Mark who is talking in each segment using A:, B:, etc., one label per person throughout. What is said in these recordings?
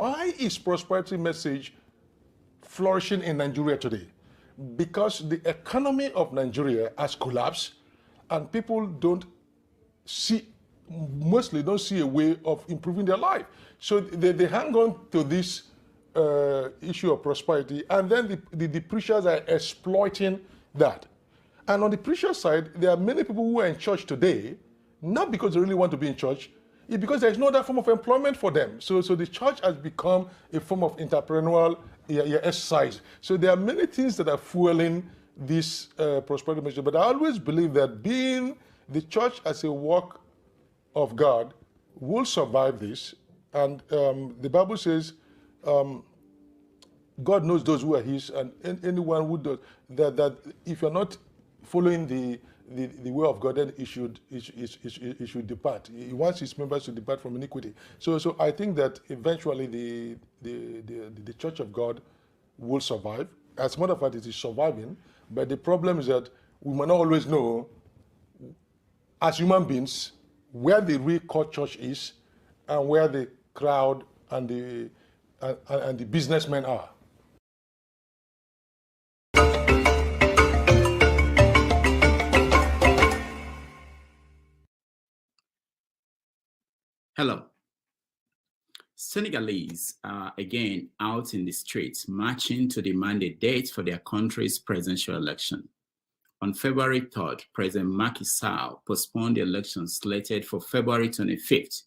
A: Why is prosperity message flourishing in Nigeria today? Because the economy of Nigeria has collapsed and people mostly don't see a way of improving their life. So they hang on to this issue of prosperity, and then the preachers are exploiting that. And on the preacher side, there are many people who are in church today, not because they really want to be in church, it's because there's no other form of employment for them. So the church has become a form of entrepreneurial exercise. So there are many things that are fueling this prosperity mission. But I always believe that being the church as a work of God will survive this. And the Bible says, God knows those who are his, and anyone who does that if you're not following the way of God, then he should depart. He wants his members to depart from iniquity. So I think that eventually the Church of God will survive. As a matter of fact, it is surviving. But the problem is that we might not always know, as human beings, where the real core church is and where the crowd and the businessmen are.
B: Hello. Senegalese are again out in the streets marching to demand a date for their country's presidential election. On February 3rd, President Macky Sall postponed the election slated for February 25th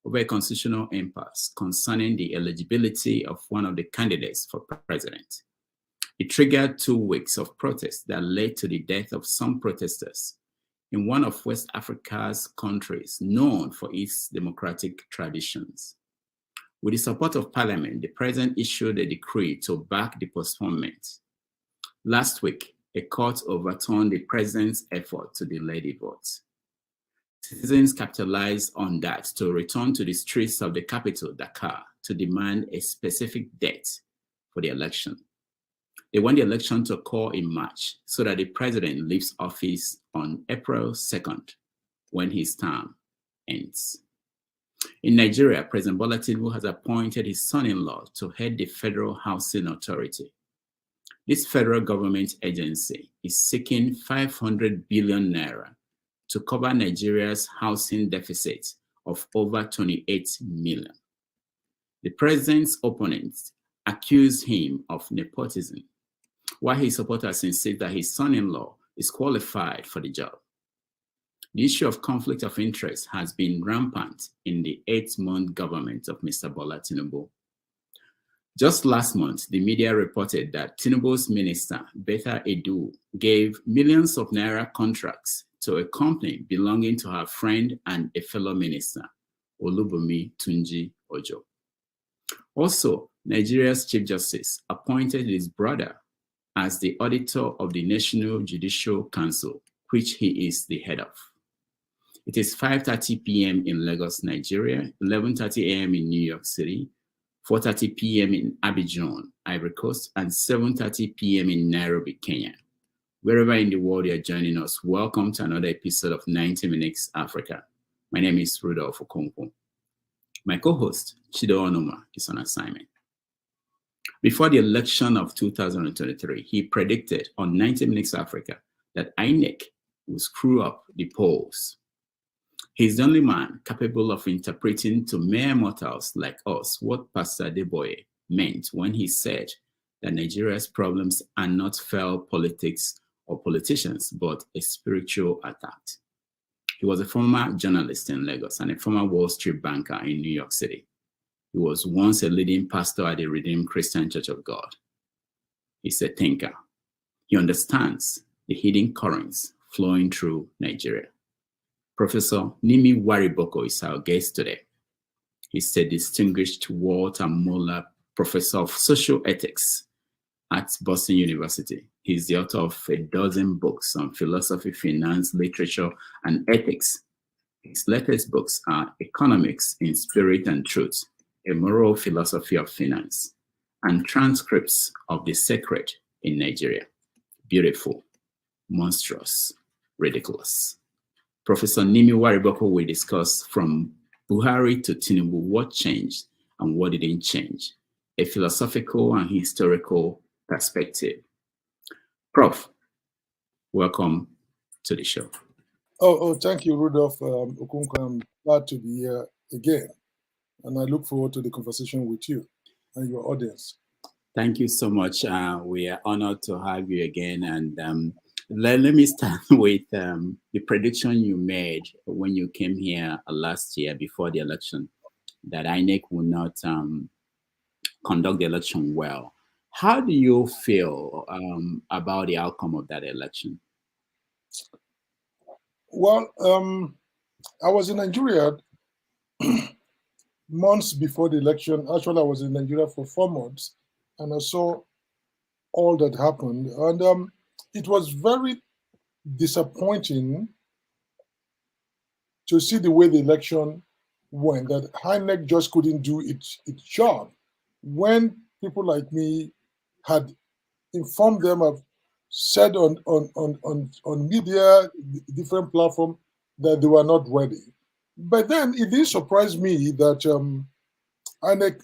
B: over a constitutional impasse concerning the eligibility of one of the candidates for president. It triggered 2 weeks of protests that led to the death of some protesters in one of West Africa's countries known for its democratic traditions. With the support of Parliament, the president issued a decree to back the postponement. Last week, a court overturned the president's effort to delay the vote. Citizens capitalized on that to return to the streets of the capital, Dakar, to demand a specific date for the election. They want the election to occur in March so that the president leaves office on April 2nd, when his term ends. In Nigeria, President Bola Tinubu has appointed his son-in-law to head the Federal Housing Authority. This federal government agency is seeking 500 billion naira to cover Nigeria's housing deficit of over 28 million. The president's opponents accuse him of nepotism, while his supporters insist that his son-in-law is qualified for the job. The issue of conflict of interest has been rampant in the 8-month government of Mr. Bola Tinubu. Just last month, the media reported that Tinubu's minister, Betta Edu, gave millions of naira contracts to a company belonging to her friend and a fellow minister, Olubunmi Tunji Ojo. Also, Nigeria's Chief Justice appointed his brother as the auditor of the National Judicial Council, which he is the head of. It is 5:30 p.m. in Lagos, Nigeria, 11:30 a.m. in New York City, 4:30 p.m. in Abidjan, Ivory Coast, and 7:30 p.m. in Nairobi, Kenya. Wherever in the world you're joining us, welcome to another episode of 90 Minutes Africa. My name is Rudolph Okonkwo. My co-host, Chido Onuma, is on assignment. Before the election of 2023, he predicted on 90 Minutes Africa that INEC will screw up the polls. He's the only man capable of interpreting to mere mortals like us what Pastor Adeboye meant when he said that Nigeria's problems are not failed politics or politicians, but a spiritual attack. He was a former journalist in Lagos and a former Wall Street banker in New York City. He was once a leading pastor at the Redeemed Christian Church of God. He's a thinker. He understands the hidden currents flowing through Nigeria. Professor Nimi Wariboko is our guest today. He's a distinguished Walter Muelder Professor of Social Ethics at Boston University. He's the author of a dozen books on philosophy, finance, literature, and ethics. His latest books are Economics in Spirit and Truth, A Moral Philosophy of Finance, and Transcripts of the Sacred in Nigeria. Beautiful, monstrous, ridiculous. Professor Nimi Wariboko will discuss from Buhari to Tinubu what changed and what didn't change. A philosophical and historical perspective. Prof, welcome to the show.
A: Oh, thank you, Rudolph Okonkwo. I'm glad to be here again, and I look forward to the conversation with you and your audience.
B: Thank you so much. We are honored to have you again. And let me start with the prediction you made when you came here last year before the election, that INEC will not conduct the election well. How do you feel about the outcome of that election?
A: Well, I was in Nigeria months before the election. Actually, I was in Nigeria for 4 months, and I saw all that happened. And it was very disappointing to see the way the election went, that INEC just couldn't do its job. When people like me had informed them, of said on media, different platforms, that they were not ready. But then it didn't surprise me that INEC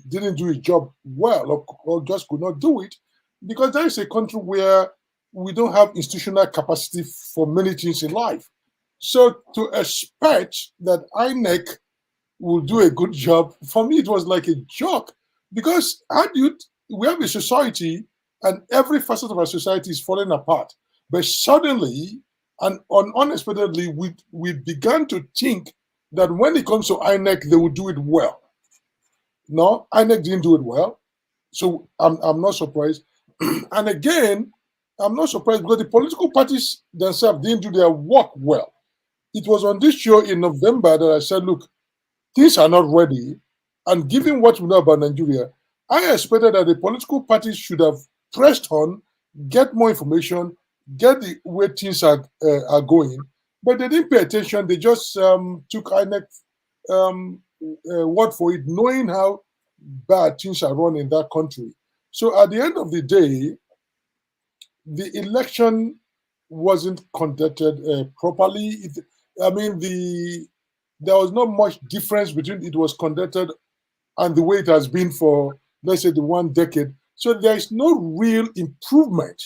A: didn't do its job well, or just could not do it, because there is a country where we don't have institutional capacity for many things in life. So to expect that INEC will do a good job, for me, it was like a joke, because we have a society, and every facet of our society is falling apart. But suddenly and unexpectedly, we began to think that when it comes to INEC, they will do it well. No, INEC didn't do it well. So I'm not surprised. And again, I'm not surprised because the political parties themselves didn't do their work well. It was on this show in November that I said, look, things are not ready. And given what we know about Nigeria, I expected that the political parties should have pressed on, get more information, get the way things are going. But they didn't pay attention. They just took INEC word for it, knowing how bad things are run in that country. So at the end of the day, the election wasn't conducted properly. There was not much difference between it was conducted and the way it has been for, let's say, the 1 decade. So there is no real improvement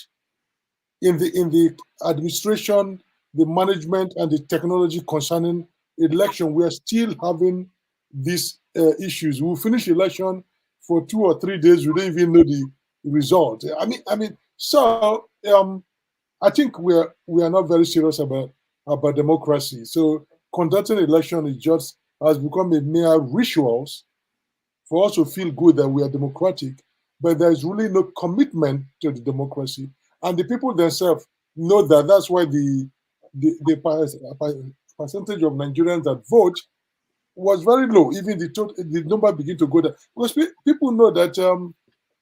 A: in the administration, the management, and the technology concerning election. We are still having these issues. We'll finish election for 2 or 3 days. We don't even know the result. So I think we are not very serious about democracy. So conducting election has become a mere rituals for us to feel good that we are democratic, but there is really no commitment to the democracy. And the people themselves know that. That's why the percentage of Nigerians that vote was very low. Even the number began to go down, because people know that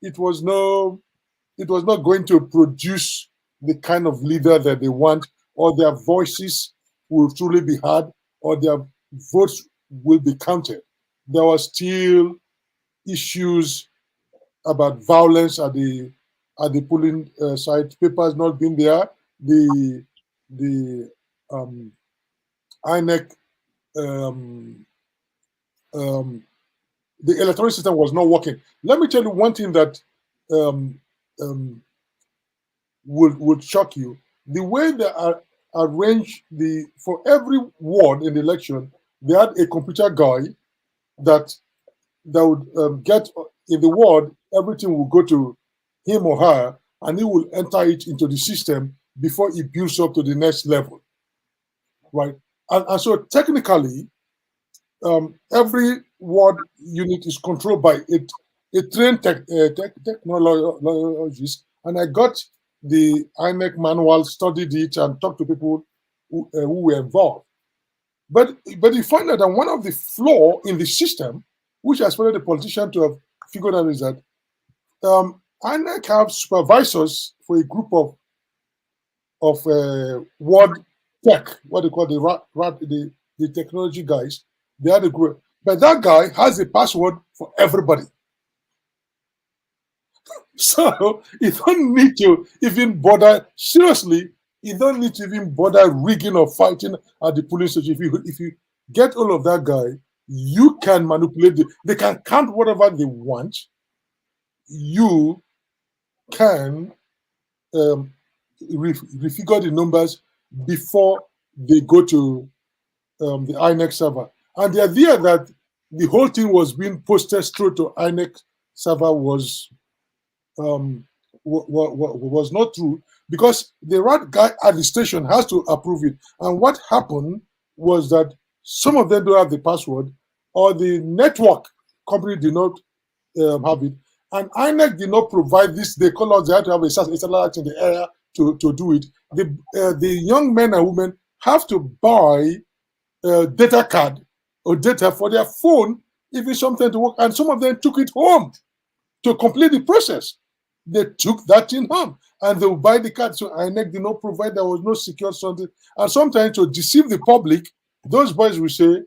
A: it was not going to produce the kind of leader that they want, or their voices will truly be heard, or their votes will be counted. There were still issues about violence at the polling site, papers not being there, the INEC, the electronic system was not working. Let me tell you one thing that would shock you. The way they arranged for every ward in the election, they had a computer guy that would get in the ward, everything will go to him or her, and he will enter it into the system before it builds up to the next level, right? And so technically, every ward unit is controlled by a trained technologist, and I got the INEC manual, studied it, and talked to people who were involved. But you find that one of the flaws in the system, which I expected the politician to have figured out, is that INEC have supervisors for a group of ward tech, what they call the technology guys. They had a group, but that guy has a password for everybody. So you don't need to even bother, seriously, you don't need to even bother rigging or fighting at the polling station. If you get all of that guy, you can manipulate they can count whatever they want. You can refigure the numbers before they go to the INEC server. And the idea that the whole thing was being posted through to INEC server was not true, because the right guy at the station has to approve it. And what happened was that some of them don't have the password, or the network company did not have it. And INEC did not provide this. They call us, they have to have a satellite in the area to do it. The young men and women have to buy a data card or data for their phone if it's something to work. And some of them took it home to complete the process. They took that in home and they will buy the card. So INEC did not provide, there was no secure something. And sometimes to deceive the public, those boys will say,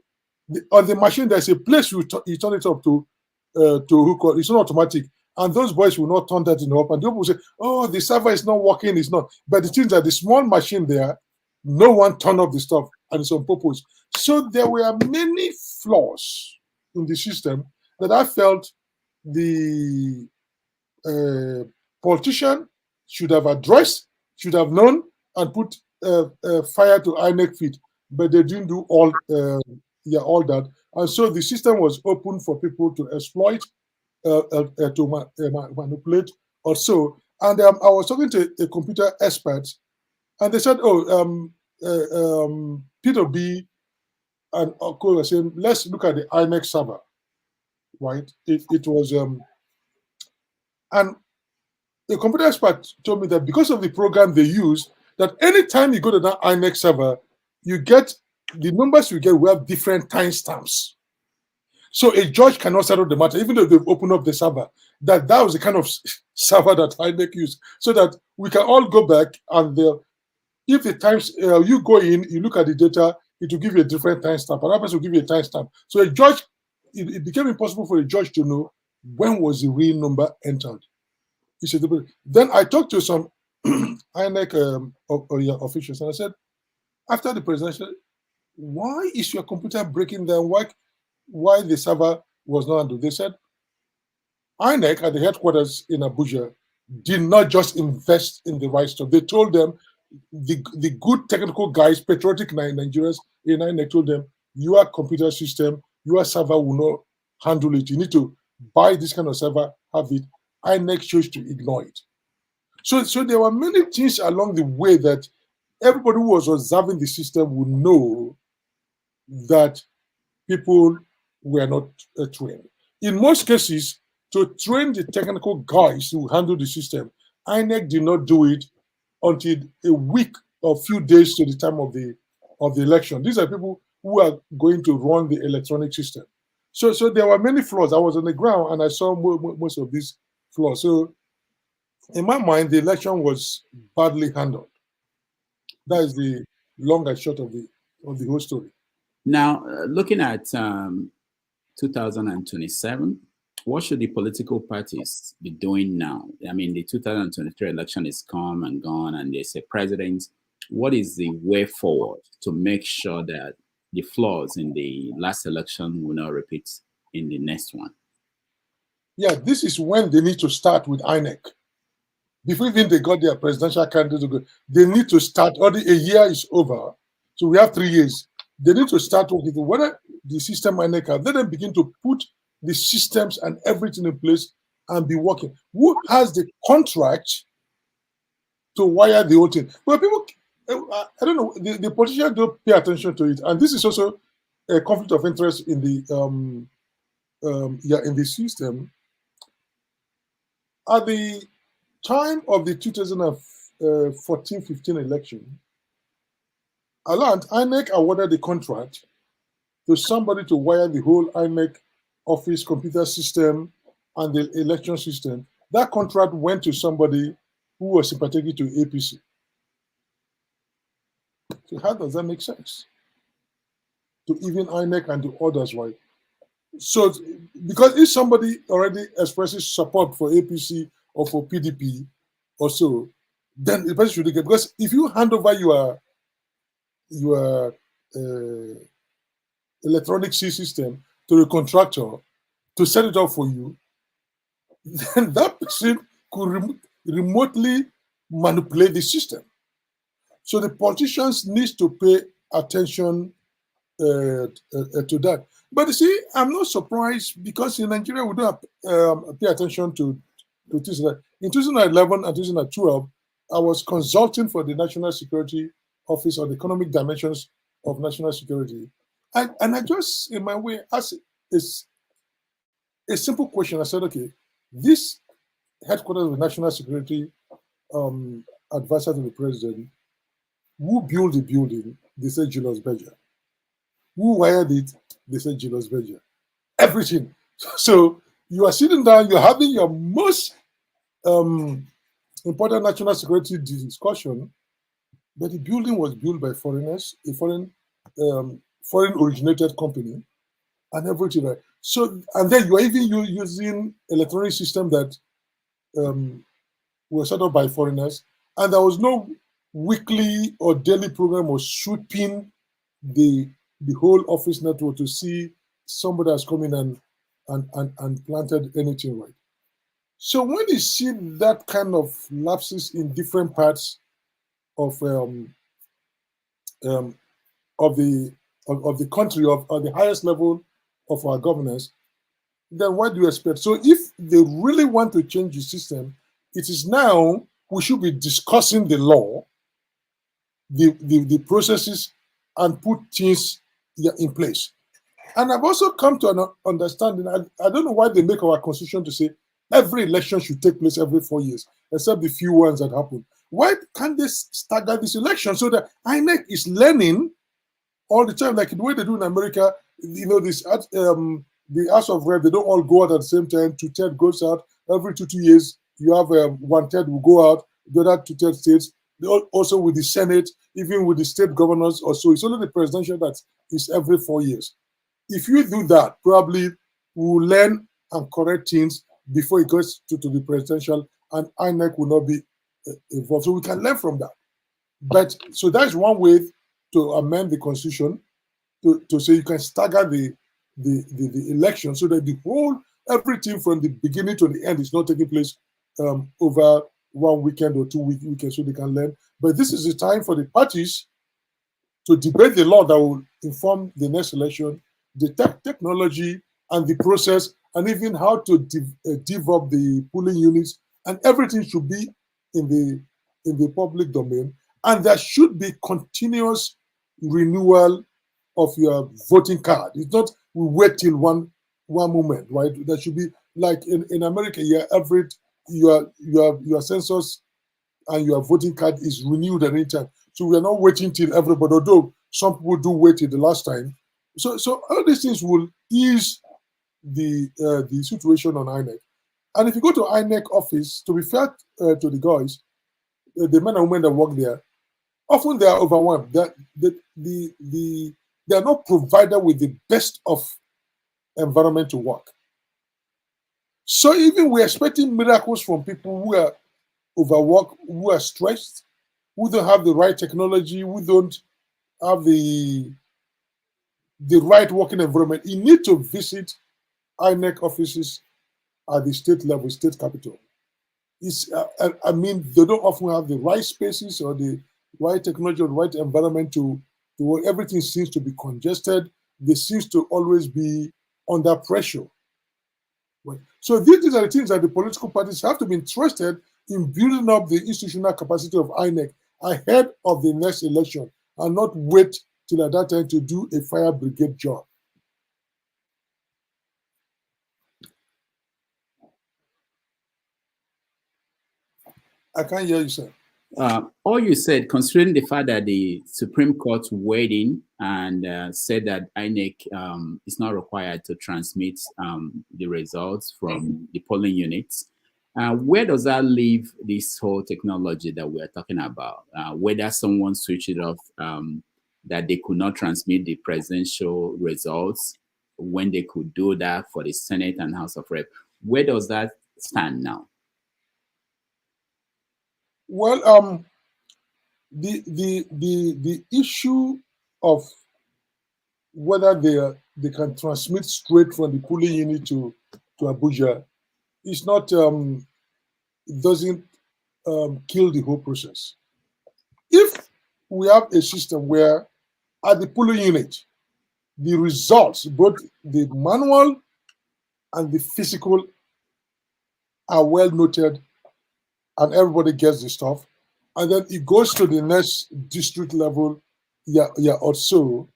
A: on the machine, there's a place you turn it up to hook up. It's not automatic. And those boys will not turn that in up. And people will say, oh, the server is not working, it's not. But the thing is that the small machine there, no one turned up the stuff, and it's on purpose. So there were many flaws in the system that I felt the politician should have addressed, should have known, and put fire to INEC feet. But they didn't do all that. And so the system was open for people to exploit, to manipulate or so. And I was talking to a computer expert, and they said, P2B and Co were saying, let's look at the INEC server, right? It was, and a computer expert told me that because of the program they use, that anytime you go to that INEC server, you get, the numbers you get will have different timestamps. So a judge cannot settle the matter, even though they've opened up the server. That was the kind of server that INEC used, so that we can all go back and if the times you go in, you look at the data, it will give you a different timestamp. Another person will give you a timestamp. So a judge, it became impossible for a judge to know when was the real number entered. Then I talked to some INEC officials, and I said, after the presidential, why is your computer breaking down? Why the server was not handled? They said, INEC at the headquarters in Abuja did not just invest in the right stuff. They told them, the good technical guys, patriotic Nigerians in INEC told them, your computer system, your server will not handle it. You need to buy this kind of server, have it. INEC chose to ignore it. So there were many things along the way that everybody who was observing the system would know that people were not trained. In most cases, to train the technical guys who handle the system, INEC did not do it until a week or few days to the time of the election. These are people who are going to run the electronic system. So there were many flaws. I was on the ground and I saw most of these flaws. So in my mind, the election was badly handled. That is the long and short of the whole story.
B: Now, looking at 2027, what should the political parties be doing now? I mean, the 2023 election is come and gone, and there's a president. What is the way forward to make sure that the flaws in the last election will not repeat in the next one?
A: Yeah, this is when they need to start with INEC. Before even they got their presidential candidate, they need to start. Already a year is over, so we have 3 years. They need to start working. Whether the system INEC, let them begin to put the systems and everything in place and be working. Who has the contract to wire the whole thing? Well, people, I don't know, the politicians don't pay attention to it. And this is also a conflict of interest in the in the system. At the time of the 2014-15 election, INEC awarded the contract to somebody to wire the whole INEC office computer system and the election system. That contract went to somebody who was sympathetic to APC. So how does that make sense? To even INEC and to others, right? So, because if somebody already expresses support for APC or for PDP or so, then the person should get, because if you hand over your electronic C system to a contractor to set it up for you, then that person could remotely manipulate the system. So the politicians need to pay attention to that. But you see, I'm not surprised because in Nigeria we don't pay attention to this. In 2011 and 2012, I was consulting for the National Security Office on the economic dimensions of national security. And I just, in my way, asked a simple question. I said, okay, this headquarters of the National Security advisor to the president, who built the building? They said Julius Berger. Who wired it? They said Julius Berger. Everything. So you are sitting down, you're having your most important national security discussion, but the building was built by foreigners, a foreign originated company, and everything. Right? So, and then you're even using electronic system that were set up by foreigners, and there was no weekly or daily program of sweeping the whole office network to see somebody has come in and planted anything right. So when you see that kind of lapses in different parts of the country, of the highest level of our governance, then what do you expect? So if they really want to change the system, it is now we should be discussing the law, the processes, and put things in place. And I've also come to an understanding, I don't know why they make our constitution to say every election should take place every 4 years, except the few ones that happen. Why can't they stagger this election so that INEC is learning all the time, like the way they do in America? You know, this the House of Rep, they don't all go out at the same time. 2/3 goes out every 2 years. You have 1/3 will go out. The other 2/3 states. Also with the Senate, even with the state governors, or so. It's only the presidential that is every 4 years. If you do that, probably we'll learn and correct things before it goes to the presidential, and INEC will not be involved. So we can learn from that. But so that's one way to amend the constitution to say you can stagger the election so that the whole everything from the beginning to the end is not taking place over 1 weekend or 2 weekends, so they can learn. But this is the time for the parties to debate the law that will inform the next election, the technology and the process, and even how to develop the polling units, and everything should be in the public domain. And there should be continuous renewal of your voting card. It's not we wait till one moment, right? There should be, like in America, your census and your voting card is renewed at any time. So we are not waiting till everybody, although some people do wait till the last time. So all these things will ease the situation on INEC. And if you go to INEC office, to be fair to the guys, the men and women that work there, often they are overwhelmed. They are not provided with the best of environment to work. So even we're expecting miracles from people who are overworked, who are stressed, who don't have the right technology, who don't have the right working environment. You need to visit INEC offices at the state level, state capital. I mean, they don't often have the right spaces or the right technology or the right environment to work. Everything seems to be congested. They seems to always be under pressure. Right? So these are the things that the political parties have to be interested in building up the institutional capacity of INEC ahead of the next election, and not wait till at that time to do a fire brigade job. I can't hear you, sir.
B: All you said, considering the fact that the Supreme Court weighed in and said that INEC is not required to transmit the results from the polling units, where does that leave this whole technology that we're talking about? Whether someone switched it off, that they could not transmit the presidential results when they could do that for the Senate and House of Rep. Where does that stand now?
A: Well, the issue of whether they can transmit straight from the polling unit to Abuja, it's not, it doesn't kill the whole process. If we have a system where at the polling unit, the results, both the manual and the physical, are well noted and everybody gets the stuff, and then it goes to the next district level, or so,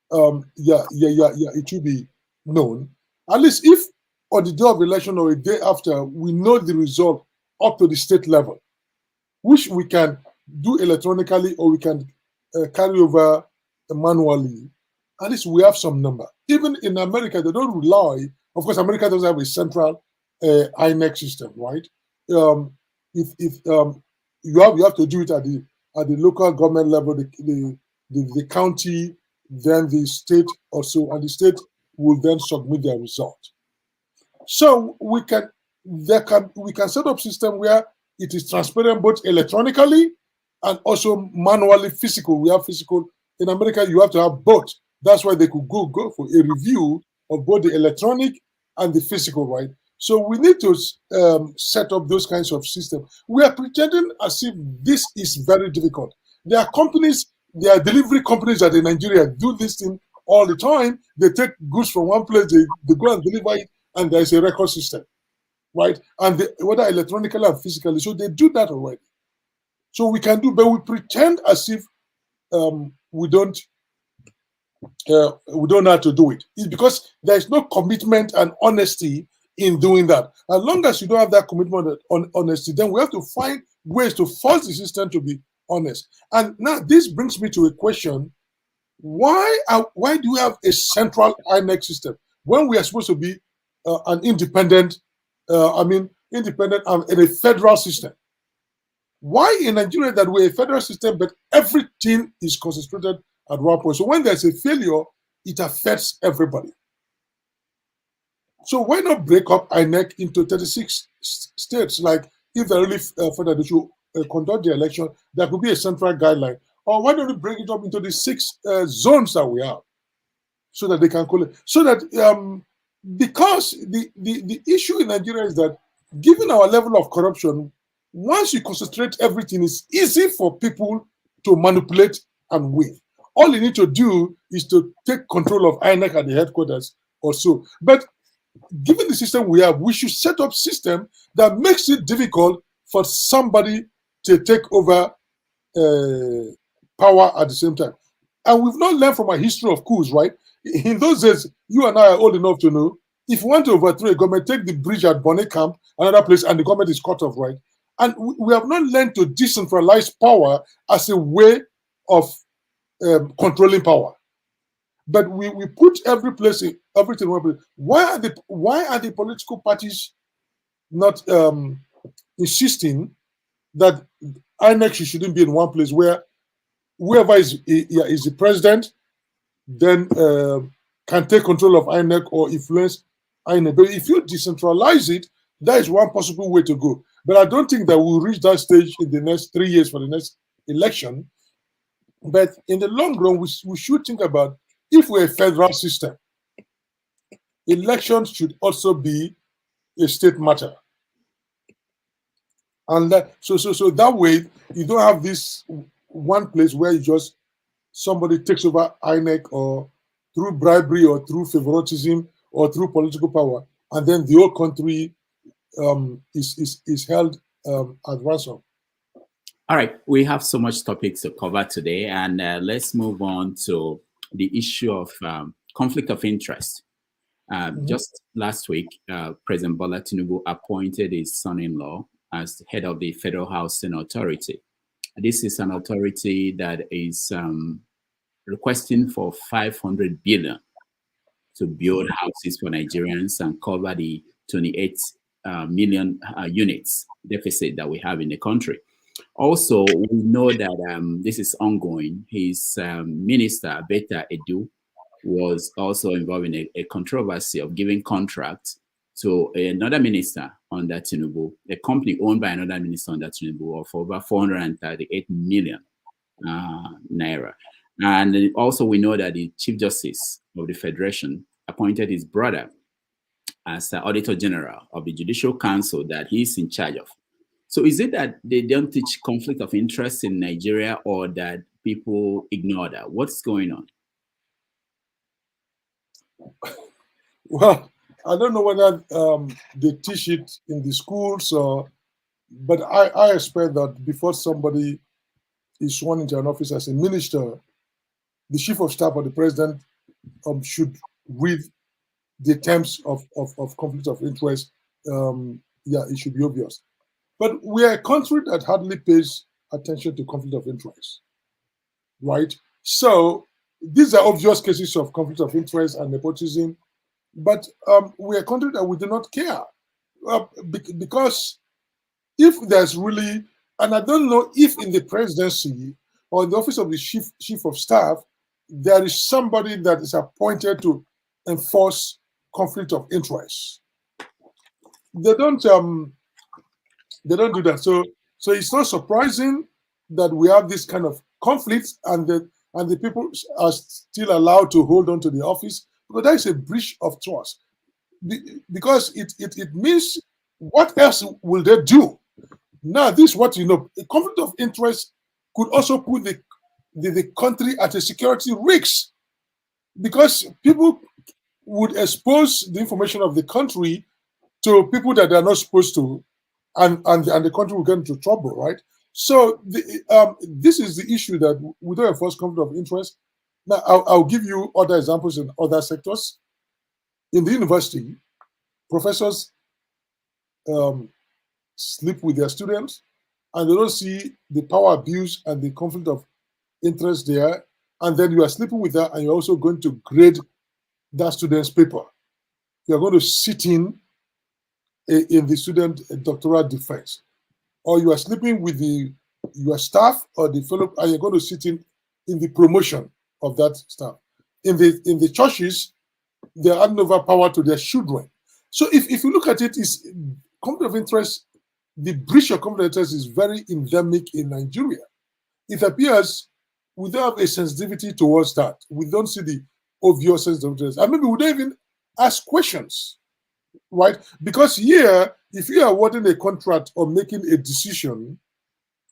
A: it should be known. At least if on the day of election or a day after, we know the result up to the state level, which we can do electronically or we can carry over manually. At least we have some number. Even in America, they don't rely. Of course, America doesn't have a central INEC system, right? If you have to do it at the local government level, the county, then the state also, and the state will then submit their result. So we can set up system where it is transparent both electronically and also manually physical. We have physical. In America, you have to have both. That's why they could go for a review of both the electronic and the physical, right? So we need to set up those kinds of systems. We are pretending as if this is very difficult. There are companies, there are delivery companies that in Nigeria do this thing all the time. They take goods from one place, they go and deliver it, and there's a record system, right? And whether electronically or physically, so they do that already. So we can do, but we pretend as if we don't know how to do it. It's because there's no commitment and honesty in doing that. As long as you don't have that commitment and honesty, then we have to find ways to force the system to be honest. And now this brings me to a question: why do we have a central INEC system when we are supposed to be an independent? Independent and in a federal system. Why in Nigeria that we're a federal system, but everything is concentrated at one point? So when there's a failure, it affects everybody. So why not break up INEC into 36 states? Like if they're really federal, they should conduct the election. There could be a central guideline. Or why don't we break it up into the 6 zones that we have, so that they can collect? So that because the issue in Nigeria is that, given our level of corruption, once you concentrate everything, it's easy for people to manipulate and win. All you need to do is to take control of INEC at the headquarters or so. But given the system we have, we should set up system that makes it difficult for somebody to take over power at the same time. And we've not learned from our history of coups, right? In those days, you and I are old enough to know, if you want to overthrow a government, take the bridge at Bonnet Camp, another place, and the government is cut off, right? And we have not learned to decentralize power as a way of controlling power. But we put everything in one place. Why are the political parties not insisting that INEC shouldn't be in one place, where whoever is the president then can take control of INEC or influence INEC? But if you decentralize it, that is one possible way to go. But I don't think that we'll reach that stage in the next 3 years for the next election. But in the long run, we should think about, if we're a federal system, elections should also be a state matter. And so that way, you don't have this one place where somebody takes over INEC, or through bribery or through favoritism or through political power, and then the whole country is held at ransom.
B: All right, we have so much topics to cover today, and let's move on to the issue of conflict of interest. Just last week, President Bola Tinubu appointed his son-in-law as head of the Federal Housing Authority. This is an authority that is requesting for 500 billion to build houses for Nigerians and cover the 28 million units deficit that we have in the country. Also, we know that this is ongoing. His minister, Beta Edu, was also involved in a controversy of giving contracts to another minister under Tinubu, a company owned by another minister under Tinubu, of over 438 million naira. And also we know that the Chief Justice of the Federation appointed his brother as the Auditor General of the Judicial Council that he's in charge of. So is it that they don't teach conflict of interest in Nigeria, or that people ignore that? What's going on?
A: Well, I don't know whether they teach it in the schools, but I expect that before somebody is sworn into an office as a minister, the chief of staff or the president should read the terms of conflict of interest. Yeah, it should be obvious. But we are a country that hardly pays attention to conflict of interest, right? So these are obvious cases of conflict of interest and nepotism, but we are a country that we do not care because if there's really, and I don't know if in the presidency or in the office of the chief of staff, there is somebody that is appointed to enforce conflict of interest. They don't do that. So it's not surprising that we have this kind of conflict, and the people are still allowed to hold on to the office, because that is a breach of trust. Because it means, what else will they do? Now, this is what you know. A conflict of interest could also put the country at a security risk, because people would expose the information of the country to people that they are not supposed to, and the country will get into trouble, right? So this is the issue, that we don't enforce conflict of interest. Now, I'll give you other examples in other sectors. In the university, professors sleep with their students, and they don't see the power abuse and the conflict of interest there. And then you are sleeping with her, and you're also going to grade that student's paper. You're going to sit in the student doctoral defense, or you are sleeping with your staff or the fellow, and you're going to sit in the promotion of that staff. In the churches, they are handing over power to their children. So if you look at it, is conflict of interest, the breach of conflict of interest is very endemic in Nigeria. It appears we don't have a sensitivity towards that. We don't see the obvious sense of interest. And maybe we don't even ask questions, right? Because here, if you are awarding a contract or making a decision,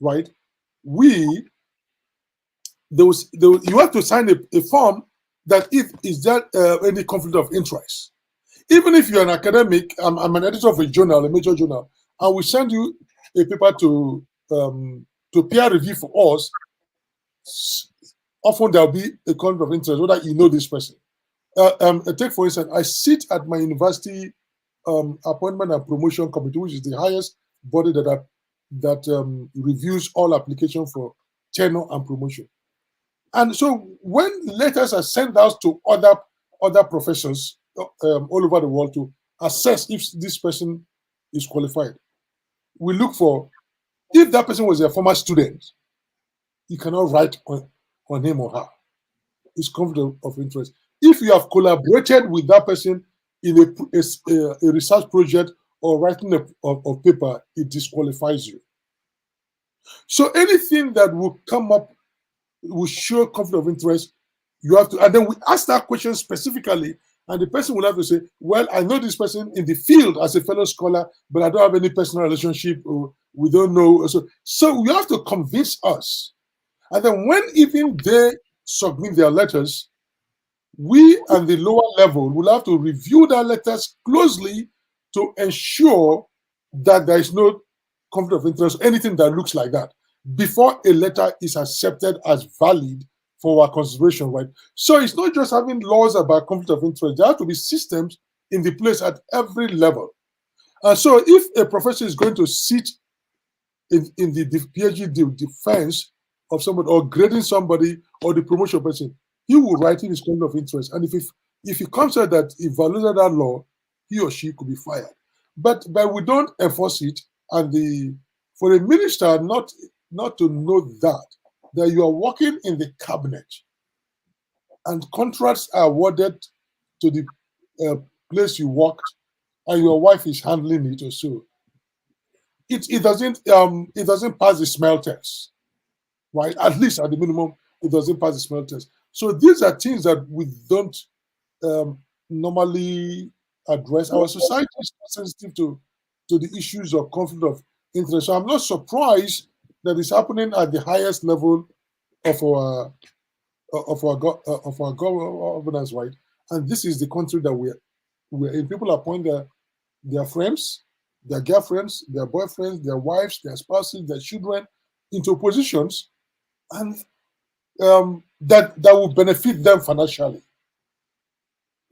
A: right, you have to sign a form that is there any conflict of interest. Even if you're an academic, I'm an editor of a journal, a major journal, and we send you a paper to peer review for us, often there'll be a conflict of interest, whether you know this person. Take, for instance, I sit at my university appointment and promotion committee, which is the highest body that reviews all applications for tenure and promotion. And so when letters are sent out to other professors all over the world to assess if this person is qualified, we look for, if that person was a former student, you cannot write on him or her. It's conflict of interest. If you have collaborated with that person in a research project or writing a paper, it disqualifies you. So anything that will come up will show conflict of interest, you have to, and then we ask that question specifically, and the person will have to say, well, I know this person in the field as a fellow scholar, but I don't have any personal relationship, or we don't know. So you have to convince us. And then when even they submit their letters, we and the lower level will have to review their letters closely to ensure that there is no conflict of interest, anything that looks like that, before a letter is accepted as valid for our consideration, right? So it's not just having laws about conflict of interest. There have to be systems in the place at every level. So if a professor is going to sit in the PhD defense of somebody, or grading somebody, or the promotion person, he will write in his conflict of interest. And if he comes out that he violated that law, he or she could be fired. But we don't enforce it. And for a minister not to know that you are working in the cabinet and contracts are awarded to the place you worked, and your wife is handling it or so, it doesn't pass the smell test, right? At least at the minimum, it doesn't pass the smell test. So these are things that we don't normally address. Our society is sensitive to the issues of conflict of interest. So I'm not surprised that it's happening at the highest level of our governance, right? And this is the country that we're in. People appoint their friends, their girlfriends, their boyfriends, their wives, their spouses, their children into positions, and that will benefit them financially.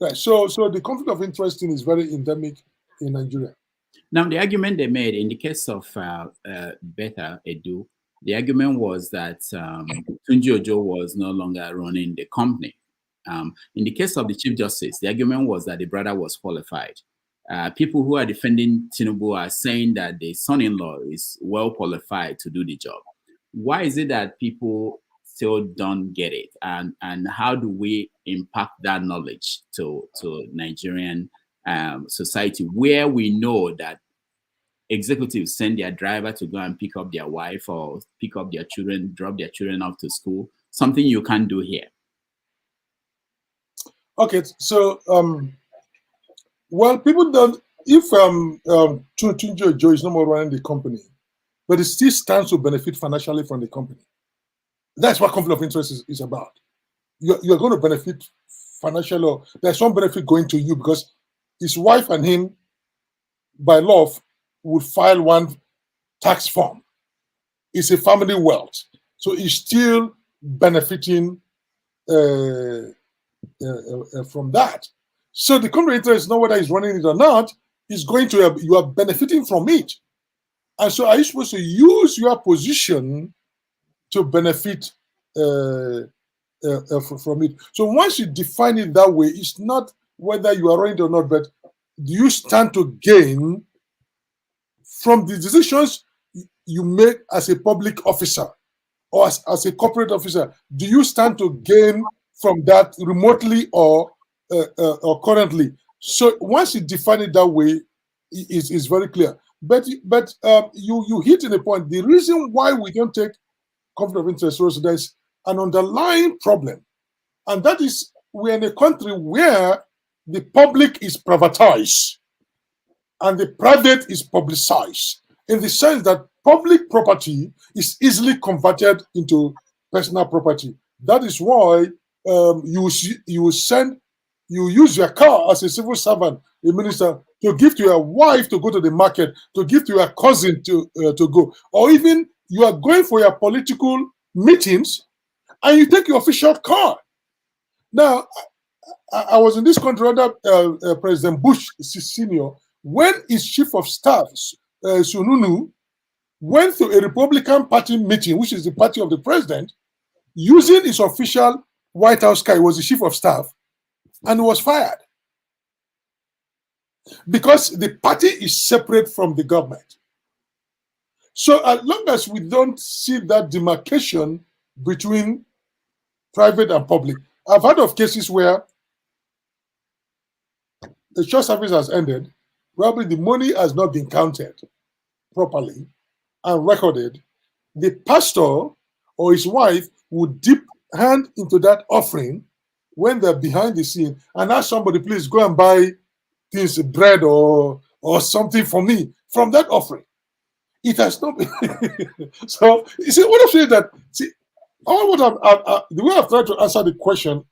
A: Right. So the conflict of interest thing is very endemic in Nigeria.
B: Now, the argument they made in the case of Betta Edu, the argument was that Tunji Ojo was no longer running the company. In the case of the Chief Justice, the argument was that the brother was qualified. People who are defending Tinubu are saying that the son-in-law is well qualified to do the job. Why is it that people still don't get it? And how do we impact that knowledge to Nigerian society, where we know that executives send their driver to go and pick up their wife or pick up their children, drop their children off to school, something you can't do here?
A: Okay, so well, people don't. If Tunji Ojo is no more running the company, but it still stands to benefit financially from the company. That's what conflict of interest is about. You're going to benefit financially, or there's some benefit going to you because his wife and him, by law, would file one tax form. It's a family wealth, so he's still benefiting from that. So the conflict of interest is not whether he's running it or not. Is going to you are benefiting from it, and so are you supposed to use your position to benefit from it? So once you define it that way, it's not whether you are running it or not, but do you stand to gain from the decisions you make as a public officer or as a corporate officer? Do you stand to gain from that remotely or currently? So once you define it that way, it's very clear. But you hit in a point. The reason why we don't take conflict of interest seriously, there's an underlying problem, and that is we're in a country where the public is privatized and the private is publicized, in the sense that public property is easily converted into personal property. That is why you use your car as a civil servant, a minister, to give to your wife to go to the market, to give to your cousin to go, or even you are going for your political meetings and you take your official car. Now, I was in this country under President Bush Sr. when his chief of staff, Sununu, went to a Republican Party meeting, which is the party of the president, using his official White House car. He was the chief of staff, and he was fired because the party is separate from the government. So as long as we don't see that demarcation between private and public, I've heard of cases where the church service has ended, probably the money has not been counted properly and recorded. The pastor or his wife would dip hand into that offering when they're behind the scene and ask somebody, please go and buy things, bread or something for me from that offering. It has not been. So you see, what I'm saying that the way I've tried to answer the question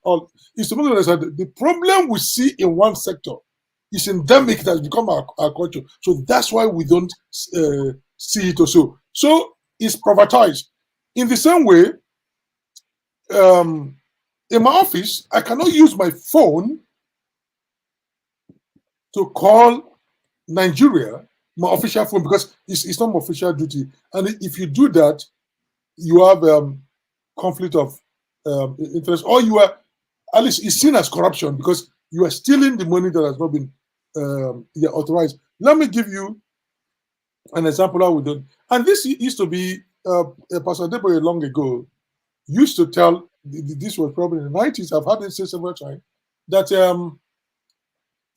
A: is to understand that the problem we see in one sector is endemic, that has become our culture. So that's why we don't see it also. So it's privatized. In the same way, in my office, I cannot use my phone to call Nigeria, my official phone, because it's not my official duty. And if you do that, you have conflict of interest, or you are, at least it's seen as corruption because you are stealing the money that has not been authorized. Let me give you an example how we do. And this used to be Pastor Adeboye long ago used to tell. This was probably in the 90s. I've heard it say several times that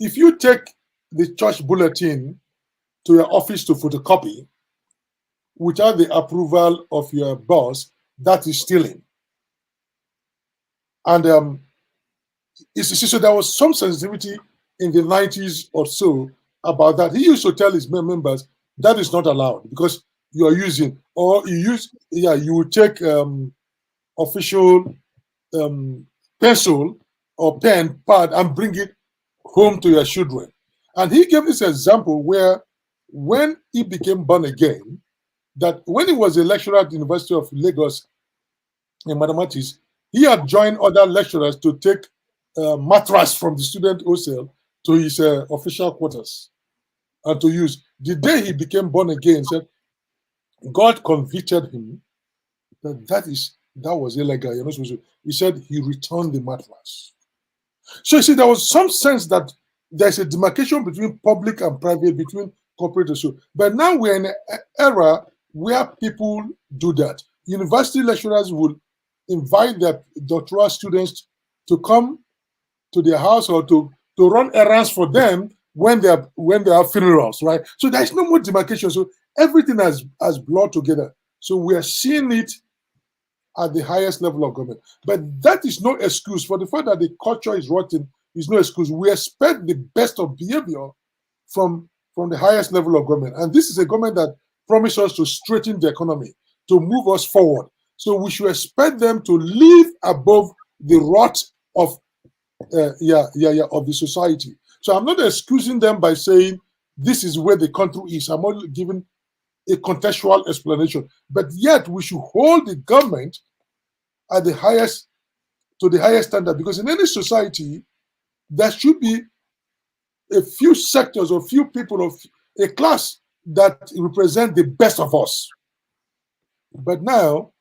A: if you take the church bulletin to your office to photocopy without the approval of your boss, that is stealing. And so there was some sensitivity in the 90s or so about that. He used to tell his members that is not allowed because you are using, or you will take official pencil or pen, pad, and bring it home to your children. And he gave this example where when he became born again, that when he was a lecturer at the University of Lagos in mathematics, he had joined other lecturers to take mattress from the student hostel to his official quarters and to use. The day he became born again, said God convicted him that was illegal. You're not supposed to. He said he returned the mattress. So you see, there was some sense that there's a demarcation between public and private, between corporate and so. But now we're in an era where people do that. University lecturers will invite their doctoral students to come to their house or to run errands for them when they have funerals, right? So there's no more demarcation. So everything has blurred together. So we are seeing it at the highest level of government. But that is no excuse for the fact that the culture is rotten. Is no excuse. We expect the best of behavior from the highest level of government. And this is a government that promised us to straighten the economy, to move us forward. So we should expect them to live above the rot of of the society. So I'm not excusing them by saying this is where the country is. I'm only giving a contextual explanation. But yet we should hold the government at the highest standard, because in any society there should be a few sectors or few people of a class that represent the best of us. But now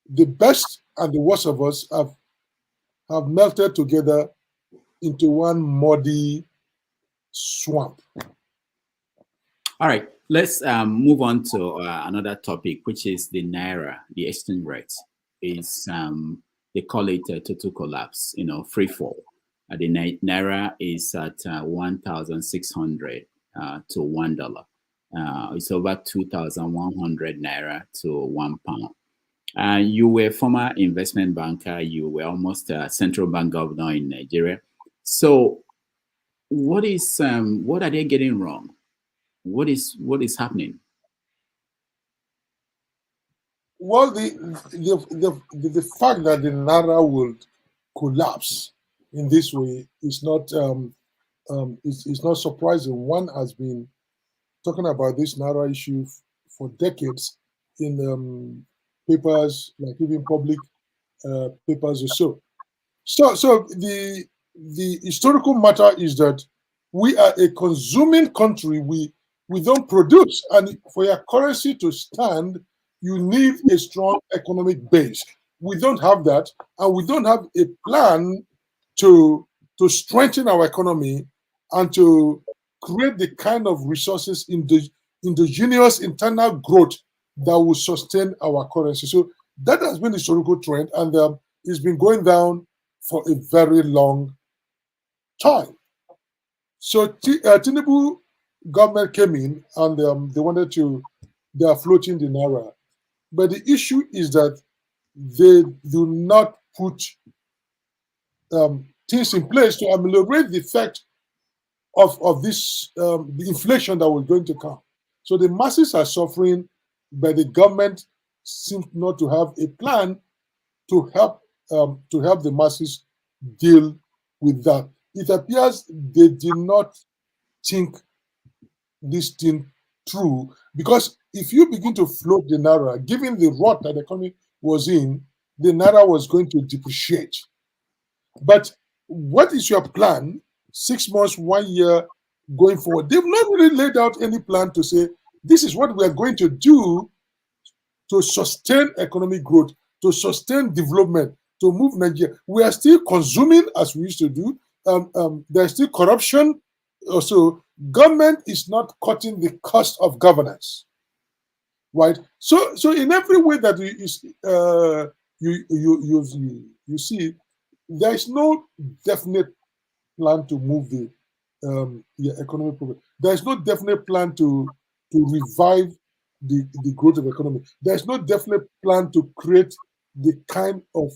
A: the best and the worst of us have melted together into one muddy swamp.
B: All right, let's move on to another topic, which is the Naira, the exchange rate. Is they call it a total collapse, free fall. The Naira is at 1,600 to $1. It's over 2,100 Naira to £1. You were a former investment banker. You were almost a central bank governor in Nigeria. So what are they getting wrong? What is happening?
A: Well, the fact that the Naira will collapse in this way is not surprising. One has been talking about this Naira issue for decades in papers, like even public papers or so. So the historical matter is that we are a consuming country. We don't produce, and for your currency to stand, you need a strong economic base. We don't have that, and we don't have a plan to strengthen our economy and to create the kind of resources in the indigenous internal growth that will sustain our currency. So that has been the historical trend, and it's been going down for a very long time. So Tinubu government came in and they are floating the Naira. But the issue is that they do not put things in place to ameliorate the effect of this the inflation that was going to come. So the masses are suffering, but the government seems not to have a plan to help the masses deal with that. It appears they did not think this thing through, because if you begin to float the Naira, given the rot that the economy was in, the Naira was going to depreciate. But what is your plan 6 months, 1 year going forward? They've not really laid out any plan to say, this is what we are going to do to sustain economic growth, to sustain development, to move Nigeria. We are still consuming as we used to do. There's still corruption. Also, government is not cutting the cost of governance, right? So in every way that you see, there is no definite plan to move the economic problem. There is no definite plan to revive the growth of the economy. There is no definite plan to create the kind of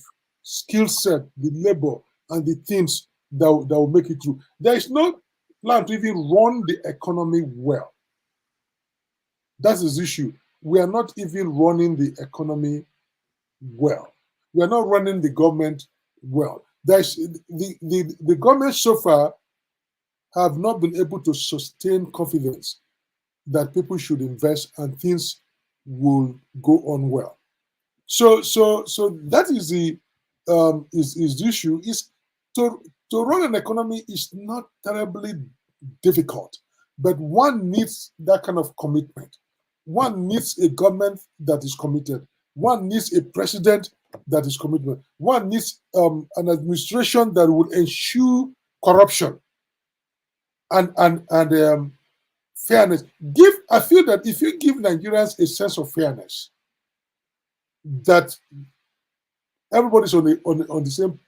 A: skill set, the labor, and the things that will make it through. There is no plan to even run the economy well. That's his issue. We are not even running the economy well. We are not running the government well. There's the government so far have not been able to sustain confidence that people should invest and things will go on well. So that is the issue. Is to run an economy is not terribly difficult, but one needs that kind of commitment. One needs a government that is committed. One needs a president that is committed. One needs an administration that will ensure corruption and fairness. I feel that if you give Nigerians a sense of fairness, that everybody's on the same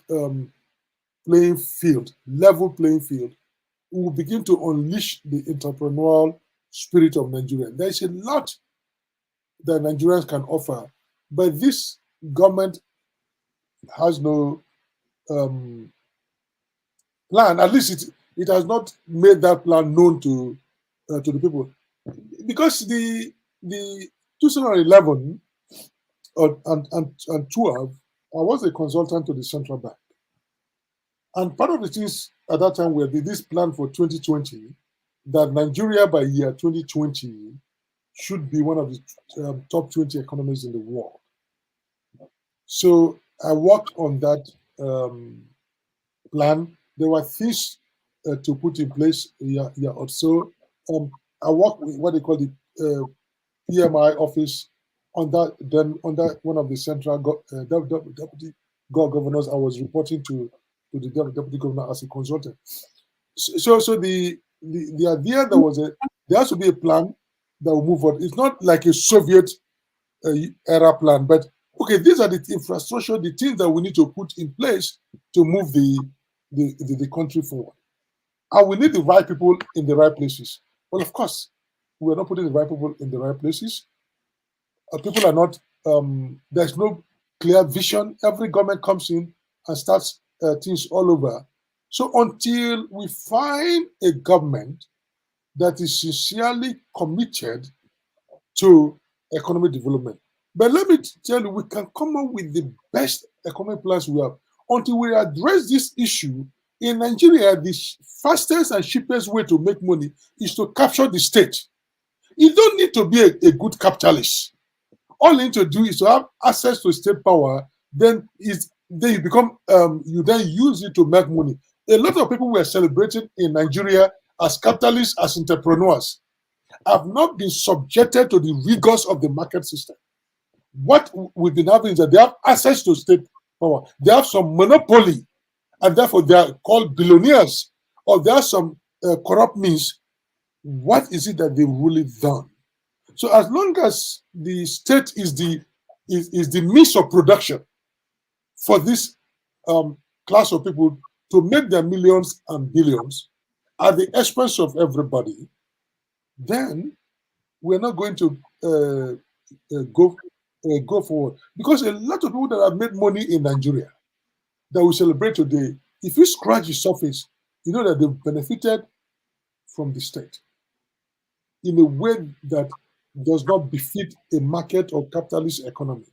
A: playing field, level playing field, we will begin to unleash the entrepreneurial spirit of Nigeria. There's a lot that Nigerians can offer, but this government has no plan. At least it has not made that plan known to the people, because the 2011 and 12, I was a consultant to the central bank, and part of the things at that time were this plan for 2020, that Nigeria by year 2020 should be one of the top 20 economies in the world. So I worked on that plan. There were things to put in place. Also, I worked with what they call the PMI office under one of the central deputy governors. I was reporting to the deputy governor as a consultant. So the idea there has to be a plan that will move on. It's not like a Soviet era plan, but okay, these are the infrastructure, the things that we need to put in place to move the country forward. And we need the right people in the right places. Well, of course, we are not putting the right people in the right places. People are not, there's no clear vision. Every government comes in and starts things all over. So until we find a government that is sincerely committed to economic development. But let me tell you, we can come up with the best economic plans we have. Until we address this issue, in Nigeria, the fastest and cheapest way to make money is to capture the state. You don't need to be a good capitalist. All you need to do is to have access to state power, then you become, you then use it to make money. A lot of people were celebrated in Nigeria as capitalists, as entrepreneurs, have not been subjected to the rigors of the market system. What we've been having is that they have access to state power. They have some monopoly, and therefore they are called billionaires, or there are some corrupt means. What is it that they've really done? So as long as the state is the means of production for this class of people to make their millions and billions at the expense of everybody, then we're not going to go forward. Because a lot of people that have made money in Nigeria that we celebrate today, if you scratch the surface, you know that they've benefited from the state in a way that does not befit a market or capitalist economy.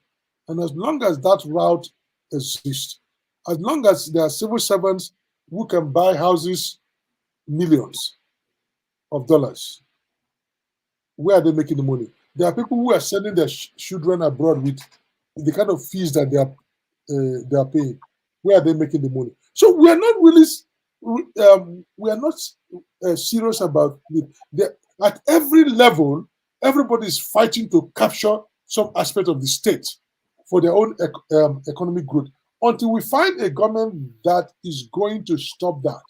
A: And as long as that route exists, as long as there are civil servants who can buy houses, millions of dollars, where are they making the money? There are people who are sending their children abroad with the kind of fees that they are paying. Where are they making the money? So we are not really, serious about it. At every level, everybody is fighting to capture some aspect of the state for their own economic growth. Until we find a government that is going to stop that,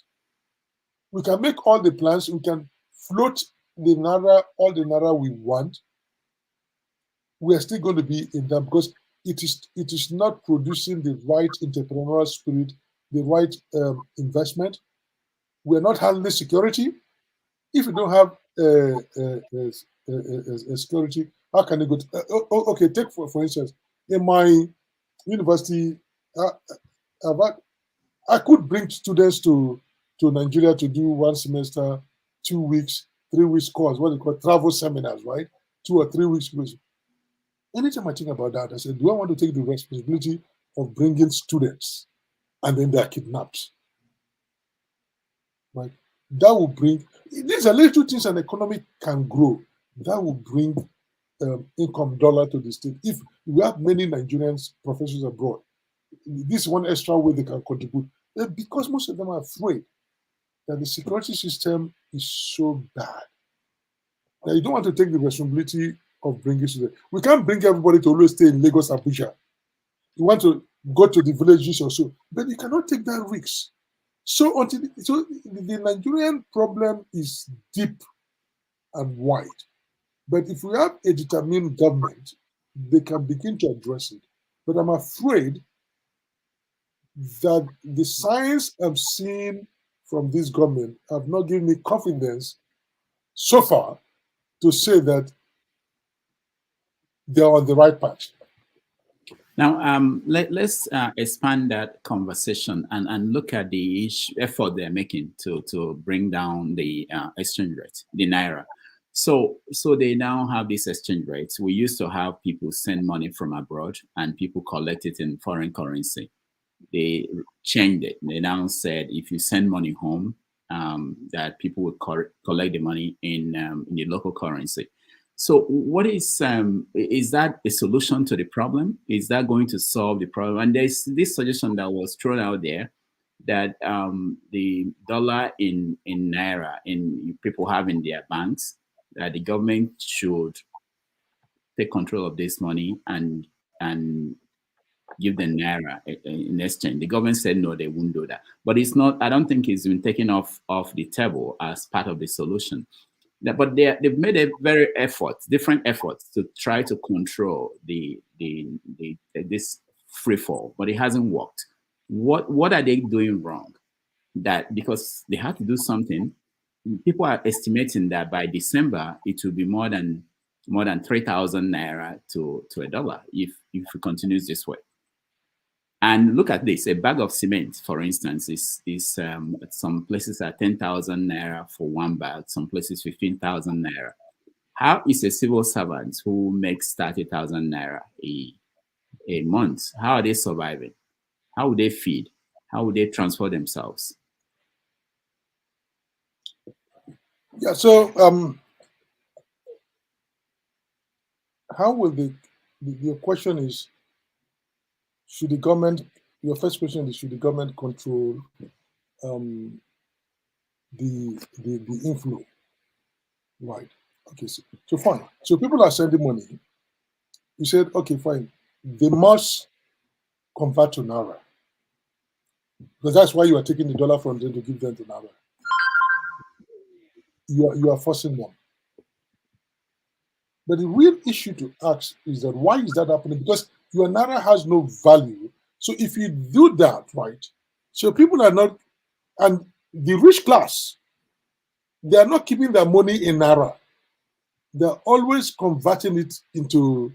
A: we can make all the plans, we can float all the naira we want. We are still going to be in that because it is not producing the right entrepreneurial spirit, the right investment. We are not handling security. If you don't have security, how can you go to, okay, take for instance, in my university I could bring students to Nigeria to do 1 semester, 2 weeks, 3 weeks course, what they call travel seminars, right? 2 or 3 weeks. Anytime I think about that, I said, do I want to take the responsibility of bringing students and then they're kidnapped? Right? That will bring, these are little things an economy can grow. That will bring income dollar to the state. If we have many Nigerians professors abroad, this is one extra way they can contribute. Because most of them are afraid that the security system is so bad that you don't want to take the responsibility of bringing students. We can't bring everybody to always stay in Lagos, Abuja. You want to go to the villages or so, but you cannot take that risk. So the Nigerian problem is deep and wide. But if we have a determined government, they can begin to address it. But I'm afraid that the signs I'm seeing from this government have not given me confidence so far to say that they're on the right path.
B: Now, let's expand that conversation and look at the effort they're making to bring down the exchange rate, the naira. So they now have this exchange rates. We used to have people send money from abroad and people collect it in foreign currency. They changed it. They now said if you send money home, that people would collect the money in the local currency. So what is that a solution to the problem? Is that going to solve the problem? And there's this suggestion that was thrown out there that the dollar in naira people have in their banks, that the government should take control of this money and give the naira in exchange. The government said no, they won't do that. But it's not. I don't think it's been taken off the table as part of the solution. But they've made a different efforts to try to control this free fall, but it hasn't worked. What are they doing wrong? That because they have to do something, people are estimating that by December it will be more than 3,000 naira to a dollar if it continues this way. And look at this: a bag of cement, for instance, is some places are 10,000 naira for one bag, some places 15,000 naira. How is a civil servant who makes 30,000 naira a month? How are they surviving? How would they feed? How would they transport themselves?
A: Yeah. So, how will your question is? Should the government? Your first question is: should the government control the inflow? Right. Okay. So fine. So people are sending money. You said, okay, fine. They must convert to naira because that's why you are taking the dollar from them to give them to naira. You are forcing them. But the real issue to ask is that why is that happening? Because your naira has no value. So if you do that, right, so people are not, and the rich class, they are not keeping their money in naira. They're always converting it into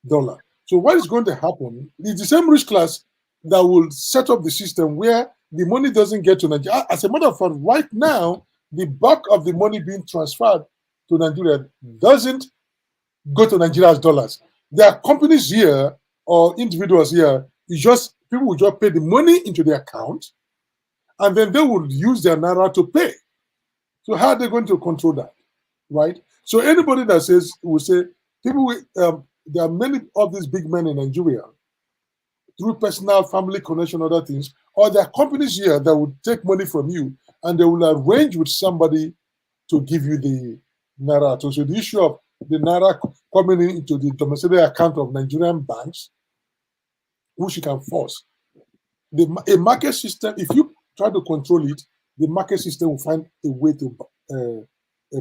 A: dollar. So what is going to happen is the same rich class that will set up the system where the money doesn't get to Nigeria. As a matter of fact, right now, the bulk of the money being transferred to Nigeria doesn't go to Nigeria as dollars. There are companies here or individuals here, people will just pay the money into their account and then they will use their naira to pay. So how are they going to control that, right? So anybody that will say, there are many of these big men in Nigeria through personal family connection, other things, or there are companies here that will take money from you and they will arrange with somebody to give you the naira. So the issue of the naira coming into the domiciliary account of Nigerian banks, which you can force. A market system, if you try to control it, the market system will find a way to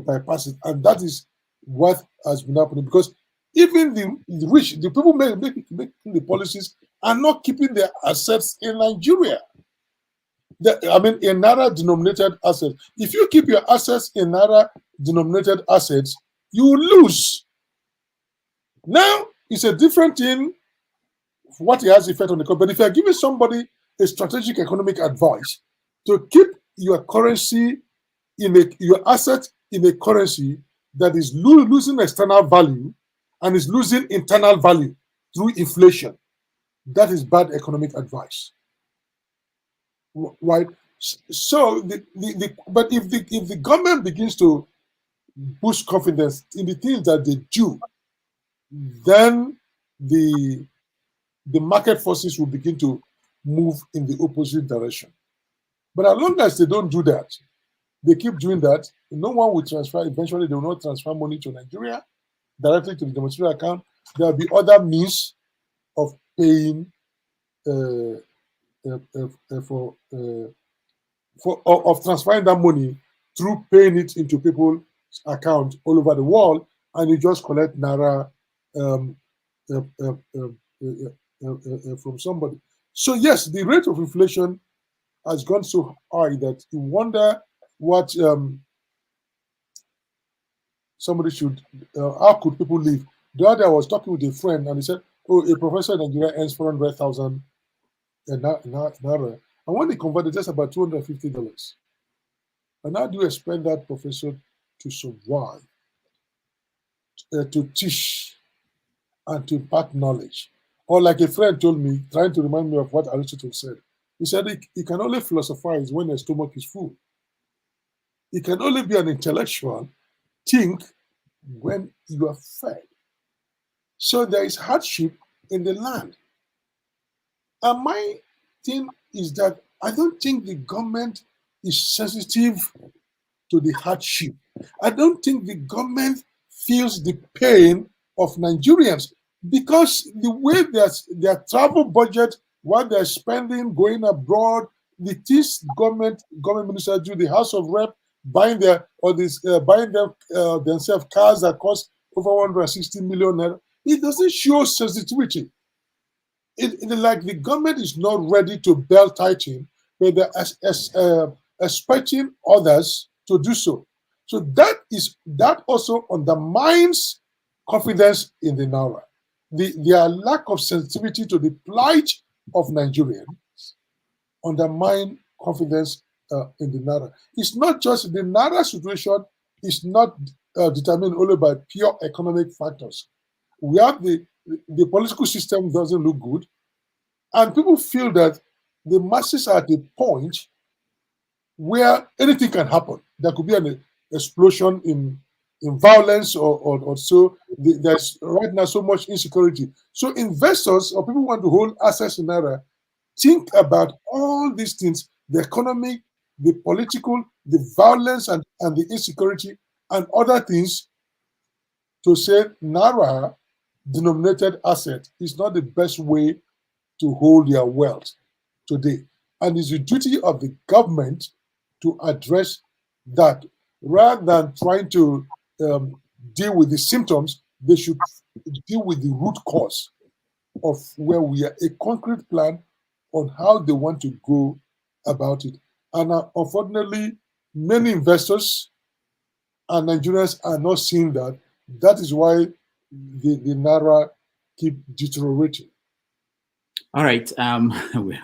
A: bypass it. And that is what has been happening because even the rich, the people making the policies are not keeping their assets in Nigeria. In naira denominated assets. If you keep your assets in naira denominated assets, you will lose. Now, it's a different thing what it has effect on the country. But if you are giving somebody a strategic economic advice to keep your currency your asset in a currency that is losing external value and is losing internal value through inflation, that is bad economic advice. Right? So, but if the government begins to boost confidence in the things that they do, then the market forces will begin to move in the opposite direction. But as long as they don't do that, they keep doing that, no one will transfer. Eventually, they will not transfer money to Nigeria directly to the domiciliary account. There will be other means of paying of transferring that money through paying it into people's accounts all over the world, and you just collect naira from somebody. So yes, the rate of inflation has gone so high that you wonder what somebody should, how could people live? The other day I was talking with a friend and he said, oh, a professor in Nigeria earns 400,000 naira. And when they converted, that's about $250. And how do you expect that professor to survive, to teach, and to impart knowledge? Or like a friend told me, trying to remind me of what Aristotle said. He said he can only philosophize when your stomach is full. He can only be an intellectual, think, when you are fed. So there is hardship in the land. And my thing is that I don't think the government is sensitive to the hardship. I don't think the government feels the pain of Nigerians, because the way their travel budget, what they're spending, going abroad, the things government ministers do, the House of Rep buying themselves cars that cost over 160 million, it doesn't show sensitivity. It like the government is not ready to belt tighten, but they're expecting others to do so. So that also undermines confidence in the naira. Their lack of sensitivity to the plight of Nigerians undermine confidence in the naira. It's not just the naira situation is not determined only by pure economic factors. We have the political system doesn't look good, and people feel that the masses are at a point where anything can happen. There could be an explosion in violence or so. There's right now so much insecurity. So investors or people who want to hold assets in naira think about all these things: the economy, the political, the violence, and the insecurity, and other things, to say naira denominated asset is not the best way to hold their wealth today. And it's the duty of the government to address that. Rather than trying to deal with the symptoms, they should deal with the root cause of where we are, a concrete plan on how they want to go about it. And unfortunately, many investors and Nigerians are not seeing that. That is why the naira keep deteriorating.
B: All right,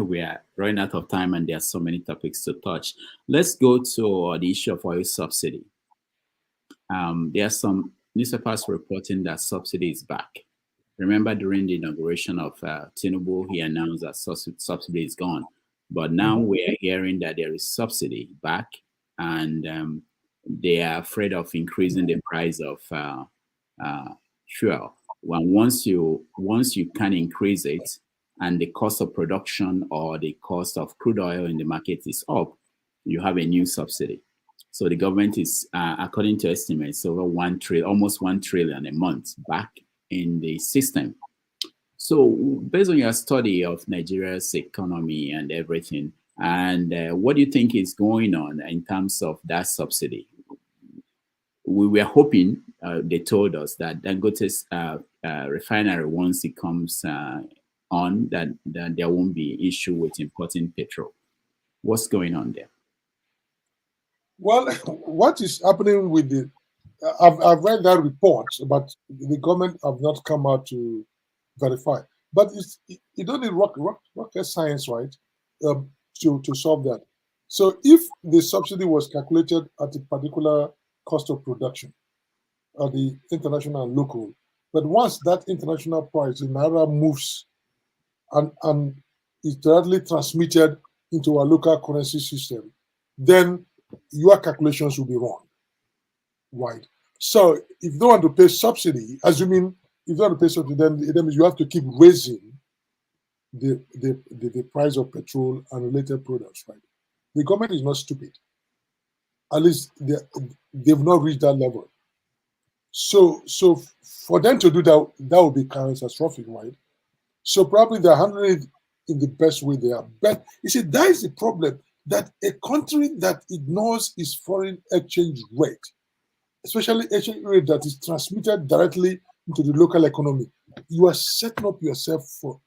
B: we are running out of time, and there are so many topics to touch. Let's go to the issue of oil subsidy. There are some newspapers reporting that subsidy is back. Remember, during the inauguration of Tinubu, he announced that subsidy is gone. But now we are hearing that there is subsidy back, and they are afraid of increasing the price of fuel. Well, once you can increase it, and the cost of production or the cost of crude oil in the market is up, you have a new subsidy. So the government is, according to estimates, over almost 1 trillion a month back in the system. So based on your study of Nigeria's economy and everything, and what do you think is going on in terms of that subsidy? We were hoping, they told us, that Dangote's refinery, once it comes on, that there won't be issue with importing petrol. What's going on there?
A: Well, what is happening with the... I've read that report, but the government have not come out to verify. But you don't need rocket science, right, to solve that. So if the subsidy was calculated at a particular cost of production, at the international and local, but once that international price, the naira moves and is directly transmitted into our local currency system, then your calculations will be wrong. Right. So if you don't want to pay subsidy, assuming if you don't want to pay subsidy, then you have to keep raising the price of petrol and related products, right? The government is not stupid. At least they've not reached that level. So for them to do that, that would be catastrophic, right? So probably they're handling it in the best way they are. But you see, that is the problem, that a country that ignores its foreign exchange rate, especially exchange rate that is transmitted directly into the local economy, you are setting up yourself for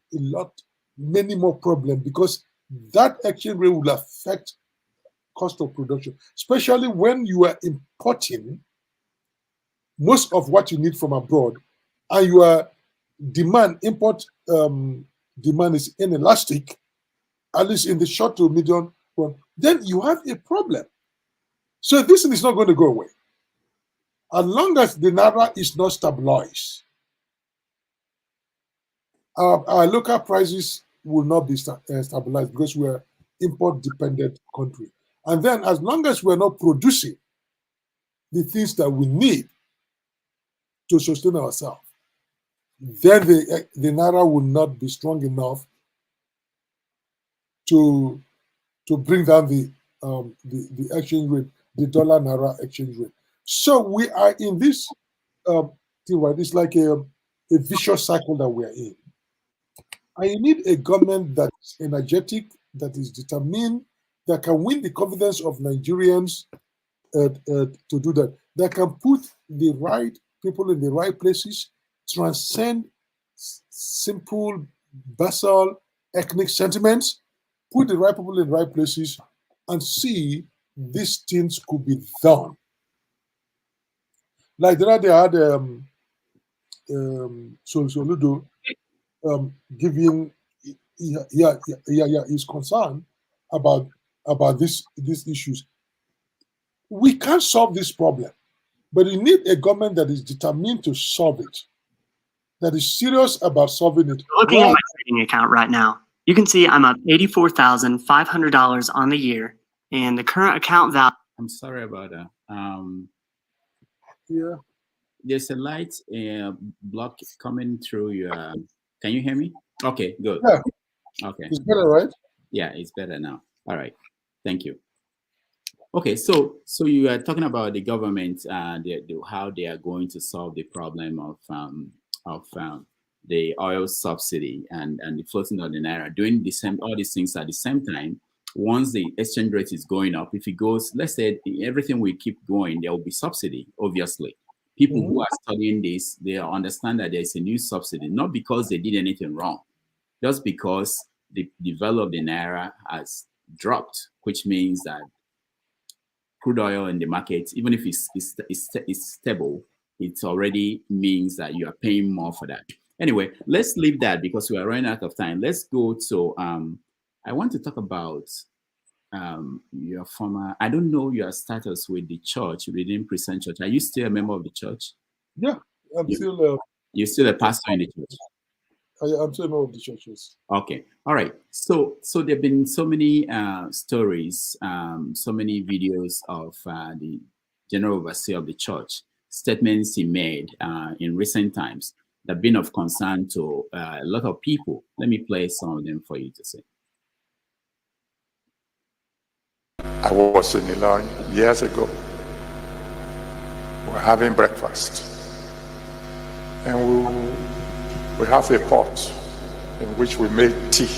A: many more problems, because that exchange rate will affect cost of production, especially when you are importing most of what you need from abroad, and your import demand is inelastic, at least in the short to medium run, then you have a problem. So this is not going to go away. As long as the naira is not stabilized, our local prices will not be stabilized, because we're an import-dependent country. And then as long as we're not producing the things that we need to sustain ourselves, then the naira will not be strong enough to bring down the exchange rate, the dollar naira exchange rate. So we are in this thing, right? It's like a vicious cycle that we are in. And you need a government that is energetic, that is determined, that can win the confidence of Nigerians to do that, that can put the right people in the right places, transcend simple, basal, ethnic sentiments, put the right people in the right places, and see these things could be done. Like the other day, I had Soludo giving his concern about these issues. We can't solve this problem, but you need a government that is determined to solve it, that is serious about solving it.
C: Looking at my trading account right now, you can see I'm up $84,500 on the year, and the current account value.
B: I'm sorry about that.
A: Yeah.
B: There's a light block coming through your. Can you hear me? Okay, good.
A: Yeah.
B: Okay.
A: It's better, right?
B: Yeah, it's better now. All right. Thank you. Okay, so you are talking about the government, how they are going to solve the problem of the oil subsidy and the floating of the naira, doing all these things at the same time. Once the exchange rate is going up, if it goes, let's say everything will keep going, there will be subsidy, obviously. People who are studying this, they understand that there's a new subsidy, not because they did anything wrong, just because the value of the naira has dropped, which means that crude oil in the market, even if it's stable, it already means that you are paying more for that. Anyway, let's leave that because we are running out of time. Let's go to, I want to talk about your former, I don't know your status with the church, Redeemed Christian Church. Are you still a member of the church?
A: Yeah,
B: You're still a pastor in the church?
A: I'm still a member of the churches.
B: Okay, all right. So there have been so many stories, so many videos of the general overseer of the church, statements he made in recent times that have been of concern to a lot of people. Let me play some of them for you to see.
D: I was in Ilorin years ago. We're having breakfast, and we have a pot in which we make tea.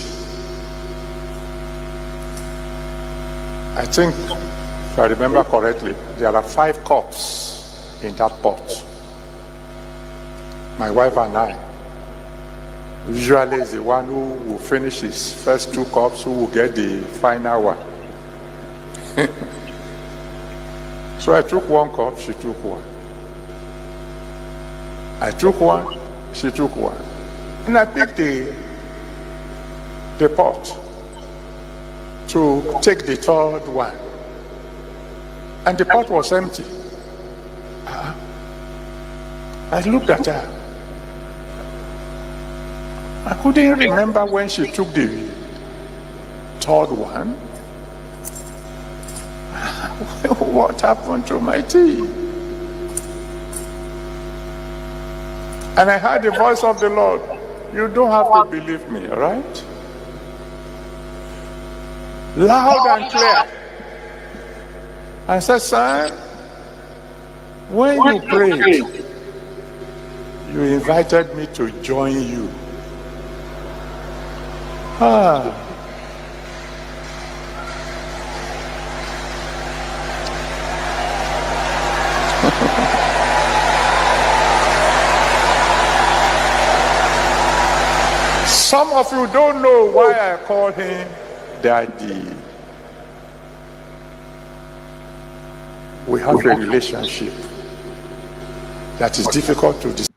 D: I think, if I remember correctly, there are 5 cups in that pot. My wife and I, usually is the one who will finish his first 2 cups, who will get the final one. So I took 1 cup, she took 1. I took 1, she took 1. And I picked the pot to take the third one. And the pot was empty. I looked at her. I couldn't remember when she took the third one. What happened to my tea? And I heard the voice of the Lord. You don't have to believe me, all right? Loud and clear. I said, son, when you prayed, you invited me to join you. Some of you don't know why I call him Daddy. We have a relationship that is difficult to describe.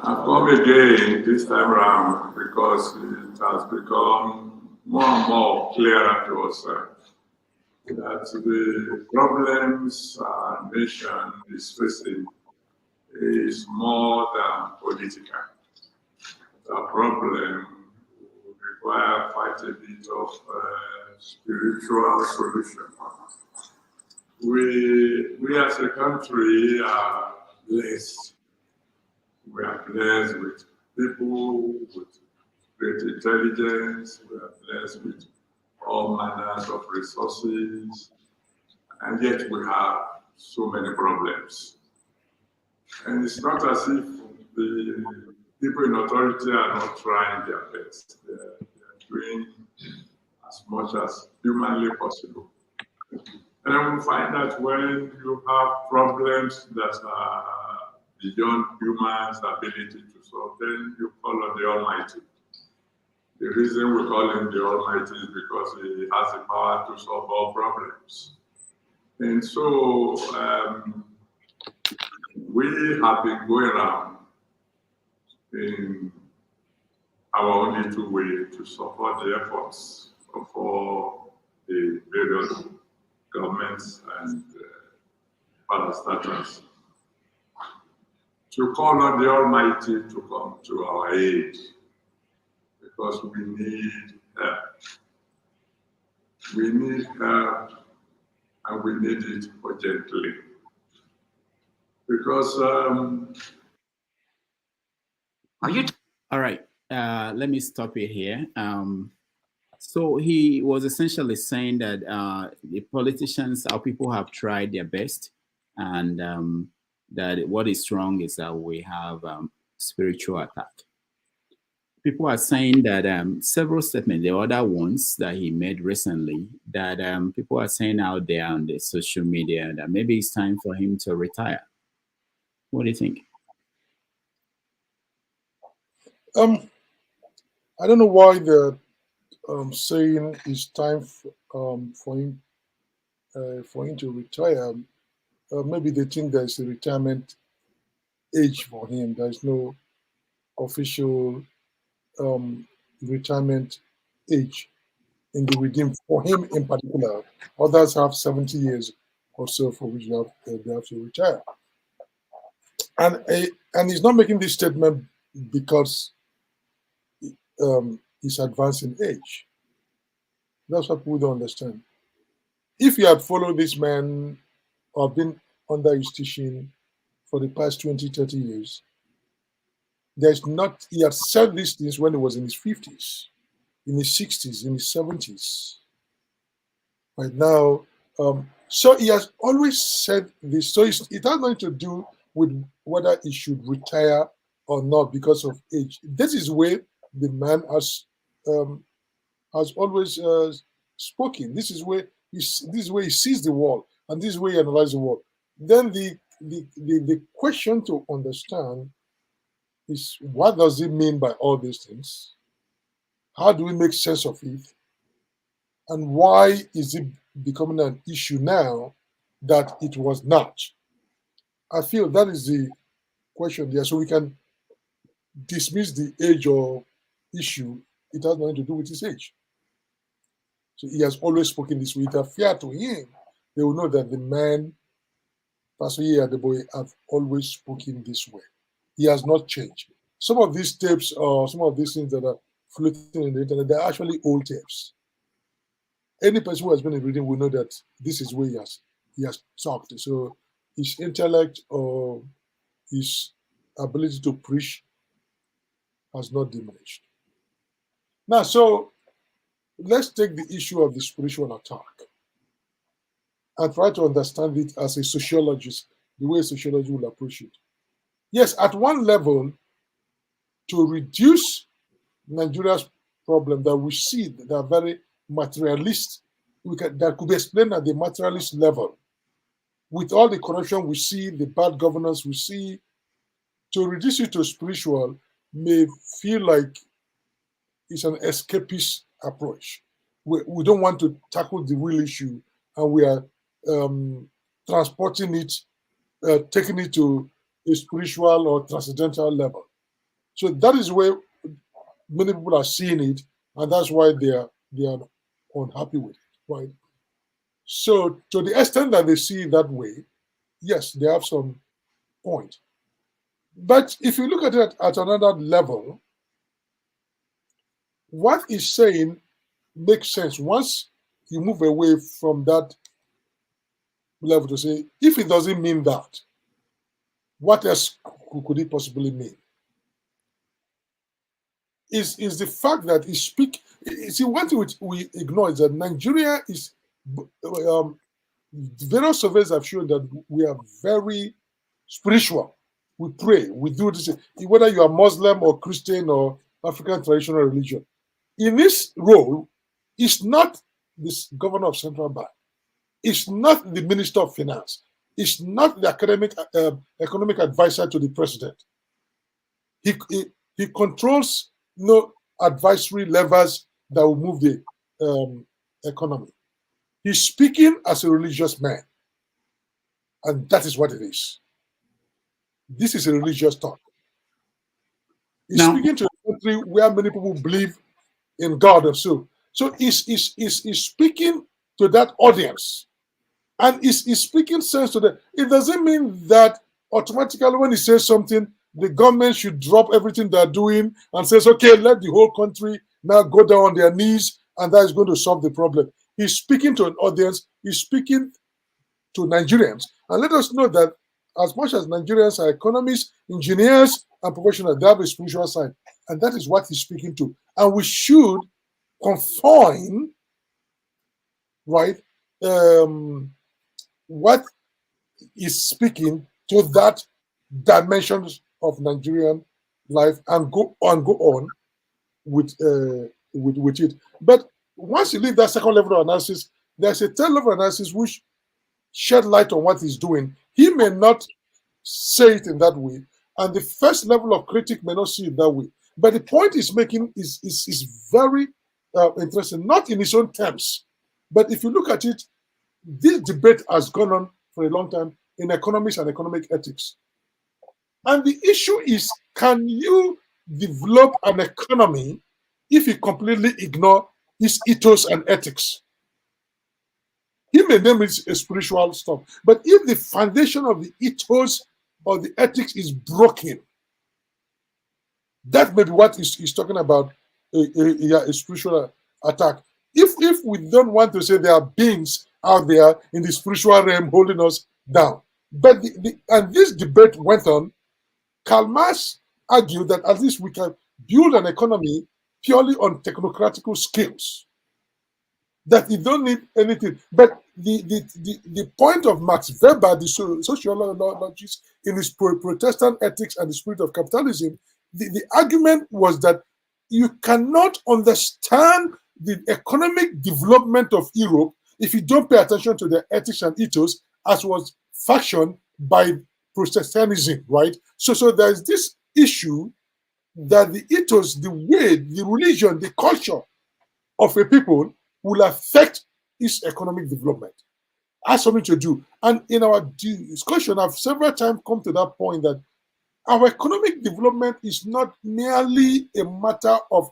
E: I've come again this time around because it has become more and more clearer to us that the problems our nation is facing is more than political. The problem would require quite a bit of spiritual solution. We as a country are blessed. We are blessed with people with great intelligence. We are blessed with all manners of resources. And yet we have so many problems. And it's not as if the people in authority are not trying their best. They're doing as much as humanly possible. And I will find that when you have problems that are beyond humans' ability to solve, then you call on the Almighty. The reason we call him the Almighty is because he has the power to solve all problems. And so we have been going around in our only two ways to support the efforts of all the various governments and parastatals to call on the Almighty to come to our aid, because we need help. We need help, and we need it urgently. Because
B: all right, let me stop it here. So he was essentially saying that the politicians, our people have tried their best, and that what is wrong is that we have spiritual attack. People are saying that several statements, the other ones that he made recently, that people are saying out there on the social media that maybe it's time for him to retire. What do you think?
A: I don't know why they're saying it's time for him to retire. Maybe they think there's a retirement age for him. There's no official retirement age in the regime for him in particular. Others have 70 years or so for which they have to retire. And he's not making this statement because he's advancing age. That's what people don't understand. If you had followed this man or been under his teaching for the past 20, 30 years, he had said these things when he was in his 50s, in his 60s, in his 70s. Right now, so he has always said this. So it has nothing to do with whether he should retire or not because of age. This is where the man has always spoken. This is where he sees the world, and this is where he analyzes the world. Then the question to understand is, what does it mean by all these things? How do we make sense of it? And why is it becoming an issue now that it was not? I feel that is the question there. So we can dismiss the age or issue. It has nothing to do with his age. So he has always spoken this way. If they are fair to him, they will know that the man, Pastor Adeboye, have always spoken this way. He has not changed. Some of these tapes or some of these things that are floating in the internet, they're actually old tapes. Any person who has been in reading will know that this is where he has talked. So his intellect or his ability to preach has not diminished. Now, so let's take the issue of the spiritual attack and try to understand it as a sociologist, the way sociology will approach it. Yes, at one level, to reduce Nigeria's problem that we see that are very materialist, that could be explained at the materialist level. With all the corruption we see, the bad governance we see, to reduce it to spiritual may feel like it's an escapist approach. We don't want to tackle the real issue, and we are transporting it, taking it to a spiritual or transcendental level. So that is where many people are seeing it, and that's why they are unhappy with it, right? So to the extent that they see it that way, yes, they have some point. But if you look at it at another level, what he's saying makes sense once you move away from that level to say, if it doesn't mean that, what else could it possibly mean? Is the fact that he speak. See, one thing which we ignore is that Nigeria is. Various surveys have shown that we are very spiritual. We pray, we do this, whether you are Muslim or Christian or African traditional religion. In this role, it's not this governor of central bank. It's not the minister of finance. It's not the economic advisor to the president. He controls no advisory levers that will move the economy. He's speaking as a religious man, and that is what it is. This is a religious talk. He's speaking to a country where many people believe in God and so he's speaking to that audience, and he's speaking sense to them. It doesn't mean that automatically when he says something, the government should drop everything they're doing and says, okay, let the whole country now go down on their knees, and that is going to solve the problem. He's speaking to an audience. He's speaking to Nigerians. And let us know that as much as Nigerians are economists, engineers, and professionals, they have a spiritual side. And that is what he's speaking to. And we should confine, right, what is speaking to that dimensions of Nigerian life and go on with it. But once you leave that second level of analysis, there's a third level of analysis which shed light on what he's doing. He may not say it in that way, and the first level of critic may not see it that way. But the point he's making is very interesting, not in his own terms. But if you look at it, this debate has gone on for a long time in economics and economic ethics. And the issue is, can you develop an economy if you completely ignore his ethos and ethics? He may name it a spiritual stuff, but if the foundation of the ethos or the ethics is broken, that may be what he's talking about, a spiritual attack. If we don't want to say there are beings out there in the spiritual realm holding us down, but and this debate went on, Karl Marx argued that at least we can build an economy purely on technocratical skills, that you don't need anything. But the point of Max Weber, the sociologist, in his Protestant ethics and the spirit of capitalism, the argument was that you cannot understand the economic development of Europe if you don't pay attention to the ethics and ethos as was fashioned by Protestantism, right? So there's this issue that the ethos, the way, the religion, the culture of a people will affect its economic development. has something to do. And in our discussion, I've several times come to that point that our economic development is not merely a matter of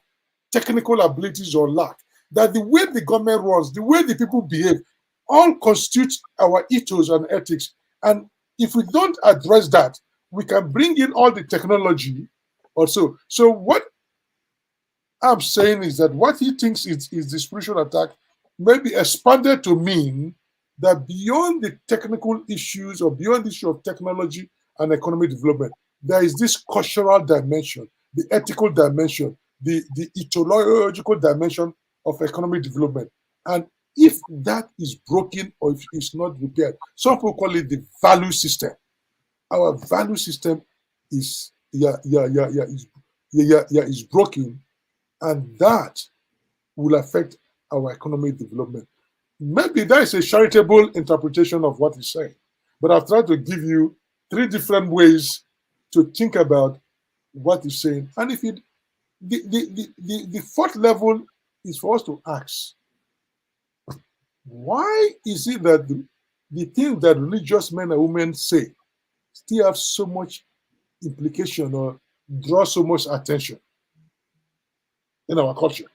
A: technical abilities or lack. That the way the government runs, the way the people behave, all constitutes our ethos and ethics. And if we don't address that, we can bring in all the technology also. So what I'm saying is that what he thinks is the spiritual attack may be expanded to mean that beyond the technical issues or beyond the issue of technology and economic development, there is this cultural dimension, the ethical dimension, the ethological dimension of economic development. And if that is broken or if it's not repaired, some people call it the value system. Our value system is is broken, and that will affect our economic development. Maybe that is a charitable interpretation of what he's saying, but I've tried to give you 3 different ways to think about what he's saying. And if it, the 4th level is for us to ask, why is it that the things that religious men and women say still have so much implication or draw so much attention in our culture?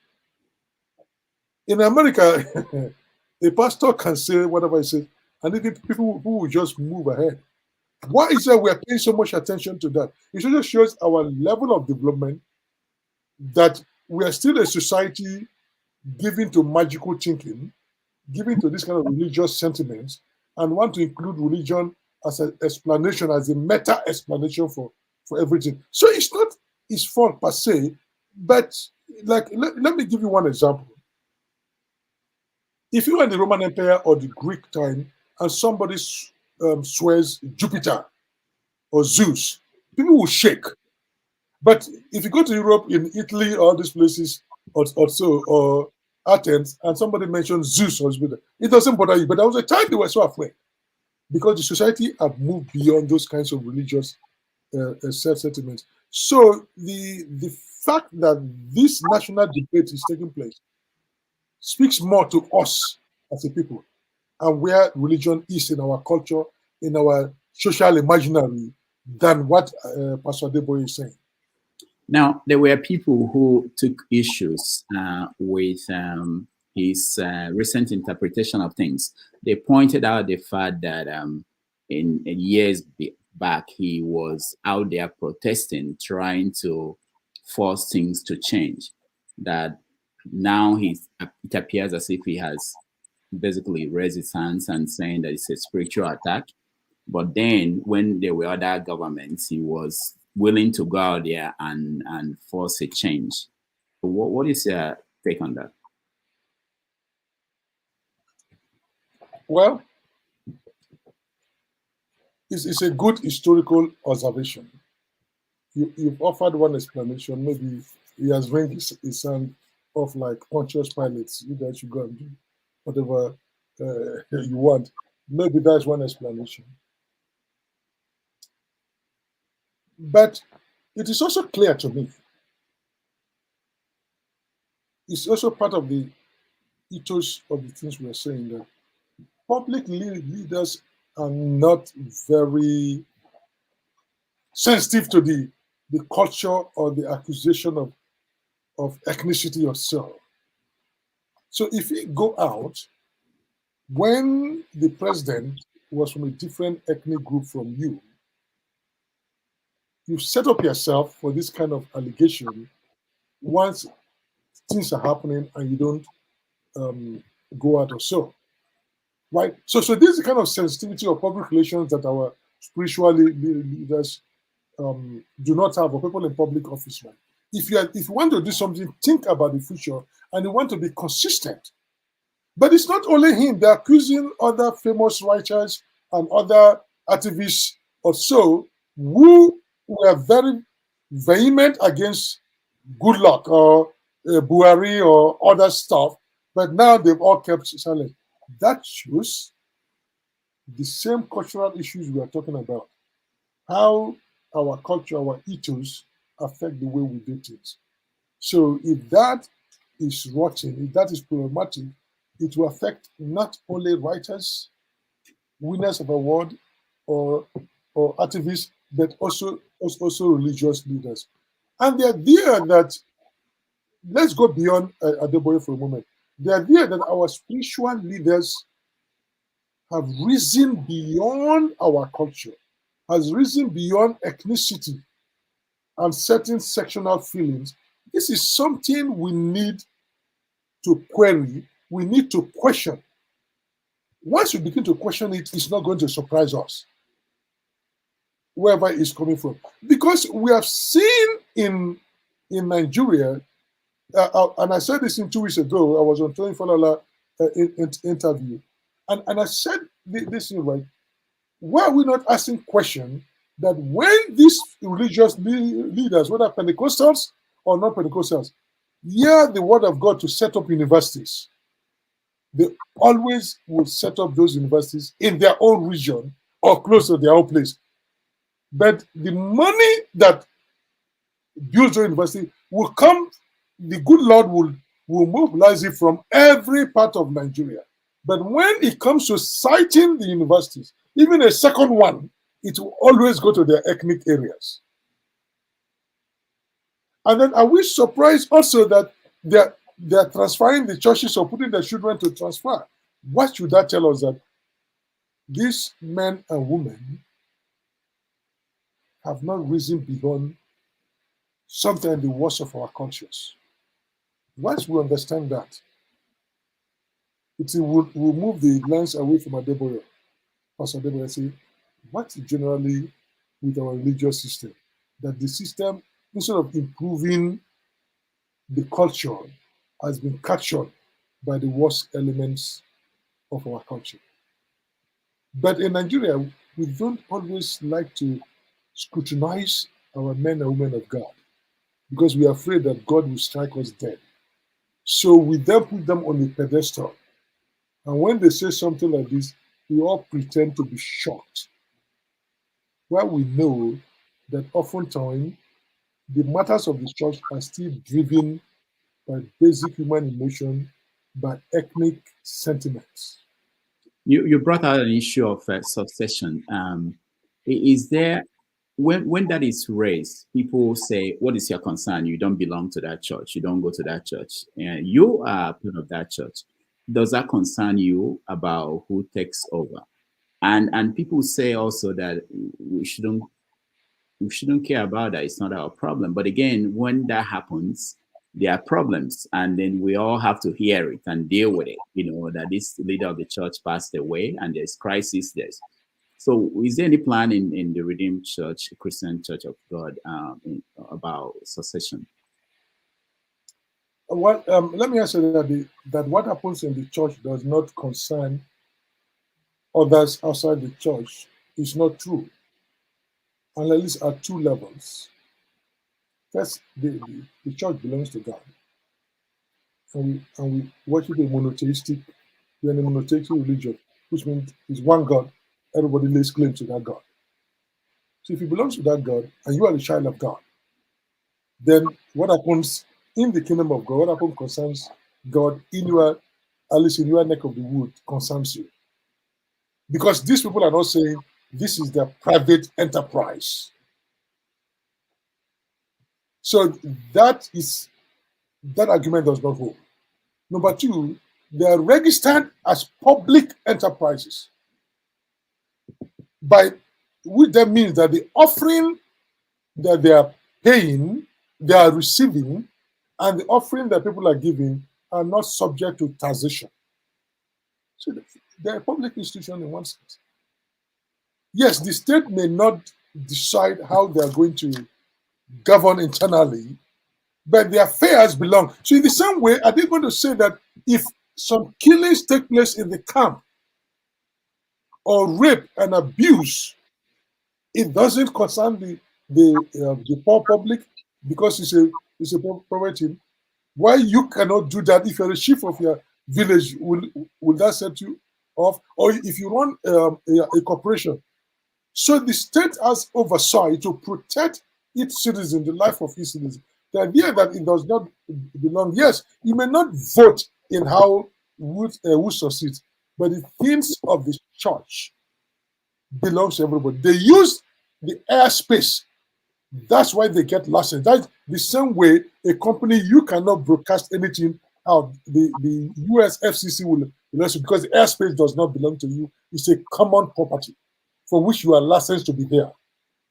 A: In America, a pastor can say whatever he says, and the people who will just move ahead. Why is it we are paying so much attention to that? It just shows our level of development, that we are still a society given to magical thinking, given to this kind of religious sentiments, and want to include religion as an explanation, as a meta explanation for everything. So it's not his fault per se, but like let me give you one example. If you were in the Roman Empire or the Greek time and somebody swears Jupiter or Zeus, people will shake. But if you go to Europe, in Italy, all these places, or Athens, and somebody mentions Zeus or Jupiter, it doesn't bother you. But there was a time they were so afraid, because the society have moved beyond those kinds of religious sentiments. So the fact that this national debate is taking place speaks more to us as a people and where religion is in our culture, in our social imaginary, than what Pastor Adeboye is saying.
B: Now, there were people who took issues with his recent interpretation of things. They pointed out the fact that in years back, he was out there protesting, trying to force things to change. That now it appears as if he has basically raised his hands and saying that it's a spiritual attack. But then when there were other governments, he was willing to go out there and force a change. What is your take on that?
A: Well, it's a good historical observation. You've offered one explanation. Maybe he has ringed his hand off like Pontius Pilate. You guys should go and do whatever you want. Maybe that's one explanation. But it is also clear to me, it's also part of the ethos of the things we are saying, that public leaders are not very sensitive to the culture or the accusation of ethnicity or so. So if you go out, when the president was from a different ethnic group from you, you set up yourself for this kind of allegation once things are happening and you don't go out or so. Right? So this is the kind of sensitivity of public relations that our spiritual leaders do not have, or people in public office. Right? If you want to do something, think about the future, and you want to be consistent. But it's not only him. They're accusing other famous writers and other activists or so who were very vehement against Goodluck or Buhari or other stuff, but now they've all kept silent. That shows the same cultural issues we are talking about, how our culture, our ethos affect the way we do things. So if that is rotten, if that is problematic, it will affect not only writers, winners of award or activists, but also religious leaders. And the idea that, let's go beyond Adeboye for a moment, the idea that our spiritual leaders have risen beyond our culture, has risen beyond ethnicity and certain sectional feelings. This is something we need to query, we need to question. Once we begin to question it, it's not going to surprise us, wherever it's coming from. Because we have seen in Nigeria, and I said this 2 weeks ago, I was on Tony Falala interview, and I said this thing, right? Why are we not asking question that when these religious leaders, whether Pentecostals or not Pentecostals, hear the word of God to set up universities, they always will set up those universities in their own region or close to their own place. But the money that builds the university will come, the good Lord will mobilize it from every part of Nigeria. But when it comes to citing the universities, even a second one, it will always go to their ethnic areas. And then are we surprised also that they're transferring the churches or putting their children to transfer? What should that tell us? That these men and women have not risen beyond something in the worst of our conscience. Once we understand that, it will move the lens away from Adeboye. Pastor Adeboye say, what is generally with our religious system? That the system, instead of improving the culture, has been captured by the worst elements of our culture. But in Nigeria, we don't always like to scrutinize our men and women of God because we are afraid that God will strike us dead. So we then put them on a pedestal. And when they say something like this, we all pretend to be shocked. While we know that oftentimes the matters of the church are still driven by basic human emotion, by ethnic sentiments.
B: You brought out an issue of succession. Is there, when that is raised, people say, what is your concern? You don't belong to that church. You don't go to that church. And you are part of that church. Does that concern you about who takes over? And people say also that we shouldn't care about that. It's not our problem. But again, when that happens, there are problems, and then we all have to hear it and deal with it. You know, that this leader of the church passed away and there's crisis. So is there any plan in the Redeemed Church, Christian Church of God, about succession?
A: Well, let me answer that what happens in the church does not concern others outside the church is not true. And at least at two levels. First, the church belongs to God. And we worship we're in a monotheistic religion, which means it's one God. Everybody lays claim to that God. So if you belong to that God and you are the child of God, then what happens in the kingdom of God, what happens concerns God in your, at least in your neck of the wood, concerns you. Because these people are not saying this is their private enterprise. So that argument does not hold. Number two, they are registered as public enterprises. Which that means that the offering that they are paying, they are receiving, and the offering that people are giving are not subject to taxation. So they're a public institution in one sense. Yes, the state may not decide how they are going to govern internally, but their affairs belong. So in the same way, are they going to say that if some killings take place in the camp, or rape and abuse, it doesn't concern the poor public because it's a poverty? Why you cannot do that if you're the chief of your village? Will that set you off? Or if you run a corporation? So the state has oversight to protect its citizens, the life of its citizens. The idea that it does not belong, yes, you may not vote in how who succeeds, but the things of the church belongs to everybody. They use the airspace. That's why they get license. That's the same way a company, you cannot broadcast anything out. The US FCC will let you, because the airspace does not belong to you. It's a common property for which you are licensed to be there.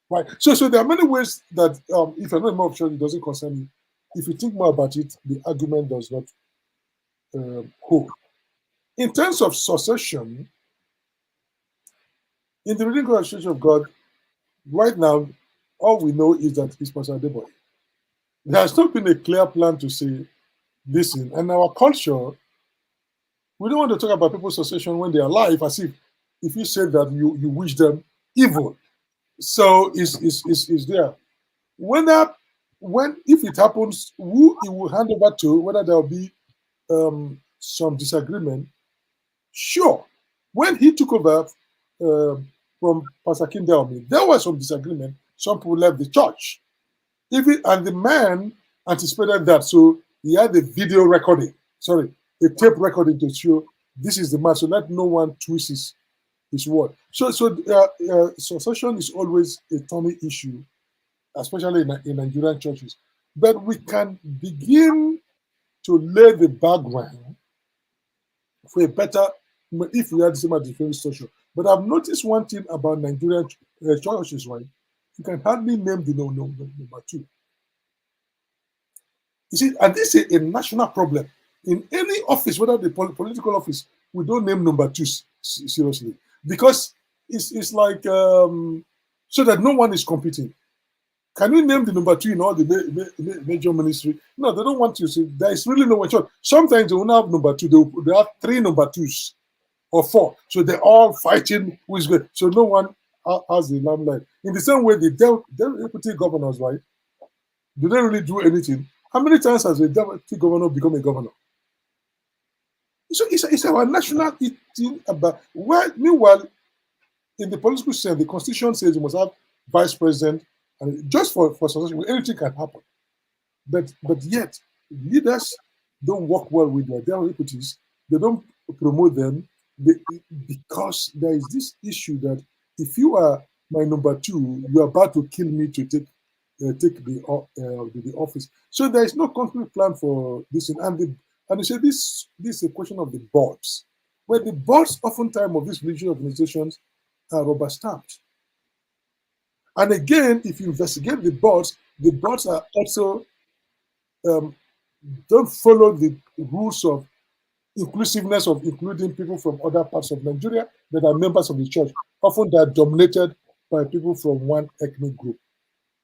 A: Right. So there are many ways that if you're not more offshore, it doesn't concern you. If you think more about it, the argument does not hold. In terms of succession, in the reading constitution of God, right now, all we know is that it's Pastor Adeboye. There has not been a clear plan to say this in. And our culture, we don't want to talk about people's succession when they are alive, as if you say that you wish them evil. So is there. If it happens, who it will hand over to, whether there will be some disagreement. Sure. When he took over from Pastor Kindelme, there was some disagreement. Some people left the church. And the man anticipated that, so he had a video recording, a tape recording to show this is the man, so let no one twist his word. So succession is always a thorny issue, especially in Nigerian churches. But we can begin to lay the background for a better, if we had the same as the famous social. But I've noticed one thing about Nigerian churches, right? You can hardly name the number two. You see, and this is a national problem. In any office, whether the political office, we don't name number two seriously, because it's like so that no one is competing. Can you name the number two in all the major ministry? No, they don't want you to say there is really no one. Sometimes they will have number two. They have 3 number twos or 4. So they're all fighting who is good. So no one has the limelight. In the same way, the deputy governors, right? Do they really do anything? How many times has a deputy governor become a governor? So it's our national thing about. Meanwhile, in the political sense, the constitution says you must have vice president, and just for succession, anything can happen. But yet, leaders don't work well with their deputies. They don't promote them because there is this issue that if you are my number 2, you are about to kill me to take the office. So there is no concrete plan for this. And you say this is a question of the boards, where the boards oftentimes of these religious organizations are rubber stamped. And again, if you investigate the boards are also don't follow the rules of inclusiveness, of including people from other parts of Nigeria that are members of the church. Often they are dominated by people from one ethnic group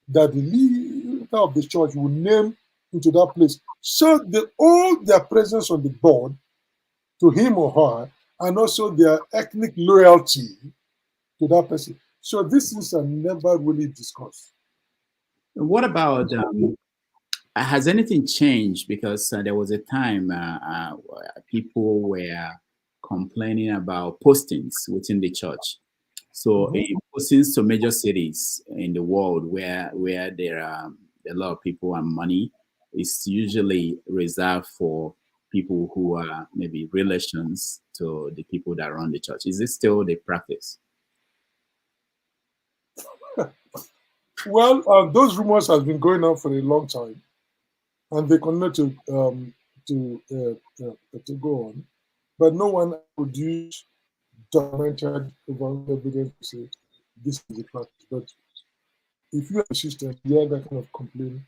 A: that the leader of the church will name into that place. So all their presence on the board to him or her, and also their ethnic loyalty to that person. So these things are never really discussed.
B: What about, has anything changed? Because there was a time people were complaining about postings within the church. So postings to major cities in the world where there are a lot of people and money is usually reserved for people who are maybe relations to the people that run the church. Is this still the practice?
A: Well, those rumors have been going on for a long time, and they continue to go on. But no one produced documented evidence to say this is the practice. But if you are a system, you hear that kind of complaint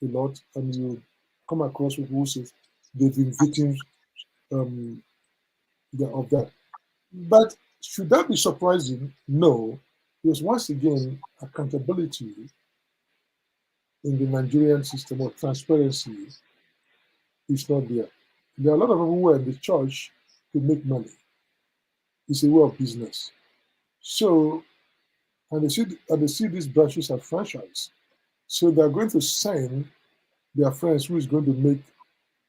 A: a lot, and you come across people who say they've been victims of that. But should that be surprising? No, because once again, accountability in the Nigerian system of transparency is not there. There are a lot of people who are in the church to make money. It's a way of business. So, and they see these branches as franchise. So they're going to send their friends who is going to make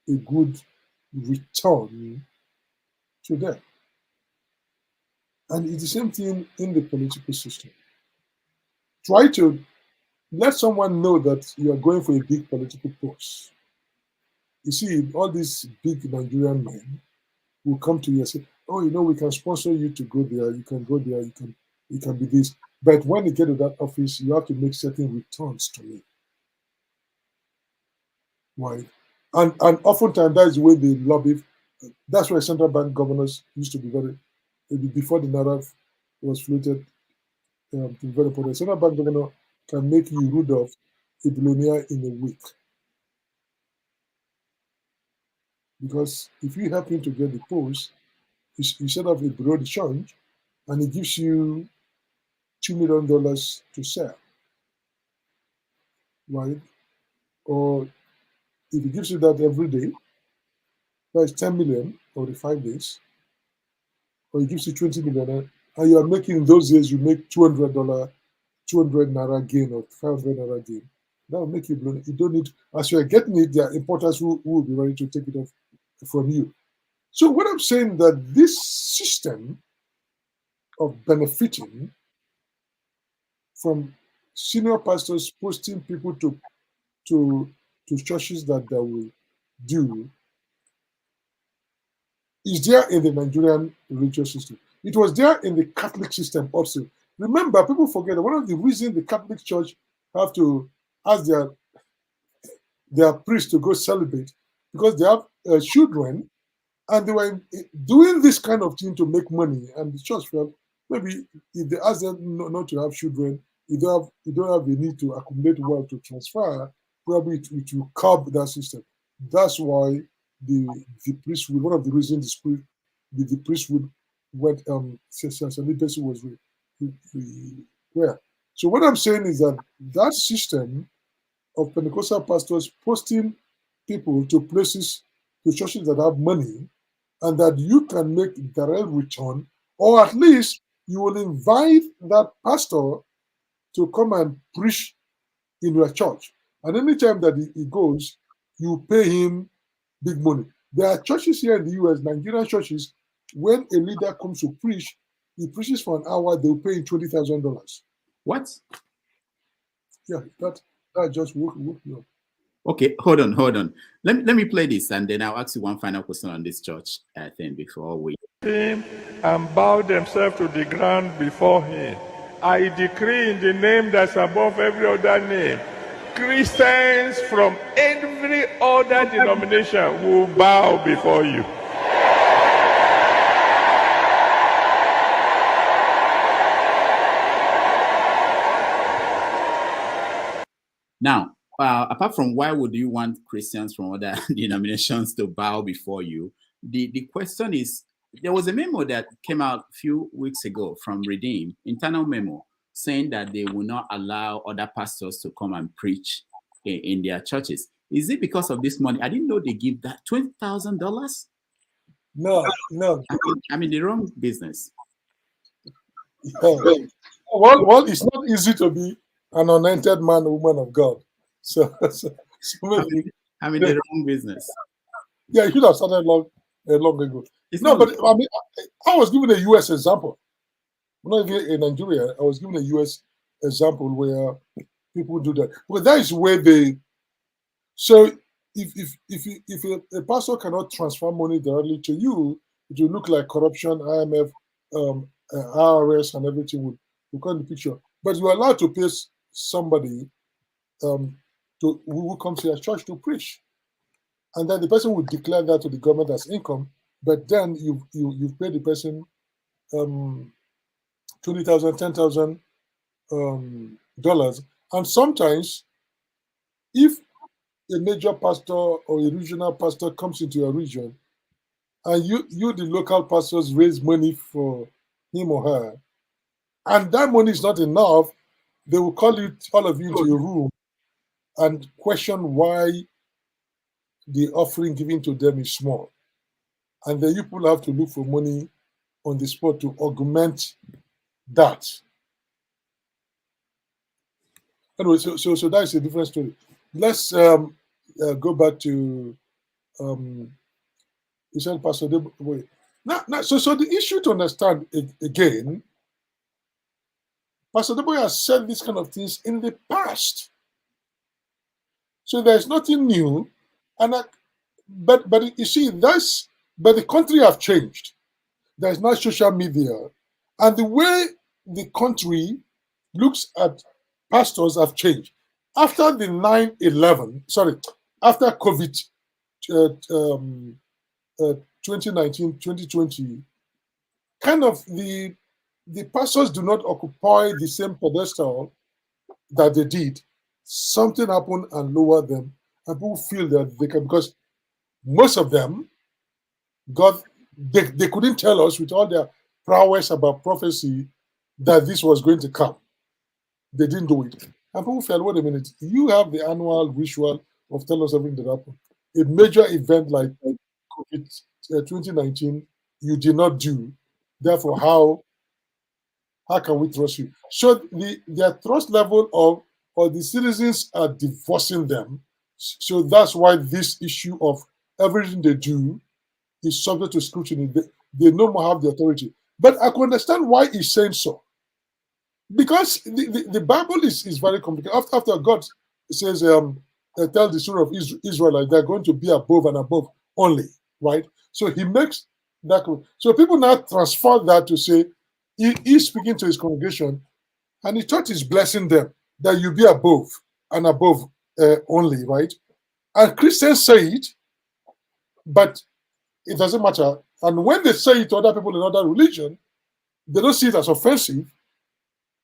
A: a good return to them. And it's the same thing in the political system. Try to let someone know that you are going for a big political post. You see, all these big Nigerian men will come to you and say, oh, we can sponsor you to go there. You can go there. You can it can be this. But when you get to that office, you have to make certain returns to me. Right? And oftentimes that is the way they lobby. That's why central bank governors used to be very, before the narrative was floated, to be very important. Central bank governor can make you Rudolph a billionaire in a week. Because if you help him to get the post, you set up a bureau de change and he gives you $2 million to sell. Right? Or if he gives you that every day, that's 10 million over the 5 days. Or he gives you 20 million, and you are making, in those days, you make $200, 200 naira gain or 500 naira gain. That will make you blown. You don't need, as you are getting it, there are importers who will be ready to take it off from you. So what I'm saying that this system of benefiting from senior pastors posting people to churches that they will do is there in the Nigerian religious system. It was there in the Catholic system also. Remember, people forget that one of the reasons the Catholic Church have to ask their priests to go celebrate because they have children, and they were doing this kind of thing to make money. And the church felt maybe if they ask them not to have children, you don't have the need to accumulate wealth to transfer. Probably it will curb that system. That's why the priesthood, one of the reasons the priesthood went celibacy was where. So what I'm saying is that system of Pentecostal pastors posting people to places, to churches that have money, and that you can make direct return, or at least you will invite that pastor to come and preach in your church. And anytime that he goes, you pay him big money. There are churches here in the US, Nigerian churches, when a leader comes to preach, he preaches for an hour, they'll pay him $20,000.
B: What?
A: Yeah, that just woke me up.
B: Okay, hold on. Let me play this, and then I'll ask you one final question on this church thing before we.
E: Him and bow themselves to the ground before him. I decree in the name that's above every other name, Christians from every other denomination will bow before you.
B: Now, apart from why would you want Christians from other denominations to bow before you, the question is, there was a memo that came out a few weeks ago from Redeem, internal memo, saying that they will not allow other pastors to come and preach in their churches. Is it because of this money? I didn't know they give that $20,000.
A: No.
B: I mean, the wrong business.
A: Well, it's not easy to be an anointed man or woman of God. So maybe,
B: I mean, the wrong business.
A: Yeah, you should have started long ago. But I mean, I was given a U.S. example. Not even in Nigeria. I was given a U.S. example where people do that. But that is where they. So if a pastor cannot transfer money directly to you, it will look like corruption, IMF, IRS, and everything will come in the picture. But you are allowed to pay somebody who comes to your church to preach, and then the person will declare that to the government as income. But then you pay the person $20,000, $10,000, and sometimes if a major pastor or a regional pastor comes into your region, and you the local pastors raise money for him or her, and that money is not enough, they will call all of you into your room and question why the offering given to them is small. And then you people have to look for money on the spot to augment that. Anyway, so that's a different story. Let's go back to you said Pastor Adeboye. Now, so the issue to understand again, Pastor Adeboye has said these kind of things in the past. So there's nothing new, but you see, but the country have changed. There's not social media, and the way the country looks at pastors have changed. After the 9/11, sorry, after COVID 2019, 2020, kind of the pastors do not occupy the same pedestal that they did. Something happened and lowered them, and people feel that they can, because most of them they couldn't tell us with all their prowess about prophecy that this was going to come. They didn't do it. And people felt, wait a minute, you have the annual ritual of telling us everything that happened. A major event like COVID 2019, you did not do. Therefore, how can we trust you? So their trust level or the citizens are divorcing them. So that's why this issue of everything they do is subject to scrutiny. They no more have the authority. But I can understand why he's saying so. Because the Bible is very complicated. After God says, tell the children of Israel, like they're going to be above and above only, right? So he makes that. So people now transfer that to say, he's speaking to his congregation, and he thought he's blessing them, that you be above and above only, right? And Christians say it, but it doesn't matter. And when they say it to other people in other religion, they don't see it as offensive,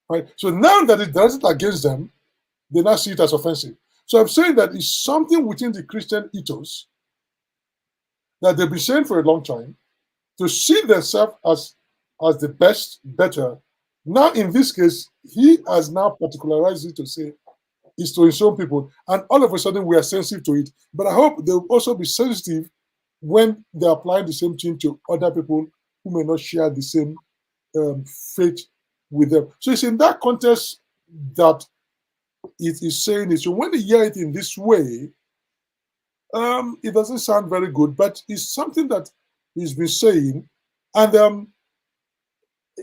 A: right? So now that it does it against them, they now see it as offensive. So I'm saying that it's something within the Christian ethos that they've been saying for a long time, to see themselves as the best, better. Now, in this case, he has now particularized it to say it's to his own people, and all of a sudden we are sensitive to it. But I hope they'll also be sensitive when they're applying the same thing to other people who may not share the same faith with them. So it's in that context that it is saying it. So when they hear it in this way, it doesn't sound very good, but it's something that he's been saying. And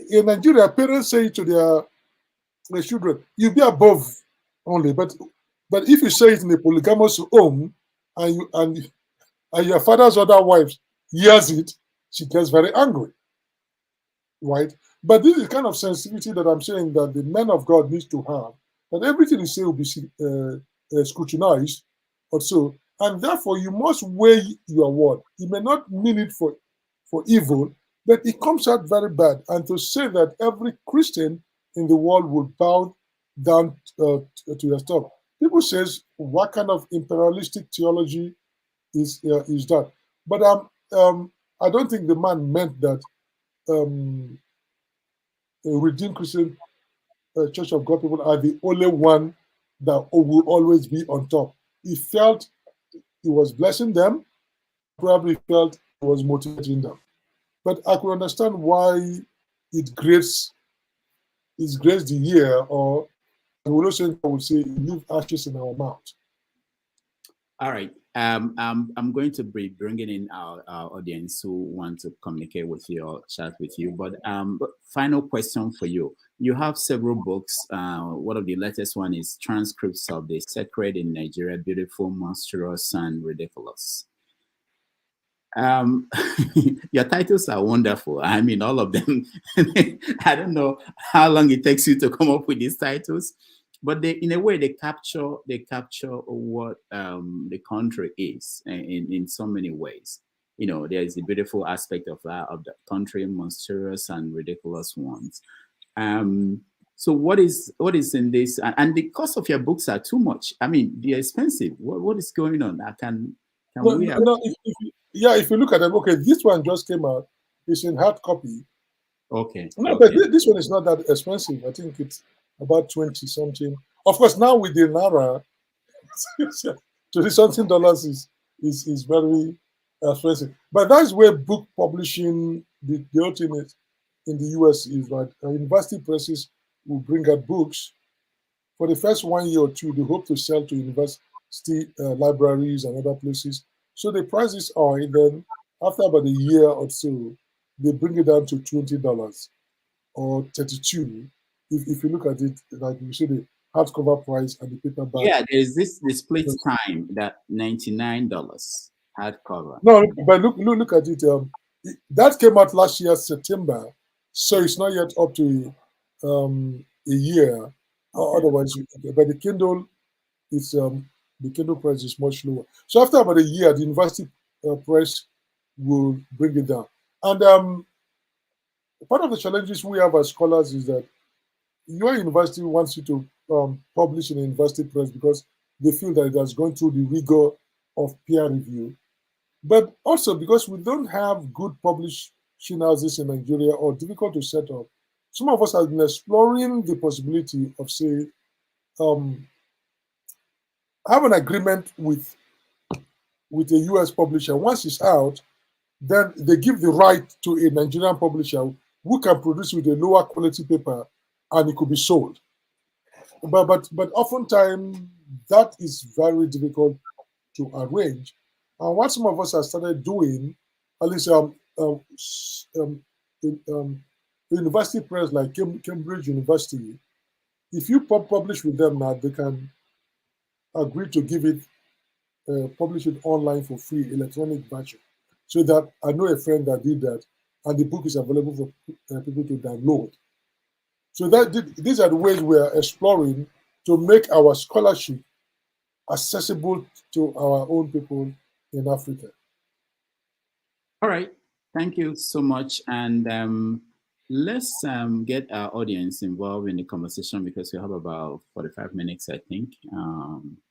A: in Nigeria, parents say to their children, "You be above only." But if you say it in a polygamous home, and your father's other wives hears it, she gets very angry, right? But this is kind of sensitivity that I'm saying that the men of God needs to have, that everything you say will be scrutinized also, and therefore you must weigh your word. You may not mean it for evil, but it comes out very bad. And to say that every Christian in the world will bow down to your stuff. People says, what kind of imperialistic theology is that? But I don't think the man meant that Redeemed Christian Church of God people are the only one that will always be on top. He felt he was blessing them, probably felt he was motivating them. But I could understand why it grades the year, or the Woloshen would say, leave ashes in our mouth.
B: All right. I'm going to be bringing in our audience who want to communicate with you or chat with you. But final question for you. You have several books. One of the latest one is Transcripts of the Sacred in Nigeria, Beautiful, Monstrous, and Ridiculous. Your titles are wonderful. I mean, all of them. I don't know how long it takes you to come up with these titles, but they, in a way, they capture what the country is in so many ways. You know, there's a beautiful aspect of the country, monstrous and ridiculous ones. So what is in this? And the cost of your books are too much. I mean, they're expensive. What is going on?
A: If you look at them, okay, this one just came out. It's in hard copy.
B: Okay.
A: No,
B: okay.
A: But this one is not that expensive. I think it's about 20 something. Of course, now with the Naira, $20 is very expensive. But that's where book publishing, the ultimate in the US is, right? University presses will bring out books. For the first 1 year or two, they hope to sell to university libraries and other places. So the prices are, and then after about a year or so, they bring it down to $20 or $32. If you look at it, like you see the hardcover price and the paperback.
B: Yeah, there's this split time that $99 hardcover.
A: No, but look at it. That came out last year, September, so it's not yet up to a year. Otherwise, but the Kindle is the Kindle price is much lower. So after about a year, the university price will bring it down. And part of the challenges we have as scholars is that your university wants you to publish in a university press because they feel that it has gone through the rigor of peer review. But also because we don't have good publishing houses in Nigeria or difficult to set up, some of us have been exploring the possibility of, say, have an agreement with a US publisher. Once it's out, then they give the right to a Nigerian publisher who can produce with a lower quality paper and it could be sold. But oftentimes that is very difficult to arrange. And what some of us have started doing, at least university press like Cambridge University, if you publish with them now, they can agree to give it, publish it online for free, electronic version. So that I know a friend that did that, and the book is available for people to download. So these are the ways we are exploring to make our scholarship accessible to our own people in Africa.
B: All right, thank you so much. And let's get our audience involved in the conversation because we have about 45 minutes, I think,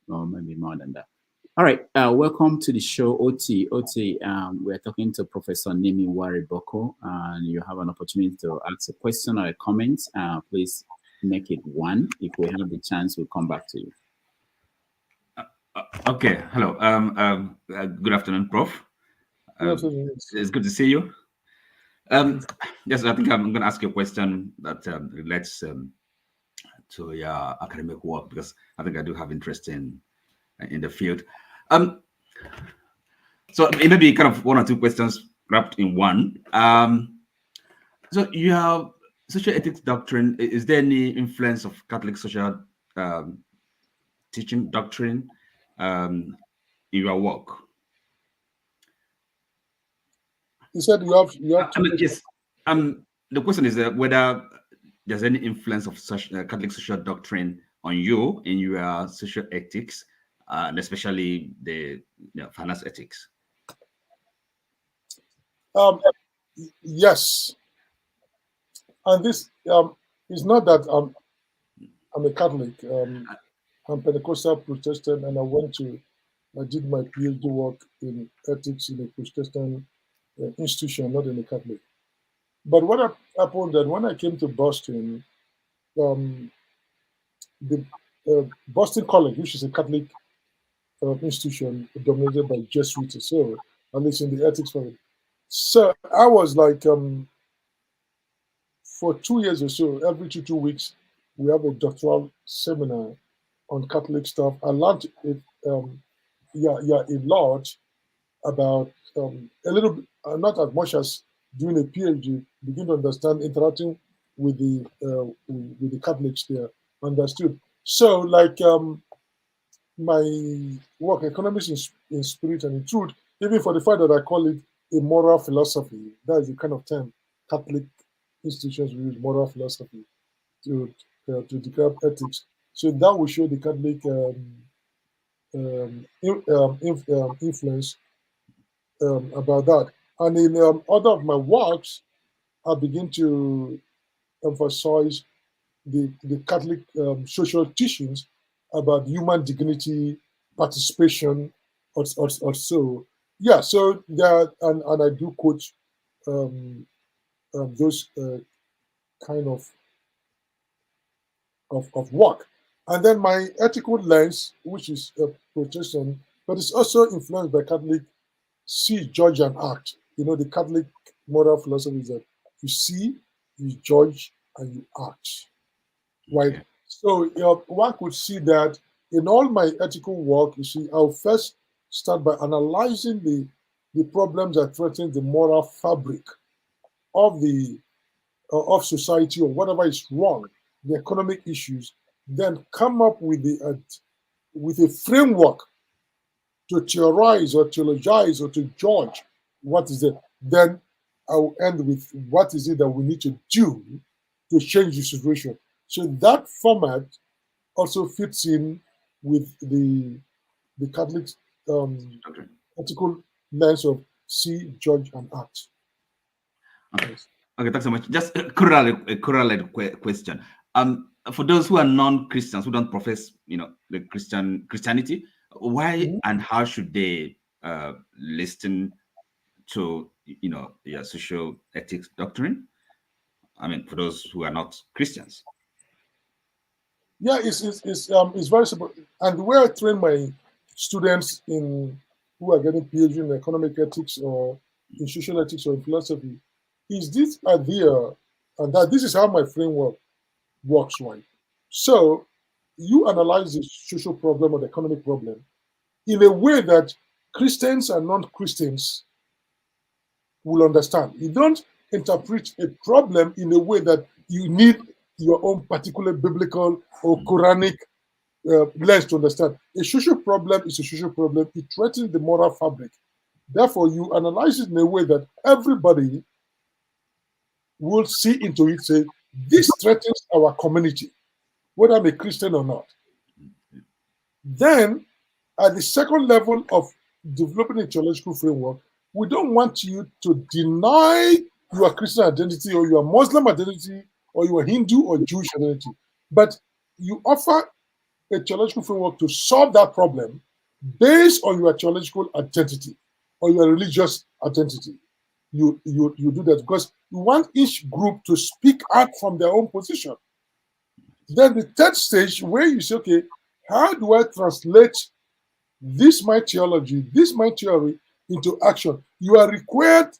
B: or maybe more than that. All right, welcome to the show, OT. We're talking to Professor Nimi Wariboko, and you have an opportunity to ask a question or a comment. Please make it one. If we have the chance, we'll come back to you.
F: Okay, hello. Good afternoon, Prof. It's good to see you. Yes, I think I'm going to ask you a question that relates to your academic work because I think I do have interest in the field. So it may be kind of one or two questions wrapped in one. So you have social ethics doctrine. Is there any influence of Catholic social teaching doctrine in your work?
A: You said you have
F: yes. The question is whether there's any influence of such Catholic social doctrine on you in your social ethics, and especially the finance ethics.
A: Yes, and this is not that I'm a Catholic. I'm Pentecostal Protestant, and I did my PhD work in ethics in a Protestant institution, not in a Catholic. But what happened that when I came to Boston, the Boston College, which is a Catholic institution dominated by Jesuits, so at least in the ethics field. So I was like, for 2 years or so, every two weeks, we have a doctoral seminar on Catholic stuff. I learned it, a lot about a little bit, not as much as doing a PhD. Begin to understand interacting with the Catholics there. Understood. So like my work, economics in spirit and in truth, even for the fact that I call it a moral philosophy, that is the kind of term Catholic institutions use, moral philosophy, to describe ethics. So that will show the Catholic influence about that. And in other of my works, I begin to emphasize the Catholic social teachings about human dignity, participation, or so. Yeah, so that, and I do quote those kind of work. And then my ethical lens, which is Protestant, but it's also influenced by Catholic see, judge, and act. You know, the Catholic moral philosophy is that you see, you judge, and you act. Right? Okay. So one could see that in all my ethical work, you see, I'll first start by analyzing the problems that threaten the moral fabric of the of society or whatever is wrong, the economic issues, then come up with a framework to theorize or theologize or to judge what is it. Then I will end with what is it that we need to do to change the situation. So that format also fits in with the Catholic ethical lens of see, judge, and act.
F: Okay.
A: Yes.
F: Okay, thanks so much. Just a correlated question. For those who are non-Christians, who don't profess, the Christianity, why and how should they listen to, your social ethics doctrine? I mean, for those who are not Christians.
A: Yeah, it's very simple. And the way I train my students who are getting PhD in economic ethics or in social ethics or in philosophy is this idea, and that this is how my framework works, right? So you analyze the social problem or the economic problem in a way that Christians and non-Christians will understand. You don't interpret a problem in a way that you need your own particular biblical or Quranic lens to understand. A social problem is a social problem. It threatens the moral fabric. Therefore, you analyze it in a way that everybody will see into it, say, this threatens our community, whether I'm a Christian or not. Then, at the second level of developing a theological framework, we don't want you to deny your Christian identity or your Muslim identity or your Hindu or Jewish identity, but you offer a theological framework to solve that problem based on your theological identity or your religious identity. You do that because you want each group to speak out from their own position. Then the third stage where you say, okay, how do I translate this my theology, this my theory into action? You are required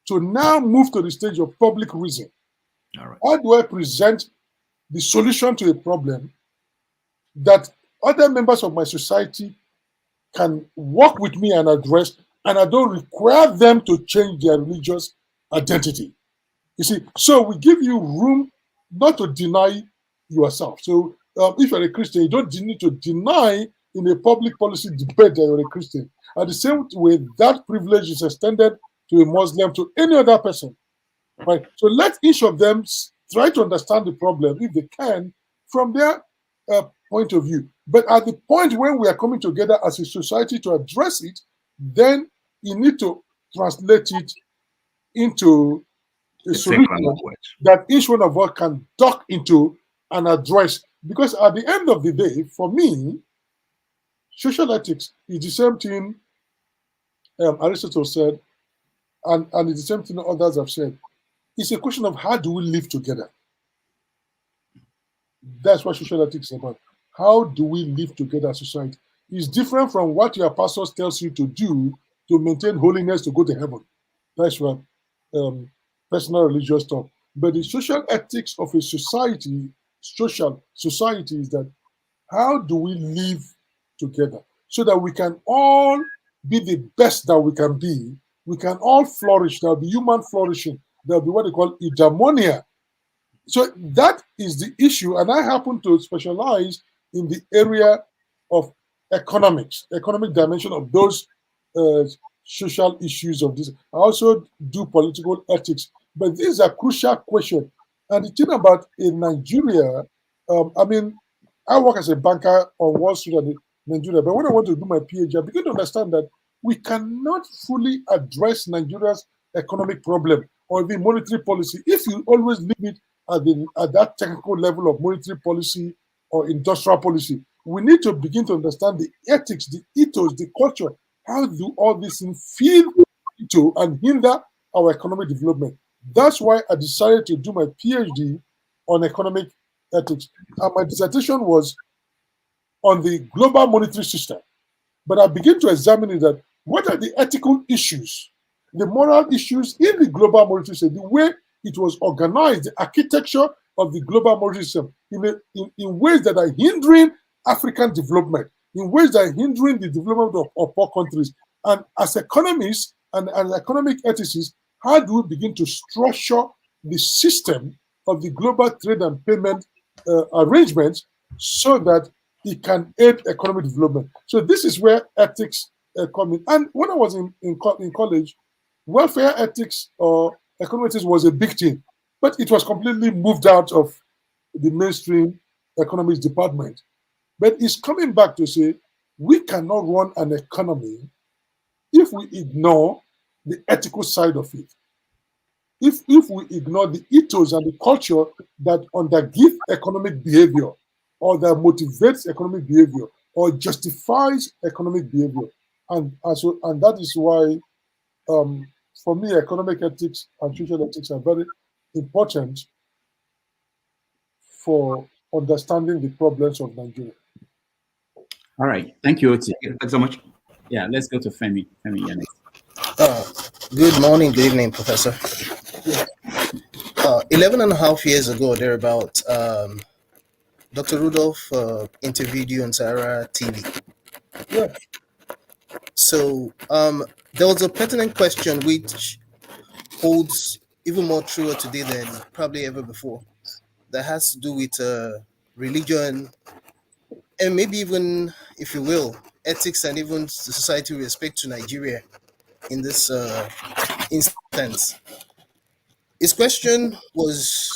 A: to now move to the stage of public reason.
F: All right.
A: How do I present the solution to a problem that other members of my society can work with me and address, and I don't require them to change their religious identity? You see, so we give you room not to deny yourself. So if you're a Christian, you don't need to deny in a public policy debate that you're a Christian. At the same way, that privilege is extended to a Muslim, to any other person. Right? So let each of them try to understand the problem, if they can, from their point of view. But at the point when we are coming together as a society to address it, then you need to translate it into a solution that each one of us can dock into and address. Because at the end of the day, for me, social ethics is the same thing Aristotle said, and it's the same thing others have said. It's a question of how do we live together. That's what social ethics is about. How do we live together as society? It's different from what your pastor tells you to do to maintain holiness to go to heaven. That's what personal religious talk. But the social ethics of a society, social society, is that how do we live together so that we can all be the best that we can be? We can all flourish. There'll be human flourishing. There'll be what they call eudaimonia. So that is the issue. And I happen to specialize in the area of economics, economic dimension of those social issues of this. I also do political ethics. But these are crucial questions. And the thing about in Nigeria, I work as a banker on Wall Street in Nigeria. But when I want to do my PhD, I begin to understand that we cannot fully address Nigeria's economic problem or the monetary policy if you always leave it at that technical level of monetary policy or industrial policy. We need to begin to understand the ethics, the ethos, the culture. How do all these things feed into and hinder our economic development? That's why I decided to do my PhD on economic ethics. And my dissertation was on the global monetary system. But I began to examine it that what are the ethical issues, the moral issues in the global monetary system, the way it was organized, the architecture of the global monetary system in ways that are hindering African development, in ways that are hindering the development of poor countries. And as economists and as economic ethicists, how do we begin to structure the system of the global trade and payment arrangements so that it can aid economic development? So this is where ethics come in. And when I was in college, welfare ethics or economics was a big thing. But it was completely moved out of the mainstream economics department. But it's coming back to say we cannot run an economy if we ignore the ethical side of it. If we ignore the ethos and the culture that undergive economic behavior, or that motivates economic behavior, or justifies economic behavior, and that is why, for me, economic ethics and social ethics are very important for understanding the problems of Nigeria.
B: All right, thank you, Oti.
F: Thanks so much.
B: Yeah, let's go to Femi. Femi, you're next.
G: Good morning, good evening, Professor. 11 and a half years ago, thereabout, Dr. Rudolph interviewed you on Sahara TV.
A: Yeah.
G: So there was a pertinent question which holds even more truer today than probably ever before, that has to do with religion, and maybe even, if you will, ethics, and even the society with respect to Nigeria in this instance. His question was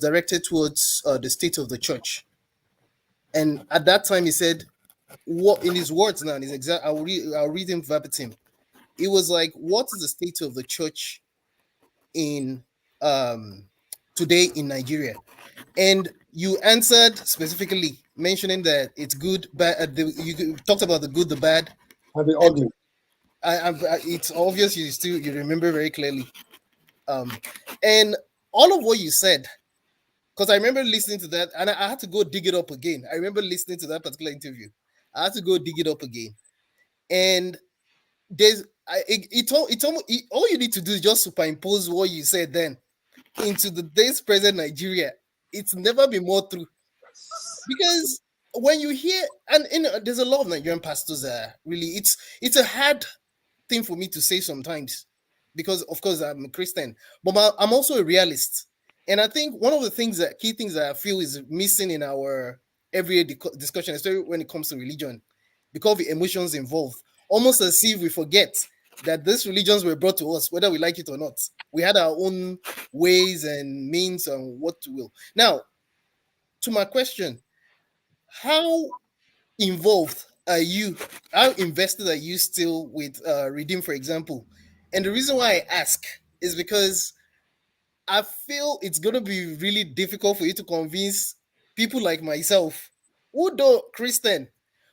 G: directed towards the state of the church, and at that time he said, "What in his words now? In his exact, I'll read him verbatim. It was like, what is the state of the church in today in Nigeria?" And you answered specifically, mentioning that it's good, bad. You talked about the good, the bad,
A: and the ugly.
G: It's obvious you remember very clearly. And all of what you said, because I remember listening to that, and I had to go dig it up again. I remember listening to that particular interview. I had to go dig it up again, and all you need to do is just superimpose what you said then into the days present Nigeria. It's never been more true, because when you hear, and there's a lot of Nigerian pastors really, it's a hard thing for me to say sometimes, because of course I'm a Christian, but I'm also a realist. And I think one of the key things that I feel is missing in our everyday discussion, especially when it comes to religion, because of the emotions involved, almost as if we forget that these religions were brought to us, whether we like it or not. We had our own ways and means and what to will. Now, to my question, how involved are you? How invested are you still with Redeem, for example? And the reason why I ask is because I feel it's going to be really difficult for you to convince people like myself, who though Christian,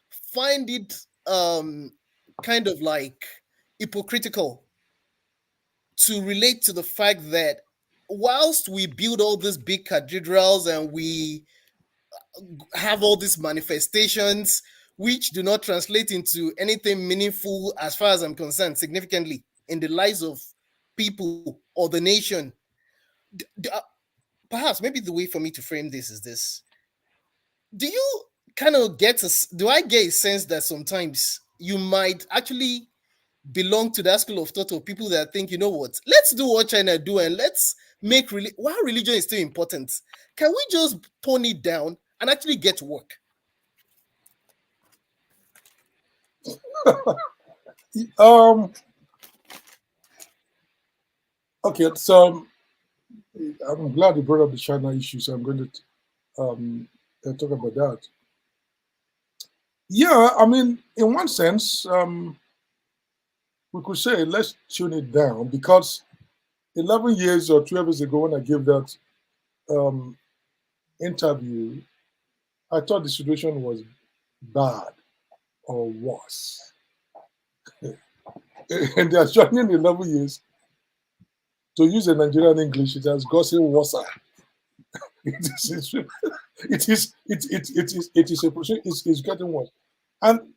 G: find it kind of like hypocritical to relate to the fact that whilst we build all these big cathedrals and we have all these manifestations which do not translate into anything meaningful, as far as I'm concerned, significantly in the lives of people or the nation, perhaps maybe the way for me to frame this is this: do you kind of do I get a sense that sometimes you might actually belong to that school of thought of people that think, you know what, let's do what China do and let's make while religion is still important, can we just tone it down and actually get to work?
A: Okay, so I'm glad you brought up the China issue, so I'm going to talk about that. Yeah, I mean, in one sense, we could say let's tune it down, because 11 years or 12 years ago when I gave that interview, I thought the situation was bad or worse. And they are joining 11 years. To use a Nigerian English, it has gotten worse. It's getting worse. And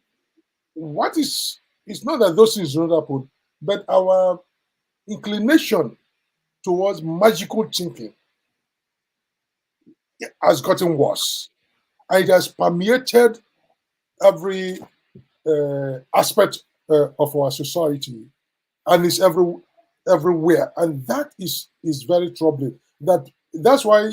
A: what is, it's not that those things don't happen, but our inclination towards magical thinking has gotten worse. It has permeated every aspect of our society, and it's everywhere, and that is very troubling. That's why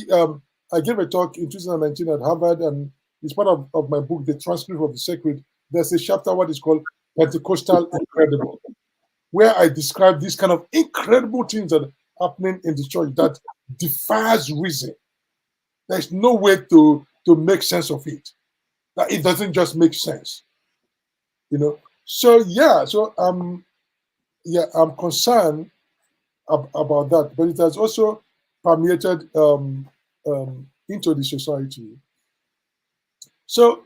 A: I gave a talk in 2019 at Harvard, and it's part of my book, The Transcript of the Sacred. There's a chapter what is called Pentecostal Incredible, where I describe these kind of incredible things that are happening in the church that defies reason. There's no way to make sense of it. That it doesn't just make sense. So yeah, I'm concerned about that, but it has also permeated into the society. So,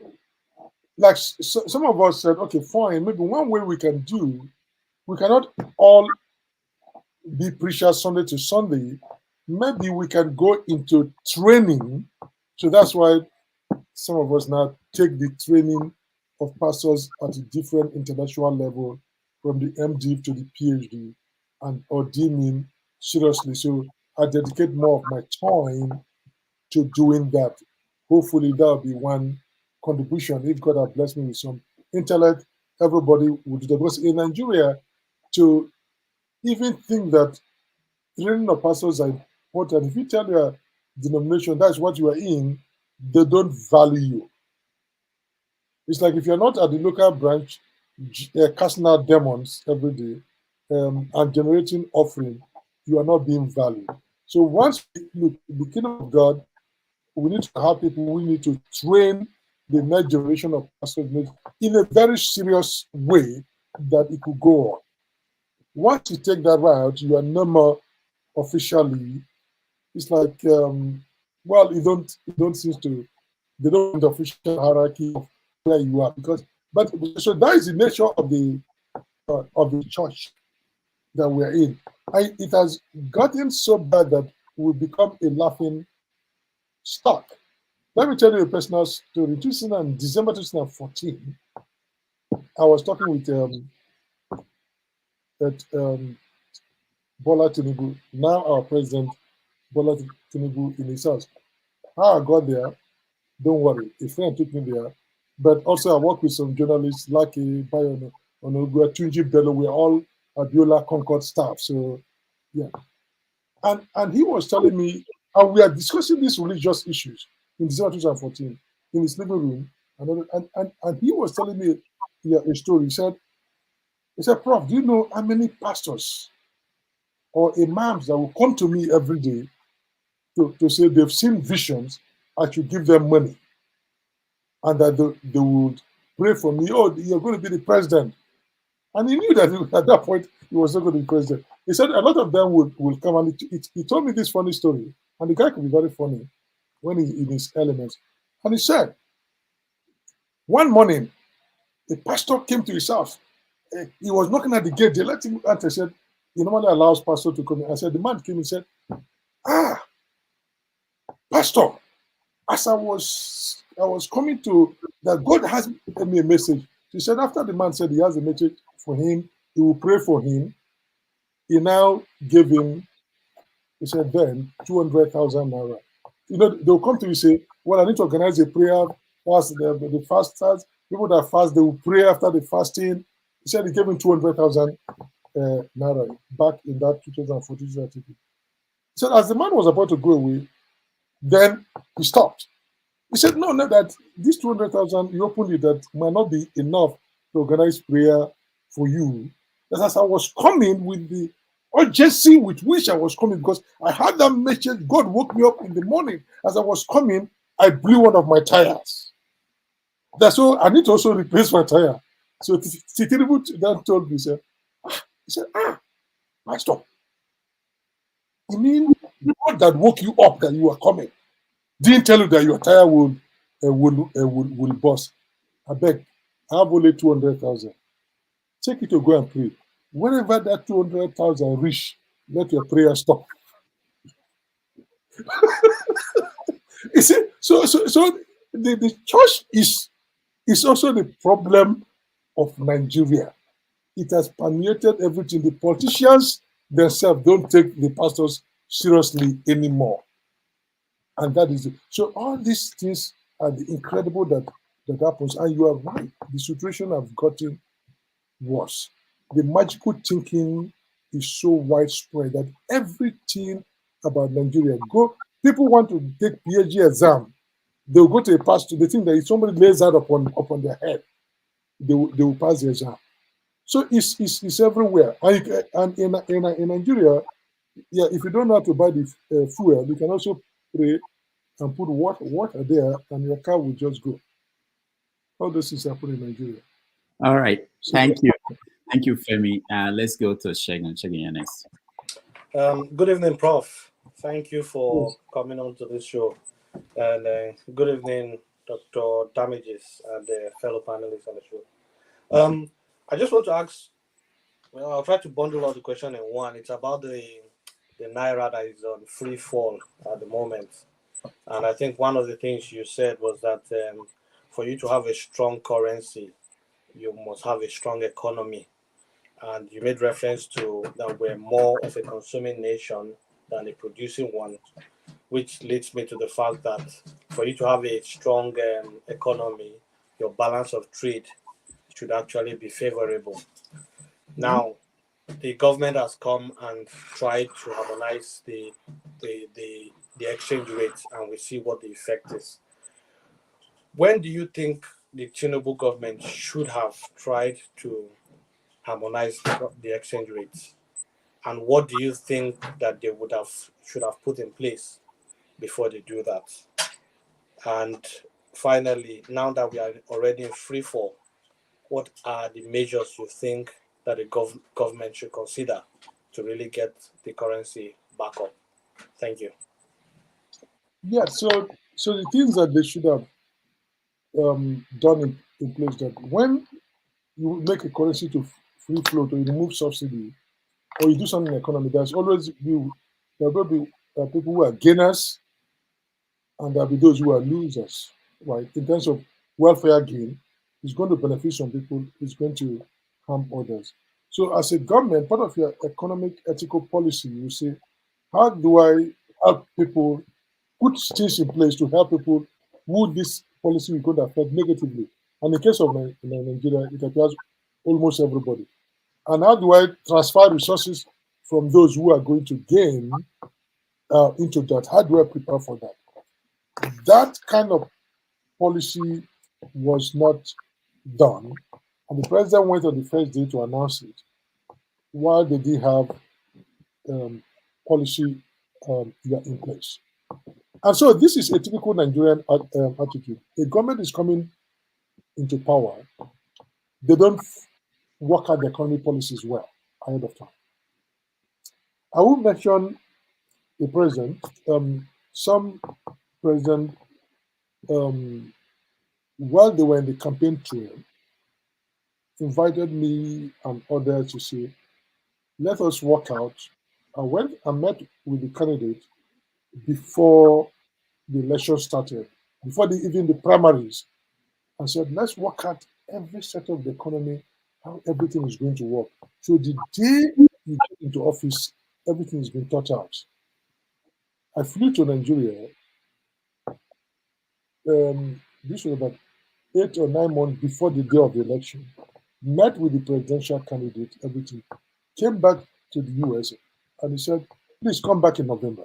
A: like some of us said, okay, fine, maybe one way we cannot all be preachers Sunday to Sunday. Maybe we can go into training. So that's why some of us now take the training of pastors at a different intellectual level, from the MD to the PhD, and ordaining seriously. So I dedicate more of my time to doing that. Hopefully that'll be one contribution. If God has blessed me with some intellect, everybody would do that. Because in Nigeria, to even think that training of pastors are important, if you tell your denomination that's what you are in, they don't value you. It's like if you're not at the local branch casting out demons every day and generating offering, you are not being valued. So once we look the kingdom of God, we need to have people, we need to train the next generation of pastors in a very serious way that it could go on. Once you take that route, you are no more officially, it's like, well, you don't seem to, they don't want the official hierarchy of where you are, but so that is the nature of the church that we're in. It has gotten so bad that we become a laughing stock. Let me tell you a personal story. In December 2014, I was talking with Bola Tinubu, now our president, Bola Tinubu, in his house. How I got there, don't worry, a friend took me there. But also I work with some journalists, Lucky, Bayono, Onogua, Tunji Bello, we're all Abiola Concord staff. So yeah. And he was telling me, and we are discussing these religious issues in December 2014 in his living room. And he was telling me a story. He said, Prof, do you know how many pastors or imams that will come to me every day to say they've seen visions, I should give them money, and that they would pray for me. Oh, you're going to be the president. And he knew that at that point he was not going to be president. He said a lot of them will come, and he told me this funny story. And the guy could be very funny when he's in his elements. And he said, one morning, a pastor came to his house. He was knocking at the gate. They let him out. I said, you normally allows pastor to come in. I said, the man came and said, Pastor, as I was coming to that, God has given me a message. He said, after the man said he has a message for him, he will pray for him. He now gave him, he said, then 200,000 naira. They'll come to you and say, well, I need to organize a prayer fast. The fasters, people that fast, they will pray after the fasting. He said he gave him 200,000 naira back in that 2014. He said, as the man was about to go away, then he stopped. He said, no, that this 200,000 you opened it, that might not be enough to organize prayer for you. That as I was coming with the urgency with which I was coming, because I had that message, God woke me up in the morning. As I was coming, I blew one of my tires. That's all. I need to also replace my tire. So Tinubu then told me, he said, Pastor, you mean God that woke you up that you were coming didn't tell you that your tire will burst? I beg, I have only 200,000. Take it to go and pray. Whenever that 200,000 reach, let your prayer stop. You see, so the church is also the problem of Nigeria. It has permeated everything. The politicians themselves don't take the pastors seriously anymore. And that is it. So all these things are the incredible that happens. And you are right. The situation has gotten worse. The magical thinking is so widespread that everything about Nigeria, people want to take PhD exam. They'll go to a pastor. They think that if somebody lays that upon their head, they will pass the exam. So it's everywhere. And in Nigeria, Yeah, if you don't know how to buy the fuel, you can also pray and put water there, and your car will just go. All this is happening in Nigeria.
B: All right.
A: So,
B: Thank you. Thank you, Femi. Let's go to Shegun. Shegun, you're next.
H: Good evening, Prof. Thank you for
A: yes.
H: coming on to this show. And good evening, Dr. Damages and the fellow panelists on the show. I just want to ask, well, I'll try to bundle all the question in one. It's about the Naira that is on free fall at the moment. And I think one of the things you said was that for you to have a strong currency, you must have a strong economy. And you made reference to that we're more of a consuming nation than a producing one, which leads me to the fact that for you to have a strong economy, your balance of trade should actually be favorable. Now, the government has come and tried to harmonize the exchange rates, and we see what the effect is. When do you think the Tinubu government should have tried to harmonize the exchange rates? And what do you think that they should have put in place before they do that? And finally, now that we are already in free fall, what are the measures you think that the government should consider to really get the currency back up? Thank you.
A: Yeah, so the things that they should have done in place, that when you make a currency to free float, or you remove subsidy, or you do something in the economy, there will be people who are gainers, and there'll be those who are losers, right? In terms of welfare gain, it's going to benefit some people, it's going to harm others. So as a government, part of your economic ethical policy, you say, how do I help people, put things in place to help people who this policy will going to affect negatively? And in the case of Nigeria, it appears almost everybody. And how do I transfer resources from those who are going to gain into that? How do I prepare for that? That kind of policy was not done, and the president went on the first day to announce it, while they did have policy in place. And so this is a typical Nigerian attitude. A government is coming into power, they don't work out the economic policies well ahead of time. I will mention the president. Some president, while they were in the campaign trail, invited me and others to say, let us work out. I went and met with the candidate before the election started, before even the primaries, and said, let's work out every sector of the economy, how everything is going to work. So the day you get into office, everything has been thought out. I flew to Nigeria. This was about 8 or 9 months before the day of the election. Met with the presidential candidate, everything. Came back to the US, and he said, please come back in November.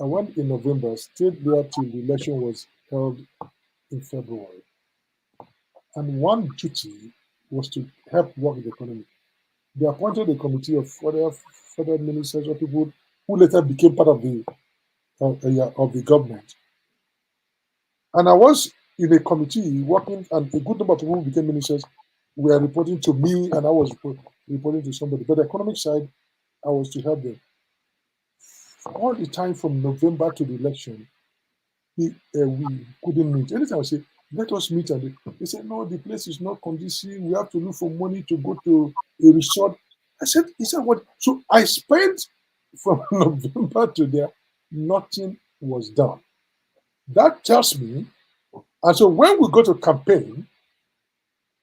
A: I went in November, stayed there till the election was held in February. And one duty was to help work the economy. They appointed a committee of federal ministers or people who later became part of the government. And I was in a committee working, and a good number of people who became ministers were reporting to me, and I was reporting to somebody. But the economic side, I was to help them. All the time from November to the election, we couldn't meet. Anytime I say, let us meet, and they said, no, the place is not conducive. We have to look for money to go to a resort. He said, what? So I spent from November to there, nothing was done. That tells me, and so when we go to campaign,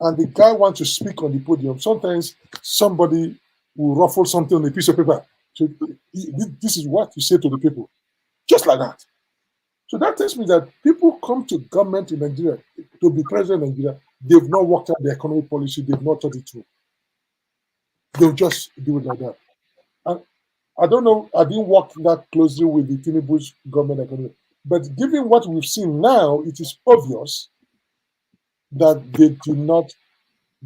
A: and the guy wants to speak on the podium, sometimes somebody will ruffle something on a piece of paper. So this is what you say to the people, just like that. So that tells me that people come to government in Nigeria to be president in Nigeria. They've not worked out the economic policy. They've not thought it through. They'll just do it like that. And I don't know. I didn't work that closely with the Tinubu's government economy. But given what we've seen now, it is obvious that they do not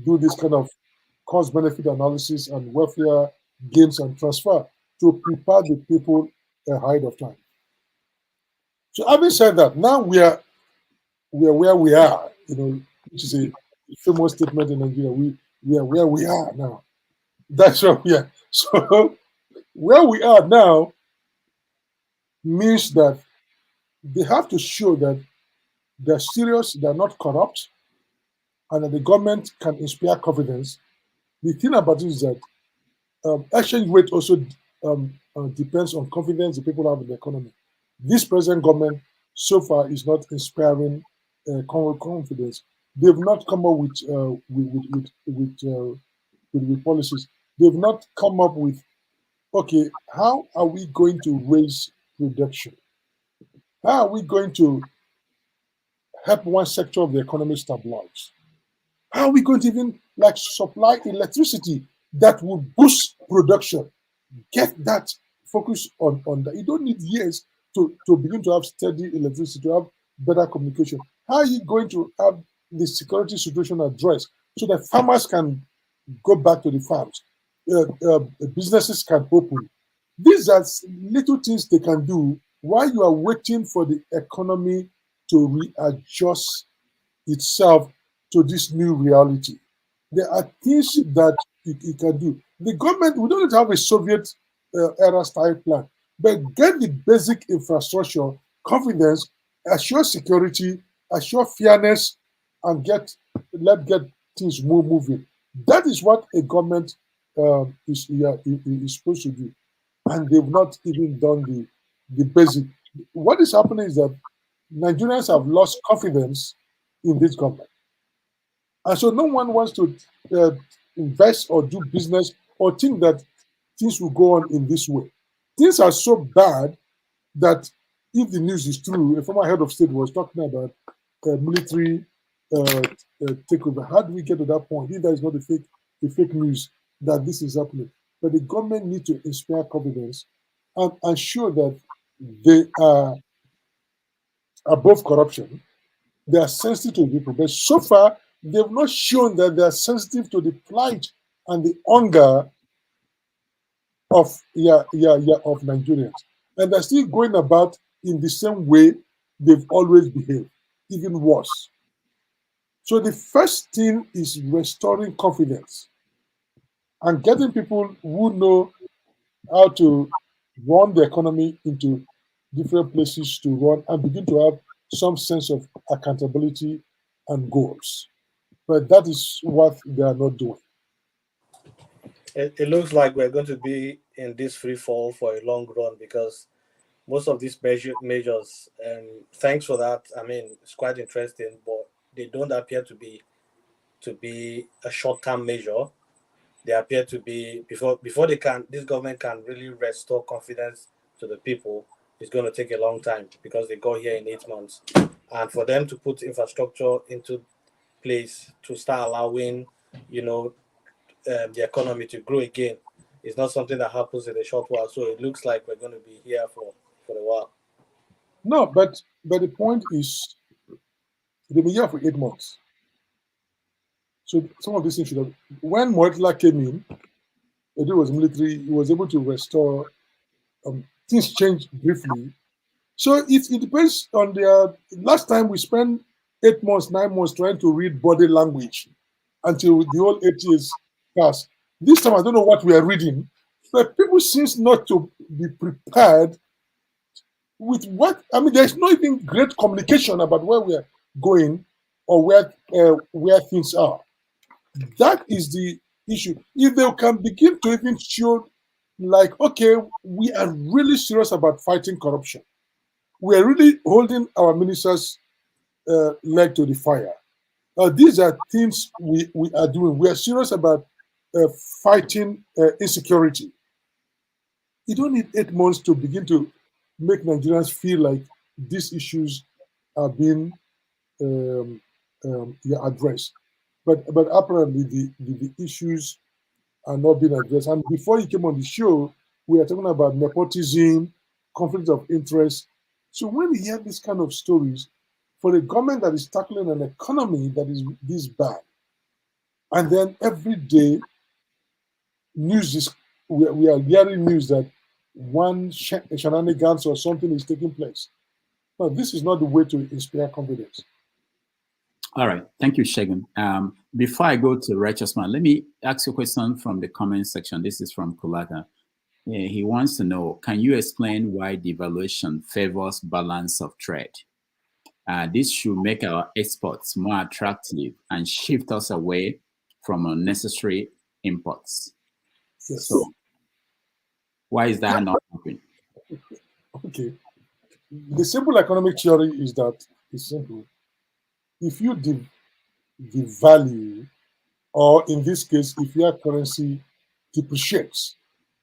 A: do this kind of cost-benefit analysis and welfare gains and transfer to prepare the people ahead of time. So having said that, now we are where we are, which is a famous statement in Nigeria. We are where we are now. That's where we are. So where we are now means that they have to show that they're serious, they're not corrupt, and that the government can inspire confidence. The thing about it is that exchange rate also depends on confidence the people have in the economy. This present government so far is not inspiring confidence. They've not come up with policies. They've not come up with, okay, how are we going to raise production? How are we going to help one sector of the economy stabilize? How are we going to even supply electricity that will boost production? Get that focus on that. You don't need years to begin to have steady electricity, to have better communication. How are you going to have the security situation addressed so that farmers can go back to the farms? Businesses can open. These are little things they can do while you are waiting for the economy to readjust itself to this new reality. There are things that it can do. The government, we don't have a Soviet era style plan, but get the basic infrastructure, confidence, assure security, assure fairness, and get things moving. That is what a government is supposed to do, and they've not even done the basic. What is happening is that Nigerians have lost confidence in this government, and so no one wants to invest or do business or think that things will go on in this way. Things are so bad that if the news is true, a former head of state was talking about military takeover. How do we get to that point? If that is not a fake news that this is happening, but the government needs to inspire confidence and ensure that they are above corruption. They are sensitive to people, but so far they've not shown that they are sensitive to the plight and the hunger of Nigerians, and they're still going about in the same way they've always behaved, even worse. So the first thing is restoring confidence and getting people who know how to run the economy into different places to run and begin to have some sense of accountability and goals. But that is what they are not doing.
H: It looks like we're going to be in this free fall for a long run because most of these measures, thanks for that. I mean, it's quite interesting, but they don't appear to be a short-term measure. They appear to be before this government can really restore confidence to the people. It's going to take a long time because they got here in 8 months, and for them to put infrastructure into place to start allowing, the economy to grow again is not something that happens in a short while. So it looks like we're going to be here for a while.
A: No, but the point is, they've been here for 8 months. So some of these things should have. When Muelder came in, it was military. He was able to restore. Things changed briefly. So it depends on their. Last time we spent 8 months, 9 months trying to read body language until the whole 8 years passed. This time I don't know what we are reading, but people seem not to be prepared with what. I mean, there's not even great communication about where we are going or where things are. That is the issue. If they can begin to even show, like, okay, we are really serious about fighting corruption. We are really holding our ministers' leg to the fire. These are things we are doing. We are serious about fighting insecurity. You don't need 8 months to begin to make Nigerians feel like these issues are being addressed. But apparently the issues are not being addressed. And before you came on the show, we are talking about nepotism, conflict of interest. So when we hear this kind of stories, for a government that is tackling an economy that is this bad, and then every day we are hearing news that one shenanigans or something is taking place. No, this is not the way to inspire confidence.
B: All right. Thank you, Shegun. Before I go to Righteous Man, let me ask you a question from the comment section. This is from Kulaka. He wants to know, can you explain why devaluation favors balance of trade? This should make our exports more attractive and shift us away from unnecessary imports.
A: Yes.
B: So, why is that not happening?
A: Okay. The simple economic theory is that it's simple. If you devalue, or in this case, if your currency depreciates,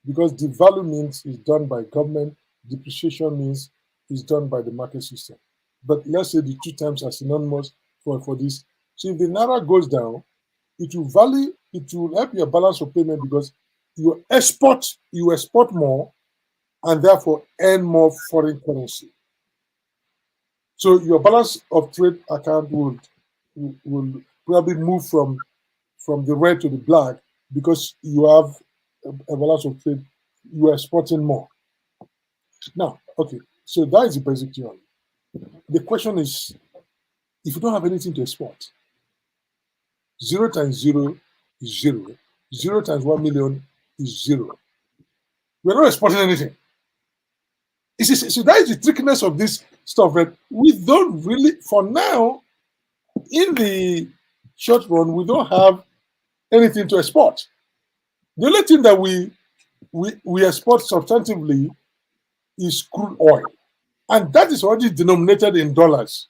A: because devalue means it's done by government, depreciation means it's done by the market system. But let's say the two terms are synonymous for this. So if the naira goes down, it will help your balance of payment because you export more and therefore earn more foreign currency. So your balance of trade account will probably move from the red to the black because you have a balance of trade, you are exporting more. Now, okay, so that is the basic theory. The question is, if you don't have anything to export, 0 times 0 is 0. 0 times 1 million is 0. We're not exporting anything. So that is the trickiness of this stuff. That we don't really, for now, in the short run, we don't have anything to export. The only thing that we export substantively is crude oil. And that is already denominated in dollars.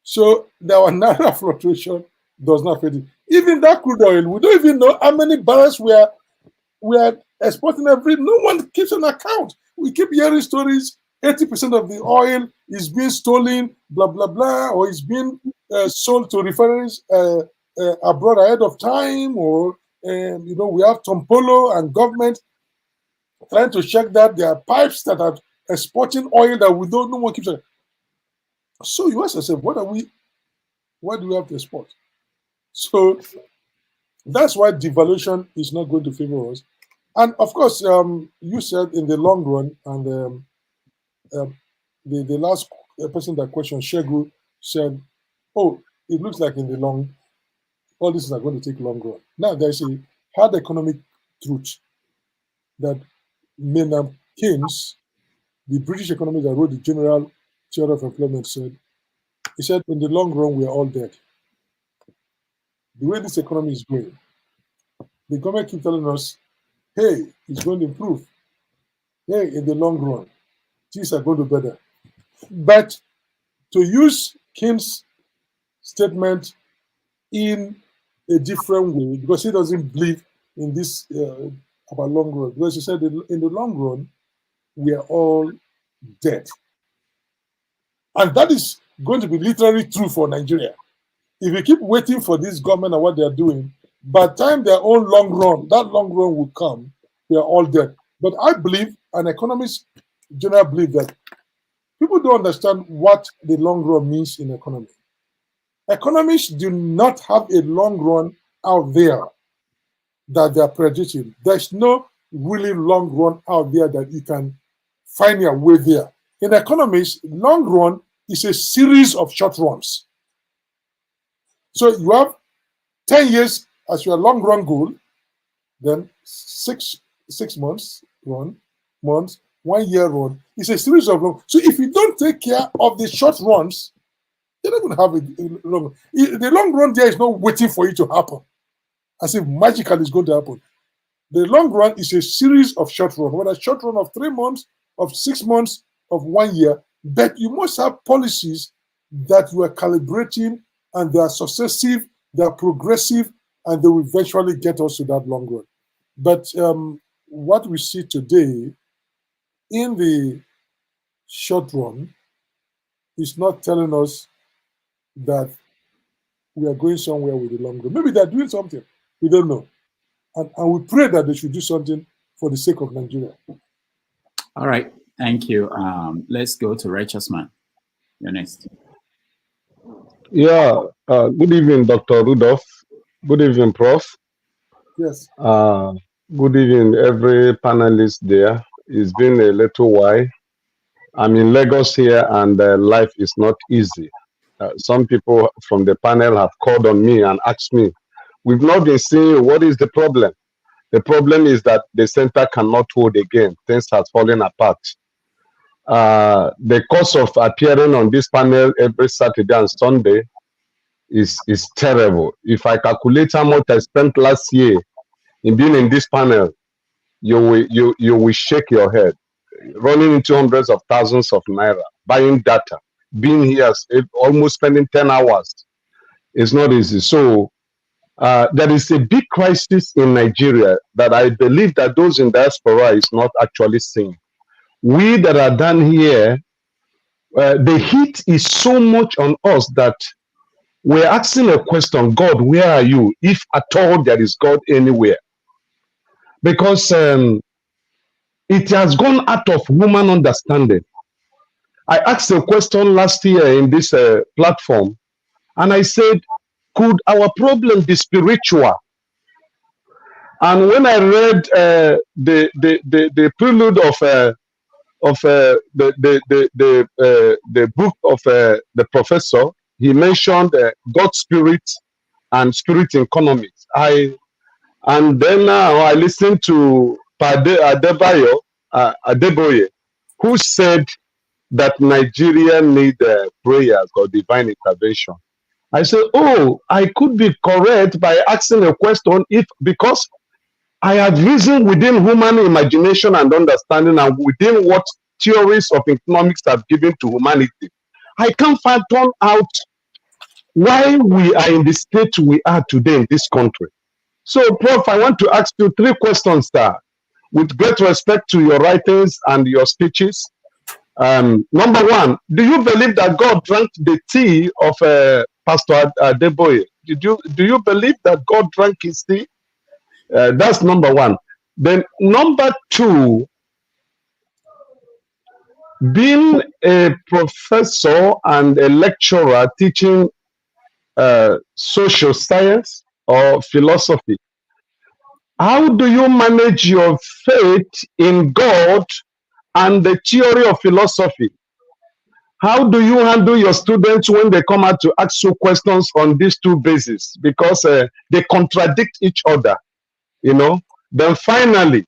A: So our naira fluctuation does not fit in. Even that crude oil, we don't even know how many barrels we are exporting every. No one keeps an account. We keep hearing stories. 80% of the oil is being stolen, blah blah blah, or is being sold to refineries abroad ahead of time, or we have Tompolo and government trying to check that there are pipes that are exporting oil that we don't know what keeps it. So you ask yourself, what do we have to export? So that's why devaluation is not going to favor us. And of course, you said in the long run, and the last person that questioned, Shegu, said, oh, it looks like in the long, all this is going to take long run. Now there's a hard economic truth that Maynard Keynes, the British economist that wrote the General Theory of Employment, said, he said, in the long run, we are all dead. The way this economy is going, the government keeps telling us, hey, it's going to improve. Hey, in the long run, things are going to be better. But to use Keynes' statement in a different way, because he doesn't believe in this about long run, because he said in the long run, we are all dead. And that is going to be literally true for Nigeria. If we keep waiting for this government and what they are doing, by the time their own long run, that long run will come, we are all dead. But I believe, and economists generally believe, that people don't understand what the long run means in economy. Economists do not have a long run out there that they are predicting. There's no really long run out there that you can find your way there. In economics, long run is a series of short runs. So you have 10 years as your long run goal, then six months run, 1 year run. It's a series of long. So if you don't take care of the short runs, you're not going to have a long. The long run there is not waiting for it to happen, as if magically it's going to happen. The long run is a series of short runs, whether a short run of 3 months, of 6 months, of 1 year. But you must have policies that you are calibrating, and they are successive, they are progressive, and they will eventually get us to that long run. But what we see today in the short run is not telling us that we are going somewhere with the long run. Maybe they're doing something, we don't know. And we pray that they should do something for the sake of Nigeria.
B: All right, thank you. Let's go to Righteous Man. You're next.
I: Yeah, good evening, Dr. Rudolph. Good evening, Prof.
A: Yes.
I: Good evening, every panelist there. It's been a little while. I'm in Lagos here, and life is not easy. Some people from the panel have called on me and asked me, we've not been seeing what is the problem. The problem is that the center cannot hold again. Things have fallen apart. The cost of appearing on this panel every Saturday and Sunday is terrible. If I calculate how much I spent last year in being in this panel, you will shake your head. Running into hundreds of thousands of naira, buying data, being here, almost spending 10 hours. It's not easy. So there is a big crisis in Nigeria that I believe that those in diaspora is not actually seeing. We that are done here, the heat is so much on us that we're asking a question, God, where are you? If at all there is God anywhere. Because it has gone out of human understanding. I asked a question last year in this platform, and I said, could our problem be spiritual? And when I read the prelude of the book of the professor, he mentioned God's spirit and spirit in economics. And then now I listened to Pastor Adeboye, who said that Nigeria need prayers or divine intervention. I said, oh, I could be correct by asking a question because I had reasoned within human imagination and understanding and within what theories of economics have given to humanity. I can't fathom out why we are in the state we are today in this country. So, Prof, I want to ask you 3 questions, sir, with great respect to your writings and your speeches. Number 1, do you believe that God drank the tea of Pastor Adeboye? Do you believe that God drank his tea? That's number 1. Then number 2, being a professor and a lecturer teaching social science or philosophy, how do you manage your faith in God and the theory of philosophy? How do you handle your students when they come out to ask you questions on these 2 bases? Because they contradict each other, you know. Then finally,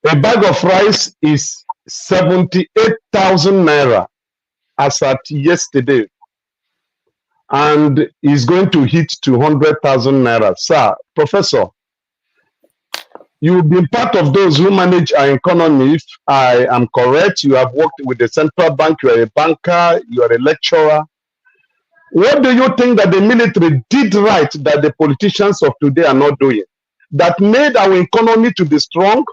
I: a bag of rice is 78,000 naira as at yesterday, and is going to hit 200,000 naira. Sir, Professor, you've been part of those who manage our economy. If I am correct, you have worked with the central bank, you are a banker, you are a lecturer. What do you think that the military did right that the politicians of today are not doing? That made our economy to be strong,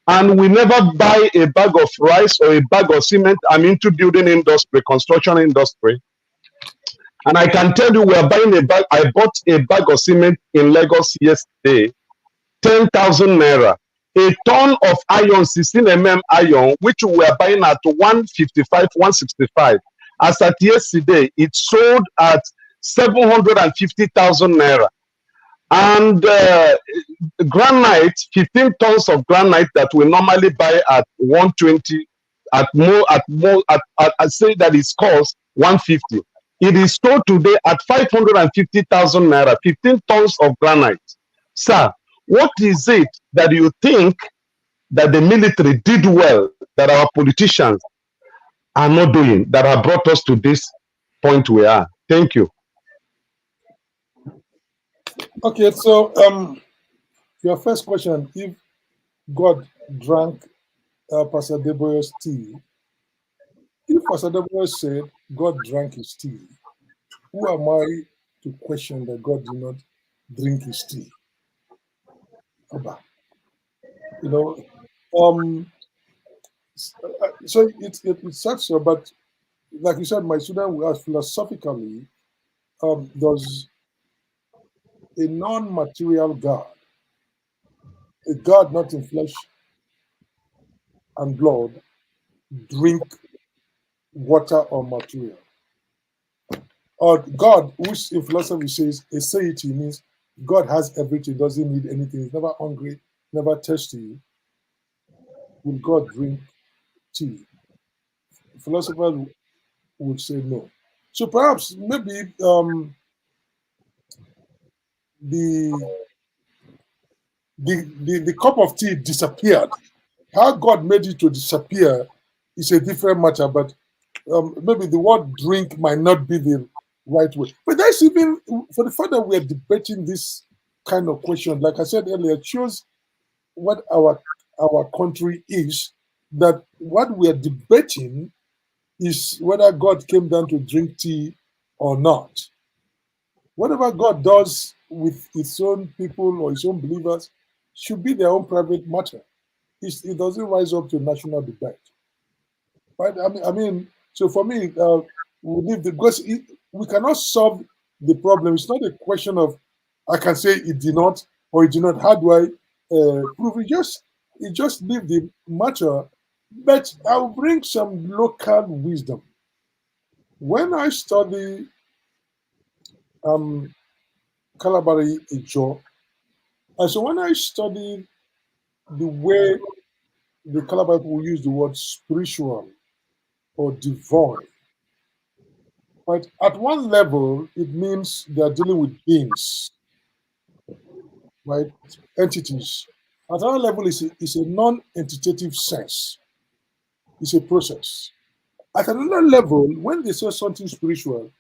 I: and we never buy a bag of rice or a bag of cement. I'm into building industry, construction industry. And I can tell you, we are buying a bag. I bought a bag of cement in Lagos yesterday, 10,000 naira. A ton of iron, 16 mm iron, which we are buying at 155, 165. As at yesterday, it sold at 750,000 naira. And granite, 15 tons of granite that we normally buy at 120, I say that it's cost 150. It is sold today at 550,000 naira, 15 tons of granite. Sir, what is it that you think that the military did well that our politicians are not doing, that have brought us to this point we are? Thank you.
A: Okay, so your first question, if God drank Pastor Adeboye's tea, if Pastor Adeboye said God drank his tea, who am I to question that God did not drink his tea? You know, so it sucks, but like you said, my student will ask philosophically, does a non-material God, a God not in flesh and blood, drink water or material? Or God, which in philosophy says aseity, means God has everything, doesn't need anything, he's never hungry, never thirsty, will God drink tea? Philosophers would say no. So perhaps maybe the cup of tea disappeared. How God made it to disappear is a different matter, but maybe the word drink might not be the right way. But that's even for the fact that we are debating this kind of question. Like I said earlier, it shows what our country is. That what we are debating is whether God came down to drink tea or not. Whatever God does with his own people or his own believers should be their own private matter. It doesn't rise up to national debate. Right? I mean, so for me, we leave because we cannot solve the problem. It's not a question of I can say it did not or it did not. How do I prove it? Just leave the matter. But I'll bring some local wisdom. When I study Calabari Ijo, and so when I study the way the Calabar people use the word spiritual or divine, but at one level, it means they are dealing with beings, right? Entities. At another level, it's a non-entitative sense. It's a process. At another level, when they say something spiritual,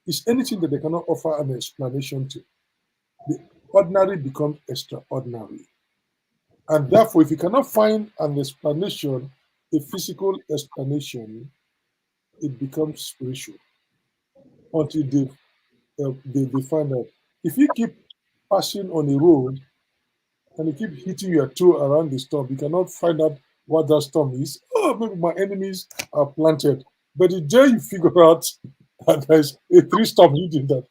A: it's anything that they cannot offer an explanation to. The ordinary becomes extraordinary. And therefore, if you cannot find an explanation, a physical explanation, it becomes spiritual until they find out. If you keep passing on a road and you keep hitting your toe around the storm, you cannot find out what that storm is. Oh, maybe my enemies are planted. But the day you figure out that there's a tree storm hitting that,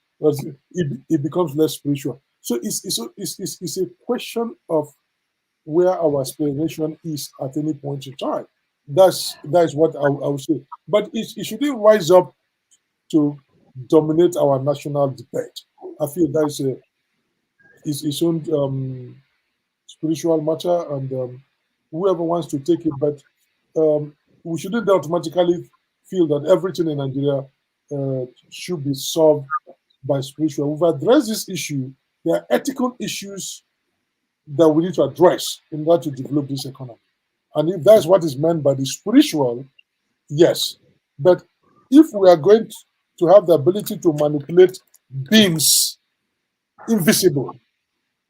A: it becomes less spiritual. So it's a question of where our explanation is at any point in time. That's what I would say. But it shouldn't rise up to dominate our national debate. I feel that is its own spiritual matter, and whoever wants to take it. But we shouldn't automatically feel that everything in Nigeria should be solved by spiritual. We've addressed this issue. There are ethical issues that we need to address in order to develop this economy. And if that's what is meant by the spiritual, yes. But if we are going to have the ability to manipulate beings, invisible,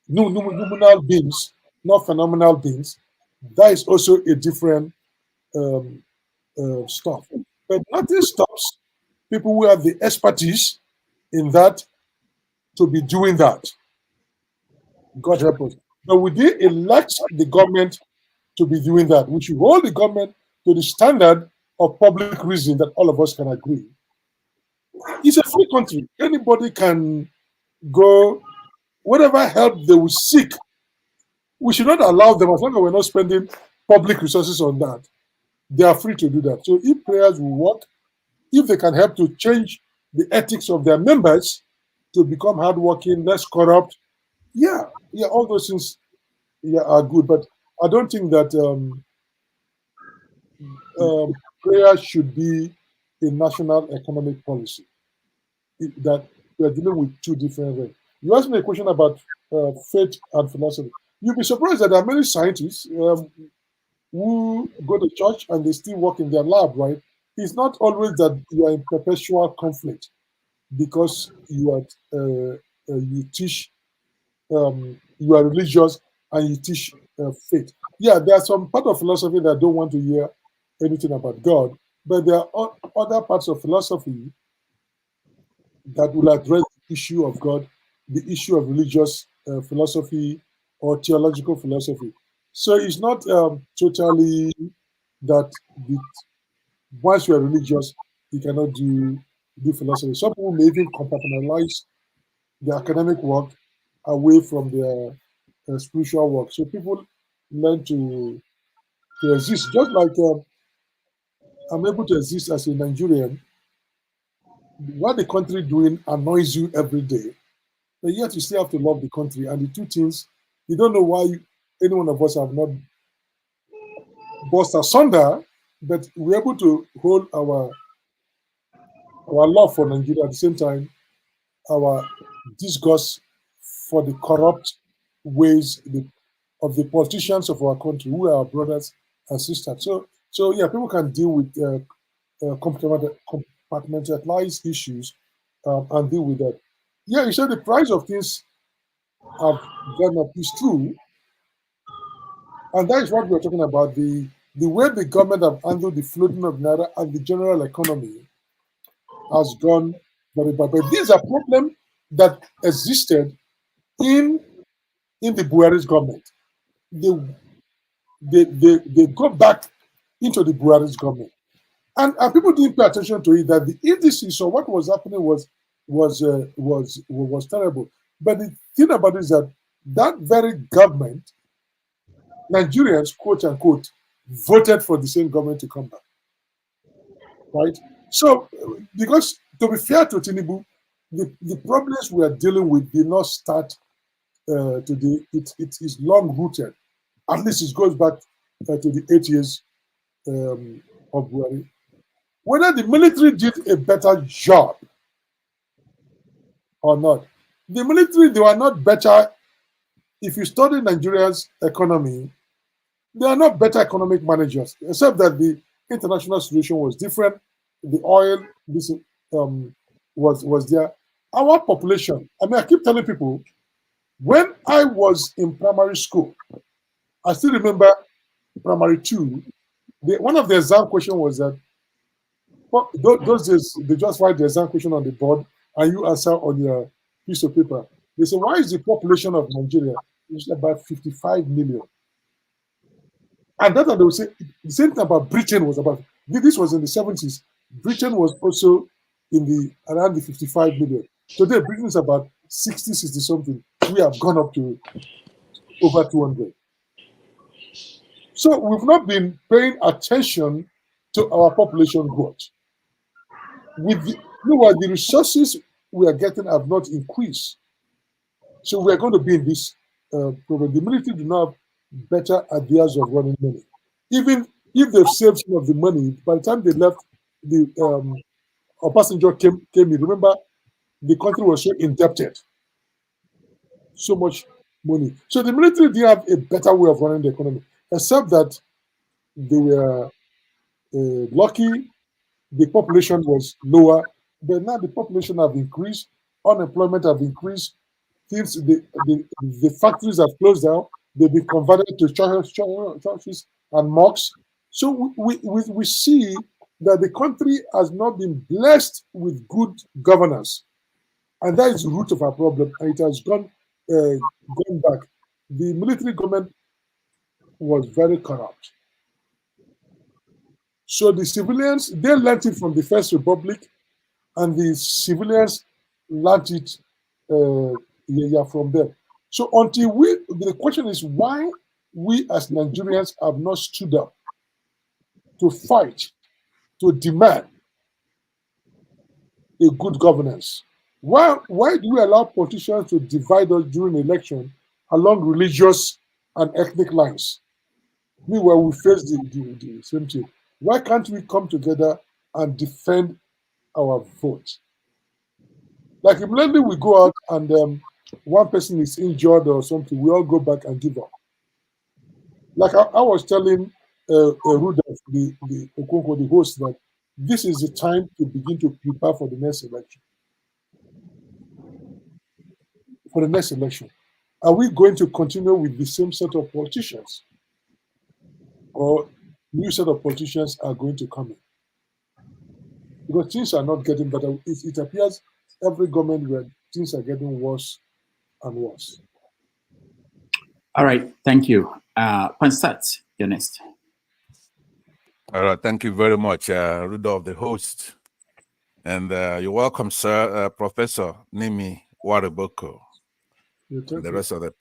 A: nominal beings, not phenomenal beings, that is also a different stuff. But nothing stops people who have the expertise in that to be doing that. God help us. But we did elect the government to be doing that. We should hold the government to the standard of public reason that all of us can agree. It's a free country. Anybody can go, whatever help they will seek. We should not allow them, as long as we're not spending public resources on that. They are free to do that. So if prayers will work, if they can help to change the ethics of their members to become hardworking, less corrupt, all those things are good. But I don't think that prayer should be a national economic policy. That we are dealing with two different things. You asked me a question about faith and philosophy. You'll be surprised that there are many scientists who go to church and they still work in their lab, right? It's not always that you are in perpetual conflict because you teach, you are religious and you teach faith. Yeah, there are some part of philosophy that don't want to hear anything about God, but there are other parts of philosophy that will address the issue of God, the issue of religious philosophy or theological philosophy. So it's not totally that once you are religious, you cannot do philosophy. Some people may even compartmentalize their academic work away from their spiritual work. So people learn to exist. Just like I'm able to exist as a Nigerian, what the country doing annoys you every day, but yet you still have to love the country. And the two things, you don't know why any one of us have not burst asunder, but we're able to hold our love for Nigeria at the same time, our disgust for the corrupt ways of the politicians of our country, who are our brothers and sisters. So yeah, people can deal with compartmentalized issues and deal with that. Yeah, you said the price of things have gone up. It's true, and that is what we're talking about. The way the government have handled the floating of naira and the general economy has gone very bad. But these are problems that existed in the Buhari's government. They go back into the Buhari's government, and people didn't pay attention to it. That the indices or what was happening was terrible. But the thing about it is that very government, Nigerians, quote unquote, voted for the same government to come back, right? So, because to be fair to Tinubu, the problems we are dealing with did not start today. It is long rooted. At least it goes back to the 8 years of Buhari. Whether the military did a better job or not, the military, they were not better. If you study Nigeria's economy, they are not better economic managers, except that the international situation was different. The oil was there. Our population, I mean, I keep telling people, when I was in primary school, I still remember primary 2, one of the exam questions was that, well, those days, they just write the exam question on the board and you answer on your piece of paper. They say, why is the population of Nigeria about 55 million? And that, they would say, the same thing about Britain was about, this was in the 70s. Britain was also around the 55 million. Today, Britain is about 60 something. We have gone up to over 200. So we've not been paying attention to our population growth. The resources we are getting have not increased. So we are going to be in this problem. The military do not have better ideas of running money. Even if they've saved some of the money, by the time they left, our passenger came in. Remember, the country was so indebted, so much money. So the military didn't have a better way of running the economy, except that they were lucky. The population was lower, but now the population have increased, unemployment have increased. Things, the factories have closed down. They've been converted to churches and mosques. So we see that the country has not been blessed with good governance, and that is the root of our problem. And it has gone back. The military government was very corrupt. So the civilians, they learned it from the First Republic, and the civilians learned it from them. So the question is why we as Nigerians have not stood up to fight, to demand a good governance. Why do we allow politicians to divide us during election along religious and ethnic lines? Meanwhile, we face the same thing. Why can't we come together and defend our vote? Like immediately we go out and one person is injured or something, we all go back and give up. Like I was telling Rudolph, the host, that this is the time to begin to prepare for the next election. For the next election, are we going to continue with the same set of politicians, or new set of politicians are going to come in? Because things are not getting better. It appears every government where things are getting worse and worse.
B: All right, thank you. Pansat, you're next.
J: All right, thank you very much, Rudolph, the host. And you're welcome, sir, Professor Nimi Wariboko, and the rest of the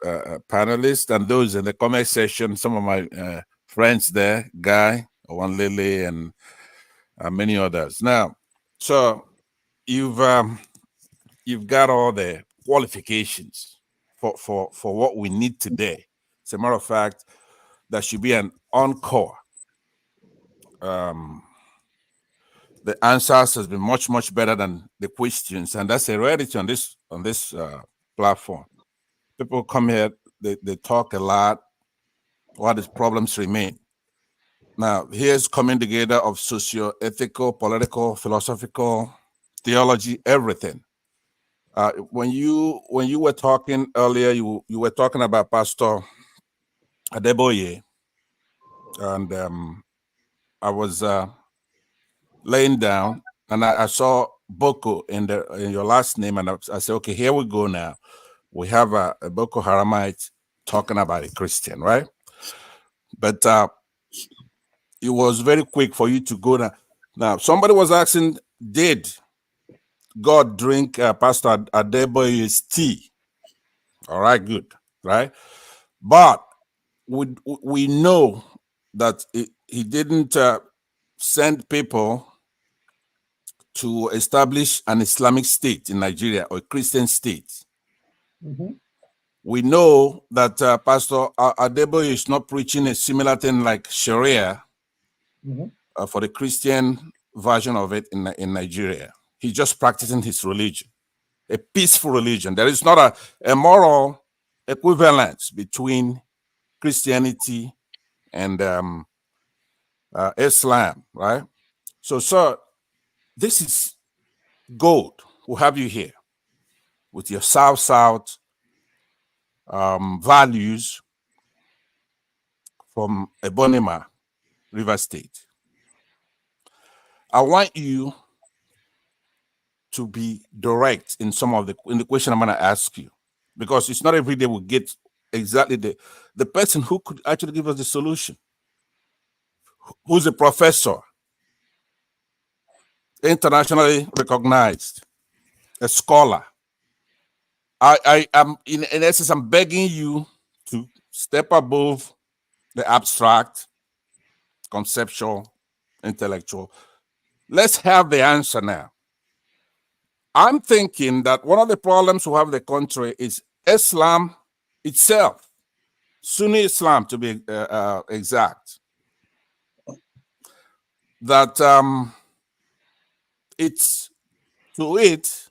J: panelists, and those in the comment section, some of my friends there, Guy, Owanlele, and many others. Now, so you've got all the qualifications for what we need today. As a matter of fact, there should be an encore. The answers has been much, much better than the questions, and that's a rarity on this platform. People come here, they talk a lot, while the problems remain. Now, here's coming together of socio-ethical, political, philosophical, theology, everything. When you were talking earlier, you were talking about Pastor Adeboye, and I was laying down, and I saw Boko in your last name, and I said, okay, here we go now. We have a Boko Haramite talking about a Christian, right? But it was very quick for you to go now. Now, somebody was asking, did God drink Pastor Adeboye's tea? All right, good, right? But we know that he didn't send people to establish an Islamic state in Nigeria or a Christian state.
A: Mm-hmm.
J: We know that Pastor Adeboye is not preaching a similar thing like Sharia for the Christian version of it in Nigeria. He's just practicing his religion, a peaceful religion. There is not a moral equivalence between Christianity and Islam, right? So, sir, this is gold. We'll have you here with your South-South values from Ebonima, River State. I want you to be direct in the question I'm going to ask you, because it's not every day we get exactly the person who could actually give us the solution, who's a professor, internationally recognized, a scholar. I am in essence, I'm begging you to step above the abstract, conceptual, intellectual. Let's have the answer now. I'm thinking that one of the problems we have in the country is Islam itself, Sunni Islam to be exact. That it's to it,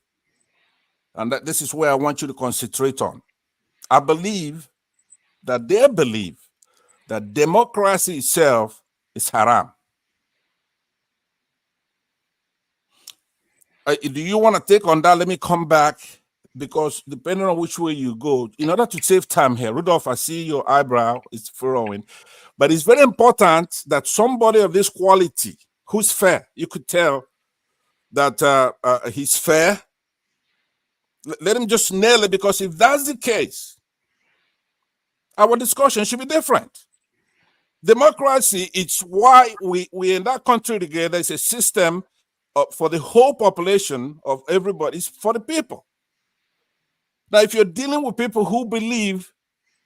J: and that this is where I want you to concentrate on. I believe that they believe that democracy itself is haram. Do you want to take on that? Let me come back, because depending on which way you go, in order to save time here, Rudolph, I see your eyebrow is furrowing, but it's very important that somebody of this quality who's fair, you could tell that he's fair. Let him just nail it, because if that's the case, our discussion should be different. Democracy, it's why we in that country together. It's a system for the whole population of everybody. It's for the people. Now, if you're dealing with people who believe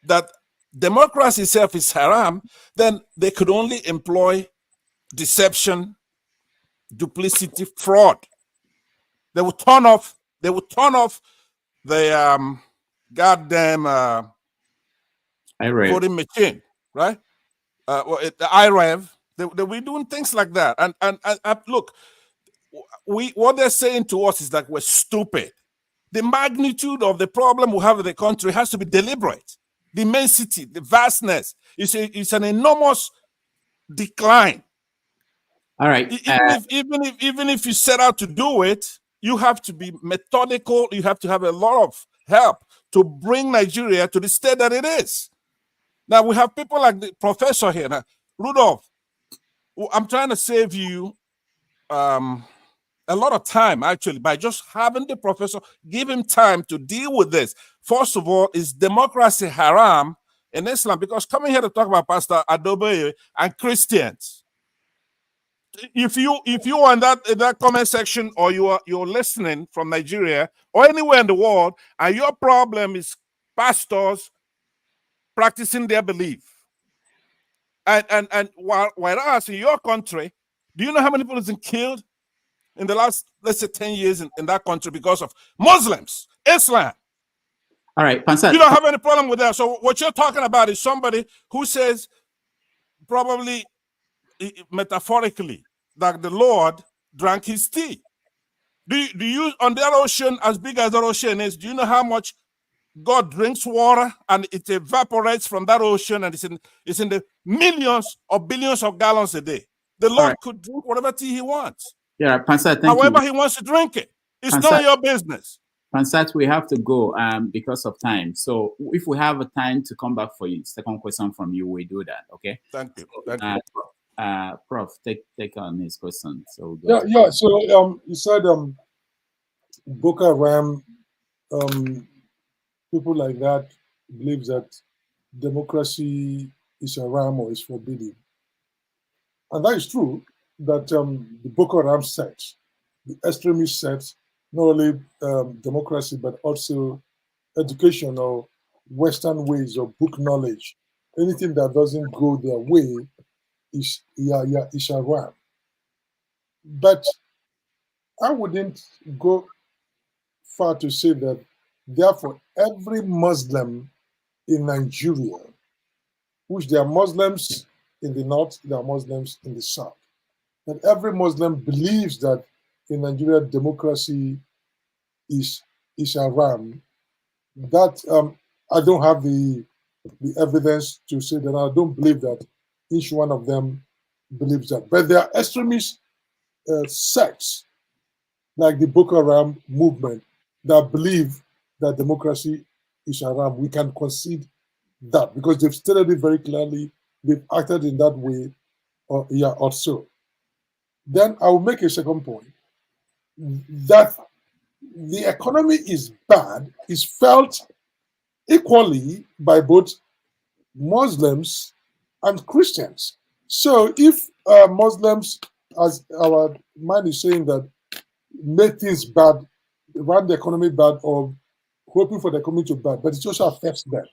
J: that democracy itself is haram, then they could only employ deception, duplicity, fraud. They will turn off the goddamn voting machine, right? The IREV. They'll be doing things like that. And look, what they're saying to us is that we're stupid. The magnitude of the problem we have in the country has to be deliberate. The immensity, the vastness, it's an enormous decline.
B: All right.
J: Even if you set out to do it, you have to be methodical. You have to have a lot of help to bring Nigeria to the state that it is. Now, we have people like the professor here. Now, Rudolph, I'm trying to save you a lot of time, actually, by just having the professor give him time to deal with this. First of all, is democracy haram in Islam? Because coming here to talk about Pastor Adeboye and Christians, if you are in that comment section, or you're listening from Nigeria or anywhere in the world, and your problem is pastors practicing their belief, and whereas in your country, do you know how many people have been killed in the last, let's say, 10 years in that country because of Muslims, Islam?
B: All right, Pastor.
J: You don't have any problem with that. So what you're talking about is somebody who says, probably metaphorically, that the Lord drank his tea. Do you, on that ocean, as big as that ocean is, do you know how much God drinks water and it evaporates from that ocean, and it's in the millions or billions of gallons a day? The Lord could drink whatever tea he wants.
B: Yeah, Pastor, thank
J: However
B: you.
J: he wants to drink it. It's
B: Pastor,
J: none of your business.
B: Pansat, we have to go because of time. So if we have a time to come back for you, second question from you, we do that, okay?
J: Thank you. Thank you.
B: Prof, take on his question. So
A: yeah. So you said Boko Haram, people like that believe that democracy is haram or is forbidden, and that is true. That the Boko Haram sect, the extremist sect, not only democracy but also education or Western ways of book knowledge. Anything that doesn't go their way is haram. But I wouldn't go far to say that, therefore, every Muslim in Nigeria, which there are Muslims in the north, there are Muslims in the south, that every Muslim believes that in Nigeria democracy is haram. That I don't have the evidence to say that. I don't believe that each one of them believes that. But there are extremist sects like the Boko Haram movement that believe that democracy is haram. We can concede that because they've stated it very clearly. They've acted in that way, or so. Then I will make a second point that the economy is bad, is felt equally by both Muslims and Christians. So if Muslims, as our mind is saying, that make things bad, run the economy bad, or hoping for the economy to bad, but it also affects them.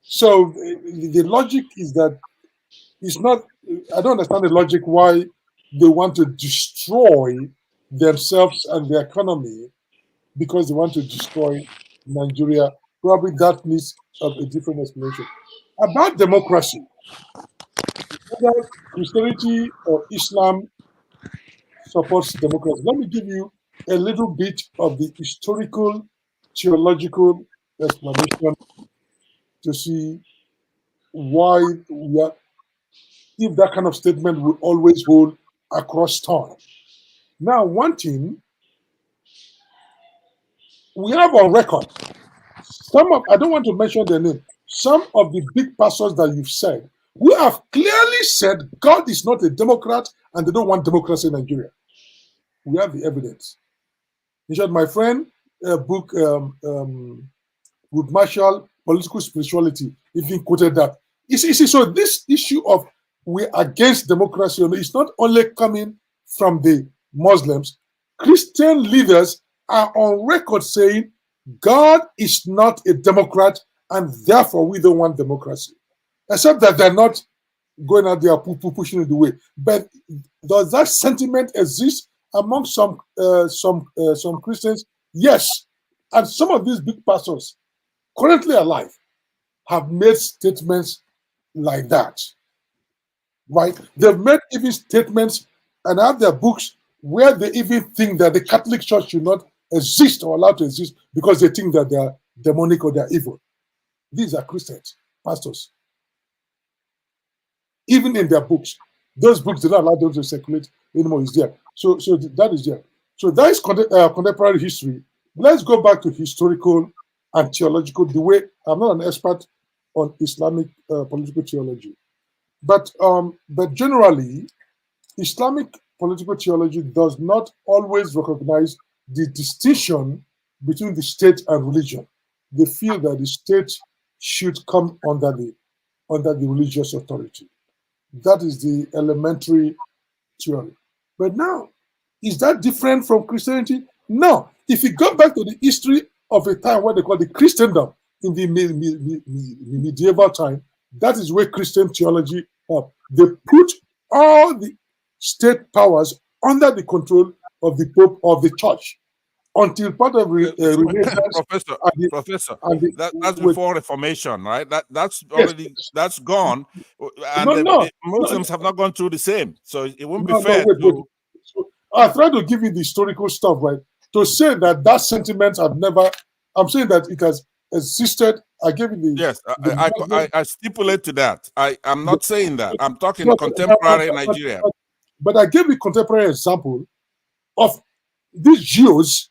A: So the logic is that it's not, I don't understand the logic why they want to destroy themselves and the economy because they want to destroy Nigeria. Probably that needs a different explanation. About democracy, whether Christianity or Islam supports democracy, let me give you a little bit of the historical, theological explanation to see why if that kind of statement will always hold across time. Now, one thing we have on record, I don't want to mention their name, some of the big pastors that you've said, we have clearly said God is not a Democrat and they don't want democracy in Nigeria. We have the evidence. In short, my friend, book, Wood Marshall, Political Spirituality, even quoted that. You see, so this issue of we're against democracy, it's not only coming from the Muslims. Christian leaders are on record saying God is not a Democrat and therefore we don't want democracy. Except that they're not going out there pushing it away. But does that sentiment exist among some Christians? Yes. And some of these big pastors currently alive have made statements like that. Right? They've made even statements and have their books where they even think that the Catholic Church should not exist or allowed to exist because they think that they are demonic or they are evil. These are Christians, pastors. Even in their books, those books do not allow them to circulate anymore. Is there? So that is there. So that is contemporary history. Let's go back to historical and theological. The way I'm not an expert on Islamic political theology, but generally, Islamic political theology does not always recognize the distinction between the state and religion. They feel that the state should come under the religious authority. That is the elementary theory. But now, is that different from Christianity? No. If you go back to the history of a time what they call the Christendom in the medieval time, that is where Christian theology they put all the state powers under the control of the Pope of the Church. until part of Renaissance.
J: Professor, that's before Reformation, right? That's already that's gone, and Muslims have not gone through the same, so it won't be fair.
A: Wait. So I try to give you the historical stuff, right? To say that sentiment have never. I'm saying that it has existed. I gave you the.
J: Yes, I stipulate to that. I'm not saying that. I'm talking contemporary Nigeria.
A: But I gave you contemporary example of these Jews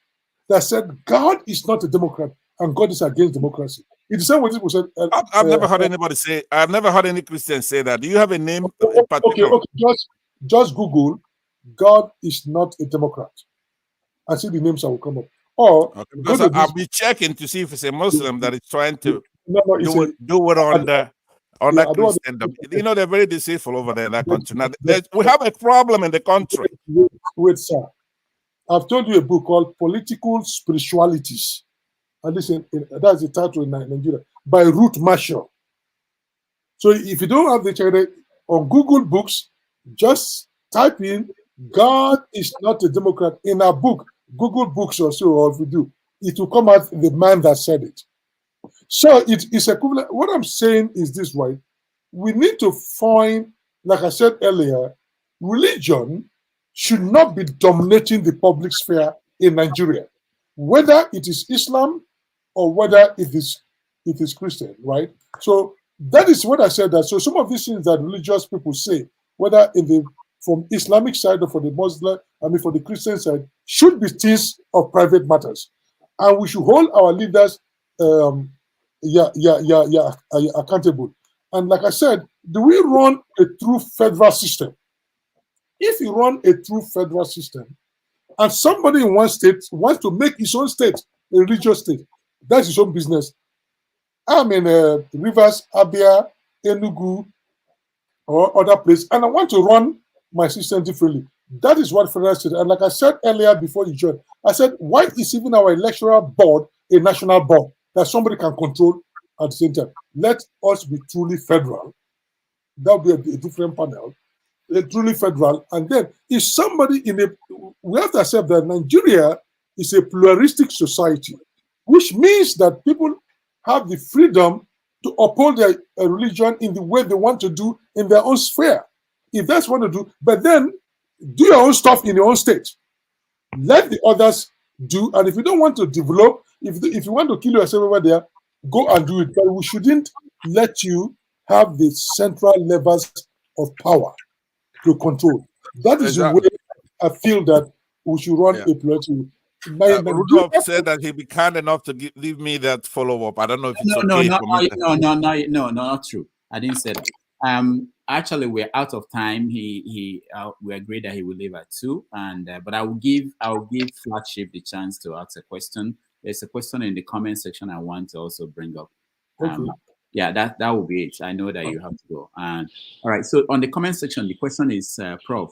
A: that said God is not a Democrat and God is against democracy. It's the same way people said.
J: I've never heard anybody say. I've never heard any Christian say that. Do you have a name in particular?
A: Okay. Just Google God is not a Democrat and see the names that will come up. Or
J: because I'll be checking to see if it's a Muslim that is trying to do it on that Christendom. You know, they're very deceitful over there in that country. Now, we have a problem in the country.
A: Wait, sir. I've told you a book called Political Spiritualities. And listen, that's the title in Nigeria, by Ruth Marshall. So if you don't have the channel on Google Books, just type in God is not a Democrat in a book, Google Books or so, or if you do, it will come out the man that said it. So it's equivalent. What I'm saying is this, right? We need to find, like I said earlier, religion should not be dominating the public sphere in Nigeria, whether it is Islam or whether it is Christian, right? So that is what I said. That so some of these things that religious people say, whether from Islamic side or for the Muslim, for the Christian side, should be things of private matters, and we should hold our leaders accountable. And like I said, do we run a true federal system? If you run a true federal system, and somebody in one state wants to make his own state a religious state, that's his own business. I'm in Rivers, Abia, Enugu, or other place, and I want to run my system differently. That is what federal state. And like I said earlier before you joined, I said, why is even our electoral board a national board that somebody can control at the same time? Let us be truly federal. That will be a different panel. Truly federal, and then if somebody we have to accept that Nigeria is a pluralistic society, which means that people have the freedom to uphold their religion in the way they want to do in their own sphere, if that's what to do. But then do your own stuff in your own state. Let the others do, and if you don't want to develop, if you want to kill yourself over there, go and do it. But we shouldn't let you have the central levels of power to control. That is the way I feel that we should run a platoon.
J: Rudolph said that he'd be kind enough to leave me that follow-up. I don't know if it's okay.
B: No, not true. I didn't say that. Actually, we're out of time. We agreed that he will leave at 2, and but I will give Flagship the chance to ask a question. There's a question in the comment section I want to also bring up. Yeah, that will be it. I know that you have to go. All right. So on the comment section, the question is, Prof,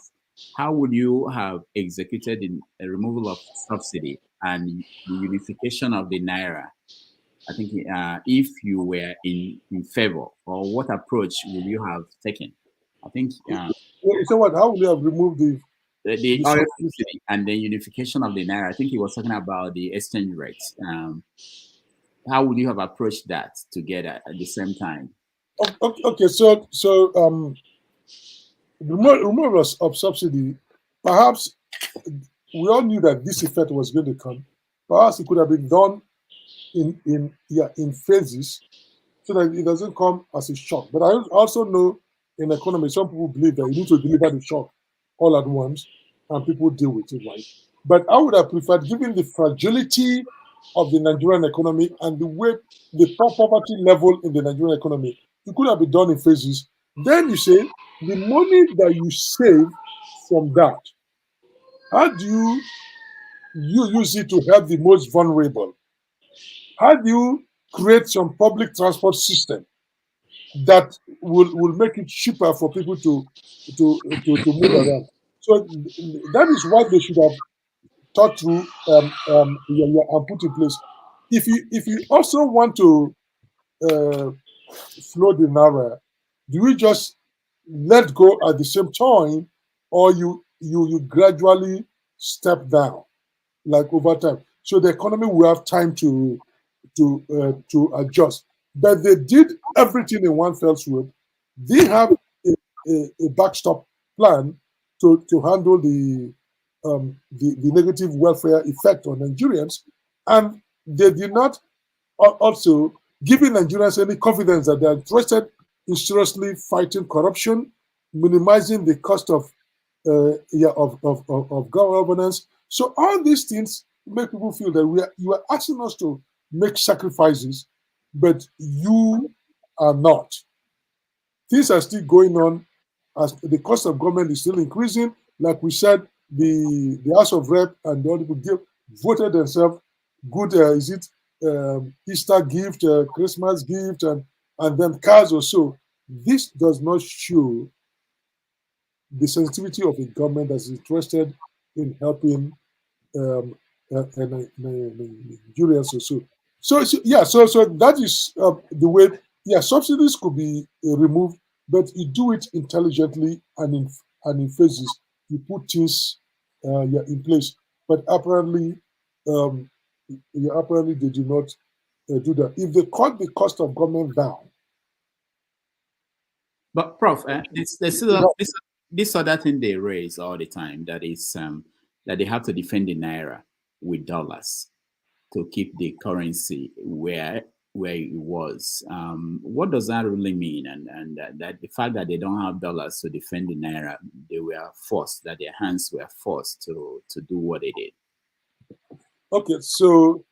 B: how would you have executed the removal of subsidy and the unification of the naira? I think if you were in favor, or what approach would you have taken? I think.
A: So what? How would you have removed the
B: oil subsidy and the unification of the naira? I think he was talking about the exchange rates. How would you have approached that together at the same time?
A: Okay, so removal of subsidy, perhaps we all knew that this effect was going to come. Perhaps it could have been done in phases so that it doesn't come as a shock. But I also know in economy, some people believe that you need to deliver the shock all at once and people deal with it, right? But I would have preferred, given the fragility of the Nigerian economy and the way the poverty level in the Nigerian economy, it could have been done in phases. Then you say the money that you save from that, how do you use it to help the most vulnerable? How do you create some public transport system that will make it cheaper for people to move around? So that is what they should have thought through and put in place. If you also want to flow the naira, do we just let go at the same time, or you gradually step down, like over time? so the economy will have time to adjust. But they did everything in one fell swoop. They have a backstop plan to handle the negative welfare effect on Nigerians, and they did not also giving Nigerians any confidence that they are interested in seriously fighting corruption, minimizing the cost of governance. So all these things make people feel that you are asking us to make sacrifices, but you are not. Things are still going on as the cost of government is still increasing. Like we said, the House of Rep and the other people voted themselves good. Is it Easter gift, Christmas gift, and then cars or so? This does not show the sensitivity of a government that is interested in helping Nigerians or so. So that is the way. Yeah, subsidies could be removed, but you do it intelligently and in phases. You put things in place, but apparently they do not do that. If they cut the cost of government down.
B: But Prof, this other thing they raise all the time, that is that they have to defend the naira with dollars to keep the currency where it was. What does that really mean? And that the fact that they don't have dollars to defend the naira, they were forced, that their hands were forced to do what they did.
A: Okay, so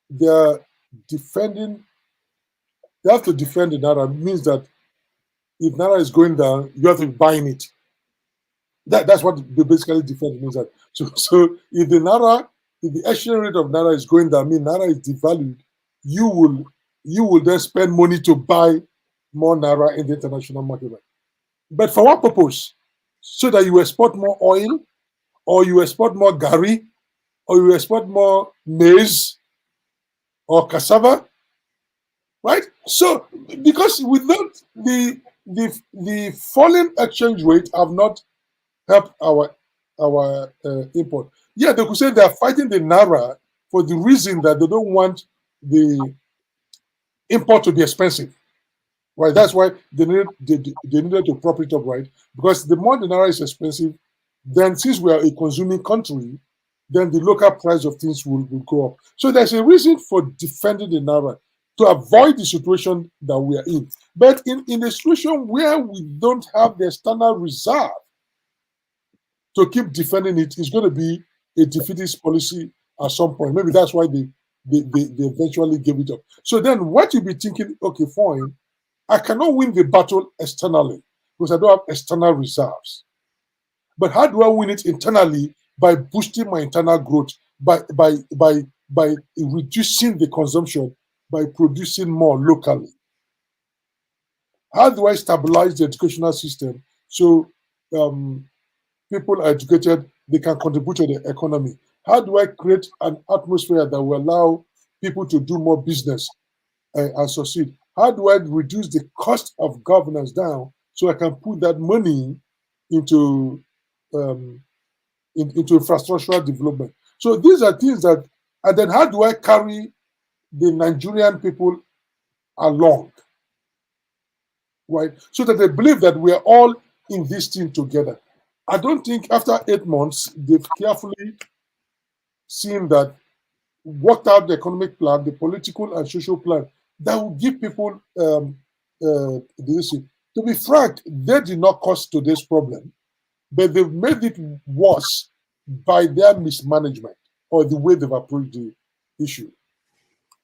A: they're defending. They have to defend the naira. Means that if naira is going down, you have to be buying it. That's what they basically defend means. That so if the exchange rate of naira is going down, I mean naira is devalued, you will then spend money to buy more naira in the international market. But for what purpose? So that you export more oil, or you export more gari, or you export more maize or cassava, right? So because without the falling exchange rate have not helped our import. Yeah, they could say they are fighting the naira for the reason that they don't want the import to be expensive, right? That's why they needed to prop it up, right? Because the more the naira is expensive, then since we are a consuming country, then the local price of things will go up. So there's a reason for defending the naira to avoid the situation that we are in. But in a situation where we don't have the external reserve to keep defending it, is going to be a defeatist policy at some point. Maybe that's why they eventually gave it up. So then what you'll be thinking, okay, fine, I cannot win the battle externally because I don't have external reserves. But how do I win it internally? By boosting my internal growth, by reducing the consumption, by producing more locally. How do I stabilize the educational system so people are educated, they can contribute to the economy? How do I create an atmosphere that will allow people to do more business and succeed? How do I reduce the cost of governance down so I can put that money into infrastructural development? So these are things that, and then how do I carry the Nigerian people along, right? So that they believe that we are all in this thing together. I don't think after 8 months, they've carefully seen that, worked out the economic plan, the political and social plan that will give people the issue. To be frank, they did not cause today's problem, but they've made it worse by their mismanagement or the way they've approached the issue.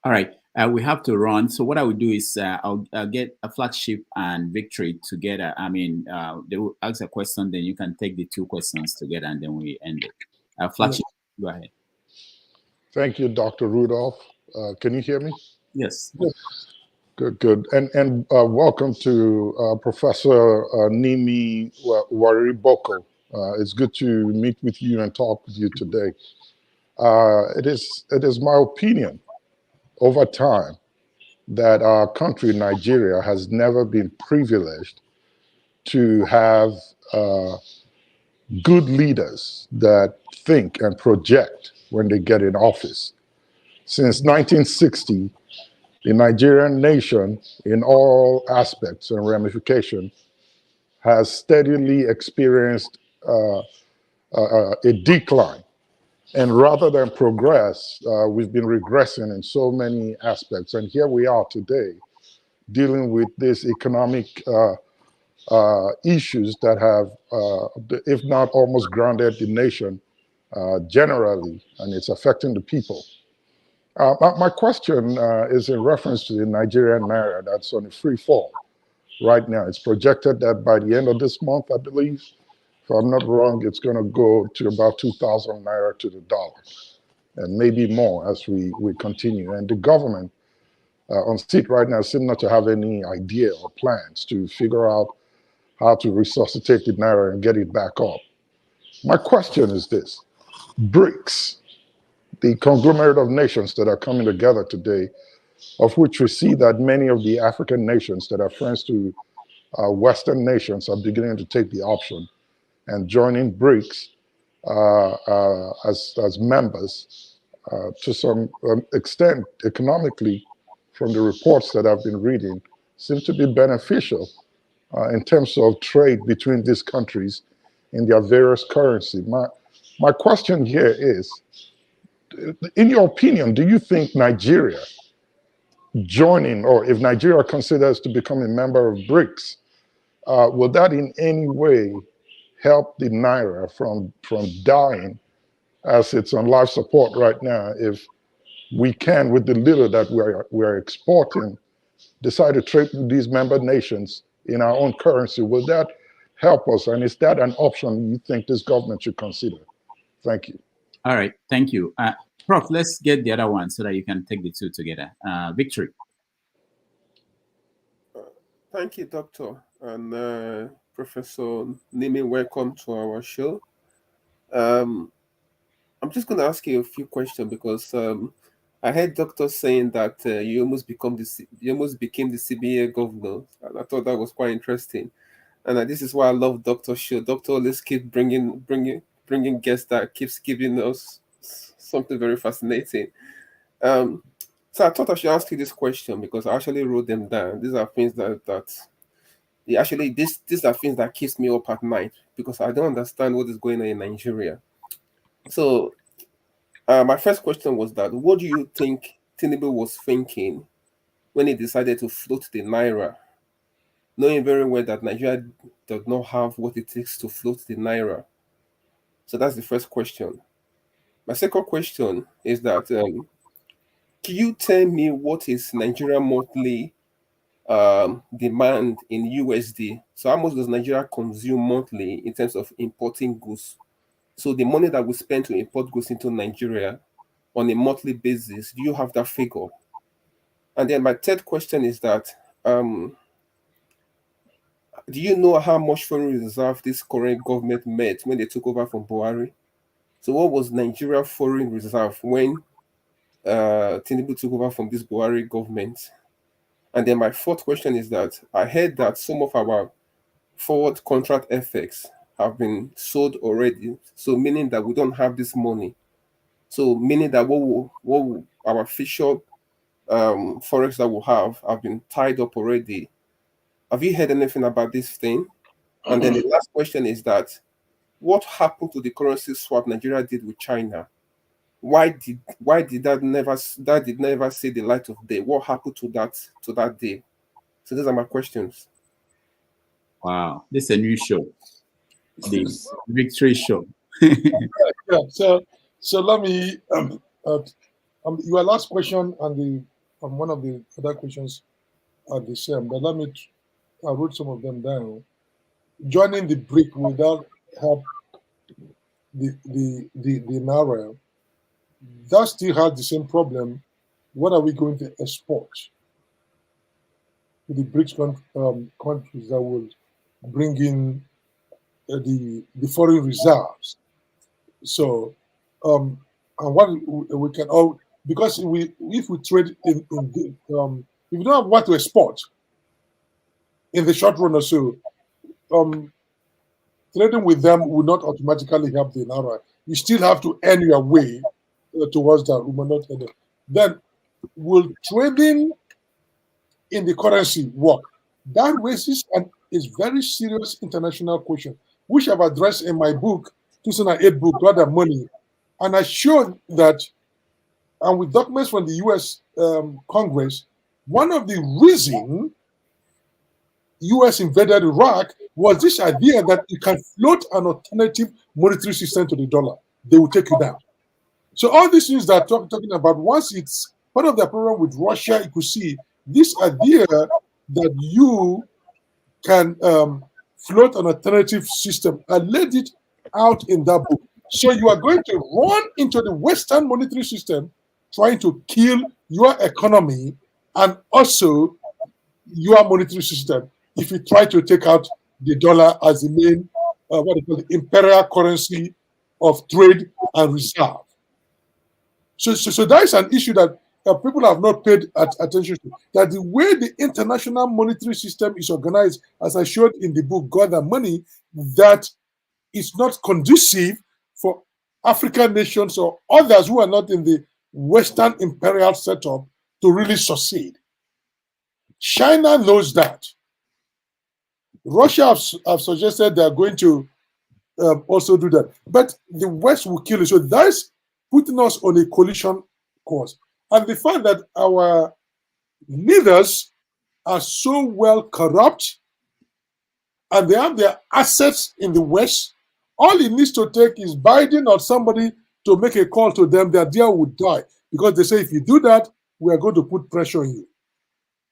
B: All right, we have to run. So what I will do is I'll get a Flagship and Victory together. I mean, they will ask a question, then you can take the 2 questions together, and then we end it. Flagship, go ahead.
D: Thank you, Dr. Rudolph. Can you hear me?
B: Yes.
D: Good. And welcome to Professor Nimi Wariboko. It's good to meet with you and talk with you today. It is my opinion over time that our country, Nigeria, has never been privileged to have good leaders that think and project when they get in office. Since 1960, the Nigerian nation, in all aspects and ramifications, has steadily experienced a decline. And rather than progress, we've been regressing in so many aspects. And here we are today, dealing with these economic issues that have, if not almost grounded the nation generally, and it's affecting the people. My question is in reference to the Nigerian naira that's on a free fall right now. It's projected that by the end of this month, I believe, if I'm not wrong, it's going to go to about 2,000 naira to the dollar, and maybe more as we continue. And the government on seat right now seems not to have any idea or plans to figure out how to resuscitate the naira and get it back up. My question is this: BRICS, the conglomerate of nations that are coming together today, of which we see that many of the African nations that are friends to Western nations are beginning to take the option and joining BRICS as members to some extent economically, from the reports that I've been reading, seems to be beneficial in terms of trade between these countries in their various currency. My question here is, in your opinion, do you think Nigeria joining, or if Nigeria considers to become a member of BRICS, will that in any way help the naira from dying, as it's on life support right now? If we can, with the little that we're exporting, decide to trade with these member nations in our own currency, will that help us? And is that an option you think this government should consider? Thank you.
B: All right, thank you. Prof, let's get the other one so that you can take the two together. Victory.
K: Thank you, Doctor. And Professor Nimi, welcome to our show. I'm just going to ask you a few questions because I heard Doctor saying that you almost became the CBA governor, and I thought that was quite interesting. And this is why I love Doctor's show. Doctor always keeps bringing guests that keeps giving us something very fascinating. So I thought I should ask you this question because I actually wrote them down. These are things these are things that keeps me up at night because I don't understand what is going on in Nigeria. So my first question was that, what do you think Tinubu was thinking when he decided to float the naira, knowing very well that Nigeria does not have what it takes to float the naira? So that's the first question. My second question is that, can you tell me what is Nigeria monthly demand in USD? So how much does Nigeria consume monthly in terms of importing goods? So the money that we spend to import goods into Nigeria on a monthly basis, do you have that figure? And then my third question is that, do you know how much foreign reserve this current government made when they took over from Buhari? So what was Nigeria foreign reserve when Tinubu took over from this Buhari government? And then my fourth question is that I heard that some of our forward contract FX have been sold already. So meaning that we don't have this money. So meaning that what our official forex that we'll have been tied up already. Have you heard anything about this thing? And then the last question is that, what happened to the currency swap Nigeria did with China? Why did that never see the light of day? What happened to that day? So those are my questions.
B: Wow, this is a new show, the Victory Show.
A: Yeah, so let me your last question and one of the other questions are the same, but I wrote some of them down. Joining the BRIC will that help the naira? That still has the same problem. What are we going to export to the BRICS countries that will bring in the foreign reserves? So, and what we can all, because if we trade if we don't have what to export in the short run or so, trading with them will not automatically help the naira. You still have to earn your way towards that. We might not end it. Then, will trading in the currency work? That raises a very serious international question, which I've addressed in my book, 2008 book, God and Money. And I showed that, and with documents from the US Congress, one of the reasons US invaded Iraq was this idea that you can float an alternative monetary system to the dollar. They will take you down. So all these things that I'm talking about, once it's part of the problem with Russia, you could see this idea that you can float an alternative system. I laid it out in that book. So you are going to run into the Western monetary system, trying to kill your economy and also your monetary system if you try to take out the dollar as the main, what they call the imperial currency of trade and reserve. So that is an issue that people have not paid attention to. That the way the international monetary system is organized, as I showed in the book God and Money, that is not conducive for African nations or others who are not in the Western imperial setup to really succeed. China knows that. Russia have suggested they are going to also do that. But the West will kill it. So that's putting us on a collision course. And the fact that our leaders are so well corrupt and they have their assets in the West, all it needs to take is Biden or somebody to make a call to them, their deal would die. Because they say, if you do that, we are going to put pressure on you.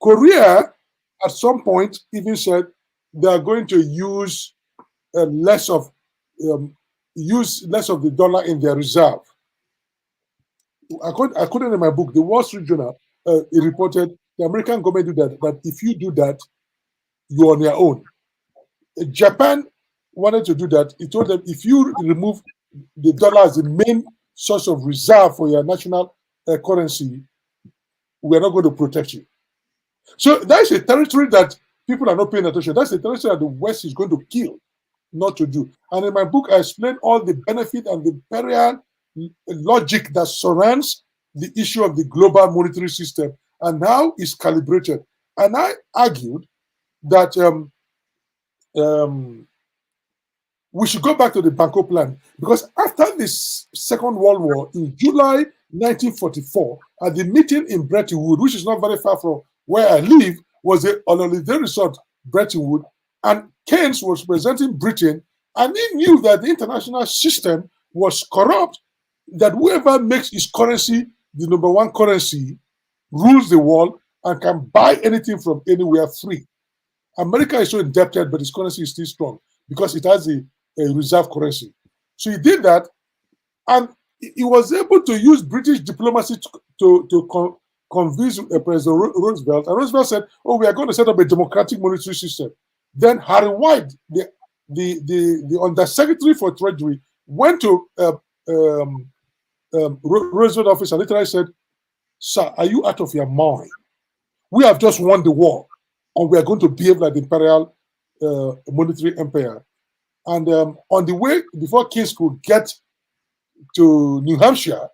A: Korea, at some point, even said they are going to use less of the dollar in their reserve. According to my book, the Wall Street Journal, it reported the American government do that if you do that, you're on your own. Japan wanted to do that. It told them, if you remove the dollar as the main source of reserve for your national currency, we're not going to protect you. So that's a territory that people are not paying attention. That's a territory that the West is going to kill, not to do. And in my book, I explain all the benefit and the imperial logic that surrounds the issue of the global monetary system and how it's calibrated. And I argued that we should go back to the Banco Plan, because after the Second World War in July 1944, at the meeting in Bretton Woods, which is not very far from where I live, was a holiday resort, Bretton Woods, and Keynes was representing Britain, and he knew that the international system was corrupt, that whoever makes his currency the number one currency rules the world and can buy anything from anywhere free. America is so indebted, but its currency is still strong because it has a reserve currency. So he did that, and he was able to use British diplomacy to convince President Roosevelt. And Roosevelt said, "Oh, we are going to set up a democratic monetary system." Then Harry White, the Undersecretary for Treasury, went to Roosevelt office and literally said, "Sir, are you out of your mind? We have just won the war, and we are going to behave like the imperial monetary empire." And on the way, before Keynes could get to New Hampshire,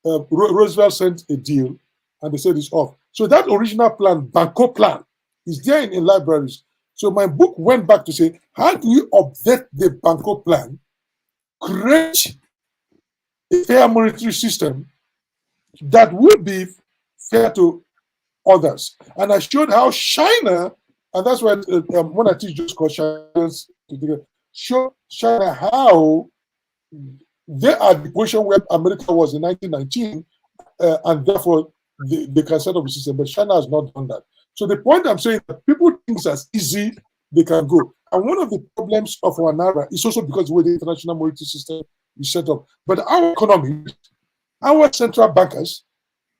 A: Roosevelt sent a deal, and they said it's off. So that original plan, Banco Plan, is there in libraries. So my book went back to say, how do you update the Banco Plan, create a fair monetary system that will be fair to others? And I showed how China, and that's why when I teach just called China, show China how they are the position where America was in 1919, and therefore they can set up a system, but China has not done that. So the point I'm saying that people think it's as easy they can go. And one of the problems of our Naira is also because of the way the international monetary system is set up. But our economy, our central bankers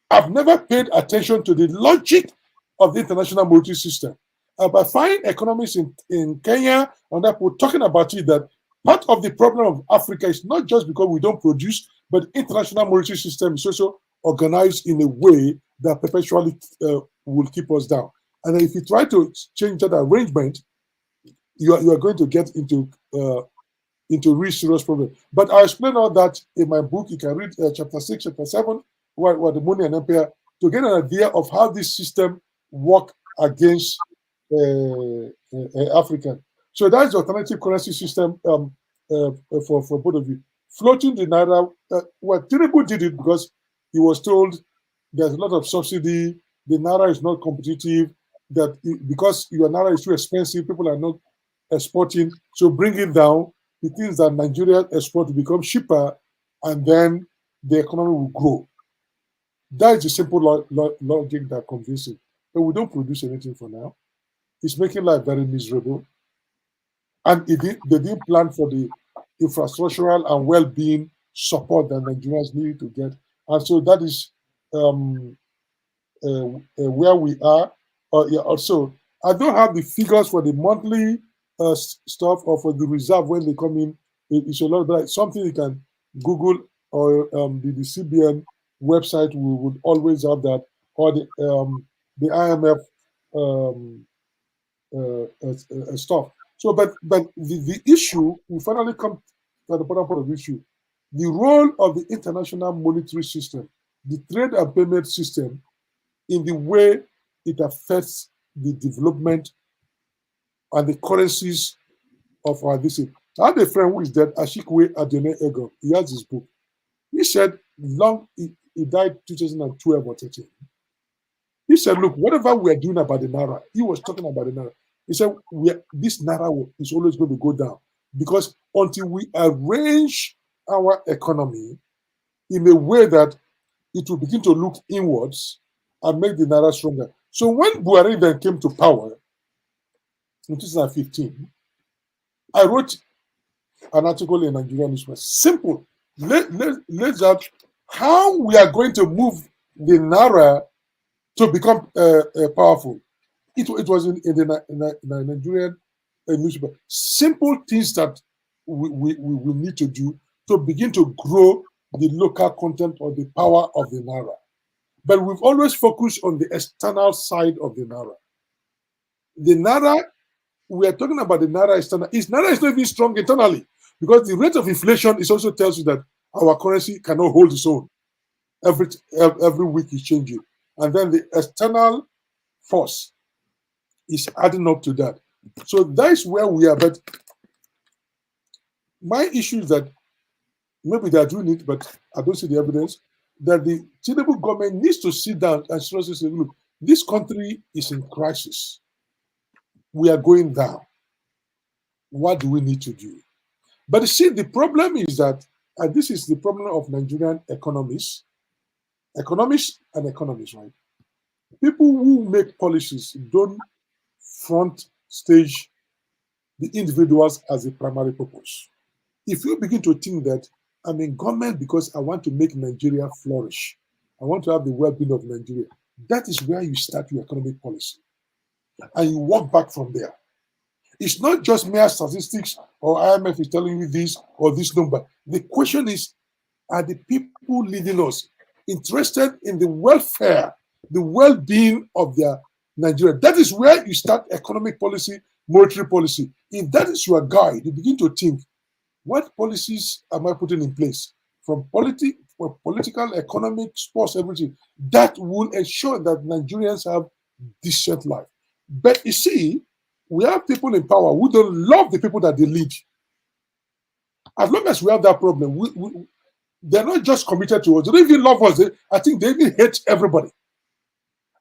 A: have never paid attention to the logic of the international monetary system. But I find economists in Kenya and that we're talking about it, that part of the problem of Africa is not just because we don't produce, but the international monetary system is also organized in a way that perpetually will keep us down. And if you try to change that arrangement, you are going to get into into real serious problem. But I explain all that in my book. You can read chapter 6, chapter 7, where the money and empire, to get an idea of how this system work against African. So that's the alternative currency system for both of you. Floating the naira, well, Tinubu did it because he was told there's a lot of subsidy, the naira is not competitive, that because your naira is too expensive, people are not exporting, so bring it down. It means that Nigeria export will become cheaper, and then the economy will grow. That is a simple logic that convinces. But we don't produce anything for now. It's making life very miserable. And they didn't plan for the infrastructural and well-being support that Nigerians need to get. And so that is where we are. Also, I don't have the figures for the monthly stuff or for the reserve when they come in. It's a lot, but something you can Google, or the CBN website. We would always have that, or the IMF stuff. So, but the issue, we finally come to the bottom part of the issue. The role of the international monetary system, the trade and payment system, in the way it affects the development and the currencies of our visit. I have a friend who is dead, Ashikwe Adene Ego. He has his book. He said, he died 2012 or 13. He said, look, whatever we're doing about the Naira, he was talking about the Naira. He said, this Naira is always going to go down, because until we arrange our economy in a way that it will begin to look inwards and make the Naira stronger. So when Buhari then came to power in 2015, I wrote an article in Nigerian newspaper. Simple. Let's out how we are going to move the Naira to become powerful. It was in the Nigerian newspaper. Simple things that we need to do to begin to grow the local content or the power of the Naira. But we've always focused on the external side of the Naira. The Naira, we are talking about the Naira external. Naira is not even strong internally, because the rate of inflation is also tells you that our currency cannot hold its own. Every week is changing. And then the external force is adding up to that. So that is where we are. But my issue is that maybe they are doing it, but I don't see the evidence, that the Tinubu government needs to sit down and seriously say, look, this country is in crisis. We are going down. What do we need to do? But you see, the problem is that, and this is the problem of Nigerian economists, right? People who make policies don't front stage the individuals as a primary purpose. If you begin to think that I'm in government because I want to make Nigeria flourish, I want to have the well-being of Nigeria, that is where you start your economic policy. And you walk back from there. It's not just mere statistics or IMF is telling you this or this number. The question is, are the people leading us interested in the welfare, the well-being of their Nigeria? That is where you start economic policy, monetary policy. If that is your guide, you begin to think, what policies am I putting in place? From political, economic, sports, everything. That will ensure that Nigerians have decent life. But you see, we have people in power who don't love the people that they lead. As long as we have that problem, they're not just committed to us. They don't even love us. I think they even hate everybody.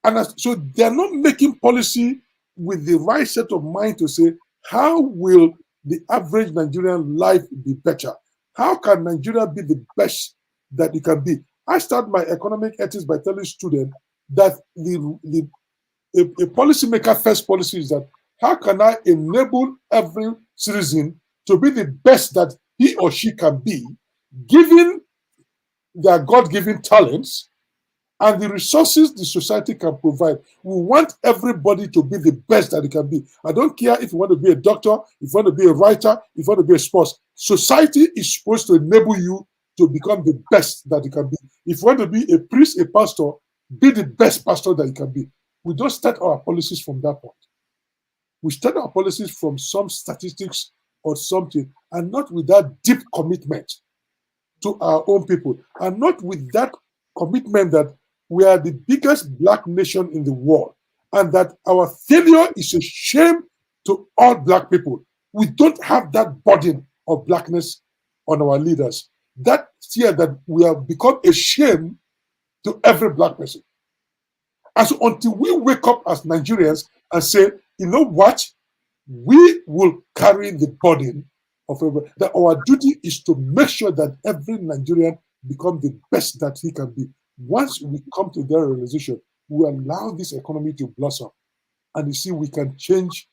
A: And so they're not making policy with the right set of mind to say, how will the average Nigerian life be better? How can Nigeria be the best that it can be? I start my economic ethics by telling students that a policymaker first policy is that, how can I enable every citizen to be the best that he or she can be, given their God-given talents and the resources the society can provide? We want everybody to be the best that it can be. I don't care if you want to be a doctor, if you want to be a writer, if you want to be a sports. Society is supposed to enable you to become the best that you can be. If you want to be a priest, a pastor, be the best pastor that you can be. We don't start our policies from that point. We start our policies from some statistics or something, and not with that deep commitment to our own people, and not with that commitment that we are the biggest black nation in the world, and that our failure is a shame to all black people. We don't have that burden of blackness on our leaders. That fear that we have become a shame to every black person. And so until we wake up as Nigerians and say, you know what, we will carry the burden of everybody, that our duty is to make sure that every Nigerian becomes the best that he can be. Once we come to that realization, we allow this economy to blossom. And you see, we can change.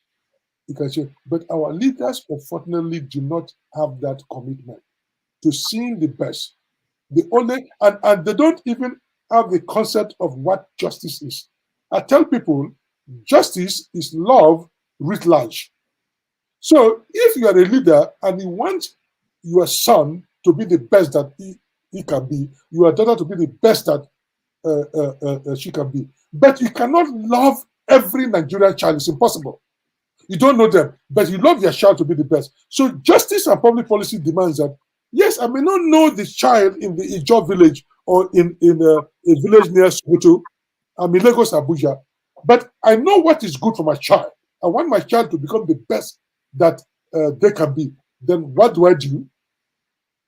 A: But our leaders, unfortunately, do not have that commitment to seeing the best. And they don't even have the concept of what justice is. I tell people, justice is love writ large. So if you are a leader and you want your son to be the best that he can be, your daughter to be the best that she can be, but you cannot love every Nigerian child. It's impossible. You don't know them, but you love your child to be the best. So justice and public policy demands that, yes, I may not know the child in the Ijaw village or in a village near Sokoto, I'm in Lagos, Abuja, but I know what is good for my child. I want my child to become the best that they can be. Then what do?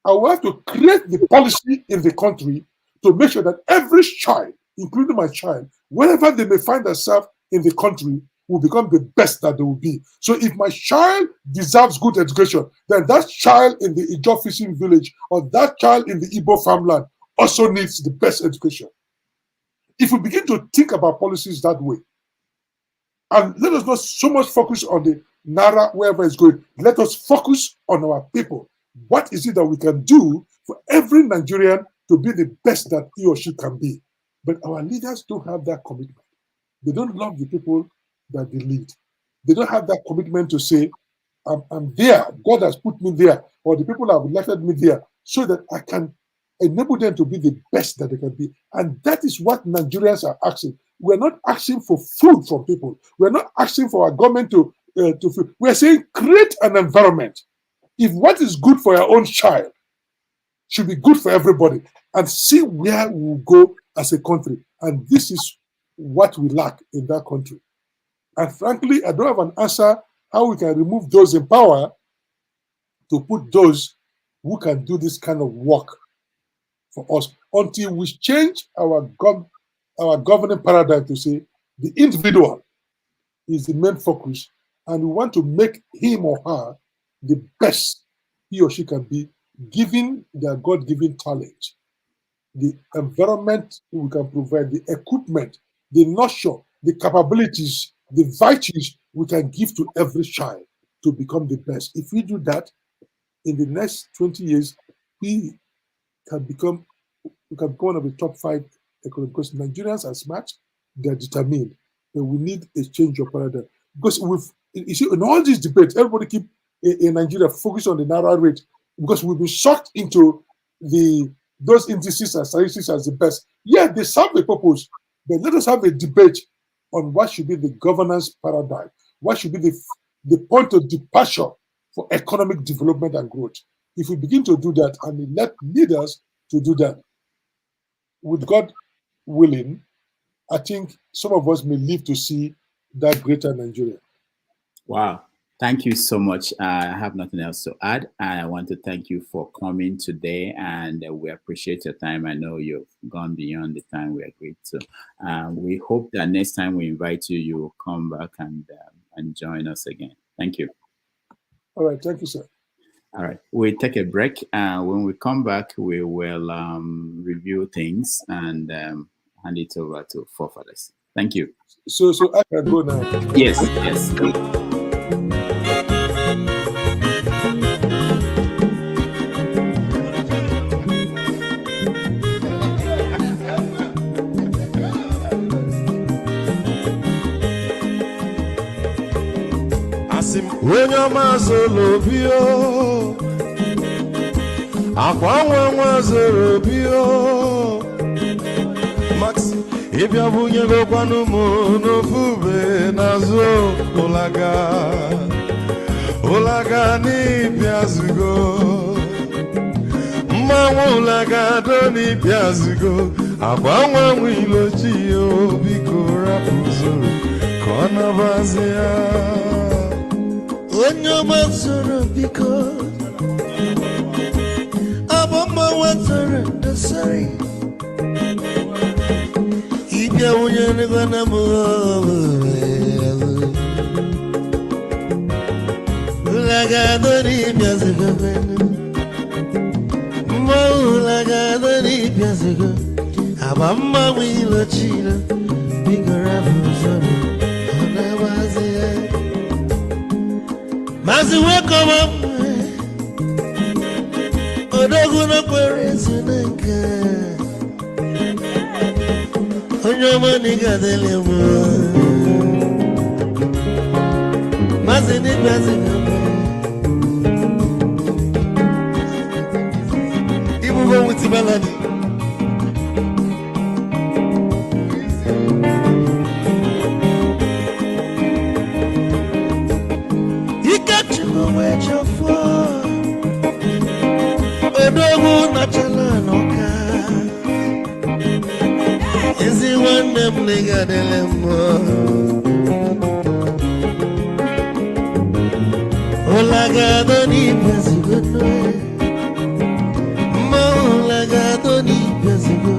A: I will have to create the policy in the country to make sure that every child, including my child, wherever they may find themselves in the country, will become the best that they will be. So if my child deserves good education, then that child in the Ijaw fishing village or that child in the Igbo farmland also needs the best education. If we begin to think about policies that way, and let us not so much focus on the Naira, wherever it's going, let us focus on our people. What is it that we can do for every Nigerian to be the best that he or she can be? But our leaders don't have that commitment. They don't love the people that they lead. They don't have that commitment to say, I'm there, God has put me there, or the people have elected me there, so that I can enable them to be the best that they can be. And that is what Nigerians are asking. We're not asking for food from people. We're not asking for our government to food. We're saying create an environment. If what is good for your own child should be good for everybody, and see where we will go as a country. And this is what we lack in that country. And frankly, I don't have an answer how we can remove those in power to put those who can do this kind of work for us, until we change our governing paradigm to say the individual is the main focus, and we want to make him or her the best he or she can be, given their God-given talent, the environment we can provide, the equipment, the nurture, the capabilities, the virtues we can give to every child to become the best. If we do that, in the next 20 years, we can become one of the top 5 economies, because Nigerians are smart, they're determined, but we need a change of paradigm. Because you see, in all these debates, everybody keep in Nigeria focus on the Naira rate, because we've been sucked into those indices and statistics as the best. Yeah, they serve a purpose, but let us have a debate on what should be the governance paradigm, what should be the point of departure for economic development and growth. If we begin to do that and we let leaders to do that, with God willing, I think some of us may live to see that greater Nigeria.
B: Wow. Thank you so much. I have nothing else to add. I want to thank you for coming today, and we appreciate your time. I know you've gone beyond the time we agreed to. We hope that next time we invite you, you will come back and join us again. Thank you.
A: All right. Thank you, sir.
B: All right. We'll take a break. When we come back, we will review things and hand it over to forefathers. Thank you.
A: So I can go now.
B: Yes, yes.
L: Onye ọma zoro obi o, akwa nwa zoro obi o, Max ịbịa bunyegokwanụ m n'ofu ube n'azụ ụlaga. Ulagani Piazugo Mmanwu Ulagadoni Piazugo Agbanwe Wilochi Biko Rapuzoro Kona Bazia Onyo Mazoro Biko Abamba Wazoro Desari Ibya Unyane Gwana Ulagadoni Piazugo Ulagadoni Piazugo Abamba Wilochi Biko Rapuzoro Kona Bazia Mazi welcome up Odoguna Perezinaka Onyomani Gadelemo Mazi Nibazigama Ibu go with Baladi Where'd you fall? Odogu Nachala Noka. Is he one them nigga delemo? Olagadoni Pesigo. Olagadoni Pesigo.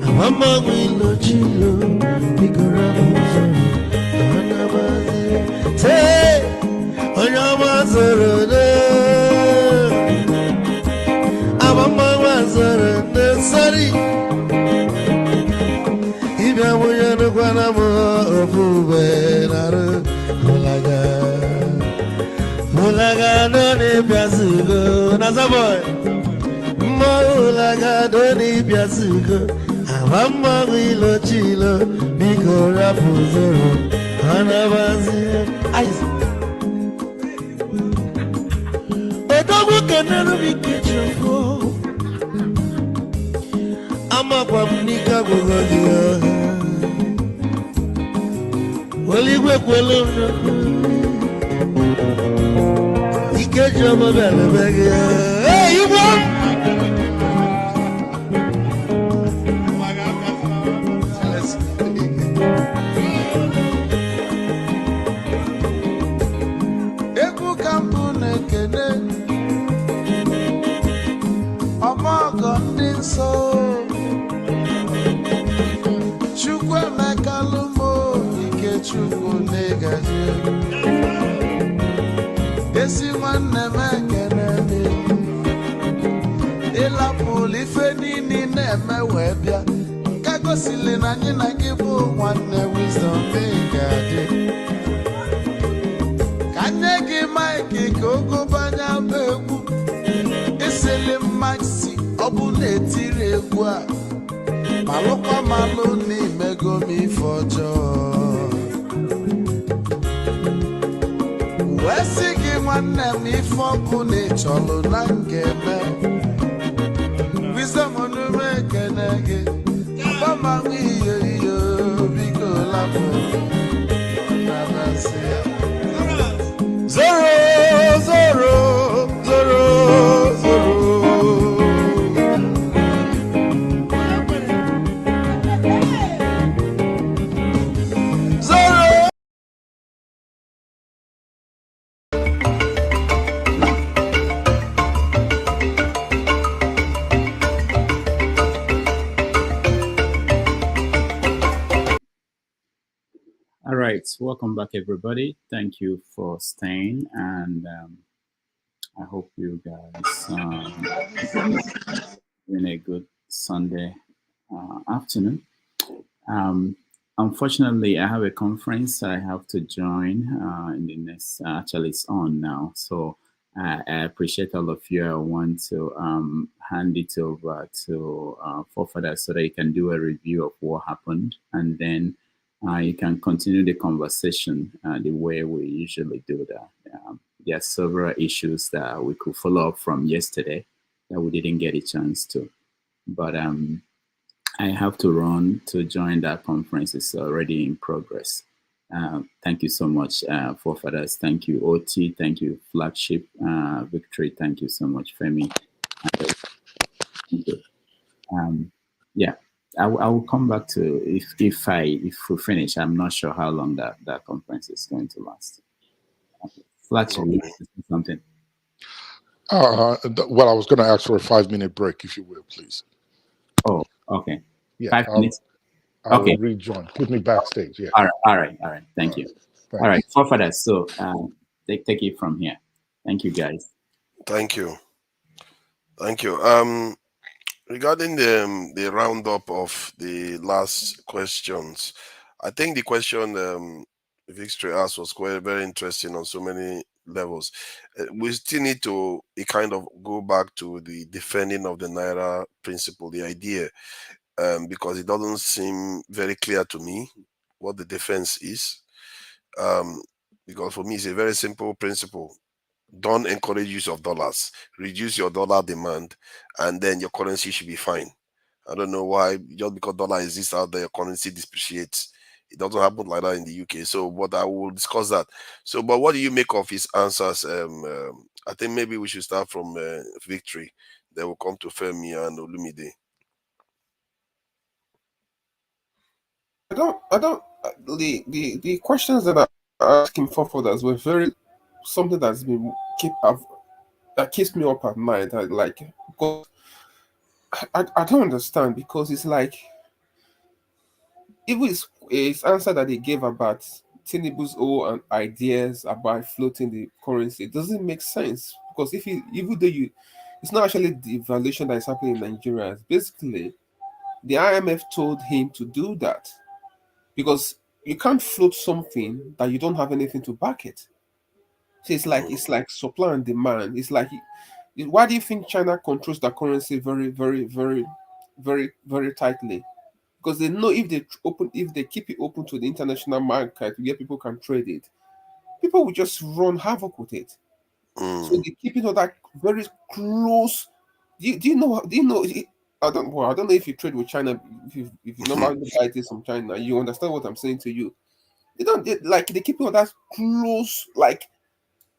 L: Amama Wilo Chilo. Bigarabuzo. Anabazi. Say. Sorry, Ibya Muyano Guanamo, Opubenaro, Mulaga, Doni Piazugo, Nazaboy, Mulaga, Doni Piazugo, Avamba Wilo Chilo, Biko Rapuzoro, Anabazi, Ice. Odogu Canaro Bikitro. Ama kwa mnika kugodia Waligwe kwelo Ikejo mabele bege Hey, you want? Eku kampu nekene Ama gondinso Chukwu negaji Esi nwanne m ekene mi Ịlapụl ife niile na-eme wee bịa Ka gosili na anyị na gị bụ nwanne Wisdom ga-adị Ka nye gị maịkị ka ogobanya bụ egwu Isili mmaksi ọ bụ na-etiri egwu a Malụkwa malụ n'imego m ife ọjọọ Wesi gị nwanne m ife ọkụ na-echọlụ na ngeme Wisdom onume ekene gị Bama ihe ihe biko lapụ Nabasi ya Zoro, zoro, zoro, zoro
B: All right, welcome back, everybody. Thank you for staying, and I hope you guys having a good Sunday afternoon. Unfortunately, I have a conference I have to join in the next. Actually, it's on now, so I appreciate all of you. I want to hand it over to Forfather so that you can do a review of what happened, and then you can continue the conversation the way we usually do that. There are several issues that we could follow up from yesterday that we didn't get a chance to. But I have to run to join that conference. It's already in progress. Thank you so much, forefathers. Thank you, OT. Thank you, Flagship. Victory. Thank you so much, Femi. Thank you. Yeah, I will come back to if we finish. I'm not sure how long that conference is going to last. Flagship,
M: Okay.
B: something.
D: Well, I was going to ask for a 5-minute break, if you will, please.
B: Oh, okay.
D: Yeah,
B: 5 minutes.
D: I will rejoin. Put me backstage. Yeah.
B: All right. Thank you.
D: Thanks.
B: All right, forefathers. So take it from here. Thank you, guys.
M: Thank you. Regarding the roundup of the last questions, I think the question Victory asked was quite very interesting on so many levels. We still need to kind of go back to the defending of the Naira principle, the idea, because it doesn't seem very clear to me what the defense is. Because for me, it's a very simple principle. Don't encourage use of dollars. Reduce your dollar demand, and then your currency should be fine. I don't know why, just because dollar exists out there, your currency depreciates. It doesn't happen like that in the UK. So, but I will discuss that. So, but what do you make of his answers? I think maybe we should start from Victory. Then we'll come to Femi and Olumide.
K: The questions that are asking for others were very something that's been that keeps me up at night. I don't understand, because it's like, even his answer that he gave about Tinubu's own ideas about floating the currency, it doesn't make sense, because even though it's not actually the devaluation that is happening in Nigeria. Basically, the IMF told him to do that, because you can't float something that you don't have anything to back it. So it's like supply and demand. It's like, why do you think China controls the currency very, very, very, very, very tightly? Because they know if they keep it open to the international market where people can trade it, people will just run havoc with it. So they keep it on that very close. Do you know? I don't know if you trade with China. If you normally buy this from China, you understand what I'm saying to you. They keep it on that close, like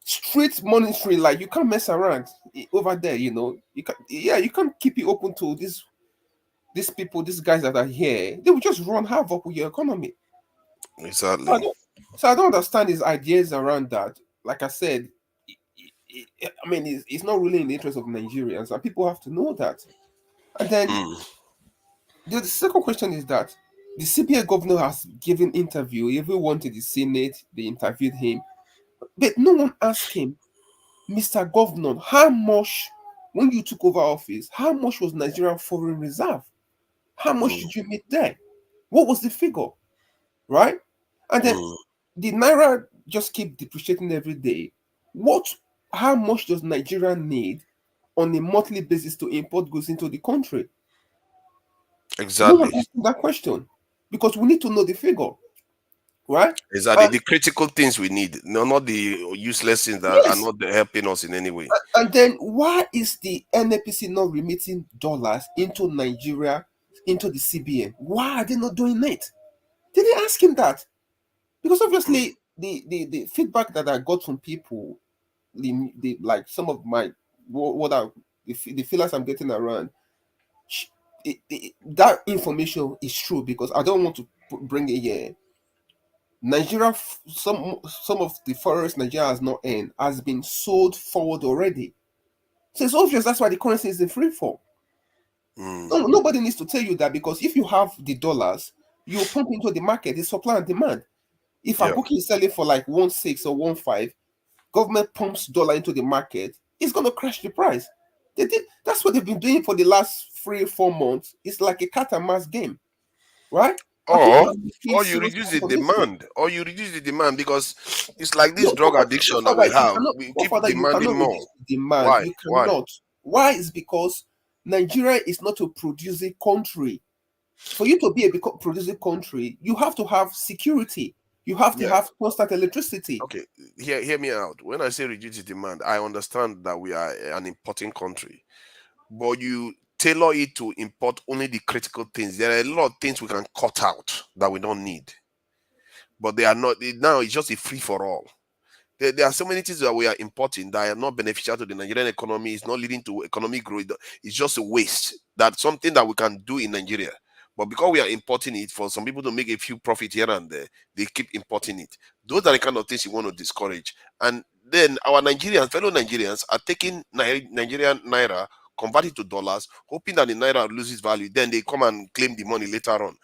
K: strict monitoring. Like, you can't mess around over there. You can't keep it open to these people, these guys that are here. They will just run havoc with your economy.
M: Exactly.
K: So I don't understand his ideas around that. Like I said, I mean, it's not really in the interest of Nigerians, and people have to know that. And then the second question is that the CBA governor has given interview. Everyone to the Senate, they interviewed him, but no one asked him, Mr. Governor, how much, when you took over office, how much was Nigerian foreign reserve? How much did you make there? What was the figure? Right? And then the Naira just keep depreciating every day. How much does Nigeria need on a monthly basis to import goods into the country?
M: Exactly.
K: No one asked that question, because we need to know the figure, right?
M: Exactly. The critical things we need, not the useless things that are not helping us in any way.
K: And then why is the NAPC not remitting dollars into Nigeria, into the CBN? Why are they not doing it? Did they ask him that? Because obviously the feedback that I got from people, like some of my the feelers I'm getting around, that information is true, because I don't want to bring it here. Nigeria, some of the forests Nigeria has not earned has been sold forward already. So it's obvious that's why the currency is in free fall. No, nobody needs to tell you that, because if you have the dollars, you pump into the market. It's supply and demand. If a book is selling for like 1.6 or 1.5, government pumps dollar into the market, it's going to crash the price. That's what they've been doing for the last 3-4 months. It's like a cat and mouse game, right?
M: Or you reduce the demand. Or you reduce the demand, because it's like this drug addiction that we have. We keep demanding more.
K: Demand.
M: Why?
K: You cannot. Why? Is because Nigeria is not a producing country. For you to be a producing country, you have to have security. You have to have constant electricity.
M: Okay, hear me out. When I say reduce the demand, I understand that we are an importing country, but you tailor it to import only the critical things. There are a lot of things we can cut out that we don't need. but they are not. Now it's just a free for all. There are so many things that we are importing that are not beneficial to the Nigerian economy. It's not leading to economic growth. It's just a waste. That's something that we can do in Nigeria. But because we are importing it for some people to make a few profit here and there, they keep importing it. Those are the kind of things you want to discourage. And then our fellow Nigerians are taking Nigerian naira, convert it to dollars, hoping that the naira loses value. Then they come and claim the money later on.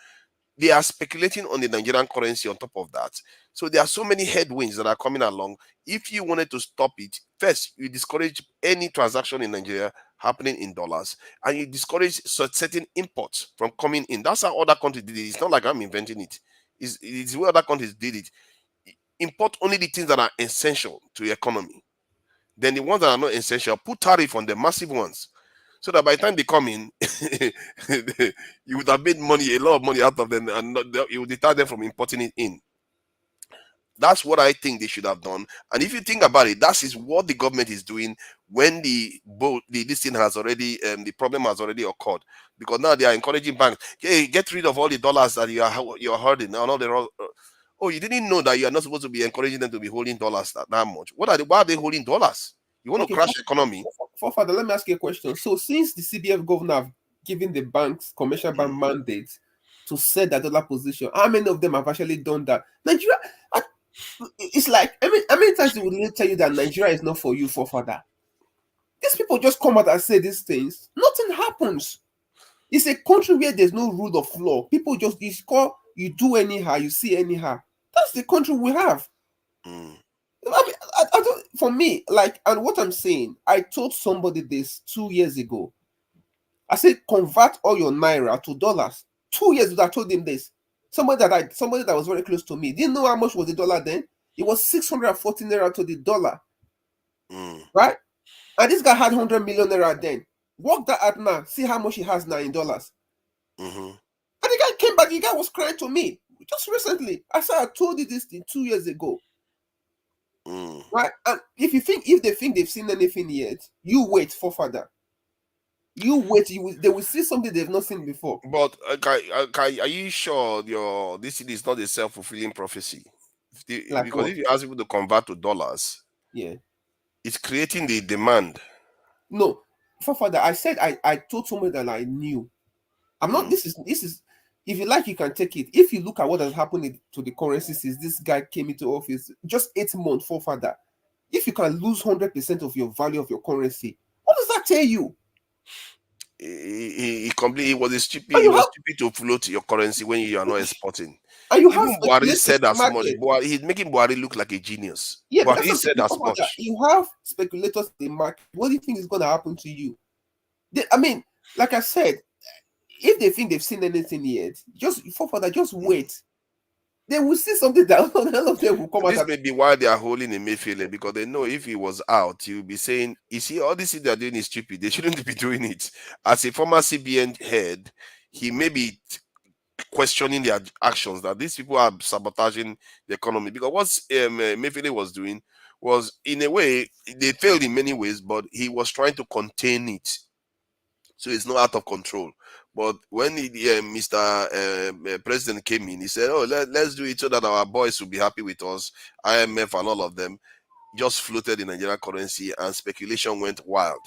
M: They are speculating on the Nigerian currency on top of that. So there are so many headwinds that are coming along. If you wanted to stop it, first, you discourage any transaction in Nigeria happening in dollars, and you discourage certain imports from coming in. That's how other countries did it. It's not like I'm inventing it. It's where other countries did it. Import only the things that are essential to the economy. Then the ones that are not essential, put tariff on the massive ones. So that by the time they come in, you would have made money, a lot of money out of them, and you would deter them from importing it in. That's what I think they should have done. And if you think about it, that is what the government is doing when this thing has already, the problem has already occurred. Because now they are encouraging banks, hey, get rid of all the dollars that you're holding. Now they're all, oh, you didn't know that you are not supposed to be encouraging them to be holding dollars that much. Why are they holding dollars? You want to crash the economy?
K: Father, let me ask you a question. So since the CBF governor have given the banks, commercial bank mandates to set that dollar position, how many of them have actually done that? Nigeria, it's like, how many times they will tell you that Nigeria is not for you, Father? These people just come out and say these things. Nothing happens. It's a country where there's no rule of law. People just, you do anyhow, you see anyhow. That's the country we have. I mean, I don't, for me, like, and what I'm saying, I told somebody this 2 years ago. I said, convert all your naira to dollars. 2 years ago, I told him this. Somebody that was very close to me didn't know how much was the dollar then. It was 640 naira to the dollar, right? And this guy had 100 million naira then. Work that out now. See how much he has now in dollars. And the guy came back. The guy was crying to me just recently. I said, I told you this thing 2 years ago. Right? And if they think they've seen anything yet, you wait for further. You wait. They will see something they've not seen before.
M: But are you sure this is not a self-fulfilling prophecy? Because what? If you ask people to convert to dollars, it's creating the demand.
K: No, for further, I said I told somebody that I knew. I'm not. This is. If you like, you can take it. If you look at what has happened to the currency since this guy came into office, just 8 months for further. If you can lose 100% of your value of your currency, what does that tell you?
M: He was stupid to float your currency when you are not exporting.
K: And you
M: even Buhari said as much. He's making Buhari look like a genius.
K: Yeah,
M: but he said as much.
K: You have speculators in the market. What do you think is going to happen to you? I mean, like I said, if they think they've seen anything yet, just wait. They will see something that none of them will come out.
M: This may be why they are holding a Mayfield, because they know if he was out, he will be saying, you see, all this thing they're doing is stupid. They shouldn't be doing it. As a former CBN head, he may be questioning their actions, that these people are sabotaging the economy. Because what Mayfield was doing was, in a way, they failed in many ways, but he was trying to contain it. So it's not out of control. But when Mr. President came in, he said, oh, let's do it so that our boys will be happy with us. IMF and all of them just floated in Nigerian currency, and speculation went wild.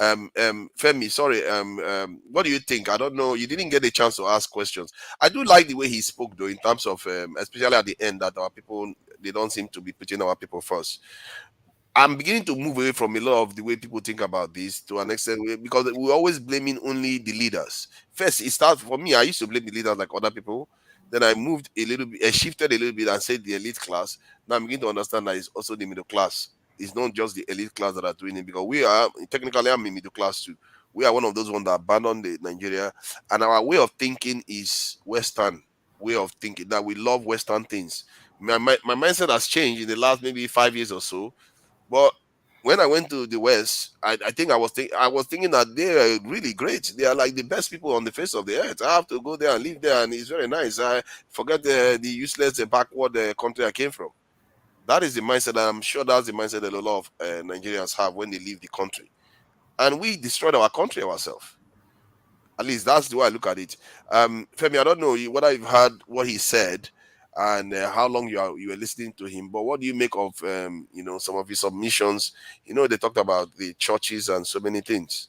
M: Femi, sorry, what do you think? I don't know. You didn't get a chance to ask questions. I do like the way he spoke, though, in terms of, especially at the end, that our people, they don't seem to be putting our people first. I'm beginning to move away from a lot of the way people think about this to an extent, because we're always blaming only the leaders. First, it starts for me. I used to blame the leaders like other people. Then I moved a little bit, I shifted a little bit and said the elite class. Now I'm beginning to understand that it's also the middle class. It's not just the elite class that are doing it, because we are, technically, I'm in middle class too. We are one of those ones that abandoned Nigeria, and our way of thinking is Western way of thinking, that we love Western things. My mindset has changed in the last maybe 5 years or so. But when I went to the West, I think I was thinking that they are really great. They are like the best people on the face of the earth. I have to go there and live there, and it's very nice. I forget the useless and backward country I came from. That is the mindset, and I'm sure that's the mindset that a lot of Nigerians have when they leave the country. And we destroyed our country ourselves. At least that's the way I look at it. Femi, I don't know whether you've heard what he said. and how long you were listening to him. But what do you make of some of his submissions? They talked about the churches and so many things.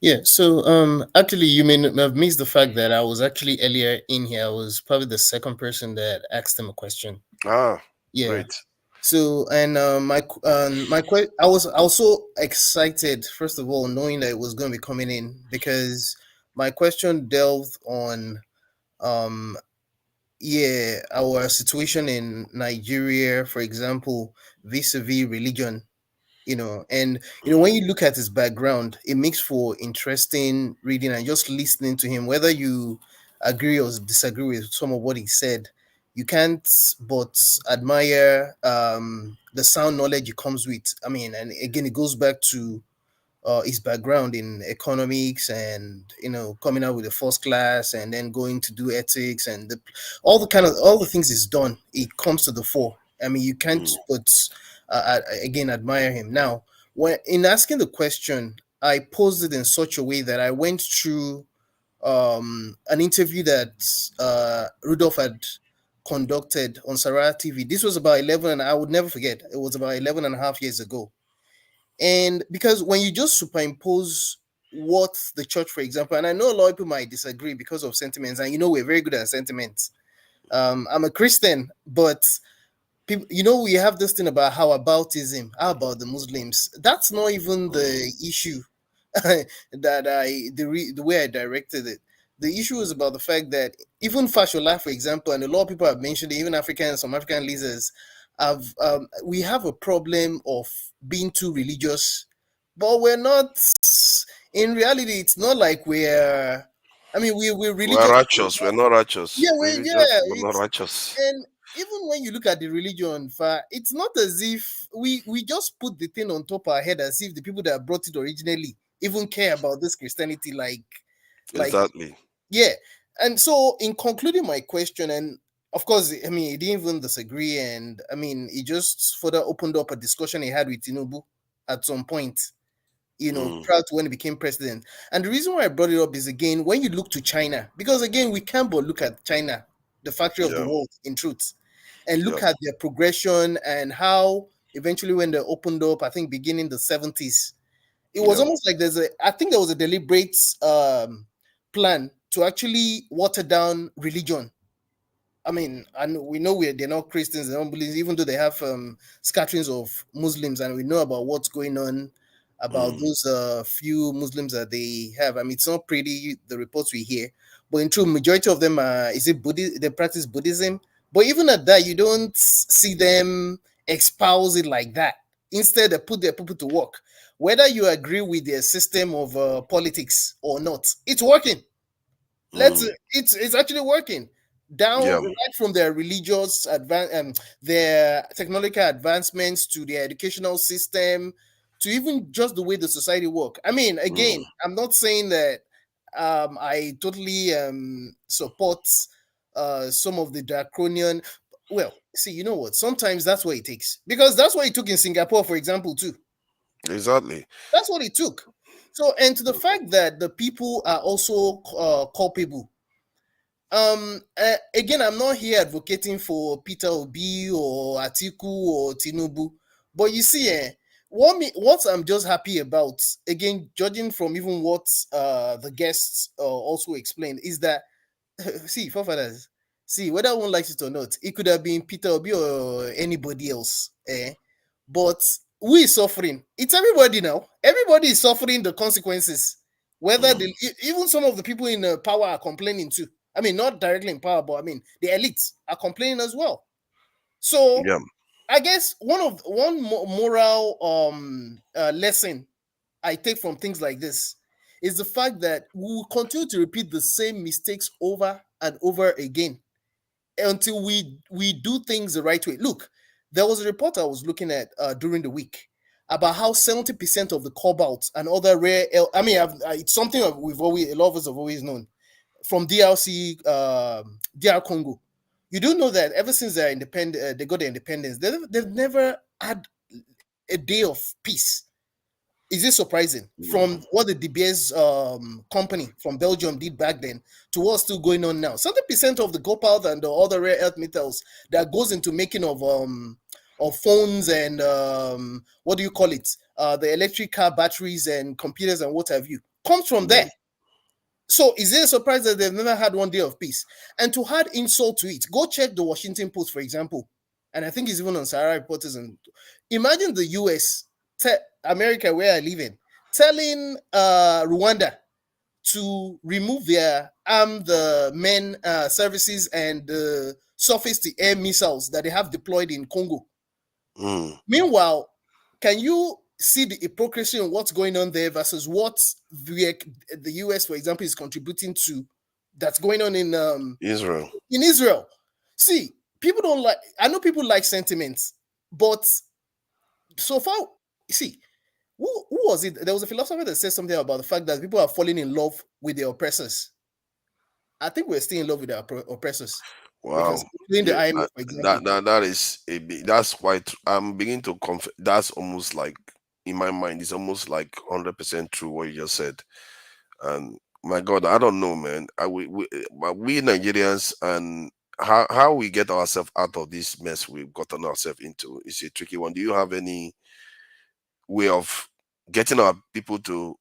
G: Yeah, so actually you may have missed the fact that I was actually earlier in here. I was probably the second person that asked him a question. Yeah.
M: Great.
G: So and I was so excited, first of all, knowing that it was going to be coming in, because my question delved on our situation in Nigeria, for example, vis-a-vis religion. And when you look at his background, it makes for interesting reading, and just listening to him, whether you agree or disagree with some of what he said, you can't but admire the sound knowledge he comes with. I mean, and again, it goes back to his background in economics, and coming out with a first class and then going to do ethics, and all the things he's done, it comes to the fore. I mean, you can't but again admire him. Now, when in asking the question, I posed it in such a way that I went through an interview that Rudolph had conducted on Sarah TV. This was about 11, and I would never forget, it was about 11 and a half years ago. And because when you just superimpose what the church, for example, and I know a lot of people might disagree because of sentiments, and we're very good at sentiments. I'm a Christian, but people, we have this thing about how aboutism, how about the Muslims. That's not even the issue the way I directed it. The issue is about the fact that even Fashola, for example, and a lot of people have mentioned it, even some African leaders we have a problem of being too religious, but we're not. In reality, it's not like we're religious.
M: We're righteous. We're not righteous.
G: Yeah,
M: we're not righteous.
G: And even when you look at the religion, it's not as if we just put the thing on top of our head, as if the people that brought it originally even care about this Christianity, like
M: exactly.
G: Yeah. And so, in concluding my question, and of course, he didn't even disagree, and he just further opened up a discussion he had with Tinubu at some point, prior to when he became president. And the reason why I brought it up is, again, when you look to China, because again, we can't but look at China, the factory of the world, in truth, and look at their progression and how eventually, when they opened up, I think beginning the 70s, it was almost like I think there was a deliberate plan to actually water down religion. And we know they're not Christians, they don't believe, even though they have scatterings of Muslims, and we know about what's going on about those few Muslims that they have. It's not pretty, the reports we hear, but in truth, majority of them they practice Buddhism. But even at that, you don't see them espouse it like that. Instead, they put their people to work. Whether you agree with their system of politics or not, it's working. It's actually working. Right from their religious their technological advancements, to their educational system, to even just the way the society work. Again, I'm not saying that I totally support some of the draconian. Well, see, you know what? Sometimes that's what it takes, because that's what it took in Singapore, for example, too.
M: Exactly.
G: That's what it took. So, and to the fact that the people are also culpable. Again, I'm not here advocating for Peter Obi or Atiku or Tinubu, but you see, what I'm just happy about, again, judging from even what the guests also explained, is that see, forefathers, whether one likes it or not, it could have been Peter Obi or anybody else, but who is suffering? It's everybody now. Everybody is suffering the consequences. Whether even some of the people in power are complaining too. Not directly in power, but the elites are complaining as well. So I guess one moral lesson I take from things like this is the fact that we will continue to repeat the same mistakes over and over again until we do things the right way. Look, there was a report I was looking at during the week about how 70% of the cobalt and other rare it's something a lot of us have always known from DRC, DR Congo. You do know that ever since they're independent, they got their independence, they've never had a day of peace. Is it surprising from what the De Beers company from Belgium did back then to what's still going on now? 70% of the copper and the other rare earth metals that goes into making of phones and what do you call it? The electric car batteries and computers and what have you comes from there. So is it a surprise that they've never had one day of peace? And to add insult to it, go check the Washington Post, for example. And I think it's even on Sahara Reporters. And imagine the US, America, where I live in, telling Rwanda to remove their armed men services and surface-to-air missiles that they have deployed in Congo. Meanwhile, can you see the hypocrisy in what's going on there versus what the US, for example, is contributing to that's going on in
M: Israel?
G: In Israel. See, people don't like, I know people like sentiments, but so far, see, who was it? There was a philosopher that said something about the fact that people are falling in love with their oppressors. I think we're still in love with our oppressors.
M: Wow.
G: The INEC, for example.
M: That is a big, that's quite, I'm beginning to that's almost like, in my mind, it's almost like 100% true what you just said. And my God, I don't know, man. We Nigerians, and how we get ourselves out of this mess we've gotten ourselves into is a tricky one. Do you have any way of getting our people to,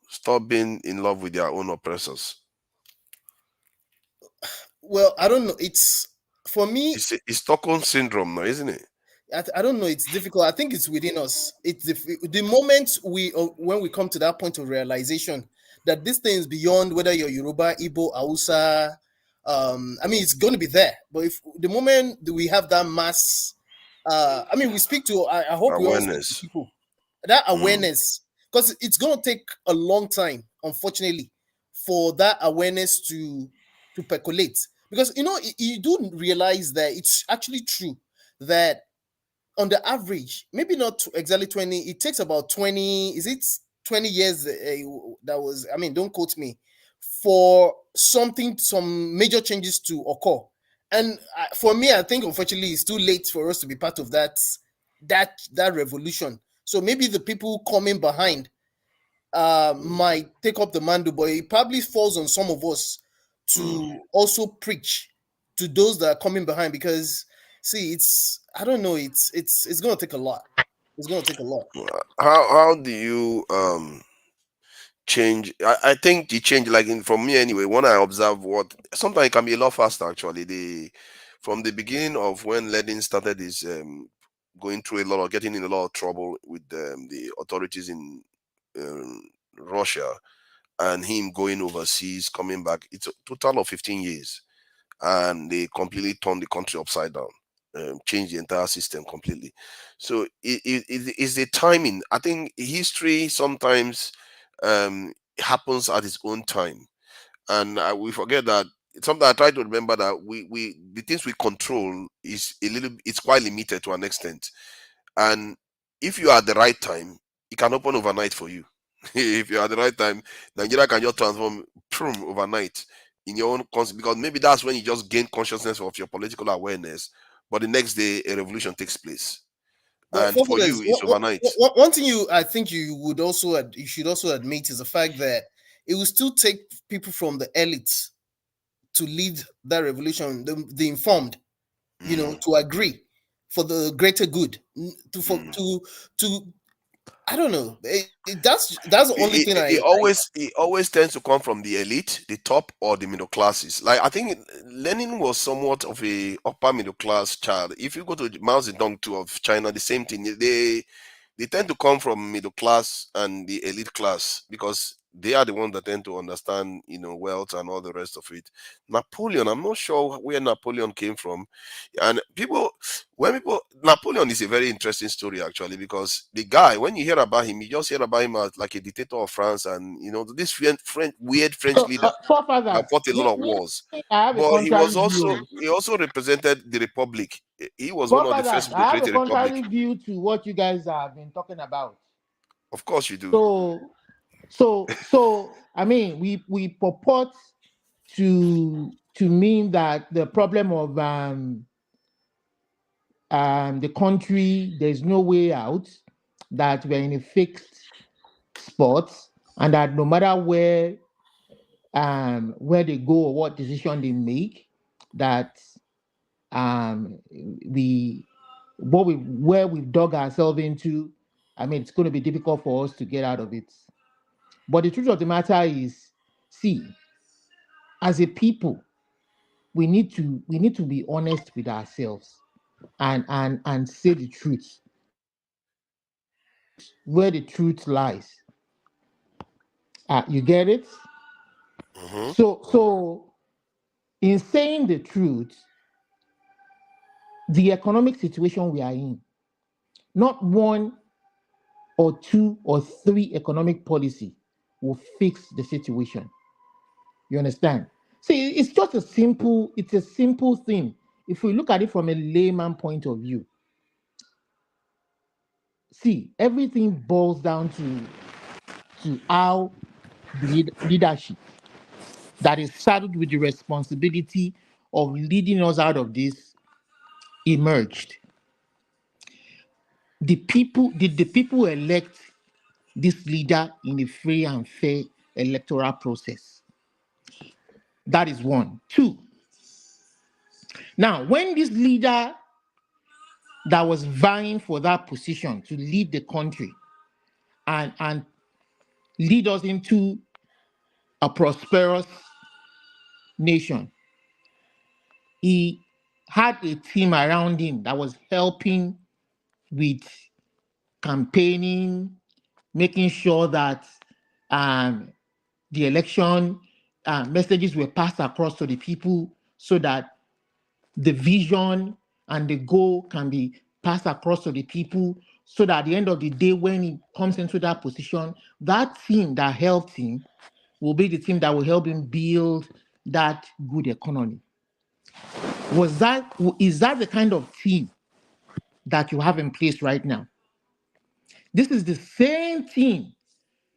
M: stop being in love with their own oppressors?
G: Well, I don't know. It's, for me,
M: it's Stockholm syndrome now, isn't it?
G: I don't know. It's difficult. I think it's within us. It's the moment when we come to that point of realization that this thing is beyond whether you're Yoruba, Igbo, Hausa. I mean, it's going to be there. But if the moment that we have that mass, I mean, we speak to. I hope we all speak to people. That awareness, because it's going to take a long time, unfortunately, for that awareness to percolate. Because you do realize that it's actually true that on the average, maybe not exactly 20, it takes about 20, is it 20 years that was, I mean, don't quote me, for some major changes to occur. And for me, I think unfortunately it's too late for us to be part of that revolution. So maybe the people coming behind might take up the mantle, but it probably falls on some of us to also preach to those that are coming behind, because see, I don't know, it's gonna take a lot. It's gonna take a lot.
M: How do you change? I think the change, like from me anyway, when I observe what sometimes it can be a lot faster actually. From the beginning of when Lenin started his going through getting in a lot of trouble with the authorities in Russia, and him going overseas, coming back, it's a total of 15 years, and they completely turned the country upside down. Change the entire system completely. So it's the timing. I think history sometimes happens at its own time, and we forget that. Sometimes I try to remember that the things we control it's quite limited to an extent, and if you are at the right time, it can open overnight for you. If you're at the right time, Nigeria can just transform overnight in your own concept, because maybe that's when you just gain consciousness of your political awareness. But the next day, a revolution takes place, and for you, it's overnight.
G: One thing I think you should also admit is the fact that it will still take people from the elites to lead that revolution, the informed, to agree for the greater good. To I don't know. That's the only thing
M: it always tends to come from the elite, the top, or the middle classes. Like I think Lenin was somewhat of a upper middle class child. If you go to Mao Zedong too of China, the same thing. They tend to come from middle class and the elite class, because they are the ones that tend to understand, wealth and all the rest of it. Napoleon, I'm not sure where Napoleon came from. And Napoleon is a very interesting story actually, because the guy, when you hear about him, you just hear about him as like a dictator of France, and this weird French leader that fought a lot of wars. But he also represented the Republic. He was one of the first to create a republic.
N: I have a contrary view to what you guys have been talking about.
M: Of course you do.
N: So I mean, we purport to mean that the problem of the country, there's no way out, that we're in a fixed spots, and that no matter where they go or what decision they make, that where we've dug ourselves into, I mean, it's going to be difficult for us to get out of it. But the truth of the matter is, see, as a people, we need to be honest with ourselves and say the truth, where the truth lies. You get it?
M: Mm-hmm.
N: So in saying the truth, the economic situation we are in, not one or two or three economic policy will fix the situation. You understand? See, it's just a simple thing. If we look at it from a layman point of view, see, everything boils down to how leadership that is saddled with the responsibility of leading us out of this emerged. Did the people elect this leader in a free and fair electoral process? That is one. Two, now, when this leader that was vying for that position to lead the country and lead us into a prosperous nation, he had a team around him that was helping with campaigning, making sure that the election messages were passed across to the people so that the vision and the goal can be passed across to the people, so that at the end of the day, when he comes into that position, that team that helped him will be the team that will help him build that good economy. Is that the kind of team that you have in place right now? This is the same team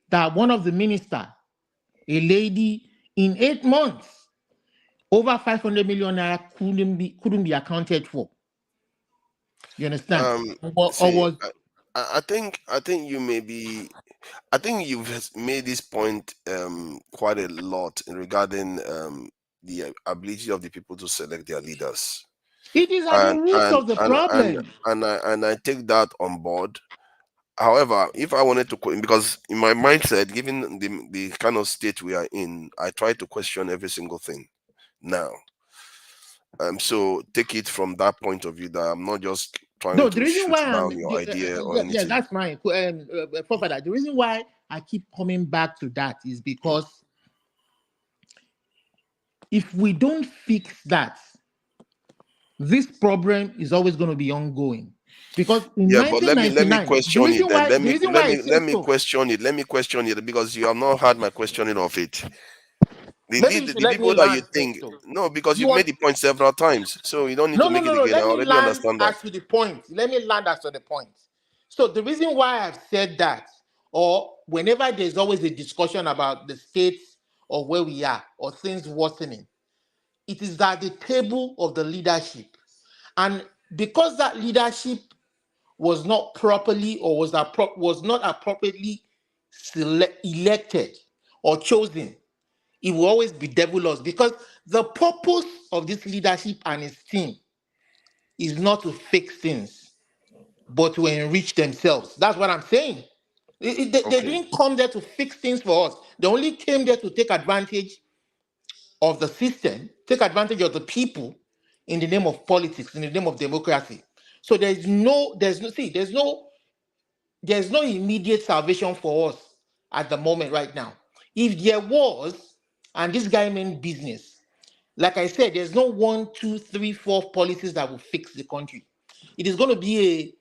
N: that one of the ministers, a lady, in 8 months, over 500 million naira couldn't be accounted for. You understand?
M: I think you may be. I think you've made this point quite a lot regarding the ability of the people to select their leaders.
N: It is at the root of the problem.
M: And I take that on board. However, if I wanted to, because in my mindset, given the kind of state we are in, I try to question every single thing now. So take it from that point of view, that I'm not just trying to shoot down your idea or anything.
N: Yeah, that's fine. Prophet, the reason why I keep coming back to that is because if we don't fix that, this problem is always going to be ongoing. Because in 1999,
M: but let me question it then. Let me question it because you have not had my questioning of it. The people that you think, no, because you've made the point several times, so you don't need to make it again. I already understand that.
N: To the point. Let me land as to the point. So the reason why I've said that, or whenever there's always a discussion about the states or where we are or things worsening, it is at the table of the leadership. And because that leadership was not properly or was not appropriately elected or chosen, it will always be devilous, because the purpose of this leadership and its team is not to fix things, but to enrich themselves. That's what I'm saying. They didn't come there to fix things for us. They only came there to take advantage of the system, take advantage of the people in the name of politics, in the name of democracy. So there's no immediate salvation for us at the moment right now. If there was, and this guy meant business, like I said, there's no 1, 2, 3, 4 policies that will fix the country. It is going to be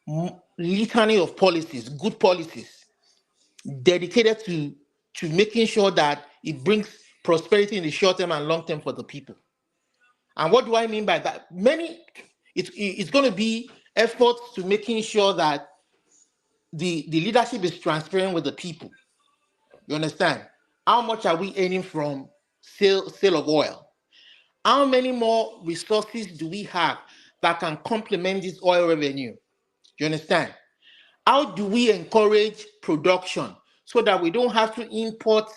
N: a litany of policies, good policies, dedicated to making sure that it brings prosperity in the short term and long term for the people. And what do I mean by that? It's going to be efforts to making sure that the leadership is transparent with the people. You understand? How much are we earning from sale of oil? How many more resources do we have that can complement this oil revenue? You understand? How do we encourage production so that we don't have to import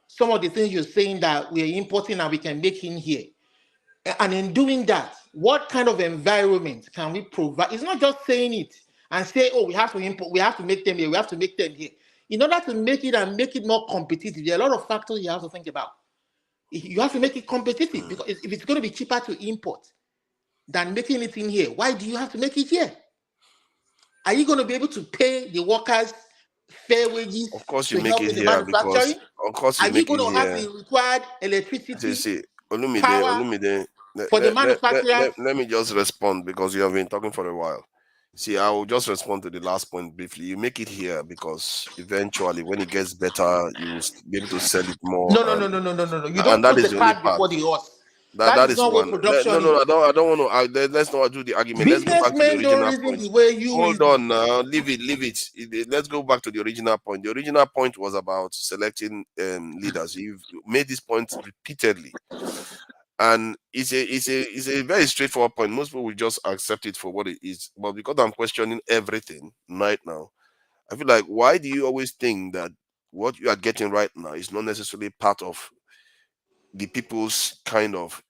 N: some of the things you're saying that we're importing and we can make in here. And in doing that, what kind of environment can we provide? It's not just saying it and say, oh, we have to import, we have to make them here, we have to make them here. In order to make it and make it more competitive, there are a lot of factors you have to think about. You have to make it competitive, because if it's going to be cheaper to import than making it in here, why do you have to make it here? Are you going to be able to pay the workers fair wages?
M: Of course,
N: to
M: you make
N: help
M: it
N: in the
M: here because,
N: manufacturing?
M: of course,
N: Are
M: you
N: you
M: make
N: going
M: it
N: to have
M: here.
N: the required electricity,
M: See,
N: power
M: Olumide,
N: for the manufacturers?
M: let me just respond, because you have been talking for a while. See, I will just respond to the last point briefly. You make it here because eventually, when it gets better, you will be able to sell it more.
N: No. You don't
M: that
N: put
M: is
N: the
M: the only
N: cart
M: part.
N: before the horse.
M: That
N: is
M: is
N: not
M: one.
N: what production is.
M: No, I don't want to. Let's not do the argument. Let's go back to the
N: Businessmen don't
M: original
N: reason
M: point.
N: the way you
M: Hold
N: reason.
M: on now. Leave it. Let's go back to the original point. The original point was about selecting leaders. You've made this point repeatedly. And it's a very straightforward point. Most people will just accept it for what it is. But because I'm questioning everything right now, I feel like, why do you always think that what you are getting right now is not necessarily part of the people's kind of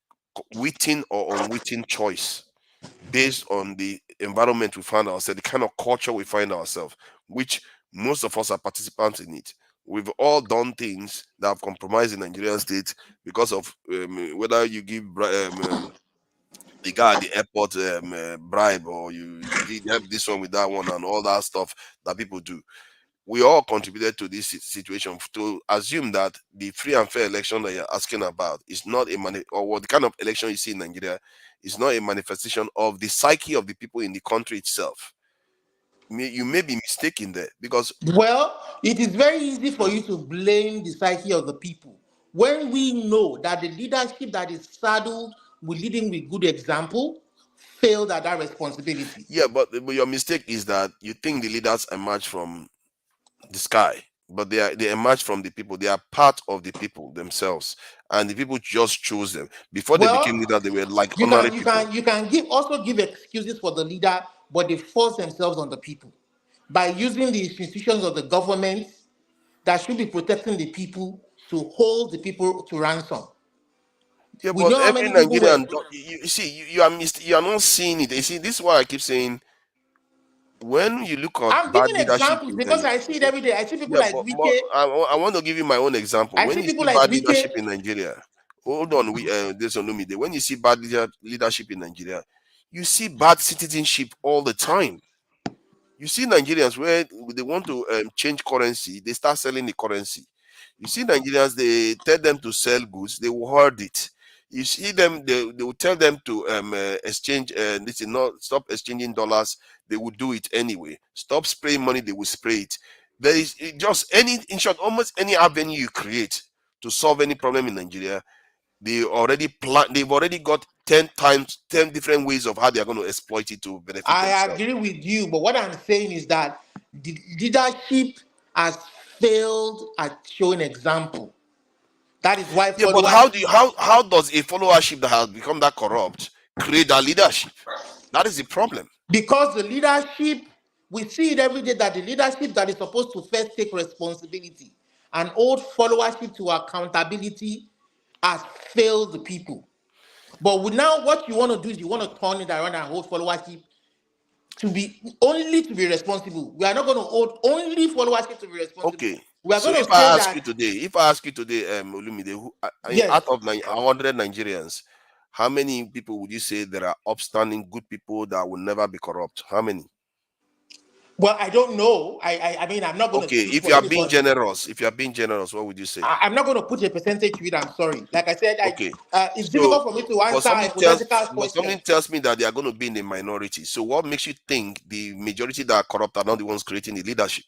M: witting or unwitting choice, based on the environment we find ourselves, the kind of culture we find ourselves, which most of us are participants in it. We've all done things that have compromised the Nigerian state because of whether you give the guy at the airport bribe, or you help this one with that one, and all that stuff that people do. We all contributed to this situation. To assume that the free and fair election that you're asking about is not or what the kind of election you see in Nigeria is not a manifestation of the psyche of the people in the country itself. You may be mistaken there, because
N: Well, it is very easy for you to blame the psyche of the people when we know that the leadership that is saddled with leading with good example failed at that responsibility.
M: Yeah, but your mistake is that you think the leaders emerge from the sky, but they emerge from the people. They are part of the people themselves, and the people just chose them. Before they became leaders, they were like ordinary people.
N: You can give excuses for the leader, but they force themselves on the people by using the institutions of the government that should be protecting the people to hold the people to ransom.
M: Yeah,
N: We
M: but
N: know how
M: every
N: many people
M: Nigerian,
N: were.
M: you see, you are not seeing it. You see, this is why I keep saying, when you look at
N: I'm
M: bad
N: giving
M: leadership
N: examples
M: in
N: because
M: Nigeria,
N: I see it every day. I see people
M: yeah,
N: like
M: but
N: Wike.
M: I want to give you my own example.
N: I
M: When
N: see
M: you
N: people
M: see
N: like
M: bad
N: Wike.
M: leadership in Nigeria, hold on, this Olumide. When you see bad leadership in Nigeria, you see bad citizenship all the time. You see Nigerians where they want to change currency, they start selling the currency. You see Nigerians, they tell them to sell goods, they will hoard it. You see them, they will tell them to exchange, this is not, stop exchanging dollars, they will do it anyway. Stop spraying money, they will spray it. There is just in short, almost any avenue you create to solve any problem in Nigeria, they've already got 10 different ways of how they are going to exploit it to benefit
N: I
M: themselves.
N: agree with you, but what I'm saying is that the leadership has failed at showing example. That is why
M: Yeah, but
N: followers.
M: how does a followership that has become that corrupt create that leadership? That is the problem.
N: Because the leadership, we see it every day that the leadership that is supposed to first take responsibility and hold followership to accountability has failed the people. But now what you want to do is you want to turn it around and hold followership to be responsible. We are not going to hold only followership to be responsible.
M: Okay.
N: We are
M: So
N: going
M: if
N: to say
M: I ask
N: that.
M: you today, Olumide,
N: Yes.
M: out of 100 Nigerians, how many people would you say there are upstanding good people that will never be corrupt? How many?
N: Well, I don't know. I mean, I'm not going to.
M: Okay, if you are being generous, what would you say?
N: I'm not going to put a percentage to it. I'm sorry. Like I said,
M: Okay.
N: It's difficult for me to answer a hypothetical question.
M: Something tells me that they are going to be in the minority. So what makes you think the majority that are corrupt are not the ones creating the leadership?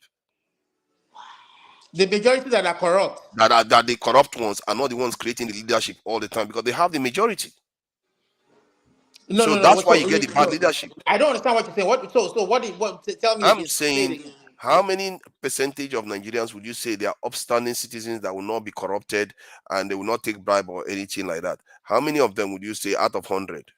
N: The majority that are corrupt.
M: That the corrupt ones are not the ones creating the leadership all the time, because they have the majority. That's why you get the bad leadership.
N: I don't understand what you're saying. What tell me?
M: I'm saying, how many percentage of Nigerians would you say they are upstanding citizens that will not be corrupted and they will not take bribe or anything like that? How many of them would you say out of 100?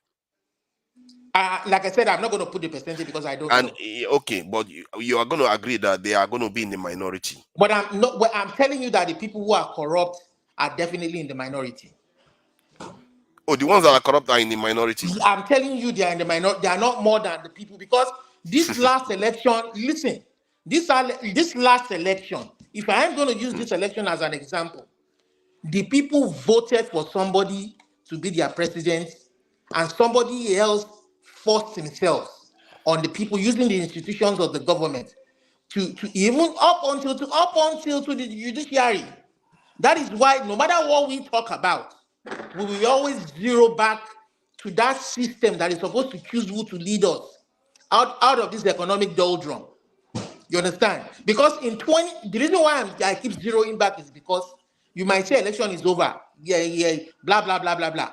N: Like I said, I'm not going to put the percentage because I don't know.
M: Okay, but you are going to agree that they are going to be in the minority.
N: But I'm not. But I'm telling you that the people who are corrupt are definitely in the minority.
M: Oh, the ones that are corrupt are in the minority.
N: I'm telling you, they are in the minority. They are not more than the people, because this last election. Listen, this last election. If I am going to use this election as an example, the people voted for somebody to be their president, and somebody else forced himself on the people using the institutions of the government to even up until to the judiciary. That is why no matter what we talk about, we will always zero back to that system that is supposed to choose who to lead us out of this economic doldrum. You understand? Because the reason why I keep zeroing back is because you might say election is over. Yeah, blah, blah, blah, blah, blah.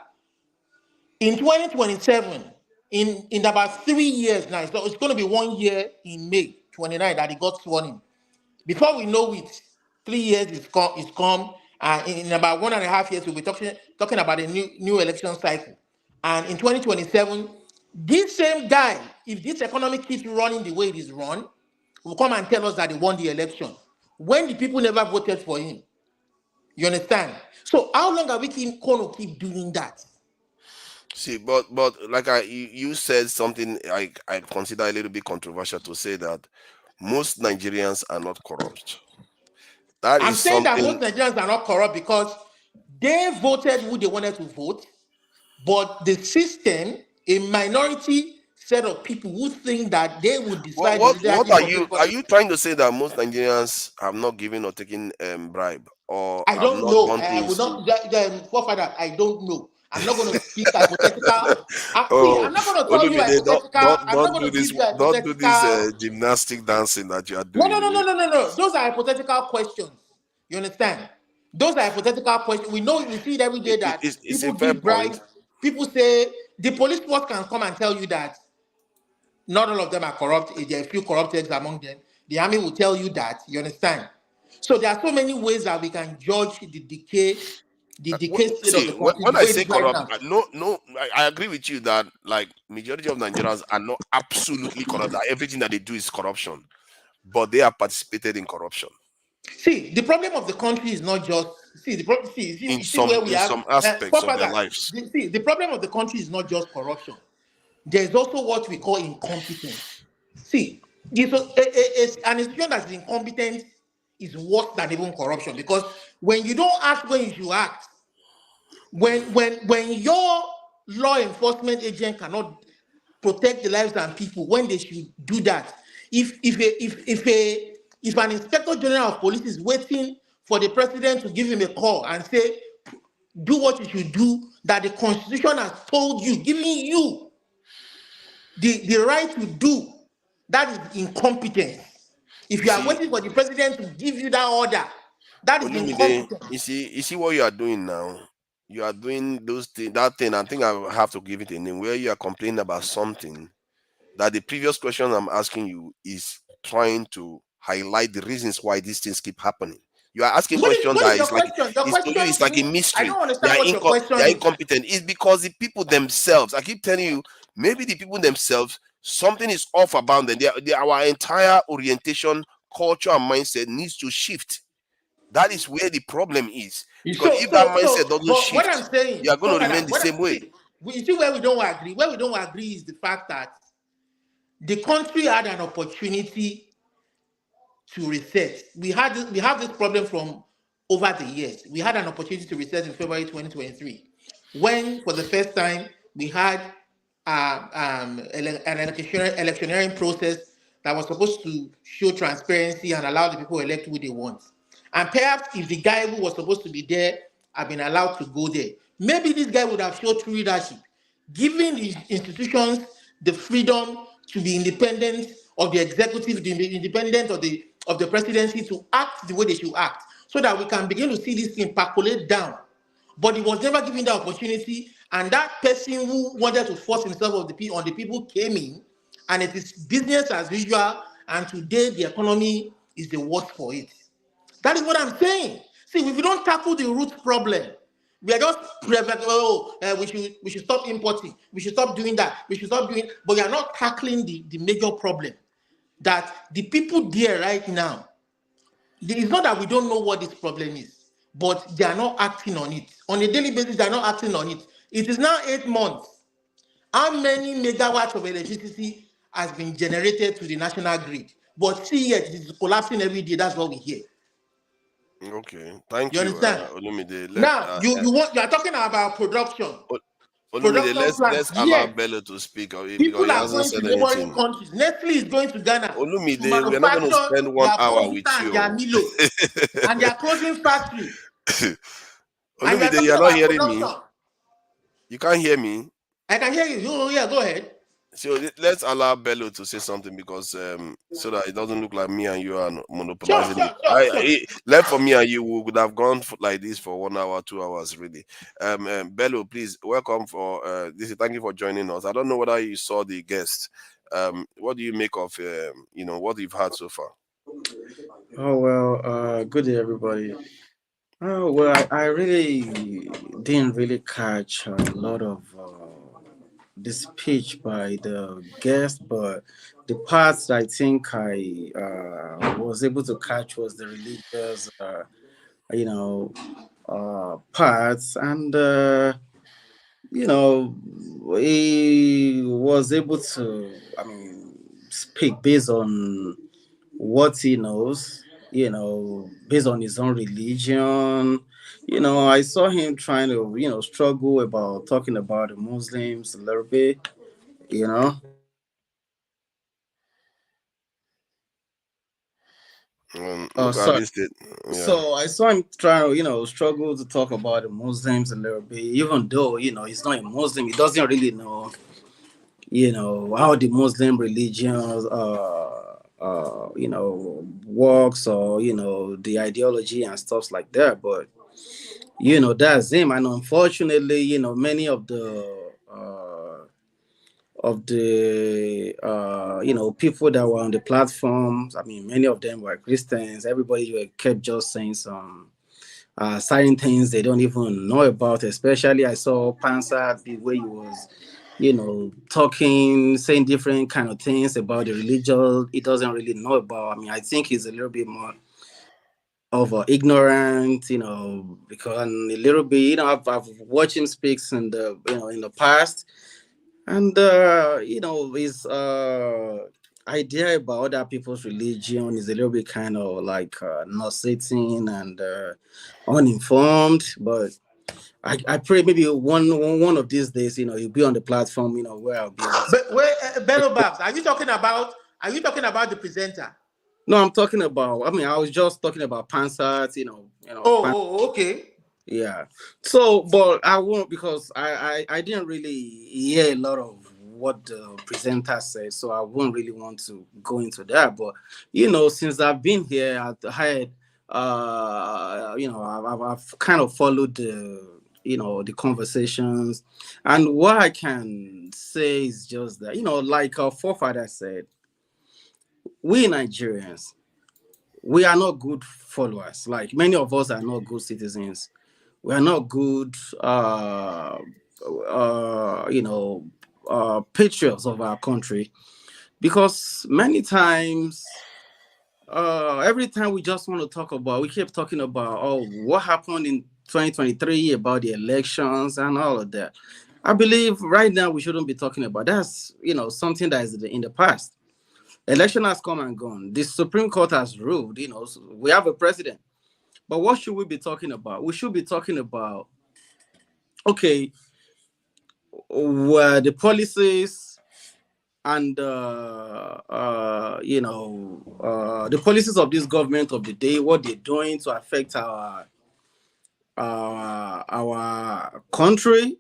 N: In 2027, in about 3 years now, it's going to be 1 year in May 29 that he got sworn in. Before we know it, 3 years is come, and in about 1.5 years, we'll be talking about a new election cycle. And in 2027, this same guy, if this economy keeps running the way it is run, will come and tell us that he won the election when the people never voted for him. You understand? So how long are we going to keep doing that?
M: See, but like you said something I consider a little bit controversial to say that most Nigerians are not corrupt.
N: I'm saying that most Nigerians are not corrupt because they voted who they wanted to vote, but the system, a minority set of people who think that they would decide.
M: What are you trying to say that most Nigerians have not given or taken bribe, or
N: I don't know. I will not. Forefather, I don't know. I'm not going to speak hypothetical. I'm not going to tell you hypothetical. I'm not going to give you hypothetical.
M: Don't do this gymnastic dancing that you are doing.
N: No. Those are hypothetical questions. You understand? Those are hypothetical questions. We see it every day that people give bribes. People say the police force can come and tell you that not all of them are corrupt. There are a few corrupted among them. The army will tell you that. You understand? So there are so many ways that we can judge the decay. The decay state of the country.
M: When I say corrupt, I agree with you that like majority of Nigerians are not absolutely corrupt. That everything that they do is corruption, but they have participated in corruption.
N: See, the problem of the country is not just in some
M: aspects of their lives.
N: The problem of the country is not just corruption. There is also what we call incompetence. See, an institution that is incompetent is worse than even corruption, because when you don't act when you should act, when your law enforcement agent cannot protect the lives and people when they should do that, if an inspector general of police is waiting for the president to give him a call and say, do what you should do, that the constitution has told you, giving you the right to do, that is incompetence. If you are waiting for the president to give you that order, that is incompetence.
M: You see what you are doing now? You are doing that thing. I think I have to give it a name, where you are complaining about something that the previous question I'm asking you is trying to highlight the reasons why these things keep happening. You are asking questions that it's like a mystery.
N: I don't understand what your question is.
M: They are incompetent. It's because the people themselves, I keep telling you, maybe the people themselves, something is off about them. Our entire orientation, culture, and mindset needs to shift. That is where the problem is. Because if that mindset doesn't shift,
N: what I'm saying,
M: you are going to remain the same way.
N: You see where we don't agree? Where we don't agree is the fact that the country had an opportunity to reset. We have this problem from over the years. We had an opportunity to reset in February 2023, when for the first time we had an electioneering process that was supposed to show transparency and allow the people to elect who they want. And perhaps if the guy who was supposed to be there had been allowed to go there, maybe this guy would have showed true leadership, giving the institutions the freedom to be independent of the executive, independent of the presidency, to act the way they should act, so that we can begin to see this thing percolate down. But he was never given the opportunity, and that person who wanted to force himself on the people came in, and it is business as usual, and today the economy is the worst for it. That is what I'm saying. See, if we don't tackle the root problem, We are just we should stop importing. We should stop doing that. We should stop doing. But we are not tackling the major problem that the people there right now. It's not that we don't know what this problem is, but they are not acting on it on a daily basis. They are not acting on it. It is now 8 months. How many megawatts of electricity has been generated to the national grid? But see, yet it is collapsing every day. That's what we hear.
M: Okay, thank
N: you.
M: You
N: Understand?
M: Olumide,
N: Now you are talking about production.
M: Olumide,
N: Production
M: let's allow Bello to speak because
N: People
M: he
N: are
M: hasn't
N: going to
M: said
N: neighboring
M: anything.
N: countries. Nestle is going to Ghana to
M: Olumide, we're not going to
N: manufacture
M: spend 1
N: their
M: hour with
N: Bonvita and their
M: you.
N: Milo, and they are closing factory. And you are
M: Olumide,
N: talking
M: you're not
N: about
M: hearing
N: production.
M: me. You can't hear me.
N: I can hear you. Yeah, go ahead.
M: So let's allow Bello to say something because so that it doesn't look like me and you are monopolizing it. Left for me and you, we would have gone like this for 1 hour, 2 hours, really. Bello, please welcome for this. Thank you for joining us. I don't know whether you saw the guest. What do you make of what you've had so far?
O: Oh well, good day everybody. Oh well, I really didn't really catch a lot of the speech by the guest, but the parts I think I was able to catch was the religious, parts, and he was able to, speak based on what he knows, based on his own religion. I saw him trying to, struggle about talking about the Muslims a little bit,
M: Sorry.
O: So I saw him trying to, struggle to talk about the Muslims a little bit, even though, he's not a Muslim. He doesn't really know, how the Muslim religion, works, or, the ideology and stuff like that. But, that's him. And unfortunately, many of the people that were on the platforms, many of them were Christians. Everybody kept just saying some certain things they don't even know about. Especially I saw Pansa, the way he was, talking, saying different kind of things about the religion he doesn't really know about. I think he's a little bit more of ignorant, because a little bit, I've watched him speak in the past. And, his idea about other people's religion is a little bit kind of like nauseating and uninformed. But I pray maybe one of these days, he'll be on the platform, where I'll be.
N: But Bello Babs, are you talking about the presenter?
O: No, I'm talking about, I was just talking about Pansat,
N: Okay.
O: Yeah. So, but I won't, because I didn't really hear a lot of what the presenter said, so I won't really want to go into that. But since I've been here, I've kind of followed the conversations, and what I can say is just that like our forefather said, we Nigerians, we are not good followers. Like many of us are not good citizens. We are not good, patriots of our country, because many times, every time we just want to talk about, we keep talking about, what happened in 2023, about the elections and all of that. I believe right now we shouldn't be talking about that's, something that is in the past. Election has come and gone. The Supreme Court has ruled, so we have a president. But what should we be talking about? We should be talking about, okay, were the policies and, the policies of this government of the day, what they're doing to affect our country,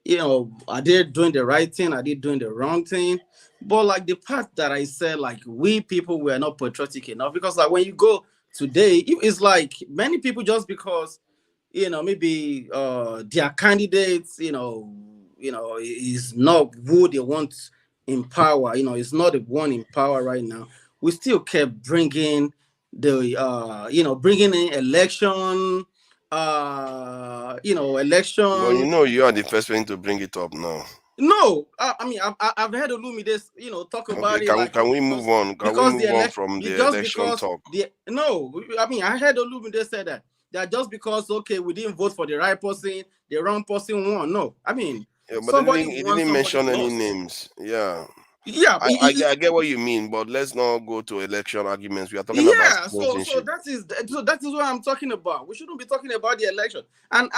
O: are they doing the right thing? Are they doing the wrong thing? But like the part that I said, like we people were not patriotic enough, because like when you go today, it's like many people, just because maybe their candidates is not who they want in power, it's not the one in power right now. We still kept bringing bringing in election, election.
M: Well, you are the first one to bring it up now.
O: No, I mean, I've heard Olumide, talk about it.
M: Can we move on? Can we move on from the election talk?
O: I heard Olumide say that just because we didn't vote for the right person, the wrong person won. No, I mean,
M: but he didn't mention any names. Yeah. Yeah, I get what you mean, but let's not go to election arguments. We are talking about
O: so that is what I'm talking about. We shouldn't be talking about the election. And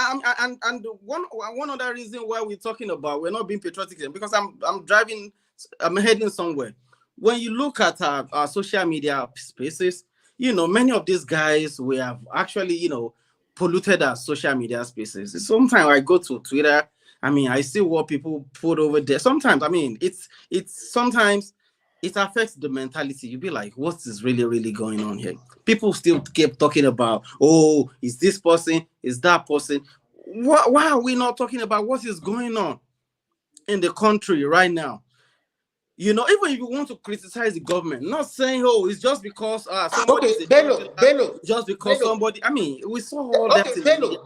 O: one other reason why we're talking about we're not being patriotic because I'm heading somewhere. When you look at our social media spaces, many of these guys we have actually polluted our social media spaces. Sometimes I go to Twitter. I mean, I see what people put over there. Sometimes, I mean, sometimes it affects the mentality. You be like, what is really, really going on here? People still keep talking about, is this person, is that person? Why are we not talking about what is going on in the country right now? Even if you want to criticize the government, not saying, it's just because somebody
N: Bello,
O: just because somebody. I mean, we saw all that.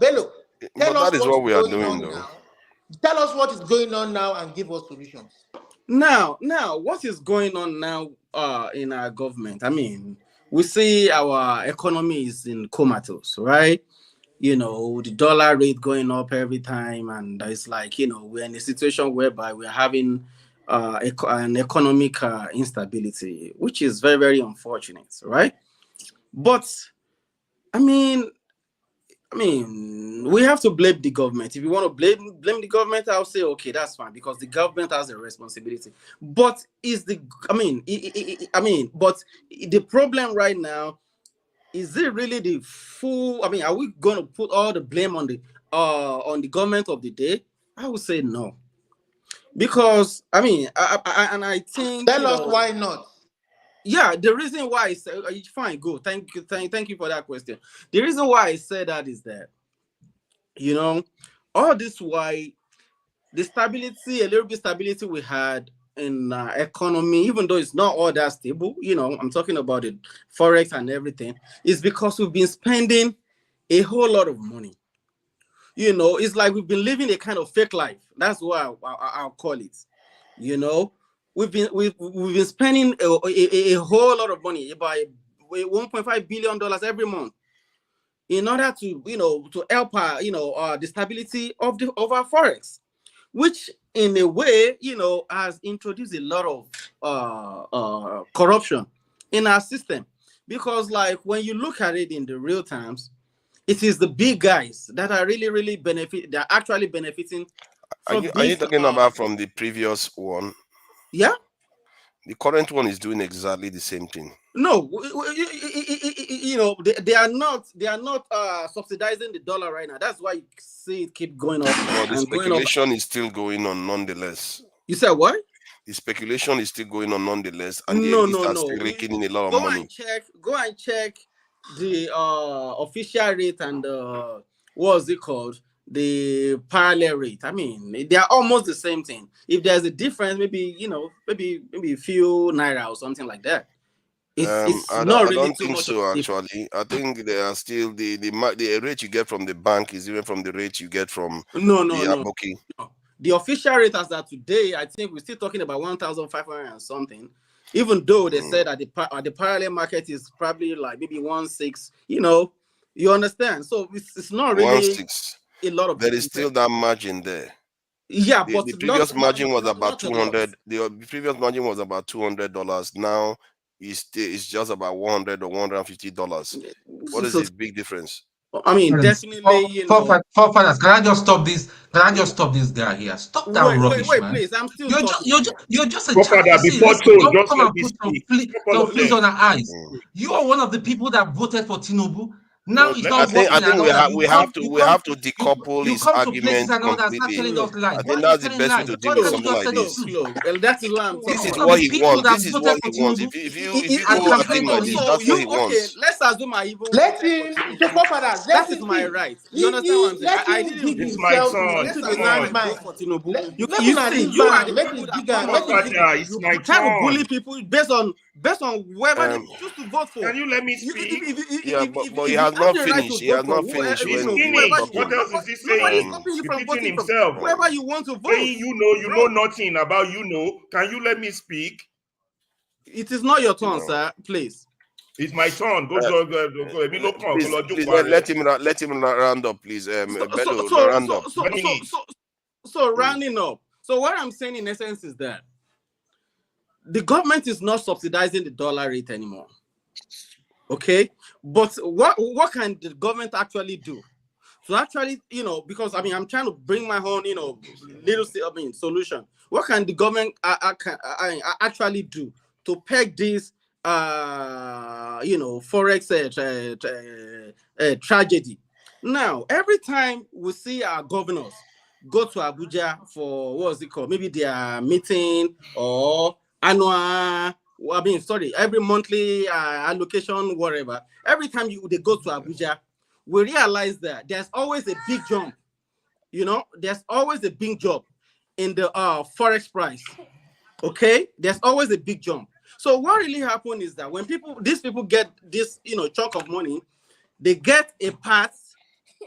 N: Bello.
M: But that is what we are doing, though.
N: Tell us what is going on now and give us solutions.
O: Now, what is going on now in our government? I mean, we see our economy is in comatose, right? The dollar rate going up every time, and it's like, we're in a situation whereby we're having an economic instability, which is very, very unfortunate, right? But, I mean, we have to blame the government. If you want to blame the government, I'll say, okay, that's fine, because the government has a responsibility. But but the problem right now, is it really the full? I mean, are we going to put all the blame on the government of the day? I would say no, because I think.
N: Tell us why not.
O: Yeah, the reason why I said, fine, go. Thank you for that question. The reason why I said that is that, all this why the stability, a little bit stability we had in economy, even though it's not all that stable, I'm talking about it, Forex and everything, is because we've been spending a whole lot of money. It's like we've been living a kind of fake life. That's what I'll call it. We've been spending a whole lot of money, about $1.5 billion every month, in order to to help the stability of our forex, which in a way has introduced a lot of corruption in our system, because like when you look at it in the real terms, it is the big guys that are really they're actually benefiting.
M: Are you talking about from the previous one?
O: Yeah,
M: the current one is doing exactly the same thing.
O: No, they are not subsidizing the dollar right now. That's why you see it keep going up.
M: Well, the speculation is still going on nonetheless.
O: You said what?
M: The speculation is still going on nonetheless, and the elites are still raking in a lot of money.
O: Go and check the official rate and what's it called? The parallel rate. I mean, they are almost the same thing. If there's a difference, maybe maybe a few naira or something like that.
M: I don't think so. Actually, I think they are still the rate you get from the bank is even from the rate you get from
O: no.
M: Aboki.
O: No. The official rate as that today, I think we're still talking about 1,500 and something. Even though they said that the parallel market is probably like maybe 1.6. You understand? So it's not really
M: 1.6.
O: A lot of.
M: There is still that margin there.
O: Yeah,
M: but the previous margin was about 200. The previous margin was about $200. Now it's just about $100 or $150. What is the big difference?
O: I mean, definitely.
P: Fathers, can I just stop this? Can I just stop this guy here? Stop that rubbish, man.
O: Please. I'm still.
P: You're just a child. Don't come and put some fleas on our eyes. You are one of the people that voted for Tinubu. Now it's not working.
M: I think we have to decouple his argument completely. I think that's the best way to deal with something like this.
O: That's what
M: this is what he wants. This is what he wants. If you go at him like this, that's what he wants.
O: Let's assume I even.
N: Let him.
O: That is my right. You understand what I'm saying? I didn't.
Q: It's my son.
O: You see, you are the people that
Q: it's my
O: try to bully people based on based on whoever they choose to vote for.
K: Can you let me speak?
M: But he has not finished. He has not finished.
K: What else is he saying?
O: Nobody's stopping you from voting
K: himself.
O: Whoever you want to vote.
K: Saying you know nothing about Can you let me speak?
O: It is not your turn, sir. Please.
K: It's my turn. Go.
M: Please let him round up, please. Round up.
O: So rounding up. So what I'm saying in essence is that the government is not subsidizing the dollar rate anymore. Okay, but what can the government actually do? So actually, because I'm trying to bring my own, solution. What can the government actually do to peg this, forex tragedy? Now, every time we see our governors go to Abuja for maybe their meeting or annual, every monthly allocation, whatever. Every time they go to Abuja, we realize that there's always a big jump. There's always a big jump in the forex price. Okay, there's always a big jump. So what really happened is that when these people get this, chunk of money, they get a part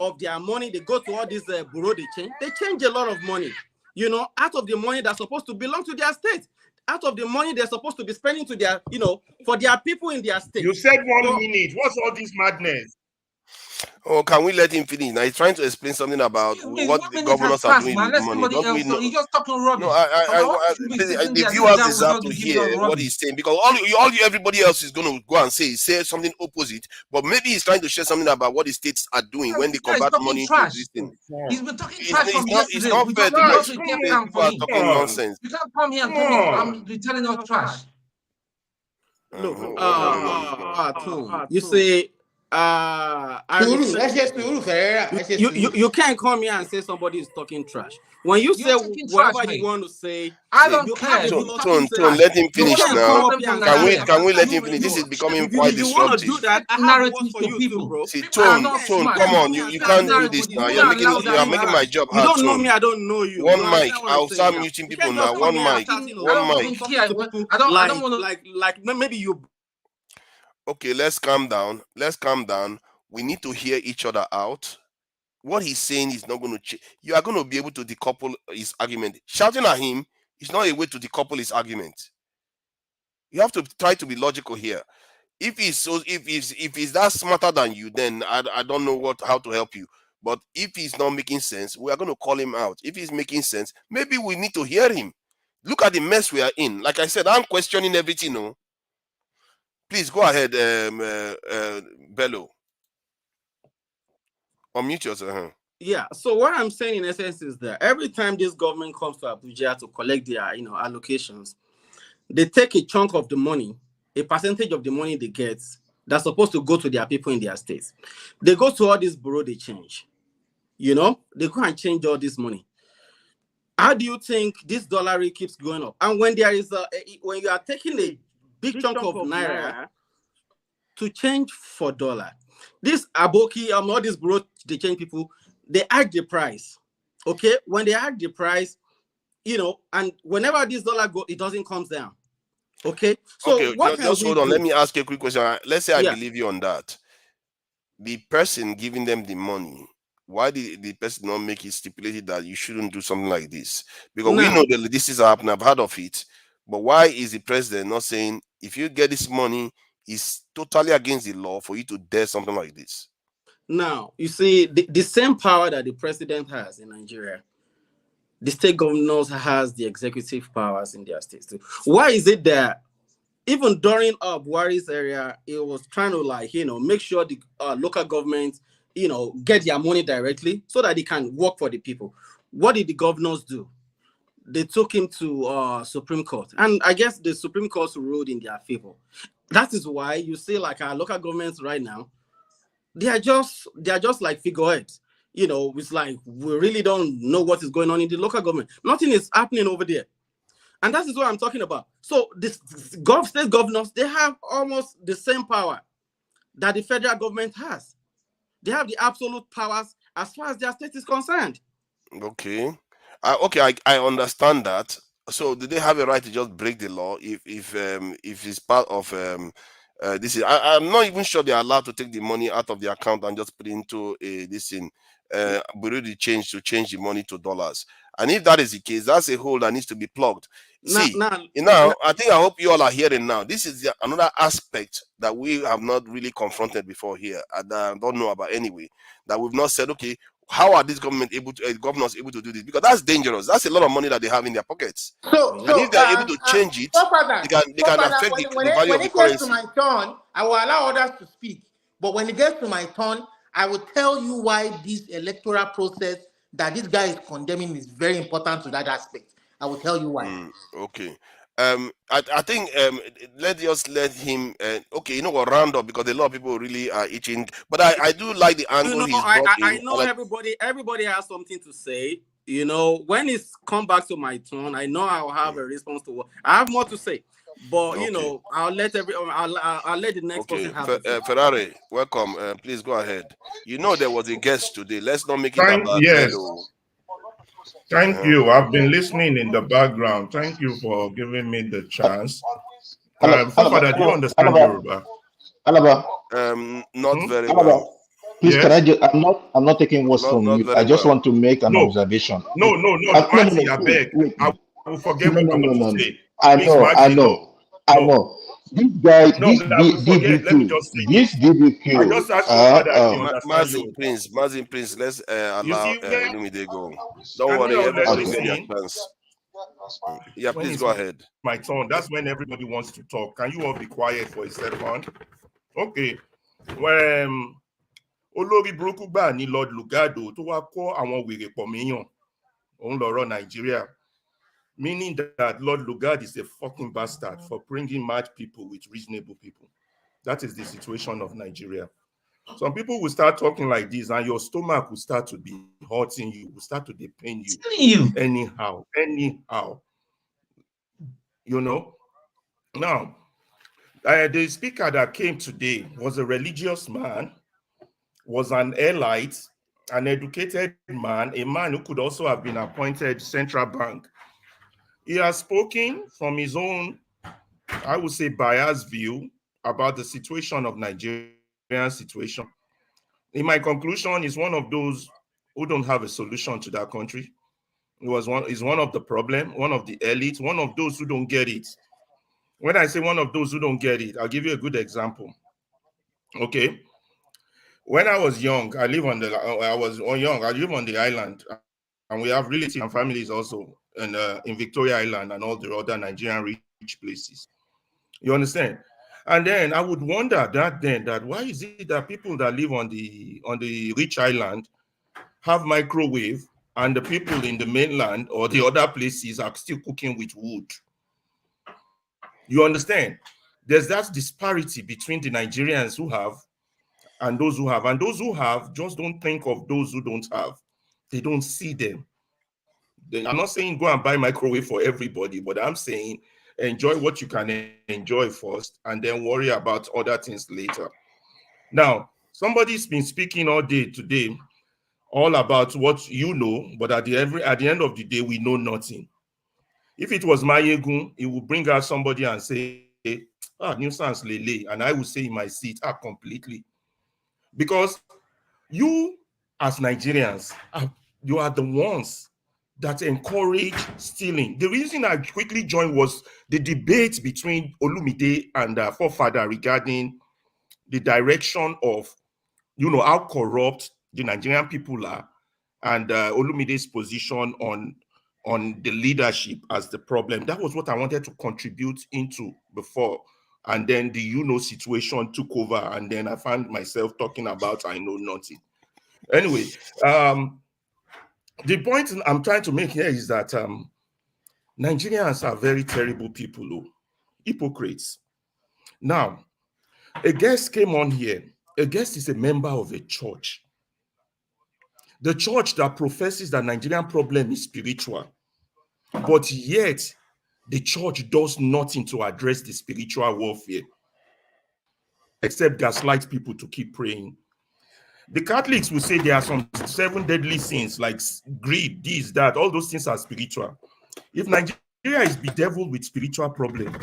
O: of their money. They go to all these bureau they change a lot of money. Out of the money that's supposed to belong to their state. Out of the money they're supposed to be spending to their, for their people in their state.
K: You said 1 minute. What's all this madness?
M: Oh, can we let him finish? Now he's trying to explain something about what the governors are doing with the money.
P: He's just talking rubbish.
M: No, the viewers deserve to hear what he's saying, because everybody else is going to go and say something opposite. But maybe he's trying to share something about what the states are doing when they convert money into this thing.
P: He's been talking trash from yesterday.
M: It's not fair to people are talking nonsense.
P: You can't come here and tell me I'm telling us trash.
O: Look, you say. You can't come here and say somebody is talking trash. When you say whatever you want to say,
P: I don't care.
M: Tone, let him finish now. Can we let him finish? This is becoming quite disruptive.
O: You want to do that? I have work for you too, bro.
M: See, Tone, come on, you can't do this now. You're making my job hard.
O: You don't know me, I don't know you.
M: One mic. I'll start muting people now. One mic.
P: I don't want to
O: like maybe you.
M: Okay, let's calm down. We need to hear each other out. What he's saying is not going to change. You are going to be able to decouple his argument. Shouting at him is not a way to decouple his argument. You have to try to be logical here. If he's that smarter than you, then I don't know how to help you. But if he's not making sense, we are going to call him out. If he's making sense, maybe we need to hear him. Look at the mess we are in. Like I said, I'm questioning everything. No. Please go ahead, Bello. Unmute yourself.
O: Yeah. So what I'm saying in essence is that every time this government comes to Abuja to collect their, allocations, they take a chunk of the money, a percentage of the money they get that's supposed to go to their people in their states. They go to all this bureau they change. They go and change all this money. How do you think this dollar rate keeps going up? And when there is when you are taking a big chunk of naira to change for dollar, this Aboki, all these bureau they change people, they hike the price. Okay, when they hike the price, and whenever this dollar goes, it doesn't come down. Okay, so
M: just hold on. Let me ask you a quick question. Let's say I believe you on that. The person giving them the money, why did the person not make it stipulated that you shouldn't do something like this? Because we know that this is happening. I've heard of it. But why is the president not saying, if you get this money, it's totally against the law for you to dare something like this?
O: Now, you see, the same power that the president has in Nigeria, the state governors has the executive powers in their states too. Why is it that even during Buhari's area, it was trying to make sure the local government, get their money directly so that they can work for the people? What did the governors do? They took him to Supreme Court, and I guess the Supreme Court ruled in their favor. That is why you see our local governments right now, they are just like figureheads. It's like we really don't know what is going on in the local government. Nothing is happening over there, and that is what I'm talking about. So this state governors, they have almost the same power that the federal government has. They have the absolute powers as far as their state is concerned.
M: Okay. I understand that. So do they have a right to just break the law if it's part of this? I'm not even sure they are allowed to take the money out of the account and just put it into this in Bureau de change to change the money to dollars. And if that is the case, that's a hole that needs to be plugged. See, now I hope you all are hearing now. This is another aspect that we have not really confronted before here, and I don't know about anyway. That we've not said, okay, how are these governors able to do this? Because that's dangerous. That's a lot of money that they have in their pockets. And if they're able to change it, they can affect the value of the currency.
N: When it gets to my turn, I will allow others to speak. But when it gets to my turn, I will tell you why this electoral process that this guy is condemning is very important to that aspect. I will tell you why.
M: Okay. I think let him okay, you know what, round up, because a lot of people really are itching. But I do like the angle he's brought in.
O: I know everybody has something to say. You know, when it's come back to my turn, I know I'll have a response to what I have more to say. But you know, I'll let I'll let the next person have it.
M: Ferrari, welcome. Please go ahead. You know there was a guest today. Let's not make it about
Q: Thank you. I've been listening in the background. Thank you for giving me the chance. Father, do you understand Yoruba?
M: Not very well.
R: Please, yes? I'm not taking words from you. I just want to make an observation.
Q: No, I beg. I will forget what I want to say.
R: I know. This guy, this DBQ.
M: Mazin Prince, let's allow Lumide go. Don't worry, everybody get their chance. Yeah, please go ahead.
Q: My turn. That's when everybody wants to talk. Can you all be quiet for a second? Okay. When Olori Burúkú gbà ní Lord Lugado tó wá kó àwọn wèrè pọ̀ míyàn òun lọ̀rọ̀ Nigeria. Meaning that Lord Lugard is a fucking bastard for bringing mad people with reasonable people. That is the situation of Nigeria. Some people will start talking like this and your stomach will start to be hurting you, will start to pain you. Anyhow. You know? Now, the speaker that came today was a religious man, was an elite, an educated man, a man who could also have been appointed central bank. He has spoken from his own, I would say, biased view about the situation of Nigerian situation. In my conclusion, he's one of those who don't have a solution to that country. He's one of the problem, one of the elites, one of those who don't get it. When I say one of those who don't get it, I'll give you a good example. Okay. When I was young, I live on the island, and we have relatives and families also in Victoria Island and all the other Nigerian rich places. You understand? And then I would wonder that why is it that people that live on the rich island have microwave and the people in the mainland or the other places are still cooking with wood? You understand? There's that disparity between the Nigerians who have and those who have. And those who have just don't think of those who don't have. They don't see them. I'm not saying go and buy microwave for everybody, but I'm saying enjoy what you can enjoy first and then worry about other things later. Now, somebody's been speaking all day today all about what you know, but at the end of the day, we know nothing. If it was Mayegun, it would bring out somebody and say, nuisance lele, and I would say in my seat, completely. Because you, as Nigerians, you are the ones that encourage stealing. The reason I quickly joined was the debate between Olumide and Forefather regarding the direction of, how corrupt the Nigerian people are, and Olumide's position on the leadership as the problem. That was what I wanted to contribute into before. And then the situation took over, and then I found myself talking about I know nothing. Anyway, the point I'm trying to make here is that Nigerians are very terrible people, hypocrites. Now, a guest came on here. A guest is a member of a church. The church that professes that Nigerian problem is spiritual, but yet the church does nothing to address the spiritual warfare, except gaslight people to keep praying. The Catholics will say there are some 7 deadly sins like greed, this, that, all those things are spiritual. If Nigerian is bedeviled with spiritual problems.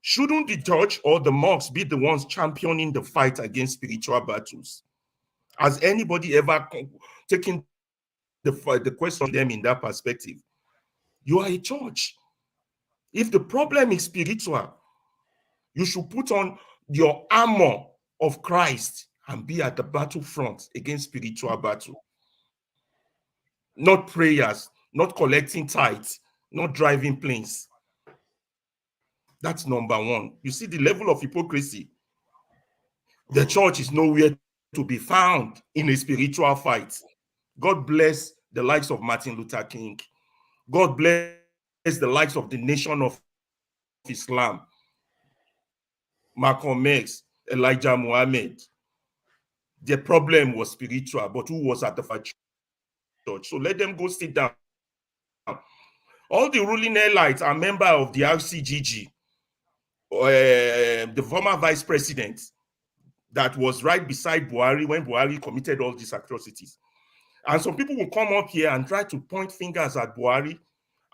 Q: Shouldn't the church or the mosques be the ones championing the fight against spiritual battles? Has anybody ever taken the question on them in that perspective? You are a church. If the problem is spiritual, you should put on your armor of Christ and be at the battlefront against spiritual battle. Not prayers, not collecting tithes, not driving planes. That's number one. You see the level of hypocrisy. The church is nowhere to be found in a spiritual fight. God bless the likes of Martin Luther King. God bless the likes of the Nation of Islam, Malcolm X, Elijah Muhammad. The problem was spiritual, but who was at the church? So let them go sit down. All the ruling elites are members of the RCGG, the former vice president that was right beside Buhari when Buhari committed all these atrocities. And some people will come up here and try to point fingers at Buhari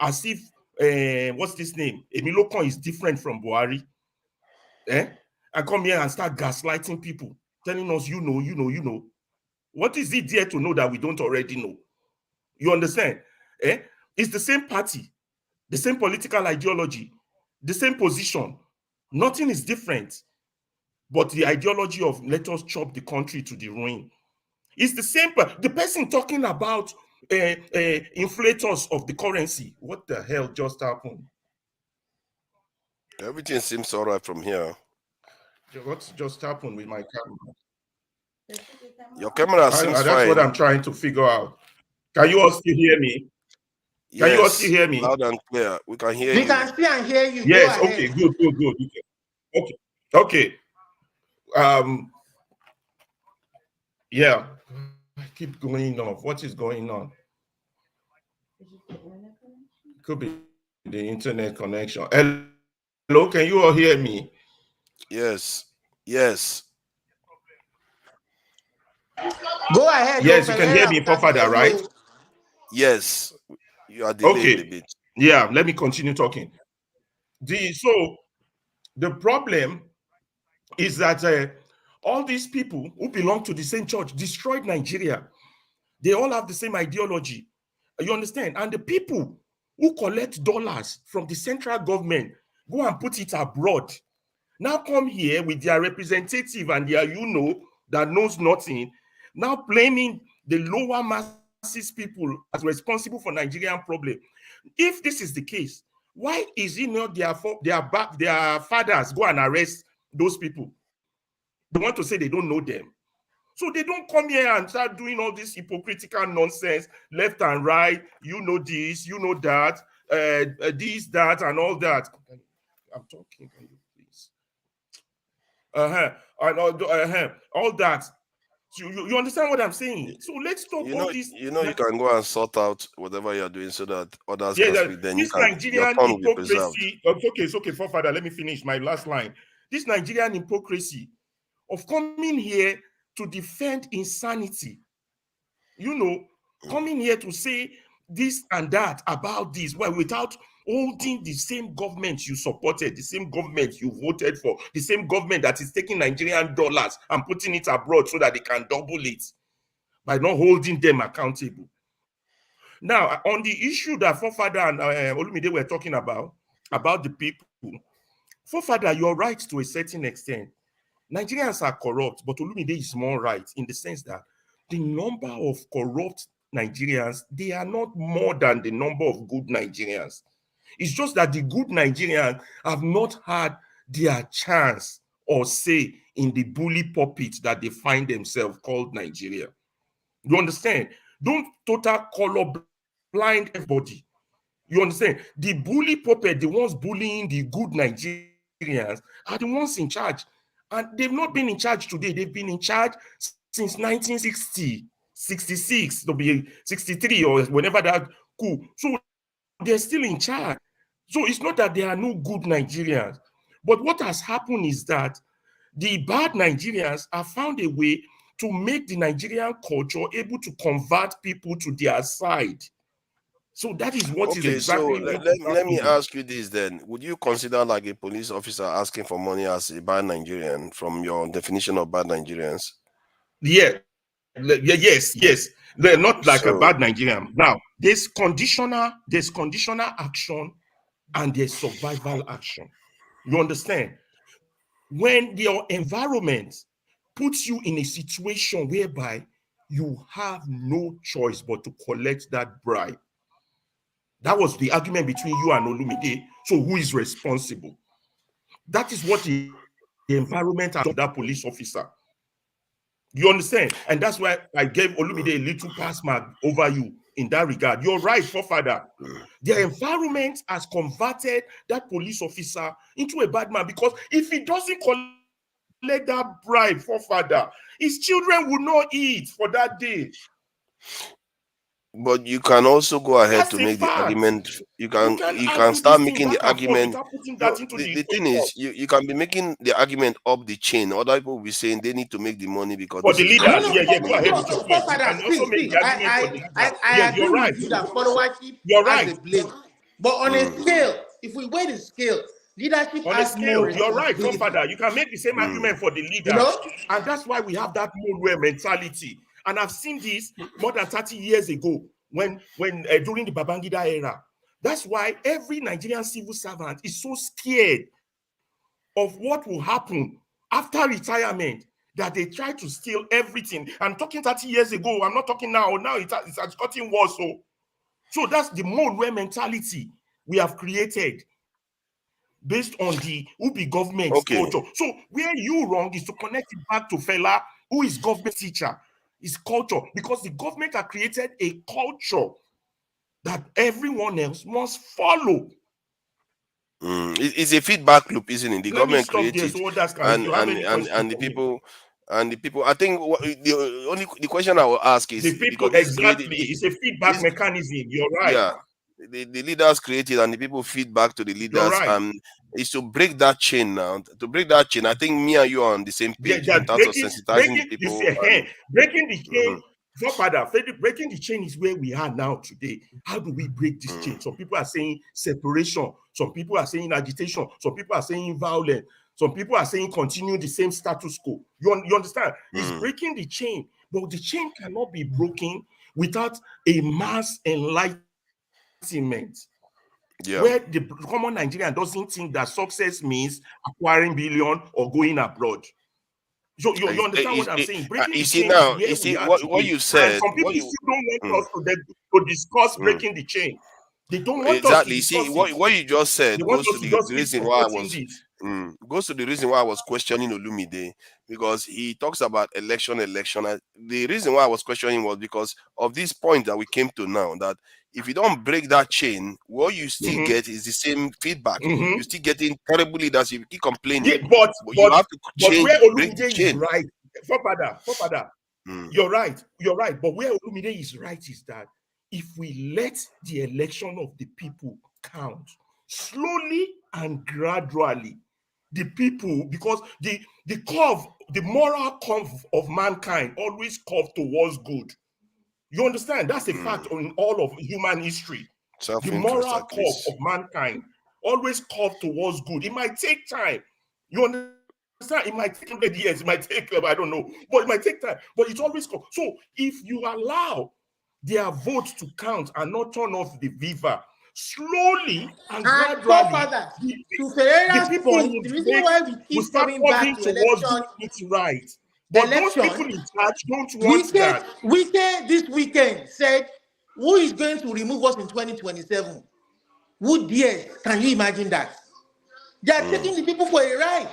Q: as if, what's this name? Emilokon is different from Buhari. And come here and start gaslighting people, telling us, you know. What is it there to know that we don't already know? You understand? It's the same party, the same political ideology, the same position. Nothing is different. But the ideology of let us chop the country to the ruin. It's the same. The person talking about inflators of the currency. What the hell just happened?
M: Everything seems all right from here.
Q: What just happened with my camera?
M: Your camera seems
Q: that's
M: fine.
Q: What I'm trying to figure out. Can you all still hear me? Can you all still hear me?
M: Loud and clear. We can hear you.
N: We can see and hear you.
Q: Yes. Okay. Good. Okay. Yeah. I keep going off. What is going on? Could be the internet connection. Hello, can you all hear me?
M: Yes.
N: Go ahead.
Q: Yes, you can hear me, Prof, right?
M: Yes. You are delayed a bit.
Q: Yeah, let me continue talking. So the problem is that all these people who belong to the same church destroyed Nigeria. They all have the same ideology. You understand? And the people who collect dollars from the central government go and put it abroad. Now come here with their representative and their that knows nothing, now blaming the lower masses people as responsible for Nigerian problem. If this is the case, why is it not their fathers go and arrest those people? They want to say they don't know them. So they don't come here and start doing all this hypocritical nonsense, left and right, you know this, you know that, this, that, and all that. I'm talking, can you please? All that. So you understand what I'm saying? So let's talk all this.
M: You can go and sort out whatever you're doing so that others can speak. Then you can. Your tongue will be preserved.
Q: It's okay, forefather. Let me finish my last line. This Nigerian hypocrisy of coming here to defend insanity, coming here to say this and that about this, without holding the same government you supported, the same government you voted for, the same government that is taking Nigerian dollars and putting it abroad so that they can double it, by not holding them accountable. Now, on the issue that Forefather and Olumide were talking about the people, Forefather, you're right to a certain extent. Nigerians are corrupt, but Olumide is more right in the sense that the number of corrupt Nigerians, they are not more than the number of good Nigerians. It's just that the good Nigerians have not had their chance or say in the bully puppet that they find themselves called Nigeria. You understand? Don't total color blind everybody. You understand? The bully puppet, the ones bullying the good Nigerians, are the ones in charge. And they've not been in charge today. They've been in charge since 1960, 66, they'll be 63 or whenever that coup. So they're still in charge. So it's not that there are no good Nigerians. But what has happened is that the bad Nigerians have found a way to make the Nigerian culture able to convert people to their side. So that is what is
M: Okay,
Q: exactly
M: so
Q: what
M: let me ask you this then. Would you consider like a police officer asking for money as a bad Nigerian from your definition of bad Nigerians?
Q: Yeah. Yes. They're not like a
M: So
Q: bad Nigerian. Now, there's conditional action and there's survival action. You understand? When your environment puts you in a situation whereby you have no choice but to collect that bribe. That was the argument between you and Olumide. So who is responsible? That is what the environment has done to that police officer. You understand? And that's why I gave Olumide a little pass mark over you in that regard. You're right, forefather. The environment has converted that police officer into a bad man, because if he doesn't collect that bribe, forefather, his children will not eat for that day.
M: but you can also go ahead
Q: That's
M: to
Q: a
M: make the
Q: fact.
M: argument. You can
Q: argue
M: start
Q: this
M: making
Q: thing
M: the
Q: back and forth
M: argument.
Q: without putting
M: No,
Q: that into
M: the thing is, you can be making the argument up the chain. Other people will be saying they need to make the money because
Q: for
M: this
Q: the
M: is
Q: leaders.
M: money.
Q: Yeah, go ahead with your point. You
N: Forefather,
Q: can also make the argument for the leaders.
N: I
Q: Yeah,
N: agree
Q: you're right.
N: with you that followership
Q: You're
N: has
Q: right.
N: a blame. But on a scale, if we weigh the scale, leadership
Q: On a
N: has more
Q: scale, you're right,
N: responsibility.
Q: forefather. You can make the same argument for the leaders.
N: You know?
Q: And that's why we have that Muelder mentality. And I've seen this more than 30 years ago when during the Babangida era. That's why every Nigerian civil servant is so scared of what will happen after retirement that they try to steal everything. I'm talking 30 years ago. I'm not talking now. Now it's gotten worse. So that's the Muelder mentality we have created based on the Ubi government culture. So where you wrong is to connect it back to Fela, who is government teacher, is culture, because the government have created a culture that everyone else must follow.
M: It's a feedback loop, isn't it? The
Q: Let me
M: government
Q: stop there
M: created
Q: so others can, if you have any questions
M: and the
Q: for me.
M: people. And the people, I think the question I will ask is,
Q: the people,
M: because this
Q: exactly, it's a feedback mechanism. You're right.
M: Yeah, the leaders created and the people feed back to the leaders.
Q: Right.
M: Is to break that chain now. To break that chain, I think me and you are on the same page in terms of sensitizing the people.
Q: Breaking the chain. Father, breaking the chain is where we are now today. How do we break this chain? Some people are saying separation. Some people are saying agitation. Some people are saying violence. Some people are saying continue the same status quo. You understand? It's breaking the chain. But the chain cannot be broken without a mass enlightenment.
M: Yeah.
Q: Where the common Nigerian doesn't think that success means acquiring billion or going abroad. You understand what I'm saying? Breaking
M: you
Q: the
M: see
Q: chain
M: now,
Q: is
M: you see
Q: where we are
M: what
Q: today.
M: you said.
Q: And some people still don't want us to discuss breaking the chain. They don't want us to discuss
M: see what you just said goes to the reason why I was goes to the reason why I was questioning Olumide, because he talks about election. The reason why I was questioning was because of this point that we came to now, that if you don't break that chain, what you still get is the same feedback. You're still getting terrible leaders. You keep complaining.
Q: Yeah, but
M: you have to change,
Q: where
M: break the
Q: Olumide
M: chain.
Q: is right, Forefather, you're right. But where Olumide is right is that if we let the election of the people count slowly and gradually, the people, because the curve, the moral curve of mankind always curve towards good. You understand? That's a fact in all of human history. The moral curve of mankind always curve towards good. It might take time. You understand? It might take 100 years. It might take, I don't know, but it might take time. But it's always come. So if you allow their votes to count and not turn off the Viva slowly and gradually,
N: the
Q: people
N: point,
Q: would
N: the reason why we keep
Q: start
N: coming back
Q: moving
N: to
Q: towards
N: election,
Q: doing it right. But those people in charge don't want that.
N: Wike this weekend said, who is going to remove us in 2027? Who dares? Can you imagine that? They are taking the people for a ride.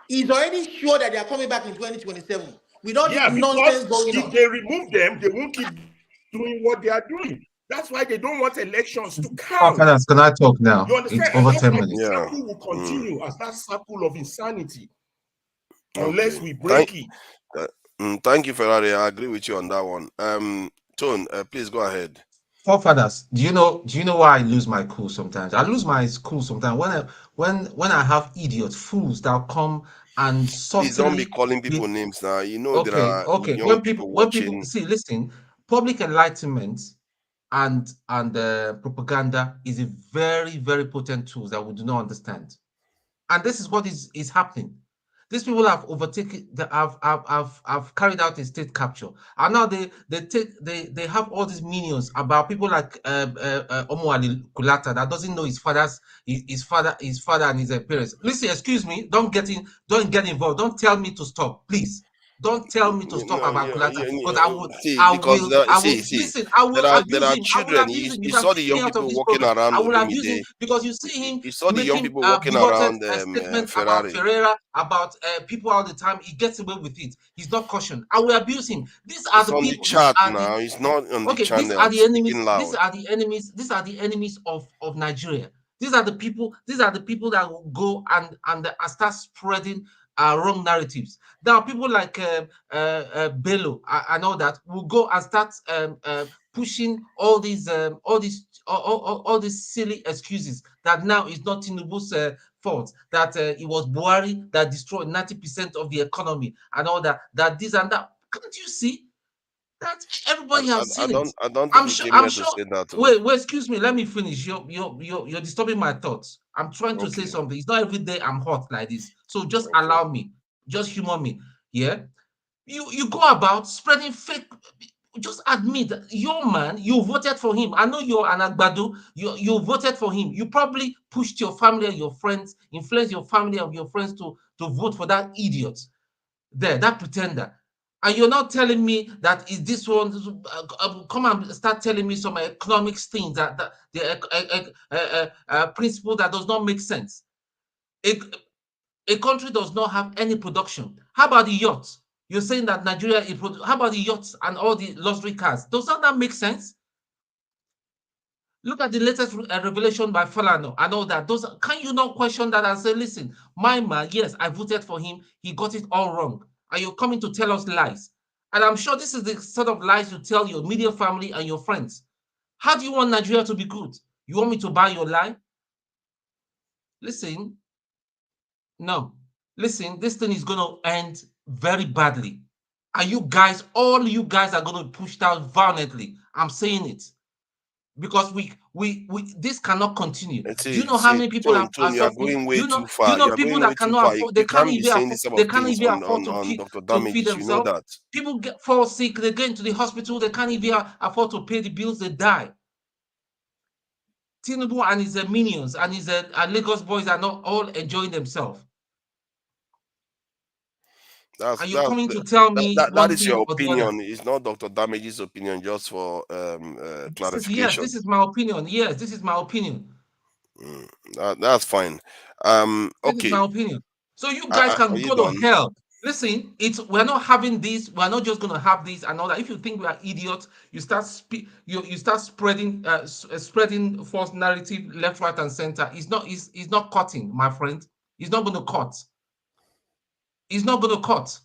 N: He's already sure that they are coming back in 2027 with all this nonsense going on.
Q: If they remove them, they won't keep doing what they are doing. That's why they don't want elections to count.
P: Can I talk now?
Q: You understand?
P: It's over
Q: And
P: 10
Q: that's
P: minutes.
Q: the circle will continue as that circle of insanity unless we break it.
M: Thank you, Ferrari. I agree with you on that one. Tone, please go ahead.
P: Forefathers, do you know why I lose my cool sometimes? I lose my cool sometimes when I have idiot fools that come and subtly.
M: Please don't be calling people names now. You know there are young
P: when
M: people
P: people
M: watching.
P: see, listen, public enlightenment and propaganda is a very, very potent tool that we do not understand. And this is what is happening. These people have overtaken, have carried out a state capture, and now they have all these minions about people like Omo Ali Kulata that doesn't know his father and his parents. Listen, excuse me, don't get involved. Don't tell me to stop, please. Don't tell me to stop about Kulata, because I will listen. I will abuse him. I will
M: children.
P: abuse him.
M: You
P: If I'm
M: saw the
P: kicking
M: young
P: out of
M: people
P: this
M: walking
P: program,
M: around
P: I will abuse him
M: Olumide.
P: because you see him
M: You saw the young
P: making
M: people walking
P: bigoted
M: around
P: statement about
M: Ferrari.
P: Ferreira, about people all the time. He gets away with it. He's not cautioned. I will abuse him. These are
M: It's
P: the
M: on
P: people.
M: the chat
P: These are
M: now. It's not on the
P: okay. These
M: channel.
P: are the enemies.
M: Speaking loud.
P: These are the enemies. These are the enemies of Nigeria. These are the people. These are the people that will go and start spreading wrong narratives. There are people like Bello and all that will go and start pushing all these silly excuses that now it's not Tinubu's fault, that it was Buhari that destroyed 90% of the economy and all that. That this and that. Can't you see? That everybody has seen it.
M: I don't
P: I'm
M: think
P: sure.
M: you came
P: I'm
M: here
P: sure.
M: to say that.
P: Wait, excuse me. Let me finish. You're disturbing my thoughts. I'm trying to say
M: Okay.
P: something. It's not every day I'm hot like this. So just
M: Okay.
P: allow me. Just humor me. Yeah. You go about spreading fake. Just admit that your man, you voted for him. I know you're an Agbado. You voted for him. You probably pushed your family and your friends, influenced your family and your friends to vote for that idiot there, that pretender. And you're not telling me that is this one. Come and start telling me some economics things that the principle that does not make sense. A country does not have any production. How about the yachts? You're saying that Nigeria is. How about the yachts and all the luxury cars? Does that make sense? Look at the latest revelation by Falano and all that. Can you not question that and say, listen, my man, yes, I voted for him. He got it all wrong. And you're coming to tell us lies. And I'm sure this is the sort of lies you tell your media family and your friends. How do you want Nigeria to be good? You want me to buy your lie? Listen, no. Listen, this thing is going to end very badly. And all you guys are going to be pushed out violently. I'm saying it. Because this cannot continue. Do you know how many people are
M: you are
P: suffering?
M: going way
P: Do
M: too far.
P: you know
M: You are
P: people
M: going
P: that
M: way too
P: cannot
M: far.
P: afford?
M: You can't be saying this type of things on Dr.
P: to feed
M: Damages. You know
P: themselves.
M: that.
P: People fall sick. They go into the hospital. They can't even afford to pay the bills. They die. Tinubu and his minions and his Lagos boys are not all enjoying themselves. Are you coming to tell me
M: that is
P: thing
M: your
P: or the other?
M: opinion? It's not Dr. Damage's opinion, just for clarification.
P: This is my opinion. Yes, this is my opinion.
M: That's fine.
P: This is
M: Okay.
P: my opinion. So you guys can go to hell. Listen, we're not having this. We're not just going to have this and all that. If you think we are idiots, you start spreading spreading false narrative left, right, and center. It's not cutting, my friend. It's not going to cut. It's not going to cut.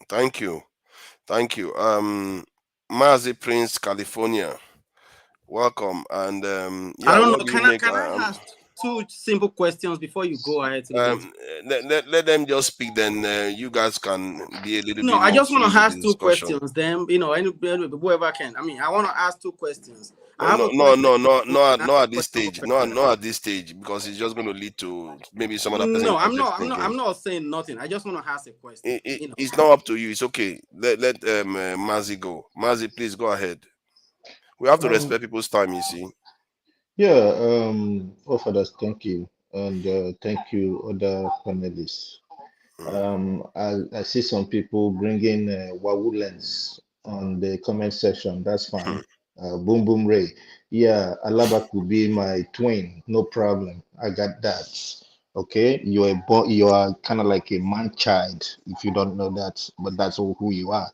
M: Thank you. Mazi Prince, California. Welcome. And yeah,
O: I don't
M: what
O: know.
M: do you
O: Can
M: make?
O: I ask two simple questions before you go ahead to the
M: let them just speak. Then you guys can be a little
O: No,
M: bit
O: I
M: more
O: just want
M: free
O: to
M: with
O: ask
M: the
O: two
M: discussion.
O: questions. Then whoever can. I mean, I want to ask two questions.
M: No, at this stage. No, at this stage, because it's just going to lead to maybe some other person.
O: No, I'm not saying nothing. I just want to ask a question.
M: It's not up to you. It's okay. Let Mazi go. Mazi, please go ahead. We have to respect people's time, you see.
R: Yeah, fathers, thank you. And thank you, other panelists. I see some people bringing Wawulens on the comment section. That's fine. Boom Boom Ray. Yeah, Alaba could be my twin. No problem. I got that. Okay, you are kind of like a man child if you don't know that, but that's who you are.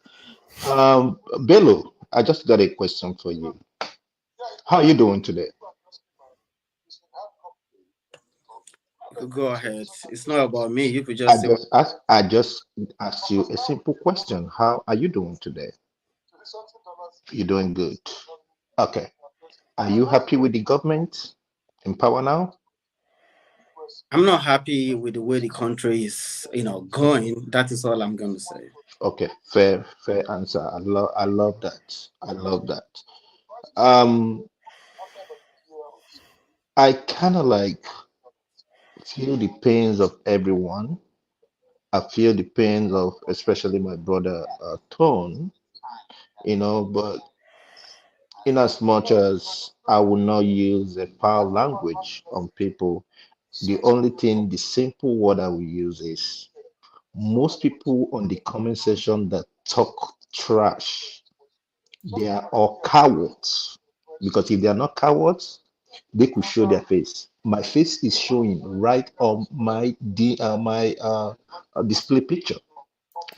R: Bello, I just got a question for you. How are you doing today?
O: Go ahead. It's not about me. You could just
R: I just asked you a simple question. How are you doing today? You're doing good. Okay. Are you happy with the government in power now?
O: I'm not happy with the way the country is, going. That is all I'm going to say.
R: Okay, fair answer. I love that. I love that. Um, I kind of like feel the pains of everyone. I feel the pains of especially my brother Tone, but in as much as I will not use a foul language on people, the only thing, the simple word I will use is most people on the comment section that talk trash, they are all cowards. Because if they are not cowards, they could show their face. My face is showing right on my display picture.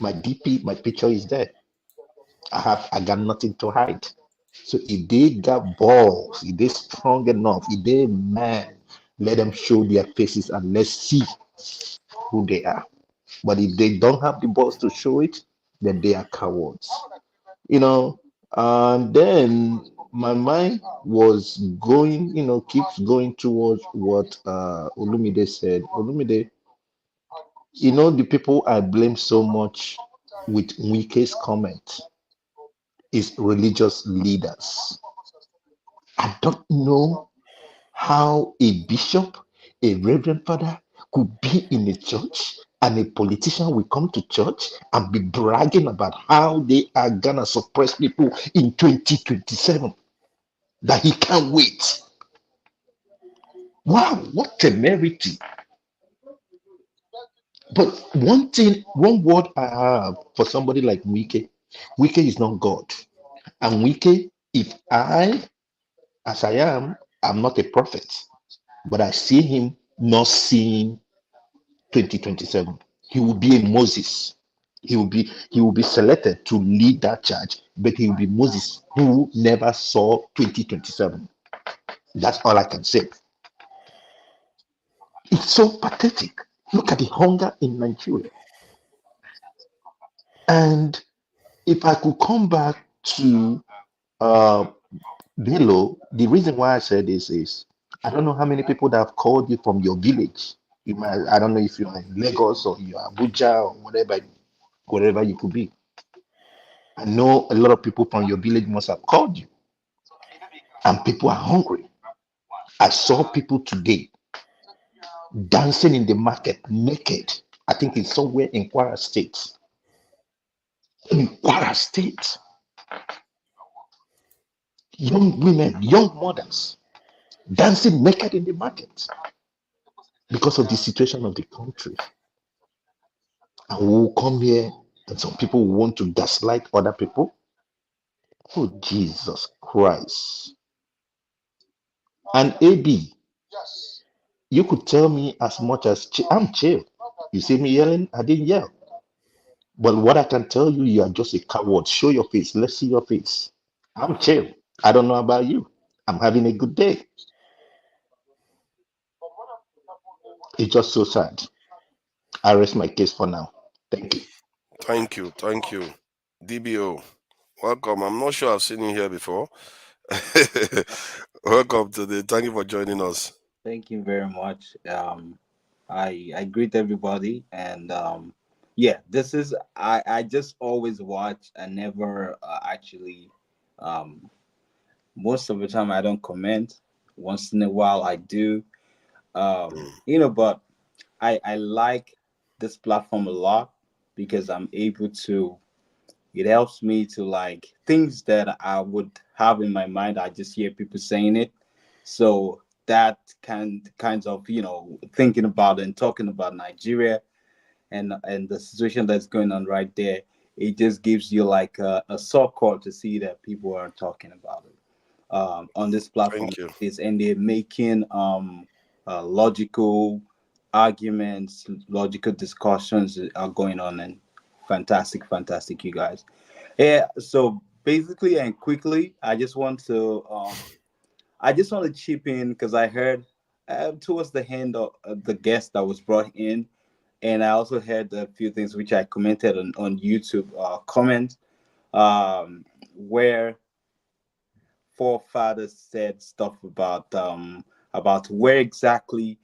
R: My DP, my picture is there. I got nothing to hide. So if they got balls, if they strong enough, if they man, let them show their faces and let's see who they are. But if they don't have the balls to show it, then they are cowards. And then my mind was going, keeps going towards what Olumide said. Olumide, the people I blame so much with Wike's comment is religious leaders. I don't know how a bishop, a reverend father could be in a church and a politician will come to church and be bragging about how they are gonna suppress people in 2027. That he can't wait. Wow, what temerity. But one word I have for somebody like Wike is not God. And Wike, if as I am, I'm not a prophet, but I see him not seeing 2027. He will be a Moses. He will be selected to lead that charge, but he will be Moses who never saw 2027. That's all I can say. It's so pathetic. Look at the hunger in Nigeria. And if I could come back to Bello, the reason why I said this is I don't know how many people that have called you from your village. I don't know if you're in Lagos or you're Abuja or wherever you could be. I know a lot of people from your village must have called you, and people are hungry. I saw people today dancing in the market naked. I think it's somewhere in Kwara State. In Kwara State, young women, young mothers dancing naked in the market because of the situation of the country. And we will come here and some people want to gaslight other people. Oh, Jesus Christ. And AB, you could tell me as much as I'm chill. You see me yelling? I didn't yell. But what I can tell you, you are just a coward. Show your face. Let's see your face. I'm chill. I don't know about you. I'm having a good day. It's just so sad. I rest my case for now. Thank you.
M: Thank you. DBO, welcome. I'm not sure I've seen you here before. Welcome thank you for joining us.
S: Thank you very much. I greet everybody, and yeah, this is I just always watch. I never actually most of the time I don't comment. Once in a while I do. But I like this platform a lot because I'm able to. It helps me to like things that I would have in my mind. I just hear people saying it, so that kinds of thinking about and talking about Nigeria and the situation that's going on right there. It just gives you like a so-called to see that people are talking about it on this platform. And they're making logical arguments, logical discussions are going on, and fantastic, you guys. Yeah. So basically and quickly, I just want to chip in because I heard towards the end of the guest that was brought in, and I also heard a few things which I commented on YouTube comment where forefathers said stuff about where exactly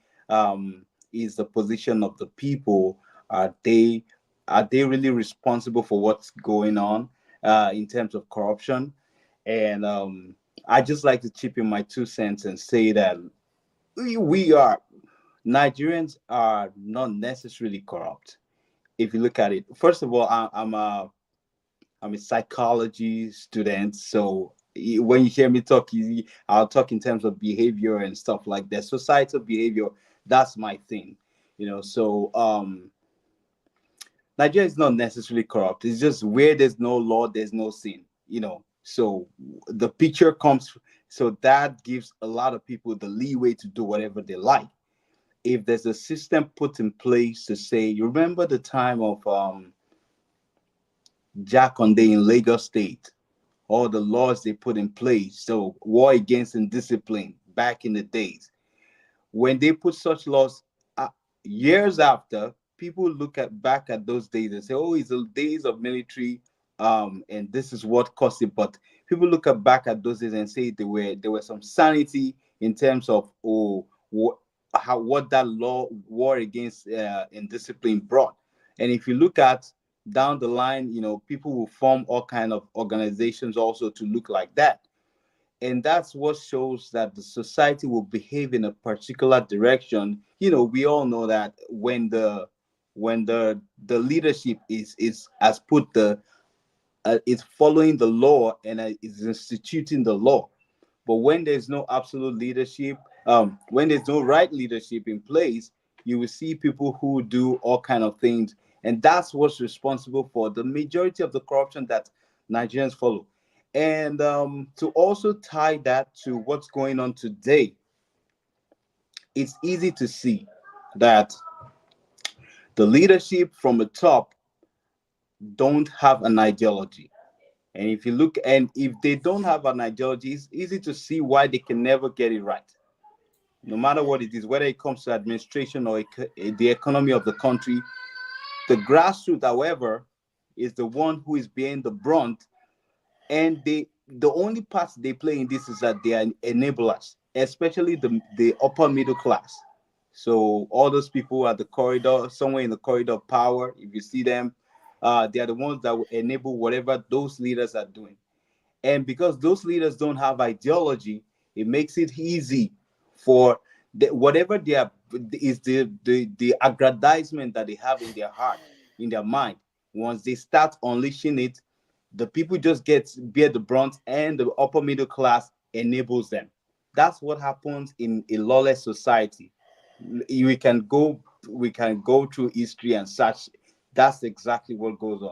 S: is the position of the people. Are they really responsible for what's going on in terms of corruption? And I just like to chip in my 2 cents and say that Nigerians are not necessarily corrupt. If you look at it, first of all, I'm a psychology student, so when you hear me talk, I'll talk in terms of behavior and stuff like that. Societal behavior, that's my thing, So Nigeria is not necessarily corrupt. It's just where there's no law, there's no sin, So the picture comes, so that gives a lot of people the leeway to do whatever they like. If there's a system put in place to say, you remember the time of Jack Conde in Lagos State, all the laws they put in place, so war against indiscipline back in the days, when they put such laws, years after, people look back at those days and say, oh, it's the days of military, and this is what caused it. But people look back at those days and say there were some sanity in terms of what that law, war against indiscipline, brought. And if you look at down the line, people will form all kind of organizations also to look like that. And that's what shows that the society will behave in a particular direction. We all know that when the leadership is has put is following the law and is instituting the law. But when there's no absolute leadership, when there's no right leadership in place, you will see people who do all kind of things. And that's what's responsible for the majority of the corruption that Nigerians follow. And to also tie that to what's going on today, it's easy to see that the leadership from the top don't have an ideology. And if you look, and if they don't have an ideology, it's easy to see why they can never get it right. No matter what it is, whether it comes to administration or the economy of the country, the grassroots, however, is the one who is bearing the brunt. And the only part they play in this is that they are enablers, especially the upper middle class. So all those people at the corridor, somewhere in the corridor of power, if you see them, they are the ones that will enable whatever those leaders are doing. And because those leaders don't have ideology, it makes it easy for whatever is the aggrandizement that they have in their heart, in their mind. Once they start unleashing it, the people just bear the brunt, and the upper middle class enables them. That's what happens in a lawless society. We can go through history and such. That's exactly what goes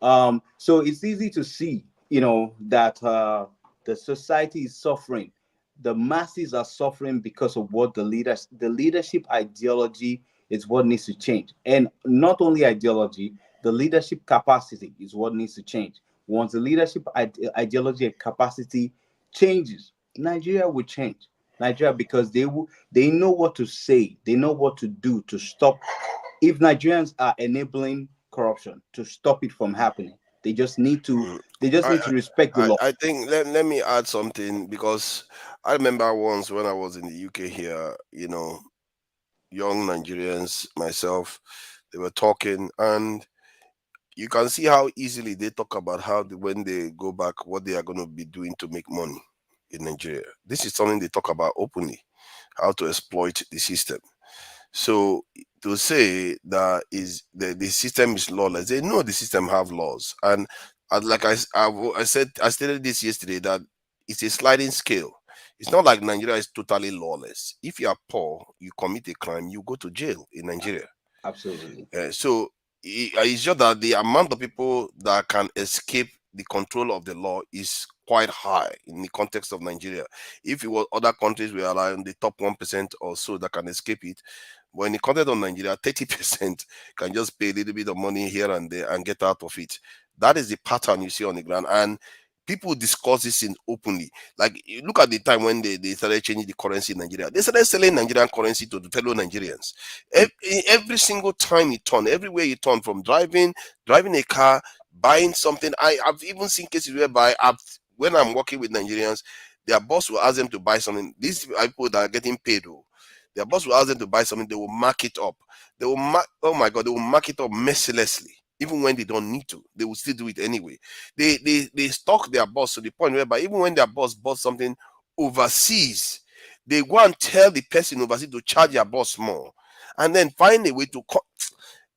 S: on. So it's easy to see, that the society is suffering. The masses are suffering because of what the leadership ideology is what needs to change. And not only ideology, the leadership capacity is what needs to change. Once the leadership ideology and capacity changes, Nigeria will change. Nigeria, because they know what to say, they know what to do to stop. If Nigerians are enabling corruption, to stop it from happening, they just need to respect the law.
M: I think let me add something, because I remember once when I was in the UK here, young Nigerians, myself, they were talking, and you can see how easily they talk about how when they go back, what they are going to be doing to make money in Nigeria. This is something they talk about openly, how to exploit the system. So to say that the system is lawless, they know the system have laws. And like I stated this yesterday, that it's a sliding scale. It's not like Nigeria is totally lawless. If you are poor, you commit a crime, you go to jail in Nigeria.
S: Absolutely.
M: So it's just that the amount of people that can escape the control of the law is quite high in the context of Nigeria. If it was other countries, we are around the top 1% or so that can escape it. But in the context of Nigeria, 30% can just pay a little bit of money here and there and get out of it. That is the pattern you see on the ground. And people discuss this openly. Like, you look at the time when they started changing the currency in Nigeria. They started selling Nigerian currency to the fellow Nigerians. Every single time you turn, everywhere you turn, from driving a car, buying something. I've even seen cases whereby when I'm working with Nigerians, their boss will ask them to buy something. These people that are getting paid, Their boss will ask them to buy something, they will mark it up. They will oh my God, they will mark it up mercilessly. Even when they don't need to, they will still do it anyway. They stalk their boss to the point whereby even when their boss bought something overseas, they go and tell the person overseas to charge their boss more, and then find a way to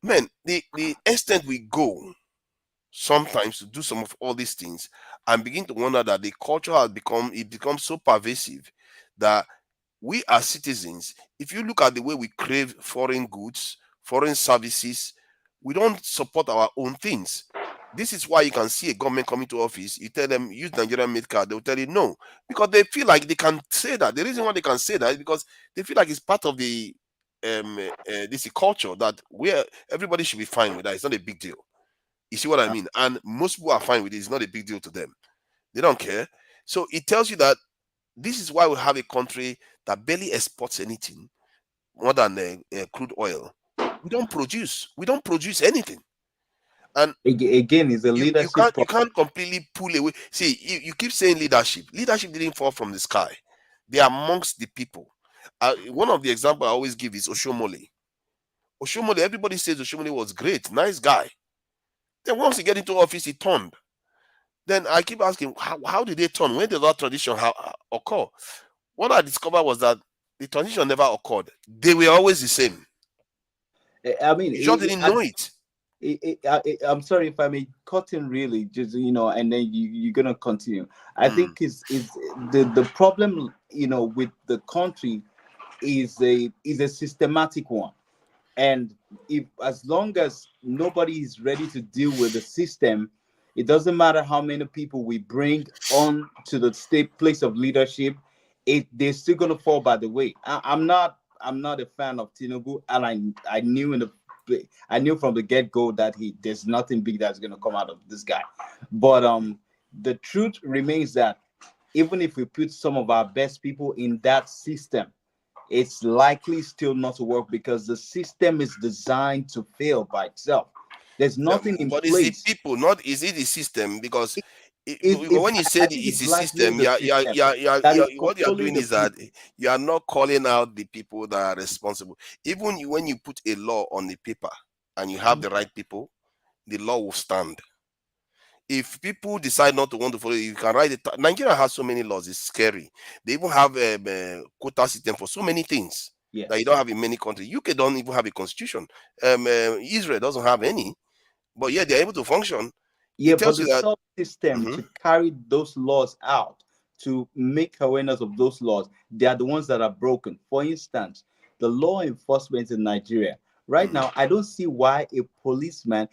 M: man, the extent we go sometimes to do some of all these things, and begin to wonder that the culture has becomes so pervasive that we as citizens, if you look at the way we crave foreign goods, foreign services, we don't support our own things. This is why you can see a government coming to office, you tell them use Nigerian made car, they'll tell you no, because they feel like they can say that. The reason why they can say that is because they feel like it's part of the this culture that where everybody should be fine with that. It's not a big deal. You see what I mean? And most people are fine with it. It's not a big deal to them. They don't care. So it tells you that this is why we have a country that barely exports anything more than crude oil. We don't produce anything. And
S: again, is a leadership.
M: You can't completely pull away. See, you keep saying leadership. Leadership didn't fall from the sky. They are amongst the people. One of the examples I always give is Oshomole. Oshomole, everybody says Oshomole was great, nice guy. Then once he get into office, he turned. Then I keep asking, how did they turn? When did that transition occur? What I discovered was that the transition never occurred. They were always the same.
S: I mean,
M: you just didn't know it.
S: I'm sorry if I may cut in really, just and then you're gonna continue. I think is the problem with the country is a systematic one, and as long as nobody is ready to deal with the system, it doesn't matter how many people we bring on to the state place of leadership, they're still gonna fall by the way. I'm not a fan of Tinubu, and I knew from the get-go that there's nothing big that's going to come out of this guy. But the truth remains that even if we put some of our best people in that system, it's likely still not to work because the system is designed to fail by itself. There's nothing in place.
M: But it's the people, is it the system? Because when you say it's the system, what you're doing is that you are not calling out the people that are responsible. Even when you put a law on the paper and you have the right people, the law will stand. If people decide not to want to follow it, you can write it. Nigeria has so many laws, it's scary. They even have a quota system for so many things that you don't have in many countries. UK don't even have a constitution. Israel doesn't have any, but yet they're able to function.
S: Yeah, but the system to carry those laws out, to make awareness of those laws, they are the ones that are broken. For instance, the law enforcement in Nigeria right now, I don't see why a policeman,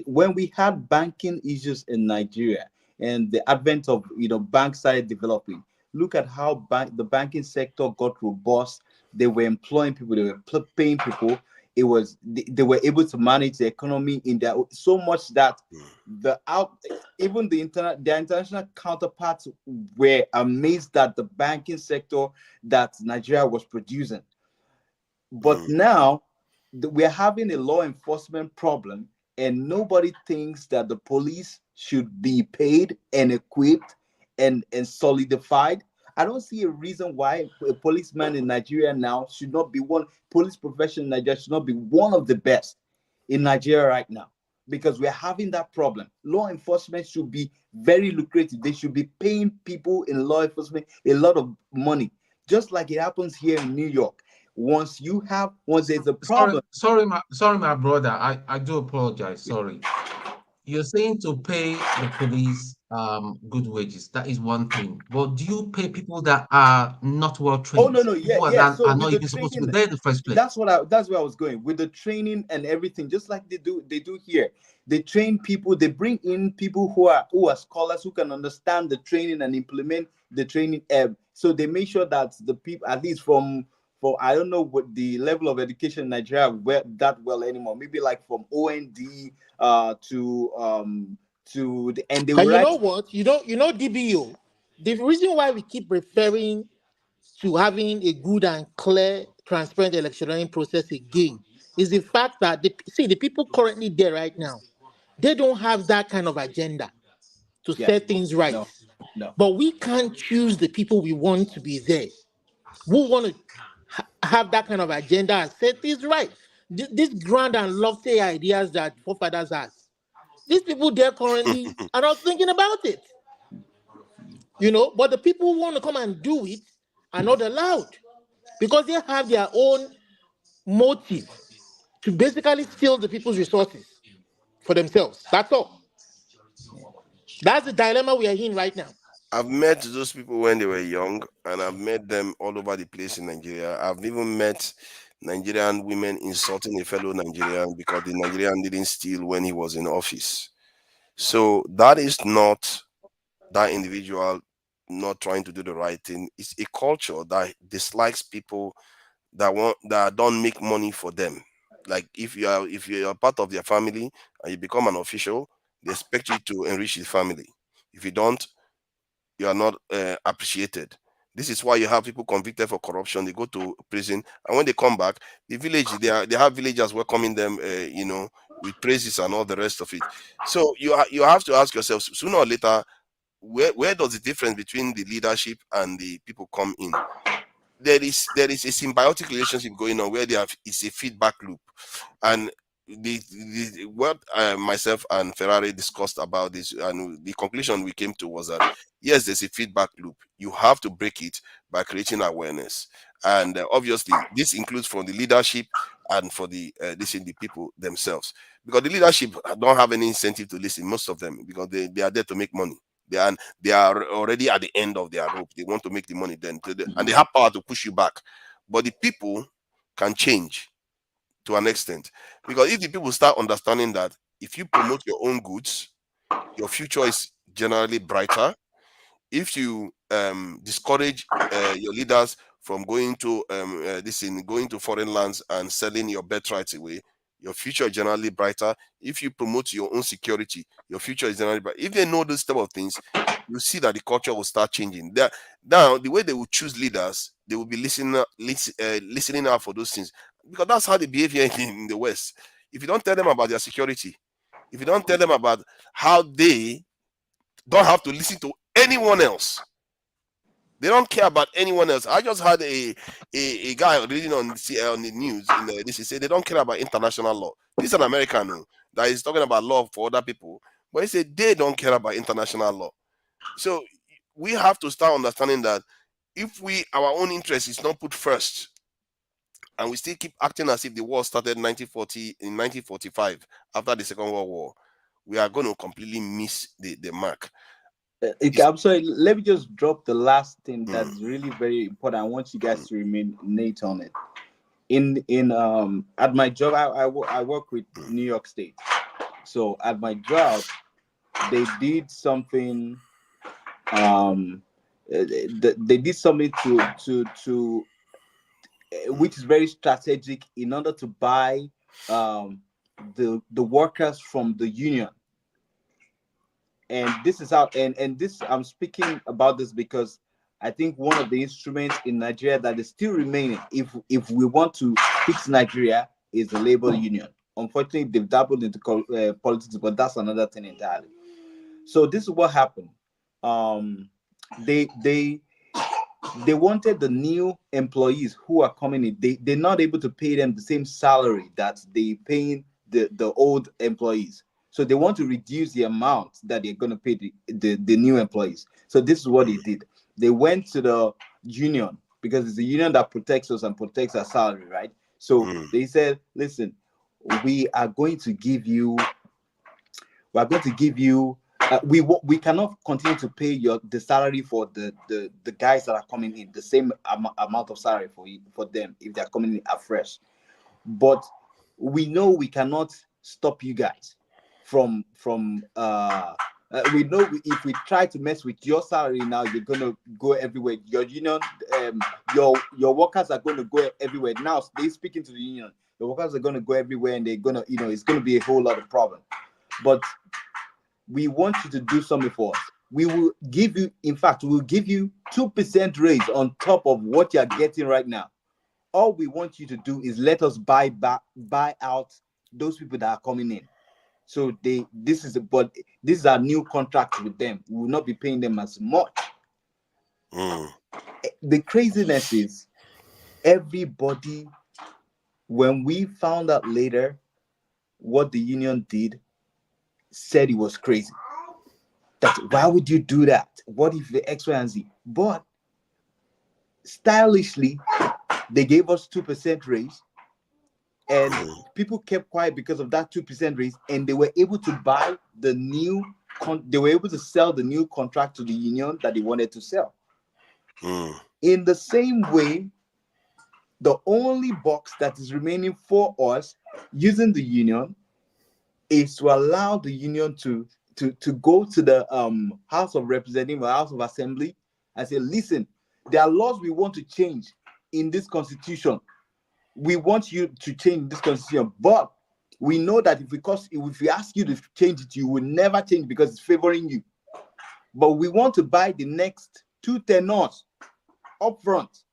S: when we had banking issues in Nigeria and the advent of bank started developing, look at how the banking sector got robust. They were employing people, they were paying people. They were able to manage the economy in there so much that even their international counterparts were amazed at the banking sector that Nigeria was producing. But now we're having a law enforcement problem, and nobody thinks that the police should be paid and equipped and solidified. I don't see a reason why a policeman in Nigeria now should not be police profession in Nigeria should not be one of the best in Nigeria right now, because we're having that problem. Law enforcement should be very lucrative. They should be paying people in law enforcement a lot of money, just like it happens here in New York. Once there's a problem.
P: Sorry, my brother. I do apologize. Sorry. You're saying to pay the police good wages. That is one thing. But do you pay people that are not well trained?
S: Oh no, yeah.
P: So are not even supposed to be there in the first place.
S: That's where I was going with the training and everything. Just like they do here. They train people. They bring in people who are scholars who can understand the training and implement the training. So they make sure that the people, at least for I don't know what the level of education in Nigeria that well anymore. Maybe like from OND to the and they.
N: And you know what? You know DBO. The reason why we keep referring to having a good and clear, transparent electioneering process again is the fact that the people currently there right now, they don't have that kind of agenda to set things right.
S: No.
N: But we can't choose the people we want to be there. We want to have that kind of agenda and say this right. These grand and lofty ideas that forefathers has. These people there currently are not thinking about it. You know, but the people who want to come and do it are not allowed because they have their own motive to basically steal the people's resources for themselves. That's all. That's the dilemma we are in right now.
M: I've met those people when they were young, and I've met them all over the place in Nigeria. I've even met Nigerian women insulting a fellow Nigerian because the Nigerian didn't steal when he was in office. So that is not that individual not trying to do the right thing. It's a culture that dislikes people that don't make money for them. Like if you're part of their family and you become an official, they expect you to enrich the family. If you don't, you are not appreciated. This is why you have people convicted for corruption. They go to prison, and when they come back, the village they have villagers welcoming them, with praises and all the rest of it. So you have to ask yourself sooner or later, where does the difference between the leadership and the people come in? There is a symbiotic relationship going on where it's a feedback loop, and what myself and Ferrari discussed about this, and the conclusion we came to was that yes, there's a feedback loop. You have to break it by creating awareness, and obviously this includes from the leadership and for the the people themselves, because the leadership don't have any incentive to listen, most of them, because they are there to make money. They are already at the end of their rope. They want to make the money then, and they have power to push you back. But the people can change to an extent, because if the people start understanding that if you promote your own goods, your future is generally brighter. If you discourage your leaders from going to going to foreign lands and selling your birthrights away, your future is generally brighter. If you promote your own security, your future is generally brighter. If they know those type of things, you see that the culture will start changing. Now, the way they will choose leaders, they will be listening out for those things, because that's how they behave here in the West. If you don't tell them about their security, if you don't tell them about how they don't have to listen to anyone else, they don't care about anyone else. I just had a guy reading on the news in this. He said they don't care about international law. This is an American that is talking about law for other people, but he said they don't care about international law. So we have to start understanding that if our own interest is not put first, and we still keep acting as if the war started in 1945 after the Second World War, we are going to completely miss the mark.
S: I'm sorry, let me just drop the last thing that's really very important. I want you guys to ruminate on it. In at my job, I work with New York State. So at my job, they did something. They did something to which is very strategic in order to buy the workers from the union. And this is how, and this, I'm speaking about this because I think one of the instruments in Nigeria that is still remaining, if we want to fix Nigeria, is the labor union. Unfortunately, they've dabbled into politics, but that's another thing entirely. So this is what happened. They wanted the new employees who are coming in. They're not able to pay them the same salary that they paying the old employees. So they want to reduce the amount that they're going to pay the new employees. So this is what they did. They went to the union, because it's the union that protects us and protects our salary, right? So they said, listen, we cannot continue to pay the salary for the guys that are coming in, the same amount of salary for them if they're coming in afresh. But we know we cannot stop you guys from we know if we try to mess with your salary now, you're gonna go everywhere. Your union, your workers are going to go everywhere. Now they're speaking to the union. The workers are going to go everywhere, and they're gonna, it's going to be a whole lot of problem. But we want you to do something for us. We will give you, in fact, we'll give you 2% raise on top of what you're getting right now. All we want you to do is let us buy out those people that are coming in. So this is our new contract with them. We will not be paying them as much. The craziness is everybody, when we found out later what the union did, said it was crazy. That why would you do that? What if the X, Y, and Z? But stylishly, they gave us 2% raise, and people kept quiet because of that 2% raise, and they were able to buy the new. They were able to sell the new contract to the union that they wanted to sell. In the same way, the only box that is remaining for us using the union is to allow the union to go to the House of Representatives or House of Assembly and say, listen, there are laws we want to change in this constitution. We want you to change this constitution, but we know that if we ask you to change it, you will never change because it's favoring you. But we want to buy the next 2 tenors up front.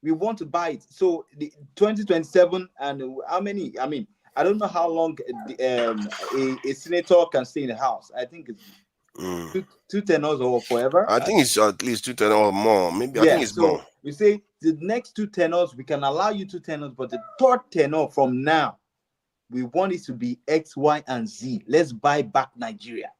S: We want to buy it. So the 2027 and how many? I mean, I don't know how long a senator can stay in the House. I think it's 2 tenors or forever.
M: I think it's at least 2 tenors or more. Maybe, yeah, I think it's more.
S: We say the next 2 tenors, we can allow you 2 tenors, but the 3rd tenor from now, we want it to be X, Y, and Z. Let's buy back Nigeria.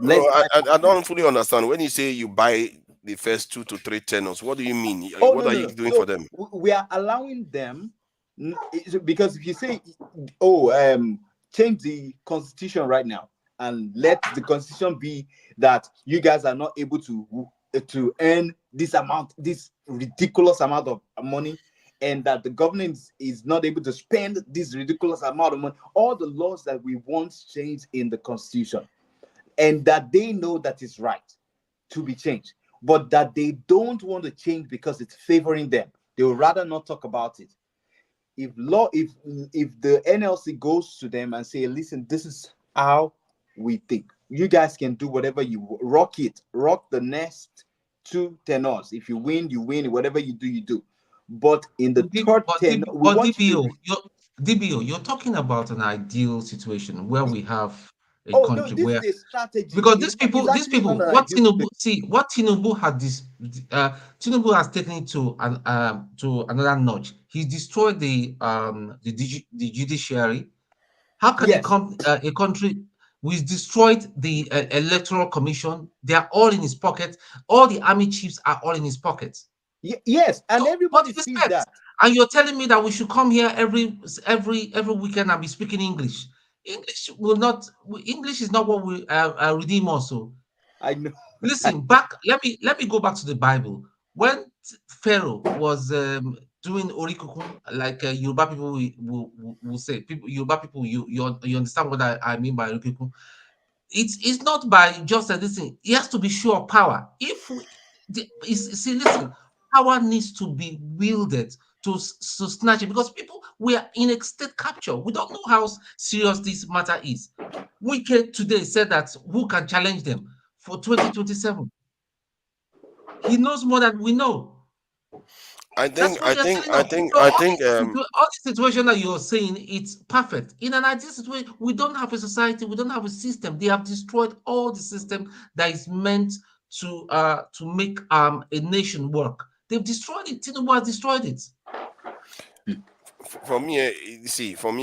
M: I don't fully understand. When you say you buy the first 2 to 3 tenors, what do you mean? What are you doing for them?
S: We are allowing them, because if you say, change the constitution right now and let the constitution be that you guys are not able to earn this ridiculous amount of money, and that the government is not able to spend this ridiculous amount of money, all the laws that we want changed in the constitution, and that they know that is right to be changed, but that they don't want to change because it's favoring them. They would rather not talk about it. If the NLC goes to them and say, listen, this is how we think. You guys can do whatever you rock the next 2 tenors. If you win, you win. Whatever you do, you do. But in the 3rd tenor,
P: DBO, you're talking about an ideal situation where we have a country where,
S: is a strategy.
P: Because these people, what Tinubu had Tinubu has taken it to another notch. He destroyed the judiciary. How can a country which destroyed the electoral commission? They are all in his pocket. All the army chiefs are all in his pocket.
S: Yes, and everybody sees that.
P: And you're telling me that we should come here every weekend and be speaking English. English is not what we redeem also.
S: I know.
P: Listen, let me go back to the Bible. When Pharaoh was doing orikuku, like Yoruba people will say, Yoruba people, you understand what I mean by orikuku. It's not by just this thing. It has to be sure of power. Listen, power needs to be wielded to snatch it, because we are in a state capture. We don't know how serious this matter is. Wike today said that who can challenge them for 2027? He knows more than we know.
M: I think
P: all the situation that you're saying, it's perfect. In an ideal situation, we don't have a society, we don't have a system. They have destroyed all the system that is meant to make a nation work. They've destroyed it. Tinubu has destroyed it.
M: For me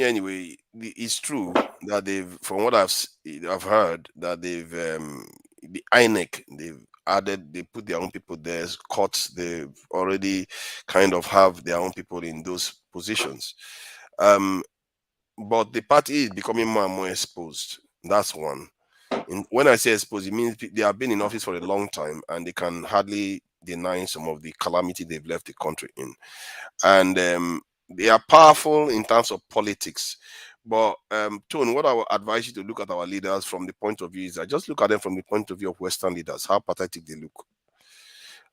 M: anyway, it's true that from what I've heard, that the INEC, they put their own people there, courts, they've already kind of have their own people in those positions. But the party is becoming more and more exposed. That's one. When I say exposed, it means they have been in office for a long time and they can hardly deny some of the calamity they've left the country in. And they are powerful in terms of politics. But Tone, what I would advise you to look at our leaders from the point of view is that just look at them from the point of view of Western leaders, how pathetic they look.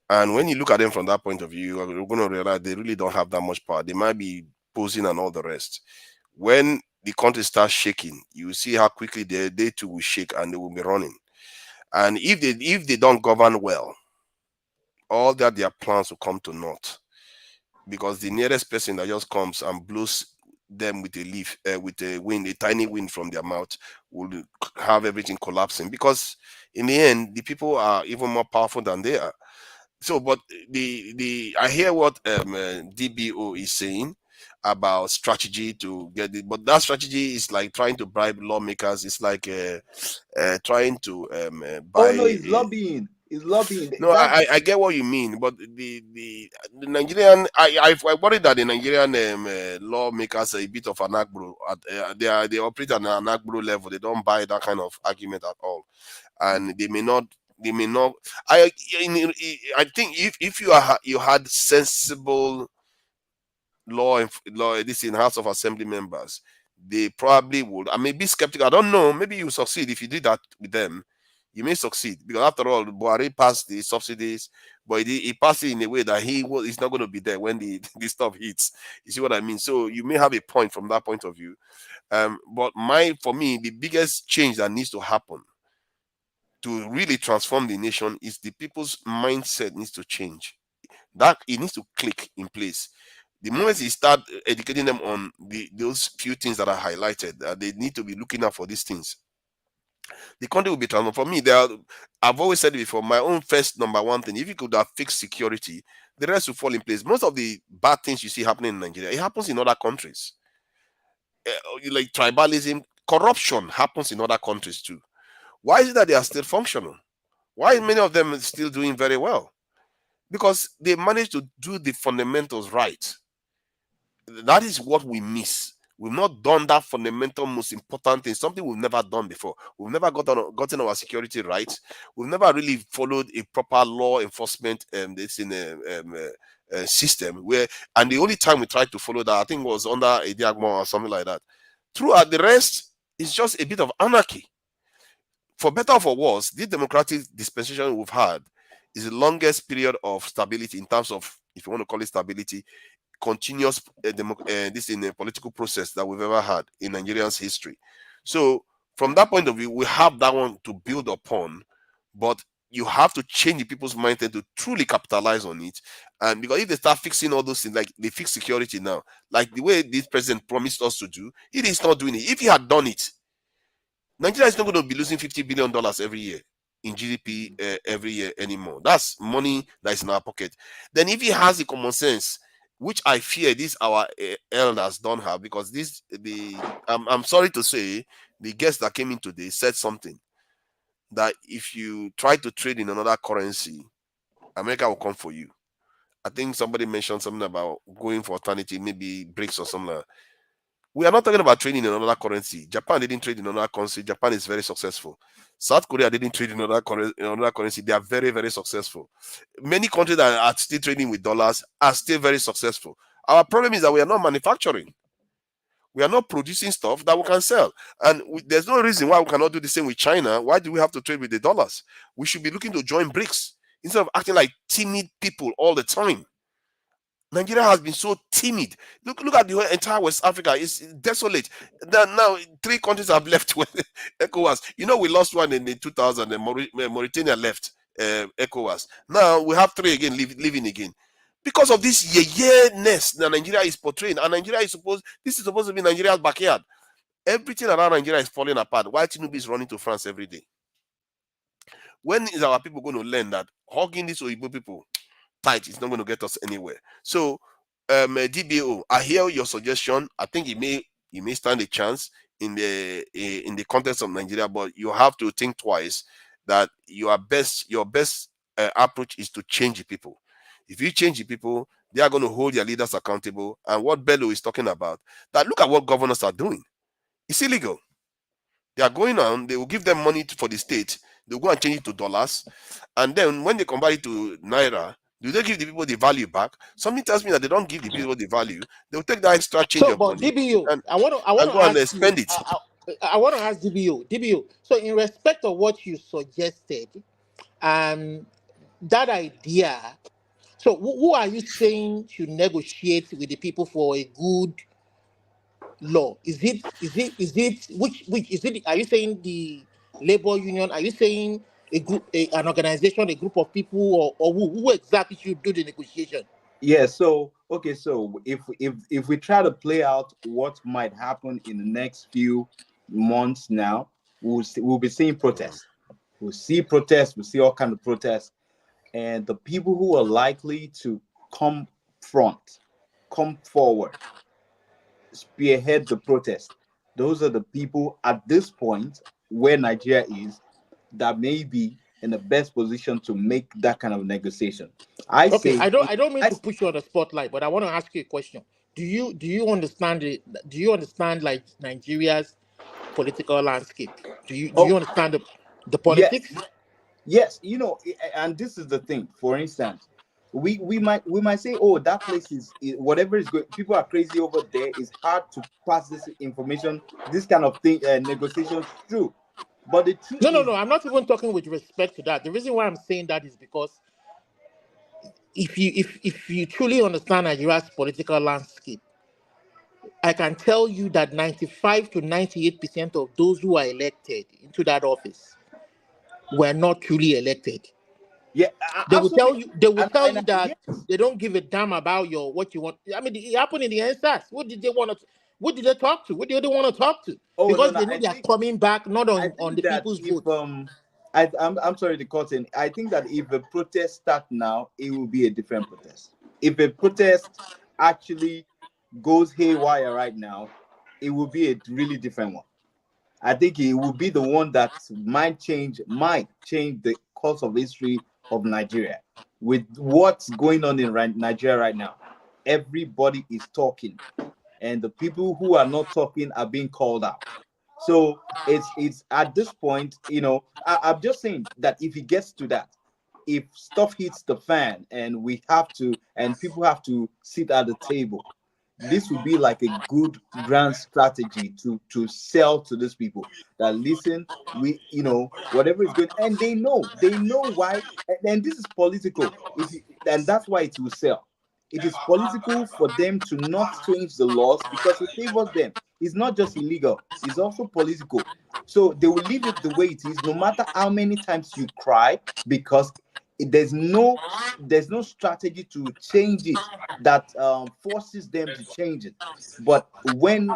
M: And when you look at them from that point of view, you're going to realize they really don't have that much power. They might be posing and all the rest. When the country starts shaking, you see how quickly they too will shake and they will be running. And if they don't govern well, all that their plans will come to naught. Because the nearest person that just comes and blows them with a leaf, with a wind, a tiny wind from their mouth, will have everything collapsing. Because in the end, the people are even more powerful than they are. So, but I hear what DBO is saying about strategy to get it, but that strategy is like trying to bribe lawmakers. It's like trying to buy.
S: Oh no, it's lobbying. It's lobbying.
M: No, I get what you mean, but the Nigerian, I worry that the Nigerian lawmakers are a bit of an agbro. They operate at an agbro level. They don't buy that kind of argument at all, and they may not. They may not. I think if you had sensible law this in House of Assembly members, they probably would. I may be skeptical. I don't know. Maybe you succeed if you did that with them. You may succeed because after all, Buhari passed the subsidies, but he passed it in a way that he's not going to be there when the stuff hits. You see what I mean? So you may have a point from that point of view. But for me, the biggest change that needs to happen to really transform the nation is the people's mindset needs to change. That it needs to click in place. The moment you start educating them on those few things that are highlighted, they need to be looking out for these things. The country will be transformed. For me, I've always said it before, my own first number one thing, if you could have fixed security, the rest will fall in place. Most of the bad things you see happening in Nigeria, it happens in other countries. Like tribalism, corruption happens in other countries too. Why is it that they are still functional? Why are many of them still doing very well? Because they managed to do the fundamentals right. That is what we miss. We've not done that fundamental, most important thing, something we've never done before. We've never gotten our security right. We've never really followed a proper law enforcement system and the only time we tried to follow that, I think, was under a Diagmo or something like that. Throughout the rest, it's just a bit of anarchy. For better or for worse, this democratic dispensation we've had is the longest period of stability in terms of, if you want to call it stability, continuous this in a political process that we've ever had in Nigeria's history. So from that point of view, we have that one to build upon, but you have to change the people's mindset to truly capitalize on it. And because if they start fixing all those things, like they fix security now, like the way this president promised us to do, it is not doing it. If he had done it, Nigeria is not going to be losing $50 billion every year in GDP every year anymore. That's money that is in our pocket. Then if he has the common sense, which I fear these our elders don't have, because I'm sorry to say, the guest that came in today said something that if you try to trade in another currency, America will come for you. I think somebody mentioned something about going for alternative, maybe BRICS or something like that. We are not talking about trading in another currency. Japan didn't trade in another currency. Japan is very successful. South Korea didn't trade in another currency. They are very, very successful. Many countries that are still trading with dollars are still very successful. Our problem is that we are not manufacturing. We are not producing stuff that we can sell. And there's no reason why we cannot do the same with China. Why do we have to trade with the dollars? We should be looking to join BRICS instead of acting like timid people all the time. Nigeria has been so timid. Look at the entire West Africa. It's desolate. Now 3 countries have left ECOWAS. You know, we lost one in the 2000, and Mauritania left ECOWAS. Now we have 3 again living again. Because of this ness that Nigeria is portraying. And this is supposed to be Nigeria's backyard. Everything around Nigeria is falling apart. Why Tinubu is running to France every day? When is our people going to learn that hugging these Oyibo people tight is not going to get us anywhere? So DBO, I hear your suggestion. I think it may stand a chance in the context of Nigeria, but you have to think twice that your best approach is to change the people. If you change the people, they are going to hold their leaders accountable. And what Bello is talking about, that look at what governors are doing. It's illegal. They are going on, they will give them money for the state. They'll go and change it to dollars. And then when they convert it to Naira, do they give the people the value back? Something tells me that they don't give the people the value. They'll take that extra change of money
N: DBO,
M: and
N: I want to
M: go and spend it.
N: I want to ask DBO. So in respect of what you suggested, that idea, so who are you saying should negotiate with the people for a good law? Is it which is it? Are you saying the labor union? Are you saying a group, an organization, a group of people, or who exactly should do the negotiation?
S: Yeah. So okay. So if we try to play out what might happen in the next few months, now we'll be seeing protests. We'll see protests. We'll see all kinds of protests. and the people who are likely to come forward, spearhead the protest, those are the people at this point where Nigeria is that may be in the best position to make that kind of negotiation. I
N: don't mean to push you on the spotlight, but I want to ask you a question. Do you understand like Nigeria's political landscape? Do you understand the politics?
S: Yes, and this is the thing. For instance, we might say, oh, that place is whatever is going. People are crazy over there. It's hard to pass this information, this kind of thing, negotiations through. But the truth is,
N: no. I'm not even talking with respect to that. The reason why I'm saying that is because if you truly understand Nigeria's political landscape, I can tell you that 95 to 98% of those who are elected into that office were not truly elected.
S: Yeah,
N: they will tell you. They will tell you that
S: yes,
N: they don't give a damn about what you want. I mean, it happened in the NSAS. What did they want to? What did they talk to? What did they want to talk to? Because they know they are coming back not on the people's vote.
S: I'm sorry to cut in. I think that if a protest starts now, it will be a different protest. If a protest actually goes haywire right now, it will be a really different one. I think it will be the one that might change the course of history of Nigeria. With what's going on in Nigeria right now, everybody is talking, and the people who are not talking are being called out. So it's at this point, I'm just saying that if it gets to that, if stuff hits the fan and people have to sit at the table, this would be like a good grand strategy to sell to these people that listen, whatever is going, and they know why, and this is political. And that's why it will sell. It is political for them to not change the laws because it favors them. It's not just illegal, it's also political. So they will leave it the way it is, no matter how many times you cry, because there's no strategy to change it that forces them to change it. But when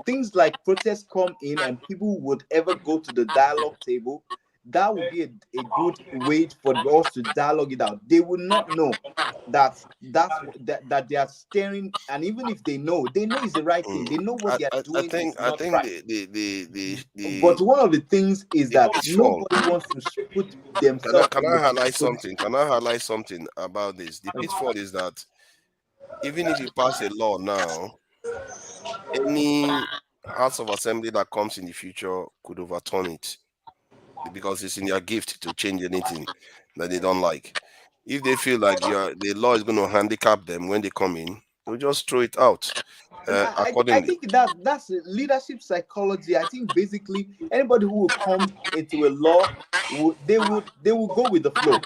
S: things like protests come in and people would ever go to the dialogue table, that would be a good way for us to dialogue it out. They would not know that they are staring, and even if they know it's the right thing. They know what they are doing is not right. But one of the things is that nobody wants to put themselves.
M: Can I highlight something? Can I highlight something about this? The pitfall is that even if you pass a law now, any House of Assembly that comes in the future could overturn it because it's in their gift to change anything that they don't like. If they feel like the law is going to handicap them when they come in, they'll just throw it out. Accordingly.
S: I think that's leadership psychology. I think basically anybody who will come into a law, they will go with the flow.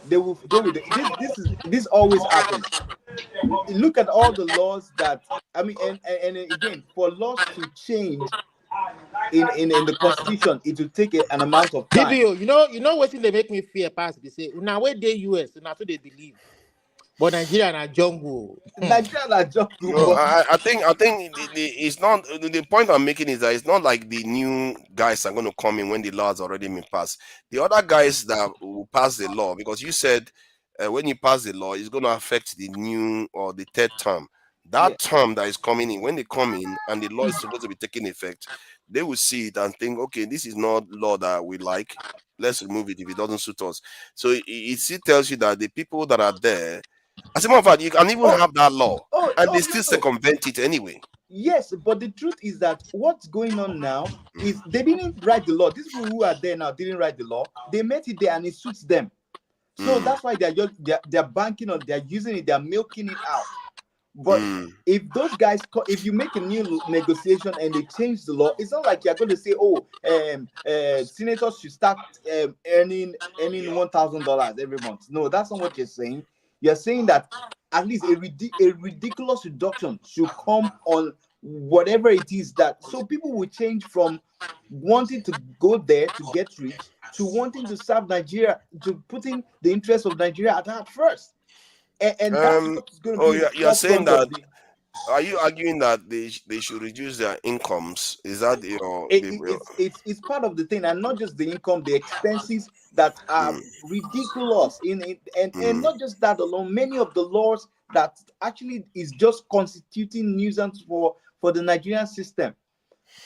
S: They will go with this always happens. Look at all the laws that and again, for laws to change in the constitution, it will take an amount of time.
N: DBO, you know what they make me fear past. They say now where they US, and that's what they believe. But Nigeria na jungle.
S: Nigeria na jungle.
M: No, I think it's not the point I'm making is that it's not like the new guys are going to come in when the law has already been passed. The other guys that will pass the law, because you said when you pass the law, it's going to affect the new or the third term. That term that is coming in, when they come in and the law is supposed to be taking effect, they will see it and think, okay, this is not law that we like. Let's remove it if it doesn't suit us. So it still tells you that the people that are there, as a matter of fact, you can even have that law and they still circumvent it anyway.
S: Yes, but the truth is that what's going on now is they didn't write the law. These people who are there now didn't write the law. They met it there and it suits them. So that's why they're banking on, they're using it, they're milking it out. But if those guys, if you make a new negotiation and they change the law, it's not like you're going to say, senators should start earning $1,000 every month. No, that's not what you're saying. You're saying that at least a ridiculous reduction should come on whatever it is that, so people will change from wanting to go there to get rich to wanting to serve Nigeria, to putting the interests of Nigeria at heart first. And that's what's going to be.
M: You're saying that. Are you arguing that they should reduce their incomes? Is that
S: it's part of the thing, and not just the income, the expenses that are ridiculous and not just that alone, many of the laws that actually is just constituting nuisance for the Nigerian system.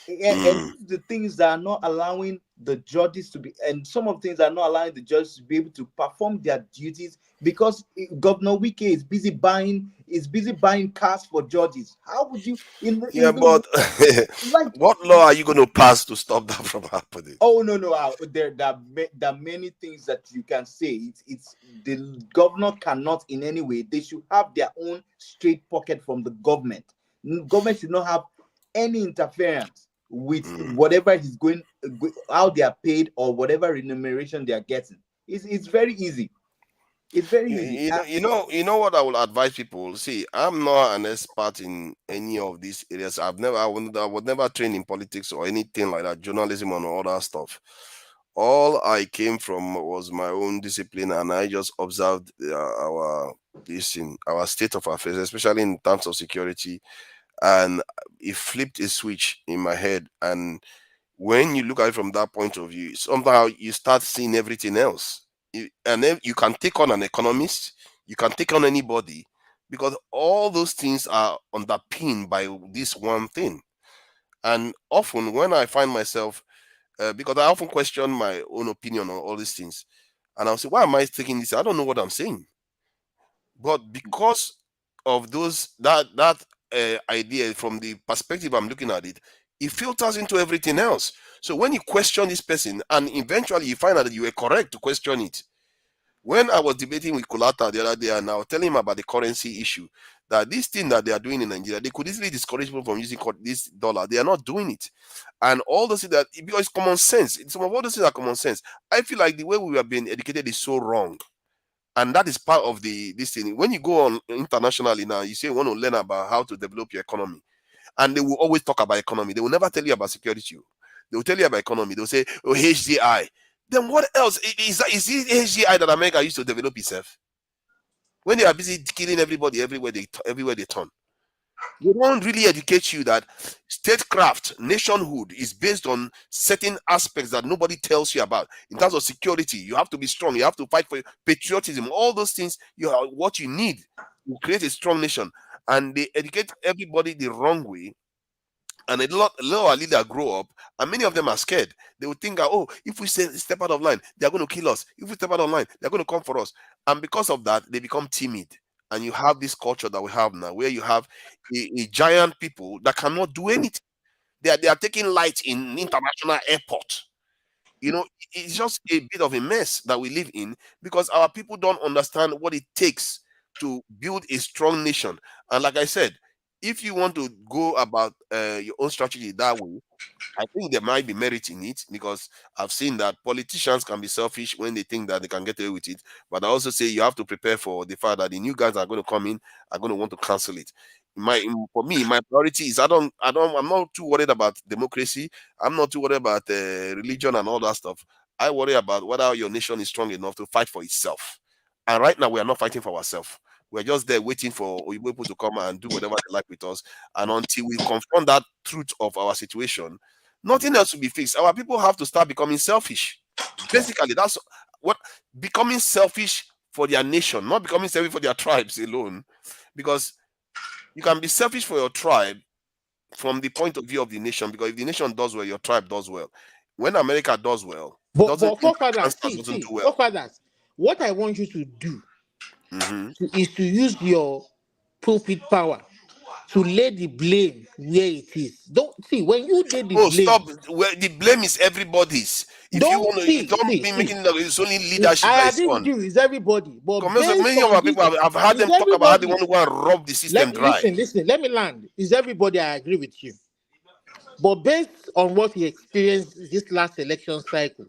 S: And the things that are not allowing the judges to be, and some of the things that are not allowing the judges to be able to perform their duties because Governor Wike is busy buying cars for judges. How would you
M: but what law are you going to pass to stop that from happening?
S: Oh no, there are many things that you can say. It's the governor cannot in any way. They should have their own straight pocket from the government. Government should not have any interference with whatever he's going, how they are paid or whatever remuneration they are getting. It's very easy. It's very easy.
M: You know what I will advise people. See, I'm not an expert in any of these areas. I would never train in politics or anything like that, journalism and all that stuff. All I came from was my own discipline, and I just observed our state of affairs, especially in terms of security, and it flipped a switch in my head. And when you look at it from that point of view, somehow you start seeing everything else. And then you can take on an economist, you can take on anybody, because all those things are underpinned by this one thing. And often when I find myself, because I often question my own opinion on all these things, and I'll say, why am I taking this? I don't know what I'm saying. But because of that idea, from the perspective I'm looking at it, it filters into everything else. So when you question this person, and eventually you find out that you were correct to question it. When I was debating with Kulata the other day, and I was telling him about the currency issue, that this thing that they are doing in Nigeria, they could easily discourage people from using this dollar. They are not doing it. And all those things that, because it's common sense, some of all those things are common sense. I feel like the way we have been educated is so wrong. And that is part of this thing. When you go on internationally now, you say you want to learn about how to develop your economy. And they will always talk about economy. They will never tell you about security. They will tell you about economy. They will say, oh, HDI. Then what else? Is it HDI that America used to develop itself? When they are busy killing everybody everywhere they turn. They don't really educate you that statecraft, nationhood is based on certain aspects that nobody tells you about. In terms of security, you have to be strong. You have to fight for patriotism. All those things, what you need to create a strong nation. And they educate everybody the wrong way. And a lot of leaders grow up, and many of them are scared. They would think, oh, if we step out of line, they're going to kill us. If we step out of line, they're going to come for us. And because of that, they become timid. And you have this culture that we have now, where you have a giant people that cannot do anything. They are taking light in international airport. It's just a bit of a mess that we live in, because our people don't understand what it takes to build a strong nation. And like I said, if you want to go about your own strategy that way, I think there might be merit in it, because I've seen that politicians can be selfish when they think that they can get away with it. But I also say you have to prepare for the fact that the new guys that are going to come in are going to want to cancel it. For me, my priority is I'm not too worried about democracy. I'm not too worried about religion and all that stuff. I worry about whether your nation is strong enough to fight for itself. And right now, we are not fighting for ourselves. We're just there waiting for people to come and do whatever they like with us. And until we confront that truth of our situation, nothing else will be fixed. Our people have to start becoming selfish. Basically, that's what becoming selfish for their nation, not becoming selfish for their tribes alone. Because you can be selfish for your tribe from the point of view of the nation, because if the nation does well, your tribe does well. When America does well,
N: but what I want you to do is to use your pulpit power to lay the blame where it is. Don't see when you did the blame.
M: Stop! Well, the blame is everybody's. If you want to, don't be making it's only leadership that is on.
N: Is everybody, but
M: many of our people have heard them talk about how they want to go and rob the system dry.
N: Listen. Let me land. Is everybody? I agree with you. But based on what he experienced this last election cycle,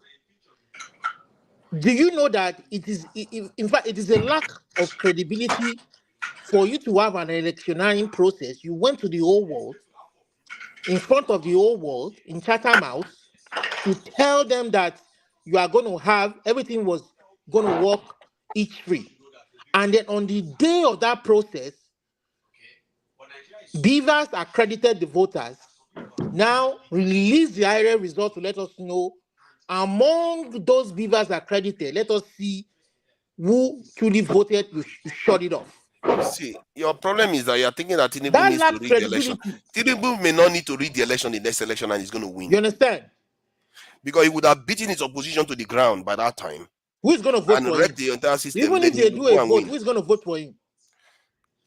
N: do you know that in fact, it is a lack of credibility for you to have an electioneering process? You went to the whole world, in front of the whole world, in Chatham House, to tell them that you are going to have, everything was going to work each free. And then on the day of that process, Beavers accredited the voters, now release the IRA result to let us know among those beavers accredited, let us see who truly voted to shut it off.
M: See, your problem is that you are thinking that Tinubu
N: That
M: needs to
N: lacks
M: read the election.
N: credibility.
M: Tinubu may not need to read the election in the next election and he's going to win.
N: You understand?
M: Because he would have beaten his opposition to the ground by that time.
N: Who is going to vote
M: and
N: for
M: wreck
N: him?
M: the entire system.
N: Even
M: Then
N: if they
M: he
N: do
M: will go
N: a
M: and
N: vote,
M: win.
N: who is going to vote for him?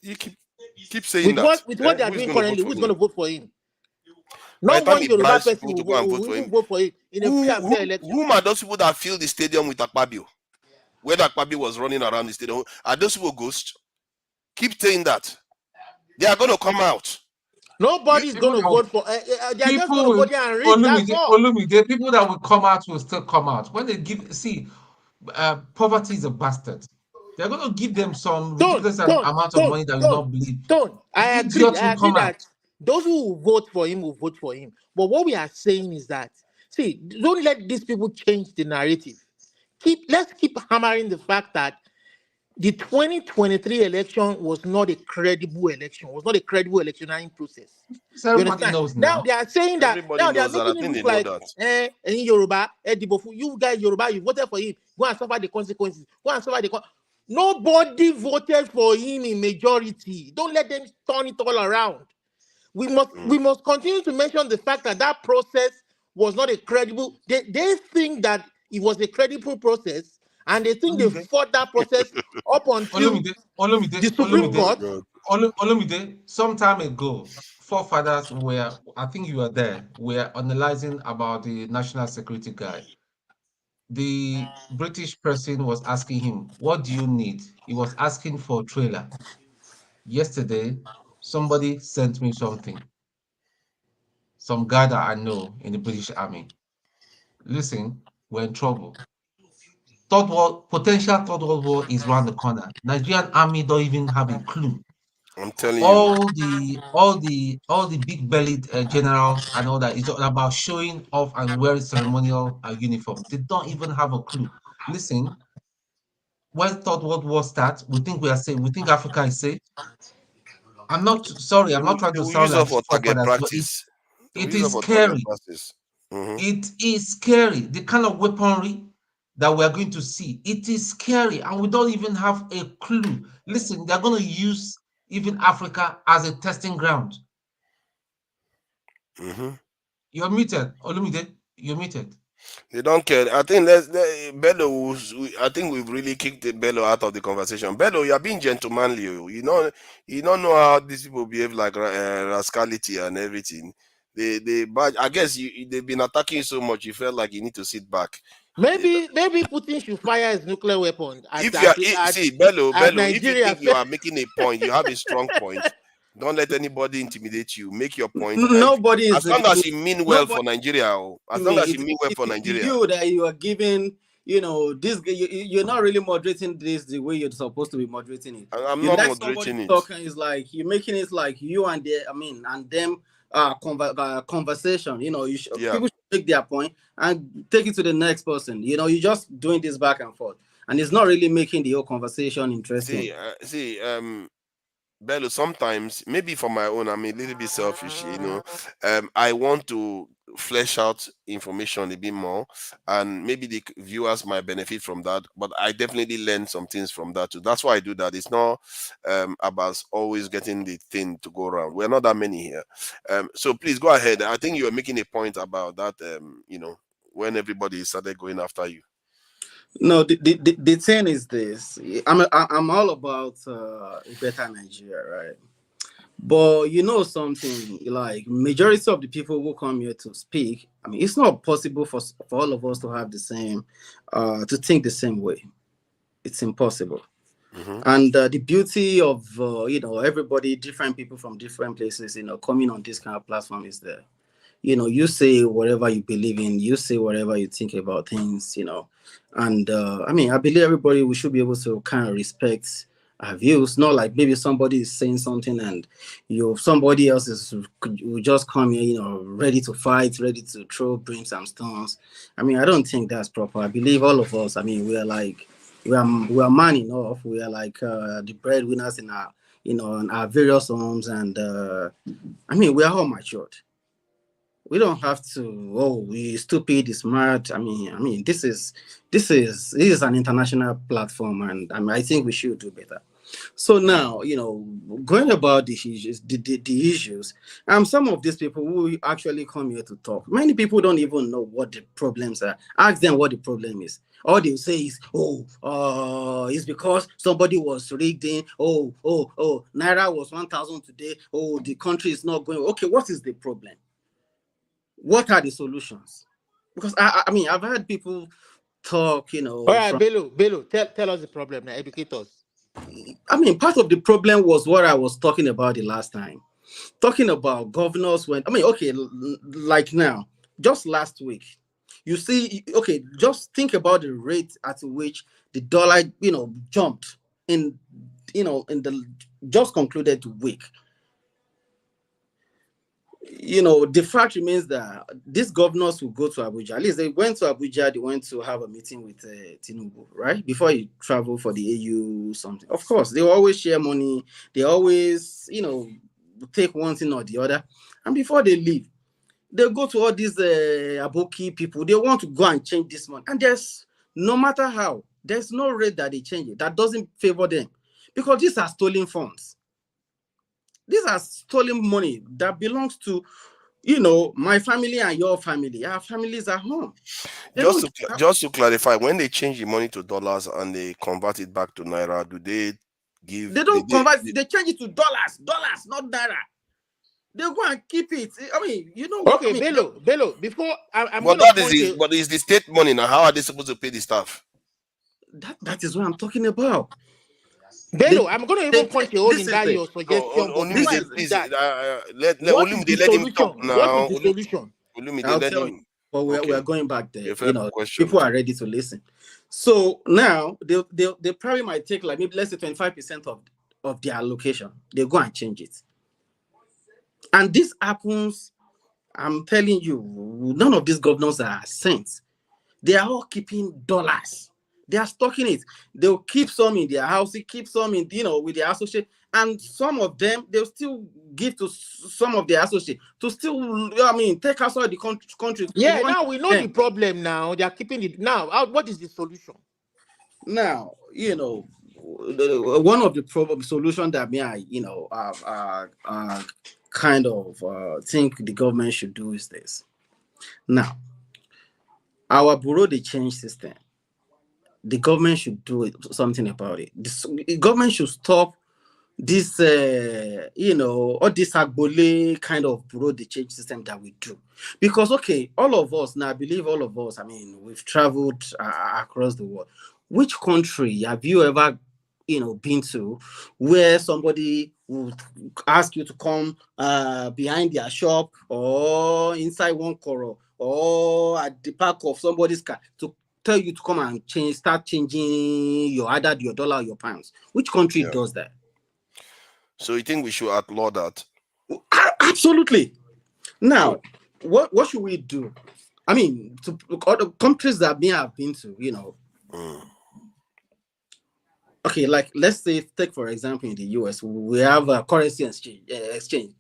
M: You keep saying
N: With what they are doing currently, who's going to vote for him?
M: By
N: Not
M: the time
N: one
M: he
N: Yoruba
M: bribes
N: person
M: people to go and vote for him,
N: vote for him in a free and fair election.
M: Whom are those people that fill the stadium with Akpabio? Where Akpabio was running around the stadium, are those people ghosts? Keep saying that. They are going to come out.
N: Nobody's going to vote for. They are just going to go there and read. That's all.
P: Olumide, people that will come out will still come out. When they give, poverty is a bastard. They're going to give them some ridiculous amount of money that you not believe.
N: I agree that those who will vote for him will vote for him. But what we are saying is that, don't let these people change the narrative. Let's keep hammering the fact that the 2023 election was not a credible election, was not a credible electioneering process.
P: Everybody knows now.
N: They are saying that
M: everybody
N: now they are
M: knows that.
N: making it look like in Yoruba, you guys Yoruba, you voted for him. Go and suffer the consequences. Nobody voted for him in majority. Don't let them turn it all around. We must continue to mention the fact that process was not a credible. They think that it was a credible process, and they think they fought that process up until the Supreme Court.
P: Olumide, some time ago, forefathers were, I think you were there, were analyzing about the national security guy. The British person was asking him, what do you need? He was asking for a trailer. Yesterday, somebody sent me something. Some guy that I know in the British Army. Listen, we're in trouble. Potential third world war is around the corner. Nigerian army don't even have a clue.
M: I'm telling
P: you. All the big bellied generals and all that is all about showing off and wearing ceremonial uniform. They don't even have a clue. Listen, when third world war starts, we think we are safe. We think Africa is safe. I'm not sorry. I'm not trying to sound like forefathers, but it is scary. It is scary. The kind of weaponry that we are going to see, it is scary, and we don't even have a clue. Listen, they're going to use even Africa as a testing ground. You're muted, Olumide. You're muted.
M: They don't care. I think Bello. I think we've really kicked Bello out of the conversation. Bello, you are being gentlemanly. You don't know how these people behave, like rascality and everything. But I guess they've been attacking you so much. You felt like you need to sit back.
N: Maybe Putin should fire his nuclear weapon.
M: Bello, if you think you are making a point, you have a strong point. Don't let anybody intimidate you. Make your point.
O: Nobody is.
M: As long as you mean well for Nigeria. As long as you mean well for Nigeria.
O: You that you are giving, this. You're not really moderating this the way you're supposed to be moderating it.
M: I'm not moderating it.
O: Talking is like you're making it like you and them conversation. People should make their point and take it to the next person. You're just doing this back and forth, and it's not really making the whole conversation interesting.
M: Bello, sometimes, maybe for my own, I'm a little bit selfish, I want to flesh out information a bit more, and maybe the viewers might benefit from that, but I definitely learn some things from that too. That's why I do that. It's not about always getting the thing to go around. We're not that many here. So please go ahead. I think you were making a point about that, when everybody started going after you.
O: No, the thing is this. I'm all about a better Nigeria, right? But something, like majority of the people who come here to speak, it's not possible for all of us to have the same, to think the same way. It's impossible. And the beauty of everybody, different people from different places, coming on this kind of platform is there. You say whatever you believe in, you say whatever you think about things, and I believe everybody, we should be able to kind of respect our views. Not like maybe somebody is saying something and somebody else will just come here, ready to fight, ready to throw bricks and stones. I don't think that's proper. I believe all of us, we are man enough. We are like the breadwinners in our in our various homes, and we are all matured. We don't have to. Oh, we stupid, is smart. I mean, this is an international platform, and I think we should do better. So now, going about the issues, some of these people who actually come here to talk, many people don't even know what the problems are. Ask them what the problem is. All they say is, it's because somebody was rigged in. Naira was 1,000 today. The country is not going. Okay, what is the problem? What are the solutions? Because I've heard people talk,
N: All right, Bello, tell us the problem now. Educate us.
O: Part of the problem was what I was talking about the last time. Talking about governors like now, just last week, you see, just think about the rate at which the dollar, jumped in the just concluded week. The fact remains that these governors will go to Abuja. At least they went to Abuja, they went to have a meeting with Tinubu, right? Before he traveled for the AU something. Of course, they always share money. They always, take one thing or the other. And before they leave, they go to all these Aboki people. They want to go and change this money. And no matter how, there's no rate that they change it. That doesn't favor them. Because these are stolen funds. These are stolen money that belongs to, my family and your family. Our families are home.
M: Just to clarify, when they change the money to dollars and they convert it back to naira, do they give?
O: They don't convert. They change it to dollars, not naira. They go and keep it.
N: Okay, Bello. Before
M: but is the state money now? How are they supposed to pay the staff?
O: That is what I'm talking about.
N: Bello, I'm going to even point a hole in that your suggestion.
M: Let him talk now.
N: What is the solution?
O: But we are going back there. People are ready to listen. So now they probably might take like maybe let's say 25% of their allocation. They go and change it. And this happens, I'm telling you, none of these governors are saints. They are all keeping dollars. They are stocking it. They'll keep some in their house, keep some in, with their associate, and some of them they'll still give to some of their associates to still, take outside the country.
N: Yeah, now we know the problem. Now they are keeping it. Now, what is the solution?
O: Now, one of the solution that kind of think the government should do is this. Now, our bureau de change system. The government should do something about it. The government should stop this, all this agbole kind of bureau de change system that we do. Because, all of us, now I believe all of us, we've traveled across the world. Which country have you ever, been to where somebody would ask you to come behind their shop or inside one corral or at the back of somebody's car to tell you to come and start changing either your dollar or your pounds? Which country does that?
M: So you think we should outlaw that?
O: Absolutely. Now, what should we do? To other countries that we have been to, Okay, like let's say, take for example, in the US, we have a currency exchange,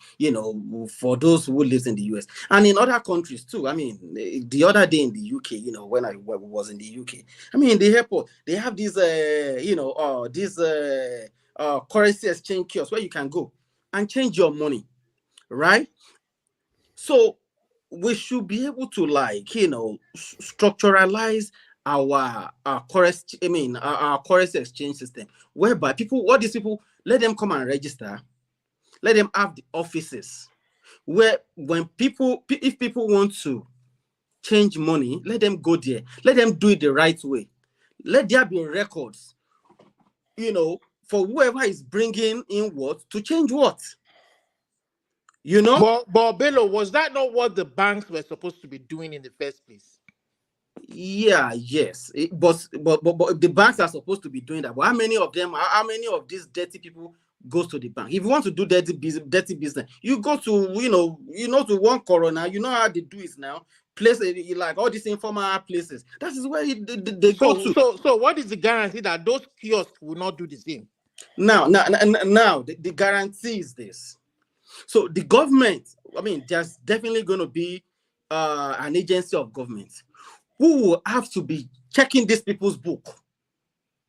O: for those who live in the US and in other countries too. The other day in the UK, when I was in the UK, in the airport, they have these, currency exchange kiosks where you can go and change your money, right? So we should be able to structuralize our currency, our currency exchange system, whereby these people, let them come and register, let them have the offices where if people want to change money, let them go there, let them do it the right way, let there be records, for whoever is bringing in what to change what.
N: But Bello, was that not what the banks were supposed to be doing in the first place?
O: Yes, but the banks are supposed to be doing that. But how many of these dirty people goes to the bank? If you want to do dirty business, you go to to one corner. You know how they do it now. Places like all these informal places. That is where they go to.
N: So what is the guarantee that those kiosks will not do the same?
O: Now the guarantee is this. So the government, there's definitely going to be an agency of government who will have to be checking these people's book.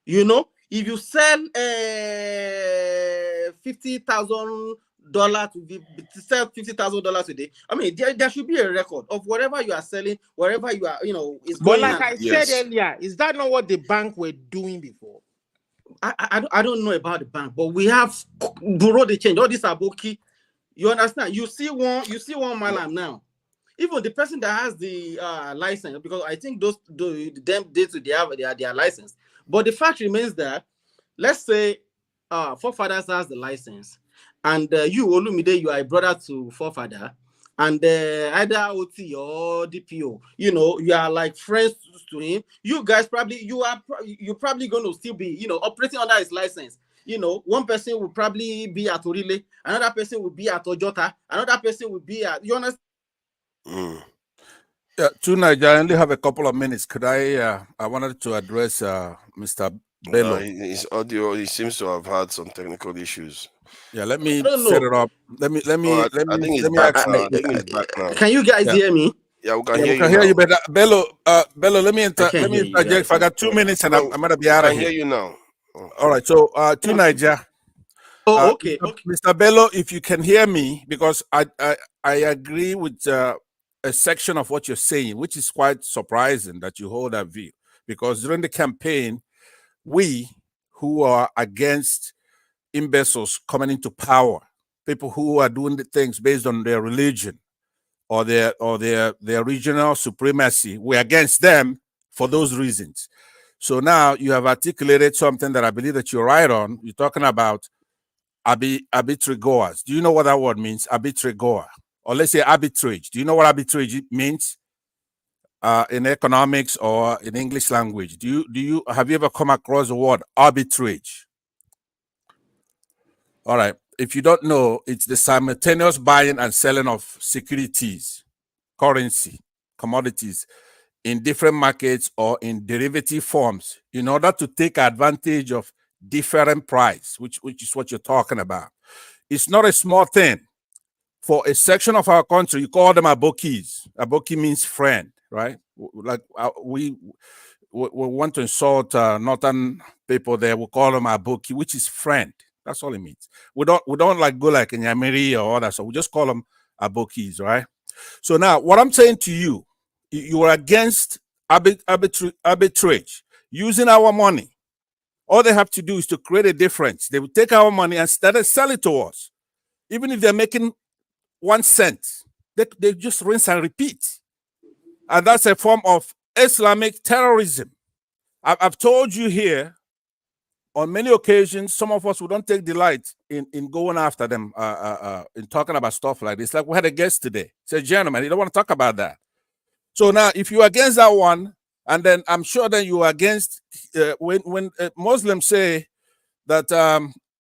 O: You know, if you sell $50,000 to sell $50,000 a day, I mean, there should be a record of whatever you are selling, wherever you are, you know, is
N: But
O: going.
N: like I said earlier, is that not what the bank were doing before?
O: I don't know about the bank, but we have bureau de change. All these are bookie. You understand? You see one malam now. Even the person that has the license, because I think them dates they have their license. But the fact remains that, let's say, forefathers has the license, and you Olumide, you are a brother to forefather, and either OT or DPO, you know, you are like friends to him. You guys you're probably going to still be, you know, operating under his license. You know, one person will probably be at Orile, another person will be at Ojota, another person will be at, you understand?
J: Yeah, tonight I only have a couple of minutes. Could I wanted to address Mr. Bello.
M: His audio, he seems to have had some technical issues.
J: Yeah, let me set it up. Let me
M: I think it's back now. I think it's back now.
O: Can you guys hear me?
M: Yeah, we can
J: Yeah,
M: hear
J: we can
M: you
J: hear
M: now.
J: you better. Bello, let me interject. If I got 2 minutes and I'm gonna be out of here.
M: I can hear you now.
J: All right, so to Niger.
O: Okay.
J: Mr. Bello, if you can hear me, because I agree with a section of what you're saying, which is quite surprising that you hold that view. Because during the campaign, we who are against imbeciles coming into power, people who are doing the things based on their religion or their regional supremacy, we're against them for those reasons. So now you have articulated something that I believe that you're right on. You're talking about arbitrary goers. Do you know what that word means? Arbitrary goer. Or let's say arbitrage. Do you know what arbitrage means in economics or in English language? Have you ever come across the word arbitrage? All right. If you don't know, it's the simultaneous buying and selling of securities, currency, commodities in different markets or in derivative forms in order to take advantage of different price, which is what you're talking about. It's not a small thing. For a section of our country, you call them abokis. Aboki means friend, right? Like we want to insult northern people there. We call them aboki, which is friend. That's all it means. We don't like go like in Yamiri or other, so we just call them abokis, right? So now, what I'm saying to you, you are against arbitrage, using our money. All they have to do is to create a difference. They will take our money and sell it to us. Even if they're making 1 cent, they just rinse and repeat. And that's a form of Islamic terrorism. I've told you here, on many occasions, some of us who don't take delight in going after them, in talking about stuff like this. Like we had a guest today. Said, gentlemen, you don't want to talk about that. So now, if you're against that one, and then I'm sure that you are against when Muslims say that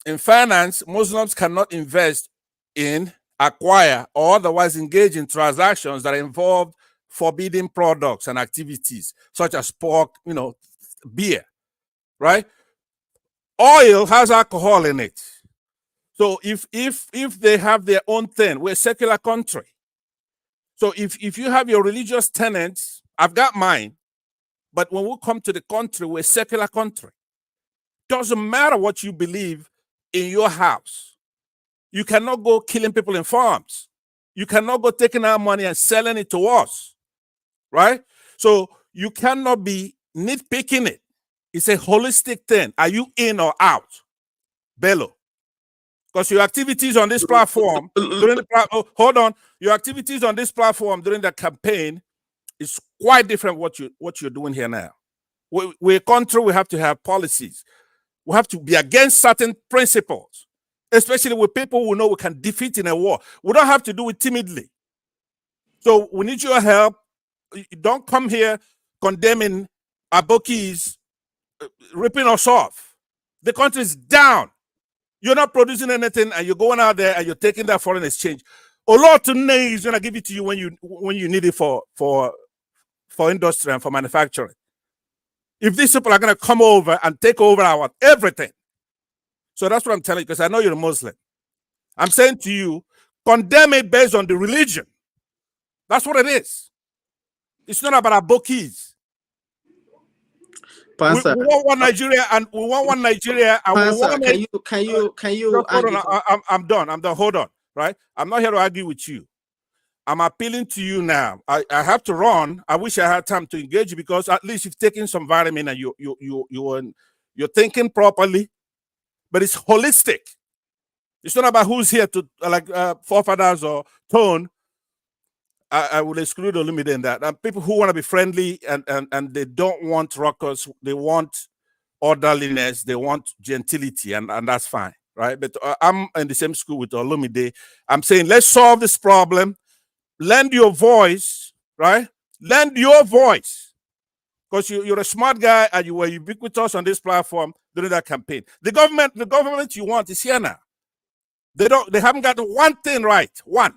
J: in finance, Muslims cannot invest in, acquire, or otherwise engage in transactions that involve forbidden products and activities, such as pork, beer, right? Oil has alcohol in it. So if they have their own thing, we're a secular country. So if you have your religious tenets, I've got mine, but when we come to the country, we're a secular country. Doesn't matter what you believe in your house. You cannot go killing people in farms. You cannot go taking our money and selling it to us, right? So you cannot be nitpicking it. It's a holistic thing. Are you in or out? Bello. Because your activities on this platform, your activities on this platform during the campaign is quite different what you're doing here now. We're a country, we have to have policies. We have to be against certain principles, especially with people who know we can defeat in a war. We don't have to do it timidly. So we need your help. Don't come here condemning abokis, ripping us off. The country is down. You're not producing anything, and you're going out there and you're taking that foreign exchange. Olotune is going to give it to you when you need it for industry and for manufacturing. If these people are going to come over and take over our everything. So that's what I'm telling you, because I know you're a Muslim. I'm saying to you, condemn it based on the religion. That's what it is. It's not about Abokis. We want one Nigeria, and we want one Nigeria, and we want.
O: Can you?
J: Hold on, I'm done. Hold on, right? I'm not here to argue with you. I'm appealing to you now. I have to run. I wish I had time to engage you, because at least you've taken some vitamin and you're thinking properly, but it's holistic. It's not about who's here to like forefathers or tone. I will exclude Olumide in that. And people who want to be friendly and they don't want ruckus, they want orderliness, they want gentility, and that's fine, right? But I'm in the same school with Olumide. I'm saying let's solve this problem. Lend your voice, right? Lend your voice, because you're a smart guy and you were ubiquitous on this platform during that campaign. The government you want is here now. They haven't got one thing right. One.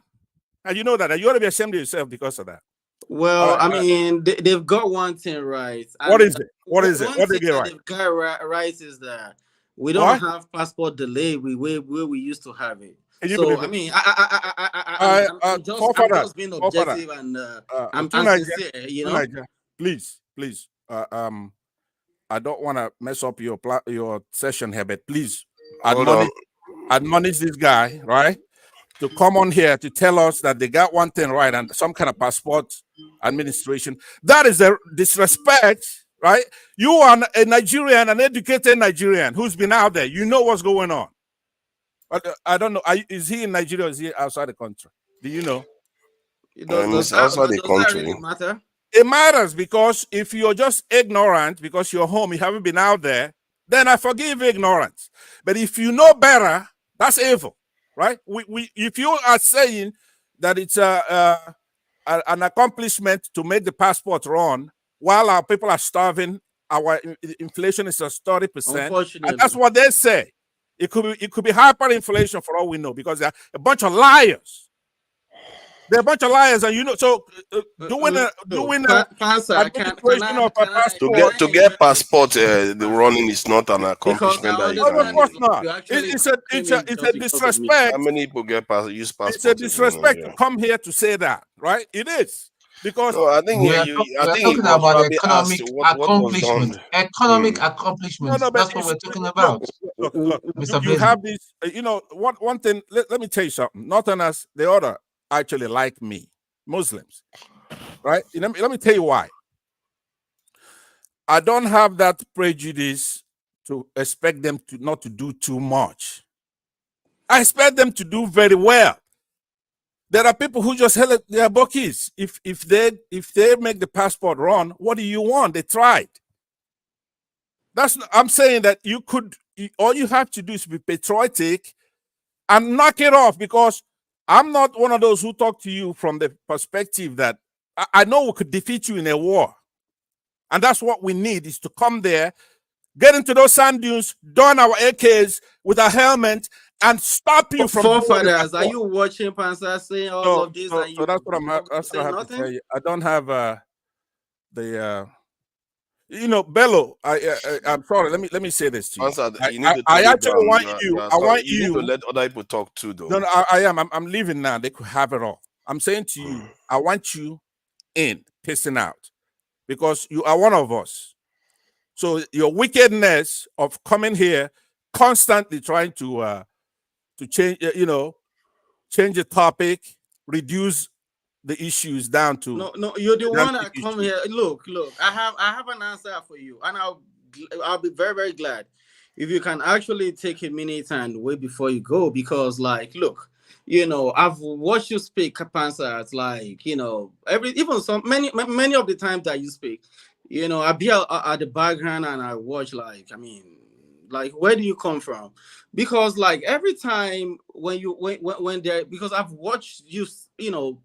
J: And you know that. And you ought to be ashamed of yourself because of that.
O: Well, I mean, they've got one thing right.
J: What is it? What is it?
O: One
J: What
O: thing
J: they get
O: that
J: right?
O: they've got right is that we don't have passport delay where we used to have it. So I mean, I'm just being objective and I'm sincere, you know.
J: Please, I don't want to mess up your session here, but please admonish this guy, right, to come on here to tell us that they got one thing right and some kind of passport administration. That is a disrespect, right? You are a Nigerian, an educated Nigerian who's been out there. You know what's going on. I don't know. Is he in Nigeria or is he outside the country? Do you know?
M: Does that
O: really matter?
J: It matters, because if you're just ignorant because you're home, you haven't been out there, then I forgive ignorance. But if you know better, that's evil, right? If you are saying that it's an accomplishment to make the passport run while our people are starving, our inflation is at 30%, and that's what they say. It could be hyperinflation for all we know, because they're a bunch of liars. They're a bunch of liars, and you know. So doing administration of a passport
M: to get passport, the running is not an accomplishment that you can.
J: Of course not. It's a disrespect.
M: How many people use passport?
J: It's a disrespect to come here to say that, right? It is. Because
P: I think we're talking about economic accomplishment. Economic accomplishment. That's what we're talking about.
J: Look, you have this. You know, one thing. Let me tell you something. Northerners, the other, actually like me, Muslims, right? Let me tell you why. I don't have that prejudice to expect them to not to do too much. I expect them to do very well. There are people who just held their bookies. If they make the passport run, what do you want? They tried. I'm saying that all you have to do is be patriotic and knock it off, because I'm not one of those who talk to you from the perspective that I know we could defeat you in a war. And that's what we need, is to come there, get into those sand dunes, don our AKs with a helmet, and stop you from
O: forefathers. Are you watching Pansa saying all of this?
J: So that's what I have to tell you. I don't have Bello. I'm sorry. Let me say this to you. I actually want you. I want you
M: to let other people talk too, though.
J: No, I am. I'm leaving now. They could have it all. I'm saying to you, I want you pissing out, because you are one of us. So your wickedness of coming here, constantly trying to change, change the topic, reduce the issues down to
O: no. You're the one that come here. Look. I have an answer for you, and I'll be very, very glad if you can actually take a minute and wait before you go, because look, I've watched you speak, Pansa. It's many of the times that you speak, I be at the background and I watch, where do you come from? Because every time when there, because I've watched you,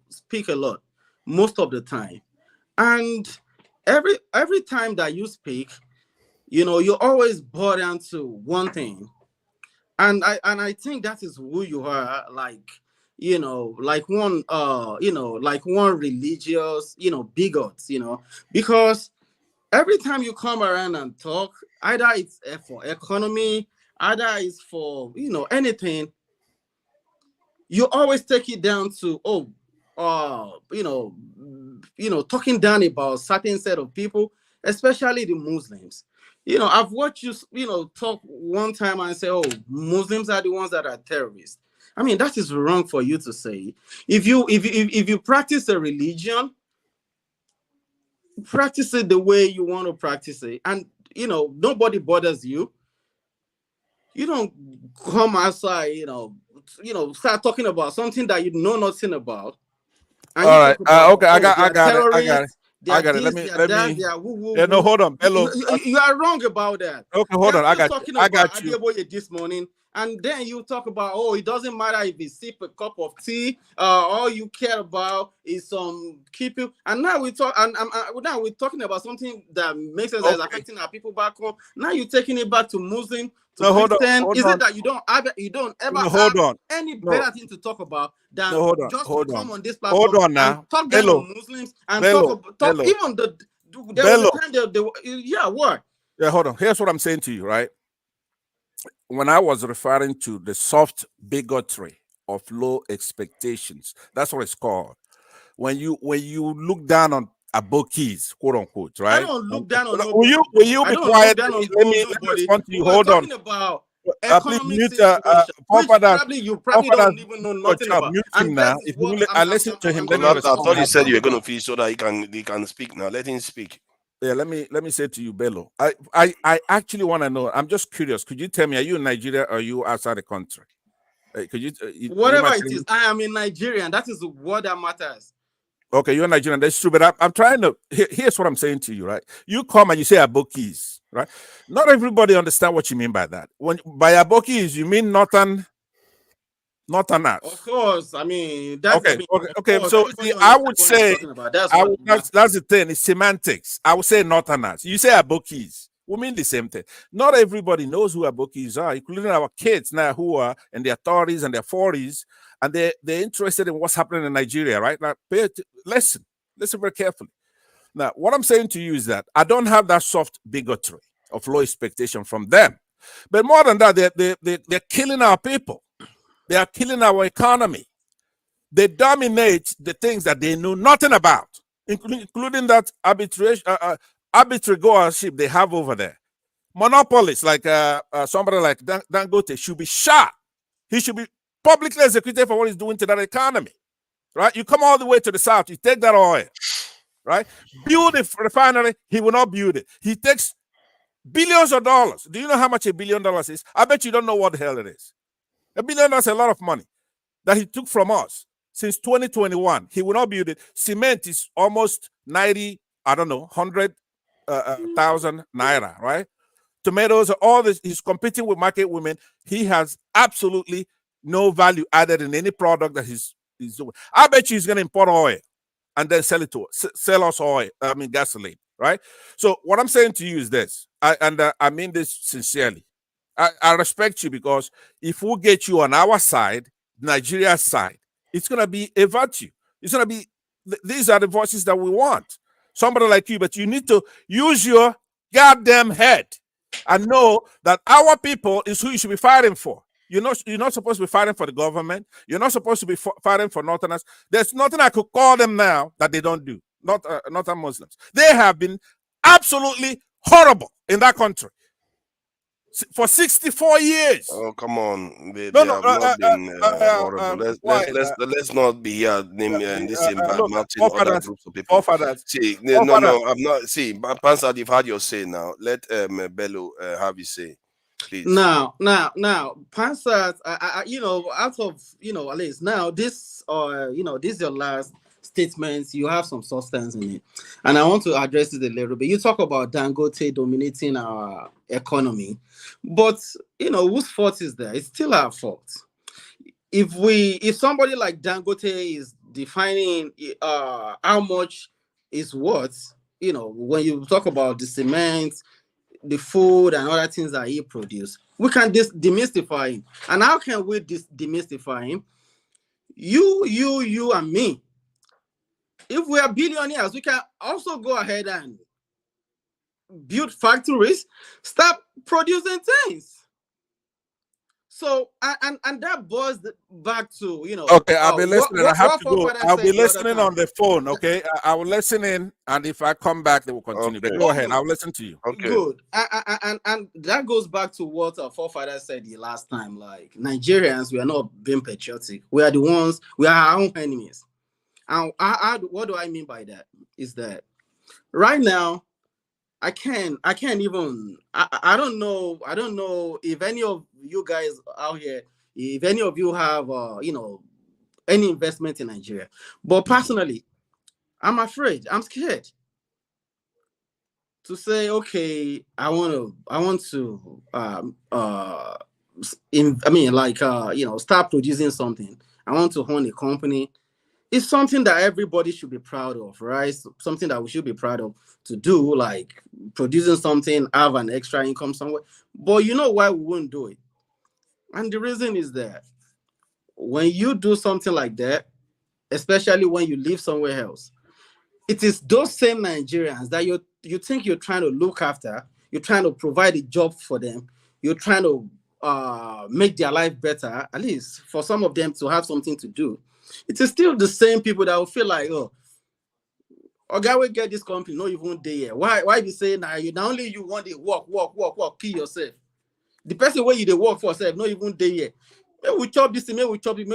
O: speak a lot most of the time, and every time that you speak, you always boil down to one thing, and I think that is who you are, one religious, bigot, because every time you come around and talk, either it's for economy, either it's for anything, you always take it down to, talking down about certain set of people, especially the Muslims. I've watched you, talk one time and say, "Oh, Muslims are the ones that are terrorists." I mean, that is wrong for you to say. If you practice a religion, practice it the way you want to practice it, and nobody bothers you. You don't come outside, start talking about something that you know nothing about. And
J: all right.
O: Okay,
J: I got it.
O: Let
J: me.
O: Woo,
J: Yeah, no, hold on, Bello.
O: You are wrong about that.
J: Okay, hold on. I got you.
O: Adeboye this morning, and then you talk about, oh, it doesn't matter if you sip a cup of tea. All you care about is keep you. And now we talk, and now we're talking about something that makes sense, that is affecting our people back home. Now you're taking it back to Muslim. Christian. Is it that you don't ever have any better thing to talk about than just to come on this platform?
J: Hold on now.
O: And talk down on Muslims and talk even there was a time what?
J: Yeah, hold on. Here's what I'm saying to you, right? When I was referring to the soft bigotry of low expectations, that's what it's called. When you look down on abokis, quote unquote, right?
O: I don't look down on
J: nobody. Will you be quiet? Let me respond to you. Hold on.
O: About
J: please mute
O: you probably don't even know nothing about.
J: Mute him now. If you I listen to him, let me respond.
M: I thought you said you were going to finish so that he can speak now. Let him speak.
J: Yeah, let me say to you, Bello. I actually want to know. I'm just curious. Could you tell me, are you in Nigeria or are you outside the country? Could you
O: whatever it is, I am in Nigeria, and that is what that matters.
J: Okay, you're Nigerian. That's true, but I'm trying to. Here's what I'm saying to you, right? You come and you say abokis, right? Not everybody understand what you mean by that. When by abokis, you mean northerners.
O: Of course, I mean that's
J: okay. So I would say that's the thing. It's semantics. I would say northerners. You say abokis. We mean the same thing. Not everybody knows who abokis are, including our kids now who are in their 30s and their 40s. And they're interested in what's happening in Nigeria, right? Now, listen very carefully. Now, what I'm saying to you is that I don't have that soft bigotry of low expectation from them. But more than that, they're killing our people. They are killing our economy. They dominate the things that they know nothing about, including that arbitrary goership they have over there. Monopolists like somebody like Dangote should be shot. He should be publicly executed for what he's doing to that economy, right? You come all the way to the south, you take that oil, right? Build a refinery, he will not build it. He takes billions of dollars. Do you know how much $1 billion is? I bet you don't know what the hell it is. $1 billion is a lot of money that he took from us since 2021. He will not build it. Cement is almost 100,000 naira, right? Tomatoes, all this, he's competing with market women. He has absolutely no value added in any product that he's doing. I bet you he's going to import oil and then sell it to us, sell us oil, gasoline, right? So what I'm saying to you is this, I mean this sincerely. I respect you because if we get you on our side, Nigeria's side, it's going to be a virtue. It's going to be, these are the voices that we want. Somebody like you, but you need to use your goddamn head and know that our people is who you should be fighting for. You're not supposed to be fighting for the government. You're not supposed to be fighting for Northerners. There's nothing I could call them now that they don't do. Northern Muslims. They have been absolutely horrible in that country for 64 years.
M: Oh, come on. They have not been horrible. Let's not be here naming this matching other groups of people. See, no, I'm not. See, Pansad, you've had your say now. Let Bello have his say. Please.
O: Now, Pansad, out of, at least now this, this is your last statement. You have some substance in it. And I want to address it a little bit. You talk about Dangote dominating our economy, but, whose fault is that? It's still our fault. If somebody like Dangote is defining how much is worth, when you talk about the cement, the food and other things that he produces, we can demystify him. And how can we demystify him? You and me. If we are billionaires, we can also go ahead and build factories, start producing things. So and that boils back to
J: Okay, I'll be listening. I have to go.
O: forefathers
J: I'll
O: said
J: be
O: the other
J: listening
O: time.
J: on the phone. Okay, I will listen in, and if I come back, they will continue. But
M: Okay.
J: go ahead. I'll listen to you.
M: Okay.
O: Good. And that goes back to what our forefathers said the last time. Like Nigerians, we are not being patriotic. We are the ones. We are our own enemies. And what do I mean by that? Is that right now, I don't know if any of you guys out here, if any of you have any investment in Nigeria. But personally, I'm afraid, I'm scared to say, okay, I want to start producing something. I want to own a company. It's something that everybody should be proud of, right? Something that we should be proud of to do, like producing something, have an extra income somewhere. But you know why we won't do it? And the reason is that when you do something like that, especially when you live somewhere else, it is those same Nigerians that you think you're trying to look after, you're trying to provide a job for them, you're trying to make their life better, at least for some of them to have something to do. It is still the same people that will feel like, oh, guy will get this company, no even day here. Why you say now you not only you want to work, kill yourself. The person where you they work for self, not even day here. Maybe we chop this, maybe we chop it,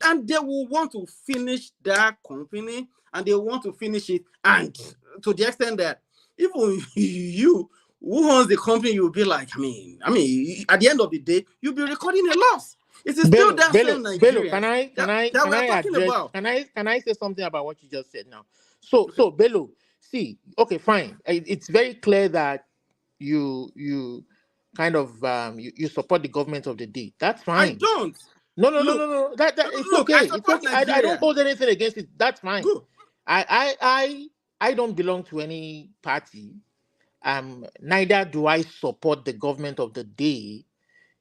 O: and they will want to finish that company and they want to finish it. And to the extent that even you who owns the company, you'll be like, I mean, at the end of the day, you'll be recording a loss. It is still that same Nigeria.
N: Can I say something about what you just said now? So Bello, see, okay, fine. It's very clear that you kind of you support the government of the day. That's fine.
O: I don't.
N: No. That it's
O: look,
N: okay. It's okay. I don't hold anything against it. That's fine.
O: Good.
N: I don't belong to any party. Neither do I support the government of the day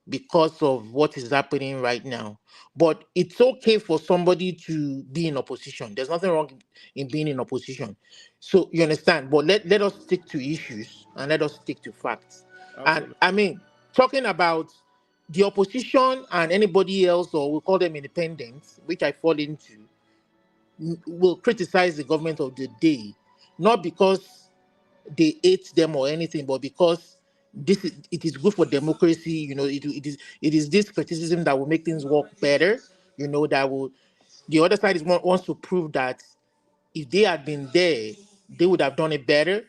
N: because of what is happening right now. But it's okay for somebody to be in opposition. There's nothing wrong in being in opposition. So you understand? But let us stick to issues and let us stick to facts.
O: Absolutely.
N: And I mean, talking about the opposition and anybody else, or we call them independents, which I fall into, will criticize the government of the day, not because they hate them or anything, but because it is good for democracy. You know, it is this criticism that will make things work better. You know, that will the other side wants to prove that if they had been there, they would have done it better.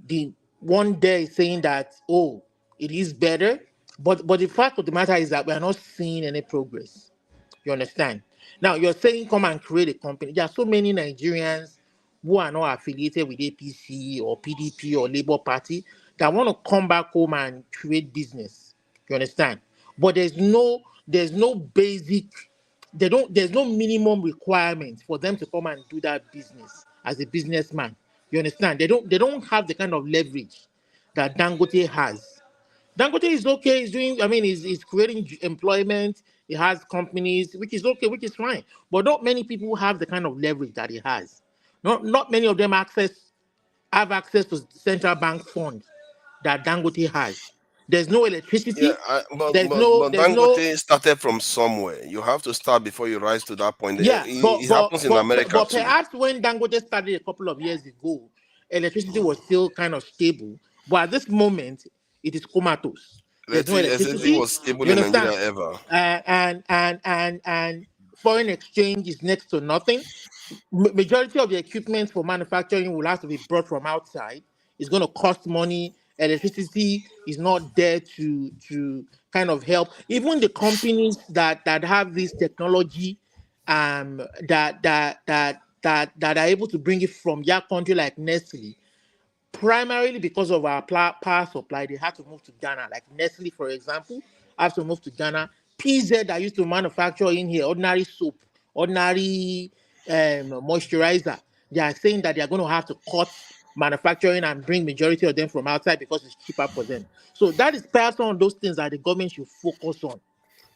N: The one there is saying that, oh, it is better, but the fact of the matter is that we are not seeing any progress. You understand? Now you're saying come and create a company. There are so many Nigerians who are not affiliated with APC or PDP or Labour Party that want to come back home and create business. You understand? But there's no basic, there's no minimum requirement for them to come and do that business as a businessman. You understand? They don't have the kind of leverage that Dangote has. Dangote is okay, he's creating employment, he has companies, which is okay, which is fine. But not many people have the kind of leverage that he has. Not many of them have access to central bank funds that Dangote has. There's no electricity.
M: Yeah, but Dangote started from somewhere. You have to start before you rise to that point.
N: Yeah,
M: it happens in America
N: but
M: too.
N: perhaps when Dangote started a couple of years ago, electricity was still kind of stable. But at this moment, it is comatose. There's no electricity.
M: Was stable in Nigeria ever.
N: And foreign exchange is next to nothing. Majority of the equipment for manufacturing will have to be brought from outside. It's going to cost money. Electricity is not there to kind of help. Even the companies that have this technology, that are able to bring it from their country, like Nestle, primarily because of our power supply, they had to move to Ghana. Like Nestle, for example, have to move to Ghana. PZ that used to manufacture in here, ordinary soap, ordinary moisturizer, they are saying that they are going to have to cut manufacturing and bring majority of them from outside because it's cheaper for them. So that is perhaps one of those things that the government should focus on.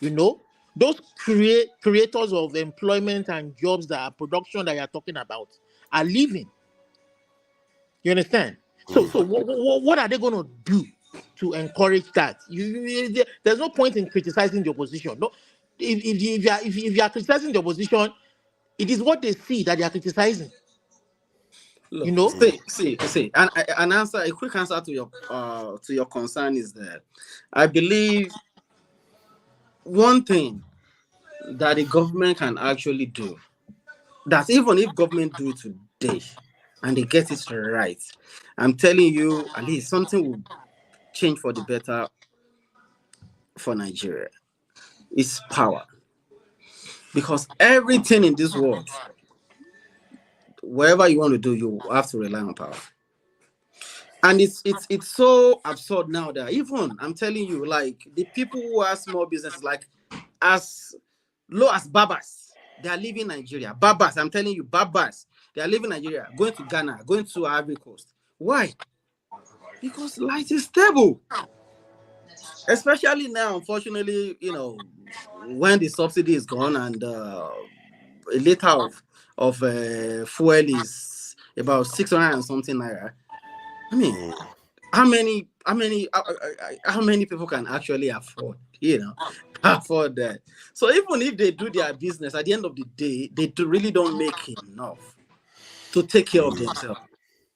N: You know, those creators of employment and jobs that are production that you're talking about are leaving. You understand? So what are they going to do to encourage that. There's no point in criticizing the opposition. No, if you are criticizing the opposition, it is what they see that they are criticizing.
O: Look,
N: you know.
O: See, and a quick answer to your concern is that I believe one thing that the government can actually do, that even if government do it today and they get it right, I'm telling you, at least something will change for the better for Nigeria. Is power. Because everything in this world, whatever you want to do, you have to rely on power. And it's so absurd now that even, I'm telling you, like the people who are small businesses, like as low as Babas, they are leaving Nigeria. Babas, I'm telling you, Babas, they are leaving Nigeria, going to Ghana, going to Ivory Coast. Why? Because life is stable. Especially now, unfortunately, when the subsidy is gone and a liter of fuel is about 600 and something naira. I mean, how many people can actually afford that? So even if they do their business, at the end of the day, they really don't make enough to take care of themselves.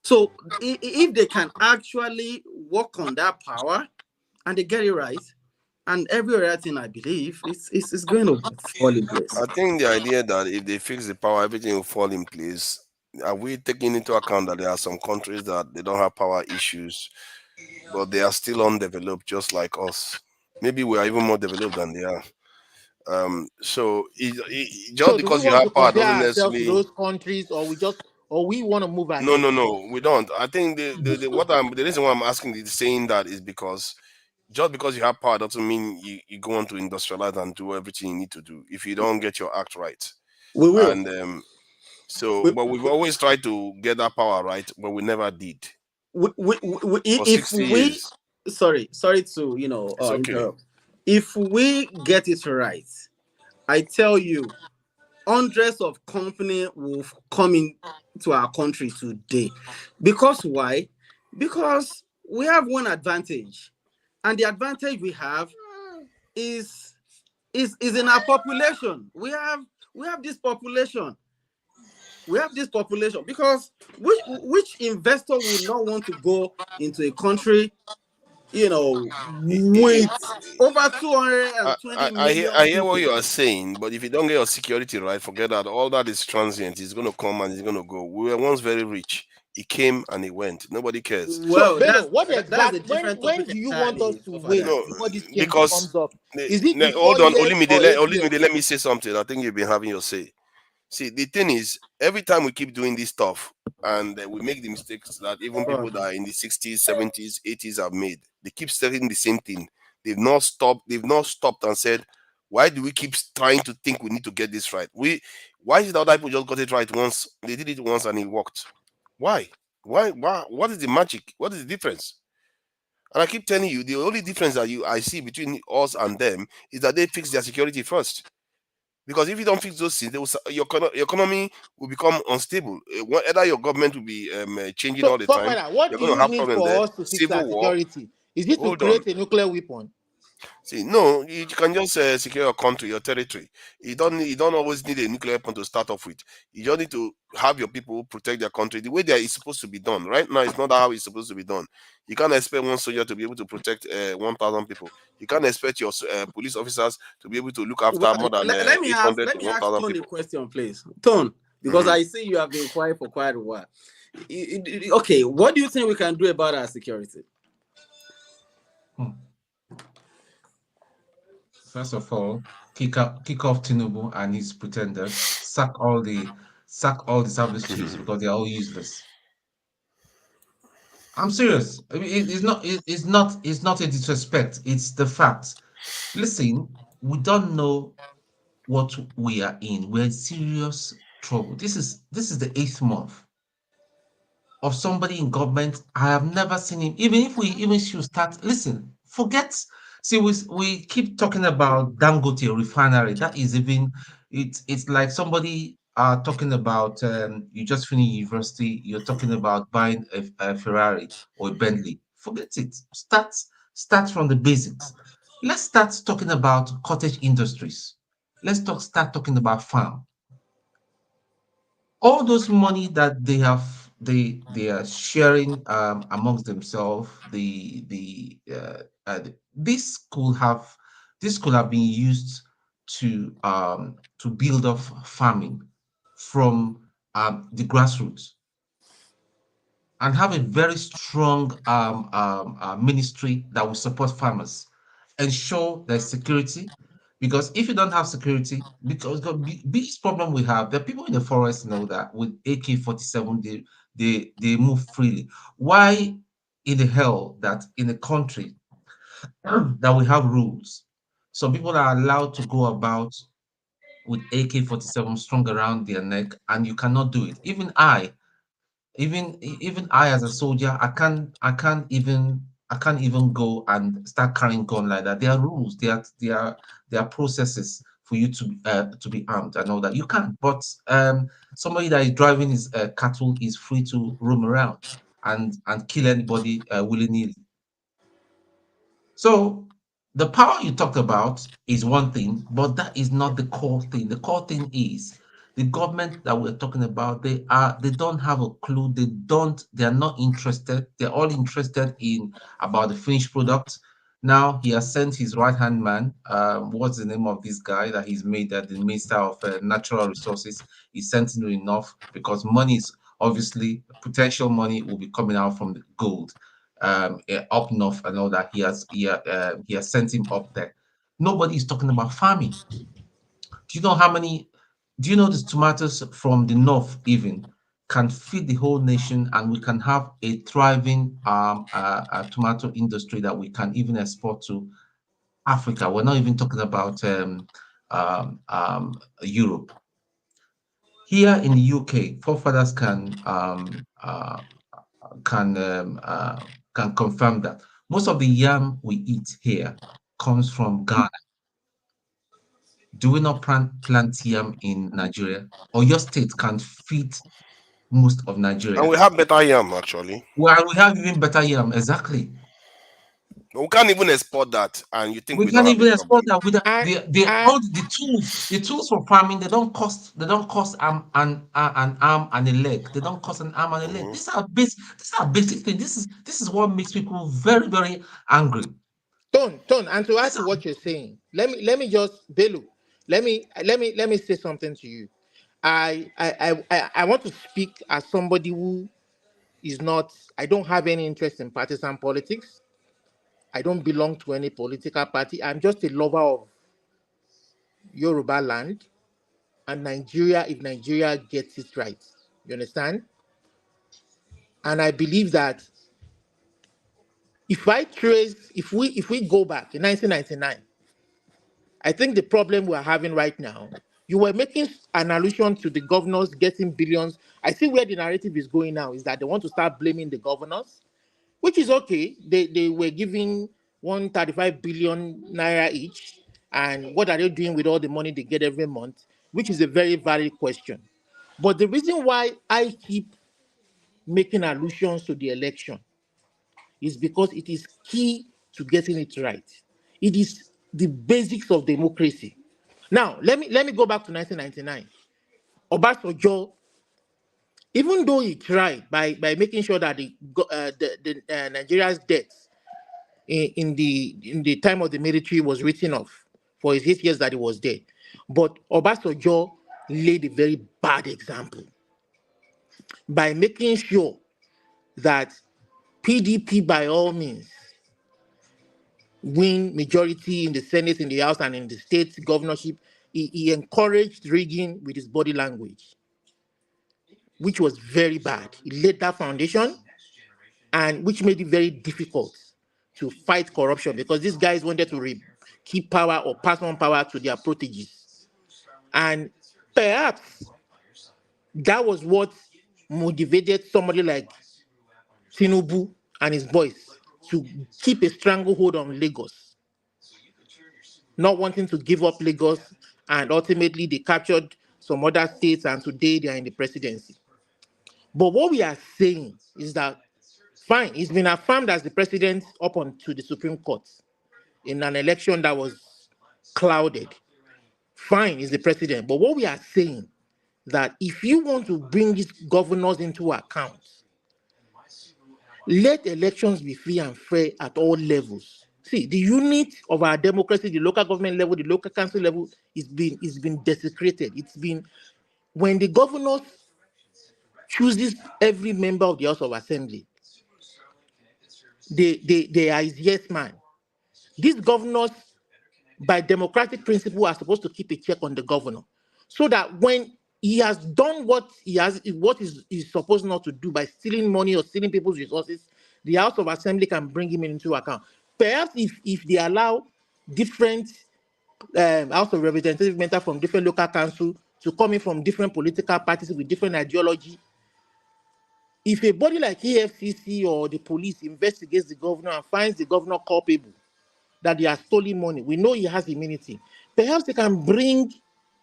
O: So if they can actually work on that power and they get it right, and every other thing, I believe, it's going to fall in place.
M: I think the idea that if they fix the power, everything will fall in place. Are we taking into account that there are some countries that they don't have power issues, but they are still undeveloped, just like us? Maybe we are even more developed than they are. So just because you have power doesn't necessarily
N: to those countries, or we want to move ahead.
M: No, we don't. I think the reason why I'm asking is saying that is because just because you have power doesn't mean you go on to industrialize and do everything you need to do if you don't get your act right.
O: We will.
M: And but we've always tried to get that power right, but we never did.
O: Sorry to interrupt. If we get it right, I tell you, hundreds of companies will come into our country today. Because why? Because we have one advantage. And the advantage we have is in our population. We have this population. We have this population because which investor would not want to go into a country, with over 220 million
M: I hear what you are saying, but if you don't get your security right, forget that. All that is transient. It's going to come and it's going to go. We were once very rich. It came and it went. Nobody cares.
N: Well, so, when do you want us to wait before this change comes up? Is it
M: hold on, Olimide, let me say something. I think you've been having your say. See, the thing is, every time we keep doing this stuff and we make the mistakes that even people that are in the 60s, 70s, 80s have made, they keep saying the same thing. They've not stopped and said, why do we keep trying to think we need to get this right? Why is it that other people just got it right once? They did it once and it worked. Why? What is the magic? What is the difference? And I keep telling you, the only difference that I see between us and them is that they fix their security first. Because if you don't fix those things, your economy will become unstable. Either your government will be changing all the time.
N: What do you need for us to fix our security? Is it to create a nuclear weapon?
M: See, no, you can just secure your country, your territory. You don't always need a nuclear weapon to start off with. You just need to have your people protect their country the way that it's supposed to be done. Right now, it's not how it's supposed to be done. You can't expect one soldier to be able to protect 1,000 people. You can't expect your police officers to be able to look after more than 800 to 1,000 people.
O: Let me ask Tony a question, please. Tone, because I see you have been quiet for quite a while. Okay, what do you think we can do about our security?
P: First of all, kick off Tinubu and his pretenders, sack all the service chiefs because they're all useless. I'm serious. I mean, it's not a disrespect. It's the fact. Listen, we don't know what we are in. We're in serious trouble. This is the 8th month of somebody in government. I have never seen him. Even if we should start. Listen, forget. See, we keep talking about Dangote refinery. That is even it's like somebody talking about you just finished university. You're talking about buying a Ferrari or a Bentley. Forget it. Start from the basics. Let's start talking about cottage industries. Let's start talking about farm. All those money that they are sharing amongst themselves. This could have been used to build up farming from the grassroots, and have a very strong ministry that will support farmers, ensure there's security. Because if you don't have security, because the biggest problem we have, the people in the forest know that with AK-47, they move freely. Why in the hell that in a country that we have rules, so people are allowed to go about with AK-47 strung around their neck, and you cannot do it? Even I as a soldier, I can't even go and start carrying gun like that. There are rules, there are processes for you to be armed and all that. You can't. But somebody that is driving his cattle is free to roam around and kill anybody willy-nilly. So the power you talked about is one thing, but that is not the core thing. The core thing is the government that we're talking about. They don't have a clue. They are not interested. They're all interested in about the finished product. Now he has sent his right-hand man. What's the name of this guy that he's made that the Minister of Natural Resources? He sent him enough because money is obviously potential money will be coming out from the gold up north and all that. He has sent him up there. Nobody is talking about farming. Do you know how many? Do you know the tomatoes from the north even can feed the whole nation, and we can have a thriving tomato industry that we can even export to Africa. We're not even talking about Europe. Here in the UK, forefathers can confirm that most of the yam we eat here comes from Ghana. Do we not plant yam in Nigeria? Or your state can feed most of Nigeria?
M: And we have better yam, actually.
P: Well, we have even better yam, exactly.
M: We can't even export that, and you think
P: we
M: we don't
P: can't
M: have
P: even
M: a
P: export
M: problem.
P: that with all the tools for farming. They don't cost an arm and a leg. They don't cost an arm and a leg. These are basic things. This is what makes people very, very angry.
N: Tone, and to add to what you're saying, let me just, Belu, let me say something to you. I want to speak as somebody who is not, I don't have any interest in partisan politics. I don't belong to any political party. I'm just a lover of Yoruba land and Nigeria, if Nigeria gets it right. You understand? And I believe that if we go back in 1999, I think the problem we're having right now, you were making an allusion to the governors getting billions. I see where the narrative is going now is that they want to start blaming the governors, which is okay. They were giving 135 billion naira each. And what are they doing with all the money they get every month? Which is a very valid question. But the reason why I keep making allusions to the election is because it is key to getting it right. It is the basics of democracy. Now, let me go back to 1999. Obasanjo, even though he tried by making sure that the Nigeria's debts in the time of the military was written off for his 8 years that he was there, but Obasanjo laid a very bad example by making sure that PDP, by all means, win majority in the Senate, in the House, and in the state governorship. He encouraged rigging with his body language, which was very bad. He laid that foundation, and which made it very difficult to fight corruption because these guys wanted to keep power or pass on power to their proteges. And perhaps that was what motivated somebody like Tinubu and his boys to keep a stranglehold on Lagos, not wanting to give up Lagos, and ultimately they captured some other states, and today they are in the presidency. But what we are saying is that Fine, he's been affirmed as the president up onto the Supreme Court in an election that was clouded. Fine, he's the president. But what we are saying that if you want to bring these governors into account, let elections be free and fair at all levels. See, the unit of our democracy, the local government level, the local council level, is been desecrated. It's been when the governors chooses every member of the House of Assembly, they are his yes man. These governors, by democratic principle, are supposed to keep a check on the governor, so that when he has done what he's supposed not to do by stealing money or stealing people's resources, the House of Assembly can bring him into account. Perhaps if they allow different House of Representative members from different local council to come in from different political parties with different ideology, if a body like EFCC or the police investigates the governor and finds the governor culpable that he has stolen money, we know he has immunity. Perhaps they can bring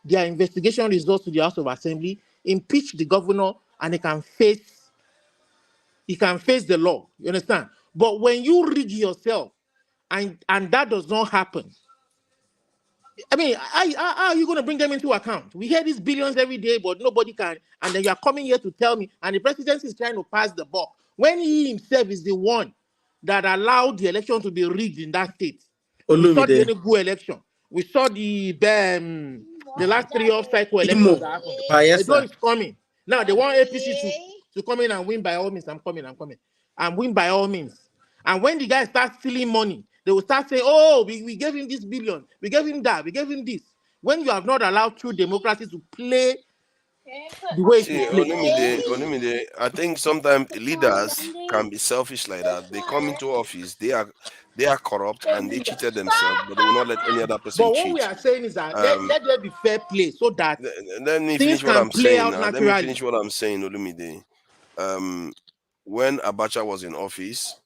N: their investigation results to the House of Assembly, impeach the governor, and he can face the law. You understand? But when you rig yourself and that does not happen, I mean, how are you going to bring them into account? We hear these billions every day, but nobody can. And then you are coming here to tell me, and the presidency is trying to pass the buck when he himself is the one that allowed the election to be rigged in that state. We saw the Enugu election. We saw the last 3 off-cycle elections that happened. The door is coming. Now they want APC to come in and win by all means. I'm coming. And win by all means. And when the guy starts stealing money, they will start saying, oh, we gave him this billion, we gave him that, we gave him this. When you have not allowed true democracy to play the way it
M: plays. I think sometimes leaders can be selfish like that. They come into office, they are corrupt and they cheated themselves, but they will not let any other person cheat.
N: But what we are saying is that let there be fair play so that
M: let me
N: things
M: finish what
N: can
M: I'm
N: play
M: saying.
N: out naturally.
M: Let me finish what I'm saying, Olumide. When Abacha was in office,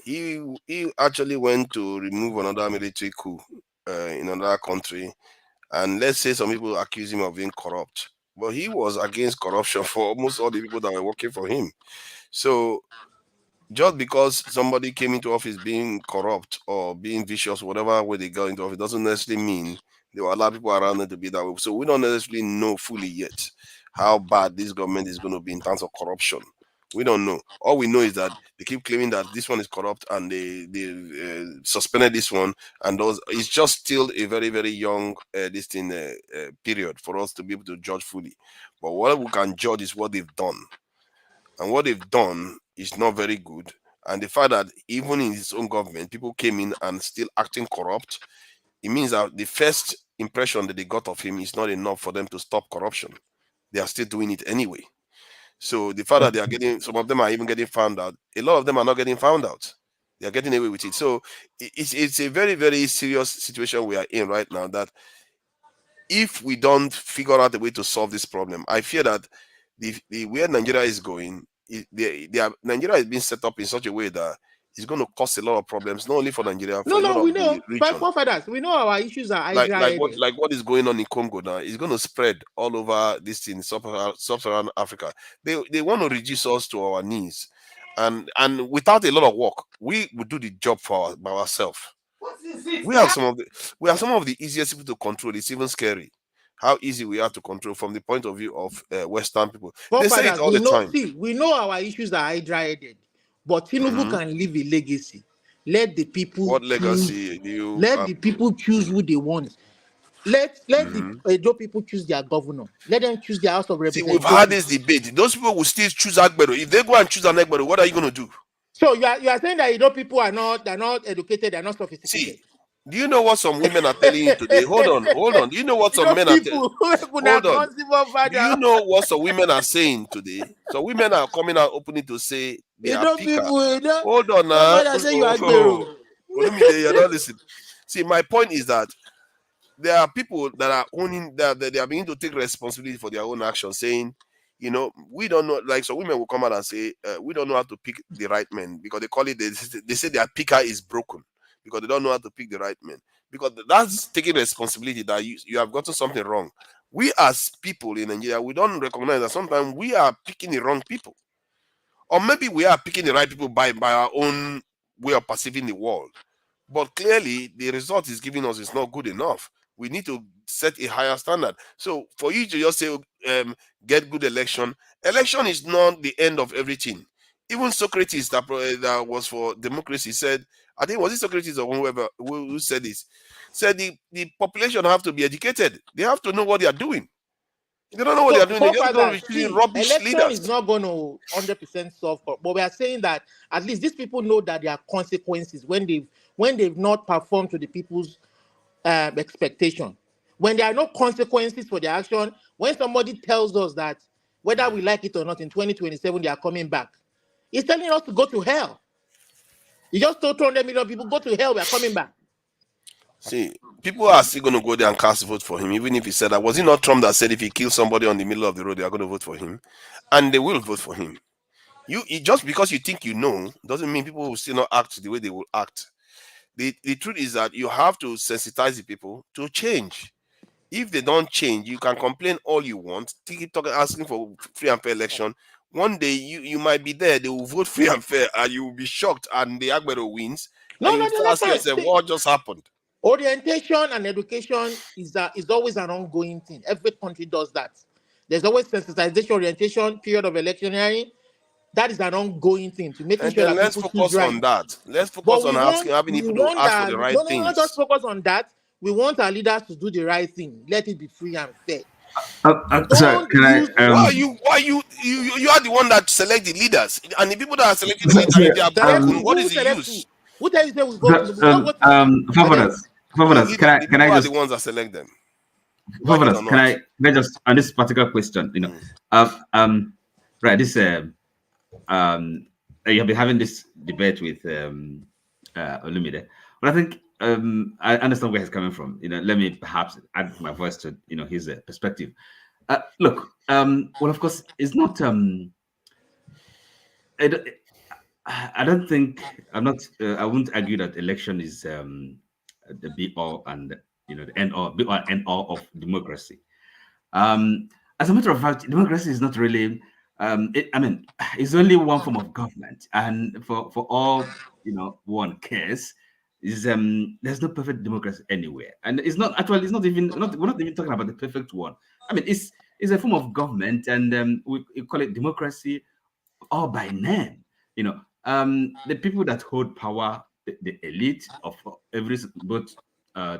M: he actually went to remove another military coup in another country, and let's say some people accuse him of being corrupt, but he was against corruption for almost all the people that were working for him. So just because somebody came into office being corrupt or being vicious, whatever way they got into office, doesn't necessarily mean there were a lot of people around them to be that way. So we don't necessarily know fully yet how bad this government is going to be in terms of corruption. We don't know. All we know is that they keep claiming that this one is corrupt and they suspended this one, and it's just still a very, very young period for us to be able to judge fully. But what we can judge is what they've done. And what they've done is not very good. And the fact that even in his own government, people came in and still acting corrupt, it means that the first impression that they got of him is not enough for them to stop corruption. They are still doing it anyway. So the fact that they are getting, some of them are even getting found out. A lot of them are not getting found out. They are getting away with it. So it's a very, very serious situation we are in right now, that if we don't figure out a way to solve this problem, I fear that the where Nigeria is going, Nigeria is being set up in such a way that it's going to cause a lot of problems, not only for Nigeria, for a lot of
N: we know.
M: the region.
N: Forefathers, we know our issues are
M: like what is going on in Congo now is going to spread all over this in sub-Saharan Africa. They want to reduce us to our knees, and without a lot of work, we would do the job by ourselves. We are some of the easiest people to control. It's even scary how easy we are to control from the point of view of Western people. They say it all the time.
N: See, we know our issues are hydra-headed, but Tinubu can leave a legacy. Let the people
M: What legacy do you?
N: Let the people choose who they want. Let the Edo people choose their governor. Let them choose their House of Representatives.
M: See, we've had this debate. Those people will still choose Agbero. If they go and choose an Agbero, what are you going to do?
N: So you are saying that Edo people are not educated, they're not sophisticated.
M: See, do you know what some women are telling you today? Hold on. Do you know what some men are telling you? Hold on. Do you know what some women are saying today? So women are coming out openly to say they are picker. Hold on now. Let me you're not listening. See, my point is that there are people that are owning that they are beginning to take responsibility for their own actions, saying, we don't know. Like, so women will come out and say, we don't know how to pick the right men, because they call it, they say their picker is broken because they don't know how to pick the right men. Because that's taking responsibility that you have gotten something wrong. We as people in Nigeria, we don't recognize that sometimes we are picking the wrong people. Or maybe we are picking the right people by our own way of perceiving the world. But clearly, the result is giving us is not good enough. We need to set a higher standard. So for you to just say, get good election is not the end of everything. Even Socrates, that was for democracy, said, I think was it Socrates or whoever who said this, said the population have to be educated. They have to know what they are doing. If they don't know what they are doing, they're just going to be choosing rubbish
N: election
M: leaders.
N: is not going to 100% solve, but we are saying that at least these people know that there are consequences when they've not performed to the people's expectation. When there are no consequences for their action, when somebody tells us that whether we like it or not, in 2027 they are coming back, he's telling us to go to hell. He just told 200 million people, go to hell, we are coming back.
M: See, people are still going to go there and cast a vote for him, even if he said that. Was it not Trump that said if he kills somebody on the middle of the road, they are going to vote for him? And they will vote for him. You just because you think you know, doesn't mean people will still not act the way they will act. The truth is that you have to sensitize the people to change. If they don't change, you can complain all you want, keep talking, asking for free and fair election. One day you might be there, they will vote free and fair, and you will be shocked, and the Agbero wins. And you start asking yourself, what just happened?
N: Orientation and education is always an ongoing thing. Every country does that. There's always sensitization, orientation, period of electioneering. That is an ongoing thing to making sure that
M: let's
N: people
M: focus
N: choose right.
M: on that. Let's focus on having people to ask for the right things.
N: Not just focus on that. We want our leaders to do the right thing. Let it be free and fair.
F: Sorry, can
M: Why you are the one that select the leaders, and the people that are selecting the leaders, they are broken. What is the use?
N: Who tell you say we go?
F: Can I
M: just
F: the
M: ones that select them?
F: Can I just on this particular question? Right, this you have been having this debate with Olumide, but I think I understand where he's coming from. Let me perhaps add my voice to his perspective. Look, well, of course, it's not. I don't think I'm not. I wouldn't argue that election is the be all and the end all, be all and all of democracy. As a matter of fact, democracy is not really. It's only one form of government, and for all one cares is there's no perfect democracy anywhere, and it's not actually. It's not even. We're not even talking about the perfect one. It's a form of government, and we call it democracy, all by name. The people that hold power, the elite of both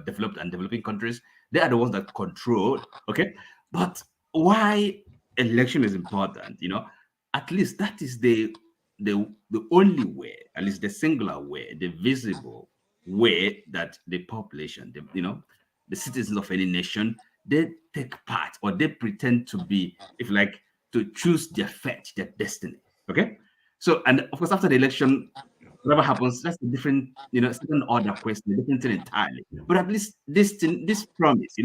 F: developed and developing countries, they are the ones that control. Okay, but why election is important? At least that is the only way, at least the singular way, the visible way that the population, the citizens of any nation, they take part, or they pretend to be, if like, to choose their fate, their destiny. Okay, so, and of course, after the election, whatever happens, that's a different, second order question, a different thing entirely. But at least this thing, this promise,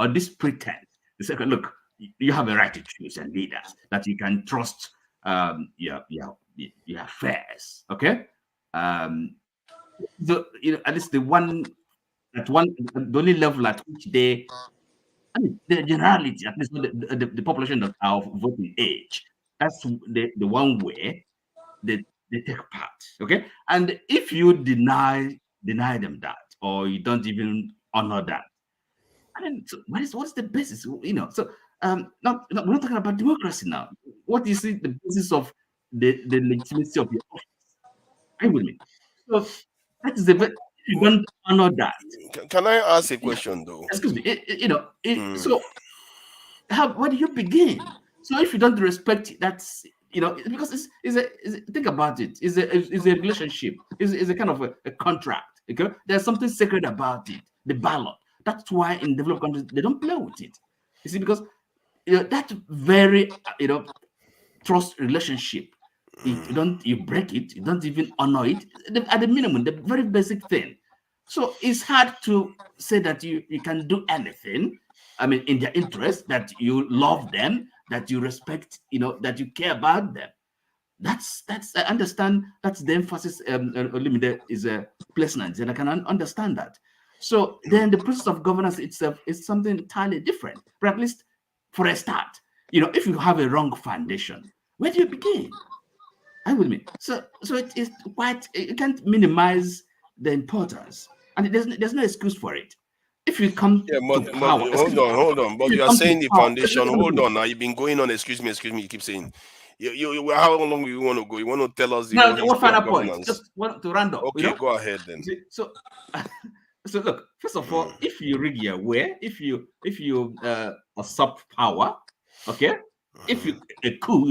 F: or this pretense, the second, look, you have a right to choose a leaders that you can trust your affairs. Okay, so at least the only level at which they, the generality, at least the population that are of voting age, that's the one way they take part. Okay, and if you deny them that, or you don't even honor that, so what's the basis? So we're not talking about democracy now. What is it, the basis of the legitimacy of your office? Are you with me? So that is the you don't honor that.
M: Can I ask a question though?
F: Excuse me. So where do you begin? So if you don't respect, that's because think about it. It's a relationship. It's a kind of a contract. Okay, there's something sacred about it. The ballot. That's why in developed countries they don't play with it. You see, because that very trust relationship, you break it, you don't even honor it at the minimum, the very basic thing. So it's hard to say that you can do anything. In their interest, that you love them, that you respect, that you care about them. That's I understand. That's the emphasis. Limited is a placement, and I can understand that. So then the process of governance itself is something entirely different. But at least for a start, if you have a wrong foundation, where do you begin? Are you with me? So it is quite, you can't minimize the importance, and there's no excuse for it. If you come
M: Yeah,
F: to power,
M: hold on. But
F: if
M: you are
F: come to
M: saying the
F: power,
M: foundation. Hold on. Now you've been going on. Excuse me. You keep saying. How long do you want to go? You want to tell us the
F: now,
M: whole history
F: what final
M: of
F: point?
M: governance?
F: Just want to round up.
M: Okay, go ahead then.
F: So, so look. First of all, if you rig your way, if you usurp power, okay. If you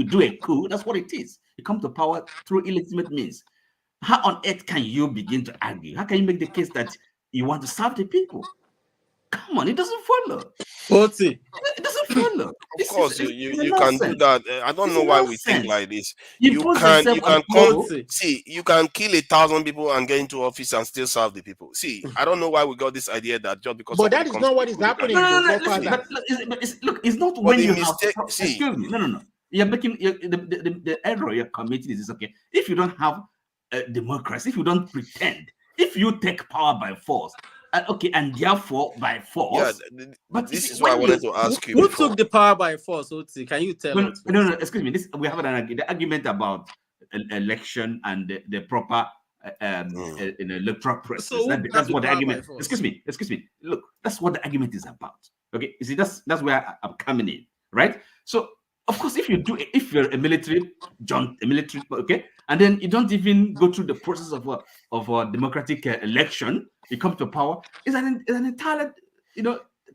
F: do a coup, that's what it is. You come to power through illegitimate means. How on earth can you begin to argue? How can you make the case that you want to serve the people? Come on, it doesn't follow.
O: Oti.
F: It doesn't follow.
M: Of course, you can do that. I don't know why we think like this.
F: You
M: can
F: come.
M: See, you can kill 1,000 people and get into office and still serve the people. See, I don't know why we got this idea that just because.
N: But that is not what is happening.
F: Look, it's not when you have. Excuse me. No. You're making the error you're committing is okay. If you don't have democracy, if you don't pretend, if you take power by force, and therefore by force.
M: Yeah,
F: but
M: this is what I wanted to ask you.
O: Who took the power by force, Oti? Can you tell us?
F: No, excuse me. We have the argument about election and the proper electoral process.
O: So
F: that's what the argument. Excuse me. Look, that's what the argument is about. Okay, you see, that's where I'm coming in, right? So, of course, if you're a military, okay, and then you don't even go through the process of a democratic election, you come to power. It's an entire,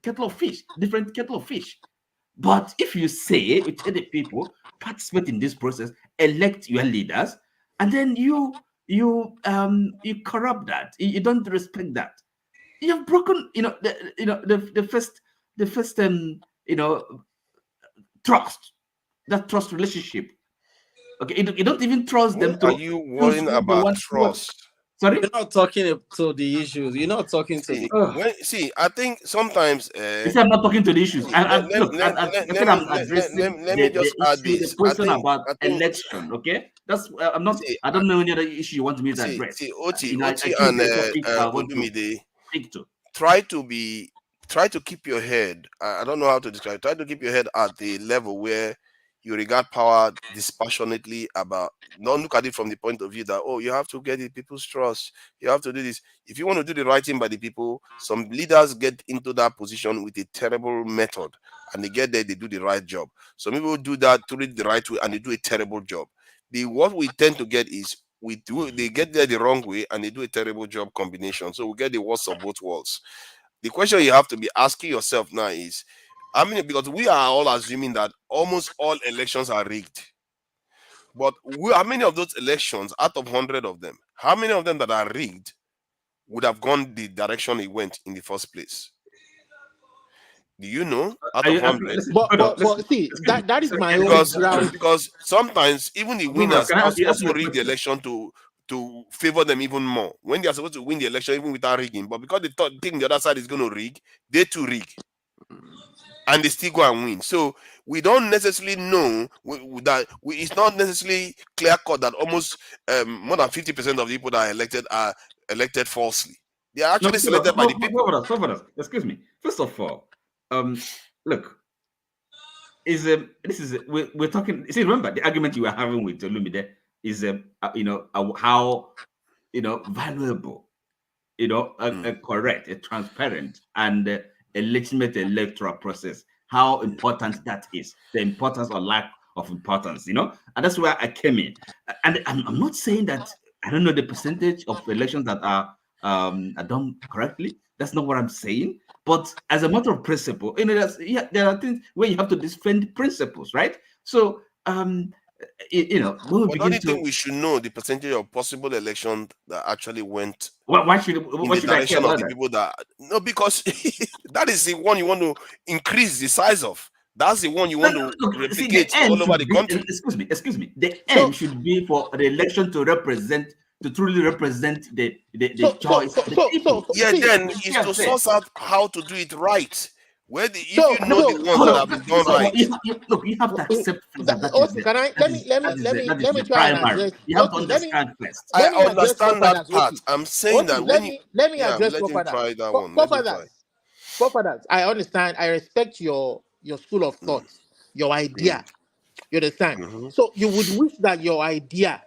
F: kettle of fish, different kettle of fish. But if you say tell the people participate in this process, elect your leaders, and then you corrupt that, you don't respect that, you have broken, the first trust, that trust relationship. Okay, you don't even trust them.
M: Are you worrying about trust?
F: Sorry,
O: you're not talking to the issues. You're not talking to
M: the. I think sometimes.
F: I'm not talking to the issues. Let me
M: just add this.
F: The question about election. Okay, that's I'm not. I don't know any other issue you want me to address.
M: Oti and Olumide, try to keep your head. I don't know how to describe it. Try to keep your head at the level where you regard power dispassionately don't look at it from the point of view that, you have to get the people's trust. You have to do this. If you want to do the right thing by the people, some leaders get into that position with a terrible method and they get there, they do the right job. Some people do that through the right way and they do a terrible job. What we tend to get is they get there the wrong way and they do a terrible job combination. So we get the worst of both worlds. The question you have to be asking yourself now is, because we are all assuming that almost all elections are rigged. But how many of those elections, out of 100 of them, how many of them that are rigged would have gone the direction it went in the first place? Do you know? Out of 100.
N: But see, that is my own ground.
M: Because sometimes even the winners also rig the election to favor them even more when they are supposed to win the election even without rigging. But because they think the other side is going to rig, they too rig. And they still go and win. So we don't necessarily know that it's not necessarily clear cut that almost more than 50% of the people that are elected falsely. They are actually selected by the people.
F: Excuse me. First of all, look, we're talking. See, remember the argument you were having with Olumide is how valuable, correct, transparent, and a legitimate electoral process, how important that is, the importance or lack of importance, and that's where I came in. And I'm not saying that I don't know the percentage of elections that are done correctly. That's not what I'm saying. But as a matter of principle, there are things where you have to defend principles, right? So
M: But don't you think we should know the percentage of possible elections that actually went
F: why should
M: the direction of the people that? No, because that is the one you want to increase the size of. That's the one you want to replicate all over the country.
F: Excuse me. The end should be for the election to truly represent the choice of the people.
M: Then is to source out how to do it right. If you know the ones that have been done right,
F: you have to accept that.
N: Let me try and address.
F: You have to understand first.
M: I understand that part. I'm saying that
N: let me address Prof. I understand. I respect your school of thought, your idea. You understand? So you would wish that your idea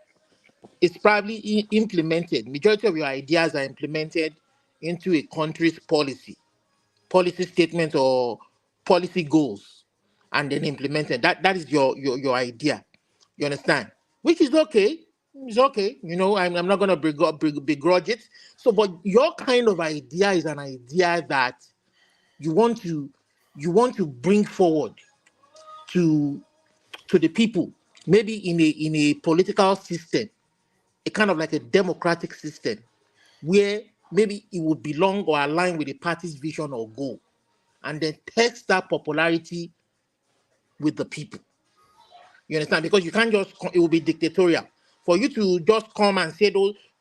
N: it's probably implemented. Majority of your ideas are implemented into a country's policy statement or policy goals, and then implemented. That is your idea. You understand? Which is okay. It's okay. You know, I'm not gonna begrudge it. So, but your kind of idea is an idea that you want to bring forward to the people, maybe in a political system, a kind of like a democratic system, where maybe it would belong or align with the party's vision or goal, and then test that popularity with the people. You understand? Because you can't just, it will be dictatorial. For you to just come and say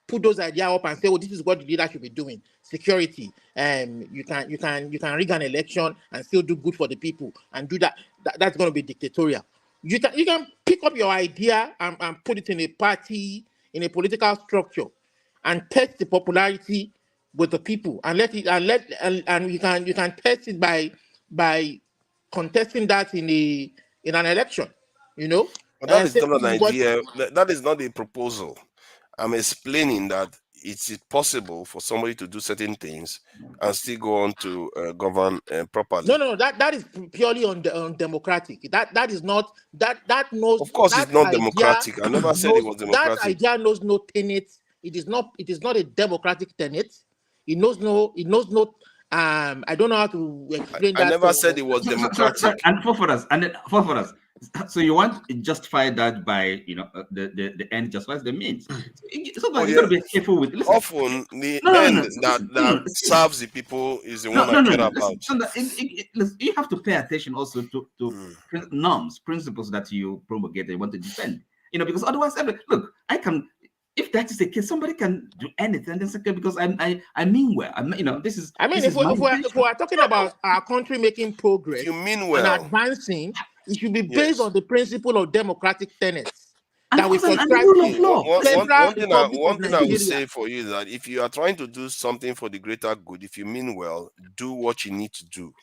N: put those ideas up and say, oh, this is what the leader should be doing. Security. You can rig an election and still do good for the people and do that. That's going to be dictatorial. You can pick up your idea and put it in a party, in a political structure, and test the popularity with the people, and you can test it by contesting that in an election, you know.
M: But that is not an idea. That is not a proposal. I'm explaining that it's possible for somebody to do certain things and still go on to govern properly.
N: No, that is purely undemocratic. That is not that knows.
M: Of course, it's not democratic. I never said it was democratic.
N: That idea knows no tenet. It is not a democratic tenet. It knows no. I don't know how to explain that.
M: I never said it was democratic.
F: And for us. So you want to justify that by, you know, the end justifies the means. Sometimes you got to be careful with. Listen.
M: Often the end that serves the people is the one I care about.
F: You have to pay attention also to norms, principles that you promulgate and want to defend. You know, because otherwise, look, I can. If that is the case, somebody can do anything. That's okay, because I mean well. You know, this is.
N: I mean, if we're talking about our country making progress,
M: you mean well,
N: and advancing, it should be based on the principle of democratic tenets
F: that we subscribe to.
M: One thing I would say for you is that if you are trying to do something for the greater good, if you mean well, do what you need to do,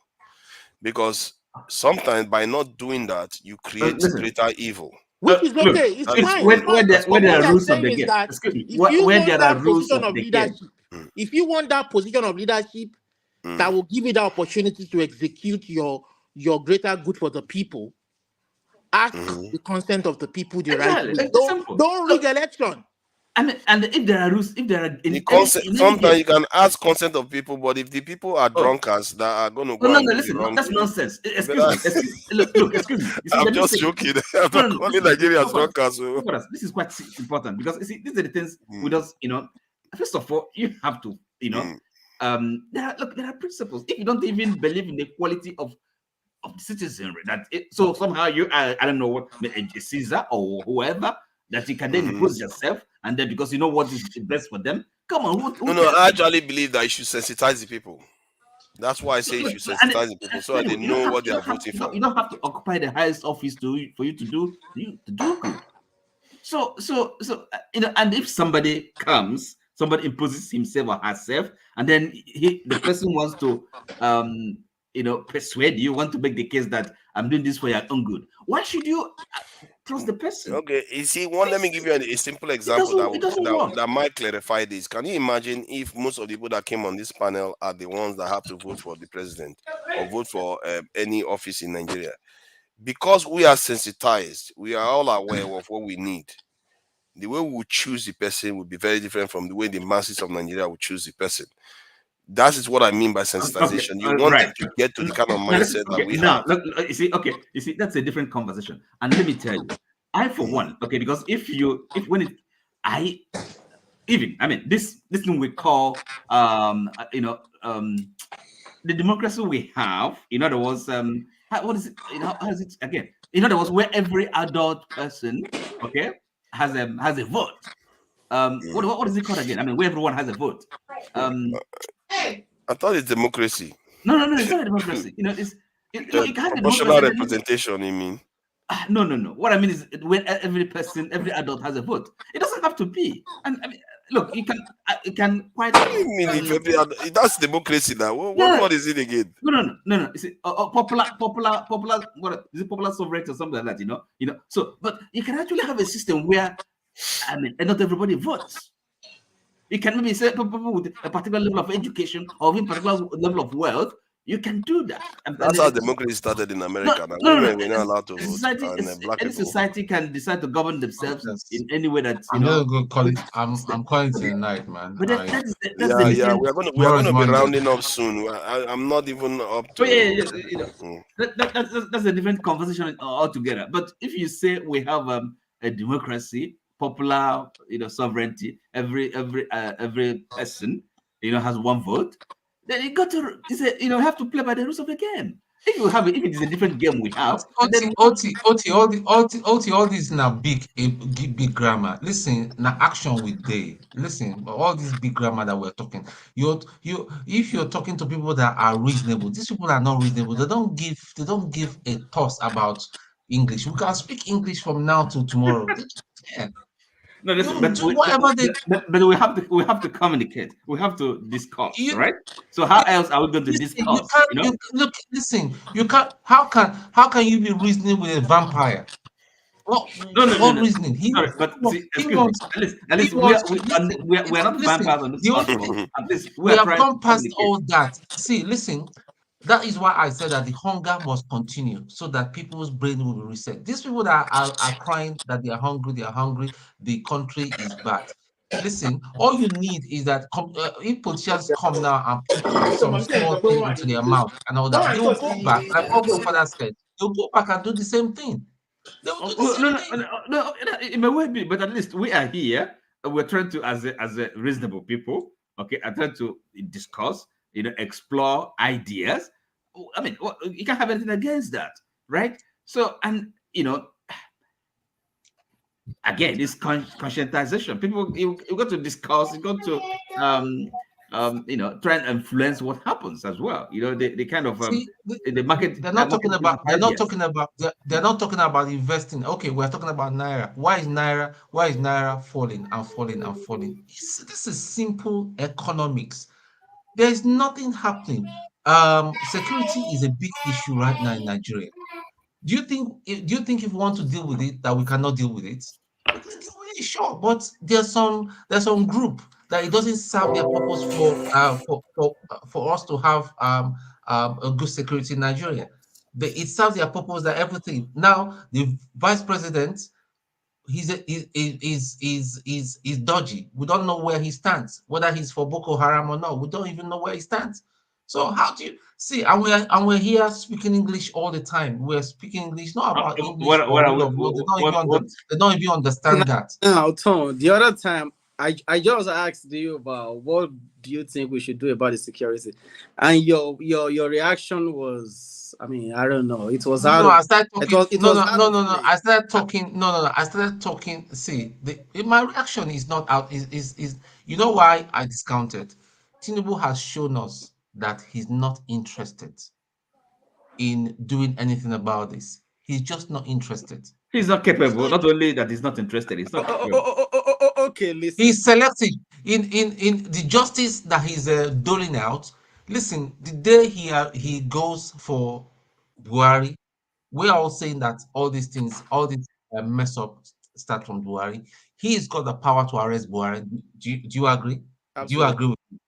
M: because sometimes by not doing that, you create greater evil.
N: Which is okay. It's fine.
F: When there are rules of the game. When there are rules of the game.
N: If you want that position of leadership that will give you the opportunity to execute your greater good for the people, ask the consent of the people the right way. Don't rig election.
F: And if there are rules, if there are
M: sometimes you can ask consent of people, but if the people are drunkards that are going to go
F: listen, that's nonsense. Excuse me.
M: I'm just joking. I'm not calling Nigerians drunkards.
F: This is quite important, because these are the things with us. You know, first of all, you have to, you know, there are principles. If you don't even believe in the quality of citizenry, so somehow you I don't know what, a Caesar or whoever, that you can then impose yourself, and then because you know what is best for them. Come on,
M: no, I actually believe that you should sensitize the people. That's why I say you should sensitize the people so that they know what they are voting for.
F: You don't have to occupy the highest office for you to do good. So you know, and if somebody imposes himself or herself, and then the person wants to you know, persuade you, want to make the case that I'm doing this for your own good, why should you trust the person?
M: Okay, you see, let me give you a simple example that might clarify this. Can you imagine if most of the people that came on this panel are the ones that have to vote for the president or vote for any office in Nigeria? Because we are sensitized, we are all aware of what we need. The way we would choose the person would be very different from the way the masses of Nigeria would choose the person. That is what I mean by sensitization. You want them to get to the kind of mindset that we have.
F: Look, you see, that's a different conversation. And let me tell you, I for one, because this thing we call you know, the democracy we have, in other words, what is it? You know, how is it again? In other words, where every adult person, has a vote. What is it called again? I mean, where everyone has a vote.
M: I thought it's democracy.
F: No, it's not a democracy. You know,
M: proportional representation. You mean?
F: No. What I mean is when every adult has a vote. It doesn't have to be. And I mean, look, it can quite.
M: What do you mean if every adult? That's democracy now. What is it again?
F: No. You see, popular. What is it? Popular sovereignty or something like that. You know. So, but you can actually have a system where I mean, and not everybody votes. You can maybe say people with a particular level of education or a particular level of wealth, you can do that.
M: That's how democracy started in America. Women were not allowed to vote, and black
F: any
M: people.
F: society can decide to govern themselves in any way that
P: I'm just going to call it. I'm calling it tonight, man.
F: But that's
M: yeah. We're gonna be rounding up soon. I'm not even up to.
F: That's a different conversation altogether. But if you say we have a democracy, popular, sovereignty, every person, has one vote, then you got to have to play by the rules of the game. If it is a different game we have,
P: all these now big grammar. Listen, now action with day. Listen, all this big grammar that we're talking. If you're talking to people that are reasonable, these people are not reasonable. They don't give a toss about English. We can speak English from now to tomorrow. Yeah.
F: No, listen, but we have to communicate. We have to discuss, right? So how else are we going to discuss?
P: Listen. You can't. How can you be reasoning with a vampire? Well,
F: no.
P: reasoning.
F: Sorry, but at least we are not vampires on this platform. At least
P: we have gone past all that. See, listen. That is why I said that the hunger must continue so that people's brain will be reset. These people that are crying that they are hungry, the country is bad. Listen, all you need is that if politicians come now and put some small thing into their mouth and all that, they will go back, like what my father said, they'll go back and do the same thing. They will do the same thing.
F: No, it may well be, but at least we are here. We're trying to, as a reasonable people, okay, are trying to discuss, explore ideas. I mean, you can't have anything against that, right? So, and again, this conscientization. People, you got to discuss. You got to, try and influence what happens as well. The kind of the market.
P: They're not talking about. They're not talking about investing. Okay, we're talking about naira. Why is naira falling and falling and falling? This is simple economics. There is nothing happening. Security is a big issue right now in Nigeria. Do you think if we want to deal with it that we cannot deal with it? We can deal with it, sure, but there's some group that it doesn't serve their purpose for us to have a good security in Nigeria. But it serves their purpose that everything. Now the vice president, he's dodgy. We don't know where he stands, whether he's for Boko Haram or not. We don't even know where he stands. So how do you see? And we're here speaking English all the time. We're speaking English, not about English. They don't even understand that.
O: Now, Tom, the other time I just asked you about what do you think we should do about the security, and your reaction was, I mean, I don't know. It was out.
P: I started talking. I started talking. I started talking. See, my reaction is not out. Is you know why I discounted? Tinubu has shown us that he's not interested in doing anything about this. He's just not interested.
F: He's not capable. Not only that he's not interested, he's not capable.
O: Okay, listen.
P: He's selective in the justice that he's doling out. Listen, the day he goes for Buhari, we're all saying that all these things, all these mess up start from Buhari. He's got the power to arrest Buhari. Do you agree? Absolutely. Do you agree with me?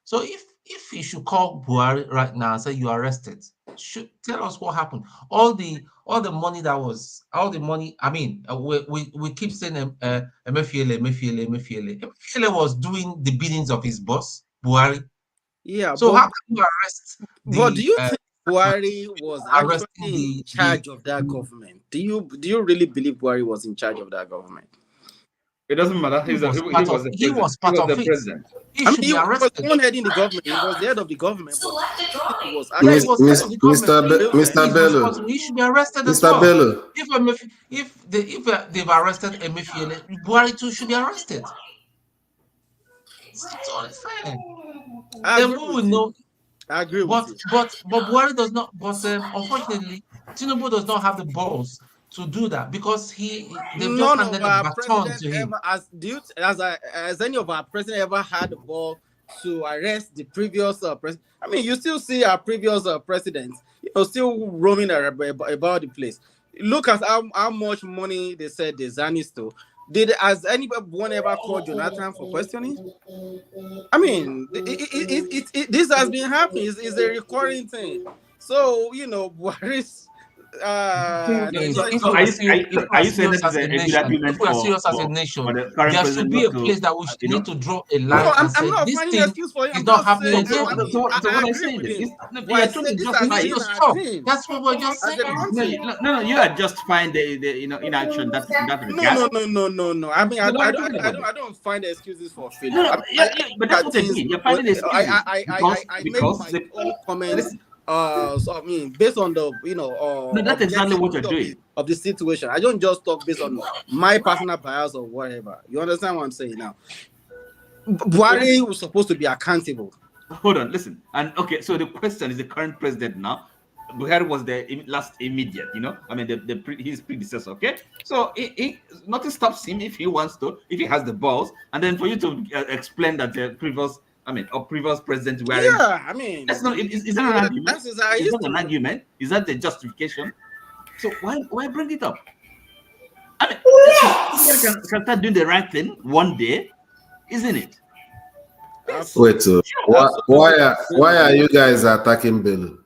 P: So if he should call Buhari right now and say you arrested, should tell us what happened. All the money I mean, we keep saying Emefiele was doing the biddings of his boss Buhari.
O: Yeah.
P: So how can you arrest?
O: But do you think Buhari was actually in charge of that government? Do you really believe Buhari was in charge of that government?
F: It doesn't matter. He was part of the president.
P: He should be arrested.
O: He was heading the government. He was the head of the government.
P: Mr. Bello. He should be arrested as well. Bello. If they've arrested Emefiele, Buhari too should be arrested. It's all fair. Then we will know.
O: I agree with you.
P: But Buhari does not. But unfortunately, Tinubu does not have the balls to do that because they've just handed the baton to him.
O: Has any of our president ever had the ball to arrest the previous president? I mean, you still see our previous presidents, still roaming about the place. Look at how much money they said the Zani stole, Has anyone ever called Jonathan for questioning? I mean, this has been happening. It's a recurring thing. So Buhari's
F: So are you saying that is a good argument
P: if we are serious as a nation,
F: for the current
P: there should
F: president
P: be
F: not
P: a place that we
F: to,
P: need to draw a
O: No,
P: line and
O: I'm
P: say
O: not
P: this
O: finding
P: thing
O: excuse for you.
P: is
O: I'm
P: not
O: just
P: happening
O: saying.
P: again.
F: So what
O: I
F: I'm
O: agree
F: saying
O: with
F: is,
O: him.
F: you
O: But I
F: are
O: said
F: trying to
O: this has
F: justify
O: been
F: it.
O: our thing.
P: That's what we're just
O: As a
P: saying.
O: country.
F: No, you are justifying the inaction that in that regard.
O: No. I mean,
F: So what are you talking about?
O: I don't find excuses for failure.
F: No,
O: I
F: but that's what you're doing. You're finding excuses
O: I make my own comments. So I mean, based on the
F: no, that's exactly what you're doing.
O: of the situation. I don't just talk based on my personal bias or whatever. You understand what I'm saying now? Buhari was supposed to be accountable.
F: Hold on, listen. And okay, so the question is the current president now. Buhari was the last immediate, I mean, his predecessor, okay? So nothing stops him if he wants to, if he has the balls, and then for you to explain that the previous president were.
O: Yeah, I mean,
F: that's not. Is that an argument?
O: That's
F: is that an argument? Is that the justification? So why bring it up? I mean, you can start doing the right thing one day, isn't it?
T: Wait, why are you guys attacking Bello?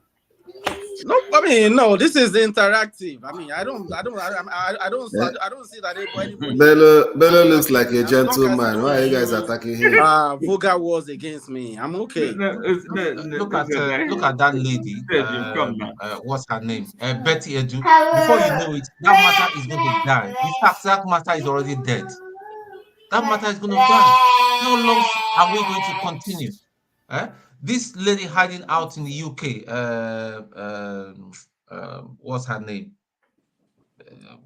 O: No, I mean, no. This is interactive. I mean, I don't see that anybody.
T: Bello looks like a gentleman. Why are you guys attacking him?
O: Vulgar words against me. I'm okay.
P: Look at that lady. What's her name? Betty Edu. Before you know it, that matter is going to die. In fact, that matter is already dead. That matter is going to die. How long are we going to continue? This lady hiding out in the UK, what's her name?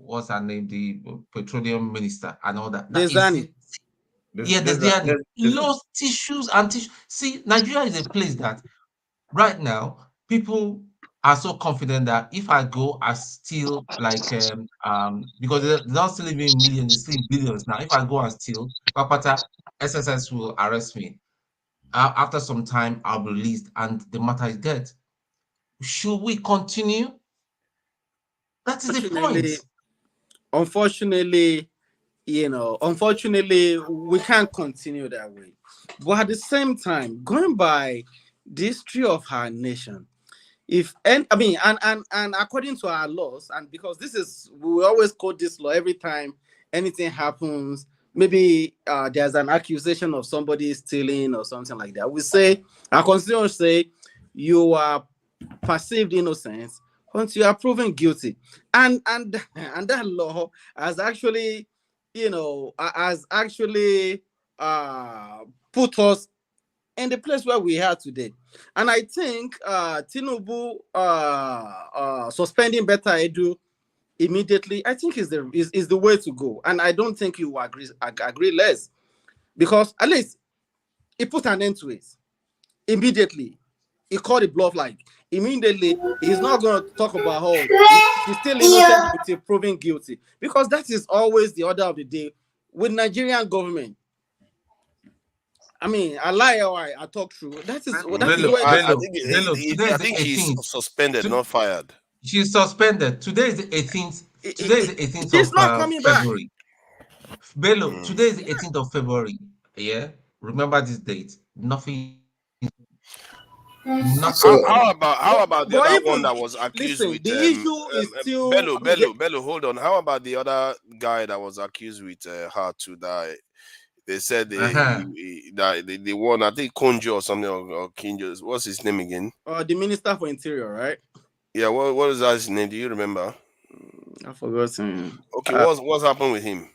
P: The petroleum minister and all that.
O: Desani.
P: Desani. Lost tissues and tissues. See, Nigeria is a place that right now people are so confident that if I go, I steal because they're not still living in millions, they're still in billions now. If I go and steal, Papata, SSS will arrest me. After some time, I'll be released, and the matter is dead. Should we continue? That is the point.
O: Unfortunately, we can't continue that way. But at the same time, going by the history of our nation, and according to our laws, and because we always quote this law every time anything happens. Maybe there's an accusation of somebody stealing or something like that. We say, our constitution say, you are perceived innocent until you are proven guilty, and that law has actually, put us in the place where we are today. And I think Tinubu suspending Beta Edu immediately, I think is the way to go. And I don't think you will agree less, because at least he put an end to it immediately. He called it bluff, like immediately. He's not going to talk about how he's still innocent until proven guilty, because that is always the order of the day with Nigerian government. I mean, I lie or I talk true. I
M: think she's suspended, not fired.
P: She's suspended. Today is the 18th. Today is the 18th of February. Bello, today is the 18th of February. Yeah, remember this date. Nothing.
M: How about the other one that was accused with?
O: The issue is still
M: Bello. Hold on. How about the other guy that was accused with her to die? They said the one, I think Konjo or something, or Kinjo. What's his name again?
O: The Minister for Interior, right?
M: Yeah. What is that his name? Do you remember?
O: I forgot him.
M: Okay. What's happened with him?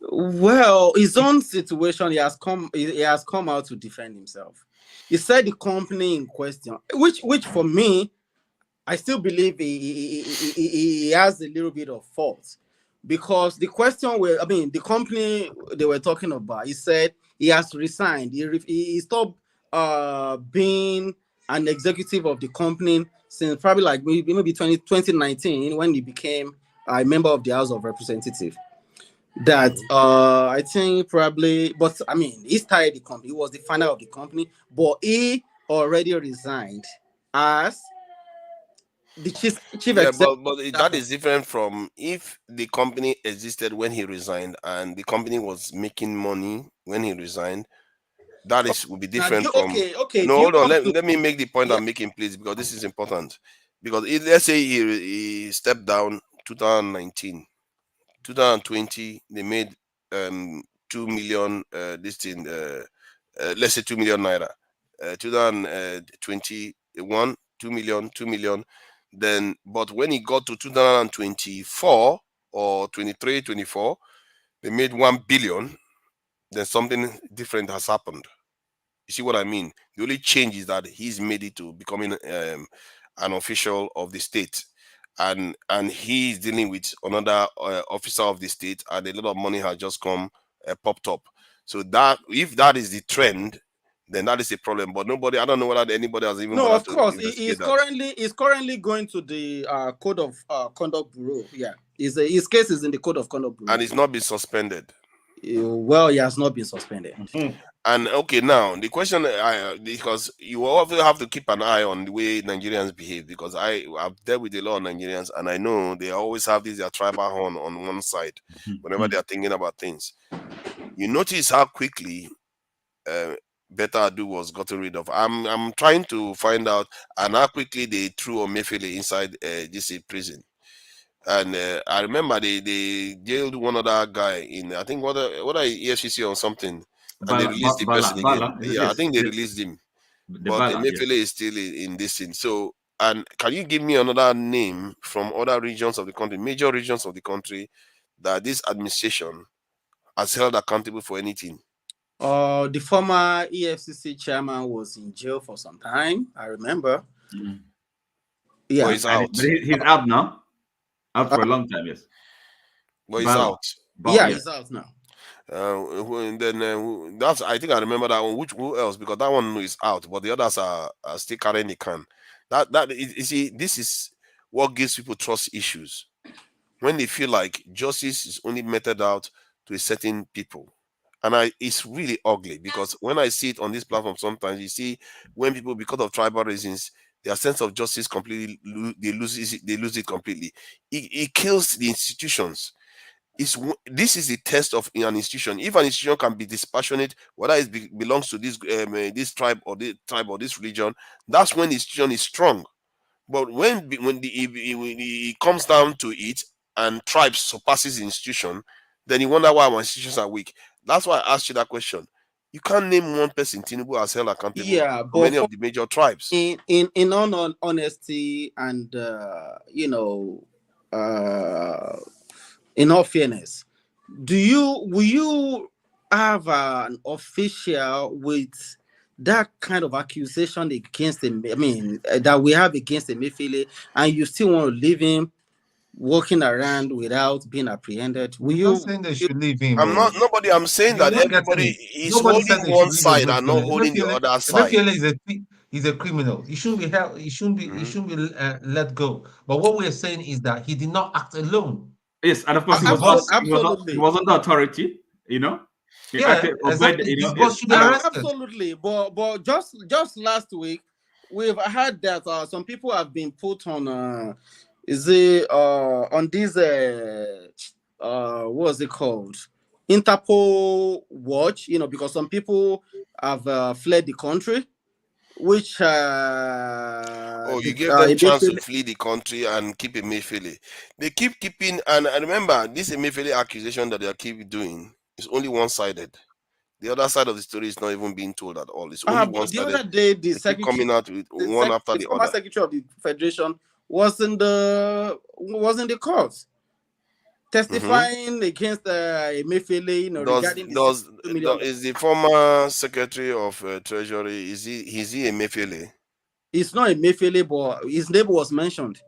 O: Well, his own situation. He has come out to defend himself. He said the company in question, which for me, I still believe he has a little bit of fault, because the question the company they were talking about, he said he has resigned. He stopped being an executive of the company since probably like maybe 2019, when he became a member of the House of Representatives. That I think probably, but I mean, he started the company. He was the founder of the company, but he already resigned as the chief
M: Yeah,
O: executive.
M: but that is different from if the company existed when he resigned and the company was making money when he resigned. That is would be different from.
O: Okay.
M: No,
O: Do you
M: hold on.
O: come to
M: Let me make the point I'm making, please, because this is important. Because let's say he stepped down 2019, 2020, they made 2 million this thing. Let's say 2 million naira. 2021, 2 million. Then, but when he got to 2024 or 23, 24, they made 1 billion. Then something different has happened. You see what I mean? The only change is that he's made it to becoming an official of the state, and he's dealing with another officer of the state, and a lot of money has just come popped up. So that if that is the trend, then that is a problem. But nobody, I don't know whether anybody has even
O: no,
M: bothered
O: of
M: to
O: course,
M: investigate that.
O: he's currently going to the Code of Conduct Bureau. Yeah, his case is in the Code of Conduct Bureau,
M: And it's not been suspended.
O: Well, he has not been suspended.
M: And okay, now the question, because you also have to keep an eye on the way Nigerians behave, because I've dealt with a lot of Nigerians, and I know they always have their tribal horn on one side whenever they are thinking about things. You notice how quickly Better Adu was gotten rid of. I'm trying to find out, and how quickly they threw Omefele inside this prison. And I remember they jailed one other guy in, I think what EFCC or something, and they released the person again. Yeah, I think they released him, but Emefiele is still in this thing. So, and can you give me another name from other regions of the country, major regions of the country, that this administration has held accountable for anything?
O: The former EFCC chairman was in jail for some time, I remember. Yeah,
M: but he's out.
F: But he's out now. Out for a long time, yes.
M: But he's out.
O: Yeah, he's out now.
M: Then that's, I think I remember that one. Who else? Because that one is out, but the others are still carrying the can. You see, this is what gives people trust issues, when they feel like justice is only meted out to a certain people. And it's really ugly, because when I see it on this platform, sometimes you see when people, because of tribal reasons, their sense of justice completely, they lose it completely. It kills the institutions. This is the test of an institution. If an institution can be dispassionate, whether it belongs to this tribe or this religion, that's when the institution is strong. But when it comes down to it, and tribes surpasses the institution, then you wonder why our institutions are weak. That's why I asked you that question. You can't name one person Tinubu as held accountable for many of the major tribes.
O: In all honesty, and in all fairness, will you have an official with that kind of accusation against him? I mean, that we have against Emefiele, and you still want to leave him walking around without being apprehended? Will you?
P: I'm not saying they should leave him.
M: I'm saying that everybody is holding one side and not holding the other side.
P: Emefiele is a criminal. He shouldn't be held. He shouldn't be let go. But what we are saying is that he did not act alone.
F: Yes, and of course he was under authority. You know.
O: Absolutely. But just last week, we've heard that some people have been put on on this what's it called, Interpol watch, because some people have fled the country, which
M: you gave them a chance to flee the country and keep Emefiele. They keep keeping, and remember, this Emefiele accusation that they keep doing is only one-sided. The other side of the story is not even being told at all. It's only one-sided.
O: The other day, the secretary,
M: coming out with one after the other.
O: Secretary of the Federation was in the court testifying against Emefiele. Regarding
M: is the former Secretary of Treasury, is he Emefiele?
O: It's not Emefiele, but his name was mentioned.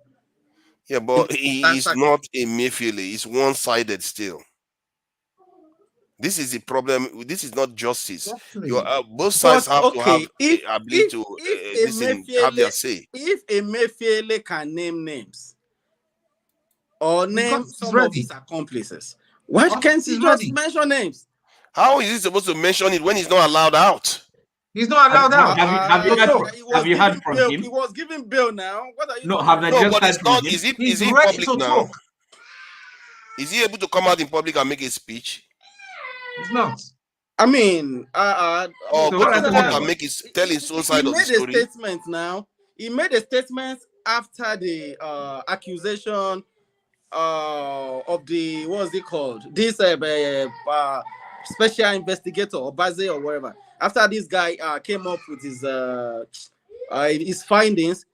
M: Yeah, but he is not Emefiele. It's one-sided still. This is the problem. This is not justice. Both sides have to have the ability to have their say.
O: If Emefiele can name names or name some of his accomplices, why can't he just mention names?
M: How is he supposed to mention it when he's not allowed out?
P: He's not allowed out.
F: Have you heard from him?
O: He was giving bail now. What are you
F: No,
O: talking
F: have
O: about?
F: I just heard from him?
M: Is
P: He's
M: he
P: ready
M: public
P: to
M: now?
P: talk.
M: Is he able to come out in public and make a speech?
P: He's not.
O: I mean,
M: or
F: so
M: go
F: what
M: to
F: are you
M: court
F: talking
M: and make his tell his own side
O: he
M: of the
O: made a
M: story.
O: statement now. He made a statement after the accusation of the, what was it called? This special investigator or Baze or whatever. After this guy came up with his findings,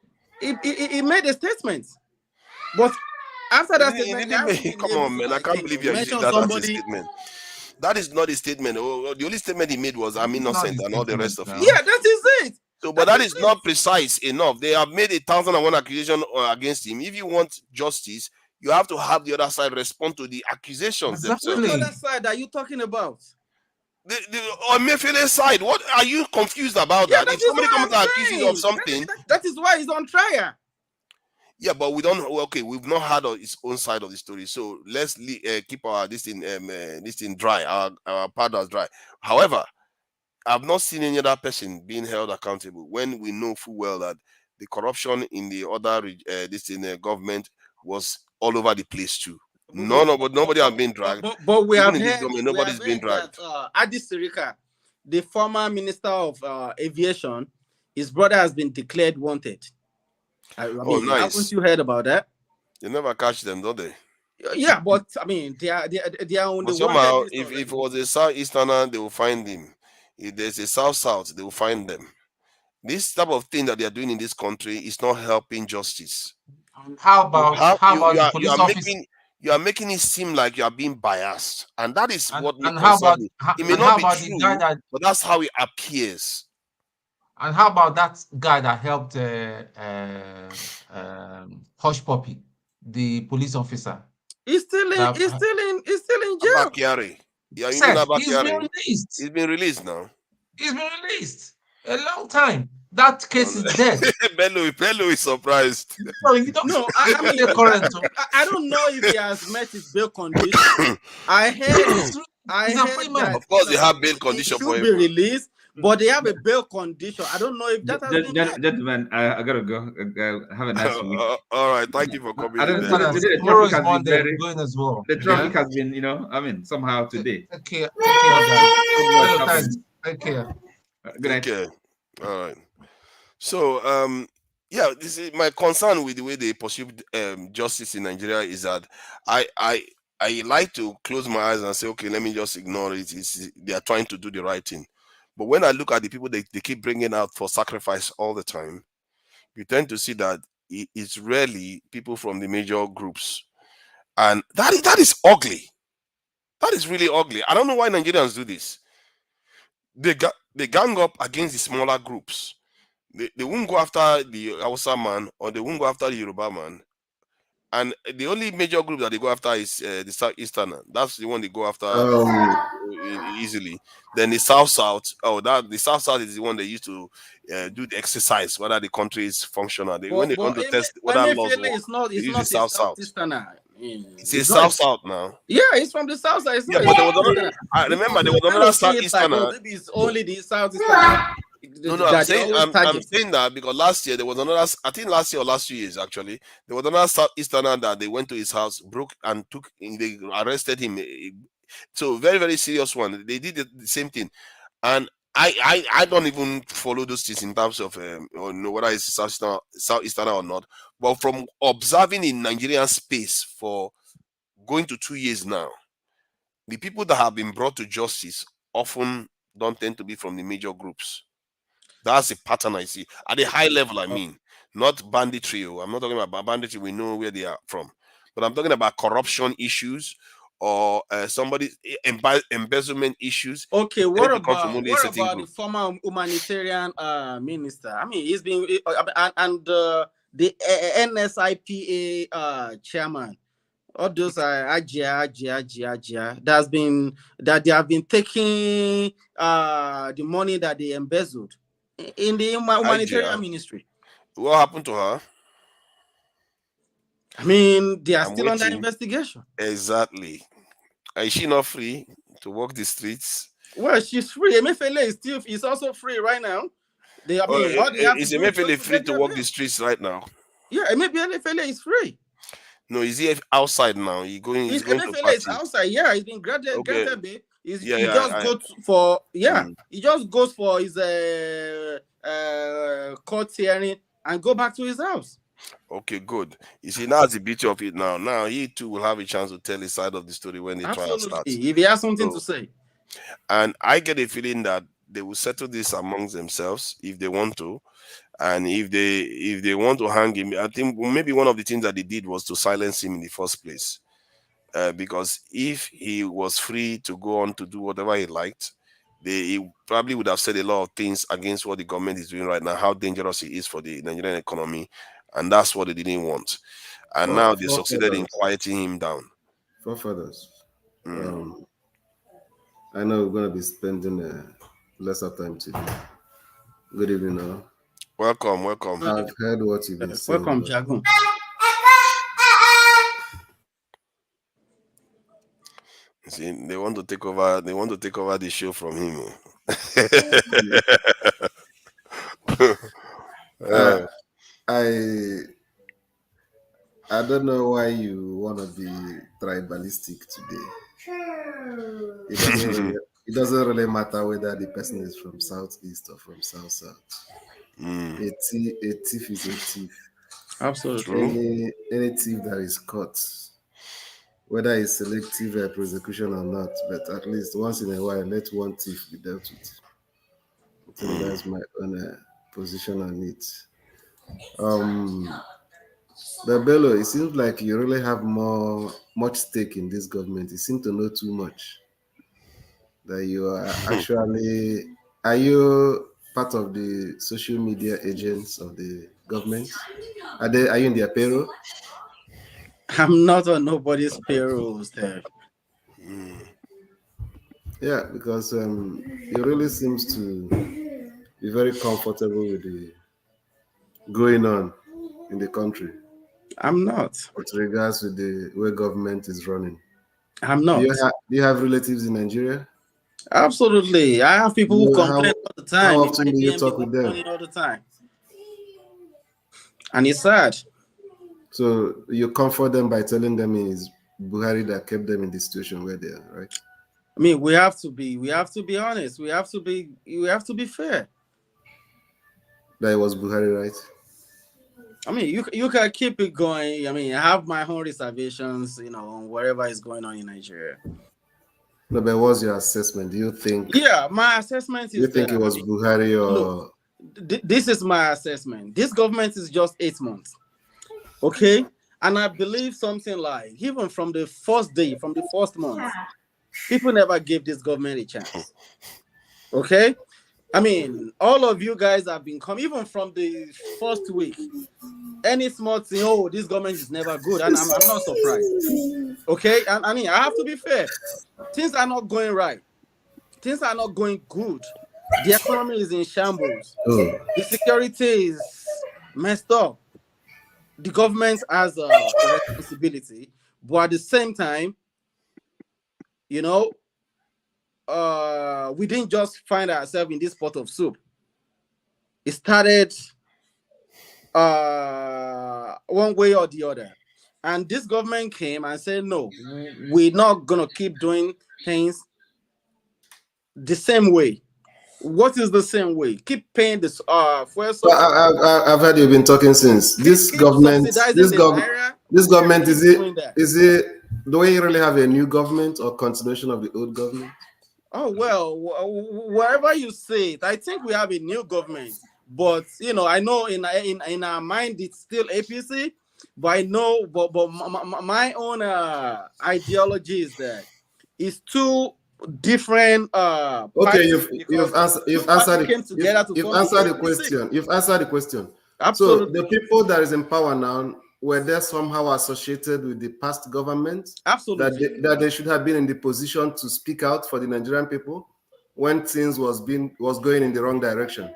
O: he made a statement. But after that statement,
M: come on, man! I can't believe you're using that as a statement. That is not a statement. Oh, the only statement he made was "I'm innocent" and all the rest of it.
O: Yeah, that is it.
M: So, but that is not precise enough. They have made 1,001 accusations against him. If you want justice, you have to have the other side respond to the accusations themselves.
O: What other side are you talking about?
M: The Emefiele side. What are you confused about?
O: Yeah,
M: that if somebody comes and accuses you of something,
O: that is why he's on trial.
M: Yeah, but we don't. Okay, we've not had his own side of the story. So let's keep our this thing dry, our powders dry. However, I've not seen any other person being held accountable when we know full well that the corruption in the other government was all over the place too. Nobody has been dragged.
O: But we have
M: heard nobody's been dragged.
O: Adi Sirika, the former minister of aviation, his brother has been declared wanted. I mean,
M: nice.
O: Haven't you heard about that?
M: They never catch them, don't they?
O: Yeah, but I mean, they are on the
M: somehow, if it was a southeasterner, they will find him. If there's a south, they will find them. This type of thing that they are doing in this country is not helping justice.
P: How about the police officer?
M: You are making it seem like you are being biased, and that is what me
P: how about
M: it may not be true, but that's how it appears.
P: And how about that guy that helped Hush Puppy, the police officer?
O: He's still in jail.
M: Abakari. Yeah,
P: He's been released.
M: He's been released now.
P: He's been released a long time. That case is dead.
M: Bello is surprised.
P: No, you don't.
O: No, I mean, I don't know if he has met his bail condition. I heard that,
M: of course, they have bail condition for him.
O: He should be released, but they have a bail condition. I don't know if that has been.
F: Gentlemen, I gotta go. Have a nice week.
M: All right, thank you for coming.
P: Tomorrow is Monday. Going as well.
F: The traffic has been, somehow today.
P: Take care, guys. Take care.
F: Good night.
M: Take care. All right. So, this is my concern with the way they pursue justice in Nigeria is that I like to close my eyes and say, okay, let me just ignore it. They are trying to do the right thing. But when I look at the people they keep bringing out for sacrifice all the time, you tend to see that it's rarely people from the major groups. And that is ugly. That is really ugly. I don't know why Nigerians do this. They gang up against the smaller groups. They won't go after the Hausa man or they won't go after the Yoruba man. And the only major group that they go after is the Southeasterner. That's the one they go after easily. Then the South. The South is the one they used to do the exercise, whether the country is functional. When they want to test whether laws work, they use the South. It's a South now.
O: Yeah, it's from the South side.
M: Yeah, but there was another. I remember there was another Southeasterner.
O: Maybe it's only the Southeasterner.
M: No, I'm saying that because last year there was another. I think last year or last 2 years actually, there was another Southeasterner that they went to his house, broke and they arrested him. So very, very serious one. They did the same thing, and I don't even follow those things in terms of whether it's Southeasterner or not. But from observing in Nigerian space for going to 2 years now, the people that have been brought to justice often don't tend to be from the major groups. That's a pattern I see at a high level. I mean, not banditry. I'm not talking about banditry. We know where they are from, but I'm talking about corruption issues or somebody's embezzlement issues.
O: Okay, what about the former humanitarian minister? I mean, he's been and the NSIPA chairman. All those are Ajia. That they have been taking the money that they embezzled in the humanitarian ministry.
M: What happened to her?
O: I mean, they are still under investigation.
M: Exactly. Is she not free to walk the streets?
O: Well, she's free. Emefiele is also free right now. All they have to
M: Is
O: do is
M: Emefiele
O: just
M: free
O: get
M: to
O: their
M: walk
O: bail.
M: the streets right now?
O: Yeah, Emefiele is free.
M: No, is he outside now? He's going to
O: Emefiele is
M: party.
O: outside. Yeah, he's been granted
M: Okay.
O: bail.
M: Yeah,
O: He just goes for he just goes for his court hearing and go back to his house.
M: Okay, good. You see, now the beauty of it now. Now he too will have a chance to tell his side of the story when the trial starts.
O: If he has something to say.
M: And I get a feeling that they will settle this amongst themselves if they want to. And if they want to hang him, I think maybe one of the things that they did was to silence him in the first place. Because if he was free to go on to do whatever he liked, he probably would have said a lot of things against what the government is doing right now, how dangerous it is for the Nigerian economy. And that's what they didn't want. And now they succeeded in quieting him down.
T: Forefathers. I know we're going to be spending lesser time today. Good evening, all.
M: Welcome.
T: I've heard what you've been saying.
O: Welcome, Jagun.
M: See, they want to take over the show from him.
T: I don't know why you want to be tribalistic today. It doesn't really matter whether the person is from Southeast or from South. A thief is a thief.
O: Absolutely.
T: Any thief that is caught, whether it's selective prosecution or not, but at least once in a while, let one thief be dealt with. I think that's my own position on it. But Bello, it seems like you really have much stake in this government. You seem to know too much. That you are actually, are you part of the social media agents of the government? Are you in their payroll?
O: I'm not on nobody's payroll, Steph.
T: Yeah, because it really seems to be very comfortable with the going on in the country.
O: I'm not.
T: With regards to the way government is running.
O: I'm not.
T: Do you have relatives in Nigeria?
O: Absolutely. I have people who complain all the time.
T: How often do you talk with them?
O: All the time. And it's sad.
T: So you comfort them by telling them it's Buhari that kept them in the situation where they are, right?
O: I mean, we have to be honest. We have to be fair.
T: That it was Buhari, right?
O: I mean, you can keep it going. I mean, I have my own reservations, on whatever is going on in Nigeria.
T: No, but what's your assessment? Do you think?
O: Yeah, my assessment is.
T: You think it was Buhari or?
O: Look, this is my assessment. This government is just 8 months, okay? And I believe something like even from the first day, from the first month, people never gave this government a chance. Okay. I mean, all of you guys have been coming, even from the first week. Any small thing, this government is never good, and I'm not surprised. Okay, and I mean, I have to be fair. Things are not going right. Things are not going good. The economy is in shambles. The security is messed up. The government has a responsibility, but at the same time, we didn't just find ourselves in this pot of soup. It started one way or the other. And this government came and said, no, we're not going to keep doing things the same way. What is the same way? Keep paying this fuel.
T: I've heard you've been talking since. This government is it do we really have a new government or continuation of the old government?
O: Oh, well, wherever you say it, I think we have a new government. But, I know in our mind, it's still APC. But I know, but my own ideology is that it's two different
T: okay, you've answered the question.
O: Absolutely.
T: So the people that is in power now, were they somehow associated with the past government?
O: Absolutely.
T: That they should have been in the position to speak out for the Nigerian people when things was going in the wrong direction.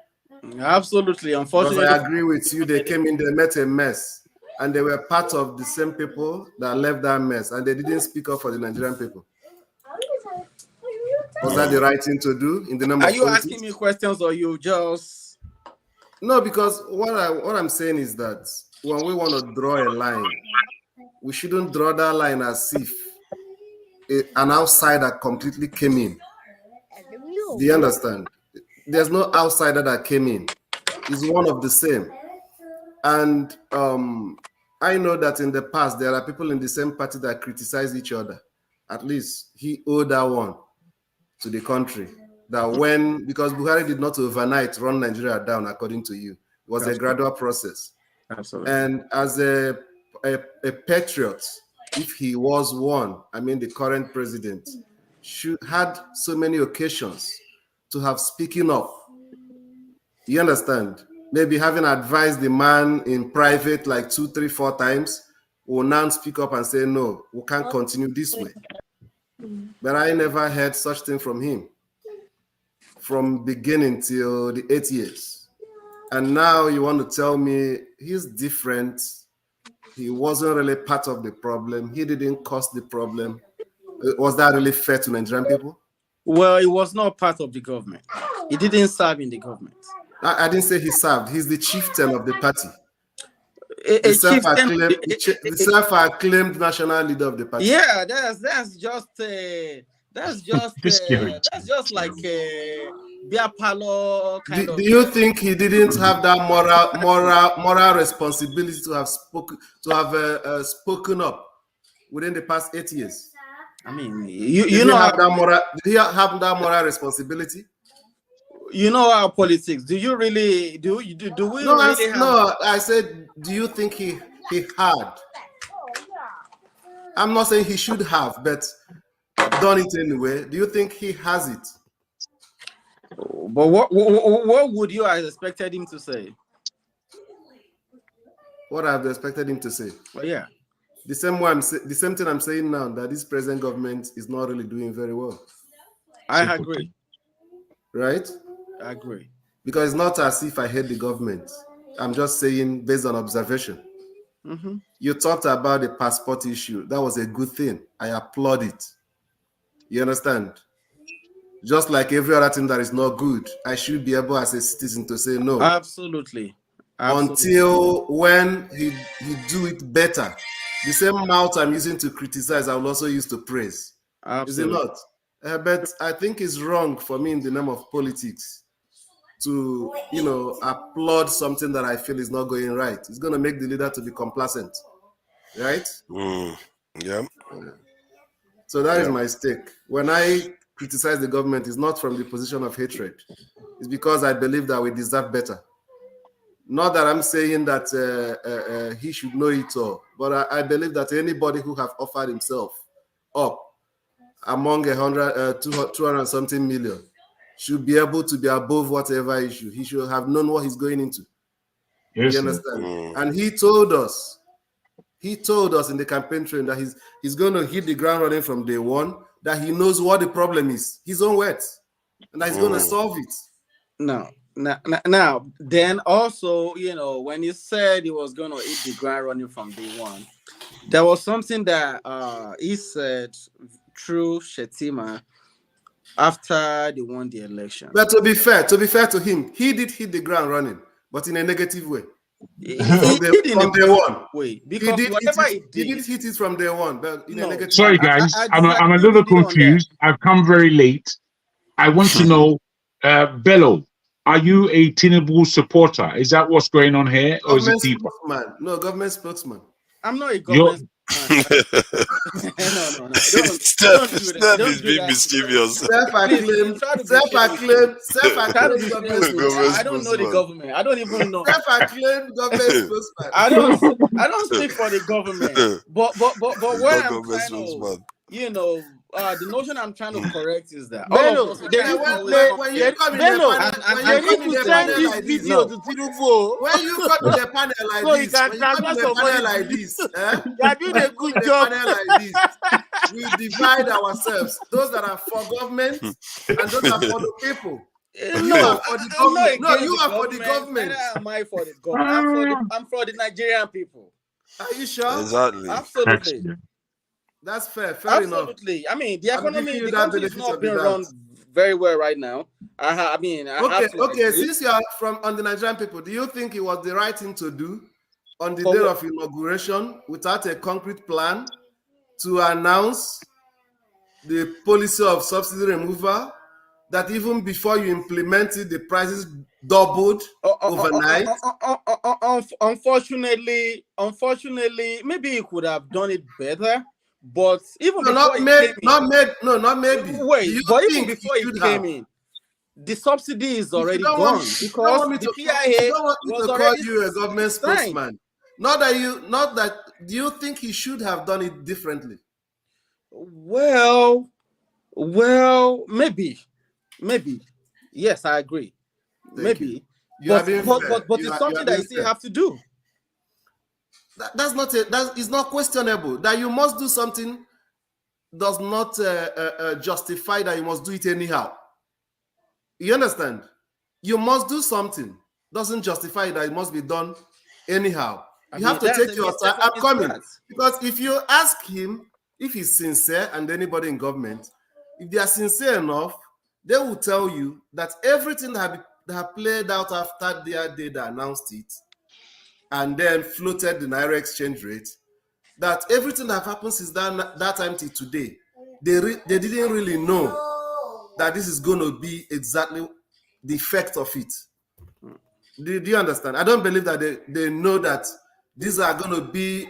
O: Absolutely. Unfortunately,
T: because I agree with you. They came in, they met a mess, and they were part of the same people that left that mess, and they didn't speak up for the Nigerian people. Was that the right thing to do in the name
O: Are
T: of
O: you
T: politics?
O: asking me questions or you just?
T: No, because what I'm saying is that when we want to draw a line, we shouldn't draw that line as if an outsider completely came in. Do you understand? There's no outsider that came in. It's one of the same. And I know that in the past, there are people in the same party that criticize each other. At least he owed that one to the country. That because Buhari did not overnight run Nigeria down, according to you. It was a gradual process.
O: Absolutely.
T: And as a patriot, if he was one, I mean the current president, had so many occasions to have speaking up. You understand? Maybe having advised the man in private like 2, 3, 4 times, will now speak up and say, no, we can't continue this way. But I never heard such thing from him from beginning till the 8 years. And now you want to tell me he's different. He wasn't really part of the problem. He didn't cause the problem. Was that really fair to Nigerian people?
O: Well, he was not part of the government. He didn't serve in the government.
T: I didn't say he served. He's the chieftain of the party.
O: The
T: self-acclaimed national leader of the party.
O: Yeah, that's just like a beer parlor kind of.
T: Do you think he didn't have that moral responsibility to have spoken up within the past 8 years?
O: I mean,
T: did he have that moral responsibility?
O: You know our politics. Do you really do we really have?
T: No, I said, do you think he had? I'm not saying he should have, but done it anyway. Do you think he has it?
O: But what would you have expected him to say?
T: What I've expected him to say?
O: Well, yeah.
T: The same thing I'm saying now, that this present government is not really doing very well.
O: I agree.
T: Right?
O: I agree.
T: Because it's not as if I hate the government. I'm just saying based on observation.
O: Mm-hmm.
T: You talked about the passport issue. That was a good thing. I applaud it. You understand? Just like every other thing that is not good, I should be able as a citizen to say no.
O: Absolutely.
T: Until when he do it better. The same mouth I'm using to criticize, I will also use to praise.
O: Absolutely.
T: Is it not? But I think it's wrong for me in the name of politics to, applaud something that I feel is not going right. It's going to make the leader to be complacent, right?
M: Yeah.
T: So that is my stake. When I criticize the government, it's not from the position of hatred. It's because I believe that we deserve better. Not that I'm saying that he should know it all, but I believe that anybody who have offered himself up among 200 and something million should be able to be above whatever issue. He should have known what he's going into. Yes, you understand? And he told us in the campaign train that he's going to hit the ground running from day one, that he knows what the problem is, his own words, and that he's going to solve it.
O: Now, then also, when he said he was going to hit the ground running from day one, there was something that he said through Shetima after they won the election.
T: But to be fair to him, he did hit the ground running, but in a negative way. From day one.
O: Way, because
T: he did hit it from day one, but in a negative
U: Sorry, guys, I'm a little confused. I've come very late. I want to know, Bello, are you a Tinubu supporter? Is that what's going on here, or is it deeper?
T: No, government spokesman.
O: I'm not a government. No.
M: Steph is being mischievous.
T: Self-acclaimed
O: I don't know the government. I don't even know.
T: Self-acclaimed government spokesman.
O: I don't speak for the government. But what I'm kind of, the notion I'm trying to correct is that
N: when you to send this video to Tinubu,
T: when you come to the panel like
N: so
T: this,
N: you can transfer money
T: like this,
N: you are doing a good job.
T: Like this, we divide ourselves. Those that are for government and those that are for the people. You are for the government. No, you are for the government.
O: Am I for the government? I'm for the Nigerian people.
T: Are you sure?
M: Exactly.
O: Absolutely.
T: That's fair. Fair enough.
G: Absolutely. I mean, the economy, the country is not being run very well right now. I have to agree.
T: Since you are on the Nigerian people, do you think it was the right thing to do on the day of inauguration without a concrete plan to announce the policy of subsidy removal, that even before you implemented, the prices doubled overnight?
G: Unfortunately, maybe he could have done it better. But even
T: not maybe.
G: Wait, but even before he came in, the subsidy is already gone because the PIA was already
T: you a government spokesman. Not that. Do you think he should have done it differently?
G: Well, maybe. Yes, I agree. Maybe. But it's something that you still have to do.
T: That's not it's not questionable. That you must do something does not justify that you must do it anyhow. You understand? You must do something doesn't justify that it must be done anyhow. You have to take your time. I'm coming. Because if you ask him if he's sincere, and anybody in government, if they are sincere enough, they will tell you that everything that have played out after their day they announced it and then floated the Naira exchange rate, that everything that happened since that time till today, they didn't really know that this is going to be exactly the effect of it. Do you understand? I don't believe that they know that these are going to be.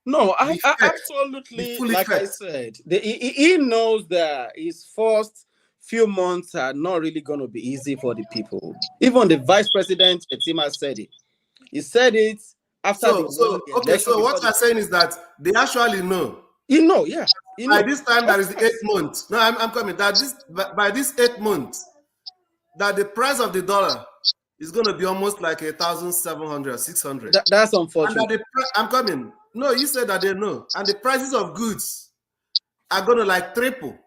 G: No, I absolutely, like I said, he knows that his first few months are not really going to be easy for the people. Even the vice president, Etima, said it. He said it after the election.
T: So what I'm saying is that they actually know.
G: By
T: this time, that is the 8th month. No, I'm coming. That by this 8th month, that the price of the dollar is going to be almost like 1,700, 600.
G: That's unfortunate.
T: I'm coming. No, you said that they know, and the prices of goods are going to like triple.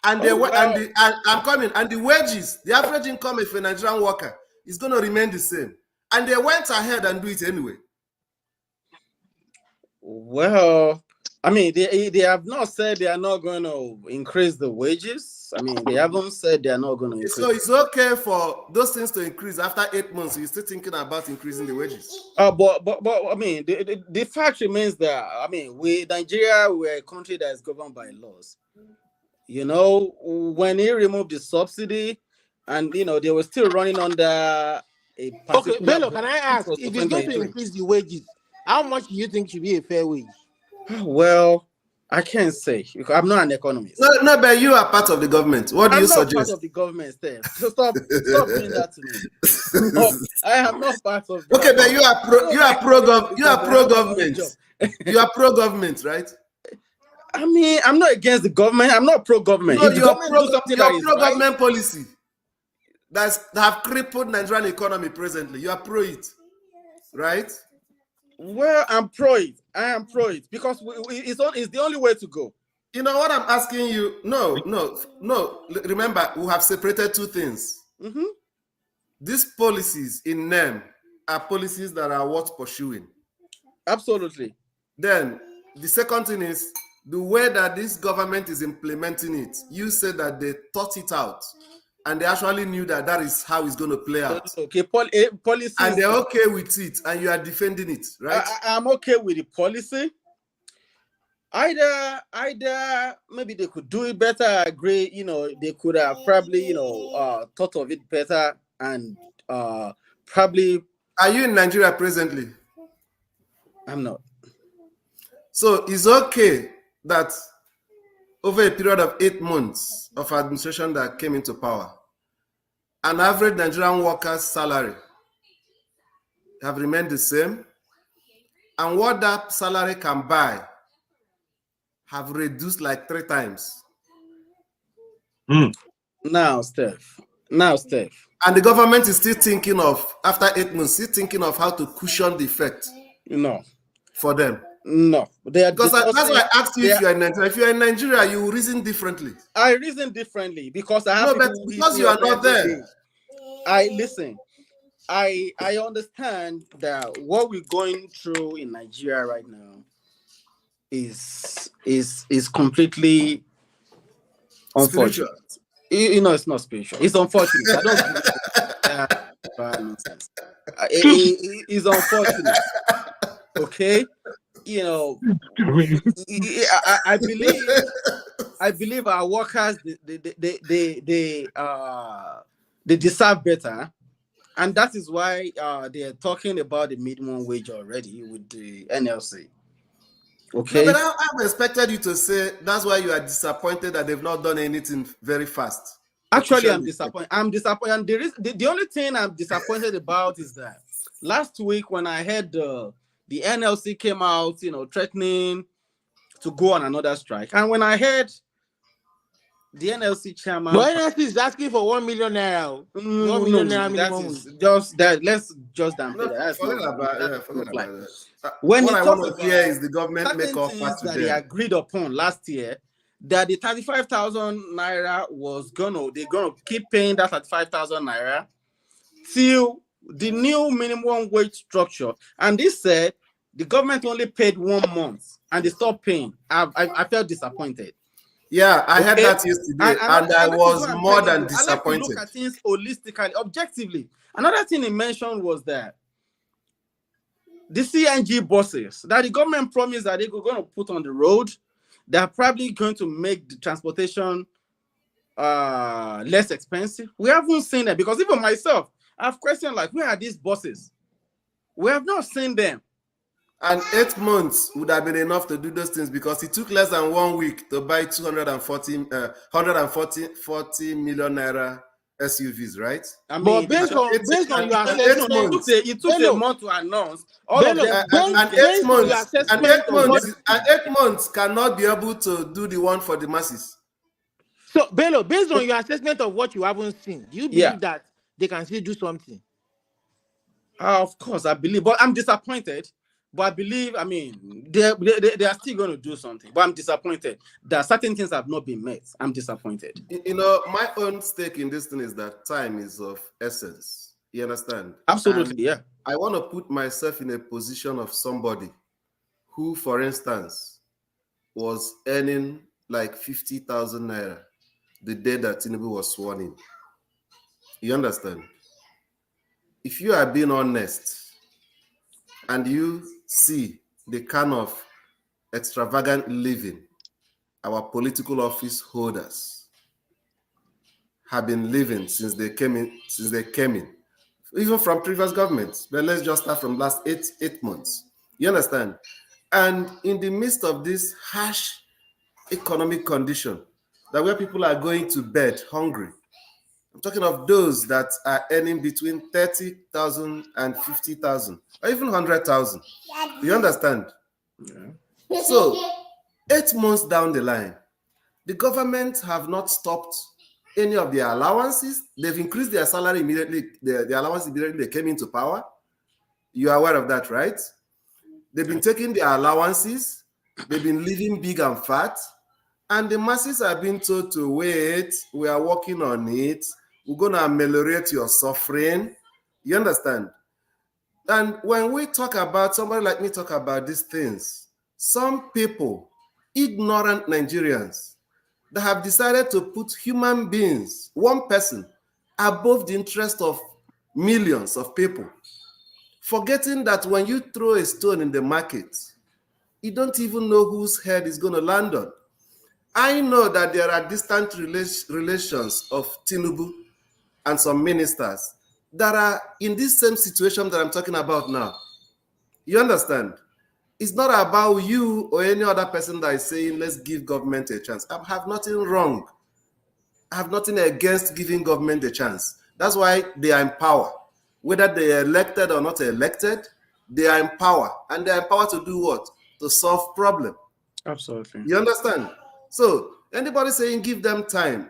T: And I'm coming. And the wages, the average income of a Nigerian worker is going to remain the same. And they went ahead and do it anyway.
G: Well, I mean, they have not said they are not going to increase the wages. I mean, they haven't said they are not going to increase.
T: So it's okay for those things to increase after 8 months. You're still thinking about increasing the wages.
G: But I mean, the fact remains that, I mean, Nigeria, we're a country that is governed by laws. You know, when he removed the subsidy, and they were still running under a particular.
N: Okay, Bello, can I ask, if it's going to increase the wages, how much do you think should be a fair wage?
G: Well, I can't say because I'm not an economist.
T: No, but you are part of the government. What do you suggest?
G: I'm not part of the government, Steph. So stop doing that to me. No, I am not part of.
T: Okay, but you are pro-government. You are pro-government, right?
G: I mean, I'm not against the government. I'm not pro-government.
T: No, you are pro-government policy that have crippled Nigerian economy presently. You are pro it, right?
G: Well, I'm pro it. I am pro it because it's the only way to go.
T: You know what I'm asking you? No. Remember, we have separated two things.
G: Mm-hmm.
T: These policies in name are policies that are worth pursuing.
G: Absolutely.
T: Then the second thing is the way that this government is implementing it. You said that they thought it out. And they actually knew that is how it's going to play out.
G: Okay, policy.
T: And they're okay with it, and you are defending it, right?
G: I'm okay with the policy. Either maybe they could do it better. I agree. They could have probably thought of it better and probably.
T: Are you in Nigeria presently?
G: I'm not.
T: So it's okay that over a period of 8 months of administration that came into power, an average Nigerian worker's salary have remained the same, and what that salary can buy have reduced like 3 times.
G: Now, Steph.
T: And the government is still thinking of, after 8 months, how to cushion the effect. For them.
G: No,
T: because that's why I asked you if you are in Nigeria. If you are in Nigeria, you will reason differently.
G: I reason differently because I have.
T: No, but because you are not there.
G: I understand that what we're going through in Nigeria right now
O: is completely unfortunate.
T: Spiritual.
O: You know, it's not spiritual. It's unfortunate. I don't believe nonsense. It's unfortunate. Okay, you know, I believe our workers they deserve better, and that is why they are talking about the minimum wage already with the NLC. Okay.
T: No, but I've expected you to say that's why you are disappointed that they've not done anything very fast.
O: Actually, I'm disappointed. And the only thing I'm disappointed about is that last week when I heard the NLC came out, you know, threatening to go on another strike, and when I heard the NLC chairman,
N: the NLC is asking for 1 million naira. 1 million naira minimum.
O: That is just that. Let's just downplay that.
T: Forget about that.
O: When
T: what
O: he
T: I
O: talked
T: want to
O: about
T: hear is the government make offer
O: things
T: to
O: that
T: them.
O: they agreed upon last year, that the 35,000 naira they're gonna keep paying that 35,000 naira till the new minimum wage structure. And this said the government only paid 1 month and they stopped paying. I felt disappointed.
T: Yeah, I heard that yesterday, and I was more than disappointed.
O: I like to look at things holistically, objectively. Another thing he mentioned was that the CNG buses that the government promised that they were going to put on the road, they're probably going to make the transportation less expensive. We haven't seen them, because even myself, I've questioned, like, where are these buses? We have not seen them.
T: And 8 months would have been enough to do those things, because it took less than 1 week to buy 140 million naira SUVs, right?
O: I mean,
N: but based on your assessment,
O: it took a month to announce all of them.
T: And 8 months cannot be able to do the one for the masses.
N: So, Bello, based on your assessment of what you haven't seen, do you believe that they can still do something?
O: Of course, I believe, but I'm disappointed. But I believe, I mean, they are still going to do something. But I'm disappointed that certain things have not been met. I'm disappointed.
T: You know, my own stake in this thing is that time is of essence. You understand?
O: Absolutely,
T: and I want to put myself in a position of somebody who, for instance, was earning like 50,000 naira the day that Tinubu was sworn in. You understand? If you are being honest and you see the kind of extravagant living our political office holders have been living since they came in, even from previous governments. But let's just start from last eight months. You understand? And in the midst of this harsh economic condition, that where people are going to bed hungry, I'm talking of those that are earning between 30,000 and 50,000, or even 100,000. You understand? Yeah. So, 8 months down the line, the government have not stopped any of their allowances. They've increased their salary immediately, the allowance immediately they came into power. You are aware of that, right? They've been taking their allowances. They've been living big and fat. And the masses are being told to wait. We are working on it. We're going to ameliorate your suffering. You understand? And when we talk about, somebody like me talk about these things, some people, ignorant Nigerians, that have decided to put human beings, one person, above the interest of millions of people, forgetting that when you throw a stone in the market, you don't even know whose head is going to land on. I know that there are distant relations of Tinubu and some ministers that are in this same situation that I'm talking about now. You understand? It's not about you or any other person that is saying, let's give government a chance. I have nothing wrong. I have nothing against giving government a chance. That's why they are in power. Whether they are elected or not elected, they are in power. And they are in power to do what? To solve problems.
O: Absolutely.
T: You understand? So, anybody saying give them time,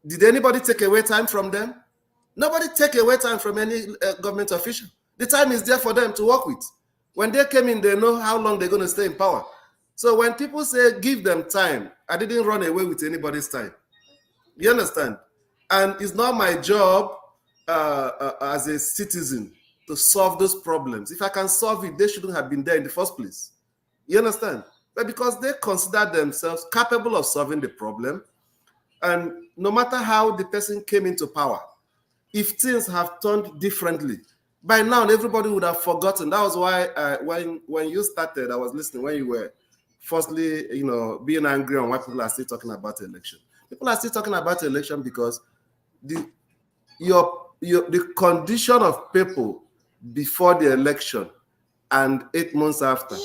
T: did anybody take away time from them? Nobody take away time from any government official. The time is there for them to work with. When they came in, they know how long they're going to stay in power. So when people say give them time, I didn't run away with anybody's time. You understand? And it's not my job as a citizen to solve those problems. If I can solve it, they shouldn't have been there in the first place. You understand? but because they consider themselves capable of solving the problem. And no matter how the person came into power, if things have turned differently, by now everybody would have forgotten. That was why when you started, I was listening when you were firstly, being angry on why people are still talking about the election. People are still talking about the election because the condition of people before the election and 8 months after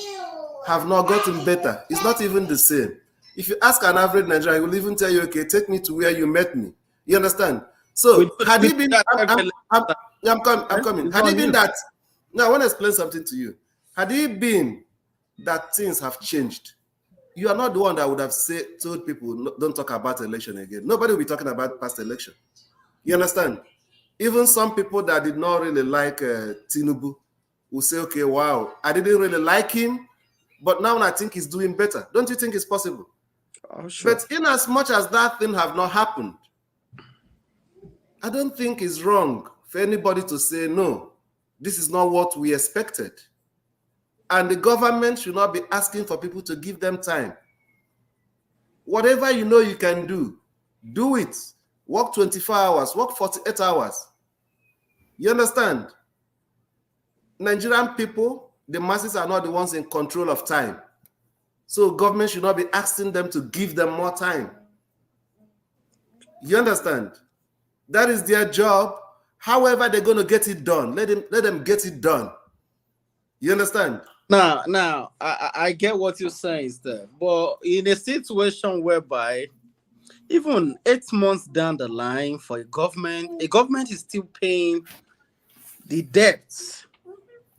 T: have not gotten better. It's not even the same. If you ask an average Nigerian, he will even tell you, okay, take me to where you met me. You understand? So had he been, I'm coming. Had he been that, now I want to explain something to you. Had he been that things have changed, you are not the one that would have told people, don't talk about election again. Nobody will be talking about past election. You understand? Even some people that did not really like Tinubu will say, okay, wow, I didn't really like him, but now I think he's doing better. Don't you think it's possible?
O: Oh, sure.
T: But in as much as that thing have not happened, I don't think it's wrong for anybody to say, no, this is not what we expected. And the government should not be asking for people to give them time. Whatever you know you can do, do it. Work 24 hours, work 48 hours. You understand? Nigerian people, the masses are not the ones in control of time. So government should not be asking them to give them more time. You understand? That is their job. However they're going to get it done, let them get it done. You understand?
O: Now, I get what you're saying, Steph. But in a situation whereby even 8 months down the line for a government is still paying the debts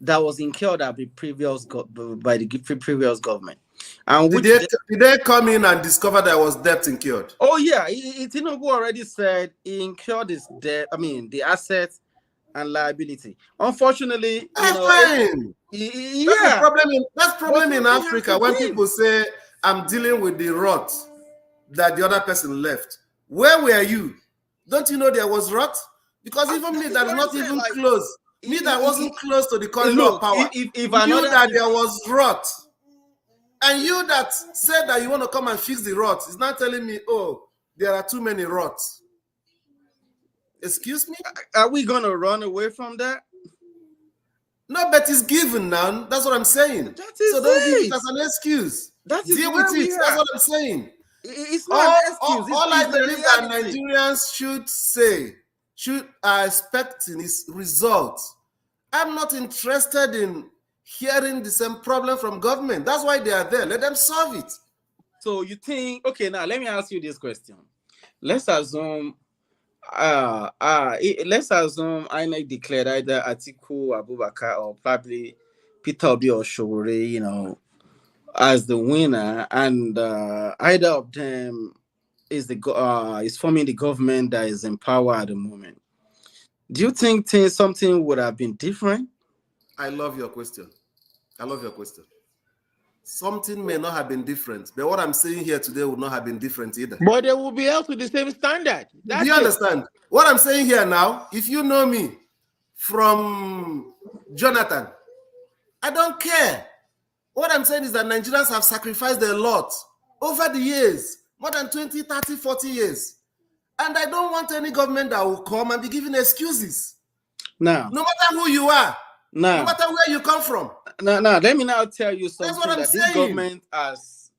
O: that was incurred by the previous government. And
T: did they come in and discover there was debt incurred?
O: Oh yeah, Tinubu already said he incurred his debt. I mean, the assets and liability. Unfortunately,
T: fine.
O: Yeah,
T: That's problem in Africa when people say I'm dealing with the rot that the other person left. Where were you? Don't you know there was rot? Because even me that is not even close, me that wasn't close to the corridor of power, knew that there was rot. And you that said that you want to come and fix the rot is not telling me, oh, there are too many rots. Excuse me?
O: Are we going to run away from that?
T: No, but it's given now. That's what I'm saying. So don't give it as an excuse. Deal with it. That's what I'm saying.
O: It's not an excuse.
T: All I believe that Nigerians should are expecting is results. I'm not interested in hearing the same problem from government. That's why they are there. Let them solve it.
O: So you think, okay, now let me ask you this question. Let's assume INEC declared either Atiku Abubakar or probably Peter Obi or Showore, as the winner, and either of them is forming the government that is in power at the moment. Do you think something would have been different?
T: I love your question. Something may not have been different, but what I'm saying here today would not have been different either.
N: But they will be held to the same standard.
T: Do you understand? What I'm saying here now, if you know me from Jonathan, I don't care. What I'm saying is that Nigerians have sacrificed a lot over the years, more than 20, 30, 40 years. And I don't want any government that will come and be giving excuses.
O: Now,
T: no matter who you are,
O: no
T: matter where you come from.
O: Now, let me now tell you something.
T: That's what I'm saying.
O: This government has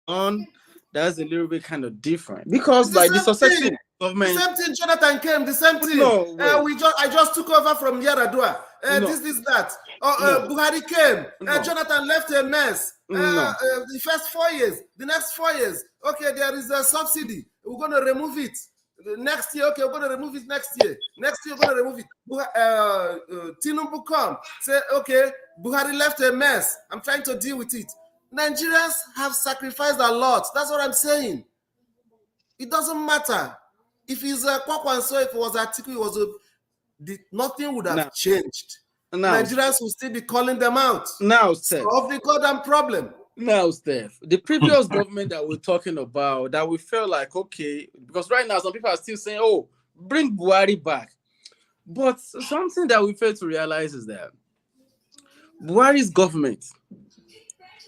O: done that's a little bit kind of different. Because like the successive government.
T: The same thing, Jonathan came, the same thing.
O: No,
T: I just took over from Yaradua. This, that. Buhari came. Jonathan left a mess. The first 4 years, the next 4 years. Okay, there is a subsidy. We're going to remove it. Next year, okay, we're going to remove it next year. Next year, we're going to remove it. Tinubu come. Say, okay, Buhari left a mess. I'm trying to deal with it. Nigerians have sacrificed a lot. That's what I'm saying. It doesn't matter. If it's a Kwakwanso, if it was Atiku, it was nothing would have changed. Nigerians will still be calling them out.
O: Now, Steph.
T: Solve the goddamn problem.
O: Now, Steph, the previous government that we're talking about, that we felt like, okay, because right now some people are still saying, oh, bring Buhari back. But something that we fail to realize is that Buhari's government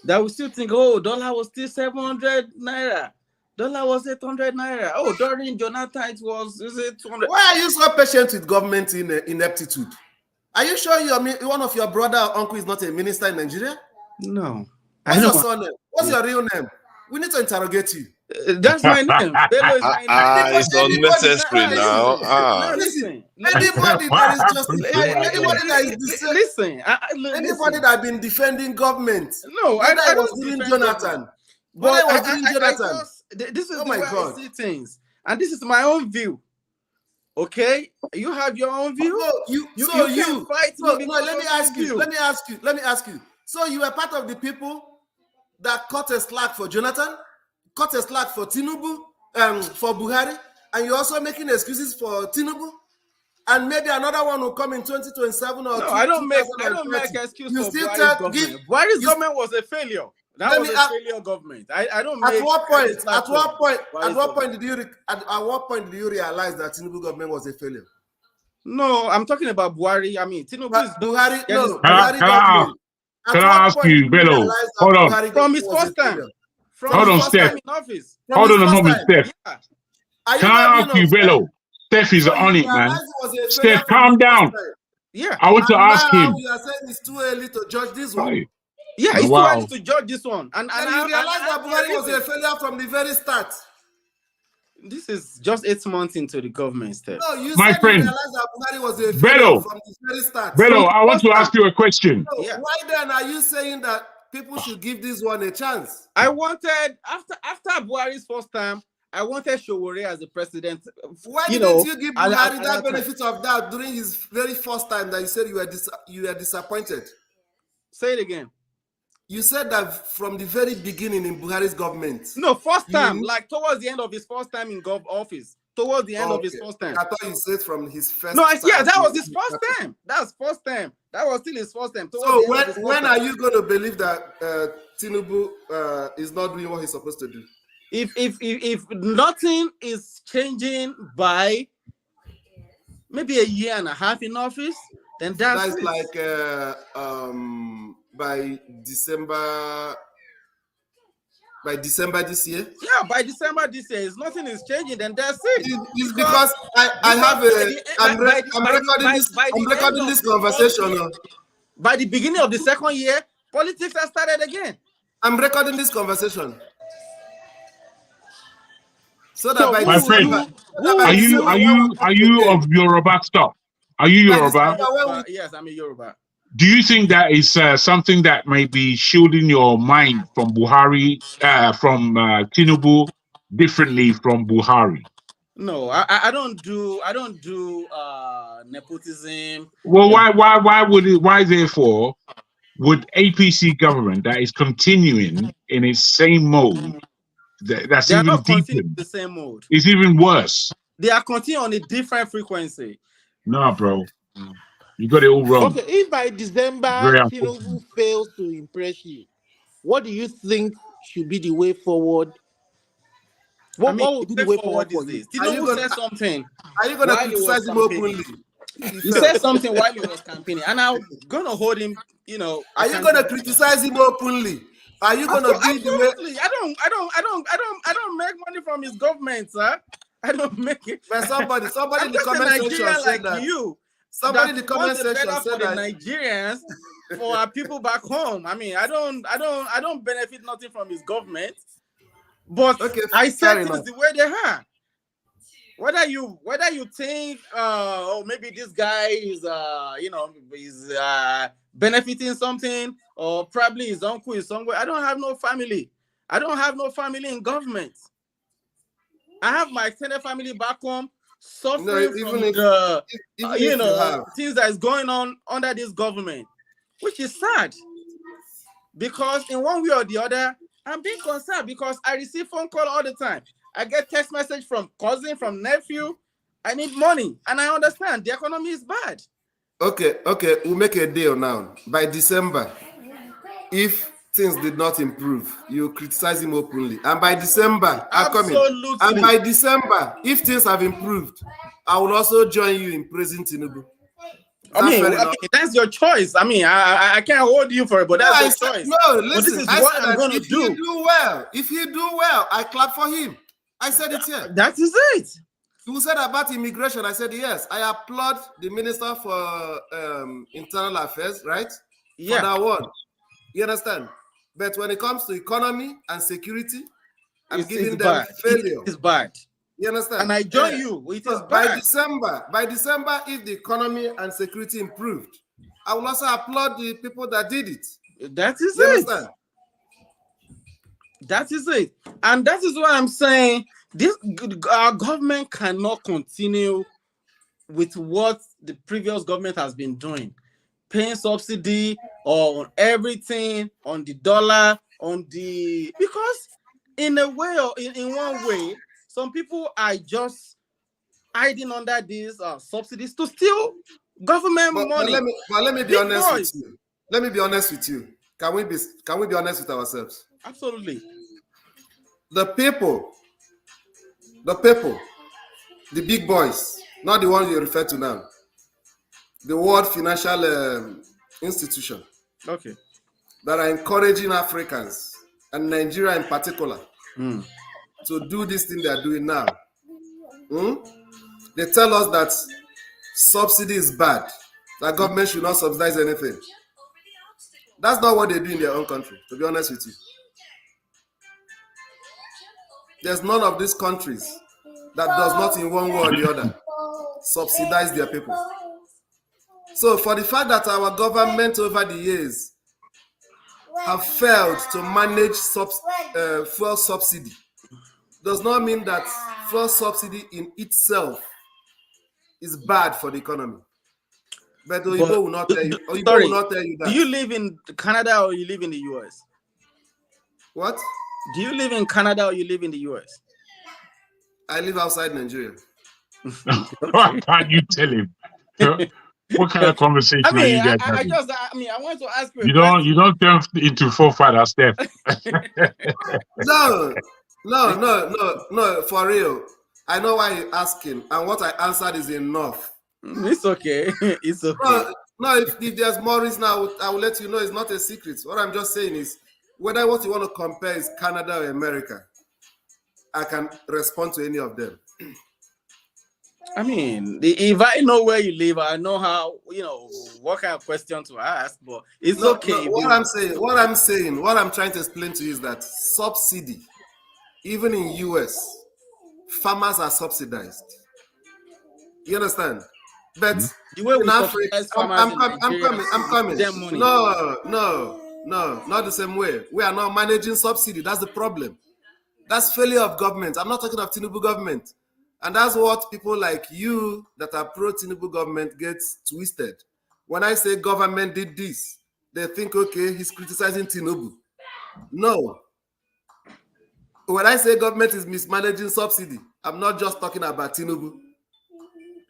O: that will still think, oh, dollar was still 700 naira. Dollar was 800 naira. Oh, during Jonathan, it was 200.
T: Why are you so patient with government ineptitude? Are you sure one of your brother or uncle is not a minister in Nigeria?
O: No.
T: What's your surname? What's your real name? We need to interrogate you.
O: That's my name. Bello is my name.
M: It's unnecessary now.
T: Listen, anybody that is justifying, anybody that is anybody that has been defending government.
O: No, I
T: was during Jonathan. But
O: this is the way I see things, and this is my own view. Okay, you have your own view.
T: You can't fight me. Let me ask you. So you were part of the people that cut a slack for Jonathan, cut a slack for Tinubu, for Buhari, and you're also making excuses for Tinubu, and maybe another one will come in 2027 or.
O: No, I don't make excuses for Buhari's government. Buhari's government was a failure. That was a failure government. I don't. At what
T: point did you realize that Tinubu government was a failure?
O: No, I'm talking about Buhari. I mean, Tinubu is
U: Buhari. Can I ask you, Bello? Hold on.
O: From his first time.
U: Hold on, Steph. Hold on a moment, Steph. Can I ask you, Bello? Steph is on it, man. Steph, calm down.
O: Yeah.
U: I want to ask him.
T: You are saying it's too early to judge this one.
U: Right.
O: Yeah, it's too early to judge this one. And
T: you realize that Buhari was a failure from the very start.
O: This is just 8 months into the government step.
T: No, you
U: my
T: said
U: friend,
T: you realized that Buhari was a failure
U: Bello,
T: from the very start.
U: Bello, I want to ask you a question.
T: So why then are you saying that people should give this one a chance?
O: I wanted, after Buhari's first time, I wanted Sowore as the president.
T: Why didn't you give Buhari that benefit of doubt during his very first time that you said you were disappointed?
O: Say it again.
T: You said that from the very beginning in Buhari's government.
O: No, first time, like towards the end of his first time in office. Towards the end of his first time.
T: I thought you said from his first.
O: No, yeah, that was his first time. That's first time. That was still his first time.
T: So when are you going to believe that Tinubu is not doing what he's supposed to do?
O: If nothing is changing by maybe a year and a half in office, then that's
T: like by December this year.
O: Yeah, by December this year, if nothing is changing, then that's it.
T: It's because I'm recording this conversation.
O: By the beginning of the second year, politics has started again.
T: I'm recording this conversation. So that by
U: my friend, are you of Yoruba stock? Are you Yoruba?
O: Yes, I'm a Yoruba.
U: Do you think that is something that may be shielding your mind from Buhari, from Tinubu, differently from Buhari?
O: No, I don't do nepotism.
U: Well, why therefore would APC government that is continuing in its same mode, that's
O: they are
U: even
O: not continuing
U: deeper,
O: the same mode.
U: It's even worse.
O: They are continuing on a different frequency.
U: No, bro. You got it all wrong.
N: Okay, if by December Tinubu fails to impress you, what do you think should be the way forward? What would be the way forward for you?
O: Tinubu said something.
T: Are you going to criticize him openly?
O: You said something while he was campaigning, and I'm going to hold him.
T: Are you going to criticize him openly? Are you going to be the way?
O: I don't make money from his government, sir. I don't make it.
T: But somebody in the comment section said that. Somebody in the comment section said that
O: Nigerians, for our people back home. I mean, I don't benefit nothing from his government, but I said things the way they are. Whether you think, maybe this guy is benefiting something, or probably his uncle is somewhere. I don't have no family. I don't have no family in government. I have my extended family back home suffering from things that is going on under this government, which is sad. Because in one way or the other, I'm being concerned because I receive phone call all the time. I get text message from cousin, from nephew. I need money, and I understand the economy is bad.
T: Okay, we'll make a deal now. By December, if things did not improve, you criticize him openly. And by December, and by December, if things have improved, I will also join you in praising Tinubu.
O: that's your choice. I mean, I can't hold you for it, but that's your choice.
T: No,
O: listen, but this is
T: I
O: what
T: said
O: I'm going to do.
T: If he do well, I clap for him. I said it here.
O: That is it.
T: You said about immigration. I said yes. I applaud the Minister for Internal Affairs, right?
O: Yeah.
T: For that one. You understand? But when it comes to economy and security, I'm giving them failure.
O: It is bad.
T: You understand?
O: And I join you. It is
T: by
O: bad.
T: December, if the economy and security improved, I will also applaud the people that did it.
O: That is
T: you
O: it.
T: Understand?
O: That is it. And that is what I'm saying. Our government cannot continue with what the previous government has been doing. Paying subsidy on everything, on the dollar, because in a way or in one way, some people are just hiding under these subsidies to steal government money.
T: Let me be honest with you. Let me be honest with you. Can we be honest with ourselves?
O: Absolutely.
T: The people, the big boys, not the ones you refer to now. The World Financial Institution,
O: okay,
T: that are encouraging Africans and Nigeria in particular to do this thing they are doing now. They tell us that subsidy is bad, that government should not subsidize anything. That's not what they do in their own country, to be honest with you. There's none of these countries that does not in one way or the other subsidize their people. So for the fact that our government over the years have failed to manage fuel subsidy does not mean that fuel subsidy in itself is bad for the economy. But Oyibo will not tell you. Oyibo will not tell you that.
O: Do you live in Canada or you live in the US?
T: What?
O: Do you live in Canada or you live in the US?
T: I live outside Nigeria.
U: What can you tell him? What kind of conversation are you guys having?
O: I want to ask you.
U: You don't turn into forefather step.
T: No, for real. I know why you're asking, and what I answered is enough.
O: It's okay. It's okay.
T: No, if there's more reason, I will let you know. It's not a secret. What I'm just saying is, whether what you want to compare is Canada or America, I can respond to any of them.
O: I mean, if I know where you live, I know how, what kind of question to ask, but it's okay.
T: No, what I'm trying to explain to you is that subsidy, even in US, farmers are subsidized. You understand? But in Africa, I'm coming. No, not the same way. We are not managing subsidy. That's the problem. That's failure of government. I'm not talking of Tinubu government. And that's what people like you that are pro-Tinubu government gets twisted. When I say government did this, they think, okay, he's criticizing Tinubu. No. When I say government is mismanaging subsidy, I'm not just talking about Tinubu.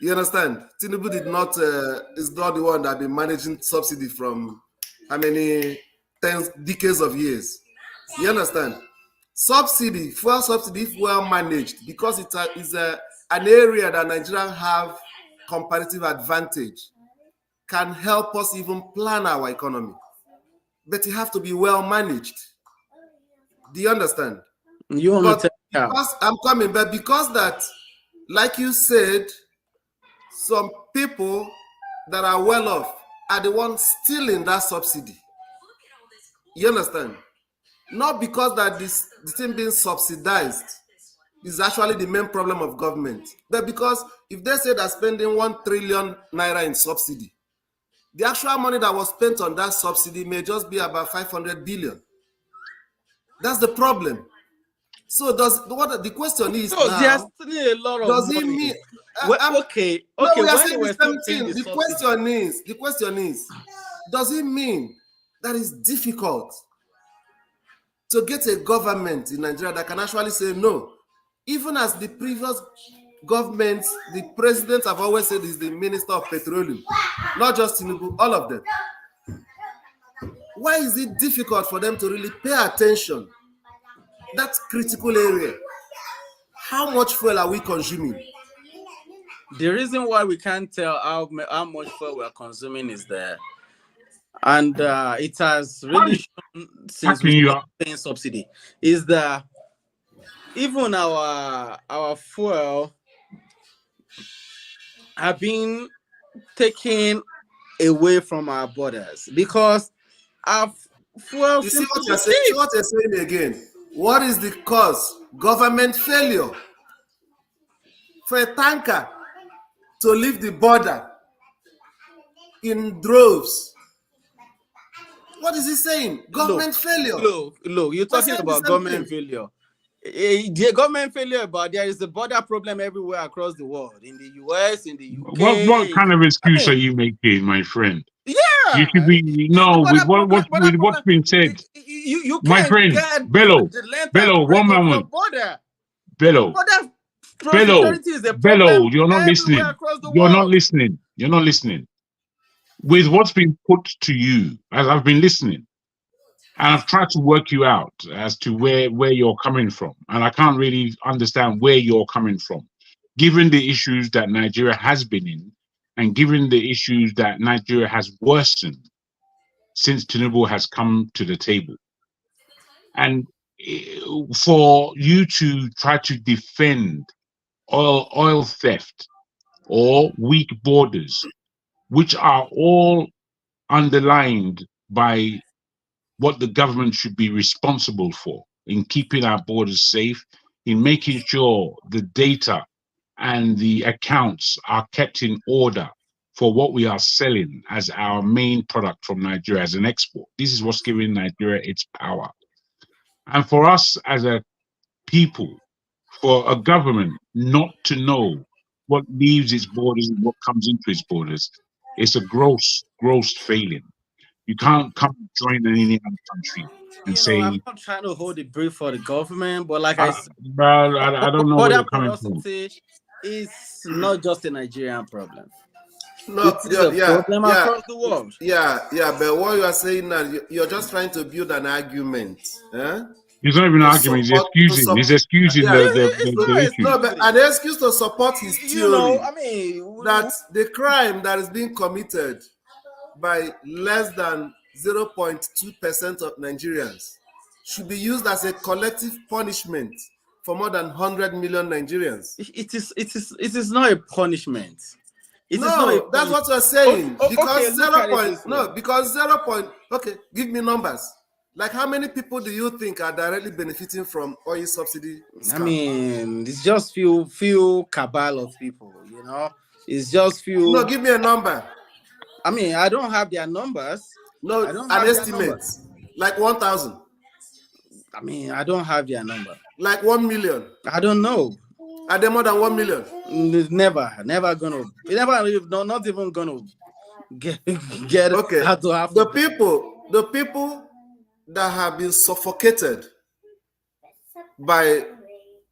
T: You understand? Tinubu is not the one that been managing subsidy from how many decades of years. You understand? Subsidy, fuel subsidy, if well managed, because it is an area that Nigerians have comparative advantage, can help us even plan our economy. But it have to be well managed. Do you understand? I'm coming, but because that, like you said, some people that are well off are the ones stealing that subsidy. You understand? Not because that the thing being subsidized is actually the main problem of government, but because if they say they're spending 1 trillion naira in subsidy, the actual money that was spent on that subsidy may just be about 500 billion. That's the problem. So the question is now,
O: there's still a lot of
T: does
O: money.
T: it mean
O: okay?
T: No, we are saying the same thing. The question is, does it mean that it's difficult to get a government in Nigeria that can actually say no? Even as the previous governments, the presidents have always said is the Minister of Petroleum, not just Tinubu, all of them. Why is it difficult for them to really pay attention? That critical area. How much fuel are we consuming?
O: The reason why we can't tell how much fuel we are consuming is there, and it has really shown since we started paying subsidy, is that even our fuel have been taken away from our borders because our fuel
T: You see
O: seems
T: what
O: to
T: you're
O: be
T: saying?
O: cheap.
T: See what you're saying again? What is the cause? Government failure. For a tanker to leave the border in droves. What is he saying? Government failure.
O: Look, you're talking about government failure. The government failure, but there is a border problem everywhere across the world, in the US, in the UK.
U: What kind of excuse are you making, my friend?
O: Yeah,
U: you should be with what's been said.
O: You
U: my
O: can't
U: friend,
O: get
U: Bello,
O: the length
U: Bello,
O: and breadth
U: one
O: of your
U: moment,
O: border.
U: Bello,
O: Border
U: Bello,
O: security is a
U: Bello,
O: problem
U: you're not
O: everywhere
U: listening.
O: across the
U: You're not
O: world.
U: listening. You're not listening. With what's been put to you, as I've been listening, and I've tried to work you out as to where you're coming from, and I can't really understand where you're coming from, given the issues that Nigeria has been in, and given the issues that Nigeria has worsened since Tinubu has come to the table. And for you to try to defend oil theft or weak borders, which are all underlined by what the government should be responsible for in keeping our borders safe, in making sure the data and the accounts are kept in order for what we are selling as our main product from Nigeria as an export. This is what's giving Nigeria its power. And for us as a people, for a government not to know what leaves its borders and what comes into its borders, it's a gross failing. You can't come and join any other country and say,
O: I'm not trying to hold the brief for the government, but like
U: I don't know where
O: border
U: you're coming from.
O: porosity is not just a Nigerian problem.
T: No,
O: it is a problem across the world.
T: Yeah, but what you are saying now, you're just trying to build an argument.
U: It's not even an argument, he's excusing. He's excusing the issue.
T: No, but an excuse to support his theory. That the crime that is being committed by less than 0.2% of Nigerians should be used as a collective punishment for more than 100 million Nigerians.
O: It is not a punishment.
T: That's what you're saying. Because okay, give me numbers. Like, how many people do you think are directly benefiting from oil subsidy?
O: I mean, it's just few cabal of people, you know. It's just few.
T: No, give me a number.
O: I mean, I don't have their numbers.
T: No, an estimate. Like 1,000.
O: I mean, I don't have their number.
T: Like 1 million.
O: I don't know.
T: Are they more than 1 million?
O: Never gonna. Not even gonna get
T: okay. The people that have been suffocated by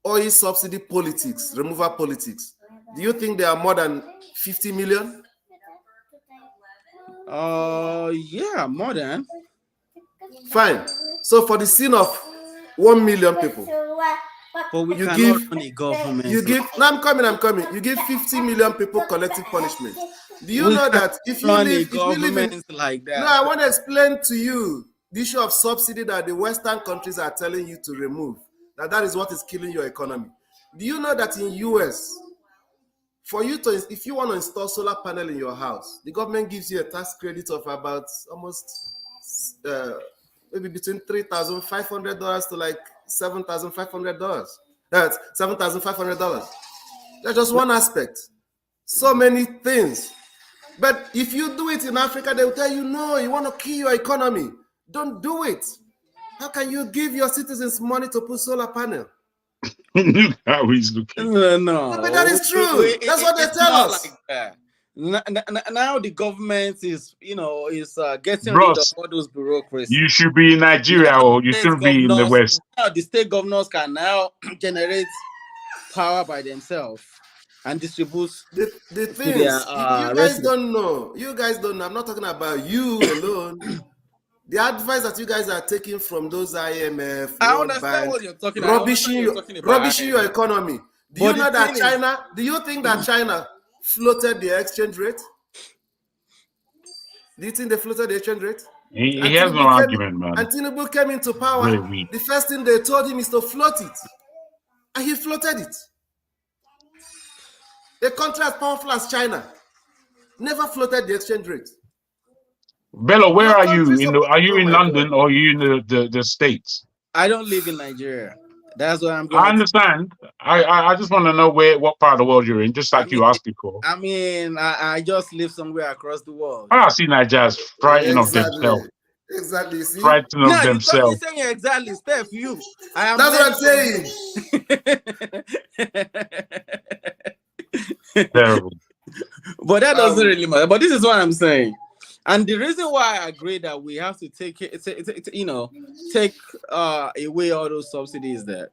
T: oil subsidy politics, removal politics, do you think there are more than 50 million?
O: Yeah, more than.
T: Fine. So for the sin of 1 million people,
O: but we cannot run a government.
T: No, I'm coming. You give 50 million people collective punishment. Do you know that if you live in
O: like that?
T: No, I want to explain to you the issue of subsidy that the Western countries are telling you to remove. That is what is killing your economy. Do you know that in US, for you to, if you want to install solar panel in your house, the government gives you a tax credit of about almost maybe between $3,500 to like $7,500. That's $7,500. That's just one aspect. So many things. But if you do it in Africa, they will tell you, no, you want to kill your economy. Don't do it. How can you give your citizens money to put solar panel?
U: Look how he's looking.
O: No,
T: but that is true. That's what they tell us.
O: Like now the government is, getting rid of all those bureaucracies.
U: You should be in Nigeria or you shouldn't be in the West.
O: Now the state governors can now generate power by themselves and distribute
T: the things. You guys don't know. I'm not talking about you alone. The advice that you guys are taking from those IMF,
O: I understand what you're talking
T: about. Rubbishing your economy. Do you know that China? Do you think that China, floated the exchange rate? Do you think they floated the exchange rate?
U: He has no argument, man.
T: And Tinubu came into power.
U: Very weak.
T: The first thing they told him is to float it. And he floated it. A country as powerful as China never floated the exchange rate.
U: Bello, where are you? Are you in London or are you in the States?
O: I don't live in Nigeria. That's what I'm going.
U: I understand. I just want to know what part of the world you're in, just like you asked before.
O: I mean, I just live somewhere across the world.
U: I see Nigerians frightened of themselves.
T: Exactly. See?
U: Frightened of themselves.
O: You're saying exactly, Steph. You. That's
T: what I'm saying.
U: Terrible.
O: But that doesn't really matter. But this is what I'm saying. And the reason why I agree that we have to take away all those subsidies, that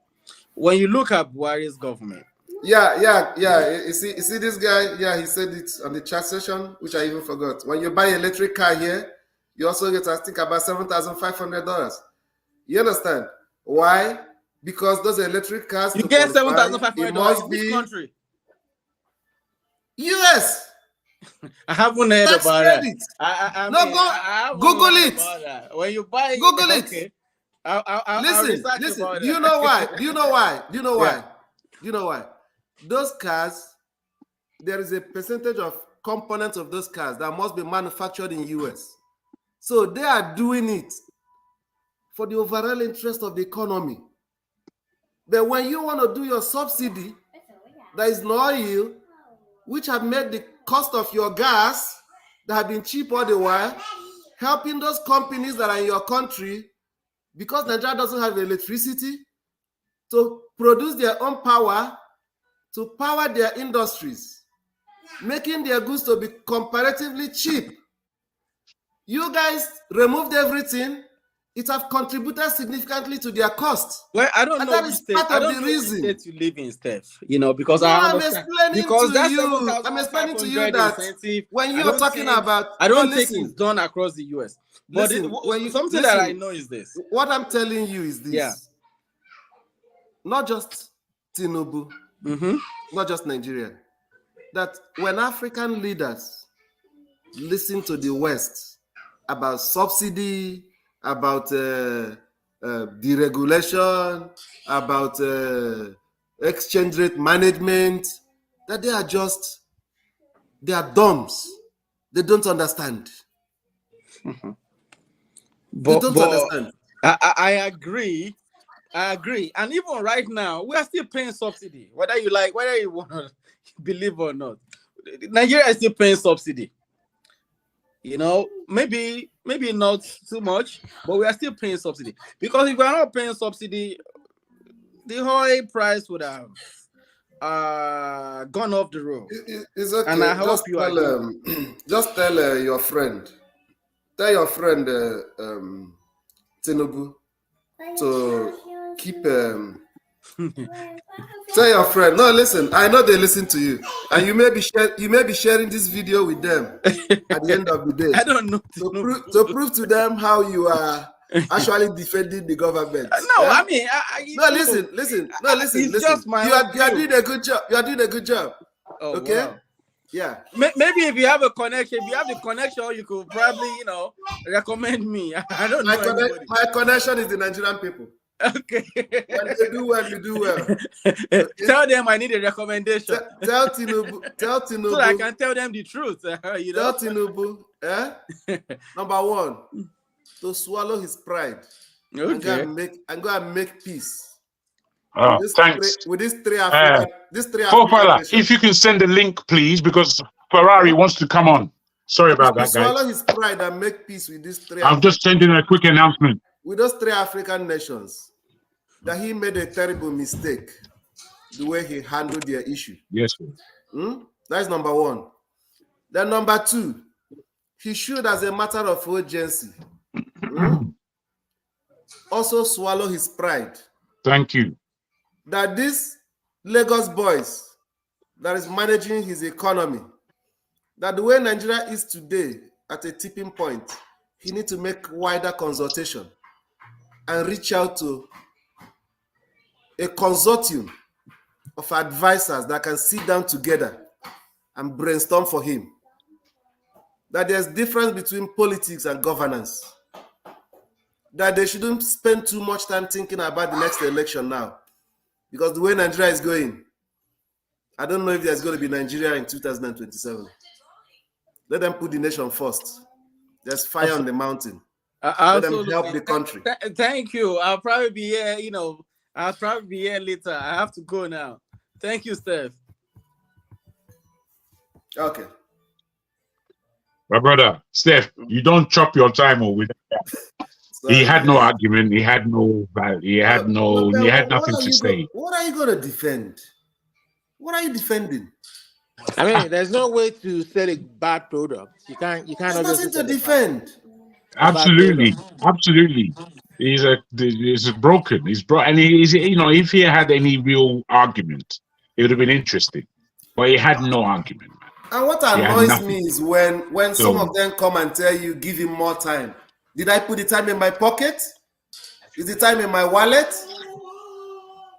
O: when you look at Buhari's government.
T: Yeah. You see this guy? Yeah, he said it on the chat session, which I even forgot. When you buy an electric car here, you also get, I think, about $7,500. You understand? Why? Because those electric cars,
O: you get $7,500 in which country?
T: US.
O: I haven't heard about that.
T: Google it.
O: When you buy,
T: Google it.
O: Okay.
T: Listen. Do you know why? Those cars, there is a percentage of components of those cars that must be manufactured in US. So they are doing it for the overall interest of the economy. But when you want to do your subsidy, there is no oil, which have made the cost of your gas that have been cheap all the while, helping those companies that are in your country, because Nigeria doesn't have electricity, to produce their own power, to power their industries, making their goods to be comparatively cheap. You guys removed everything. It have contributed significantly to their cost.
O: Well, I don't know.
T: That is part of the reason
O: that you live in, Steph. Because
T: I'm explaining to you that when you're talking about,
O: I don't think it's done across the US. But something that I know is this.
T: What I'm telling you is this. Yeah. Not just Tinubu, not just Nigeria. That when African leaders listen to the West about subsidy, about deregulation, about exchange rate management, that they are dumbs. They don't understand.
O: They don't understand. I agree. And even right now, we are still paying subsidy. Whether you want to believe or not. Nigeria is still paying subsidy. Maybe not too much, but we are still paying subsidy. Because if we are not paying subsidy, the oil price would have gone off the road.
T: It's okay.
O: And I hope
T: just tell your friend. Tell your friend Tinubu to keep. Tell your friend. No, listen. I know they listen to you, and you may be sharing this video with them at the end of the day.
O: I don't know
T: to prove to them how you are actually defending the government.
O: No, yeah? I mean,
T: listen. No, listen.
O: It's just my
T: you are doing a good job. You are doing a good job.
O: Oh,
T: okay.
O: Wow.
T: Yeah.
O: Maybe if you have a connection, you could probably, recommend me. I don't know.
T: My connection is the Nigerian people.
O: Okay.
T: When they do well, you do well.
O: Okay? Tell them I need a recommendation.
T: Tell Tinubu.
O: So that I can tell them the truth.
T: Tell Tinubu, number one, to swallow his pride.
O: Okay.
T: And go and make peace.
U: Thanks.
T: With these three African
U: nations. If you can send the link, please, because Ferrari wants to come on. Sorry about that, guys.
T: Swallow his pride and make peace with these three.
U: I'm just sending a quick announcement.
T: With those three African nations, that he made a terrible mistake, the way he handled their issue.
U: Yes, sir.
T: That's number one. Then number two, he should, as a matter of urgency, also swallow his pride.
U: Thank you.
T: That this Lagos boys that is managing his economy, that the way Nigeria is today at a tipping point, he needs to make wider consultation and reach out to a consortium of advisors that can sit down together and brainstorm for him that there's difference between politics and governance, that they shouldn't spend too much time thinking about the next election now, because the way Nigeria is going, I don't know if there's going to be Nigeria in 2027. Let them put the nation first. There's fire on the mountain. Let them help the country.
O: Thank you. I'll probably be here, I'll probably be here later. I have to go now. Thank you, Steph.
T: Okay.
U: My brother, Steph, you don't chop your time with that. He had no argument. He had no value. He had nothing to say.
T: What are you going to defend? What are you defending?
N: I mean, there's no way to sell a bad product. You can't.
T: There's nothing to defend.
U: Absolutely. He's broken. He's broken, and he's if he had any real argument, it would have been interesting. But he had no argument.
T: And what annoys me is when some of them come and tell you, give him more time. Did I put the time in my pocket? Is the time in my wallet?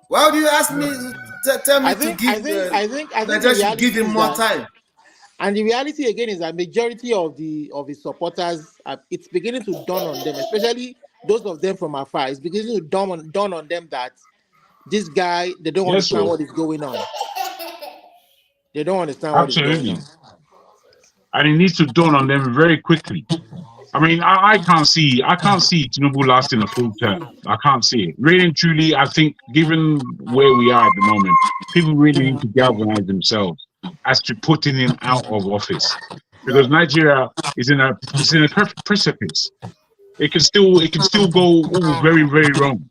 T: Why do you ask me? Tell me to give. I think should give him more time.
N: And the reality again is that majority of his supporters, it's beginning to dawn on them, especially those of them from afar. It's beginning to dawn on them that this guy, they don't understand what is going on. They don't understand what is going on.
U: And it needs to dawn on them very quickly. I mean, I can't see Tinubu lasting a full term. I can't see it. Really and truly, I think given where we are at the moment, people really need to galvanize themselves as to putting him out of office. Because Nigeria is in a precipice. It can still go all very, very wrong.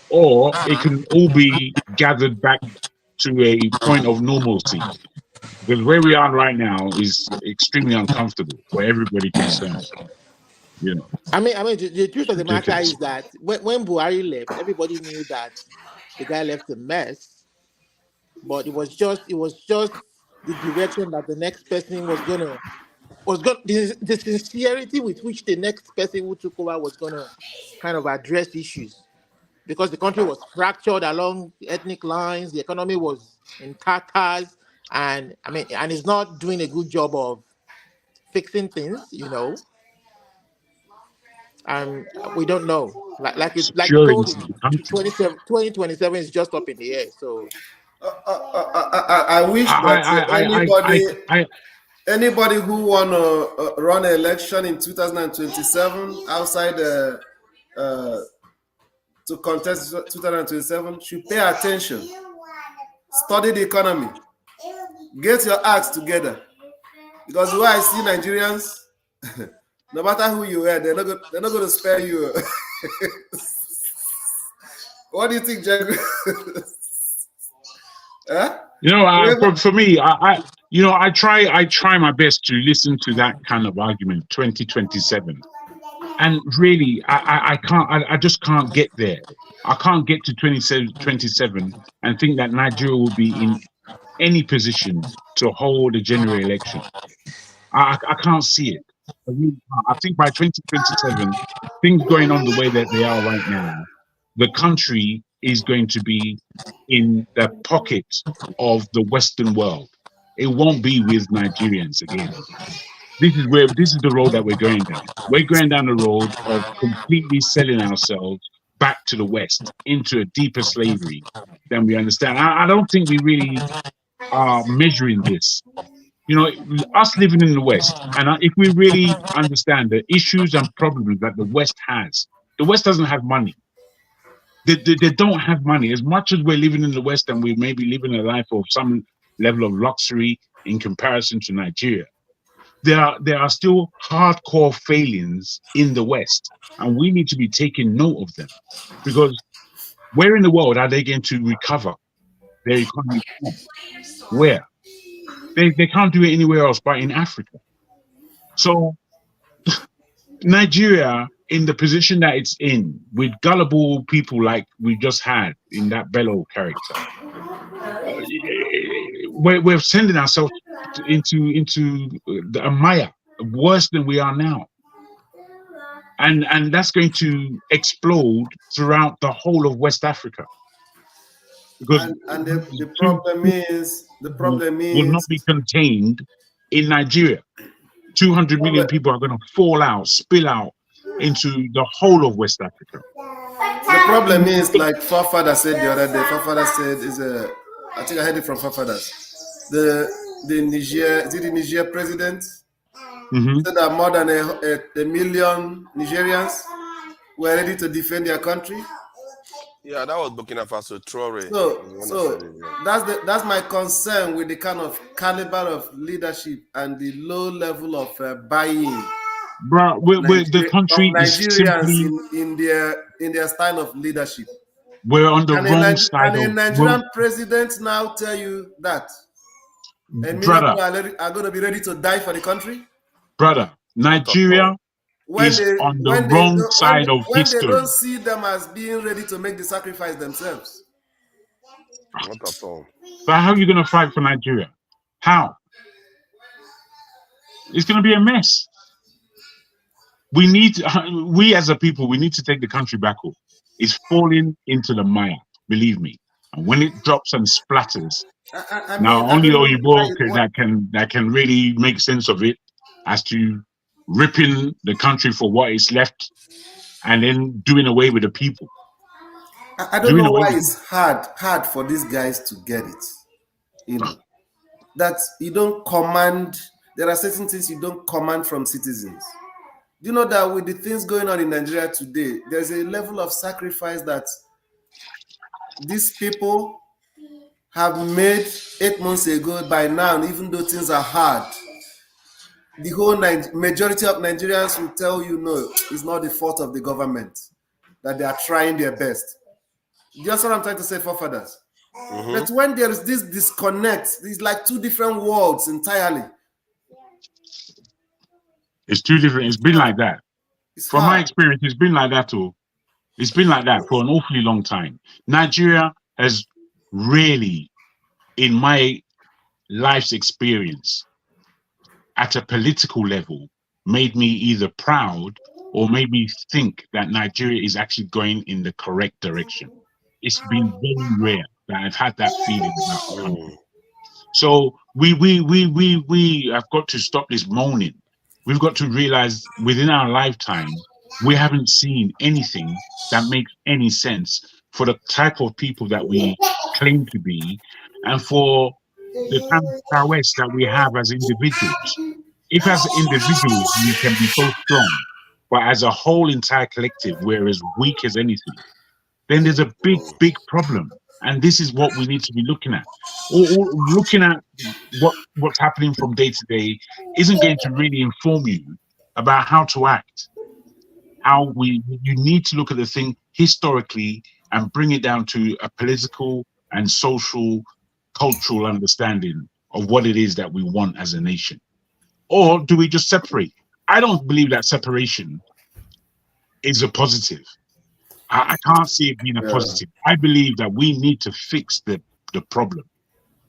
U: Or it can all be gathered back to a point of normalcy. Because where we are right now is extremely uncomfortable for everybody concerned.
N: I mean, the truth of the matter is that when Buhari left, everybody knew that the guy left a mess. But it was just the direction that the next person was gonna the sincerity with which the next person who took over was gonna kind of address issues, because the country was fractured along ethnic lines, the economy was in tatters, and it's not doing a good job of fixing things, and we don't know. Like you told him, 2027 is just up in the air. So
T: I wish that anybody who want to run an election in 2027 outside to contest 2027 should pay attention, study the economy, get your acts together, because the way I see Nigerians, no matter who you are, they're not going to spare you. What do you think, Jack? Huh?
U: For me, I try my best to listen to that kind of argument, 2027, and really, I just can't get there. I can't get to 2027 and think that Nigeria will be in any position to hold a general election. I can't see it. I think by 2027, things going on the way that they are right now, the country is going to be in the pocket of the Western world. It won't be with Nigerians again. This is the road that we're going down. We're going down the road of completely selling ourselves back to the West, into a deeper slavery than we understand. I don't think we really are measuring this. Us living in the West, and if we really understand the issues and problems that the West has, the West doesn't have money. They don't have money. As much as we're living in the West and we may be living a life of some level of luxury in comparison to Nigeria, there are still hardcore failings in the West, and we need to be taking note of them, because where in the world are they going to recover their economy from? Where? They can't do it anywhere else but in Africa. So Nigeria, in the position that it's in, with gullible people like we just had in that Bello character, we're sending ourselves into a mire worse than we are now, and that's going to explode throughout the whole of West Africa.
T: And the problem is
U: will not be contained in Nigeria. 200 million people are going to fall out, spill out into the whole of West Africa.
T: The problem is, like Fafada said the other day, Fafada said I think I heard it from Fafadas. The Niger president said that more than a million Nigerians were ready to defend their country.
M: Yeah, that was Burkina Faso, Traore.
T: So that's my concern with the kind of caliber of leadership and the low level of buying.
U: Bro, the country is simply
T: in their style of leadership.
U: We're on the wrong side
T: and
U: of.
T: a Nigerian president now tell you that a million
U: Brother,
T: people are going to be ready to die for the country.
U: Brother, Nigeria is on the wrong side of history.
T: They don't see them as being ready to make the sacrifice themselves.
M: Not at all.
U: But how are you going to fight for Nigeria? How? It's going to be a mess. We as a people, we need to take the country back home. It's falling into the mire, believe me. And when it drops and splatters, only Oyibo that can really make sense of it, as to ripping the country for what is left and then doing away with the people.
T: I don't know why it's hard for these guys to get it. You know, that you don't command. There are certain things you don't command from citizens. Do you know that with the things going on in Nigeria today, there's a level of sacrifice that these people have made 8 months ago by now, even though things are hard? The whole majority of Nigerians will tell you, no, it's not the fault of the government, that they are trying their best. Just what I'm trying to say, forefathers. But when there is this disconnect, it's like two different worlds entirely.
U: It's too different. It's been like that. From my experience, it's been like that too. It's been like that for an awfully long time. Nigeria has really, in my life's experience, at a political level, made me either proud or made me think that Nigeria is actually going in the correct direction. It's been very rare that I've had that feeling about the country. So we have got to stop this moaning. We've got to realize within our lifetime, we haven't seen anything that makes any sense for the type of people that we claim to be and for the kind of prowess that we have as individuals. If as individuals we can be so strong, but as a whole entire collective, we're as weak as anything, then there's a big problem. And this is what we need to be looking at. Or looking at what's happening from day to day isn't going to really inform you about how to act. You need to look at the thing historically and bring it down to a political and social, cultural understanding of what it is that we want as a nation. Or do we just separate? I don't believe that separation is a positive. I can't see it being a positive. I believe that we need to fix the problem.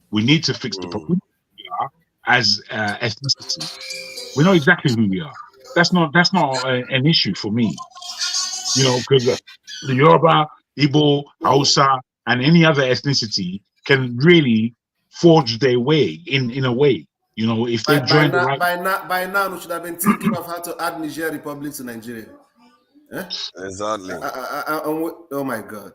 U: We need to fix the problem. We are as ethnicity. We know exactly who we are. That's not an issue for me. You know, because the Yoruba, Igbo, Hausa, and any other ethnicity can really forge their way in a way. You know, if they join the right...
T: By now, we should have been thinking of how to add Niger Republic to Nigeria.
M: Exactly.
T: Oh my God.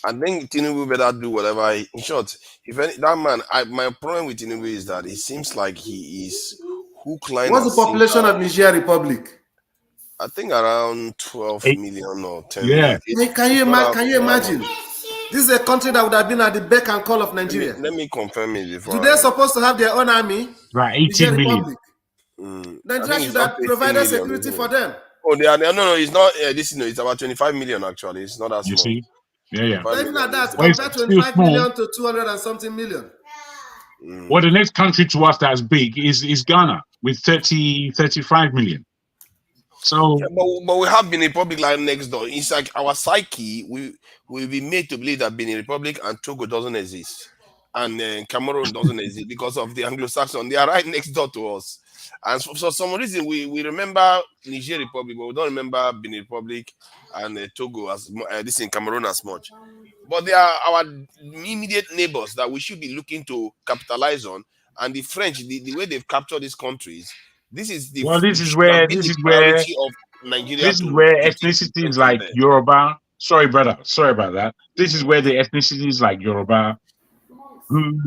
M: I think Tinubu better do whatever. In short, that man, my problem with Tinubu is that it seems like he is hook, line.
T: What's the population of Niger Republic?
M: I think around 12 million or 10
U: million.
T: Can you imagine? This is a country that would have been at the beck and call of Nigeria.
M: Let me confirm it before.
T: Do they supposed to have their own army?
U: Right, 18 million.
T: Nigeria should have provided security for them.
M: Oh, they are, no, it's not. It's about 25 million actually. It's not that small.
U: You see? Yeah.
T: Even at that, compare 25 million to 200 and something million.
U: Well, the next country to us that's big is Ghana with 35 million. So,
M: but we have Benin Republic like next door. It's like our psyche will be made to believe that Benin Republic and Togo doesn't exist. and Cameroon doesn't exist because of the Anglo-Saxon. They are right next door to us. And for some reason, we remember Niger Republic, but we don't remember Benin Republic and Togo as this in Cameroon as much. But they are our immediate neighbors that we should be looking to capitalize on. And the French, the way they've captured these countries, this is the priority of Nigeria.
U: This is where ethnicities like Yoruba. Sorry, brother. Sorry about that. This is where the ethnicities like Yoruba, who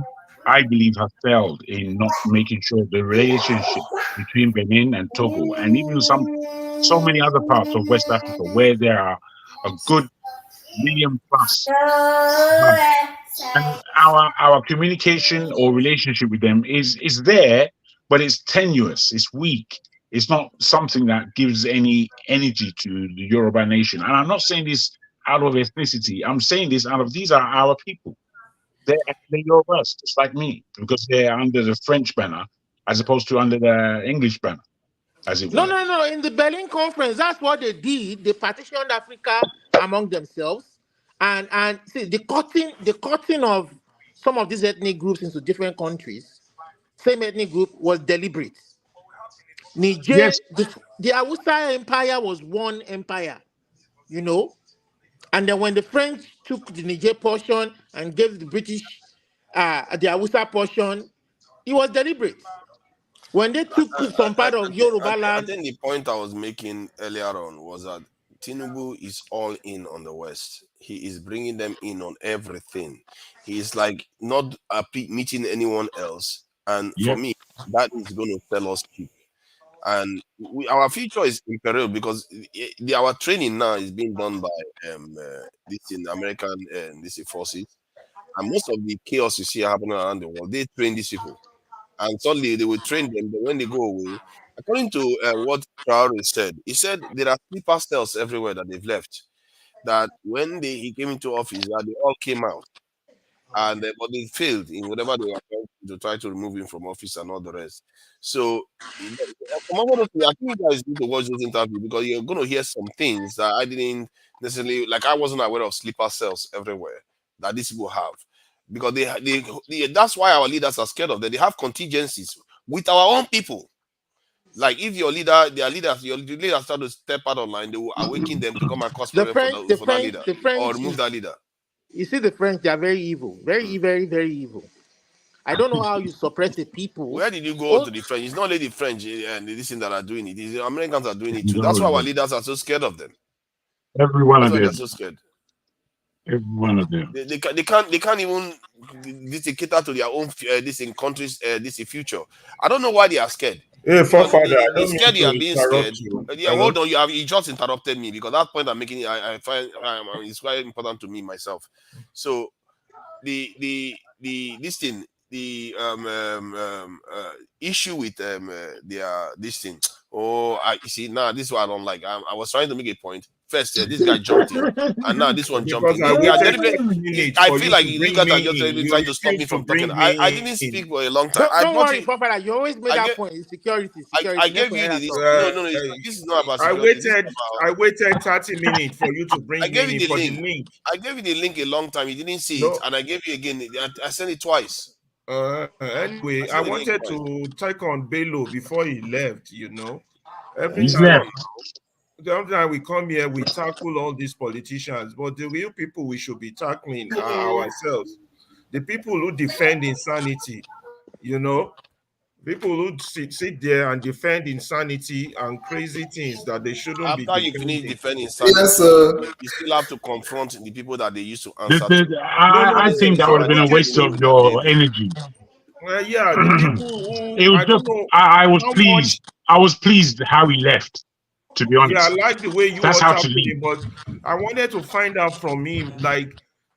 U: I believe have failed in not making sure the relationship between Benin and Togo, and even so many other parts of West Africa, where there are a good million plus, and our communication or relationship with them is there, but it's tenuous, it's weak. It's not something that gives any energy to the Yoruba nation. And I'm not saying this out of ethnicity. I'm saying this out of these are our people. They're Yorubas, just like me, because they're under the French banner as opposed to under the English banner, as it were.
N: No. In the Berlin Conference, that's what they did. They partitioned Africa among themselves, and see the cutting of some of these ethnic groups into different countries. Same ethnic group was deliberate. Niger, yes. The Hausa Empire was one empire, and then when the French took the Niger portion and gave the British the Hausa portion, it was deliberate. When they took some part of Yoruba land,
M: I think the point I was making earlier on was that Tinubu is all in on the West. He is bringing them in on everything. He is like not meeting anyone else, and for me, that is going to tell us cheap. And our future is in peril because our training now is being done by this in American forces, and most of the chaos you see happening around the world, they train these people, and suddenly they will train them. But when they go away, according to what Traore said, he said there are sleeper cells everywhere that they've left. That when he came into office, that they all came out, and but they failed in whatever they were trying to try to remove him from office and all the rest. So I think you guys need to watch those interviews because you're going to hear some things that I didn't necessarily like. I wasn't aware of sleeper cells everywhere that these people have, because they that's why our leaders are scared of them. They have contingencies with our own people. Like if your leader start to step out online, they will awaken them to come and cosplay for that leader or remove that leader.
N: You see, the French, they are very evil. Very, very, very evil. I don't know how you suppress the people.
M: Where did you go to the French? It's not only the French and this thing that are doing it. The Americans are doing it too. That's why our leaders are so scared of them.
U: Every one of them.
M: They're so scared.
U: Every one of them.
M: They can't even cater to their own countries future. I don't know why they are scared.
Q: Hey, forefather,
M: they're scared. You are being scared. Yeah, hold on. You just interrupted me because that point I'm making, I find it's quite important to me myself. So the issue with this thing. Oh, you see now this is what I don't like. I was trying to make a point. First, this guy jumped in, and now this one jumped in. I feel like you guys are just trying to stop me from talking. I didn't speak for a long time.
N: Don't worry, Papa. You always make that point. Security.
M: I gave you this. No. This is not about security.
Q: I waited 30 minutes for you to bring me in for the link.
M: I gave you the link a long time. You didn't see it, and I gave you again. I sent it twice.
Q: Anyway, I wanted to take on Bello before he left. Every time we come here, we tackle all these politicians, but the real people we should be tackling are ourselves. The people who defend insanity, people who sit there and defend insanity and crazy things that they shouldn't be.
M: After you finish defending insanity, yes, you still have to confront the people that they used to answer to.
U: I think that would have been a waste of your energy.
Q: Yeah, the people who,
U: I was pleased. I was pleased how he left. To be honest,
Q: yeah, I like the way you were talking, but I wanted to find out from him, like,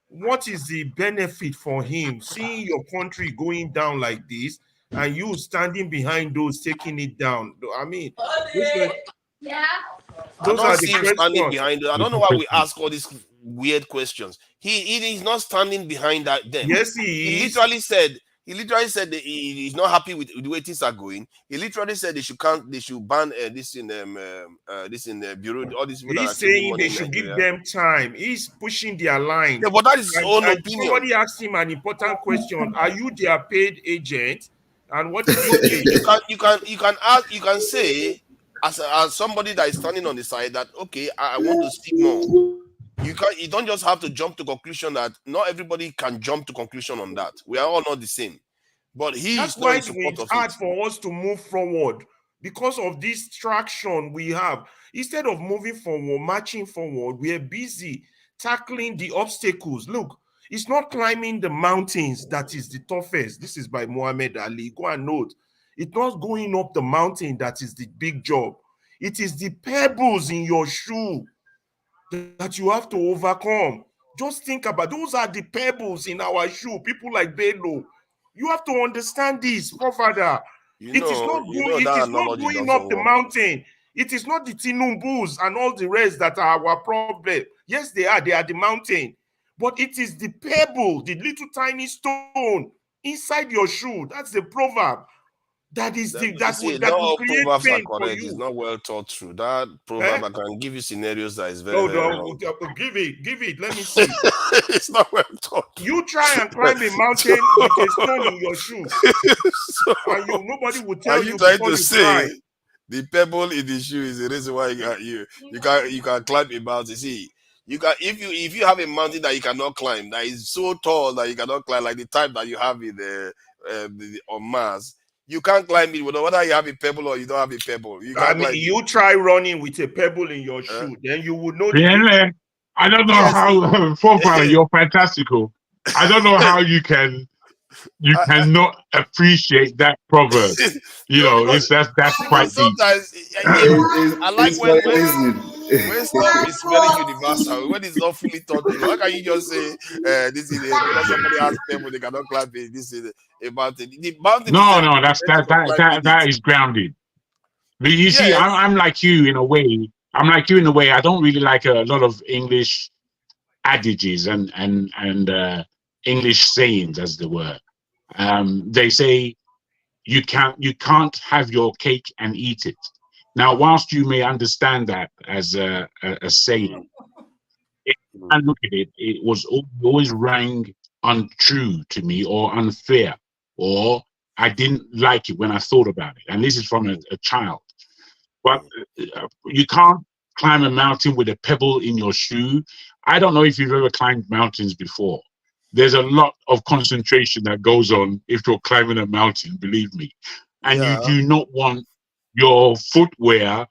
Q: what is the benefit for him seeing your country going down like this, and you standing behind those taking it down? I mean, those are the questions.
M: Standing behind. I don't know why we ask all these weird questions. He is not standing behind that. Then
Q: yes, he
M: literally said He literally said that he's not happy with the way things are going. He literally said they should ban this in the bureau. All these people that are
Q: He's
M: stealing
Q: saying
M: money
Q: they
M: in
Q: should give
M: Nigeria.
Q: them time. He's pushing their line.
M: Yeah, but that is his own
Q: And
M: opinion.
Q: somebody asked him an important question: are you their paid agent? And what did he say?
M: You can say as somebody that is standing on the side that okay, I want to see more. You don't just have to jump to conclusion that not everybody can jump to conclusion on that. We are all not the same. But he
Q: That's
M: is not
Q: why
M: in support
Q: it's
M: of
Q: hard
M: it.
Q: for us to move forward because of this traction we have. Instead of moving forward, marching forward, we are busy tackling the obstacles. Look, it's not climbing the mountains that is the toughest. This is by Muhammad Ali. Go and note. It's not going up the mountain that is the big job. It is the pebbles in your shoe that you have to overcome. Just think about those are the pebbles in our shoe. People like Bello. You have to understand this, Father. It is not going up the mountain. It is not the Tinubus and all the rest that are our problem. Yes, they are the mountain. But it is the pebble, the little tiny stone inside your shoe. That's the proverb. That is
M: not all
Q: create
M: proverbs are
Q: pain for
M: correct.
Q: you.
M: It's not well thought through. That proverb I can give you scenarios that is very,
Q: No,
M: very wrong.
Q: give it. Let me see.
M: It's not well thought.
Q: You try and climb a mountain with a stone in your shoe, and nobody will tell you
M: trying
Q: before
M: to
Q: you
M: say
Q: climb.
M: the pebble in the shoe is the reason why you can climb a mountain? See, you can if you have a mountain that you cannot climb that is so tall that you cannot climb, like the type that you have in on Mars. You can't climb it whether you have a pebble or you don't have a pebble. You can't climb
Q: You try running with a pebble in your shoe, then you will know.
U: I don't know how, Forefather, you're fantastical. I don't know how you cannot appreciate that proverb. That's quite deep.
M: I like when stuff is very universal, when it's not fully thought through. How can you just say this is because somebody has pebble they cannot climb it? This is a mountain. The mountain
U: No, that is grounded. But you see, I'm like you in a way. I don't really like a lot of English adages and English sayings, as they were. They say you can't have your cake and eat it. Now, whilst you may understand that as a saying, if I look at it, it was always rang untrue to me or unfair, or I didn't like it when I thought about it. And this is from a child. But you can't climb a mountain with a pebble in your shoe. I don't know if you've ever climbed mountains before. There's a lot of concentration that goes on if you're climbing a mountain, believe me. And you do not want your footwear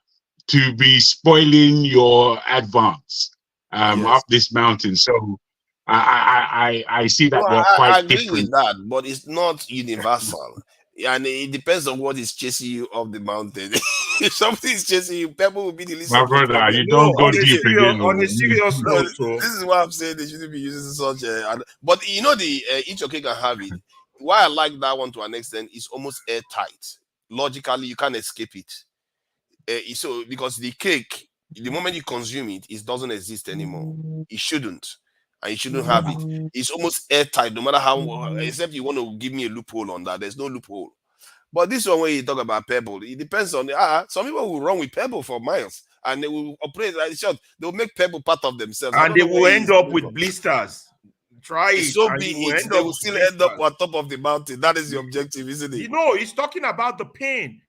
U: to be spoiling your advance up this mountain. So I see that they're quite
M: I agree
U: different.
M: with that, but it's not universal. And it depends on what is chasing you up the mountain. If something is chasing you, pebble will be the least
U: My
M: of your
U: brother,
M: problem.
U: you don't go deep again.
Q: On a serious note,
M: this is why I'm saying they shouldn't be using such. But you know, the each okay can have it. Why I like that one to an extent is almost airtight. Logically, you can't escape it. So because the cake, the moment you consume it, it doesn't exist anymore. It shouldn't. And you shouldn't have it. It's almost airtight, no matter how, except you want to give me a loophole on that. There's no loophole. But this one, when you talk about pebble, it depends on some people will run with pebble for miles and they will operate like short. They'll make pebble part of themselves.
Q: And they will end up with blisters. Try it.
M: So be it. They will still end up on top of the mountain. That is the objective, isn't it?
Q: You know, he's talking about the pain.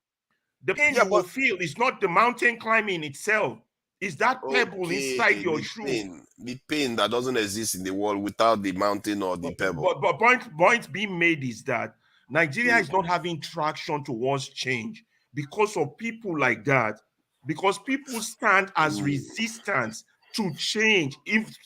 Q: The pain you will feel is not the mountain climbing itself. Is that pebble inside your shoe?
M: The pain that doesn't exist in the world without the mountain or the pebble.
Q: But point being made is that Nigeria is not having traction towards change because of people like that. Because people stand as resistance to change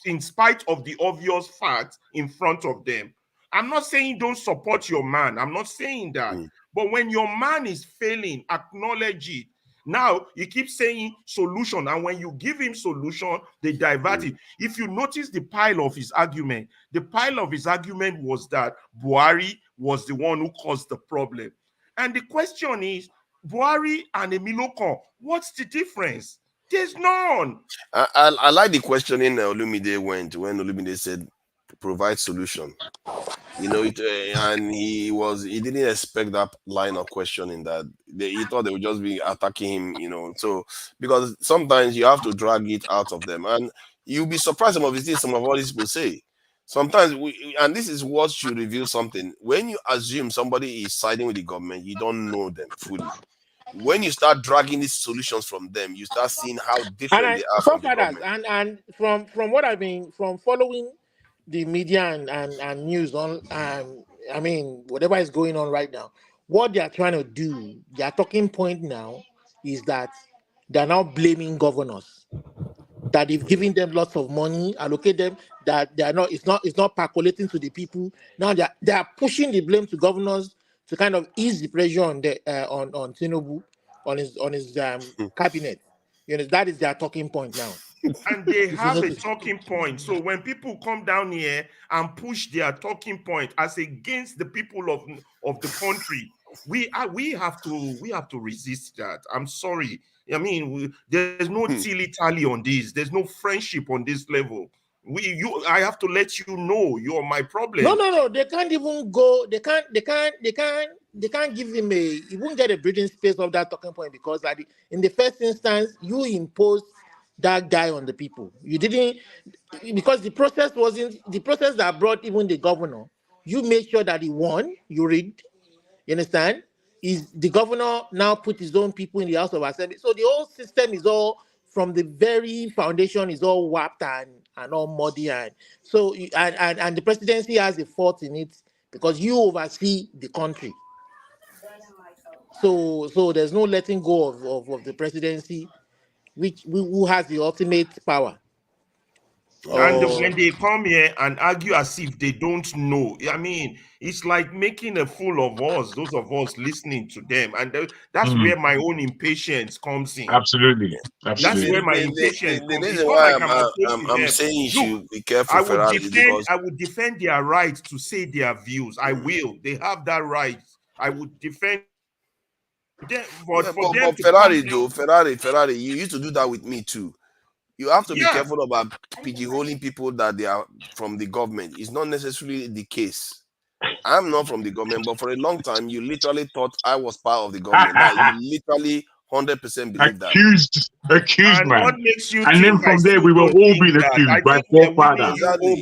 Q: in spite of the obvious facts in front of them. I'm not saying don't support your man. I'm not saying that. But when your man is failing, acknowledge it. Now, he keeps saying solution, and when you give him solution, they divert it. If you notice the pile of his argument was that Buhari was the one who caused the problem. And the question is, Buhari and Emiloko, what's the difference? There's none.
M: I like the questioning Olumide went when Olumide said provide solution. You know, and he didn't expect that line of questioning, that he thought they would just be attacking him, you know. So because sometimes you have to drag it out of them, and you'll be surprised some of the things some of all these people say. Sometimes and this is what should reveal something. When you assume somebody is siding with the government, you don't know them fully. When you start dragging these solutions from them, you start seeing how different they are from the government.
N: And from what I've been from following the media and news on, I mean, whatever is going on right now, what they are trying to do, their talking point now is that they're now blaming governors, that they've given them lots of money, allocate them, that they are not, it's not percolating to the people. Now they are pushing the blame to governors to kind of ease the pressure on the on Tinubu, on his cabinet. You know, that is their talking point now.
Q: And they have a talking point. So when people come down here and push their talking point as against the people of the country, we have to resist that. I'm sorry. I mean, there's no tilly-tally on this. There's no friendship on this level. I have to let you know you're my problem.
N: No. They can't even go. They can't give him he won't get a breathing space of that talking point, because in the first instance, you imposed that guy on the people. You didn't, because the process wasn't the process that brought even the governor. You made sure that he won. You rigged. You understand? Is the governor now put his own people in the House of Assembly? So the whole system is all, from the very foundation, is all warped and all muddy, and so and the presidency has a fault in it because you oversee the country. So there's no letting go of the presidency, who has the ultimate power.
Q: And when they come here and argue as if they don't know, I mean, it's like making a fool of us, those of us listening to them. And that's where my own impatience comes in.
U: Absolutely.
Q: That's where my impatience comes in.
M: The
Q: It's
M: reason
Q: not
M: why
Q: like
M: I'm saying you should be careful,
Q: I would defend their right to say their views. I will. They have that right. I would defend them. But
M: Ferrari, you used to do that with me too. You have to be careful about pigeonholing people that they are from the government. It's not necessarily the case. I'm not from the government, but for a long time, you literally thought I was part of the government. You literally 100% believe that.
U: Accused, man.
Q: What makes you
U: and then from there, we will all be accused by forefathers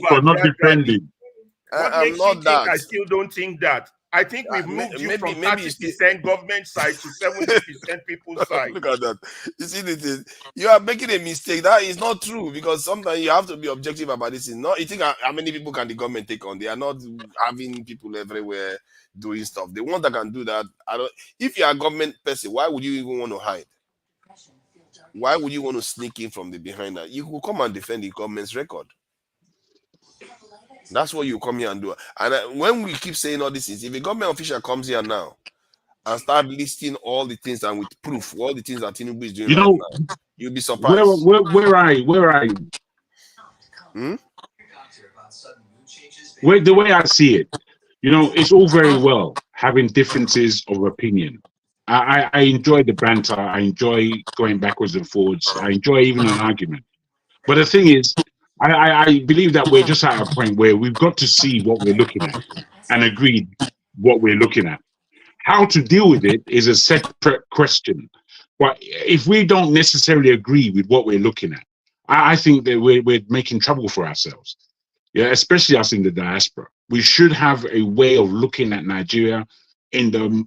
U: for not defending.
Q: What makes you think I still don't think that? I think we've moved you from 30% government side to 70% people's side.
M: Look at that. You see, you are making a mistake. That is not true, because sometimes you have to be objective about this. You think how many people can the government take on? They are not having people everywhere doing stuff. The one that can do that, if you are a government person, why would you even want to hide? Why would you want to sneak in from the behind that? You will come and defend the government's record. That's what you come here and do. And when we keep saying all these things, if a government official comes here now and start listing all the things and with proof, all the things that Tinubu is doing right now, you'll be surprised.
U: Where are you? The way I see it, it's all very well having differences of opinion. I enjoy the banter. I enjoy going backwards and forwards. I enjoy even an argument. But the thing is, I believe that we're just at a point where we've got to see what we're looking at and agree what we're looking at. How to deal with it is a separate question. But if we don't necessarily agree with what we're looking at, I think that we're making trouble for ourselves. Yeah, especially us in the diaspora. We should have a way of looking at Nigeria in the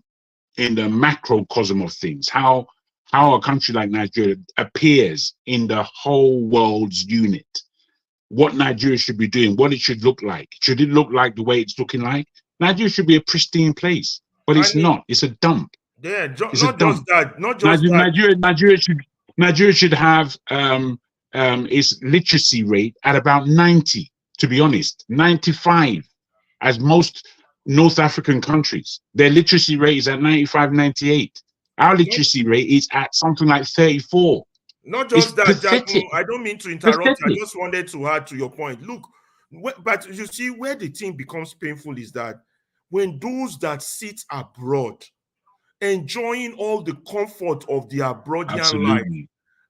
U: macrocosm of things. How a country like Nigeria appears in the whole world's unit. What Nigeria should be doing, what it should look like. Should it look like the way it's looking like? Nigeria should be a pristine place, but it's not. It's a dump.
Q: Yeah,
U: it's a dump. Nigeria should have its literacy rate at about 90, to be honest, 95, as most North African countries. Their literacy rate is at 95, 98. Our literacy rate is at something like 34.
Q: Not just that, Jacob, I don't mean to interrupt. I just wanted to add to your point. Look, but you see where the thing becomes painful is that when those that sit abroad, enjoying all the comfort of their Abroadian life,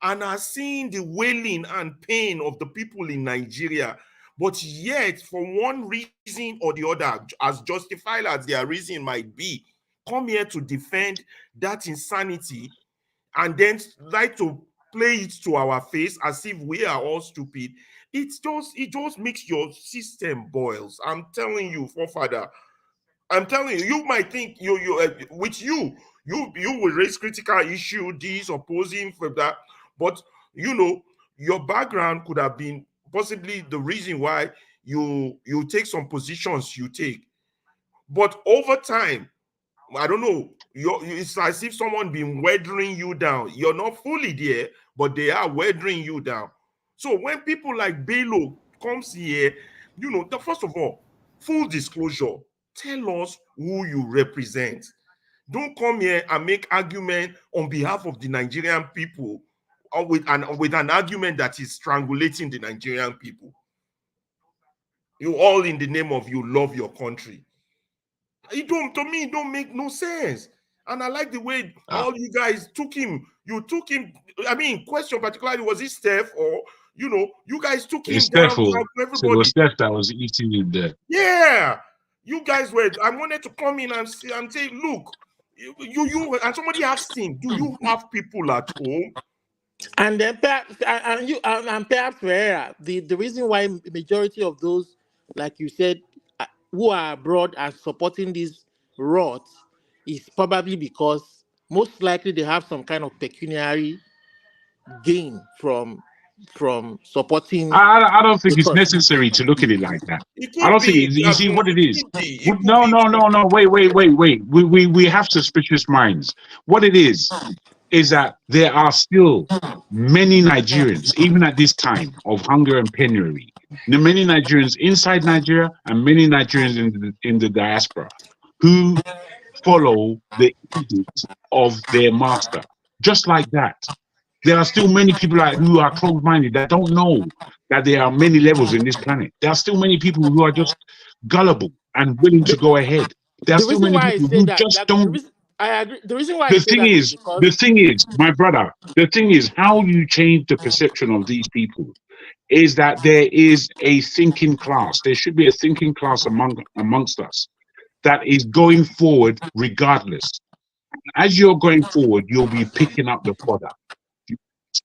Q: and are seeing the wailing and pain of the people in Nigeria, But yet, for one reason or the other, as justified as their reason might be, come here to defend that insanity and then like to play it to our face as if we are all stupid. It just makes your system boils. I'm telling you, forefather. I'm telling you, you might think you will raise critical issue, this opposing for that, but your background could have been possibly the reason why you take some positions you take. But over time, I don't know, it's as if someone been weathering you down. You're not fully there, but they are weathering you down. So when people like Bello comes here, first of all, full disclosure, tell us who you represent. Don't come here and make argument on behalf of the Nigerian people or with an argument that is strangulating the Nigerian people. You all in the name of you love your country. It don't make no sense. And I like the way all you guys took him. You took him. I mean, question particularly, was it Steph or you guys took him down to everybody.
U: It was Steph that was eating him there.
Q: Yeah, you guys were. I wanted to come in and say, look, you and somebody asked him, do you have people at home?
N: And then perhaps the reason why majority of those, like you said, who are abroad are supporting this rot is probably because most likely they have some kind of pecuniary gain from supporting.
U: I don't think it's necessary to look at it like that. I don't think you see what it is. No. Wait. We have suspicious minds. What it is that there are still many Nigerians, even at this time of hunger and penury, many Nigerians inside Nigeria and many Nigerians in the diaspora who follow the edict of their master. Just like that. There are still many people who are closed-minded that don't know that there are many levels in this planet. There are still many people who are just gullible and willing to go ahead. There are still many people who just don't.
N: I agree. The reason why
U: the thing is, my brother, the thing is, how you change the perception of these people is that there is a thinking class. There should be a thinking class amongst us that is going forward regardless. As you're going forward, you'll be picking up the product.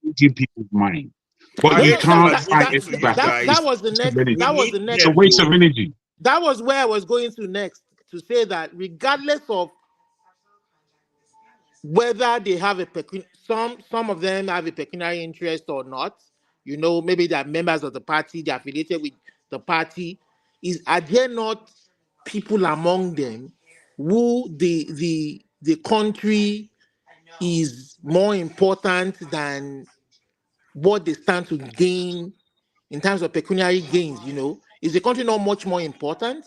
U: Changing people's mind, but you can't fight it back.
N: That was the next.
U: It's a waste of energy.
N: That was where I was going to next, to say that regardless of whether they have some of them have a pecuniary interest or not, maybe they're members of the party, they're affiliated with the party. Are there not people among them who the country is more important than what they stand to gain in terms of pecuniary gains? Is the country not much more important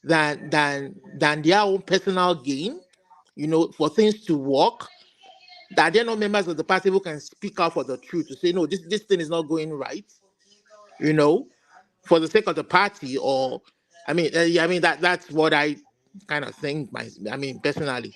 N: than their own personal gain? For things to work, that they're not members of the party who can speak out for the truth to say, no, this thing is not going right, for the sake of the party. Or that's what I kind of think. Personally.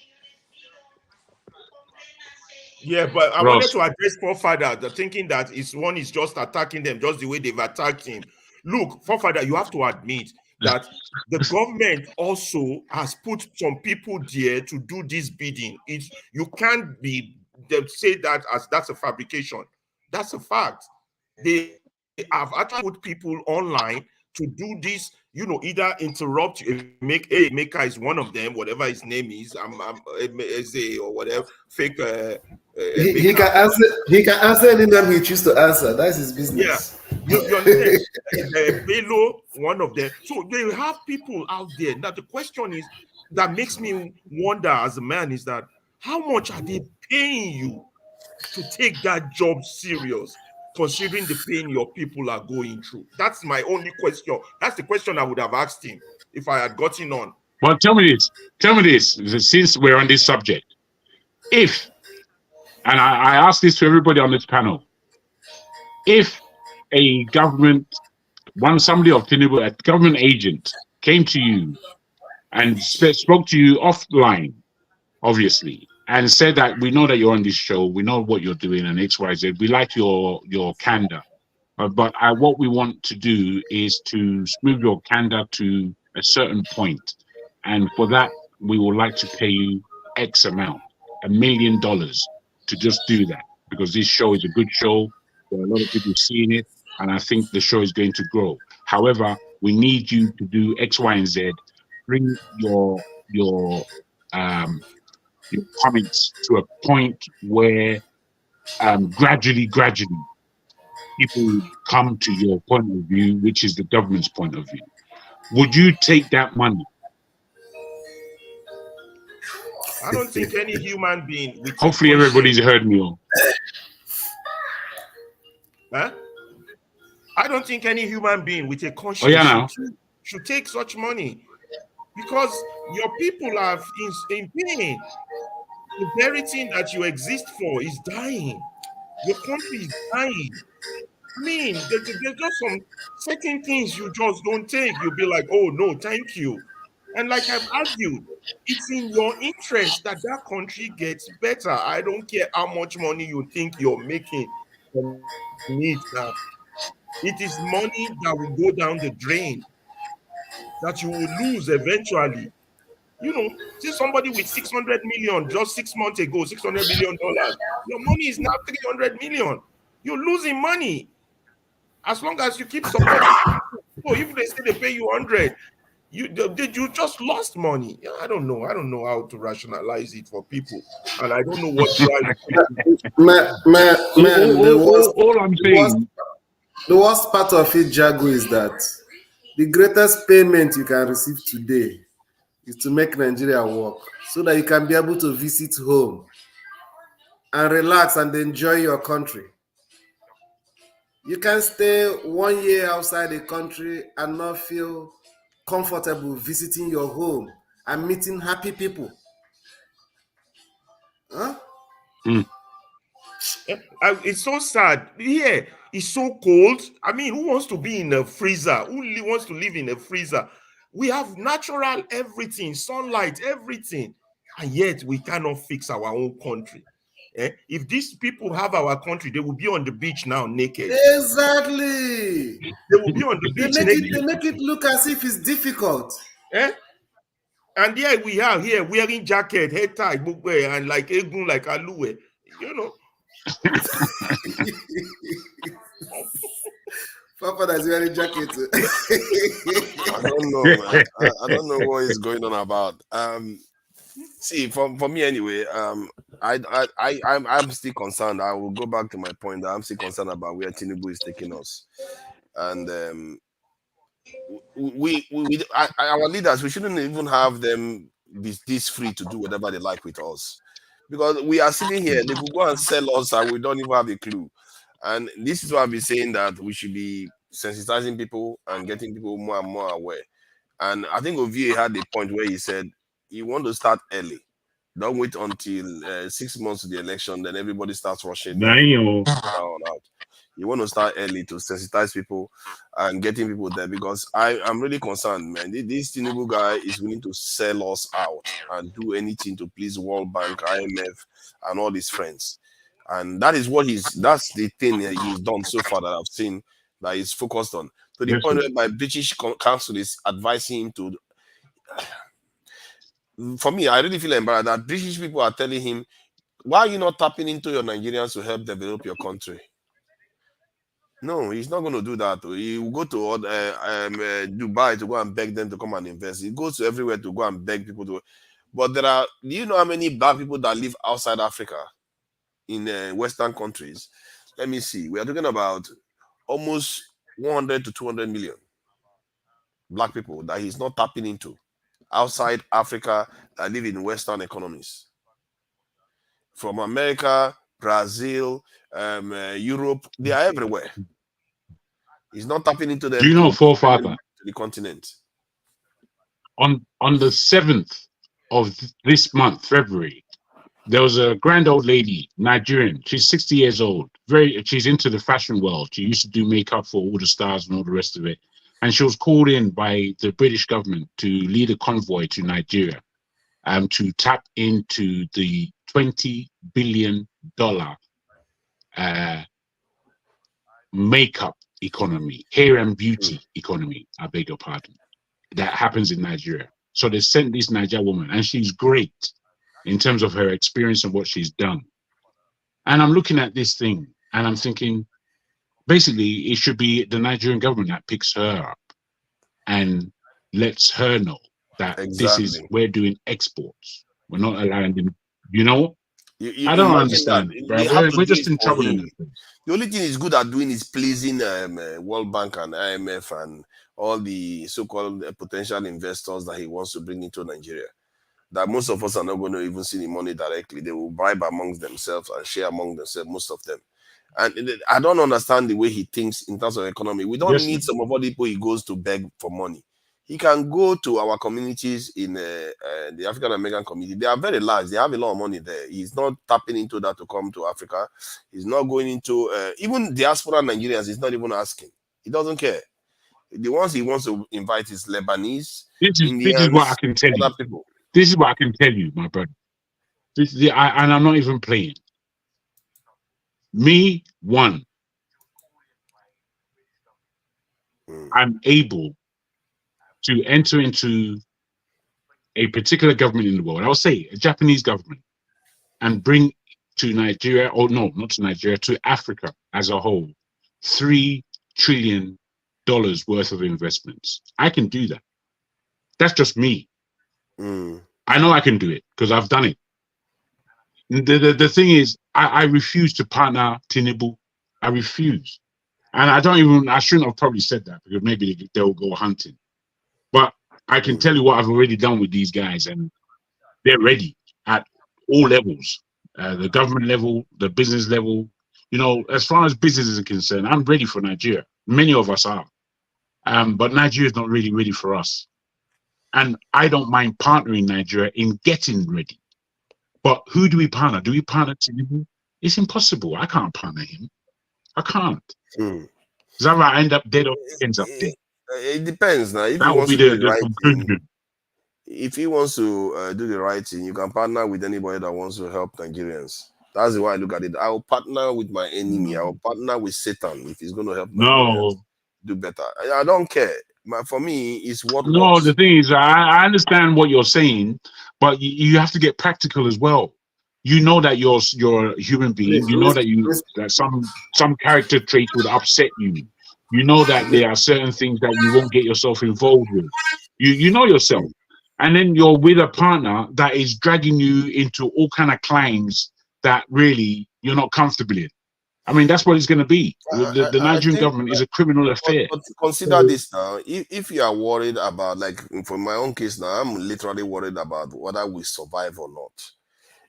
Q: Yeah, but I wanted to address forefather, the thinking that one is just attacking them just the way they've attacked him. Look, forefather, you have to admit that the government also has put some people there to do this bidding. You can't say that as that's a fabrication. That's a fact. They have actually put people online to do this, either interrupt, Maker is one of them, whatever his name is, or whatever, fake.
T: He can answer any name he chooses to answer. That's his business.
Q: Yeah, you understand? Bello, one of them. So they have people out there. Now the question is, that makes me wonder as a man, is that how much are they paying you to take that job serious, considering the pain your people are going through? That's my only question. That's the question I would have asked him if I had gotten on.
U: Well, tell me this, since we're on this subject. If, and I ask this to everybody on this panel, if a somebody of Tinubu, a government agent, came to you and spoke to you offline, obviously, and said that we know that you're on this show, we know what you're doing, and XYZ, we like your candor. But what we want to do is to smooth your candor to a certain point. And for that, we would like to pay you X amount, $1 million, to just do that. Because this show is a good show. There are a lot of people seeing it. And I think the show is going to grow. However, we need you to do X, Y, and Z. Bring your comments to a point where gradually, people will come to your point of view, which is the government's point of view. Would you take that money?
Q: I don't think any human being with
U: Hopefully everybody's heard me all.
Q: Huh? I don't think any human being with a conscience should take such money, because your people are in pain. The very thing that you exist for is dying. Your country is dying. I mean, there's just some certain things you just don't take. You'll be like, oh, no, thank you. And like I've argued, it's in your interest that that country gets better. I don't care how much money you think you're making from it now. It is money that will go down the drain, that you will lose eventually. You know, see somebody with 600 million just 6 months ago, $600 million. Your money is now 300 million. You're losing money. As long as you keep supporting people. So if they say they pay you 100, you just lost money. I don't know how to rationalize it for people, and I don't know what
U: all I'm saying.
T: The worst part of it, Jago, is that the greatest payment you can receive today is to make Nigeria work, so that you can be able to visit home and relax and enjoy your country. You can stay 1 year outside the country and not feel comfortable visiting your home and meeting happy people. Huh?
Q: It's so sad. Here, it's so cold. I mean, who wants to be in a freezer? Who wants to live in a freezer? We have natural everything, sunlight, everything, and yet we cannot fix our own country. If these people have our country, they will be on the beach now naked.
T: Exactly.
Q: They will be on the beach naked.
T: They make it look as if it's difficult.
Q: And here we are here wearing jacket, head tie, and like egun, like aluwe, you know.
T: Papa that's wearing jacket.
M: I don't know, man. I don't know what is going on about. See, for me anyway, I'm still concerned. I will go back to my point that I'm still concerned about where Tinubu is taking us, and our leaders, we shouldn't even have them be this free to do whatever they like with us, because we are sitting here. They could go and sell us, and we don't even have a clue. And this is why I've been saying that we should be sensitizing people and getting people more and more aware. And I think Ovie had a point where he said you want to start early. Don't wait until 6 months to the election, then everybody starts rushing down out. You want to start early to sensitize people and getting people there, because I'm really concerned, man. This Tinubu guy is willing to sell us out and do anything to please World Bank, IMF, and all his friends. And that is that's the thing he's done so far that I've seen that he's focused on. To the point where my British council is advising him to. For me, I really feel embarrassed that British people are telling him, why are you not tapping into your Nigerians to help develop your country? No, he's not going to do that. He will go to Dubai to go and beg them to come and invest. He goes to everywhere to go and beg people to. But do you know how many black people that live outside Africa in Western countries? Let me see. We are talking about almost 100 to 200 million black people that he's not tapping into outside Africa that live in Western economies. From America, Brazil, Europe, they are everywhere. He's not tapping into them.
U: Do you know, forefather,
M: to the continent?
U: On the 7th of this month, February, there was a grand old lady, Nigerian. She's 60 years old. She's into the fashion world. She used to do makeup for all the stars and all the rest of it. And she was called in by the British government to lead a convoy to Nigeria, to tap into the $20 billion makeup economy, hair and beauty economy, I beg your pardon, that happens in Nigeria. So they sent this Nigerian woman, and she's great in terms of her experience and what she's done. And I'm looking at this thing, and I'm thinking, basically, it should be the Nigerian government that picks her up and lets her know that this is, we're doing exports. We're not allowing them, you know?
M: You
U: I don't
M: imagine
U: understand
M: that
U: it, bro.
M: they have to
U: We're
M: do
U: just
M: it
U: in
M: for
U: trouble in
M: him.
U: this thing.
M: The only thing he's good at doing is pleasing World Bank and IMF and all the so-called potential investors that he wants to bring into Nigeria. That most of us are not going to even see the money directly. They will bribe amongst themselves and share among themselves, most of them. And I don't understand the way he thinks in terms of economy. We don't need some of all the people he goes to beg for money. He can go to our communities in the African American community. They are very large. They have a lot of money there. He's not tapping into that to come to Africa. He's not going into even diaspora Nigerians. He's not even asking. He doesn't care. The ones he wants to invite is Lebanese, Indians,
U: this is what I can tell you.
M: other people.
U: This is what I can tell you, my brother. And I'm not even playing. Me, one, I'm able to enter into a particular government in the world, I'll say a Japanese government, and bring to Nigeria, or no, not to Nigeria, to Africa as a whole, $3 trillion worth of investments. I can do that. That's just me. I know I can do it because I've done it. The thing is, I refuse to partner Tinubu. I refuse. And I shouldn't have probably said that because maybe they'll go hunting. But I can tell you what I've already done with these guys, and they're ready at all levels, the government level, the business level. You know, as far as business is concerned, I'm ready for Nigeria. Many of us are. But Nigeria is not really ready for us. And I don't mind partnering Nigeria in getting ready. But who do we partner? Do we partner Tinubu? It's impossible. I can't partner him. I can't. Is that right? I end up dead or he ends up dead.
M: It depends now. If
U: that
M: he
U: would
M: wants
U: be
M: to do
U: the
M: the right
U: conclusion.
M: thing, if he wants to do the right thing, you can partner with anybody that wants to help Nigerians. That's the way I look at it. I will partner with my enemy. I will partner with Satan if he's going to help Nigerians do better. I don't care. For me, it's what
U: No,
M: works.
U: the thing is, I understand what you're saying, but you have to get practical as well. You know that you're a human being. You know that that some character traits would upset you. You know that there are certain things that you won't get yourself involved with. You know yourself, and then you're with a partner that is dragging you into all kind of climbs that really you're not comfortable in. I mean, that's what it's going to be. The Nigerian government is a criminal affair.
M: But consider this now. If you are worried about, like for my own case now, I'm literally worried about whether we survive or not.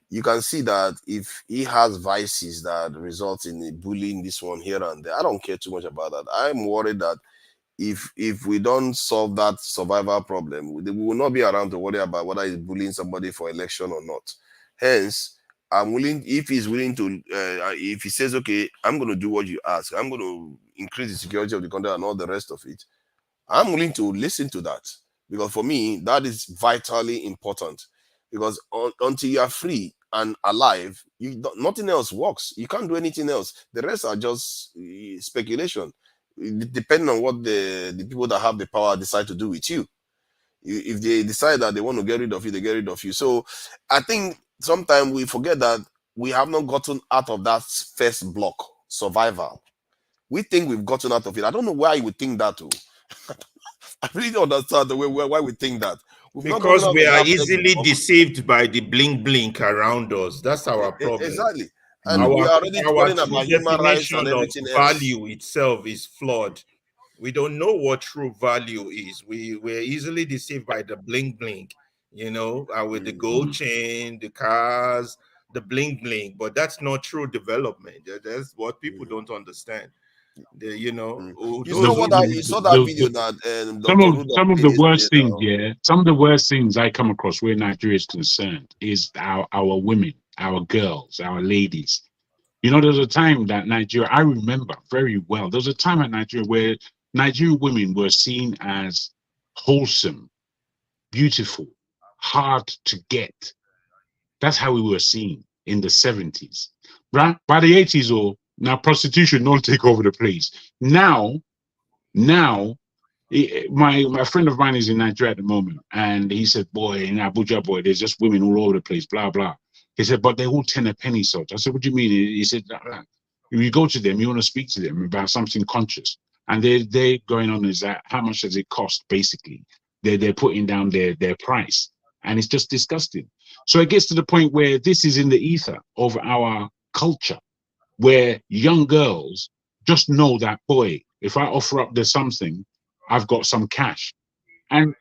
M: You can see that if he has vices that result in bullying this one here and there, I don't care too much about that. I'm worried that if we don't solve that survival problem, we will not be around to worry about whether he's bullying somebody for election or not. Hence, I'm willing, if he's willing to, if he says, okay, I'm going to do what you ask, I'm going to increase the security of the country and all the rest of it, I'm willing to listen to that. Because for me, that is vitally important. Because until you are free and alive, nothing else works. You can't do anything else. The rest are just speculation, depending on what the people that have the power decide to do with you. If they decide that they want to get rid of you, they get rid of you. So I think sometimes we forget that we have not gotten out of that first block, survival. We think we've gotten out of it. I don't know why you would think that too. I really don't understand the way why we think that.
Q: Because we are easily deceived by the blink around us. That's our problem.
M: Exactly. And we are already worrying about human rights and everything else.
Q: Value itself is flawed. We don't know what true value is. We're easily deceived by the blink, you know, with the gold chain, the cars, the blink. But that's not true development. That's what people don't understand. You know,
M: you saw that video that
U: some of the worst things, some of the worst things I come across where Nigeria is concerned is our women, our girls, our ladies. You know, there's a time that Nigeria, I remember very well, there's a time in Nigeria where Nigerian women were seen as wholesome, beautiful, hard to get. That's how we were seen in the 70s. Right? By the 80s, Now prostitution don't take over the place. Now, my friend of mine is in Nigeria at the moment, and he said, boy, in Abuja, boy, there's just women all over the place, blah, blah. He said, but they all 10 a penny sort. I said, what do you mean? He said, if you go to them, you want to speak to them about something conscious. And they're going on is that how much does it cost, basically? They're putting down their price. And it's just disgusting. So it gets to the point where this is in the ether of our culture, where young girls just know that, boy, if I offer up there's something, I've got some cash. And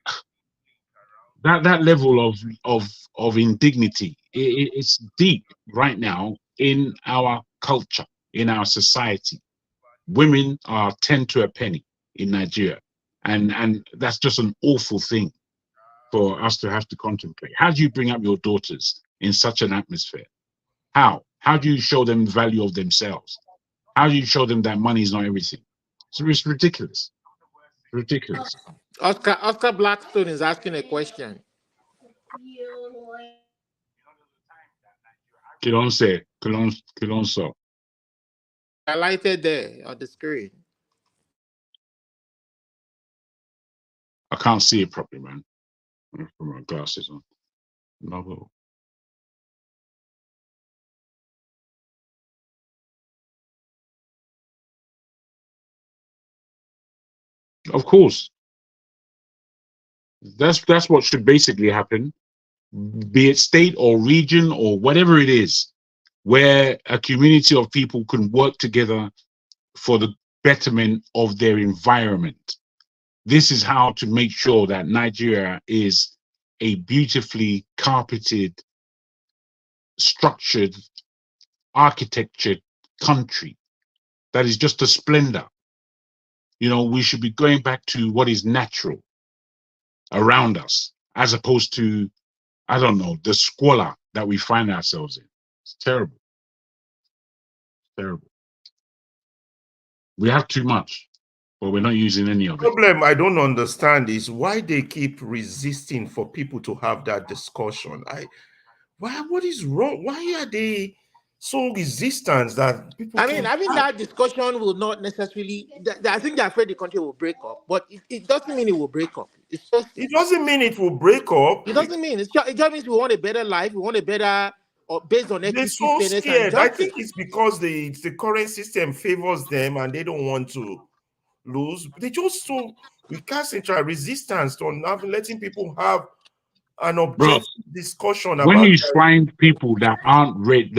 U: that level of indignity, it's deep right now in our culture, in our society. Women are 10 to a penny in Nigeria. And that's just an awful thing for us to have to contemplate. How do you bring up your daughters in such an atmosphere? How? How do you show them the value of themselves? How do you show them that money is not everything? It's ridiculous. Ridiculous.
N: Oscar Blackstone is asking a question.
U: Kilonso.
N: Highlighted there on the screen.
U: I can't see it properly, man. I put my glasses on. No. Of course. That's what should basically happen, be it state or region or whatever it is, where a community of people can work together for the betterment of their environment. This is how to make sure that Nigeria is a beautifully carpeted, structured, architectured country that is just a splendor. You know, we should be going back to what is natural around us, as opposed to, I don't know, the squalor that we find ourselves in. It's terrible. Terrible. We have too much, but we're not using any of it.
Q: The problem I don't understand is why they keep resisting for people to have that discussion. What is wrong? Why are they so resistant that people?
N: I mean, that discussion will not necessarily. I think they're afraid the country will break up, but it doesn't mean it will break up. It's just.
Q: It doesn't mean it will break up.
N: It doesn't mean it just means we want a better life. We want a better, based on equity.
Q: They're so scared. I think it's because the current system favors them and they don't want to lose. They just we can't central resistance to letting people have an objective discussion about.
U: When you find people that aren't ready,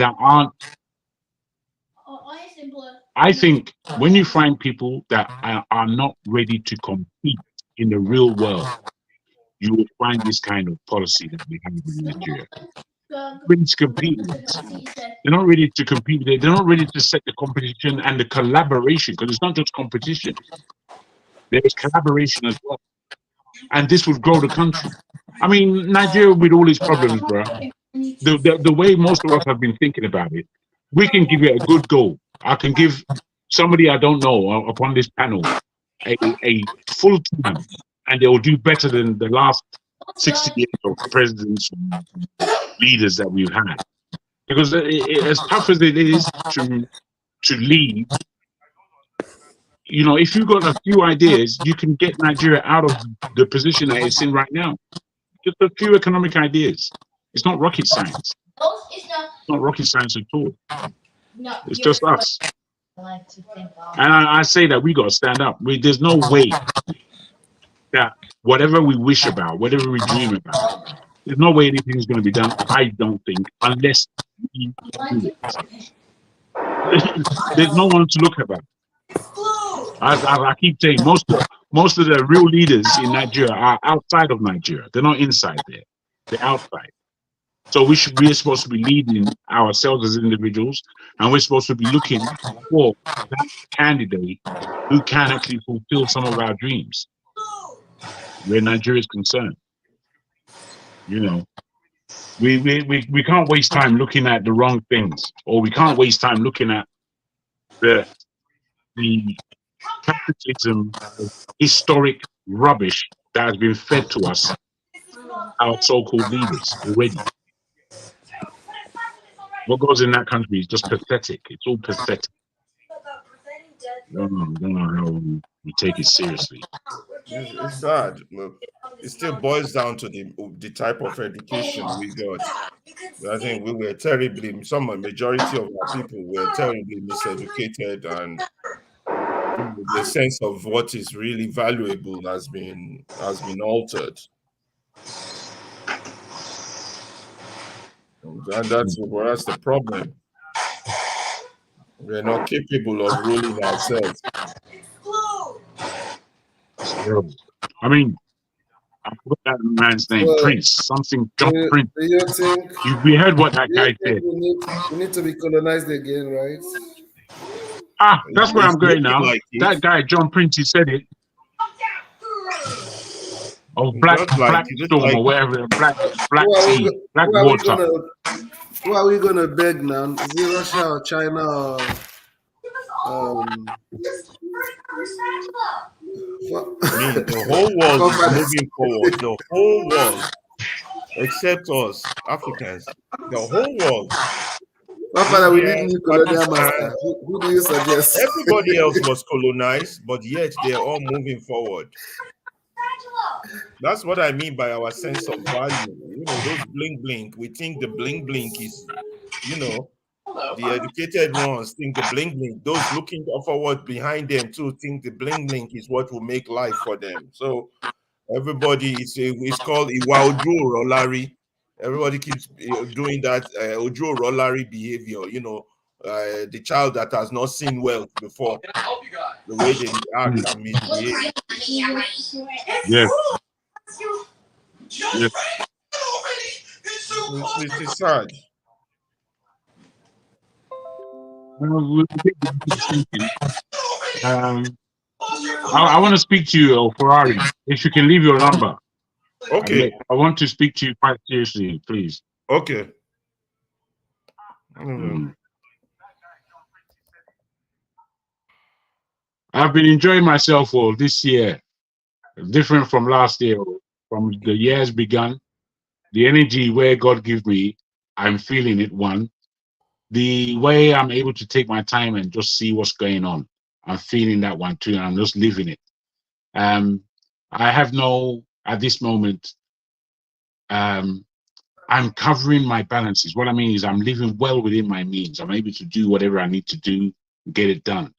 U: I think when you find people that are not ready to compete in the real world, you will find this kind of policy that we have in Nigeria. Ready to compete. They're not ready to compete. They're not ready to set the competition and the collaboration, because it's not just competition. There is collaboration as well. And this would grow the country. I mean, Nigeria with all its problems, bro, the way most of us have been thinking about it, we can give it a good go. I can give somebody I don't know upon this panel a full term, and they will do better than the last 60 years of presidents and leaders that we've had. Because as tough as it is to lead, you know, if you've got a few ideas, you can get Nigeria out of the position that it's in right now. Just a few economic ideas. It's not rocket science. It's not rocket science at all. It's just us. And I say that we got to stand up. There's no way that whatever we wish about, whatever we dream about, there's no way anything is going to be done, I don't think, unless we do it. There's no one to look about. As I keep saying, most of the real leaders in Nigeria are outside of Nigeria. They're not inside there. They're outside. So we're supposed to be leading ourselves as individuals, and we're supposed to be looking for that candidate who can actually fulfill some of our dreams where Nigeria is concerned. You know, we can't waste time looking at the wrong things, or we can't waste time looking at the capitalism, historic rubbish that has been fed to us, our so-called leaders already. What goes in that country is just pathetic. It's all pathetic. don't know how we take it seriously.
Q: It's sad. Look, it still boils down to the type of education we got. I think we were terribly, majority of our people were terribly miseducated, and the sense of what is really valuable has been altered. And that's the problem. We're not capable of ruling ourselves.
U: I mean, I forgot that man's name, Prince, something John Prince.
T: Do you think
U: We heard what that guy said.
T: we need to be colonized again, right?
U: That's where I'm going now.
Q: Like
U: that guy, John Prince, he said it. Or black storm or whatever, black sea, black water.
T: Who are we gonna beg now? Is it Russia or China or
Q: the whole world is moving forward. The whole world, except us Africans. The whole world.
T: Father, we need new colonial master. Who do you suggest?
Q: Everybody else was colonized, but yet they're all moving forward. That's what I mean by our sense of value. Those bling bling. We think the bling bling is, the educated ones think the bling bling. Those looking forward behind them too think the bling bling is what will make life for them. So everybody it's called Iwa Ojo Rolari. Everybody keeps doing that Ojo Rolari behavior. The child that has not seen wealth before, the way they act and misbehave.
U: Yes.
Q: It's sad.
U: I want to speak to you, Ferrari. If you can leave your number.
Q: Okay.
U: I want to speak to you quite seriously, please.
Q: Okay.
U: I've been enjoying myself all this year, different from last year, from the years begun. The energy where God gives me, I'm feeling it, one. The way I'm able to take my time and just see what's going on, I'm feeling that one too, and I'm just living it. I have at this moment, I'm covering my balances. What I mean is I'm living well within my means. I'm able to do whatever I need to do, get it done.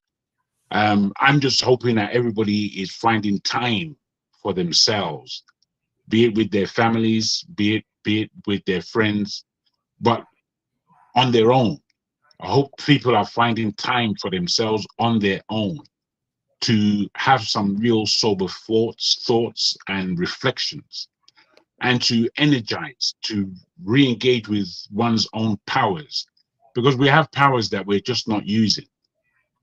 U: I'm just hoping that everybody is finding time for themselves, be it with their families, be it with their friends, but on their own. I hope people are finding time for themselves on their own to have some real sober thoughts and reflections, and to energize, to re-engage with one's own powers, because we have powers that we're just not using.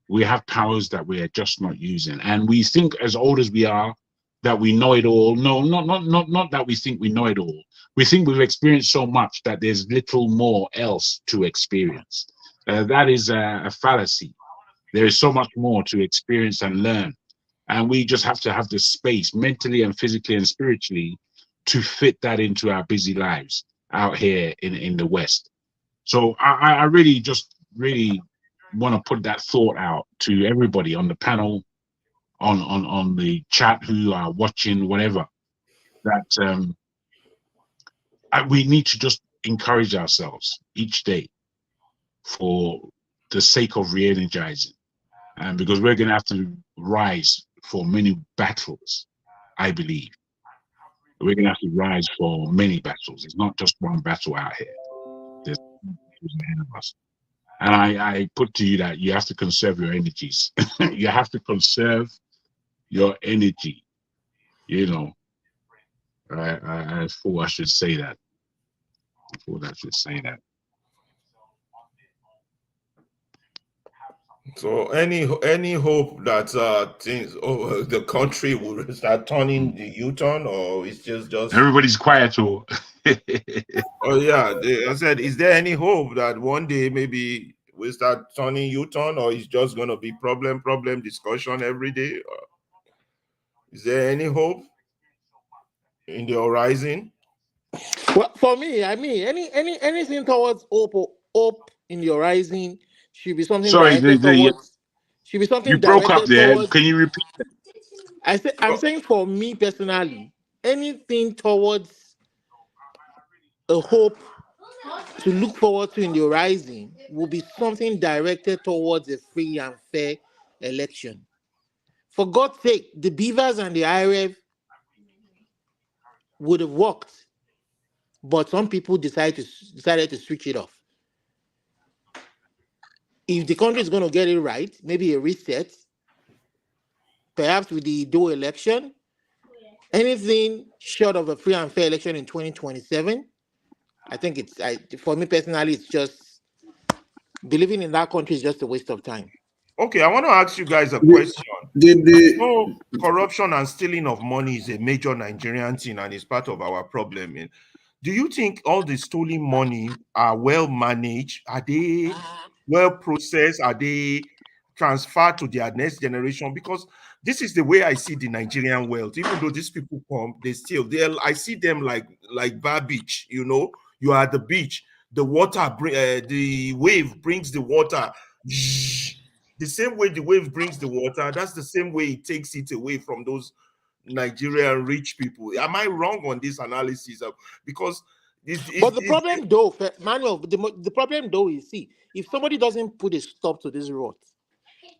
U: We have powers that we are just not using. And we think, as old as we are, that we know it all. No, not that we think we know it all. We think we've experienced so much that there's little more else to experience. That is a fallacy. There is so much more to experience and learn. And we just have to have the space, mentally and physically and spiritually, to fit that into our busy lives out here in the West. So I really want to put that thought out to everybody on the panel, on the chat, who are watching, whatever, that we need to just encourage ourselves each day for the sake of re-energizing, and because we're going to have to rise for many battles. I believe we're going to have to rise for many battles. It's not just one battle out here. There's battles ahead of us. And I put to you that you have to conserve your energies. You have to conserve your energy. I thought I should say that.
Q: So any hope that the country will start turning the U-turn, or it's just
U: everybody's quiet? Or
Q: oh yeah, I said, is there any hope that one day maybe we start turning U-turn, or it's just going to be problem discussion every day? Is there any hope in the horizon?
N: Well, for me, I mean, anything towards hope in the horizon should be something
U: sorry,
N: directed towards Should be something
U: You broke up
N: directed
U: there.
N: towards.
U: Can you repeat?
N: I'm saying for me personally, anything towards a hope to look forward to in the horizon will be something directed towards a free and fair election. For God's sake, the Beavers and the IRF would have worked, but some people decided to switch it off. If the country is going to get it right, maybe a reset, perhaps with the dual election, anything short of a free and fair election in 2027, I think for me personally, it's just believing in that country is just a waste of time.
Q: Okay, I want to ask you guys a question. So corruption and stealing of money is a major Nigerian thing and is part of our problem. Do you think all the stolen money are well managed? Are they well processed? Are they transferred to their next generation? Because this is the way I see the Nigerian wealth. Even though these people come, I see them like bar beach. You know, you are at the beach. The water, the wave brings the water. The same way the wave brings the water, that's the same way it takes it away from those Nigerian rich people. Am I wrong on this analysis? Because
N: but the problem though, Manuel, the problem though is, see, if somebody doesn't put a stop to this rot,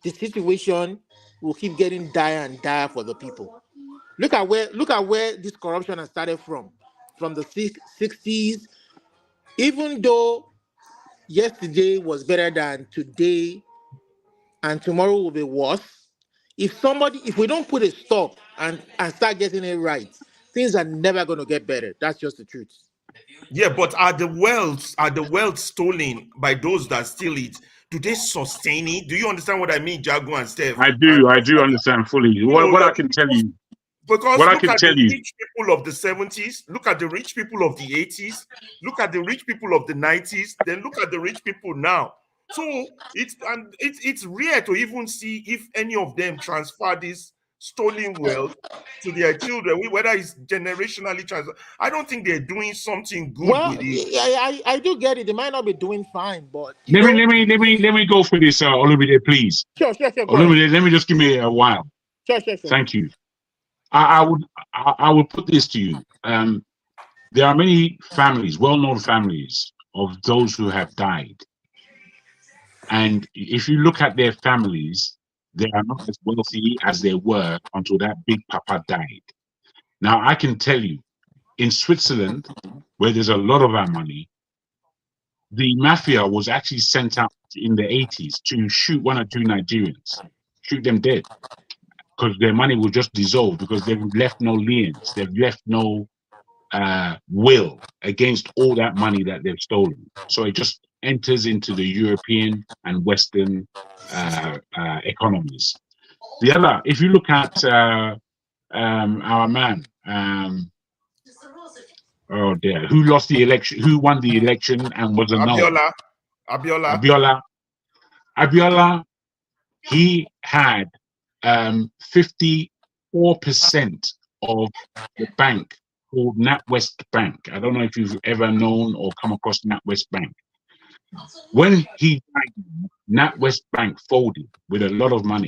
N: the situation will keep getting dire and dire for the people. Look at where this corruption has started from the 60s. Even though yesterday was better than today, and tomorrow will be worse. If we don't put a stop and start getting it right, things are never going to get better. That's just the truth.
Q: Yeah, but are the wealth stolen by those that steal it? Do they sustain it? Do you understand what I mean, Jago and Steph?
U: I do understand fully. What I can tell you.
Q: Because
U: what
Q: look
U: I can
Q: at
U: tell
Q: the
U: you.
Q: rich people of the 70s, look at the rich people of the 80s, look at the rich people of the 90s, then look at the rich people now. So it's rare to even see if any of them transfer this stolen wealth to their children, whether it's generationally transferred. I don't think they're doing something good with it.
N: I do get it. They might not be doing fine, but
U: let me go for this, Olumide, please.
N: Sure.
U: Olumide, let me just give me a while.
N: Sure.
U: Thank you. I would put this to you. There are many families, well-known families, of those who have died. And if you look at their families, they are not as wealthy as they were until that big papa died. Now, I can tell you, in Switzerland, where there's a lot of our money, the mafia was actually sent out in the 80s to shoot one or two Nigerians, shoot them dead, because their money will just dissolve, because they've left no liens, they've left no will against all that money that they've stolen. So it just enters into the European and Western economies. The other, if you look at our man, oh dear, who lost the election, who won the election and was annulled? Abiola, he had 54% of the bank called NatWest Bank. I don't know if you've ever known or come across NatWest Bank. When he died, NatWest Bank folded with a lot of money.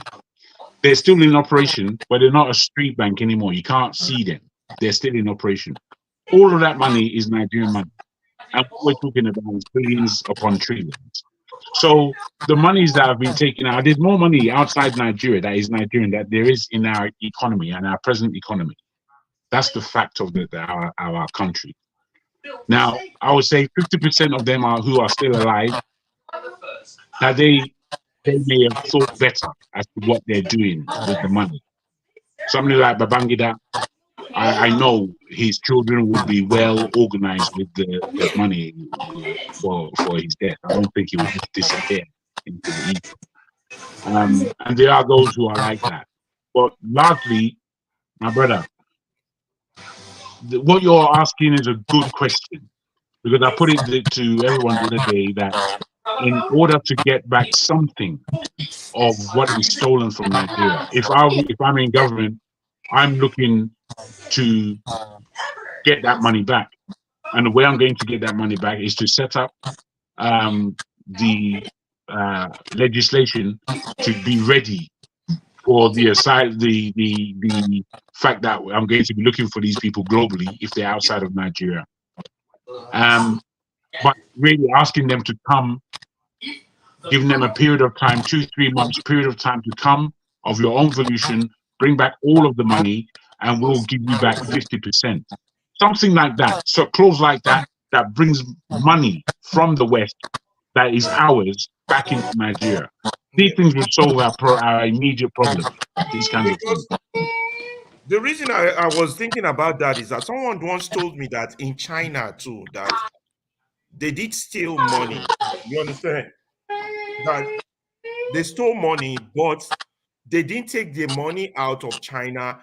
U: They're still in operation, but they're not a street bank anymore. You can't see them. They're still in operation. All of that money is Nigerian money. And what we're talking about is billions upon trillions. So the monies that have been taken out, there's more money outside Nigeria that is Nigerian that there is in our economy and our present economy. That's the fact of our country. Now, I would say 50% of them who are still alive, that they may have thought better as to what they're doing with the money. Somebody like Babangida, I know his children would be well organized with the money for his death. I don't think he would just disappear into the ether. And there are those who are like that. But largely, my brother, what you're asking is a good question, because I put it to everyone the other day that in order to get back something of what is stolen from Nigeria, if I'm in government, I'm looking to get that money back. And the way I'm going to get that money back is to set up the legislation to be ready for the fact that I'm going to be looking for these people globally if they're outside of Nigeria. But really asking them to come, giving them a period of time, 2-3 months period of time to come of your own volition, bring back all of the money, and we'll give you back 50%. Something like that. So a clause like that that brings money from the West that is ours back into Nigeria. These things would solve our immediate problems. These kinds of things.
Q: The reason I was thinking about that is that someone once told me that in China too, that they did steal money. You understand? That they stole money, but they didn't take the money out of China.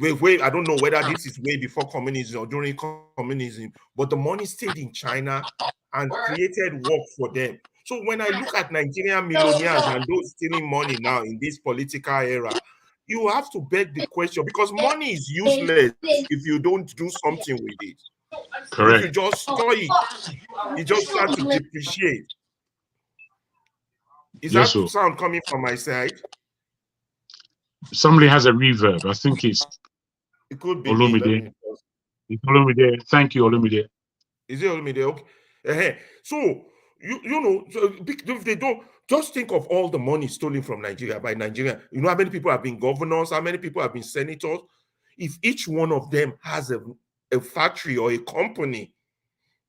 Q: I don't know whether this is way before communism or during communism, but the money stayed in China and created work for them. So when I look at Nigerian millionaires and those stealing money now in this political era, you have to beg the question, because money is useless if you don't do something with it.
U: Correct.
Q: If you just store it, it just starts to depreciate. Is that sound coming from my side?
U: Somebody has a reverb. I think it
Q: could be
U: Olumide. It's Olumide. Thank you, Olumide.
Q: Is it Olumide? Okay. So you know, if they don't, just think of all the money stolen from Nigeria by Nigeria. You know how many people have been governors, how many people have been senators? If each one of them has a factory or a company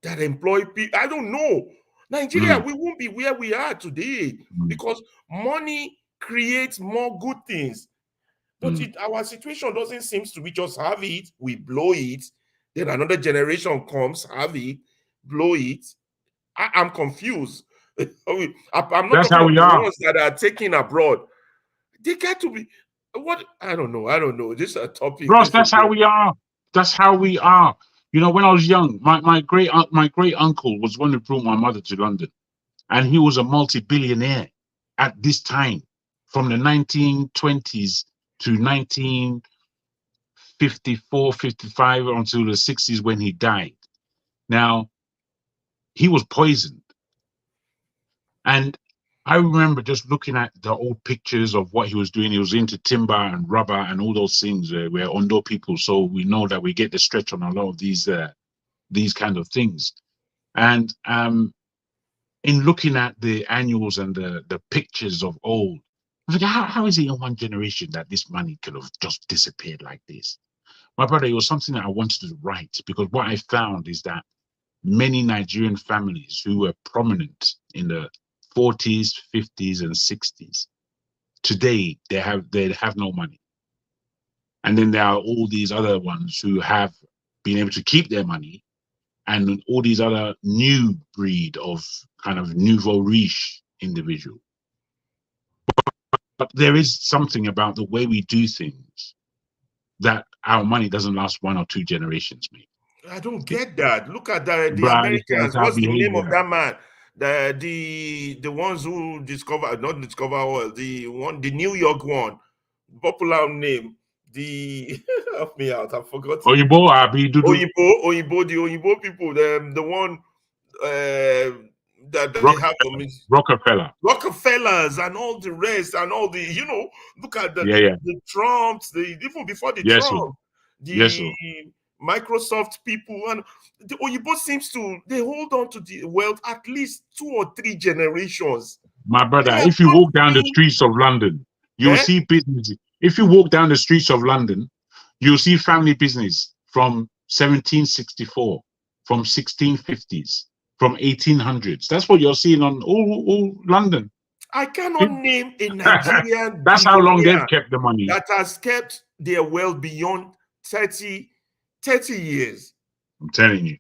Q: that employ people, I don't know. Nigeria, we won't be where we are today because money creates more good things. But our situation doesn't seem to be just have it, we blow it, then another generation comes, have it, blow it. I'm confused. I'm not
U: That's how
Q: talking
U: we
Q: about the
U: are.
Q: ones that are taken abroad. They got to be what? I don't know. This is a topic.
U: Ross, that's how we are. That's how we are. You know, when I was young, my great uncle was one who brought my mother to London, and he was a multi-billionaire at this time, from the 1920s to 1954, 55 until the 60s when he died. Now, he was poisoned. And I remember just looking at the old pictures of what he was doing. He was into timber and rubber and all those things. We're Ondo people, so we know that we get the stretch on a lot of these kind of things. And in looking at the annuals and the pictures of old, I was like, how is it in one generation that this money could have just disappeared like this? My brother, it was something that I wanted to write, because what I found is that many Nigerian families who were prominent in the 40s, 50s, and 60s, today they have no money. And then there are all these other ones who have been able to keep their money, and all these other new breed of kind of nouveau riche individual. But there is something about the way we do things that our money doesn't last 1 or 2 generations, mate.
Q: I don't get that. Look at the Americans. What's the name of that man? The ones who not discover oil. The New York one, popular name. Help me out. I forgot.
U: Oyibo,
Q: the Oyibo people. The one that they have Rockefellers and all the rest and all the look at the Trumps. Even before the Trump, Microsoft people, and the Oyibo seems to hold on to the wealth at least 2 or 3 generations.
U: My brother, if you walk down the streets of London, you'll see businesses. If you walk down the streets of London, you'll see family business from 1764, from 1650s, from 1800s. That's what you're seeing on all London.
Q: I cannot name a Nigerian
U: that's how long they've kept the money.
Q: That has kept their wealth beyond 30 years.
U: I'm telling you.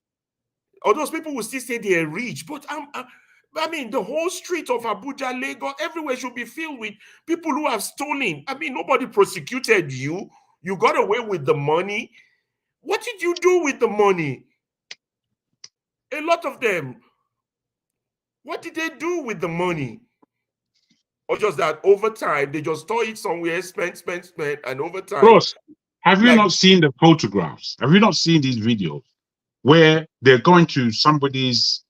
Q: All those people will still say they are rich, but I mean, the whole street of Abuja, Lagos, everywhere should be filled with people who have stolen. I mean, nobody prosecuted you. You got away with the money. What did you do with the money? A lot of them. What did they do with the money? Or just that over time, they just store it somewhere, spend, and over time.
U: Bros, have you not seen the photographs? Have you not seen these videos where they're going to somebody's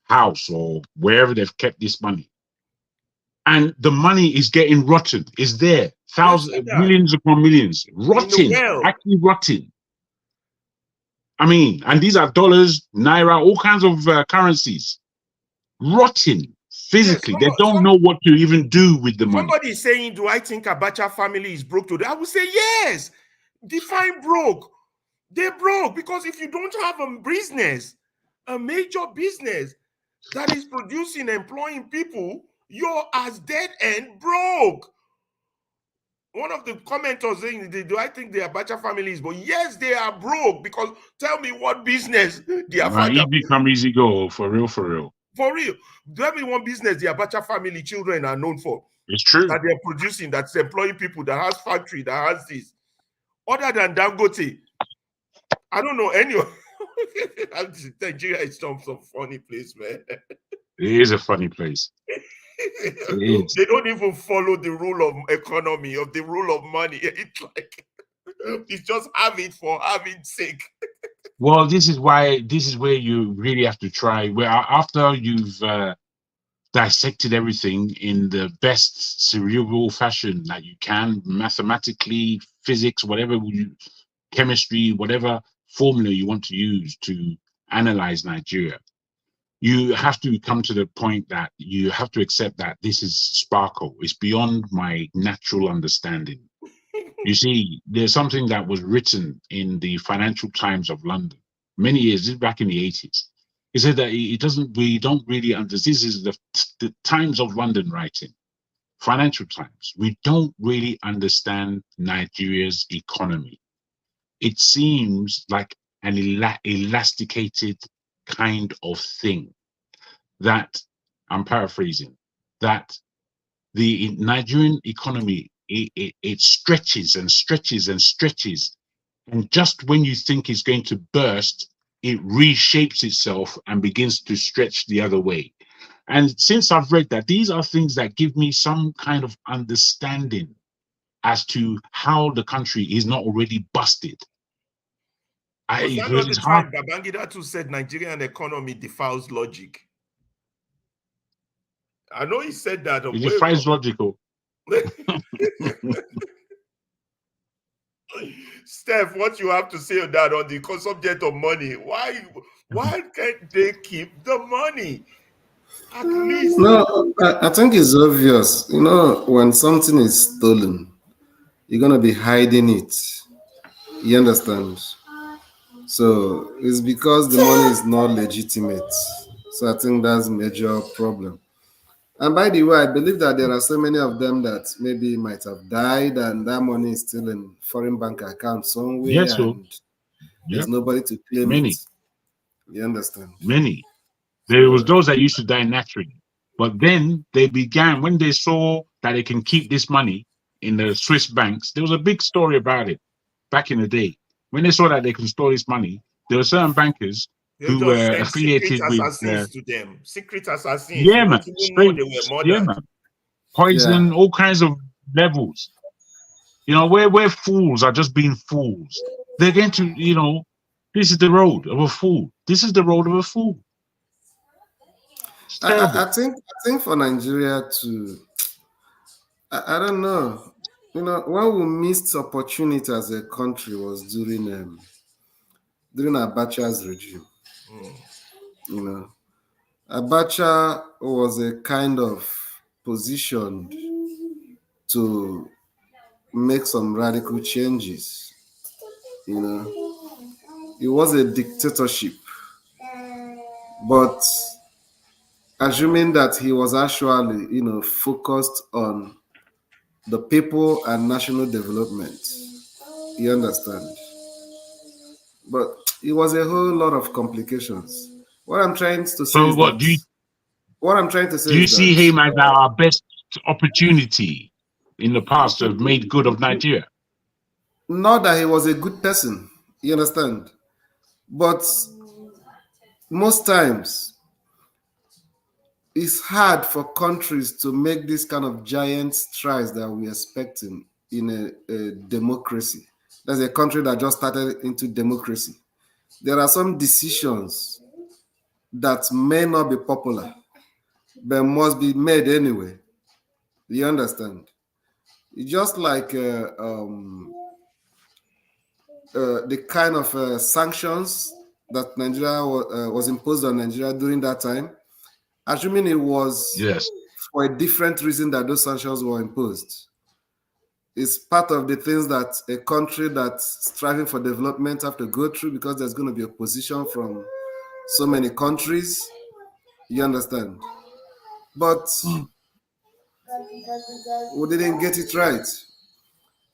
U: house or wherever they've kept this money. And the money is getting rotten. It's there. Thousands, millions upon millions. Rotting. Actually rotting. I mean, and these are dollars, naira, all kinds of currencies. Rotting physically. They don't know what to even do with the money.
Q: Somebody is saying, do I think Abacha family is broke today? I would say yes. Define broke. They're broke because if you don't have a business, a major business that is producing, employing people, you're as dead and broke. One of the commenters saying, do I think the Abacha family is broke? Yes, they are broke because tell me what business their father...
U: Easy come, easy go, for real, for real.
Q: For real. Tell me one business the Abacha family children are known for.
U: It's true.
Q: That they're producing, that's employing people, that has factory, that has this. Other than Dangote, I don't know any. Nigeria is some funny place, man.
U: It is a funny place.
Q: They don't even follow the rule of economy, of the rule of money. It's like, it's just have it for having sake.
U: Well, this is where you really have to try. Where after you've dissected everything in the best cerebral fashion that you can, mathematically, physics, whatever chemistry, whatever formula you want to use to analyze Nigeria, you have to come to the point that you have to accept that this is sparkle. It's beyond my natural understanding. You see, there's something that was written in the Financial Times of London many years back in the 80s. He said that we don't really understand. This is the Times of London writing, Financial Times. We don't really understand Nigeria's economy. It seems like an elasticated kind of thing that, I'm paraphrasing, that the Nigerian economy, it stretches and stretches and stretches. And just when you think it's going to burst, it reshapes itself and begins to stretch the other way. And since I've read that, these are things that give me some kind of understanding as to how the country is not already busted.
Q: Was that not the time Babangida too said Nigerian economy defies logic? I know he said that.
U: It defies logical.
Q: Steph, what you have to say on that, on the subject of money? Why can't they keep the money? At least.
T: No, I think it's obvious. You know, when something is stolen, you're gonna be hiding it. You understand? So it's because the money is not legitimate. So I think that's a major problem. And by the way, I believe that there are so many of them that maybe might have died and that money is still in foreign bank account somewhere.
U: Yes,
T: and there's nobody to claim it. You understand?
U: Many. There was those that used to die naturally. But then they began, when they saw that they can keep this money in the Swiss banks, there was a big story about it back in the day. When they saw that they could store this money, there were certain bankers who were affiliated with
Q: to them. Secret assassins.
U: Yeah, man. Poison, all kinds of levels. You know, where fools are just being fools. They're going to, you know, this is the road of a fool. This is the road of a fool.
T: I think for Nigeria to, I don't know. You know, when we missed opportunity as a country was during Abacha's regime. You know, Abacha was a kind of positioned to make some radical changes. You know, it was a dictatorship, but assuming that he was actually, you know, focused on the people and national development. You understand? But it was a whole lot of complications. What I'm trying to say is
U: what
T: do
U: you see him as our best opportunity in the past to have made good of Nigeria?
T: Not that he was a good person, you understand? But most times it's hard for countries to make this kind of giant strides that we're expecting in a democracy. That's a country that just started into democracy. There are some decisions that may not be popular, but must be made anyway. You understand? It's just like the kind of sanctions that Nigeria was imposed on Nigeria during that time, assuming it was for a different reason that those sanctions were imposed. It's part of the things that a country that's striving for development have to go through, because there's going to be opposition from so many countries. You understand? But we didn't get it right.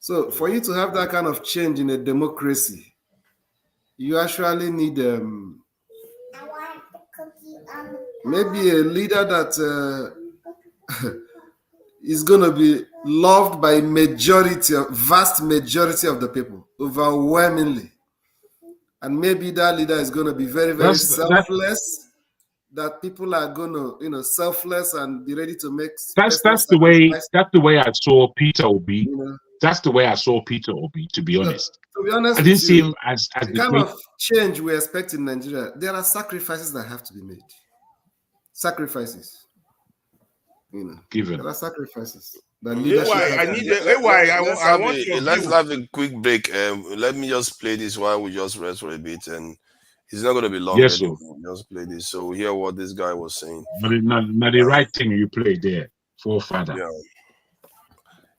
T: So for you to have that kind of change in a democracy, you actually need maybe a leader that is going to be loved by vast majority of the people, overwhelmingly. And maybe that leader is going to be very, very selfless, that people are going to, selfless and be ready to make
U: that's the way I saw Peter Obi. That's the way I saw Peter Obi, to be honest.
T: To be honest,
U: I didn't see him as
T: the kind of change we expect in Nigeria. There are sacrifices that have to be made. Sacrifices.
U: Given.
T: There are sacrifices.
Q: Let's
M: have a quick break. Let me just play this while we just rest for a bit, and it's not going to be long.
U: Yes, sir.
M: Just play this so we hear what this guy was saying.
U: Not the right thing you played there, forefather.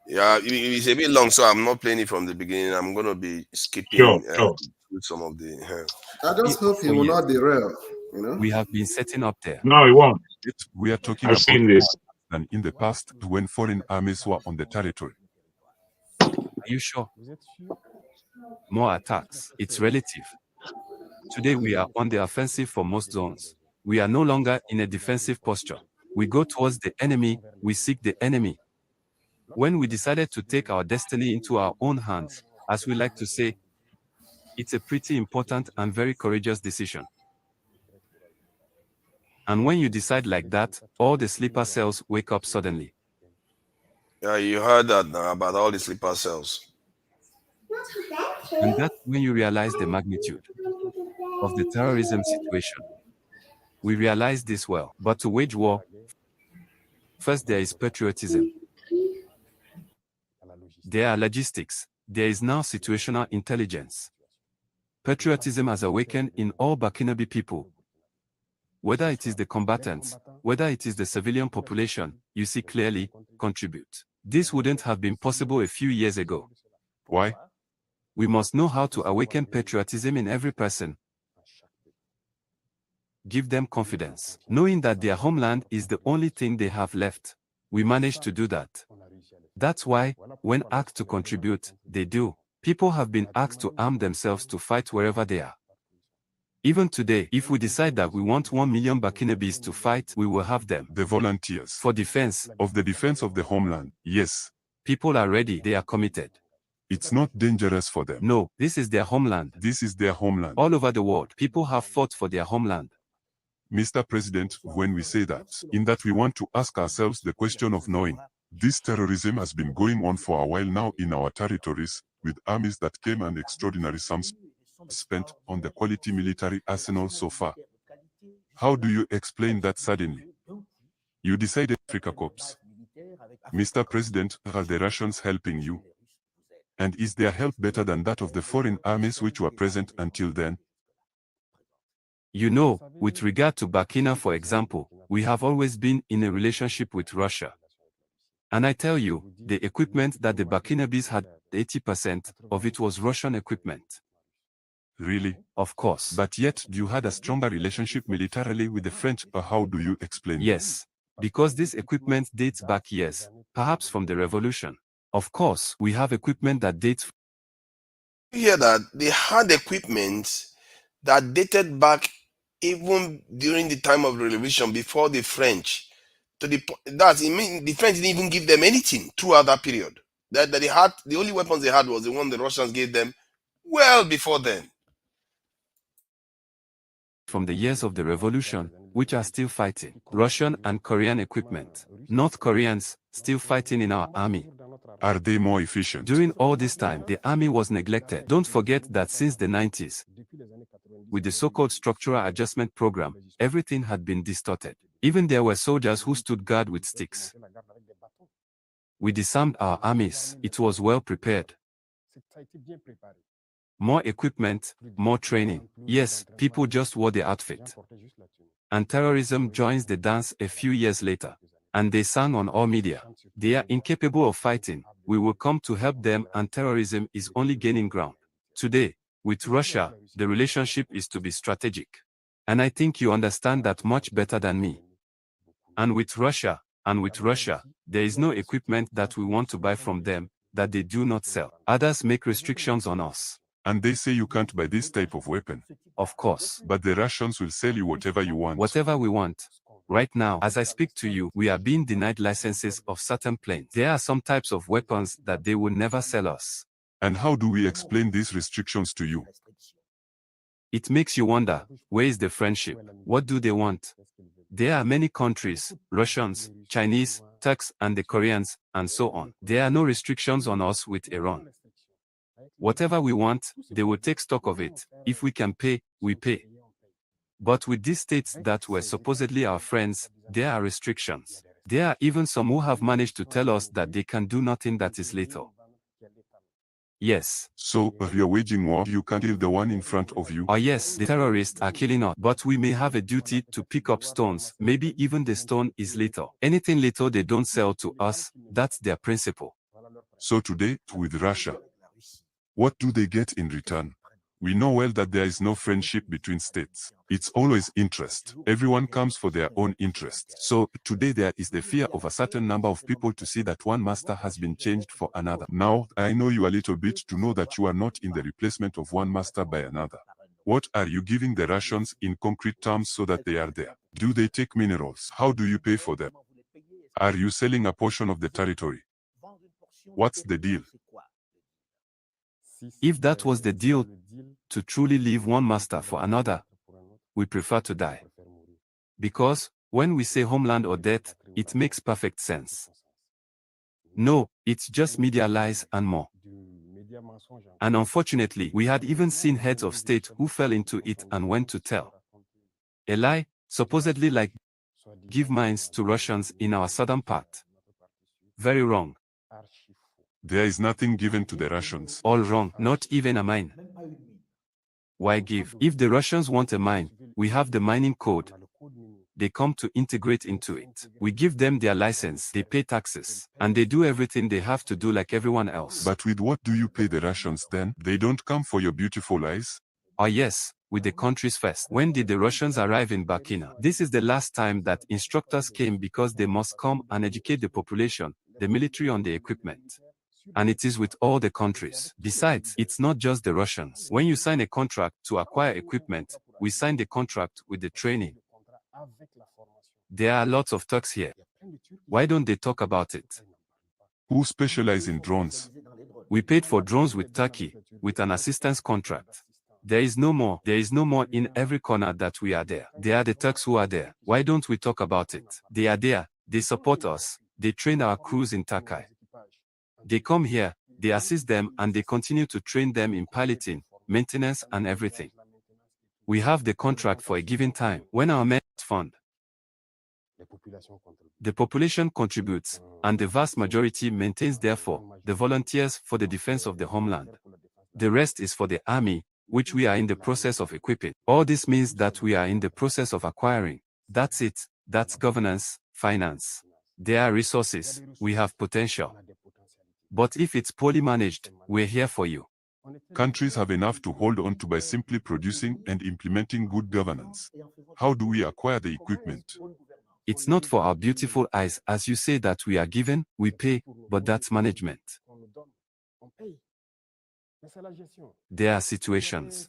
M: Yeah, it's a bit long, so I'm not playing it from the beginning. I'm going to be skipping with some of the.
T: I just hope he will not derail.
C: We have been setting up there.
U: No, it won't.
C: We are talking
U: I've seen this.
C: Than in the past when foreign armies were on the territory. Are you sure? More attacks. It's relative. Today we are on the offensive for most zones. We are no longer in a defensive posture. We go towards the enemy. We seek the enemy. When we decided to take our destiny into our own hands, as we like to say, it's a pretty important and very courageous decision. And when you decide like that, all the sleeper cells wake up suddenly.
M: Yeah, you heard that now about all the sleeper cells.
C: And that's when you realize the magnitude of the terrorism situation. We realize this well, but to wage war, first there is patriotism. There are logistics. There is now situational intelligence. Patriotism has awakened in all Burkinabe people. Whether it is the combatants, whether it is the civilian population, you see clearly, contribute. This wouldn't have been possible a few years ago. Why? We must know how to awaken patriotism in every person. Give them confidence, knowing that their homeland is the only thing they have left. We managed to do that. That's why, when asked to contribute, they do. People have been asked to arm themselves to fight wherever they are. Even today, if we decide that we want 1 million Burkinabes to fight, we will have them. The volunteers. For defense. Of the defense of the homeland, yes. People are ready, they are committed. It's not dangerous for them. No, this is their homeland. This is their homeland. All over the world, people have fought for their homeland.
V: Mr. President, when we say that, in that we want to ask ourselves the question of knowing, this terrorism has been going on for a while now in our territories, with armies that came and extraordinary sums spent on the quality military arsenal so far. How do you explain that suddenly? You decided Africa Corps. Mr. President, are the Russians helping you? And is their help better than that of the foreign armies which were present until then?
C: You know, with regard to Burkina, for example, we have always been in a relationship with Russia. And I tell you, the equipment that the Burkinabes had, 80% of it was Russian equipment.
V: Really?
C: Of course.
V: But yet you had a stronger relationship militarily with the French, or how do you explain that?
C: Yes, because this equipment dates back years, perhaps from the revolution. Of course, we have equipment that dates.
M: You hear that? They had equipment that dated back even during the time of the revolution, before the French. The French didn't even give them anything throughout that period. That they had, the only weapons they had was the one the Russians gave them well before then.
C: From the years of the revolution, which are still fighting. Russian and Korean equipment. North Koreans still fighting in our army.
V: Are they more efficient?
C: During all this time, the army was neglected. Don't forget that since the 90s, with the so-called structural adjustment program, everything had been distorted. Even there were soldiers who stood guard with sticks. We disarmed our armies. It was well prepared. More equipment, more training. Yes, people just wore the outfit. And terrorism joins the dance a few years later. And they sang on all media. They are incapable of fighting. We will come to help them, and terrorism is only gaining ground. Today, with Russia, the relationship is to be strategic. And I think you understand that much better than me. And with Russia, there is no equipment that we want to buy from them that they do not sell. Others make restrictions on us.
V: And they say you can't buy this type of weapon.
C: Of course.
V: But the Russians will sell you whatever you want.
C: Whatever we want. Right now, as I speak to you, we are being denied licenses of certain planes. There are some types of weapons that they will never sell us.
V: And how do we explain these restrictions to you?
C: It makes you wonder, where is the friendship? What do they want? There are many countries, Russians, Chinese, Turks, and the Koreans, and so on. There are no restrictions on us with Iran. Whatever we want, they will take stock of it. If we can pay, we pay. But with these states that were supposedly our friends, there are restrictions. There are even some who have managed to tell us that they can do nothing that is lethal. Yes.
V: So, if you're waging war, you can kill the one in front of you.
C: Oh yes, the terrorists are killing us, but we may have a duty to pick up stones. Maybe even the stone is lethal. Anything lethal they don't sell to us, that's their principle.
V: So today, with Russia, what do they get in return? We know well that there is no friendship between states. It's always interest. Everyone comes for their own interest. So today there is the fear of a certain number of people to see that one master has been changed for another. Now, I know you a little bit to know that you are not in the replacement of one master by another. What are you giving the Russians in concrete terms so that they are there? Do they take minerals? How do you pay for them? Are you selling a portion of the territory? What's the deal?
C: If that was the deal, to truly leave one master for another, we prefer to die. Because, when we say homeland or death, it makes perfect sense. No, it's just media lies and more. And unfortunately, we had even seen heads of state who fell into it and went to tell a lie, supposedly like give mines to Russians in our southern part. Very wrong.
V: There is nothing given to the Russians.
C: All wrong, not even a mine. Why give? If the Russians want a mine, we have the mining code. They come to integrate into it. We give them their license, they pay taxes, and they do everything they have to do like everyone else.
V: But with what do you pay the Russians then? They don't come for your beautiful lies?
C: Oh yes, with the countries first. When did the Russians arrive in Burkina? This is the last time that instructors came because they must come and educate the population, the military on the equipment. And it is with all the countries. Besides, it's not just the Russians. When you sign a contract to acquire equipment, we sign the contract with the training. There are lots of Turks here. Why don't they talk about it?
V: Who specialize in drones?
C: We paid for drones with Turkey, with an assistance contract. There is no more in every corner that we are there. They are the Turks who are there. Why don't we talk about it? They are there, they support us, they train our crews in Turkey. They come here, they assist them, and they continue to train them in piloting, maintenance, and everything. We have the contract for a given time. When our men fund, the population contributes, and the vast majority maintains, therefore, the volunteers for the defense of the homeland. The rest is for the army, which we are in the process of equipping. All this means that we are in the process of acquiring. That's it. That's governance, finance. There are resources, we have potential. But if it's poorly managed, we're here for you.
V: Countries have enough to hold on to by simply producing and implementing good governance. How do we acquire the equipment?
C: It's not for our beautiful eyes, as you say that we are given, we pay, but that's management. There are situations.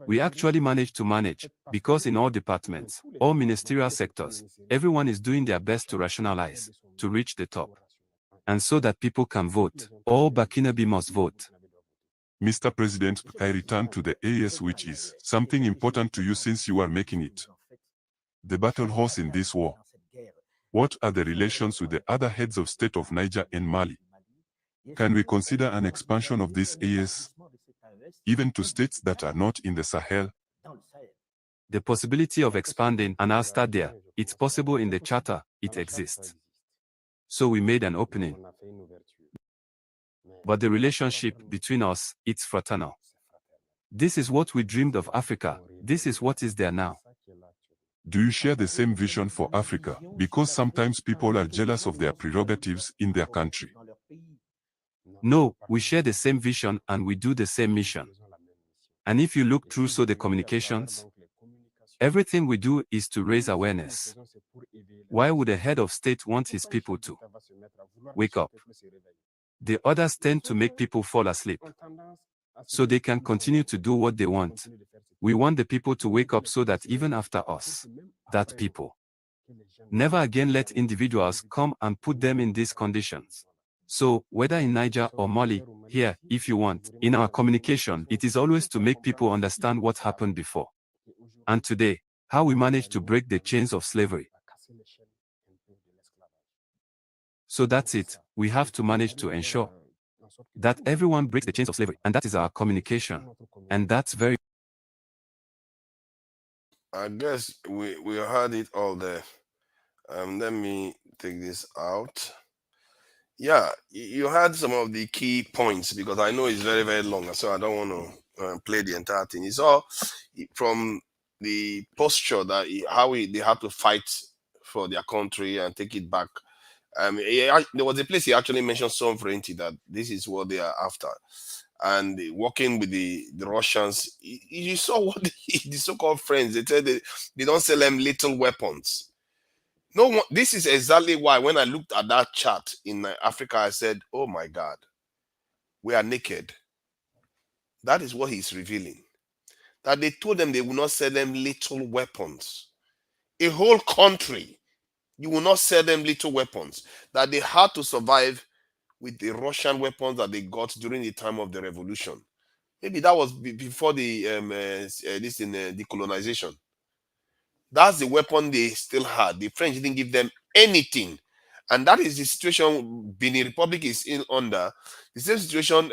C: We actually manage to manage, because in all departments, all ministerial sectors, everyone is doing their best to rationalize, to reach the top. And so that people can vote. All Burkinabe must vote.
V: Mr. President, I return to the AES, which is something important to you since you are making it the battle horse in this war. What are the relations with the other heads of state of Niger and Mali? Can we consider an expansion of this AES, even to states that are not in the Sahel?
C: The possibility of expanding, and I'll start there. It's possible in the charter, it exists. So we made an opening. But the relationship between us, it's fraternal. This is what we dreamed of Africa. This is what is there now.
V: Do you share the same vision for Africa? Because sometimes people are jealous of their prerogatives in their country.
C: No, we share the same vision and we do the same mission. And if you look through the communications, everything we do is to raise awareness. Why would a head of state want his people to wake up? The others tend to make people fall asleep, so they can continue to do what they want. We want the people to wake up so that even after us, that people never again let individuals come and put them in these conditions. So, whether in Niger or Mali, here, if you want, in our communication, it is always to make people understand what happened before. And today, how we managed to break the chains of slavery. So that's it. We have to manage to ensure that everyone breaks the chains of slavery. And that is our communication. And that's very...
M: I guess we heard it all there. Let me take this out. Yeah, you had some of the key points because I know it's very, very long, so I don't want to play the entire thing. It's all from the posture that they had to fight for their country and take it back. There was a place he actually mentioned sovereignty, that this is what they are after. And working with the Russians, you saw what the so-called friends, they said they don't sell them little weapons. No one, this is exactly why when I looked at that chart in Africa, I said, oh my God, we are naked. That is what he's revealing. That they told them they will not sell them little weapons. A whole country, you will not sell them little weapons. That they had to survive with the Russian weapons that they got during the time of the revolution. Maybe that was before the decolonization. That's the weapon they still had. The French didn't give them anything. And that is the situation Benin Republic is in under. The same situation,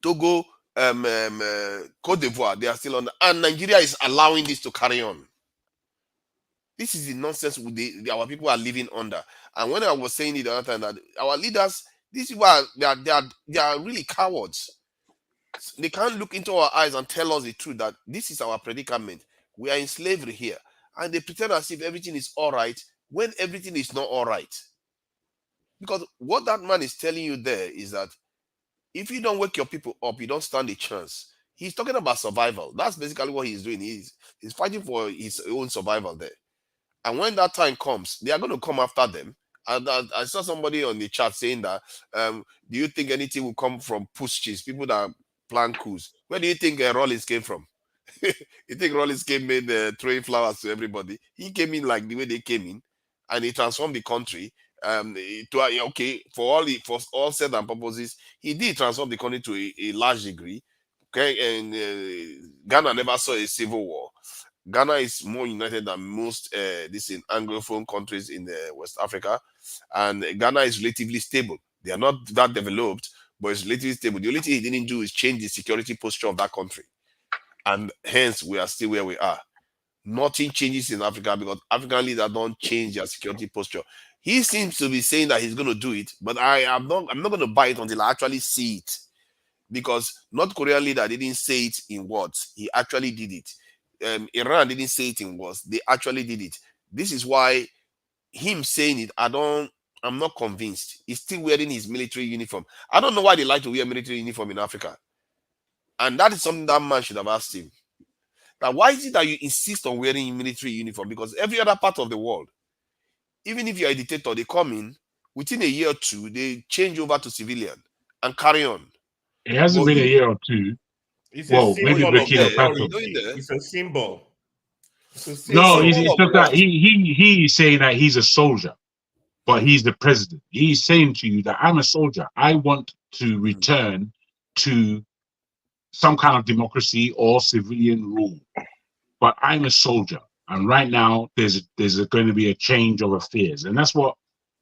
M: Togo, Cote d'Ivoire, they are still under. And Nigeria is allowing this to carry on. This is the nonsense our people are living under. And when I was saying it the other time, that our leaders, these people they are really cowards. They can't look into our eyes and tell us the truth that this is our predicament. We are in slavery here. And they pretend as if everything is all right when everything is not all right. Because what that man is telling you there is that if you don't wake your people up, you don't stand a chance. He's talking about survival. That's basically what he's doing. He's fighting for his own survival there. And when that time comes, they are going to come after them. And I saw somebody on the chat saying that, do you think anything will come from push cheese, people that plan coups? Where do you think Rollins came from? You think Rollins came in throwing flowers to everybody? He came in like the way they came in, and he transformed the country. For all set and purposes, he did transform the country to a large degree. Okay, and Ghana never saw a civil war. Ghana is more united than most Anglophone countries in West Africa, and Ghana is relatively stable. They are not that developed, but it's relatively stable. The only thing he didn't do is change the security posture of that country, and hence we are still where we are. Nothing changes in Africa because African leaders don't change their security posture. He seems to be saying that he's going to do it, but I'm not going to buy it until I actually see it, because North Korean leader didn't say it in words; he actually did it. Iran didn't say it in words; they actually did it. This is why him saying it, I'm not convinced. He's still wearing his military uniform. I don't know why they like to wear military uniform in Africa, and that is something that man should have asked him. Now, why is it that you insist on wearing military uniform? Because every other part of the world, even if you're a dictator, they come in within a year or two, they change over to civilian and carry on.
U: It hasn't been a year or two.
Q: It's
U: well, maybe Burkina Faso.
Q: It's a symbol.
U: No, it's not that. He is saying that he's a soldier, but he's the president. He's saying to you that I'm a soldier. I want to return to some kind of democracy or civilian rule, but I'm a soldier, and right now there's going to be a change of affairs, and that's what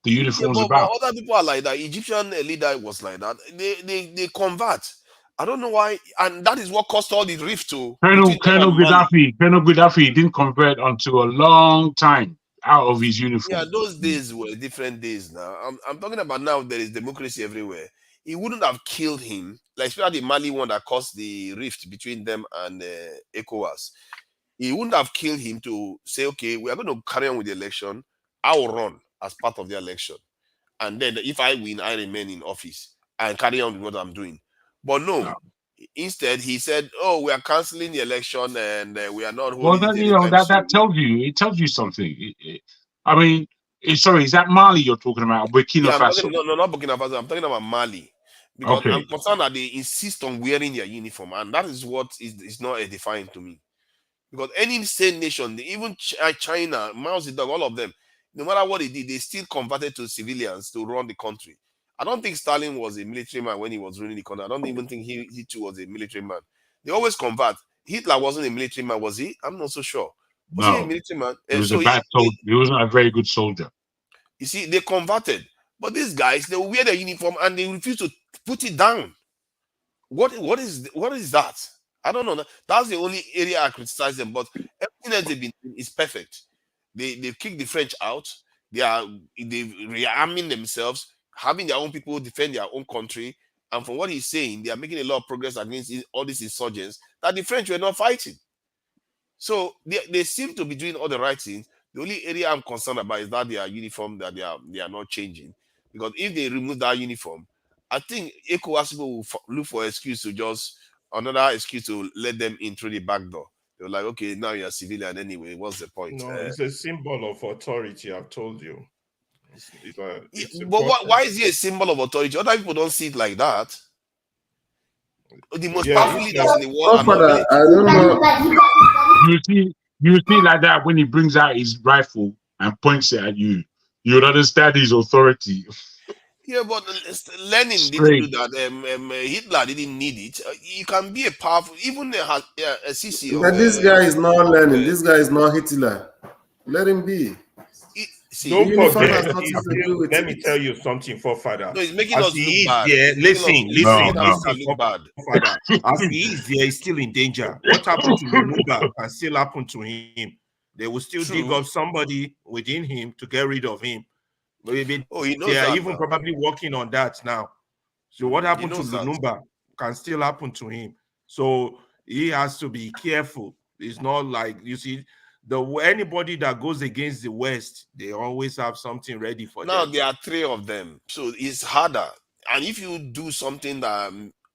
U: the uniform's about.
M: But other people are like that. Egyptian leader was like that. They convert, I don't know why, and that is what caused all the rift
U: Colonel
M: between them and Mali.
U: Gaddafi didn't convert until a long time out of his uniform.
M: Yeah, those days were different days now. I'm talking about now there is democracy everywhere. He wouldn't have killed him, like especially the Mali one that caused the rift between them and ECOWAS. He wouldn't have killed him to say, okay, we are going to carry on with the election. I will run as part of the election. And then if I win, I remain in office and carry on with what I'm doing. But no, instead he said, oh, we are canceling the election and we are not
U: Well,
M: holding it
U: that
M: anytime soon.
U: it tells you something. I mean, sorry, is that Mali you're talking about? Burkina
M: Yeah, I'm
U: Faso?
M: talking, no, not Burkina Faso. I'm talking about Mali. Because
U: Okay.
M: I'm concerned that they insist on wearing their uniform. And that is what is not edifying to me. Because any sane nation, even China, Mao Zedong, all of them, no matter what they did, they still converted to civilians to run the country. I don't think Stalin was a military man when he was ruling the country. I don't even think he too was a military man. They always convert. Hitler wasn't a military man, was he? I'm not so sure. Was he a
U: No,
M: military man?
U: he was a bad soldier. He wasn't a very good soldier.
M: You see, they converted. But these guys, they wear their uniform and they refuse to put it down. What is that? I don't know. That's the only area I criticize them. But everything else they've been doing is perfect. They've kicked the French out. They're rearming themselves, having their own people defend their own country. And from what he's saying, they are making a lot of progress against all these insurgents that the French were not fighting. So they seem to be doing all the right things. The only area I'm concerned about is that their uniform, that they are not changing. Because if they remove that uniform, I think ECOWAS people will look for an excuse to just another excuse to let them in through the back door. They're like, okay, now you're a civilian anyway. What's the point?
Q: No, it's a symbol of authority. I've told you.
M: But why is it a symbol of authority? Other people don't see it like that. The most powerful leaders in the world are not military.
T: I don't know.
U: You see like that when he brings out his rifle and points it at you. You would understand his authority.
M: Yeah, but Lenin didn't do that. Hitler didn't need it. You can be a powerful, even a Sisi.
T: But this guy is not Lenin. This guy is not Hitler. Let him be.
Q: Don't forget, let me tell you something, forefather.
M: No, he's making
Q: as
M: us
Q: he
M: look bad.
Q: There, listen,
M: Look bad.
Q: Forefather. As he is there, he's still in danger. What happened to Lumumba can still happen to him. They will still dig up somebody within him to get rid of him. Maybe they are even probably working on that now. So what happened to Lumumba can still happen to him. So he has to be careful. It's not like, you see, anybody that goes against the West, they always have something ready for them.
M: Now there are 3 of them, so it's harder. And if you do something that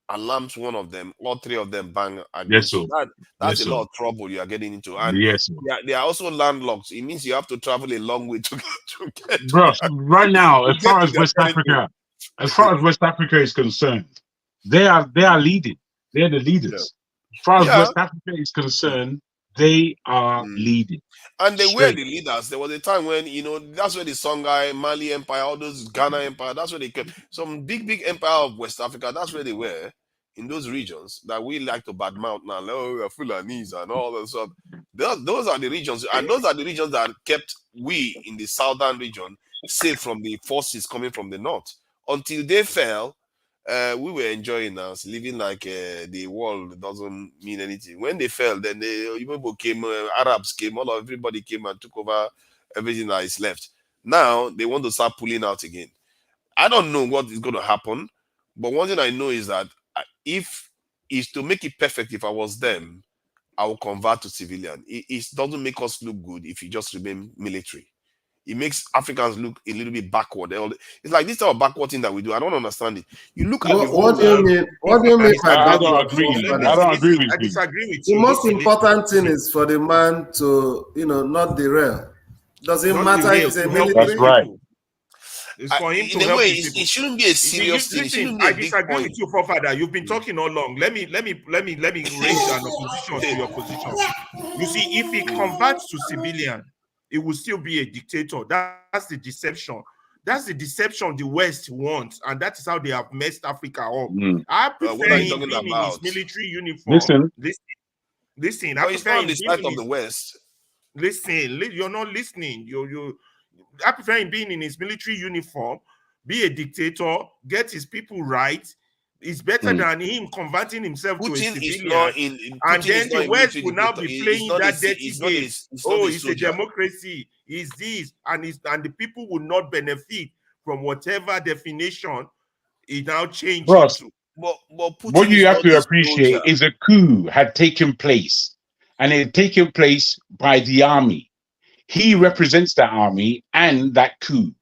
M: alarms one of them, all 3 of them bang against you. That's a lot of trouble you are getting into. And they are also landlocked. It means you have to travel a long way to get.
U: Bro, right now, as far as West Africa is concerned, they are leading. They're the leaders. As far as West Africa is concerned, they are leading.
M: And they were the leaders. There was a time when, that's where the Songhai, Mali Empire, all those Ghana Empire, that's where they kept. Some big empire of West Africa, that's where they were, in those regions that we like to badmouth now. Oh, we are Fulanis and all that stuff. Those are the regions, and those are the regions that kept we in the southern region safe from the forces coming from the north. Until they fell, we were enjoying us, living like the world doesn't mean anything. When they fell, then people came, Arabs came, everybody came and took over everything that is left. Now they want to start pulling out again. I don't know what is going to happen, but one thing I know is that if it's to make it perfect, if I was them, I will convert to civilian. It doesn't make us look good if you just remain military. It makes Africans look a little bit backward. It's like this type of backward thing that we do. I don't understand it. You look at
T: what do you mean? What do you mean by
U: I don't agree. I don't agree with you.
Q: I disagree with you.
T: The most important thing is for the man to, not derail. Does it matter if it's a military?
U: That's right.
Q: It's for him to
M: in a
Q: help
M: way,
Q: people.
M: It shouldn't be a serious thing.
Q: Listen, I disagree with you, Forefather. You've been talking all along. Let me raise an opposition to your position. You see, if he converts to civilian, it will still be a dictator. That's the deception. That's the deception the West wants, and that is how they have messed Africa up. I prefer him being in his military uniform. Listen. I prefer him being
M: in the West.
Q: Listen, you're not listening. I prefer him being in his military uniform, be a dictator, get his people right, is better than him converting himself to a civilian, and then the West will now be playing that dirty game. Oh, it's a democracy, is this, and the people will not benefit from whatever definition it now changed
U: Ross,
Q: into.
U: what you have to appreciate is a coup had taken place, and it had taken place by the army. He represents that army and that coup,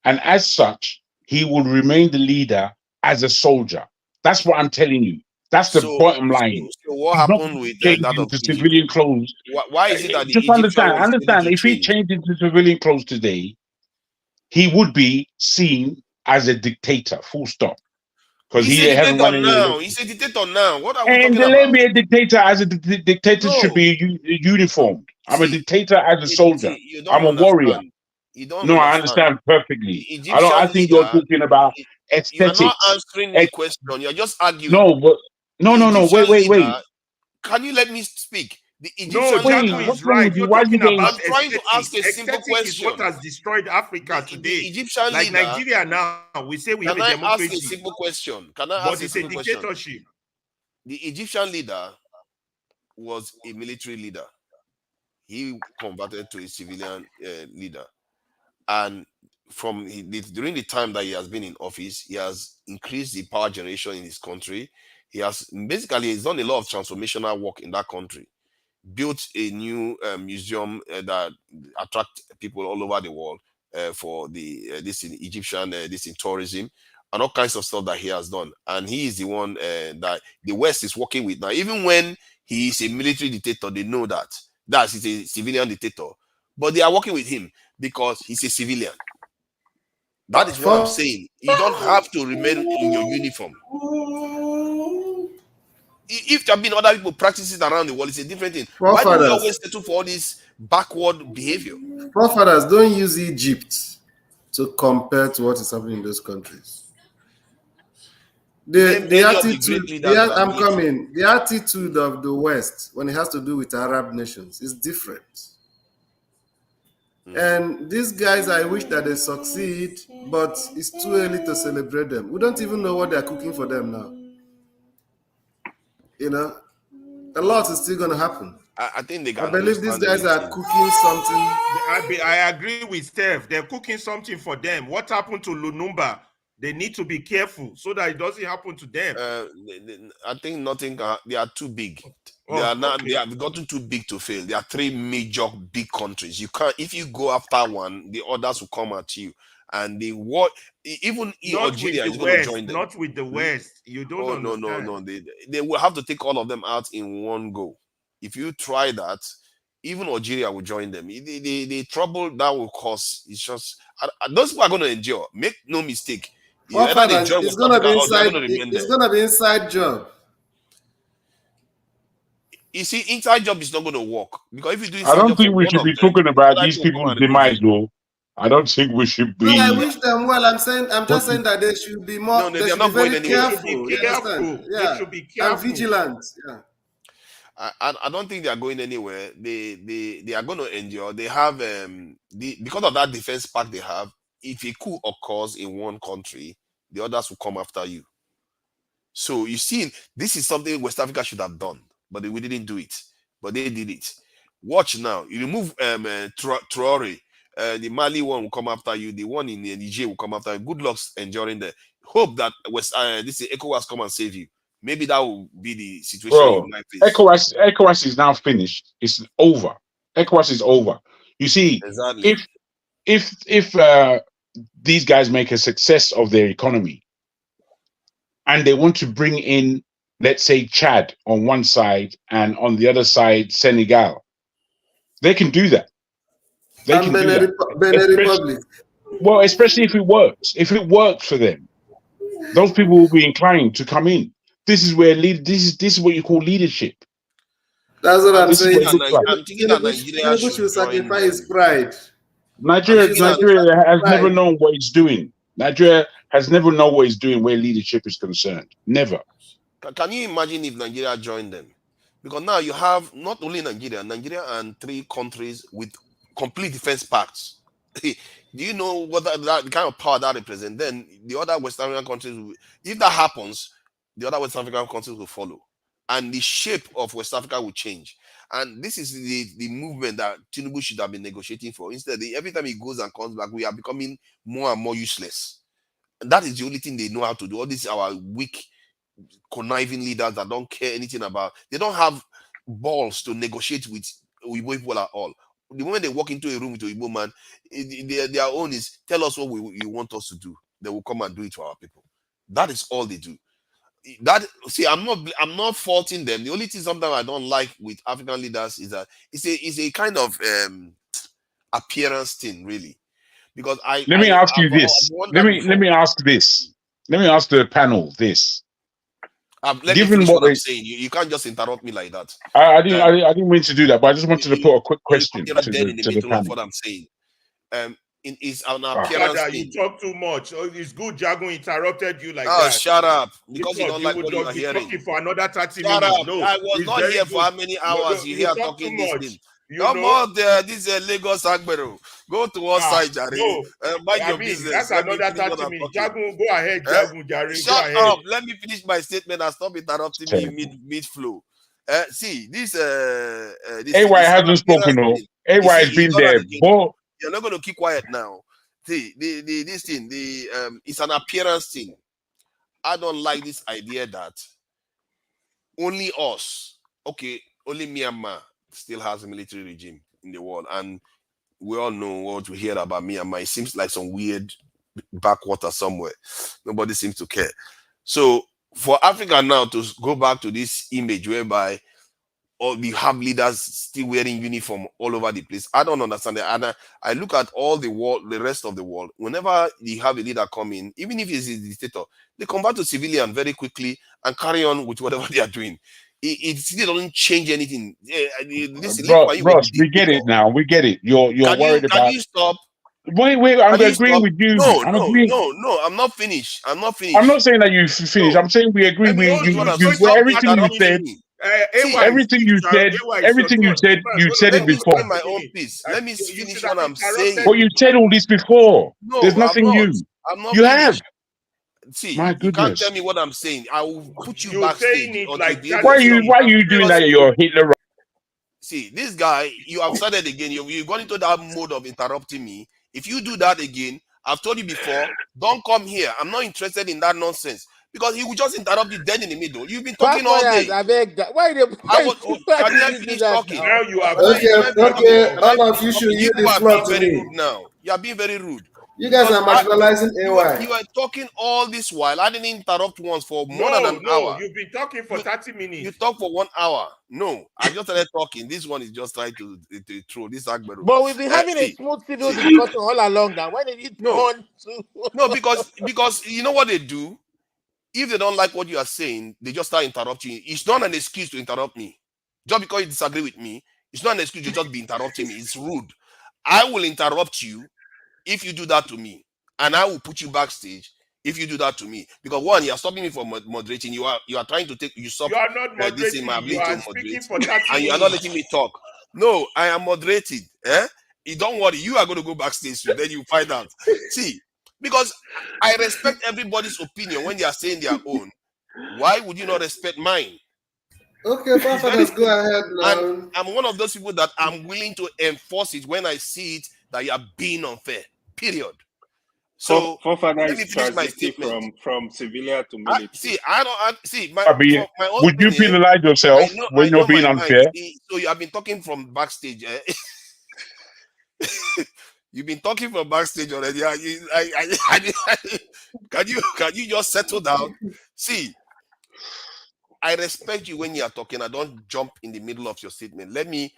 U: and as such, he will remain the leader as a soldier. That's what I'm telling you. That's the bottom line.
M: So what
U: He's not
M: happened with
U: changed
M: that of
U: into
M: Egypt?
U: civilian clothes.
M: Why is it that the
U: Just
M: Egyptian
U: understand. If he changed into civilian clothes today, he would be seen as a dictator. Full stop. Because
M: He's
U: he
M: a
U: hasn't won any
M: dictator now.
U: election.
M: He's a dictator now. What are we
U: And
M: talking
U: let
M: about?
U: me be a dictator as a dictator should be uniformed. I'm a dictator as a soldier. I'm a warrior.
M: You don't
U: No, I
M: understand.
U: understand perfectly.
M: The Egyptian
U: I think you're
M: leader,
U: talking about
M: you are not
U: aesthetics.
M: answering the question. You're just arguing.
U: No, but no. Wait.
M: Can you let me speak? The
Q: No,
M: Egyptian
Q: Jaco
M: leader.
Q: is right. You're talking about
M: I'm trying to ask a simple
Q: aesthetic
M: question.
Q: is what has destroyed Africa today.
M: The Egyptian
Q: like
M: leader,
Q: Nigeria now, we say we have a
M: Can I
Q: democracy.
M: ask a simple question? Can I
Q: But
M: ask a
Q: it's a
M: simple question?
Q: dictatorship.
M: The Egyptian leader was a military leader. He converted to a civilian leader, and during the time that he has been in office, he has increased the power generation in his country. He's done a lot of transformational work in that country. Built a new museum that attract people all over the world for this in Egyptian this in tourism and all kinds of stuff that he has done. And he is the one that the West is working with now. Even when he is a military dictator, they know that he's a civilian dictator, but they are working with him because he's a civilian. That is what I'm saying. You don't have to remain in your uniform. If there have been other people practices around the world, it's a different thing. Why do we always settle for all this backward behavior?
T: Forefathers, don't use Egypt to compare to what is happening in those countries. The attitude of the West when it has to do with Arab nations is different. And these guys, I wish that they succeed, but it's too early to celebrate them. We don't even know what they're cooking for them now. You know, a lot is still going to happen.
M: I think they
T: I believe these guys are cooking something.
Q: I agree with Steph. They're cooking something for them. What happened to Lunumba? They need to be careful so that it doesn't happen to them.
M: I think nothing. They are too big. They have gotten too big to fail. There are three major big countries. You can't. If you go after one, the others will come at you. And even Algeria is going to join them.
Q: Not with the West. You don't understand.
M: No. They will have to take all of them out in one go. If you try that, even Algeria will join them. The trouble that will cause is just those people are going to endure. Make no mistake.
T: It's going to be inside job.
M: You see, inside job is not going to work because if you do inside
U: I don't
M: job
U: think we should be talking about these people's demise, though. I don't think we should be.
T: No, I wish them well. I'm just saying that they should be more.
M: No, they're not going anywhere.
T: Careful.
Q: They should be careful.
T: And vigilant. Yeah.
M: I don't think they are going anywhere. They are going to endure. They have because of that defense pact they have. If a coup occurs in one country, the others will come after you. So you see, this is something West Africa should have done, but we didn't do it. But they did it. Watch now. You remove Traore, the Mali one will come after you. The one in Niger will come after you. Good luck enduring there. Hope that this ECOWAS come and save you. Maybe that will be the situation you might face.
U: ECOWAS is now finished. It's over. ECOWAS is over. You see,
M: exactly.
U: If these guys make a success of their economy and they want to bring in, let's say, Chad on one side and on the other side, Senegal, they can do that. They can do that.
T: Republic.
U: Well, especially if it works. If it works for them, those people will be inclined to come in. This is where this is what you call leadership.
T: That's what I'm saying.
M: I'm thinking that Nigeria should
T: sacrifice his pride.
U: Nigeria has never known what it's doing. Nigeria has never known what it's doing where leadership is concerned. Never.
M: Can you imagine if Nigeria joined them? Because now you have not only Nigeria and 3 countries with complete defense pacts. Do you know what the kind of power that represents? Then the other West African countries, if that happens, the other West African countries will follow. And the shape of West Africa will change. And this is the movement that Tinubu should have been negotiating for. Instead, every time he goes and comes back, we are becoming more and more useless. And that is the only thing they know how to do. All these our weak, conniving leaders that don't care anything about. They don't have balls to negotiate with Igbo people at all. The moment they walk into a room with a Igbo man, their own is tell us what you want us to do. They will come and do it for our people. That is all they do. That see, I'm not faulting them. The only thing sometimes I don't like with African leaders is that it's a kind of appearance thing, really. Because
U: let me ask you this. Let me ask this. Let me ask the panel this.
M: Let me finish what I'm saying. You can't just interrupt me like that.
U: I didn't mean to do that, but I just wanted to put a quick question to the panel.
M: What I'm saying. It's an appearance thing.
Q: You talk too much. Oh, it's good Jagun interrupted you like
M: that.
Q: that.
M: Shut up. Because you don't like what you are hearing.
Q: Talking for another 30
M: shut
Q: minutes.
M: Up.
Q: No,
M: I was not here for how many hours you hear talking this thing. Come on there. This is Lagos Agbero. Go to one side, Jare. Mind your business.
Q: That's another 30 minutes. Jagun, go ahead, Jagun, Jare.
M: Shut up. Let me finish my statement and stop interrupting me mid-flow. See, this
U: AY hasn't spoken, no. AY has been there.
M: You're not going to keep quiet now. See, this thing, it's an appearance thing. I don't like this idea that only us, okay, only Myanmar still has a military regime in the world. And we all know what we hear about Myanmar. It seems like some weird backwater somewhere. Nobody seems to care. So for Africa now to go back to this image whereby we have leaders still wearing uniform all over the place. I don't understand that. And I look at all the world, the rest of the world. Whenever you have a leader come in, even if he's a dictator, they convert to civilian very quickly and carry on with whatever they are doing. It still doesn't change anything.
U: Bros, we get it now. We get it. You're worried about.
M: Can you stop?
U: Wait. I'm agreeing with you.
M: No, I'm not finished. I'm not finished.
U: I'm not saying that you finished. I'm saying we agree with you. Everything you said. Everything you said it before.
M: My own piece. Let me finish what I'm saying.
U: But you said all this before.
M: No,
U: there's nothing new. You have.
M: See,
U: my
M: goodness. You can't tell me what I'm saying. I will put you backstage.
U: Why are you doing that? You're Hitler.
M: See, this guy, you have started again. You've gone into that mode of interrupting me. If you do that again, I've told you before, don't come here. I'm not interested in that nonsense. Because he will just interrupt you dead in the middle. You've been talking all day.
N: I beg that. Why can
M: I finish talking?
Q: Now you are
T: okay. All of you should yield the floor to me.
M: Now you are being very rude.
T: You guys are marginalizing AY.
M: You are talking all this while. I didn't interrupt once for more than an hour.
Q: You've been talking for 30 minutes.
M: You talk for 1 hour. No, I just started talking. This one is just trying to throw this Agbero.
N: But we've been having a smooth civil discussion all along now. Why did it turn to?
M: No, because you know what they do? If they don't like what you are saying, they just start interrupting you. It's not an excuse to interrupt me. Just because you disagree with me, it's not an excuse to just be interrupting me. It's rude. I will interrupt you if you do that to me. And I will put you backstage if you do that to me. Because one, you are stopping me from moderating. You are trying to usurp.
Q: You are not moderating. You are speaking for 30 minutes.
M: And you are not letting me talk. No, I am moderated. Don't worry. You are going to go backstage soon. Then you find out. See, because I respect everybody's opinion when they are saying their own. Why would you not respect mine?
T: Okay, Papa, let's go ahead now.
M: I'm one of those people that I'm willing to enforce it when I see it that you are being unfair. Period. So let me finish my statement.
E: From civilian to military.
U: Would you penalize yourself when you're being unfair?
M: So you have been talking from backstage. You've been talking from backstage already. Can you just settle down? See, I respect you when you are talking. I don't jump in the middle of your statement. Let me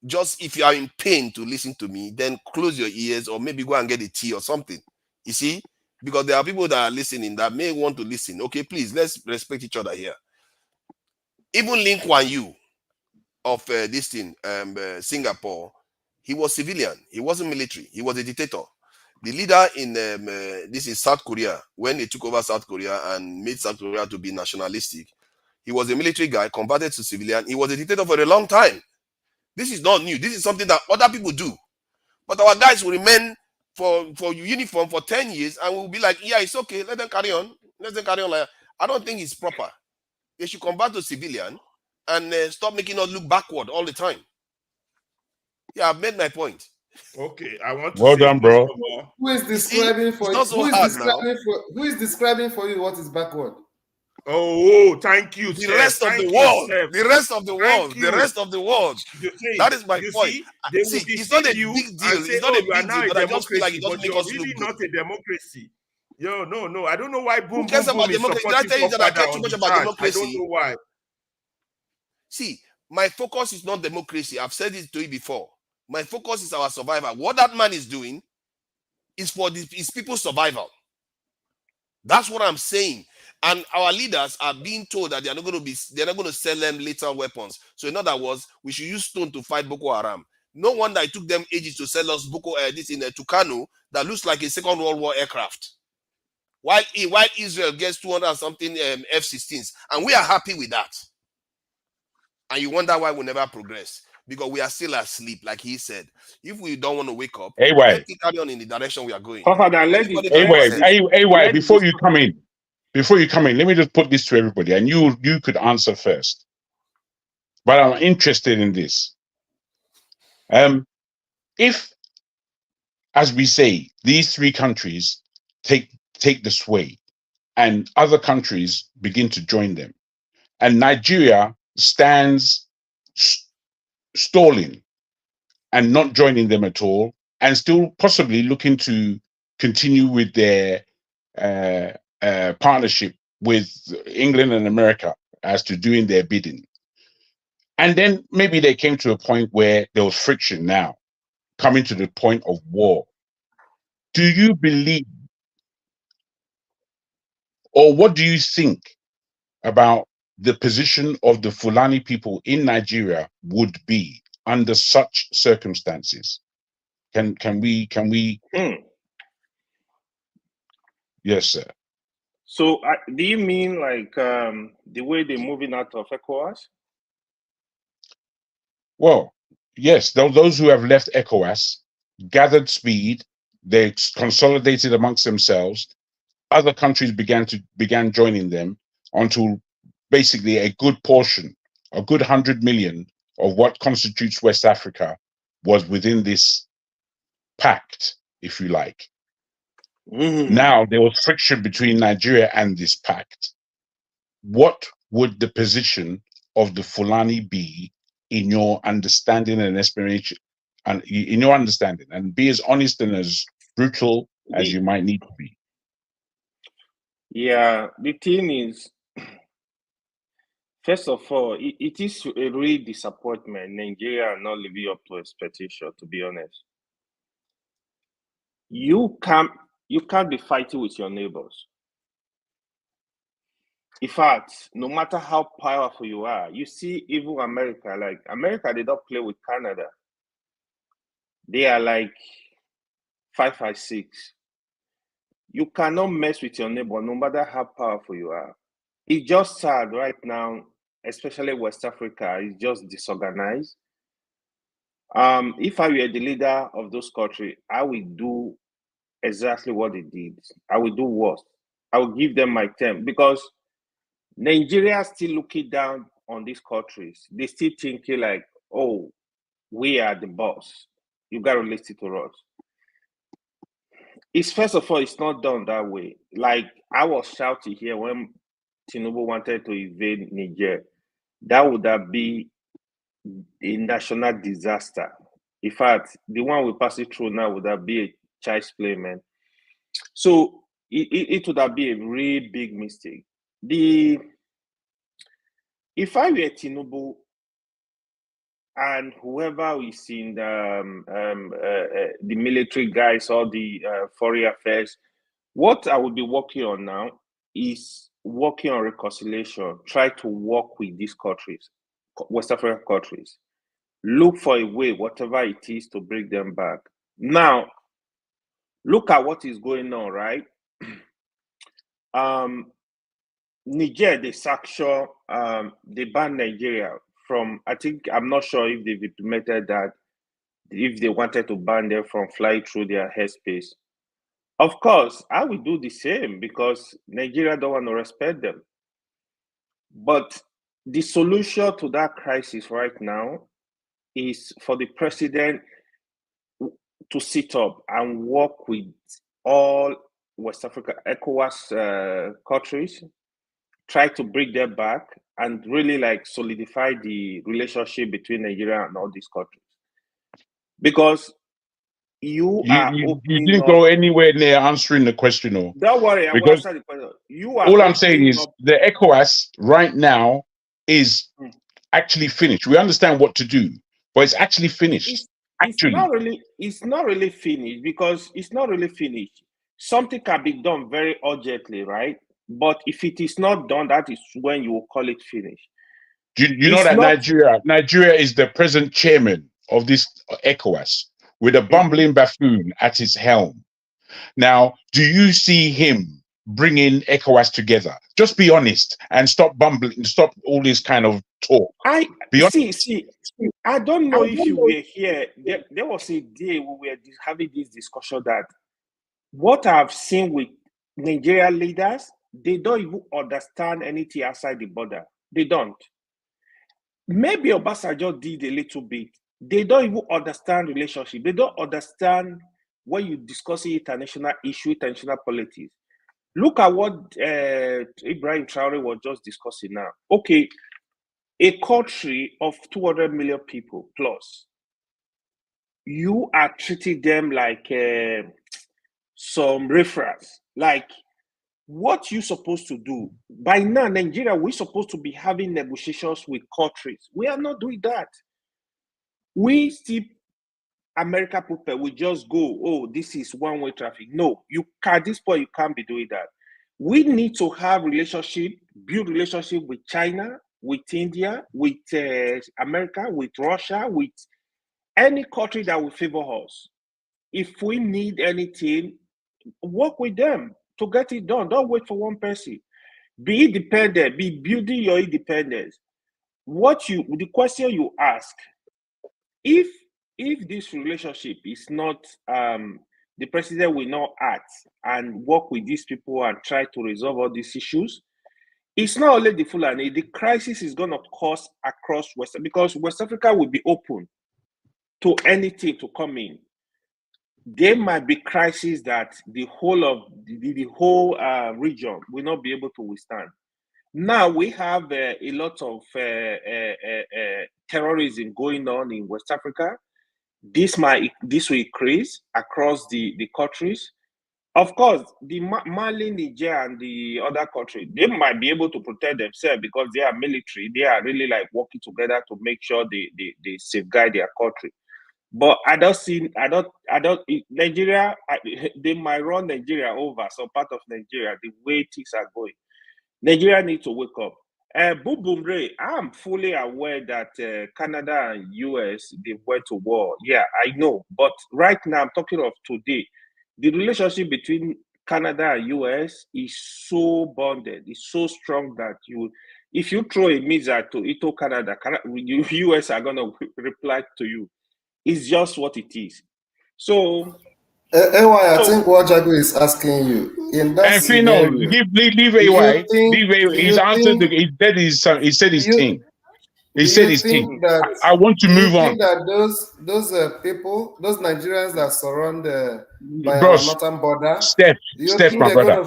M: just, if you are in pain to listen to me, then close your ears or maybe go and get a tea or something. You see? Because there are people that are listening that may want to listen. Okay, please, let's respect each other here. Even Lin Kuan Yew of this thing, Singapore, he was civilian. He wasn't military. He was a dictator. The leader in this is South Korea, when they took over South Korea and made South Korea to be nationalistic, he was a military guy, converted to civilian. He was a dictator for a long time. This is not new. This is something that other people do. But our guys will remain for uniform for 10 years and we'll be like, yeah, it's okay. Let them carry on. Let them carry on. Like, I don't think it's proper. They should convert to civilian and stop making us look backward all the time. Yeah, I've made my point.
Q: Okay, I want to
U: well
Q: say
U: done,
Q: this,
U: bro.
T: Who is describing for you? Who is describing for you what is backward?
Q: Oh, thank you,
M: The rest of the
Q: Thank
M: world.
Q: you,
M: The rest of the world.
Q: Thank
M: The
Q: you.
M: rest of the world.
Q: You see,
M: That is my
Q: you
M: point.
Q: see, they will
M: See, it's not
Q: deceive
M: a
Q: you
M: big deal.
Q: and say,
M: It's not
Q: "Oh,
M: a
Q: you are
M: big
Q: now
M: deal,
Q: a
M: but I just feel like
Q: democracy,"
M: it doesn't
Q: but
M: make
Q: you're
M: us
Q: really
M: look good.
Q: not a democracy. Yo, no. I don't know why
M: Who cares about
Q: is
M: democracy? Did I
Q: supporting
M: tell you that I
Q: Godfather
M: care too
Q: on
M: much
Q: the
M: about
Q: charge. I
M: democracy?
Q: don't know why.
M: See, my focus is not democracy. I've said it to you before. My focus is our survival. What that man is doing is for his people's survival. That's what I'm saying. And our leaders are being told that they're not going to sell them lethal weapons. So in other words, we should use stone to fight Boko Haram. No wonder it took them ages to sell us this in a Tucano that looks like a Second World War aircraft. While Israel gets 200 and something F-16s, and we are happy with that. And you wonder why we never progress, because we are still asleep, like he said. If we don't want to wake up,
U: Anyway,
M: let's carry on in the direction we are going.
U: Anyway, before you come in, let me just put this to everybody, and you could answer first. But I'm interested in this. If, as we say, these three countries take the sway, and other countries begin to join them, and Nigeria stands stalling and not joining them at all, and still possibly looking to continue with their partnership with England and America as to doing their bidding. And then maybe they came to a point where there was friction now, coming to the point of war. Do you believe, or what do you think about the position of the Fulani people in Nigeria would be under such circumstances? Can we? Yes, sir.
E: So do you mean like the way they're moving out of ECOWAS?
U: Well, yes, those who have left ECOWAS gathered speed, they consolidated amongst themselves. Other countries began joining them until basically a good portion, a good 100 million of what constitutes West Africa was within this pact, if you like. Now there was friction between Nigeria and this pact. What would the position of the Fulani be in your understanding and explanation, and in your understanding, and be as honest and as brutal as you might need to be?
E: Yeah, the thing is, first of all, it is a real disappointment. Nigeria are not living up to expectation, to be honest. You can't be fighting with your neighbors. In fact, no matter how powerful you are, you see even America, they don't play with Canada. They are like 5-6. You cannot mess with your neighbor, no matter how powerful you are. It's just sad right now, especially West Africa, is just disorganized. If I were the leader of those countries, I will do exactly what they did. I will do worse. I will give them my term, because Nigeria is still looking down on these countries. They still thinking like, oh, we are the boss. You got to listen to us. It's first of all, it's not done that way. Like I was shouting here when Tinubu wanted to invade Niger. That would have been a national disaster. In fact, the one we pass it through now would have been a child's play, man. So it would have been a really big mistake. If I were Tinubu and whoever is in the military guys or the foreign affairs, what I would be working on now is working on reconciliation. Try to work with these countries, West African countries. Look for a way, whatever it is, to bring them back. Now, look at what is going on, right? Niger, they sanction, they banned Nigeria from, I'm not sure if they've implemented that, if they wanted to ban them from flying through their airspace. Of course, I will do the same because Nigeria don't want to respect them. But the solution to that crisis right now is for the president to sit up and work with all West Africa ECOWAS countries, try to bring them back and really like solidify the relationship between Nigeria and all these countries. Because you
U: didn't go anywhere near answering the question, or
E: don't worry, I will answer the question. You are
U: all I'm saying is the ECOWAS right now is actually finished. We understand what to do, but it's actually finished.
E: It's not really finished because it's not really finished. Something can be done very urgently, right? But if it is not done, that is when you will call it finished.
U: You know that Nigeria is the present chairman of this ECOWAS with a bumbling buffoon at his helm. Now, do you see him bringing ECOWAS together? Just be honest and stop bumbling, stop all this kind of talk.
E: I don't know if you were here. There was a day we were having this discussion that what I've seen with Nigerian leaders, they don't even understand anything outside the border. They don't. Maybe Obasanjo did a little bit. They don't even understand relationship. They don't understand when you discuss international issue, international politics. Look at what Ibrahim Traore was just discussing now. Okay, a country of 200 million people plus, you are treating them like some reference. Like, what you supposed to do? By now, Nigeria, we're supposed to be having negotiations with countries. We are not doing that. We still, America people, we just go, oh, this is one-way traffic. No, at this point, you can't be doing that. We need to have build relationship with China, with India, with America, with Russia, with any country that will favor us. If we need anything, work with them to get it done. Don't wait for one person. Be independent. Be building your independence. The question you ask, if this relationship is not, the president will not act and work with these people and try to resolve all these issues, it's not only the Fulani, the crisis is going to cause across West, because West Africa will be open to anything to come in. There might be crises that the whole of the whole region will not be able to withstand. Now we have a lot of terrorism going on in West Africa. This will increase across the countries. Of course, the Mali, Niger, and the other countries, they might be able to protect themselves because they are military. They are really like working together to make sure they safeguard their country. But Nigeria, they might run Nigeria over, some part of Nigeria, the way things are going. Nigeria needs to wake up. Boom, boom, Ray, I'm fully aware that Canada and US, they went to war. Yeah, I know. But right now, I'm talking of today. The relationship between Canada and US is so bonded, it's so strong that if you throw a missile to Canada, US are going to reply to you. It's just what it is. So,
T: I think what Jago is asking you in that scenario.
U: Leave AY. He's answered. He said his thing. He said his thing. I want to move on.
T: That those people, those Nigerians that surround by our northern border,
U: Steph, my brother,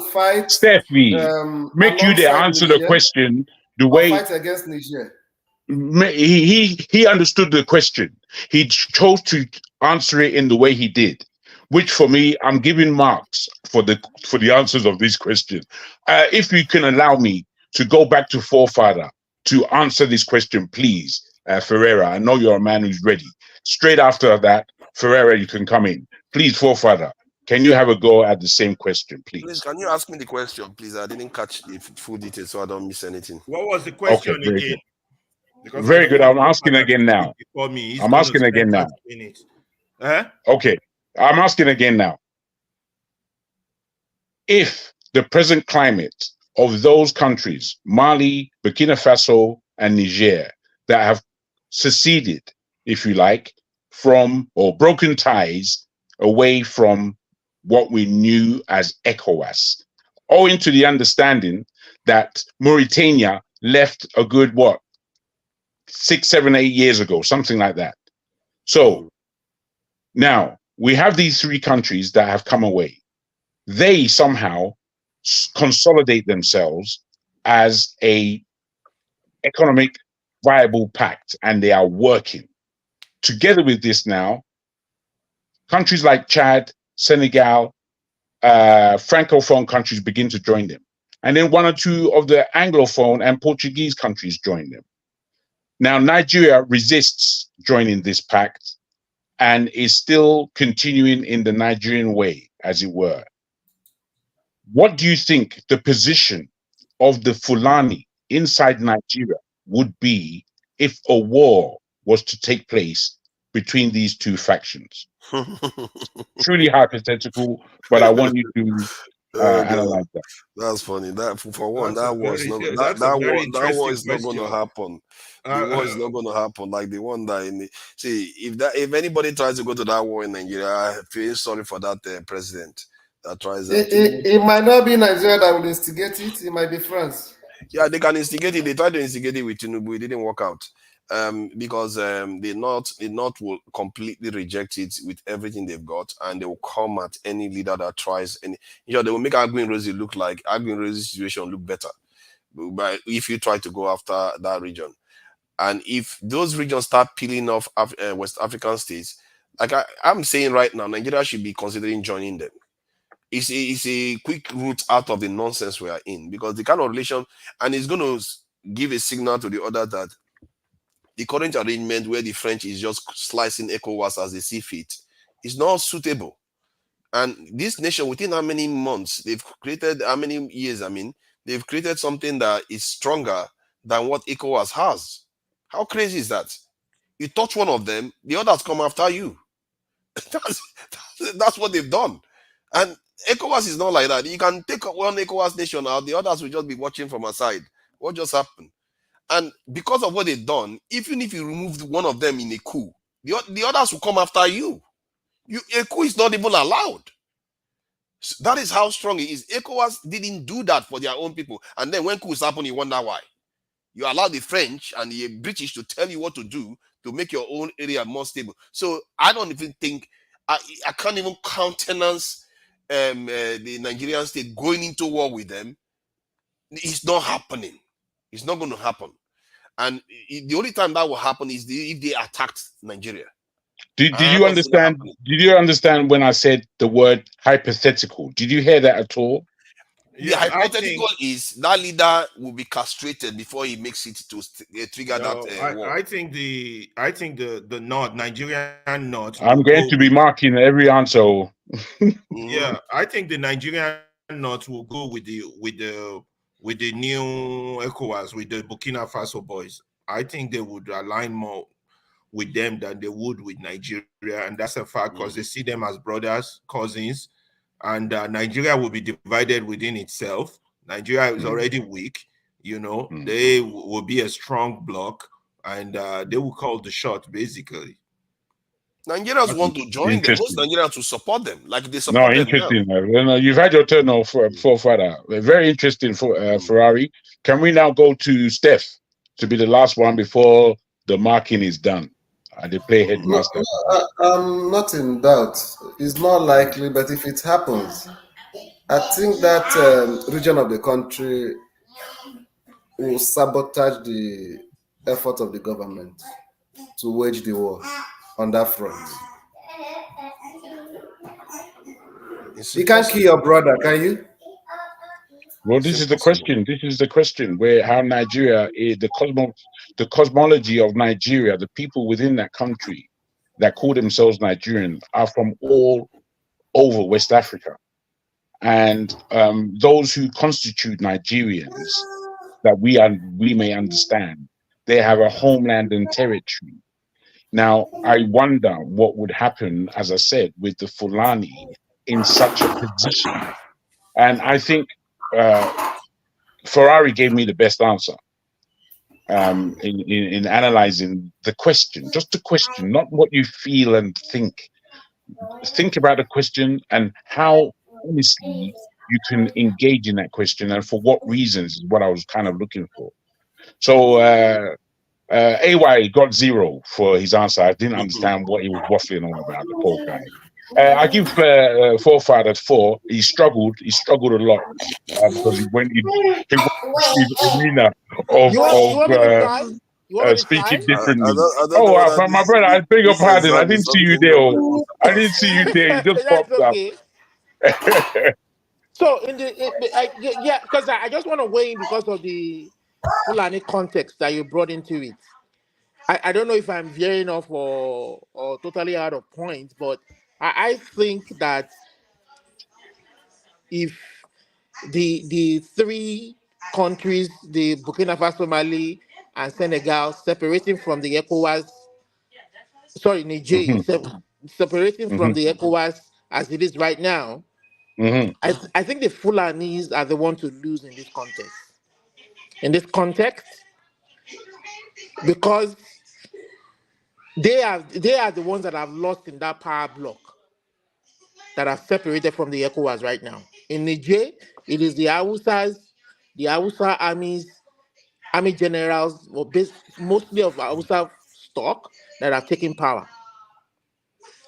U: make you the answer the question the way
T: fight against Niger.
U: He understood the question. He chose to answer it in the way he did, which for me, I'm giving marks for the answers of this question. If you can allow me to go back to forefather to answer this question, please, Ferreira. I know you're a man who's ready. Straight after that, Ferreira, you can come in. Please, forefather, can you have a go at the same question, please?
M: Please, can you ask me the question, please? I didn't catch the full details, so I don't miss anything.
Q: What was the question again?
U: Because very good. I'm asking again now. I'm asking again now. Okay. I'm asking again now. If the present climate of those countries, Mali, Burkina Faso, and Niger, that have seceded, if you like, from or broken ties away from what we knew as ECOWAS, owing to the understanding that Mauritania left a good, 6, 7, 8 years ago, something like that. So now we have these 3 countries that have come away. They somehow consolidate themselves as a economic viable pact, and they are working. Together with this now, countries like Chad, Senegal, Francophone countries begin to join them. And then 1 or 2 of the Anglophone and Portuguese countries join them. Now, Nigeria resists joining this pact and is still continuing in the Nigerian way, as it were. What do you think the position of the Fulani inside Nigeria would be if a war was to take place between these 2 factions? Truly hypothetical, but I want you to analyze that.
M: That's funny. That for one,
Q: That's
M: that was
Q: very,
M: not
Q: yeah,
M: that
Q: that's a very
M: that war
Q: interesting
M: is not going to
Q: question.
M: happen. The war is not going to happen. Like the one that see, if anybody tries to go to that war in Nigeria, I feel sorry for that president that tries.
T: It might not be Nigeria that will instigate it. It might be France.
M: Yeah, they can instigate it. They tried to instigate it with Tinubu. It didn't work out. Because the North will completely reject it with everything they've got, and they will come at any leader that tries. And they will make Agui-Nrozi look like Agui-Nrozi's situation look better. But if you try to go after that region, and if those regions start peeling off West African states, like I'm saying right now, Nigeria should be considering joining them. It's a quick route out of the nonsense we are in, because the kind of relation, and it's going to give a signal to the other that the current arrangement where the French is just slicing ECOWAS as they see fit is not suitable. And this nation, within how many months, they've created, how many years, they've created something that is stronger than what ECOWAS has. How crazy is that? You touch one of them, the others come after you. That's what they've done. And ECOWAS is not like that. You can take one ECOWAS nation out, the others will just be watching from aside. What just happened? And because of what they've done, even if you removed one of them in a coup, the others will come after you. A coup is not even allowed. So that is how strong it is. ECOWAS didn't do that for their own people. And then when coups happen, you wonder why. You allow the French and the British to tell you what to do to make your own area more stable. So I don't even think, I can't even countenance the Nigerian state going into war with them. It's not happening. It's not going to happen. And the only time that will happen is if they attacked Nigeria.
U: Did you understand? Did you understand when I said the word hypothetical? Did you hear that at all?
M: The hypothetical is that leader will be castrated before he makes it to trigger that war.
Q: I think the North, Nigerian North.
U: I'm going to be marking every answer.
Q: Yeah, I think the Nigerian North will go with the new ECOWAS, with the Burkina Faso boys. I think they would align more with them than they would with Nigeria, and that's a fact because they see them as brothers, cousins, and Nigeria will be divided within itself. Nigeria is already weak, they will be a strong bloc, and they will call the shot, basically.
M: Nigerians want to join them. Most Nigerians will support them, like they support them
U: interesting. Now. You've had your turn off for Father. Very interesting for Ferrari. Can we now go to Steph to be the last one before the marking is done? They play headmaster.
T: I'm not in doubt. It's not likely, but if it happens, I think that region of the country will sabotage the effort of the government to wage the war on that front. You can't kill your brother, can you?
U: Well, this is the question. This is the question where how Nigeria is the cosmology of Nigeria, the people within that country that call themselves Nigerian are from all over West Africa. And those who constitute Nigerians that we may understand, they have a homeland and territory. Now, I wonder what would happen, as I said, with the Fulani in such a position. And I think Ferrari gave me the best answer in analyzing the question, just the question, not what you feel and think, think about the question and how honestly you can engage in that question and for what reasons is what I was kind of looking for. So AY got 0 for his answer. I didn't understand what he was waffling on about, the poor guy. I give Forefather 4. He struggled a lot because he went into his arena of
N: You want me to try? You want me to
U: speaking
N: try?
U: differently.
M: I don't know whether
U: My brother, I beg your
M: this
U: pardon. I
M: exam is
U: didn't see you
M: something
U: there.
M: government.
U: I didn't see you there. You just
N: That's
U: popped up.
N: okay. So yeah, because I just want to weigh in because of the Fulani context that you brought into it. I don't know if I'm veering off or totally out of point, but I think that if the three countries, the Burkina Faso, Mali, and Senegal, separating from the ECOWAS, sorry, Niger, separating from the ECOWAS as it is right now, I think the Fulanis are the ones to lose in this context. In this context, because they are the ones that have lost in that power block that are separated from the ECOWAS right now. In Niger, it is the Hausa army generals, or mostly of Hausa stock, that have taken power.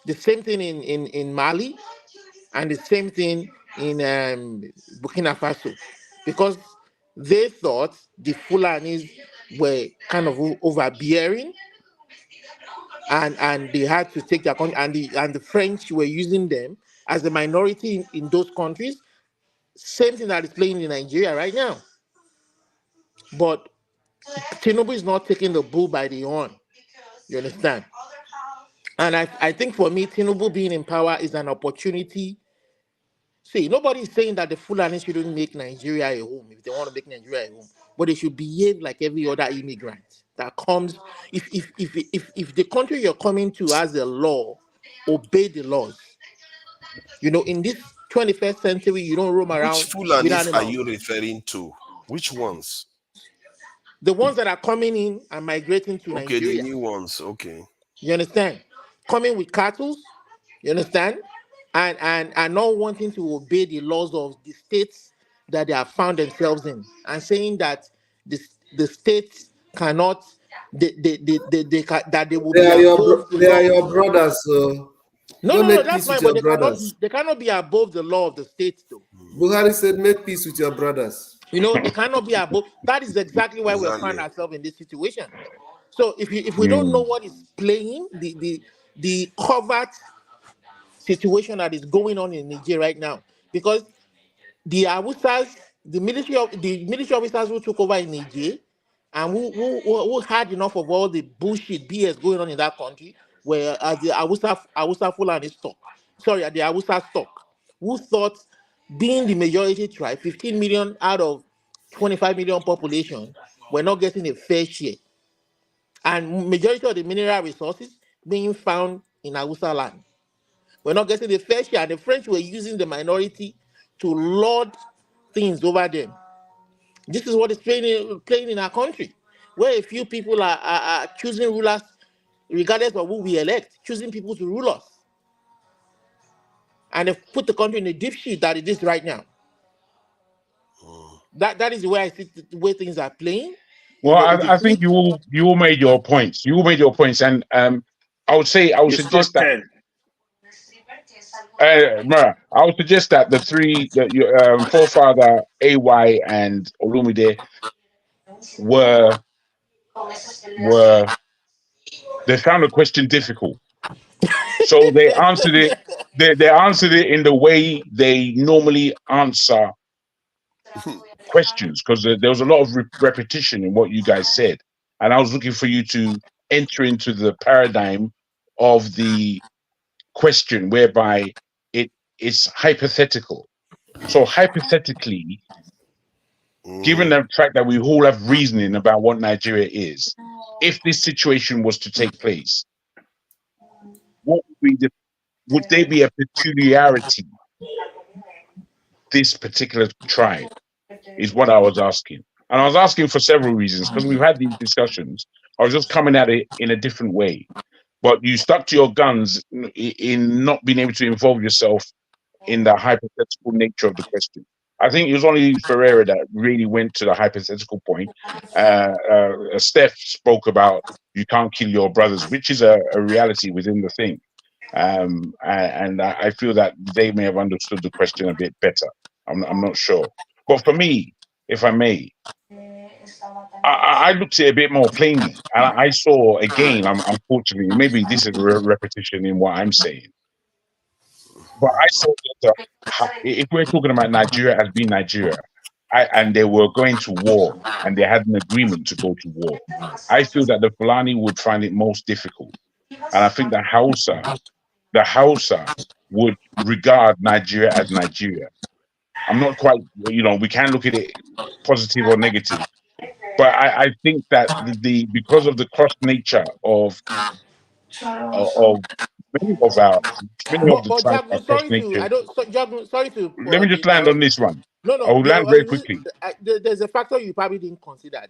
N: The same thing in Mali, and the same thing in Burkina Faso, because they thought the Fulanis were kind of overbearing, and they had to take their country, and the French were using them as a minority in those countries. Same thing that is playing in Nigeria right now. But Tinubu is not taking the bull by the horn. You understand? And I think for me, Tinubu being in power is an opportunity. See, nobody is saying that the Fulani shouldn't make Nigeria a home if they want to make Nigeria a home, but they should behave like every other immigrant that comes. If the country you're coming to has a law, obey the laws. You know, in this 21st century, you don't roam around
M: Which
N: with
M: Fulanis are
N: animals.
M: you referring to? Which ones?
N: The ones that are coming in and migrating to
M: Okay, the
N: Nigeria.
M: new ones. Okay.
N: You understand? Coming with cattle, you understand? And not wanting to obey the laws of the states that they have found themselves in, and saying that the states cannot, that they will
T: They
N: be
T: are
N: above the
T: they are
N: law.
T: your brothers, so
N: No,
T: go make
N: that's
T: peace with
N: fine, but
T: your brothers.
N: they cannot be above the law of the states, though.
T: Buhari said, make peace with your brothers.
N: You know, they cannot be above. That is exactly why we find ourselves in this situation. So if we don't know what is playing, the covert situation that is going on in Niger right now, because the Awusas, the military officers who took over in Niger, and who had enough of all the bullshit BS going on in that country, were the Awusa Fulani stock. Sorry, the Awusa stock, who thought, being the majority tribe, 15 million out of 25 million population, were not getting a fair share, and majority of the mineral resources being found in Awusa land. We're not getting the fair share, and the French were using the minority to lord things over them. This is what is playing in our country, where a few people are choosing rulers, regardless of who we elect, choosing people to rule us. And they've put the country in a deep shit that it is right now. That is the way I see the way things are playing.
U: Well, I think you all made your points. You all made your points, and I would suggest that. Mara, I would suggest that the three, your forefather AY and Olumide they found the question difficult, so they answered it. They answered it in the way they normally answer questions, because there was a lot of repetition in what you guys said, and I was looking for you to enter into the paradigm of the question whereby it's hypothetical. So hypothetically, given the fact that we all have reasoning about what Nigeria is, if this situation was to take place, what would there be a peculiarity this particular tribe, is what I was asking. And I was asking for several reasons, because we've had these discussions. I was just coming at it in a different way. but you stuck to your guns in not being able to involve yourself in the hypothetical nature of the question. I think it was only Ferreira that really went to the hypothetical point. Steph spoke about you can't kill your brothers, which is a reality within the thing. And I feel that they may have understood the question a bit better. I'm not sure. But for me, if I may, I looked at it a bit more plainly, and I saw again. Unfortunately, maybe this is a repetition in what I'm saying, but I saw that if we're talking about Nigeria as being Nigeria, and they were going to war, and they had an agreement to go to war, I feel that the Fulani would find it most difficult, and I think the Hausa would regard Nigeria as Nigeria. I'm not quite, we can look at it positive or negative, but I think that the because of the cross nature of many of the
N: But
U: tribes are
N: Jagun,
U: cross
N: sorry to
U: nature.
N: I don't so, Jagun, sorry to
U: Let me just land on this one. I will land very quickly.
N: There's a factor you probably didn't consider.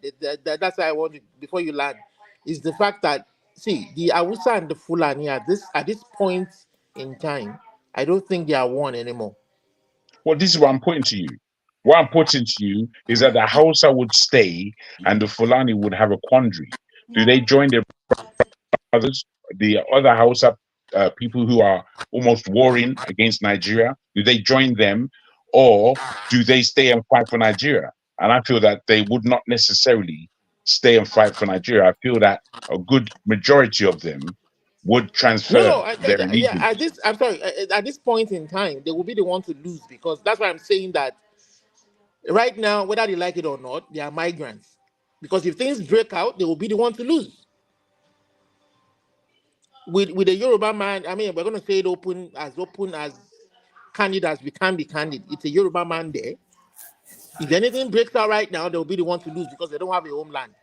N: That's why I want to, before you land, is the fact that the Hausa and the Fulani at this point in time, I don't think they are one anymore.
U: Well, this is what I'm putting to you. What I'm putting to you is that the Hausa would stay and the Fulani would have a quandary. Do they join their brothers, the other Hausa people who are almost warring against Nigeria? Do they join them, or do they stay and fight for Nigeria? And I feel that they would not necessarily stay and fight for Nigeria. I feel that a good majority of them would transfer their allegiance.
N: I'm sorry. At this point in time, they will be the one to lose, because that's why I'm saying that right now, whether they like it or not, they are migrants. Because if things break out, they will be the one to lose. With a Yoruba man, I mean, we're going to say it open as candid as we can be candid. It's a Yoruba man there. If anything breaks out right now, they'll be the one to lose, because they don't have a homeland.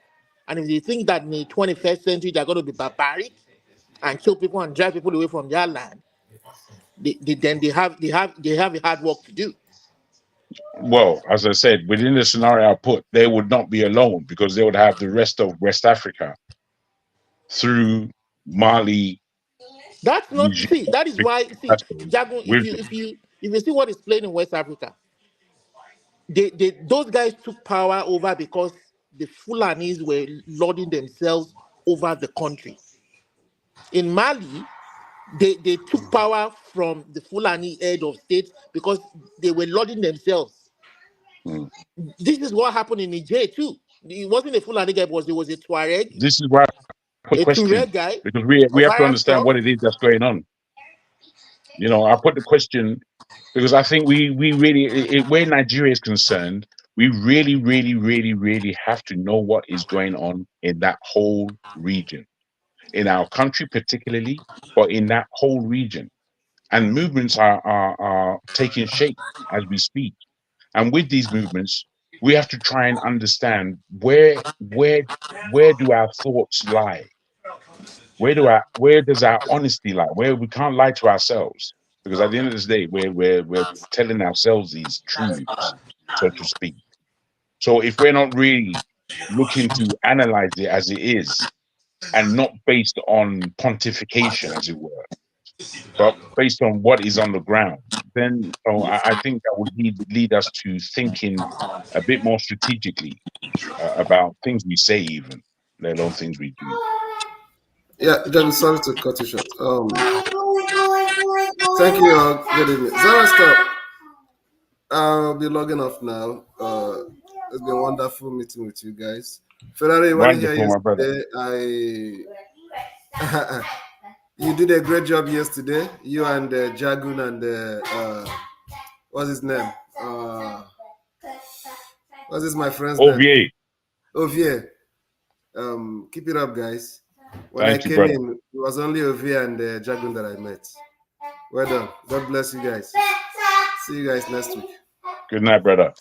N: And if they think that in the 21st century they're going to be barbaric and kill people and drive people away from their land, then they have a hard work to do.
U: Well, as I said, within the scenario I put, they would not be alone, because they would have the rest of West Africa through Mali.
N: That's not that is why Jagun, if you see what is playing in West Africa, those guys took power over because the Fulanis were lording themselves over the country. In Mali, they took power from the Fulani head of state because they were lording themselves. This is what happened in Niger too. It wasn't a Fulani guy, it was a Tuareg.
U: This is why I put question,
N: guy,
U: because we have to understand what it is that's going on. I put the question because I think we really, where Nigeria is concerned, we really, really, really, really have to know what is going on in that whole region, in our country particularly, but in that whole region. And movements are taking shape as we speak. And with these movements, we have to try and understand where do our thoughts lie? Where does our honesty lie? Where we can't lie to ourselves, because at the end of the day, we're telling ourselves these truths, so to speak. So if we're not really looking to analyze it as it is, and not based on pontification, as it were, but based on what is on the ground, then I think that would lead us to thinking a bit more strategically about things we say, even let alone things we do.
T: Yeah, John, sorry to cut you short. Thank you. Good evening. Zara, stop. I'll be logging off now. It's been a wonderful meeting with you guys. Ferrari, when I hear yesterday, you did a great job yesterday. You and Jagun and what's his name? What's this my friend's name? Ovier. Keep it up, guys. When I came in, it was only Ovier and Jagun that I met. Well done. God bless you guys. See you guys next week.
U: Good night, brother.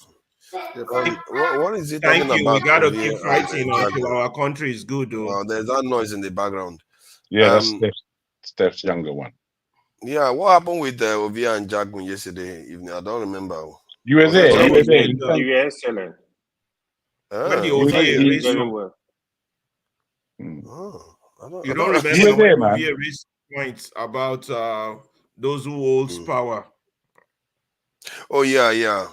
M: What is it?
Q: Thank you.
M: About
Q: We got to keep fighting until our country is good, though.
M: Well, there's that noise in the background.
U: Yeah, that's Steph's younger one.
M: Yeah, what happened with Ovia and Jagun yesterday evening? I don't remember.
U: You were there. You were there.
E: You were excellent.
Q: Very well.
M: Oh.
Q: You don't remember when Bouvier raised points about those who holds power.
M: Oh yeah.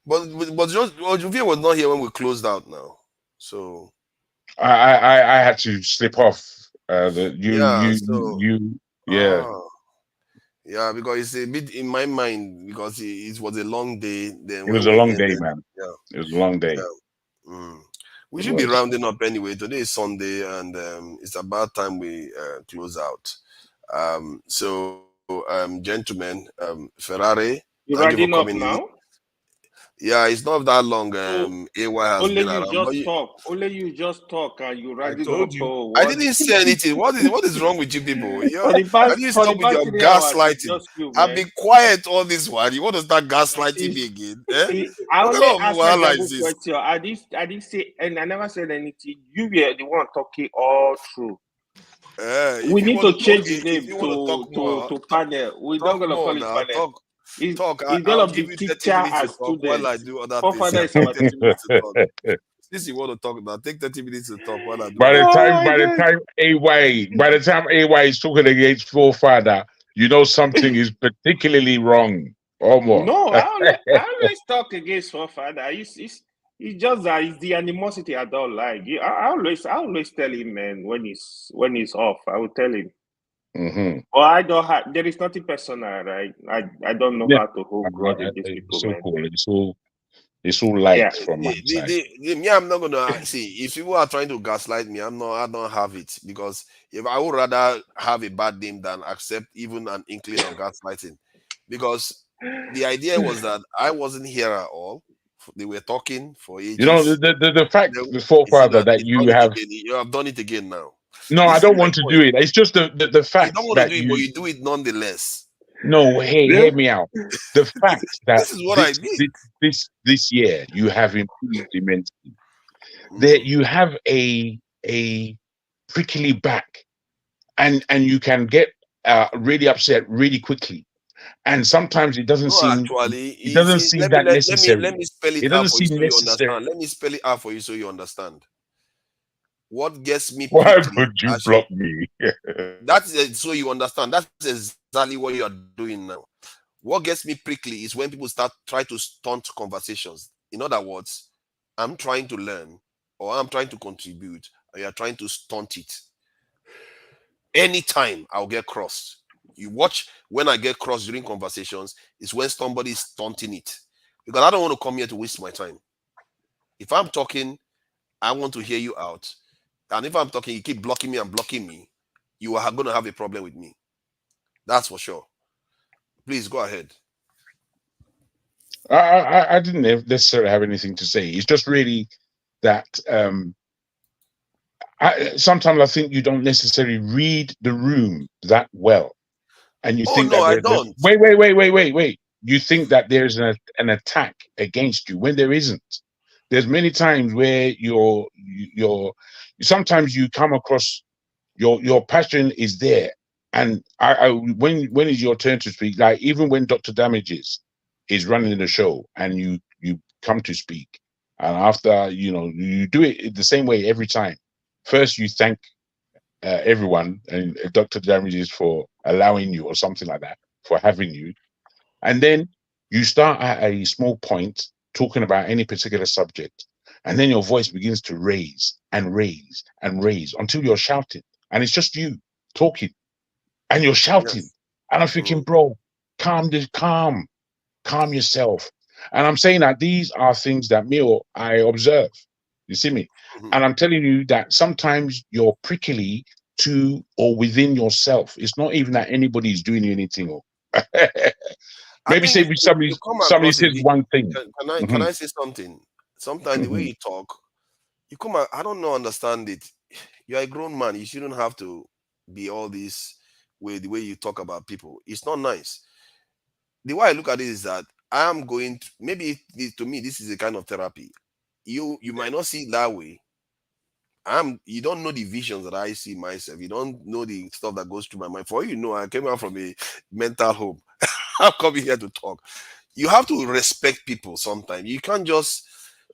M: But Bouvier was not here when we closed out now. So
U: I had to slip off.
M: Yeah, because it's a bit in my mind because it was a long day. Then
U: It was a long day, man. It was a long day.
M: We should be rounding up anyway. Today is Sunday, and it's about time we close out. Gentlemen, Ferrari,
E: you
M: thank you
E: rounding
M: for
E: up
M: coming
E: now?
M: in. Yeah, it's not that long. AY has
E: Only
M: been
E: you
M: around.
E: just talk. Only you just talk, and you rounding
Q: told
E: up.
Q: you.
E: Oh,
M: I didn't say anything. What is wrong with you people?
E: For the past,
M: Can you
E: for the
M: stop with
E: past
M: your
E: 3 hours, it's
M: gaslighting?
E: just you,
M: I've
E: man.
M: been quiet all this while. You want to start gaslighting me again?
E: I
M: What
E: only
M: kind of
E: asked a
M: wahala
E: double
M: is this?
E: question. I didn't say, and I never said anything. You were the one talking all through. We need to change the name to panel. We're not gonna call it panel. It's gonna be teacher and student.
M: While I do other things.
E: Forefather is
M: Take
E: our
M: 30 minutes to talk.
E: teacher.
M: Since you want to talk now, take 30 minutes to talk while I do
U: By the
M: other
U: time AY is talking against forefather, you know something is particularly wrong.
E: No, I always talk against forefather. It's just that it's the animosity I don't like. I always tell him, man, when he's off, I will tell him. Or I don't have. There is nothing personal, right? I don't know how to hold grudge against people, man.
U: It's all light from my side.
M: Me, I'm not gonna see if people are trying to gaslight me. I don't have it because if I would rather have a bad name than accept even an inkling of gaslighting, because the idea was that I wasn't here at all. They were talking for ages.
U: You know the fact, the forefather, that you
M: have done it again now.
U: No, I don't want to do it. It's just the fact
M: you don't want
U: that
M: to do it, but you do it nonetheless.
U: No, hey, hear me out. The fact that
M: this is what I mean.
U: This year you have improved immensely. That you have a prickly back, and you can get really upset really quickly, and sometimes it doesn't seem.
M: Actually,
U: it doesn't seem that necessary.
M: Let me spell it out for you so you understand. Let me spell it out for you so you understand. What gets me?
U: Why would you block me?
M: That's so you understand. That's exactly what you are doing now. What gets me prickly is when people try to stunt conversations. In other words, I'm trying to learn or I'm trying to contribute, and you're trying to stunt it. Anytime I'll get crossed. You watch when I get crossed during conversations, is when somebody is stunting it. Because I don't want to come here to waste my time. If I'm talking, I want to hear you out. And if I'm talking, you keep blocking me, you are going to have a problem with me. That's for sure. Please go ahead.
U: I didn't necessarily have anything to say. It's just really that sometimes I think you don't necessarily read the room that well. And you think that
M: I don't.
U: Wait. You think that there's an attack against you when there isn't. There's many times where sometimes you come across your passion is there, and when is your turn to speak? Like even when Dr. Damages is running the show and you come to speak, and after you do it the same way every time. First you thank everyone and Dr. Damages for allowing you or something like that, for having you, and then you start at a small point talking about any particular subject, and then your voice begins to raise and raise and raise until you're shouting, and it's just you talking and you're shouting. Yes. And I'm thinking, bro, calm yourself. And I'm saying that these are things that I observe. You see me? And I'm telling you that sometimes you're prickly to or within yourself. It's not even that anybody's doing anything. Maybe say somebody says one thing.
M: Can I say something? Sometimes the way you talk, you come out, I don't understand it. You're a grown man. You shouldn't have to be all this way, the way you talk about people. It's not nice. The way I look at it is that I am going to, maybe to me, this is a kind of therapy. You might not see it that way. You don't know the visions that I see myself. You don't know the stuff that goes through my mind. For you know, I came out from a mental home. I'm coming here to talk. You have to respect people sometimes. You can't just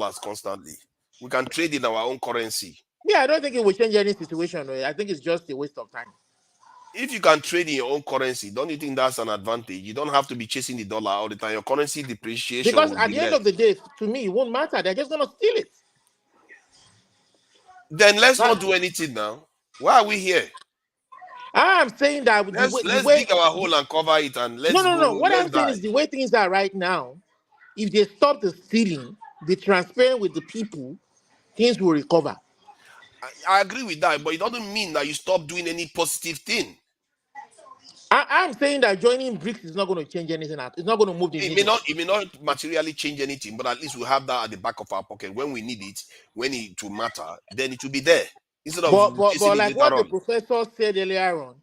H: dollars constantly. We can trade in our own currency.
N: Yeah, I don't think it will change any situation. I think it's just a waste of time.
H: If you can trade in your own currency, don't you think that's an advantage? You don't have to be chasing the dollar all the time. Your currency depreciation
N: Because
H: will
N: at
H: be
N: the end
H: less.
N: of the day, to me, it won't matter. They're just going to steal it.
H: Then let's not do anything now. Why are we here?
N: I'm saying that with
H: Let's dig our hole and cover it, and let's
N: no. What
H: let's
N: I'm saying
H: die.
N: is the way things are right now, if they stop the stealing, be transparent with the people, things will recover.
H: I agree with that, but it doesn't mean that you stop doing any positive thing.
N: I'm saying that joining BRICS is not going to change anything. It's not going to move the needle.
H: It may not materially change anything, but at least we have that at the back of our pocket. When we need it, when it will matter, then it will be there. Instead of
N: but like what the
H: on.
N: professor said earlier on,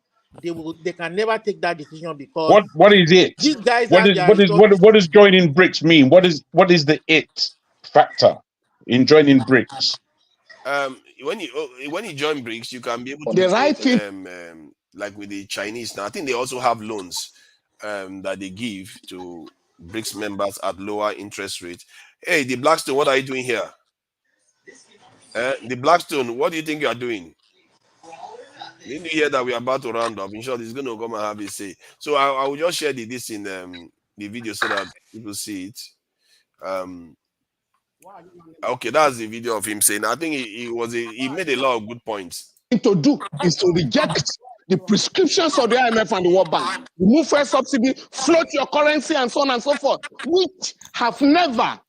N: they can never take that decision because
U: what is it?
N: These guys
U: what does joining BRICS mean? What is the it factor in joining BRICS?
H: When you join BRICS, you can be able to
A: the right thing.
H: Like with the Chinese now. I think they also have loans that they give to BRICS members at lower interest rates. Hey, the Blackstone, what are you doing here? The Blackstone, what do you think you are doing? Didn't you hear that we are about to round up? In short, he's going to come and have a say. So I will just share this in the video so that people see it. Okay, that's the video of him saying. I think he made a lot of good points.
A: To do is to reject the prescriptions of the IMF and the World Bank, remove fuel subsidy, float your currency, and so on and so forth, which have never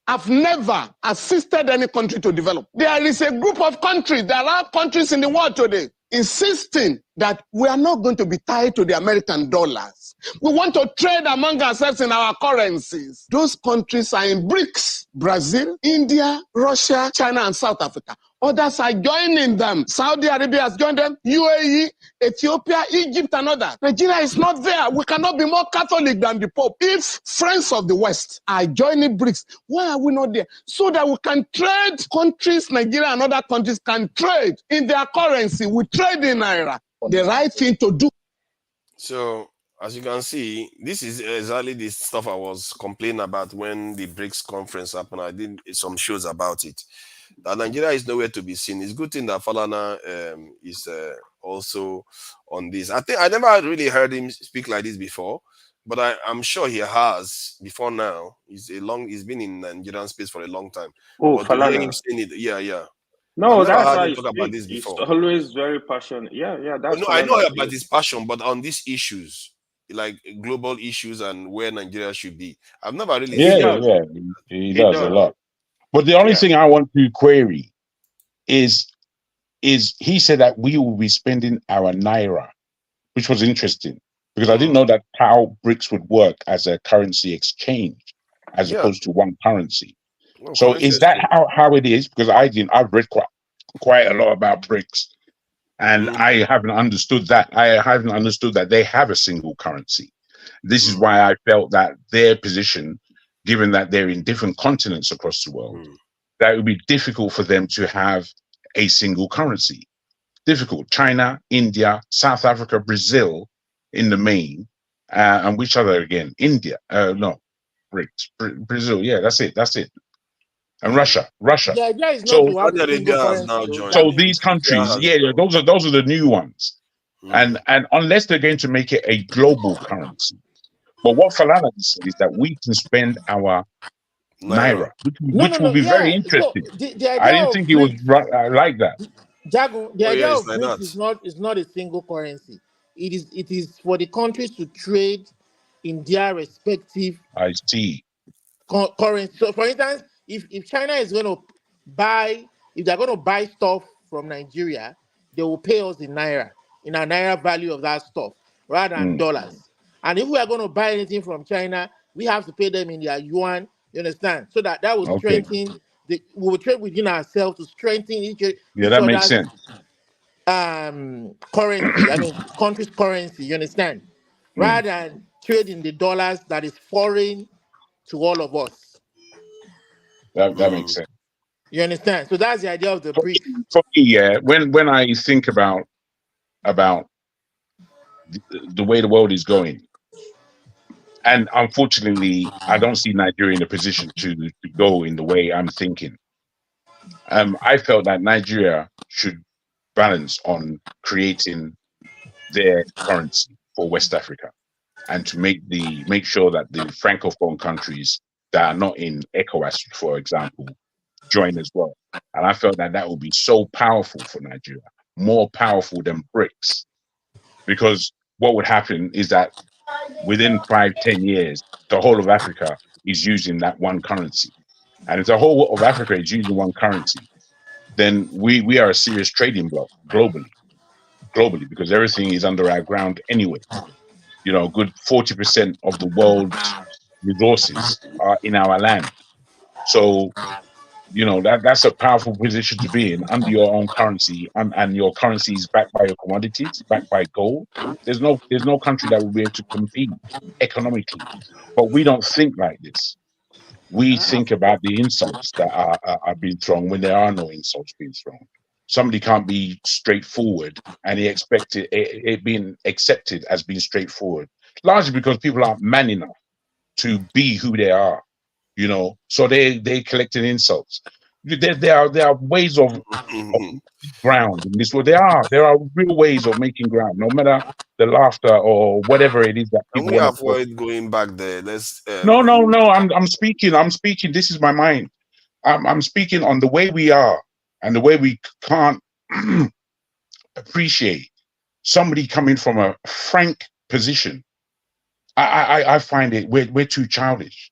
A: assisted any country to develop. There is a group of countries, there are countries in the world today insisting that we are not going to be tied to the American dollars. We want to trade among ourselves in our currencies. Those countries are in BRICS: Brazil, India, Russia, China, and South Africa. Others are joining them. Saudi Arabia has joined them, UAE, Ethiopia, Egypt, and others. Nigeria is not there. We cannot be more Catholic than the Pope. If friends of the West are joining BRICS, why are we not there? So that we can trade. Countries, Nigeria and other countries can trade in their currency. We trade in Naira. The right thing to do.
H: So, as you can see, this is exactly the stuff I was complaining about when the BRICS conference happened. I did some shows about it. That Nigeria is nowhere to be seen. It's a good thing that Falana is also on this. I think I never really heard him speak like this before, but I'm sure he has before now. He's been in Nigerian space for a long time.
E: Oh,
H: but
E: Falana.
H: to hear him saying it, yeah.
E: No,
H: I've never
E: that's
H: heard
E: how
H: him
E: he
H: talk about this
E: speaks.
H: before.
E: He's always very passionate. Yeah, that's.
H: No, I know about his passion, but on these issues, like global issues and where Nigeria should be, I've never really seen.
U: He does a lot. But the only thing I want to query is he said that we will be spending our Naira, which was interesting because I didn't know that how BRICS would work as a currency exchange as opposed to one currency.
H: Well,
U: so is that how it is? Because I've read quite a lot about BRICS, and I haven't understood that. I haven't understood that they have a single currency. This is why I felt that their position, given that they're in different continents across the world, that it would be difficult for them to have a single currency. Difficult. China, India, South Africa, Brazil in the main, and which other again? India. No, BRICS. Brazil. Yeah, that's it. And Russia.
N: The idea is not to have a single currency.
U: So these countries, those are the new ones. And unless they're going to make it a global currency. But what Falana said is that we can spend our Naira, which will be very interesting.
N: The
U: I didn't think it was like that.
N: Jago, the idea of BRICS is not a single currency. It is for the countries to trade in their respective currency. So, for instance, if China is going to if they're going to buy stuff from Nigeria, they will pay us in Naira, in our Naira value of that stuff, rather than dollars. And if we are going to buy anything from China, we have to pay them in their yuan. You understand? So that will strengthen. We will trade within ourselves to strengthen each
U: that makes sense.
N: Currency. I mean, country's currency. You understand? Rather than trade in the dollars that is foreign to all of us.
U: That makes sense.
N: You understand? So that's the idea of the BRICS.
U: For me, when I think about the way the world is going, and unfortunately, I don't see Nigeria in a position to go in the way I'm thinking. I felt that Nigeria should balance on creating their currency for West Africa, and to make sure that the Francophone countries that are not in ECOWAS, for example, join as well. And I felt that would be so powerful for Nigeria, more powerful than BRICS. because what would happen is that within 5-10 years, the whole of Africa is using that one currency. And if the whole of Africa is using one currency, then we are a serious trading bloc globally, because everything is under our ground anyway. You know, a good 40% of the world's resources are in our land. So, you know, that's a powerful position to be in under your own currency, and your currency is backed by your commodities, backed by gold. There's no country that will be able to compete economically. But we don't think like this. We think about the insults that are being thrown when there are no insults being thrown. Somebody can't be straightforward and he expected it being accepted as being straightforward, largely because people aren't man enough to be who they are, you know. So they collecting insults. There are ways of ground in this world. There are real ways of making ground, no matter the laughter or whatever it is that
M: Can
U: people
M: we
U: want to put.
M: avoid going back there? Let's.
U: No. I'm speaking. This is my mind. I'm speaking on the way we are and the way we can't appreciate somebody coming from a frank position. I find it we're too childish.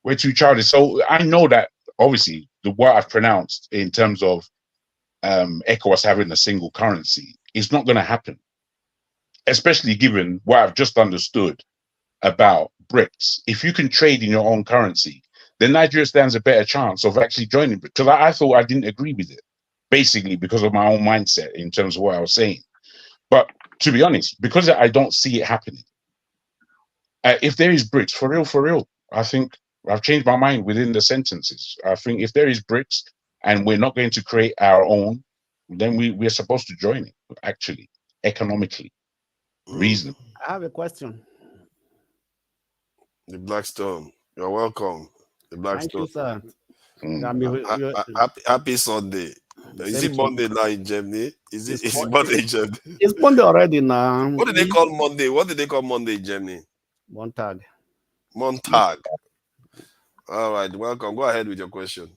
U: We're too childish. So I know that obviously what I've pronounced in terms of ECOWAS having a single currency is not going to happen, especially given what I've just understood about BRICS. If you can trade in your own currency, then Nigeria stands a better chance of actually joining. Because I thought I didn't agree with it, basically because of my own mindset in terms of what I was saying. But to be honest, because I don't see it happening, if there is BRICS, for real, I think I've changed my mind within the sentences. I think if there is BRICS and we're not going to create our own, then we're supposed to join it, actually, economically, reasonably.
I: I have a question.
M: The Blackstone, you're welcome. The Blackstone.
I: Thank you, sir.
M: Happy Sunday. Is it Monday now in Germany? Is it Monday in Germany?
I: It's Monday already now.
M: What do they call Monday? What do they call Monday in Germany?
I: Montag.
M: Montag. All right, welcome. Go ahead with your question.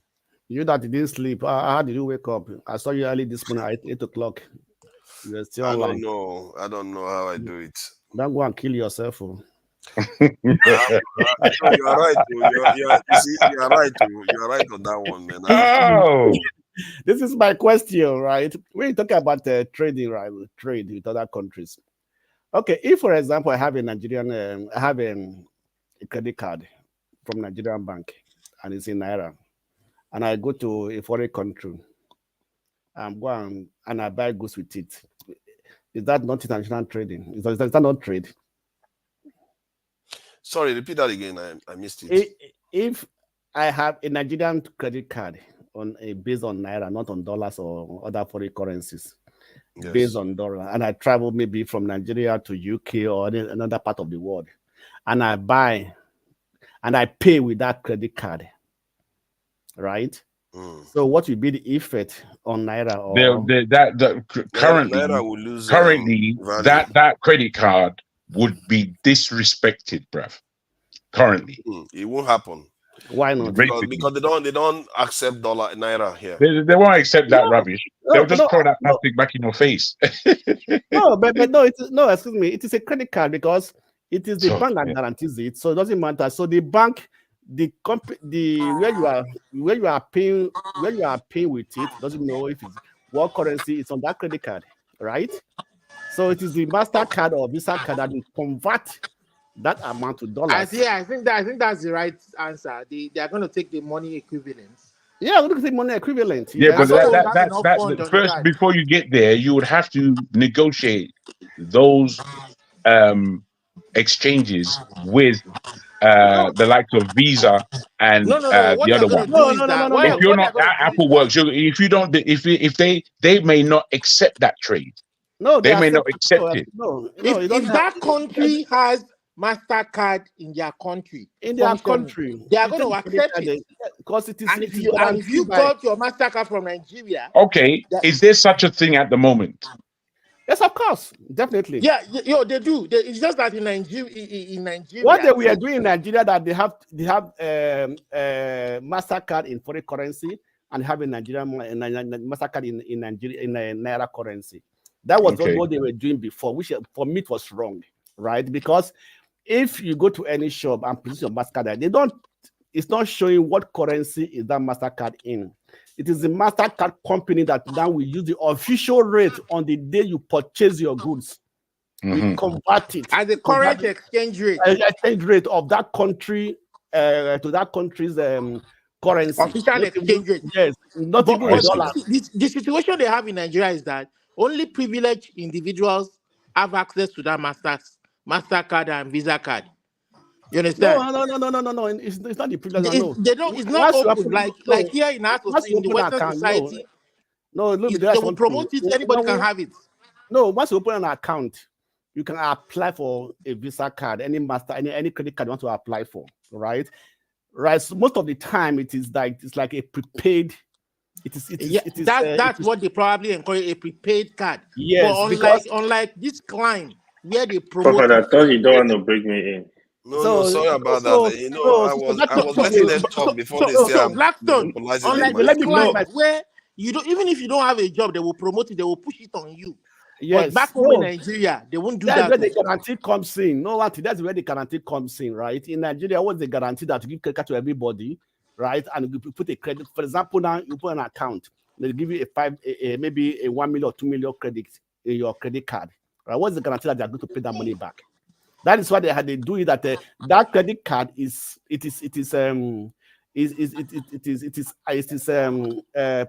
I: You that didn't sleep, how did you wake up? I saw you early this morning at 8 o'clock. You were still online.
M: I don't know how I do it.
I: Don't go and kill yourself.
M: You are right. You are right. You are right on that one, man.
I: Oh. This is my question, right? When you talk about trading, right? Trade with other countries. Okay, if for example I have a Nigerian, I have a credit card from Nigerian bank, and it's in Naira, and I go to a foreign country, and I buy goods with it. Is that not international trading? Is that not trade?
M: Sorry, repeat that again. I missed it.
I: If I have a Nigerian credit card based on Naira, not on dollars or other foreign currencies, yes, based on dollar, and I travel maybe from Nigeria to UK or another part of the world, and I buy and I pay with that credit card, right? So what will be the effect on Naira? Or
U: Currently,
M: Naira will lose,
U: that credit card would be disrespected, bruv. Currently,
M: it won't happen.
I: Why not?
M: Because they don't accept Naira here.
U: They won't accept that rubbish. They'll just throw that plastic back in your face.
I: No, but excuse me. It is a credit card because it is the bank that guarantees it, so it doesn't matter. So the bank, where you are paying with it doesn't know if it's what currency it's on that credit card, right? So it is the MasterCard or Visa card that will convert that amount to dollars.
N: I think that's the right answer. They are going to take the money equivalent.
I: Yeah, we're going to take money equivalent.
U: Yeah, but that's first, before you get there, you would have to negotiate those exchanges with the likes of Visa and the other one.
I: No.
U: If you're not Apple Works, if they may not accept that trade.
I: No,
U: they may not accept it.
N: No, if that country has MasterCard in their country, they are going to accept it.
I: Because it is.
N: And if you got your MasterCard from Nigeria,
U: okay, is there such a thing at the moment?
I: Yes, of course, definitely.
N: Yeah, they do. It's just that in Nigeria,
I: what they were doing in Nigeria, that they have MasterCard in foreign currency and have a Nigerian MasterCard in Nigeria in Naira currency. That was
U: Okay.
I: what they were doing before, which for me it was wrong, right? Because if you go to any shop and produce your MasterCard, it's not showing what currency is that MasterCard in. It is the MasterCard company that now will use the official rate on the day you purchase your goods. We convert it
N: as the current exchange rate.
I: Exchange rate of that country to that country's currency.
N: Official exchange rate.
I: Yes, not
N: but,
I: even
N: but
I: $1.
N: the situation they have in Nigeria is that only privileged individuals have access to that MasterCard and Visa card. You understand?
I: No. It's not the privilege. No.
N: They don't. It's not open like here in us in the Western
I: account,
N: society.
I: No, look,
N: they will promote it. Anybody can have it.
I: No, once you open an account, you can apply for a Visa card, any credit card you want to apply for, right? Right. So most of the time, it's like a prepaid.
N: That's what they probably encourage, a prepaid card.
I: Yes,
N: but unlike this climb where they promote.
E: Prophet, I thought you don't want to bring me in.
M: No, sorry about that. You know, I was letting them talk before they say I'm
N: Blackstone,
M: monopolizing
N: unlike
M: the
N: this
M: mic.
N: climb where you don't, even if you don't have a job, they will promote it, they will push it on you.
I: Yes,
N: but back home in Nigeria, they won't do that.
I: That's where the guarantee comes in. No, that's where the guarantee comes in, right? In Nigeria, what's the guarantee that you give credit to everybody, right? And you put a credit. For example, now you put an account, they give you maybe a 1 million or 2 million credit in your credit card. Right? What's the guarantee that they're going to pay that money back? That is why they do it. That that credit card is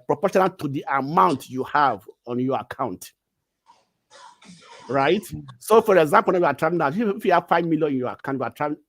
I: proportional to the amount you have on your account. Right. So, for example, when you are traveling out, if you have 5 million in your account,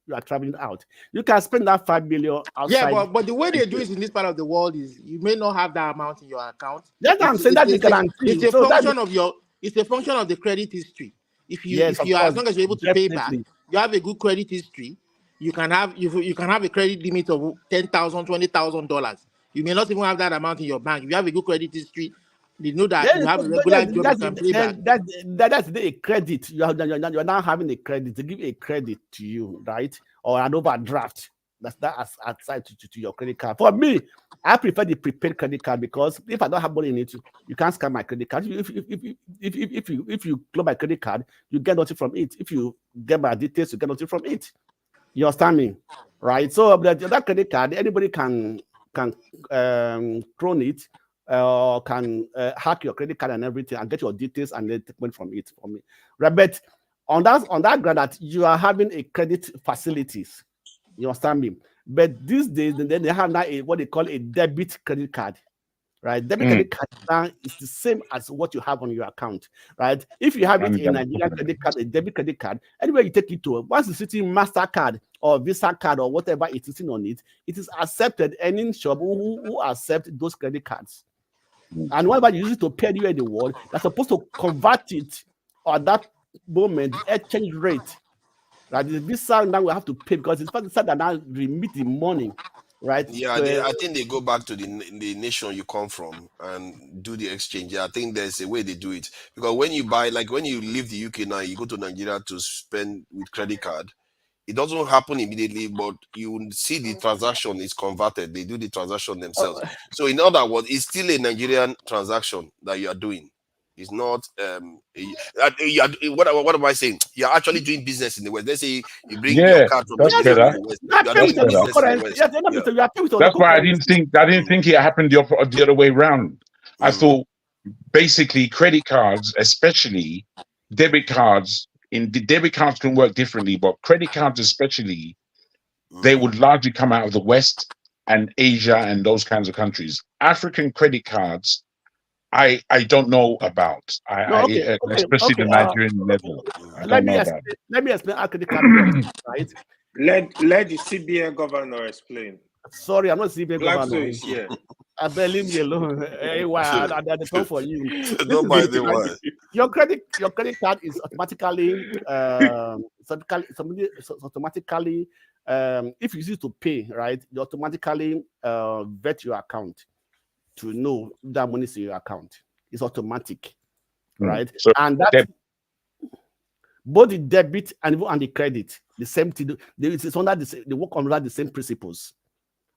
I: you are traveling out. You can spend that 5 million outside.
N: Yeah, but the way they do it in this part of the world is you may not have that amount in your account.
I: That's what I'm saying. That's the guarantee.
N: It's a function of it's a function of the credit history. If you are, as long as you're able to pay back, you have a good credit history. You can have a credit limit of $10,000, $20,000. You may not even have that amount in your bank. If you have a good credit history, they know that you have a regular job you can pay back.
I: That's a credit. You're now having a credit. They give a credit to you, right? Or an overdraft. That's aside to your credit card. For me, I prefer the prepaid credit card because if I don't have money in it, you can't scan my credit card. If you close my credit card, you get nothing from it. If you get my details, you get nothing from it. You understand me, right? So that credit card, anybody can clone it. Can hack your credit card and everything and get your details and then take money from it for me. Right, but on that ground that you are having a credit facilities, you understand me? But these days then they have now what they call a debit credit card. Right, debit credit card now is the same as what you have on your account. Right, if you have it in Nigerian credit card, a debit credit card, anywhere you take it to, once it's sitting MasterCard or Visa card or whatever it's sitting on it, it is accepted. Any shop who accept those credit cards. And whenever you use it to pay anywhere in the world, you're supposed to convert it at that moment, the exchange rate. Right? The Visa now we have to pay because it's part of that now remit the money, right?
M: Yeah, I think they go back to the nation you come from and do the exchange. Yeah, I think there's a way they do it. Because when you buy, like when you leave the UK now, you go to Nigeria to spend with credit card, it doesn't happen immediately, but you see the transaction is converted. They do the transaction themselves. So in other words, it's still a Nigerian transaction that you are doing. It's not what am I saying? You're actually doing business in the West. Let's say you bring your card from
U: the
M: West. You are doing business in the West.
U: That's why I didn't think it happened the other way around. I thought basically credit cards, especially debit cards. In the debit cards can work differently, but credit cards especially, they would largely come out of the West and Asia and those kinds of countries. African credit cards, I don't know about. Especially the Nigerian level.
I: Let me explain how credit card works, right?
E: Let the CBN governor explain.
I: Sorry, I'm not CBN governor.
E: Is here.
I: I leave me alone. Hey, why? I come for you.
M: Don't mind the why.
I: Your credit card is automatically if you use it to pay, right? You automatically vet your account to know if that money is in your account. It's automatic, right?
U: So
I: and that both the debit and the credit, the same thing. It's under they work under the same principles.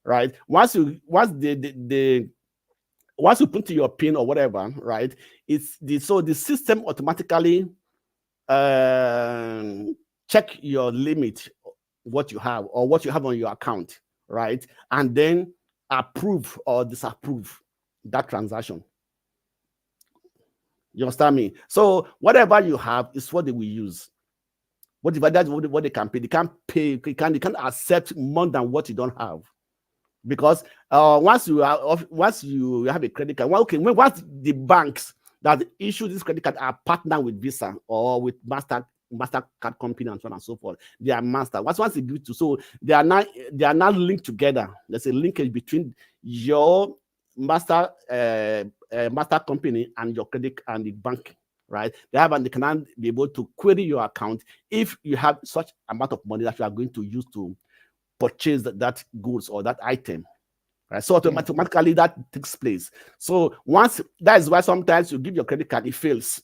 I: Right. Once the once you put your PIN or whatever, right? So the system automatically check your limit, what you have or what you have on your account, right? And then approve or disapprove that transaction. You understand me? So whatever you have is what they will use. Whatever that's what they can pay. They can't pay. They can't accept more than what you don't have, because once you have a credit card, well, okay, once the banks that issue this credit card are partner with Visa or with Mastercard company and so on and so forth, they are master. Once they give to, so they are now linked together. There's a linkage between your master company and your credit and the bank, right? They can be able to query your account if you have such amount of money that you are going to use to purchase that goods or that item, right? So automatically that takes place. So once, that is why sometimes you give your credit card, it fails.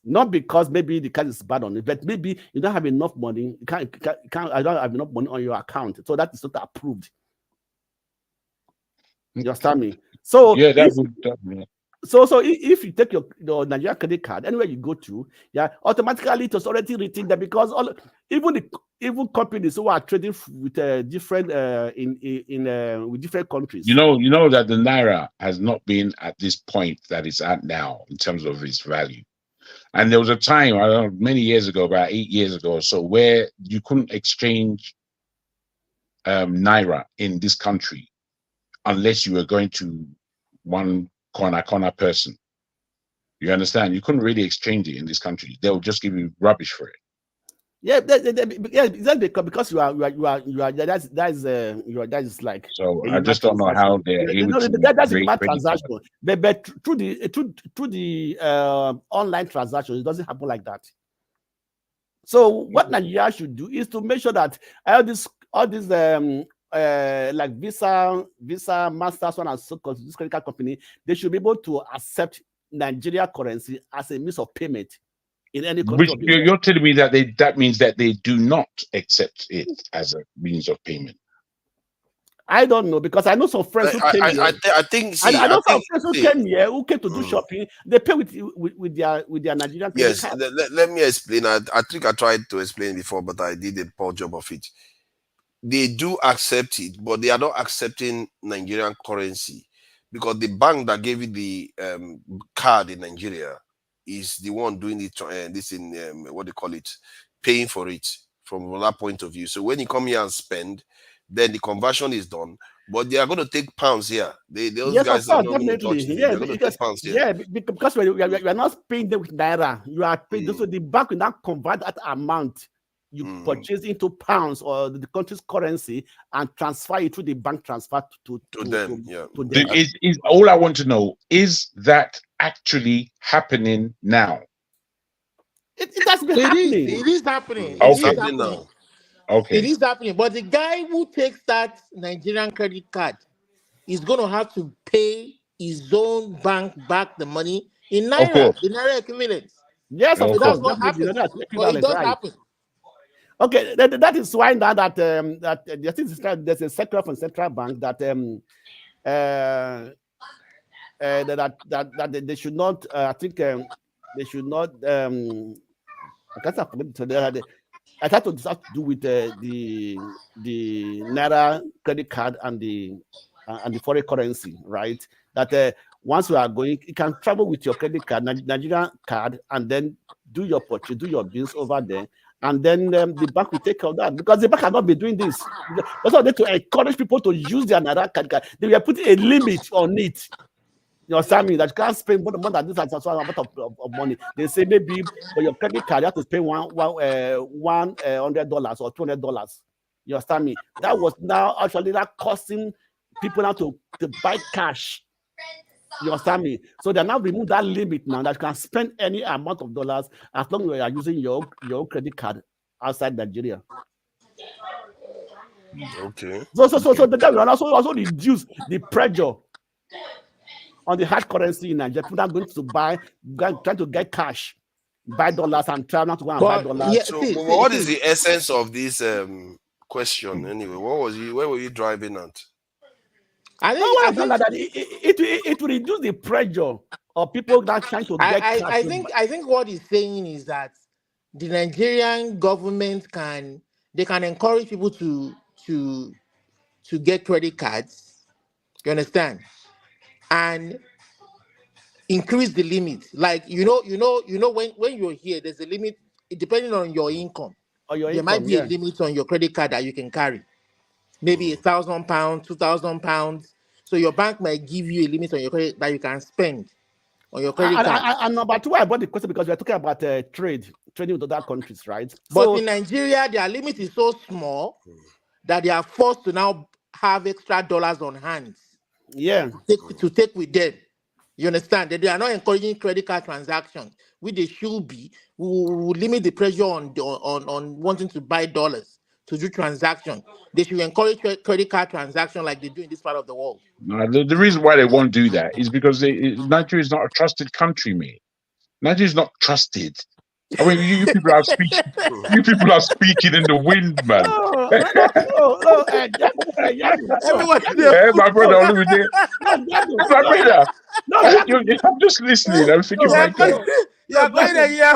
I: Not because maybe the card is bad on it, but maybe you don't have enough money. I don't have enough money on your account, so that is not approved. You understand me? So
U: yeah,
I: so if you take your Nigerian credit card, anywhere you go to, automatically it was already written there, because even companies who are trading with different with different countries.
U: You know that the Naira has not been at this point that it's at now in terms of its value. And there was a time, I don't know, many years ago, about 8 years ago or so, where you couldn't exchange Naira in this country unless you were going to one corner person. You understand? You couldn't really exchange it in this country. They will just give you rubbish for it.
I: Yeah, that's because you are that is like.
U: So I just don't know how they're able to.
I: That's a bad transaction. But through the online transaction, it doesn't happen like that. So what Nigeria should do is to make sure that all these like Visa, Master, so on and so forth, this credit card company, they should be able to accept Nigeria currency as a means of payment in any country.
U: Which you're telling me that that means that they do not accept it as a means of payment.
I: I don't know, because I know some friends who came here.
M: I think.
I: I know some friends who came here who came to do shopping. They pay with their Nigerian.
M: Yes, let me explain. I think I tried to explain before, but I did a poor job of it. They do accept it, but they are not accepting Nigerian currency, because the bank that gave you the card in Nigeria is the one doing it. This in what they call it, paying for it from that point of view. So when you come here and spend, then the conversion is done, but they are going to take pounds here. Those guys are not going to touch it. They're going to take pounds here.
I: Yeah, because we are not paying them with Naira. You are paying, so the bank will now convert that amount you purchase into pounds or the country's currency and transfer it through the bank transfer to them. To them.
U: Is all I want to know, is that actually happening now?
I: It has been happening.
N: It is happening.
U: Okay.
N: It is happening now.
U: Okay.
N: It is happening. But the guy who takes that Nigerian credit card is going to have to pay his own bank back the money in Naira, the Naira equivalent.
I: Yes,
N: so
I: of course.
N: that's what happens. But it does happen.
I: Okay, that is why now that there's a circular from Central Bank that that they should not. I think they should not. I thought it has to do with the Naira credit card and the foreign currency, right? That once you are going, you can travel with your credit card, Nigerian card, and then do your purchase, do your bills over there. And then the bank will take care of that, because the bank cannot be doing this. That's why they to encourage people to use their Naira card. They will put a limit on it. You understand me? That you can't spend more than this amount of money. They say maybe for your credit card you have to spend $100 or $200. You understand me? That was now actually that costing people now to buy cash. You understand me? So they now remove that limit now that you can spend any amount of dollars as long as you are using your own credit card outside Nigeria.
M: Okay.
I: So the guy will also reduce the pressure on the hard currency in Nigeria. People are going to trying to get cash, buy dollars and try not to go and buy dollars.
M: Yeah, so what is the essence of this question anyway? Where were you driving at?
N: I think,
I: no, I think that it will reduce the pressure of people that trying to get cash.
N: I think what he's saying is that the Nigerian government can encourage people to get credit cards. You understand? And increase the limit. Like when you're here, there's a limit depending on your income. There might be a limit on your credit card that you can carry. Maybe £1,000, £2,000. So your bank might give you a limit on your credit that you can spend on your credit card.
I: And number two, I brought the question because we are talking about trading with other countries, right?
N: But in Nigeria, their limit is so small that they are forced to now have extra dollars on hand.
I: Yeah.
N: To take with them. You understand that they are not encouraging credit card transactions, which they should be. We will limit the pressure on wanting to buy dollars to do transactions. They should encourage credit card transactions like they do in this part of the world.
U: No, the reason why they won't do that is because Nigeria is not a trusted country, mate. Nigeria is not trusted. I mean, you people are speaking. You people are speaking in the wind, man. My brother, Olumide. My brother. I'm just listening. I'm thinking, my God.
N: You're going to hear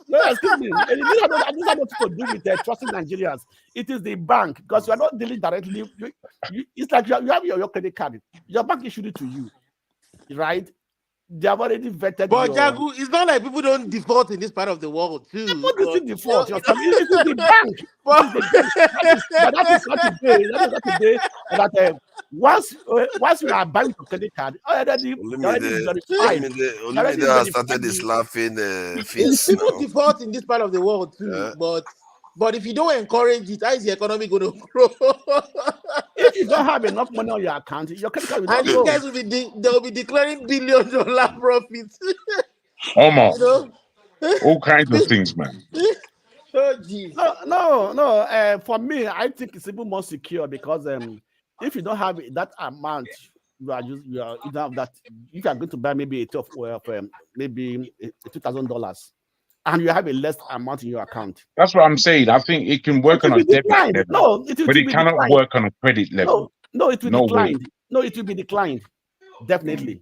I: No, excuse me. This has nothing to do with trusting Nigerians. It is the bank, because you are not dealing directly. It's like you have your credit card. Your bank issued it to you, right? They have already vetted.
N: But Jagu, it's not like people don't default in this part of the world too.
I: People do default. It is the bank. That is not today. That once you are buying a credit card,
M: Olumide started this laughing fits.
N: People default in this part of the world too, but if you don't encourage it, how is the economy going to grow?
I: If you don't have enough money on your account, your credit card will not grow.
N: And these guys they will be declaring billion-dollar profits.
U: Almost. All kinds of things, man.
N: Oh, geez.
I: No. For me, I think it's even more secure because if you don't have that amount, you don't have that. If you are going to buy maybe maybe $2,000. And you have a less amount in your account.
U: That's what I'm saying. I think it can work on a debit level, but it cannot work on a credit level.
I: No, it will decline. No, it will be declined. Definitely.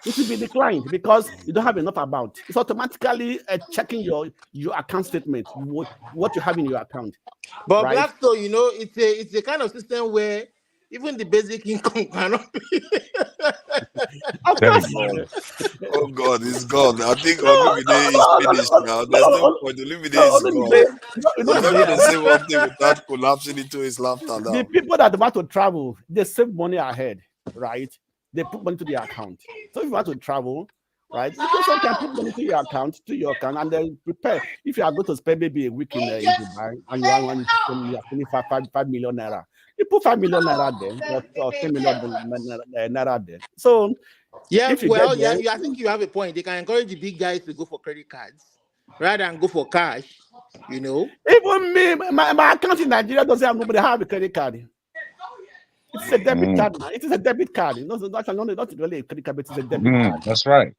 I: It will be declined because you don't have enough amount. It's automatically checking your account statement, what you have in your account.
N: But
I: right?
N: Blackstone, it's a kind of system where even the basic income cannot be.
M: Oh God, it's gone. I think Olumide is finished now. There's no point. Olumide is gone. He's not going to say one thing without collapsing into his laughter now.
I: The people that want to travel, they save money ahead, right? They put money to their account. So if you want to travel, right, you also can put money to your account, and then prepare. If you are going to spend maybe a week in Dubai and you are spending 5 million naira, you put 5 million naira there or 10 million naira there. So
N: I think you have a point. They can encourage the big guys to go for credit cards rather than go for cash.
I: Even me, my account in Nigeria doesn't have nobody have a credit card. It's a debit card. It is a debit card. Not really a credit card, but it's a debit card.
U: That's right.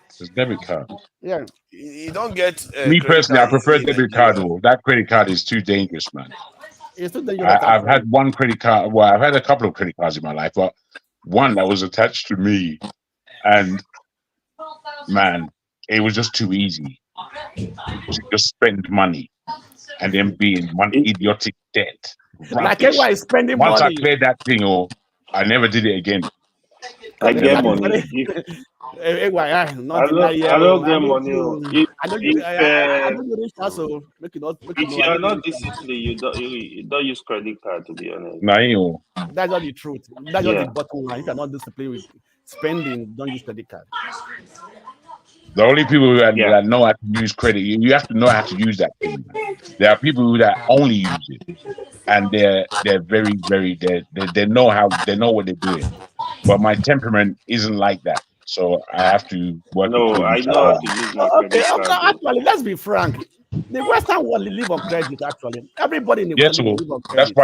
U: It's a debit card.
I: Yeah.
M: You don't get.
U: Me personally, I prefer debit card. That credit card is too dangerous, man.
I: It's too dangerous.
U: I've had one credit card. Well, I've had a couple of credit cards in my life, but one that was attached to me, and man, it was just too easy to just spend money and then be in one idiotic debt.
I: Like everyone is spending
U: Once
I: money.
U: I cleared that thing, I never did it again.
E: I get money.
I: I
E: don't get money. If you are not disciplined, you don't use credit card, to be honest.
I: That's not the truth. That's not the bottom line. If you're not disciplined with spending, don't use credit card.
U: The only people that know how to use credit, you have to know how to use that thing. There are people that only use it, and they're very, very they know what they're doing. But my temperament isn't like that, so I have to work.
E: No, I know how to use my credit card.
I: Actually, let's be frank. The Western world live on credit. Actually, everybody in the world live on credit.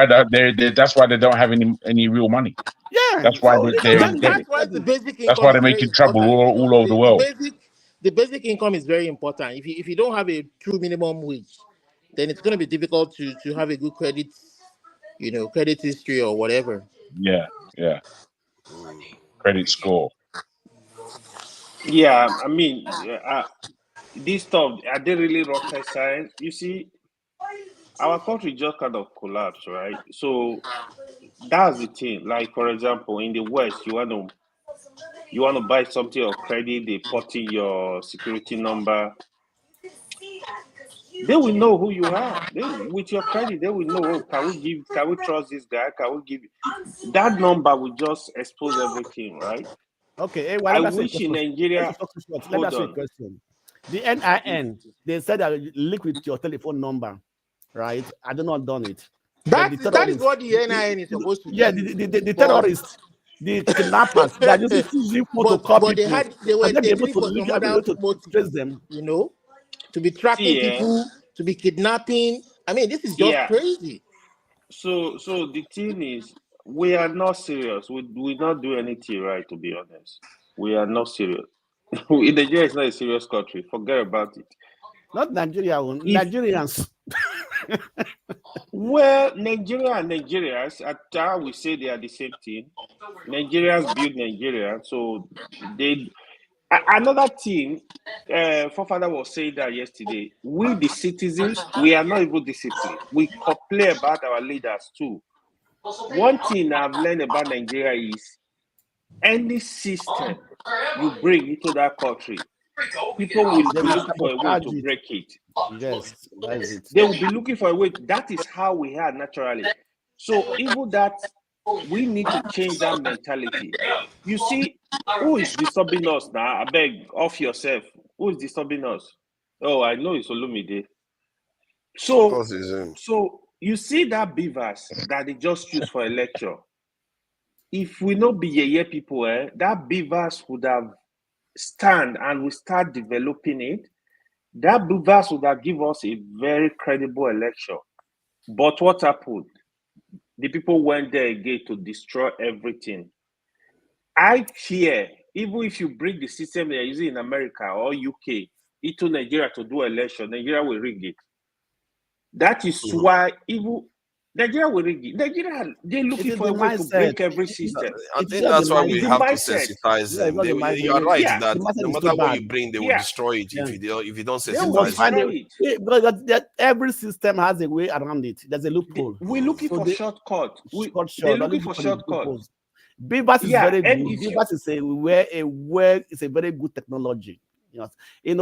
U: That's why they don't have any real money.
I: Yeah,
U: that's why that's why they're making trouble all over the world.
N: The basic income is very important. If you don't have a true minimum wage, then it's going to be difficult to have a good credit credit history or whatever.
U: Yeah. Credit score.
E: Yeah, I mean, this stuff, are they really rocket science? You see, our country just kind of collapsed, right? So that's the thing. Like, for example, in the West, you want to buy something or credit, they put in your security number. They will know who you are. With your credit, they will know, can we trust this guy? Can we give that number will just expose everything, right?
I: Okay, hey, well,
E: I
I: let me ask you a
E: wish in
I: question.
E: Nigeria,
I: Let me
E: hold
I: ask you a
E: on.
I: question. The NIN, they said that you link with your telephone number, right? I do not done it. But
N: That is what the NIN is supposed to
I: yeah,
N: do.
I: the terrorists, the kidnappers, they are using physical phone to call
N: but
I: people.
N: they were
I: Can they be able
N: taking it
I: to
N: for
I: link,
N: some other
I: able to
N: motive,
I: trace them?
N: to be tracking
E: See,
N: people, to be kidnapping. I mean, this is just
E: yeah.
N: crazy.
E: So the thing is, we are not serious. We not do anything right, to be honest. We are not serious. Nigeria is not a serious country. Forget about it.
I: Not Nigeria, Nigerians.
E: Well, Nigeria and Nigerians, at times we say they are the same thing. Nigerians build Nigeria, so they. Another thing, Forefather was saying that yesterday. We, the citizens, we are not even disciplined. We complain about our leaders too. One thing I've learned about Nigeria is any system you bring into that country, people will be looking for a way to break it.
I: Yes, that's it.
E: They will be looking for a way. That is how we are naturally. So even that, we need to change that mentality. You see, who is disturbing us now? I beg, off yourself. Who is disturbing us? Oh, I know it's Olumide.
M: Of course it's him.
E: So you see that beavers that they just use for a lecture. If we not be yeye people, that beavers would have stand and we start developing it. That beavers would have give us a very credible election. But what happened? The people went there again to destroy everything. I fear, even if you bring the system they are using in America or UK into Nigeria to do election, Nigeria will rig it. That is why even Nigeria will rig it. Nigeria, they're looking for a way to break every system.
M: I think that's why we have to sensitize them. You are right that no matter what you bring, they will destroy it if you don't sensitize them.
I: Because every system has a way around it. There's a loophole.
E: We're looking for shortcuts. They're looking for shortcuts.
I: Beavers is very good. Beavers is a very good technology. It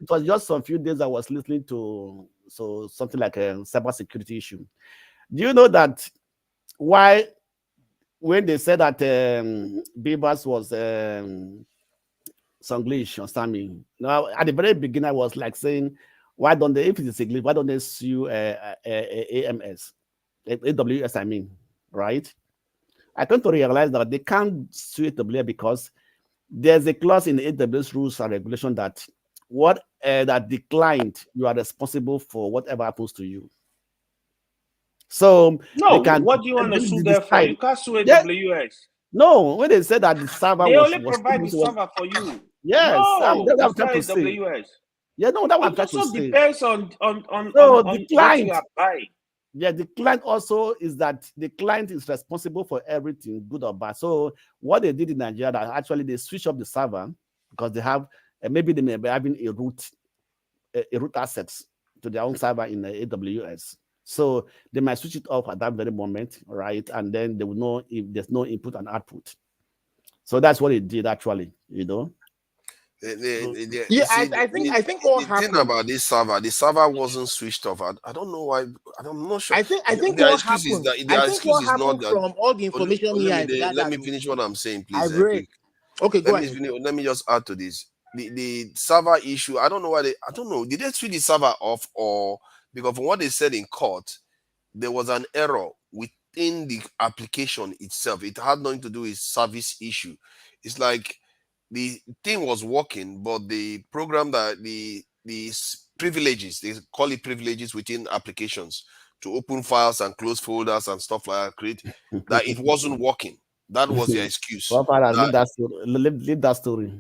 I: was just some few days I was listening to something like a cybersecurity issue. Do you know that why when they said that Beavers was Songlish or something? Now at the very beginning I was like saying, why don't they, if it's English, why don't they sue AWS, I mean, right? I come to realize that they can't sue AWS because there's a clause in the AWS rules and regulation that that the client, you are responsible for whatever happens to you. So
E: no, what do you want to sue them for? You can't sue AWS.
I: No, when they said that the server
E: they
I: was
E: only provide the server for you.
I: Yes,
E: no,
I: that's what I'm
E: it's
I: trying
E: not
I: to say.
E: AWS.
I: Yeah, no, that's what I'm
E: It
I: trying to
E: also
I: say.
E: depends on
I: the client.
E: what you are buying.
I: Yeah, the client also is that the client is responsible for everything, good or bad. So what they did in Nigeria, that actually they switch up the server because they have maybe they may be having a root assets to their own server in the AWS. So they might switch it off at that very moment, right? And then they will know if there's no input and output. So that's what it did actually,
N: I think what happened.
M: The thing about this server, the server wasn't switched off. I don't know why. I'm not sure.
N: I think
M: their
N: what
M: excuse
N: happened.
M: Is that their excuse is not that.
N: From all the information
M: Let me finish what I'm saying, please.
N: Quick. Okay, go ahead.
M: Let me just add to this. The server issue. I don't know why I don't know. Did they switch the server off or because from what they said in court, there was an error within the application itself. It had nothing to do with service issue. It's like the thing was working, but the program that the privileges, they call it privileges within applications to open files and close folders and stuff like that, that it wasn't working. That was their excuse.
I: Leave that story.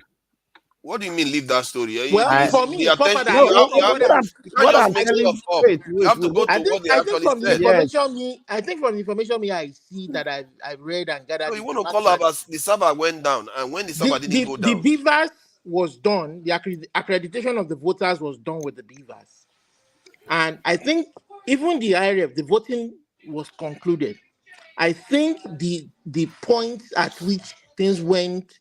M: What do you mean leave that story?
N: Well, for
M: The
N: me,
M: attention,
N: no,
M: you can't
N: what
M: just
N: I'm
M: make
N: telling
M: stuff
N: you,
M: up. You have to go to what they
N: I think
M: actually
N: from the
M: said.
N: information I think from the information I see that I've read and gathered.
M: So you
N: in
M: want
N: the
M: to
N: fact
M: call up
N: that
M: as the server went down, and when the server didn't go
N: the
M: down.
N: beavers was done. The accreditation of the voters was done with the beavers, and I think even the IRF, the voting was concluded. I think the point at which things went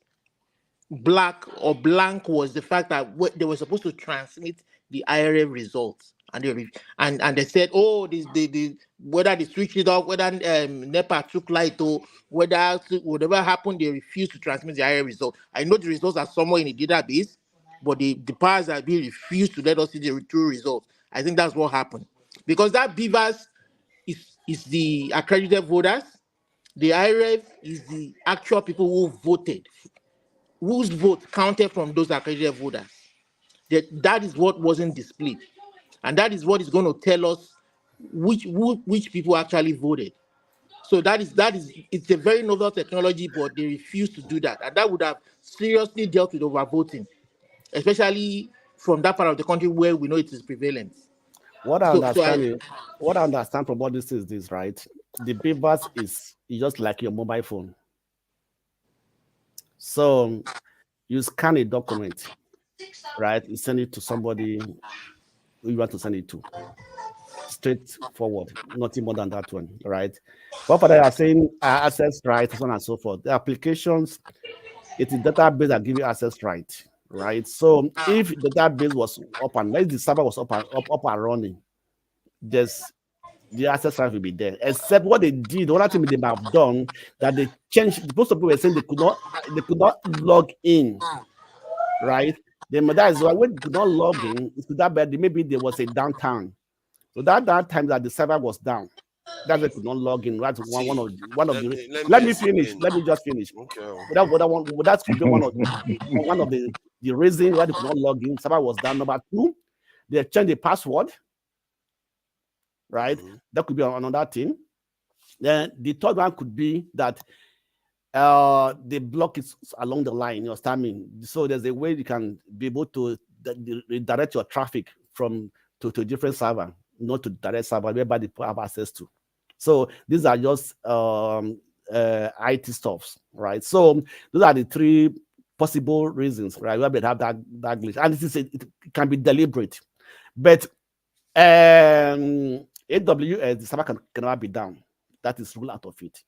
N: black or blank was the fact that they were supposed to transmit the IRA results, and they said, oh, the whether they switched it off, whether NEPA took light, or whatever happened, they refused to transmit the IRA result. I know the results are somewhere in the database, but the powers that be refused to let us see the true results. I think that's what happened, because that beavers is the accredited voters. The IRF is the actual people who voted, whose vote counted from those accredited voters. That is what wasn't displayed, and that is what is going to tell us which people actually voted. So that is it's a very novel technology, but they refuse to do that, and that would have seriously dealt with overvoting, especially from that part of the country where we know it is prevalent.
I: What I understand from what this is this, right? The beavers is just like your mobile phone. So you scan a document, right? You send it to somebody who you want to send it to. Straightforward, nothing more than that one, right? But for that, are saying access rights, so on and so forth. The applications, it's a database that give you access right? So if the database was up and the server was up and running, the access right will be there. Except what they did, one thing they have done that they changed. Most people were saying they could not log in, right? That is why when they could not log in, it's that bad. Maybe there was a downtime. So that time that the server was down, that they could not log in. That's one of the. Let me finish. Let me just finish.
M: Okay.
I: That could be one of the reason why they could not log in. Server was down. Number two, they changed the password. Right, that could be another thing. Then the third one could be that the block is along the line, your timing. So there's a way you can be able to redirect your traffic from to a different server, not to direct server whereby people have access to. So these are just IT stuffs, right? So those are the three possible reasons, right? Where we have that glitch, and it can be deliberate, but AWS, the server cannot be down. That is ruled out of it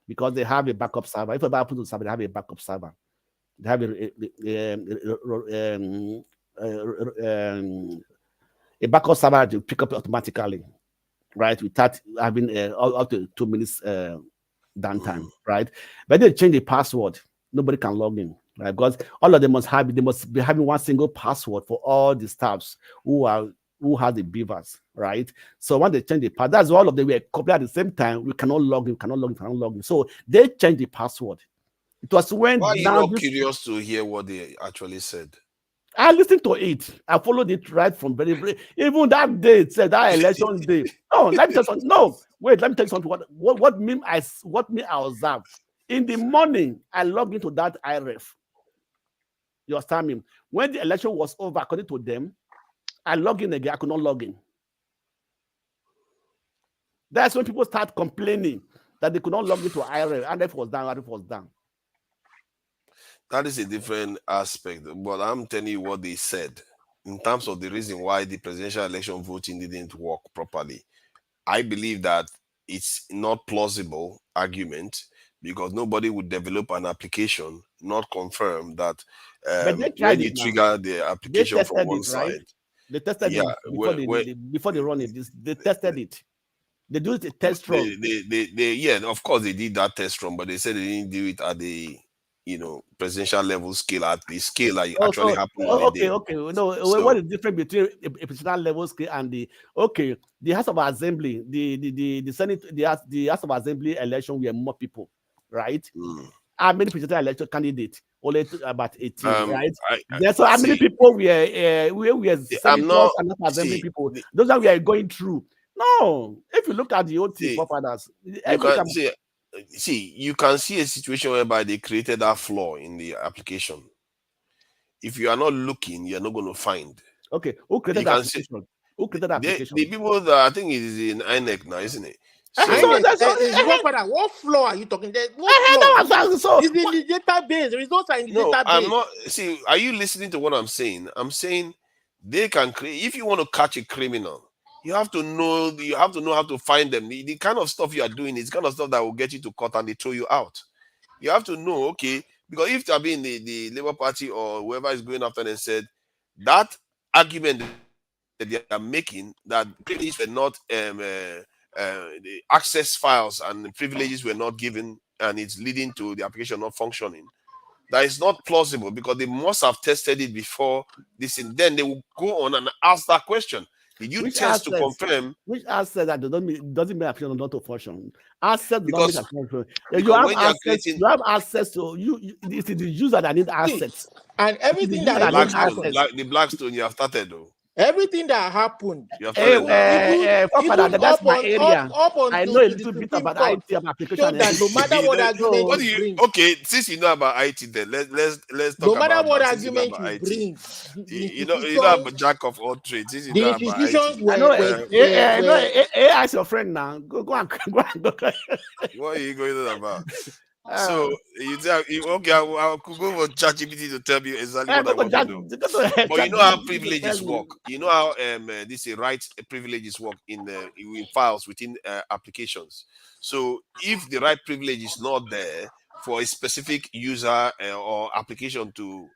I: because they have a backup server. If a backup server, they have a backup server. They have a backup server to pick up automatically, right? Without having up to 2 minutes downtime, right? But they change the password. Nobody can log in, right? Because all of them must be having one single password for all the staffs who have the beavers, right? So when they change the password, that's all of them were copied at the same time. We cannot log in. So they changed the password. It was when.
M: Why are you not curious to hear what they actually said?
I: I listened to it. I followed it right from very even that day. It said that election day. No, let me tell you something. No, wait. Let me tell you something. What me I observed in the morning. I logged into that IRF. You understand me? When the election was over, according to them, I log in again. I could not log in. That's when people start complaining that they could not log into IRF. IRF was down.
M: That is a different aspect. But I'm telling you what they said in terms of the reason why the presidential election voting didn't work properly. I believe that it's not plausible argument because nobody would develop an application, not confirm that when you trigger the application from one side.
I: They tested it before they run it. They tested it. They do a test run.
M: Of course they did that test run, but they said they didn't do it at the presidential level scale, at the scale like actually happened on the day.
I: Okay. No, what is the difference between a presidential level scale and the House of Assembly, the Senate, the House of Assembly election were more people, right? How many presidential election candidates? Only about 18, right? So how many people were senators and assembly people? Those that we are going through. No, if you look at the OT forefathers,
M: you can see a situation whereby they created that flaw in the application. if you are not looking, you're not going to find.
I: Okay, who created the application? Who created the application?
M: The people that I think it is in INEC now, isn't it?
N: So, what flaw are you talking? What flaw? It's in the database. The results are in the database.
M: I'm not. See, are you listening to what I'm saying? I'm saying they can create. If you want to catch a criminal, you have to know. You have to know how to find them. The kind of stuff you are doing is the kind of stuff that will get you to court and they throw you out. You have to know, okay, because if you been the Labour Party or whoever is going after them said that argument that they are making that privileges were not the access files and the privileges were not given and it's leading to the application not functioning. That is not plausible because they must have tested it before this, and then they will go on and ask that question. Did you test to confirm?
I: Which asset that doesn't mean application not to function? Asset
M: because
I: you have access. You have access to you. It's the user that needs assets,
N: and everything that
M: the Blackstone you have started though.
N: Everything that happened.
I: That's my area. I know a little bit about IT application.
N: No matter what argument
M: what do you bring. Okay, since you know about IT, then let's talk about.
N: No matter what argument you bring,
M: you know about jack of all trades. Since you know about
I: IT. AI is your friend now. Go and go.
M: What are you going about? So you tell okay, I could go for ChatGPT to tell you exactly what I want to do. But you know how privileges work. You know how this right privileges work in files within applications. So if the right privilege is not there for a specific user or application to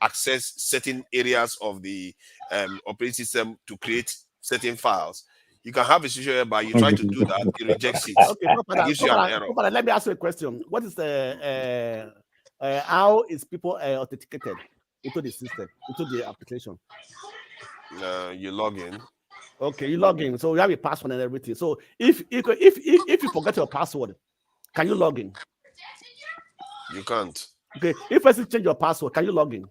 M: access certain areas of the operating system to create certain files, you can have a situation whereby you try to do that, it rejects it.
I: Okay,
M: it gives you an error.
I: Let me ask you a question. What is the how is people authenticated into the system, into the application?
M: You log in.
I: Okay, you log in. So you have a password and everything. So if you forget your password, can you log in?
M: You can't.
I: Okay, if you change your password, can you log in?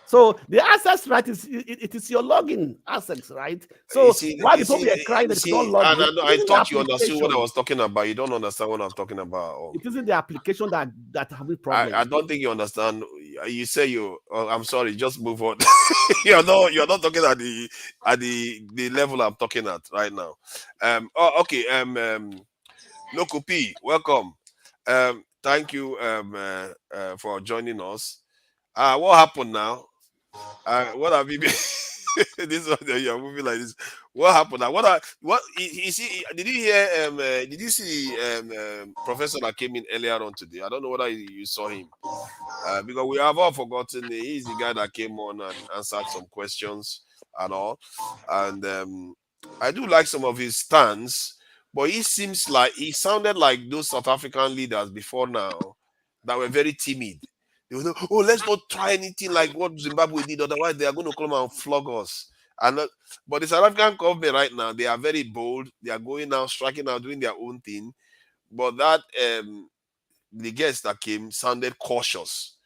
I: So the access right it is your login access, right? So why people be crying that it's not login?
M: I thought you understood what I was talking about. You don't understand what I'm talking about.
I: It isn't the application that having problems.
M: I don't think you understand. You say you. I'm sorry. Just move on. You're not talking at the level I'm talking at right now. Okay. Loco P, welcome. Thank you for joining us. What happened now? What have you been? This one you're moving like this. What happened now? What you see? Did you hear? Did you see professor that came in earlier on today? I don't know whether you saw him because we have all forgotten. He's the guy that came on and answered some questions and all. And I do like some of his stance, but he sounded like those South African leaders before now that were very timid. They will know, oh, let's not try anything like what Zimbabwe did, otherwise they are going to come and flog us. But the South African government right now, they are very bold. They are going out, striking out, doing their own thing. But that the guests that came sounded cautious.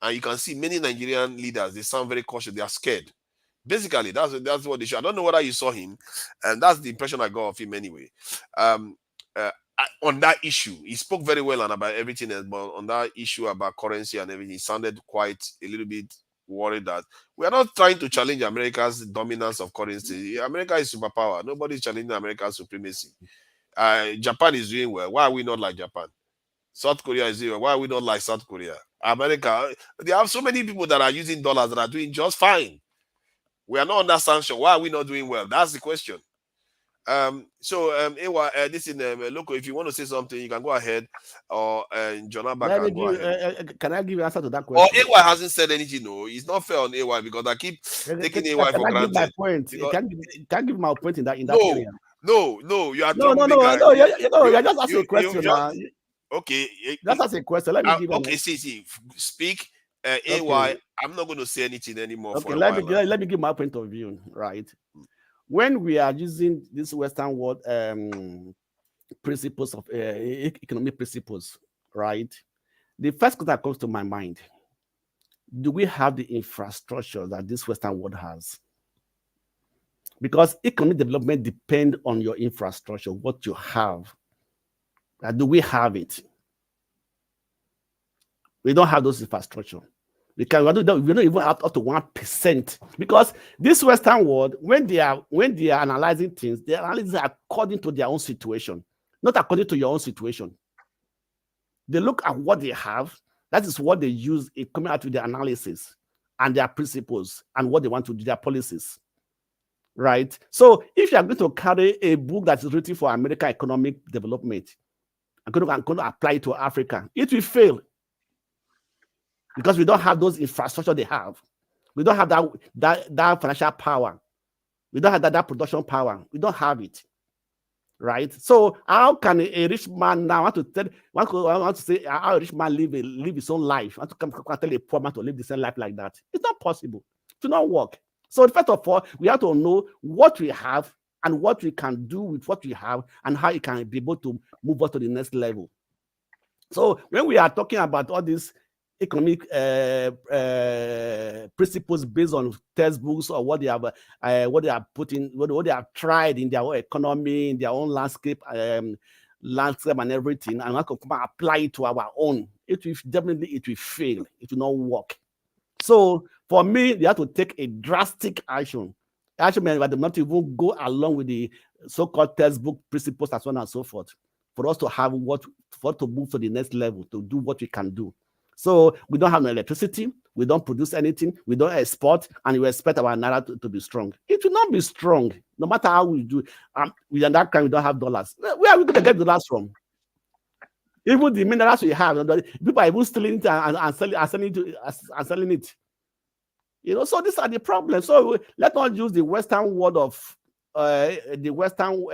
M: And you can see many Nigerian leaders, they sound very cautious. They are scared. Basically, that's what they show. I don't know whether you saw him, and that's the impression I got of him anyway. On that issue, he spoke very well and about everything else, but on that issue about currency and everything, he sounded quite a little bit worried that we are not trying to challenge America's dominance of currency. America is superpower. Nobody is challenging America's supremacy. Japan is doing well. Why are we not like Japan? South Korea is doing well. Why are we not like South Korea? America, they have so many people that are using dollars that are doing just fine. We are not under sanction. Why are we not doing well? That's the question. This in Loco, if you want to say something, you can go ahead, or Jonaba can go ahead.
I: Can I give an answer to that question?
M: Or AY hasn't said anything. No, it's not fair on AY because I keep taking AY for granted.
I: My point. Can give my point in that area.
M: No, you are
I: you're just asking a question.
M: Okay,
I: just ask a question. Let me give.
M: Okay, speak. AY, I'm not going to say anything anymore.
I: Okay, let me give my point of view. Right. When we are using this Western world principles of economic principles, right? The first thing that comes to my mind: do we have the infrastructure that this Western world has? Because economic development depends on your infrastructure, what you have. Do we have it? We don't have those infrastructure. We don't even have up to 1%, because this Western world, when they are analyzing things, they analyze according to their own situation, not according to your own situation. They look at what they have. That is what they use in coming out with their analysis and their principles and what they want to do, their policies. Right? So if you are going to carry a book that is written for American economic development, I'm going to apply it to Africa, it will fail. Because we don't have those infrastructure they have. We don't have that financial power. We don't have that production power. We don't have it. Right? So how can a rich man now want to say how a rich man live his own life? Want to come tell a poor man to live the same life like that? It's not possible. It will not work. So first of all, we have to know what we have and what we can do with what we have and how it can be able to move us to the next level. So when we are talking about all these economic principles based on textbooks or what they have what they have tried in their own economy, in their own landscape and everything, and apply it to our own, it will fail. It will not work. So for me, they have to take a drastic action. Action means that they not even go along with the so-called textbook principles and so on and so forth, for us to have to move to the next level, to do what we can do. So we don't have no electricity, we don't produce anything, we don't export, and we expect our naira to be strong. It will not be strong, no matter how we do. We in that kind, we don't have dollars. Where are we going to get dollars from? Even the minerals we have, people are even stealing it and selling it. You know, so these are the problems. So let's not use the Western world of the Western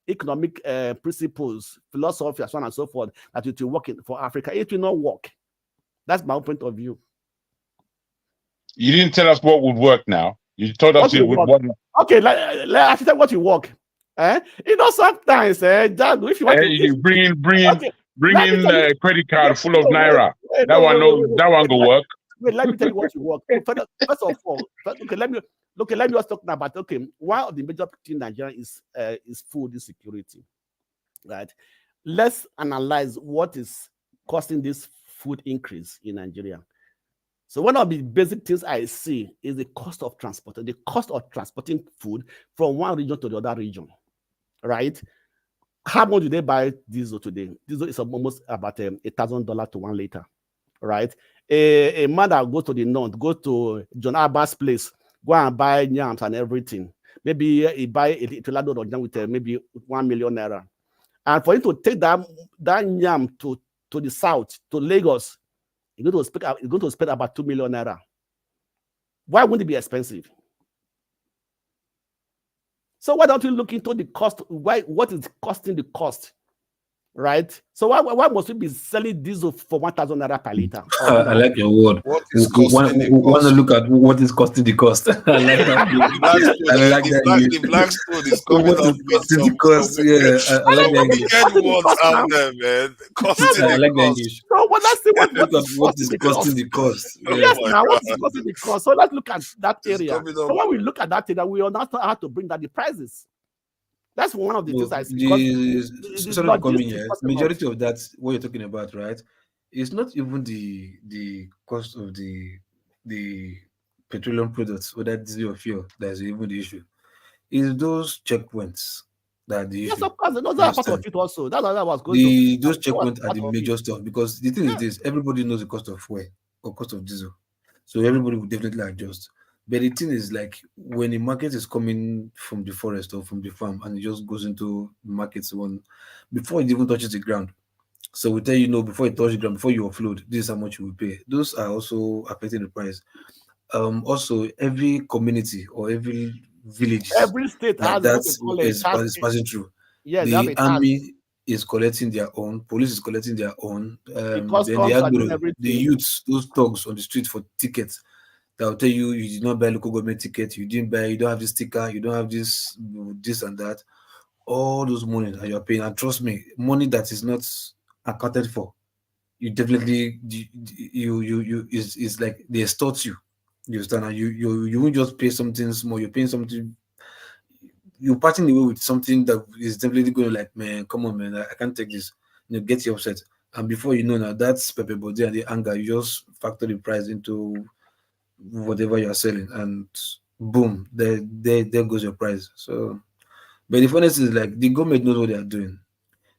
I: economic principles, philosophy, and so on and so forth, that it will work for Africa. It will not work. That's my point of view.
U: You didn't tell us what would work now. You told us it would work.
I: Okay, let's tell what will work. You know, sometimes, if you want to
U: bring in credit card full of naira. That one go work.
I: Wait, let me tell you what will work. First of all, let me just talk about one of the major things in Nigeria is food insecurity. Right? Let's analyze what is causing this food increase in Nigeria. So one of the basic things I see is the cost of transport, the cost of transporting food from one region to the other region, right? How much do they buy diesel today? Diesel is almost about $1,000 to 1 liter, right? A man that goes to the north, go to John Abba's place, go and buy yams and everything. Maybe he buy a load of yam with maybe 1 million naira. And for him to take that yam to the south, to Lagos, you're going to spend about 2 million naira. Why wouldn't it be expensive? So why don't we look into the cost? What is costing the cost? Right? So why must we be selling diesel for 1,000 naira per liter?
D: I like your word.
H: What is costing the cost?
D: Want to look at what is costing the cost. I like that.
H: The black stone is coming up with
D: some the cost. Yeah, I like that.
H: Wicked words out there, man. Costing
D: I like
H: the
D: that
H: cost.
D: English.
I: So let's see
D: what is costing the cost.
I: Yes, now what is costing the cost? So let's look at that area. So when we look at that area, we understand how to bring down the prices. That's one of the things I see.
D: Sorry, coming here. Majority of that, what you're talking about, right? It's not even the cost of the petroleum products or that diesel or fuel that's even the issue. It's those checkpoints that the issue.
I: Yes, of course. Those are part of it also. That's what I was going to.
D: Those checkpoints are the major stuff, because the thing is this: everybody knows the cost of fuel or cost of diesel, so everybody will definitely adjust. But the thing is, like, when the market is coming from the forest or from the farm and it just goes into markets before it even touches the ground. So we tell you, before it touches the ground, before you offload, this is how much you will pay. Those are also affecting the price. Also, every community or every village,
I: every state has
D: is passing through.
I: Yeah,
D: the army is collecting their own, police is collecting their own. Then the youths, those thugs on the street for tickets. They'll tell you did not buy local government ticket, you don't have this sticker, you don't have this and that. All those money that you're paying, and trust me, money that is not accounted for, you definitely is like they extort you. You understand? And you won't just pay something small, you're paying something, you're parting away with something that is definitely going to, like, man, come on, man, I can't take this. Get you upset. And before you know now, that's pepper body and the anger, you just factor the price into whatever you're selling, and boom, there goes your price. So, but the funniest is like the government knows what they are doing.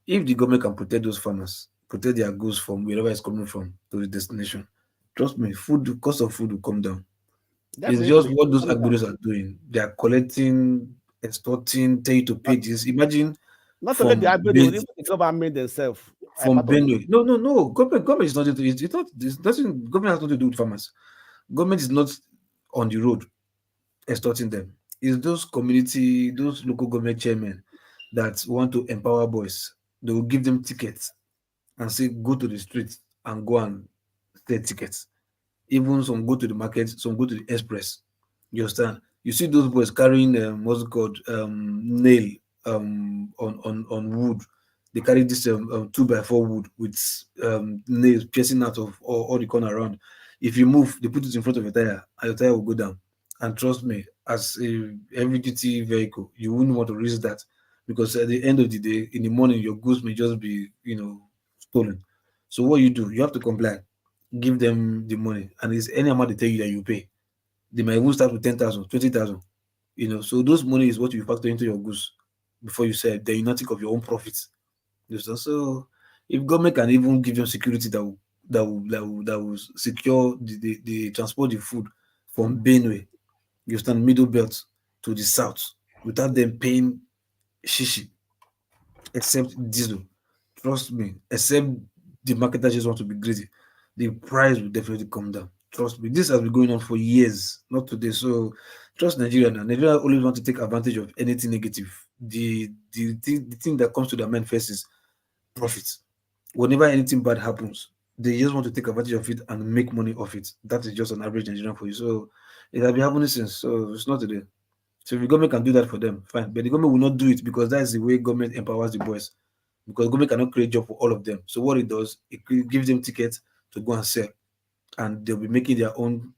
D: If the government can protect those farmers, protect their goods from wherever it's coming from to the destination, trust me, the cost of food will come down. It's just
I: Definitely.
D: what those agricultors are doing. They are collecting, extorting, tell you to pay this. Imagine
I: Not only the
D: from
I: agri, even the government themselves are
D: from
I: part of it.
D: Benue. No. Government is not. It's not. It's nothing. Government has nothing to do with farmers. Government is not on the road extorting them. It's those community, those local government chairmen that want to empower boys. They will give them tickets and say, go to the street and go and sell tickets. Even some go to the market, some go to the express. You understand? You see those boys carrying what's it called nail on wood. They carry this 2x4 wood with nails piercing out of all the corner around. If you move, they put it in front of your tire, and your tire will go down. And trust me, as a heavy duty vehicle, you wouldn't want to risk that, because at the end of the day, in the morning, your goods may just be stolen. So what you do, you have to comply, give them the money, and it's any amount they tell you that you pay. They might even start with 10,000, 20,000. So those money is what you factor into your goods before you sell. Then you not think of your own profits. So if government can even give them security that will secure the transport the food from Benue, you stand middle belt to the south without them paying shishi, except diesel. Trust me, except the marketers just want to be greedy, the price will definitely come down. Trust me, this has been going on for years, not today. So trust Nigeria now. Nigeria always want to take advantage of anything negative. The thing that comes to their mind first is profit. Whenever anything bad happens, they just want to take advantage of it and make money off it. That is just an average Nigerian for you. So it has been happening since. So it's not today. So if the government can do that for them, fine. But the government will not do it, because that's the way government empowers the boys. Because government cannot create job for all of them. So what it does, it gives them tickets to go and sell, and they'll be making their own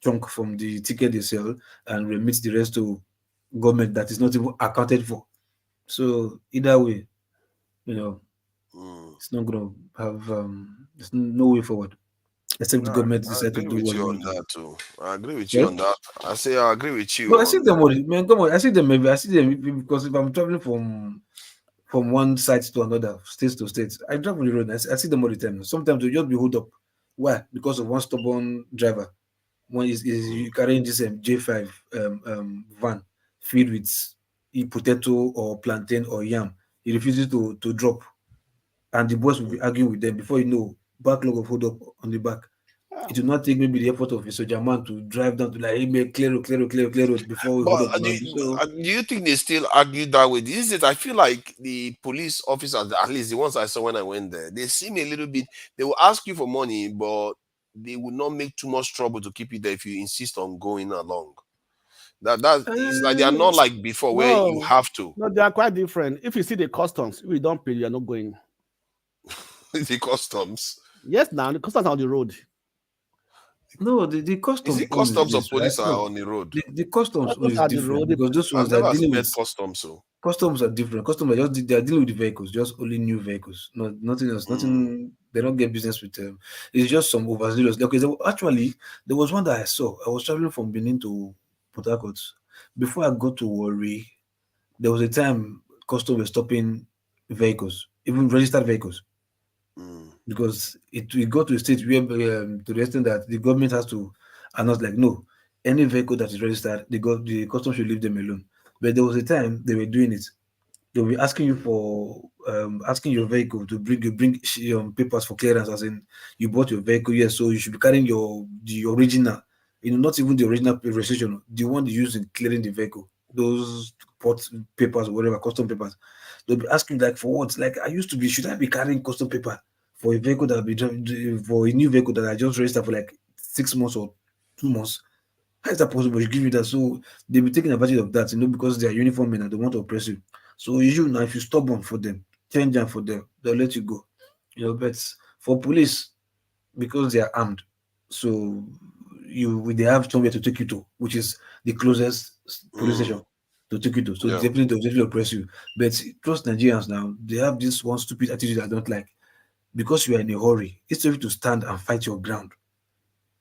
D: chunk from the ticket they sell and remit the rest to government that is not even accounted for. So either way, it's not going to have there's no way forward, except the government
M: I
D: decide to
M: agree
D: do
M: with
D: what they
M: you
D: want
M: on
D: to do.
M: that too. I agree with you
D: Yes?
M: on that. I say I agree with you
D: But I see
M: on
D: them
M: that.
D: man, come on. I see them because if I'm traveling from one side to another, state to state, I drive on the road. I see them all the time. Sometimes they just be hold up. Why? Because of one stubborn driver. One is you carrying this J5 van filled with potato or plantain or yam. He refuses to drop, and the boss will be arguing with them. Before you know, backlog of hold up on the back. It will not take maybe the effort of a soldier man to drive down to like, hey, man, clear road before we hold
M: But
D: up. So
M: do you think they still argue that way? This is it. I feel like the police officers, at least the ones I saw when I went there, they seem a little bit. They will ask you for money, but they will not make too much trouble to keep you there if you insist on going along. That is like they are not like before where you
I: No,
M: have to.
I: no, they are quite different. If you see the customs, if you don't pay, you are not going.
M: The customs.
I: Yes, now the customs are on the road.
D: No, the
M: Is
D: customs
M: it
D: own is
M: customs or
D: this, right?
M: police are
D: No,
M: on the road?
D: the customs own
I: Customs
D: is
I: are the
D: different,
I: road.
D: because those
M: I've
D: ones are
M: never
D: dealing
M: met
D: with
M: customs, so
D: customs are different. Customs are just they are dealing with the vehicles, just only new vehicles, nothing else. Nothing. They don't get business with them. It's just some overzealous. Okay, actually, there was one that I saw. I was traveling from Benin to Port Harcourt. Before I got to Warri, there was a time customs were stopping vehicles, even registered vehicles, because it got to a state where to the extent that the government has to announce like, no, any vehicle that is registered, the customs should leave them alone. But there was a time they were doing it. They'll be asking you for asking your vehicle to bring papers for clearance, as in you bought your vehicle, yes, so you should be carrying the original, not even the original registration, the one you use in clearing the vehicle, those port papers or whatever, custom papers. They'll be asking like, for what? Like, should I be carrying custom paper for a vehicle that will be for a new vehicle that I just registered for like 6 months or 2 months? How is that possible? You give you that. So they'll be taking advantage of that, because they are uniform men and they want to oppress you. So now, if you stubborn for them, change them for them, they'll let you go. But for police, because they are armed, so they have somewhere to take you to, which is the closest police station to take you to. So
M: yeah.
D: they'll definitely oppress you. But trust Nigerians now, they have this one stupid attitude I don't like. because you are in a hurry, instead of you to stand and fight your ground,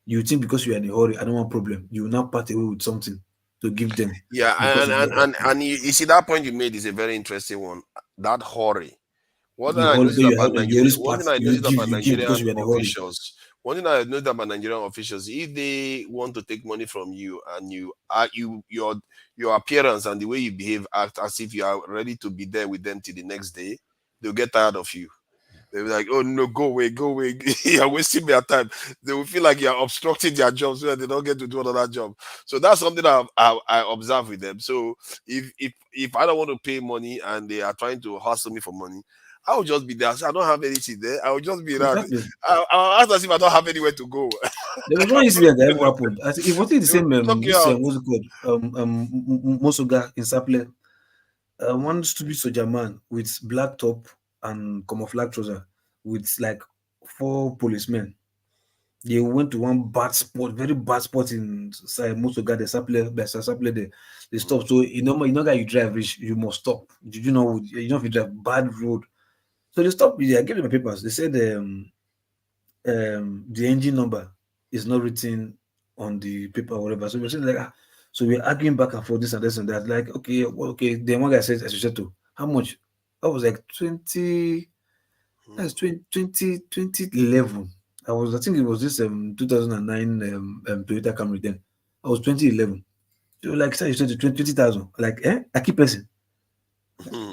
D: you think because you are in a hurry, I don't want problem, you will now part away with something to give them.
M: Yeah, and you see that point you made is a very interesting one. That hurry. One thing I noticed about Nigerian, one thing I noticed about Nigerian officials, one thing I noticed about Nigerian officials, if they want to take money from you and your appearance and the way you behave act as if you are ready to be there with them till the next day, they'll get tired of you. They'll be like, oh no, go away. You're wasting their time. They will feel like you're obstructing their job so that they don't get to do another job. So that's something I observe with them. So if I don't want to pay money and they are trying to hustle me for money, I will just be there. So I don't have anything there. I will just be around.
D: Exactly.
M: I'll act as if I don't have anywhere to go.
D: There was one incident that ever happened. I think it wasn't the same. What's it called? Mosoga in Saple. One stupid soldier man with black top and camouflage trouser with like 4 policemen. They went to one bad spot, very bad spot in Mosoga, the Saple there. They stopped. So you know that you drive, you must stop. Did you know if you drive bad road? So they stopped me. I gave them my papers. They said the engine number is not written on the paper or whatever. So we said like, so we're arguing back and forth, this and this and that. Like, okay. Then one guy says, I should to how much? I was like 20. That's 2011. I think it was this 2009 Toyota Camry then. I was 2011. So like, say you said 20,000. Like, I keep pressing.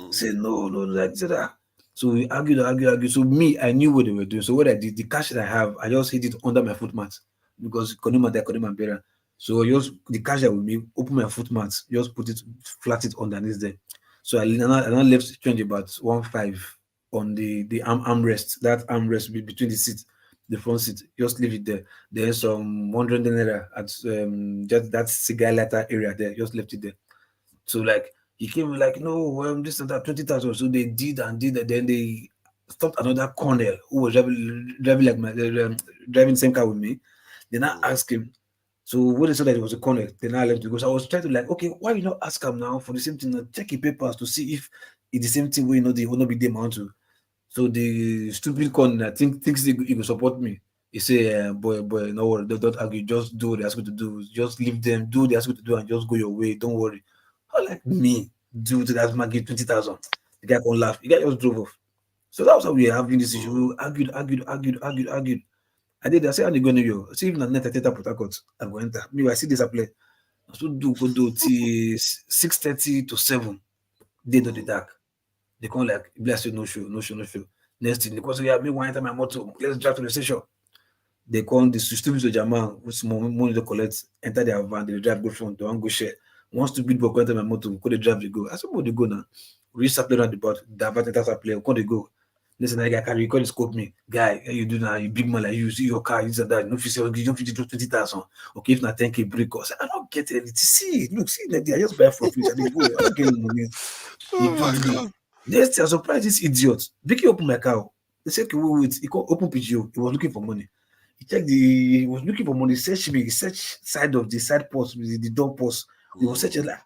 D: Say no, like that. So we argued. So me, I knew what they were doing. So what I did, the cash that I have, I just hid it under my foot mat because Konima Bera. So just the cash that with me, open my foot mat, just put it flat it underneath there. So I now left change about 1.5 on the armrest, that armrest between the seat, the front seat. Just leave it there. Then some 100 naira at just that cigar lighter area there. Just left it there. So like he came like, no, this and that 20,000. So they did. Then they stopped another colonel who was driving like driving the same car with me. Then I asked him. So when they said that it was a colonel, then I left to go. So I was trying to like, okay, why you not ask him now for the same thing? Check your papers to see if it's the same thing where they will not be them on to. So the stupid colonel, I think thinks he will support me. He say, boy, no worry, don't argue, just do what they ask you to do. Just leave them, do what they ask you to do, and just go your way. Don't worry. I like me, do to that man give 20,000. The guy can't laugh. The guy just drove off. So that was how we were having this issue. We argued. I did. I said, "How they going to you? See if not net at Port Harcourt, I go enter. Me, I see this apply. So go till 6:30 to 7. Dead of the dark. They come like, bless you, no show. Next thing, because me want enter my motor. Let's drive to the station. They come the stupid soldier man with small money to collect. Enter their van. They drive go front. They want go share. Once stupid boy enter my motor, go they drive they go. I said, where they go now? Reach Saple around the boat. Divert enter Saple. Come they go. Listen, that guy carry, you can't scope me. Guy, you do now, you big man like you see your car, this and that. No, you don't fit 20,000. Okay, if not 10K break us. I don't get anything. See, look, like I just buy for free. I don't get money. Oh my God. Yes, I surprised this idiot. Vicky opened my car. They said, okay, wait. He called open PGO. He was looking for money. He was looking for money. Search side of the side post, the door post. He was searching like,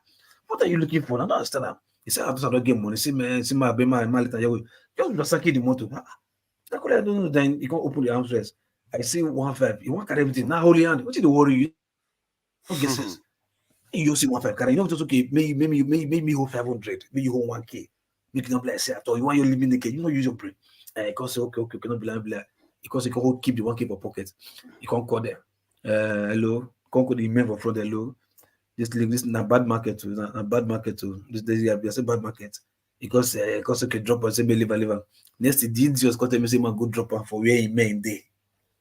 D: what are you looking for? I don't understand that. He said, I'm not getting money. See, man, see my later. Just the motor. I don't know. Then you can't open the arms rest. I see 1.5. You want to carry everything. Now holy hand. What did you worry? You don't get sense. You see 1.5 carry. You know it's okay. Maybe hold 500. Maybe you hold 1K. You cannot be like say after you want your living the K. You know use your brain. You can't say okay. Cannot be like because you can hold keep the 1K per pocket. You can't call them. Hello. Can't call the email for fraud. Hello. This na bad market too. Na bad market too. This is a bad market. Because okay, drop and say me live. Next the idiot got me say man go drop and for where he main day.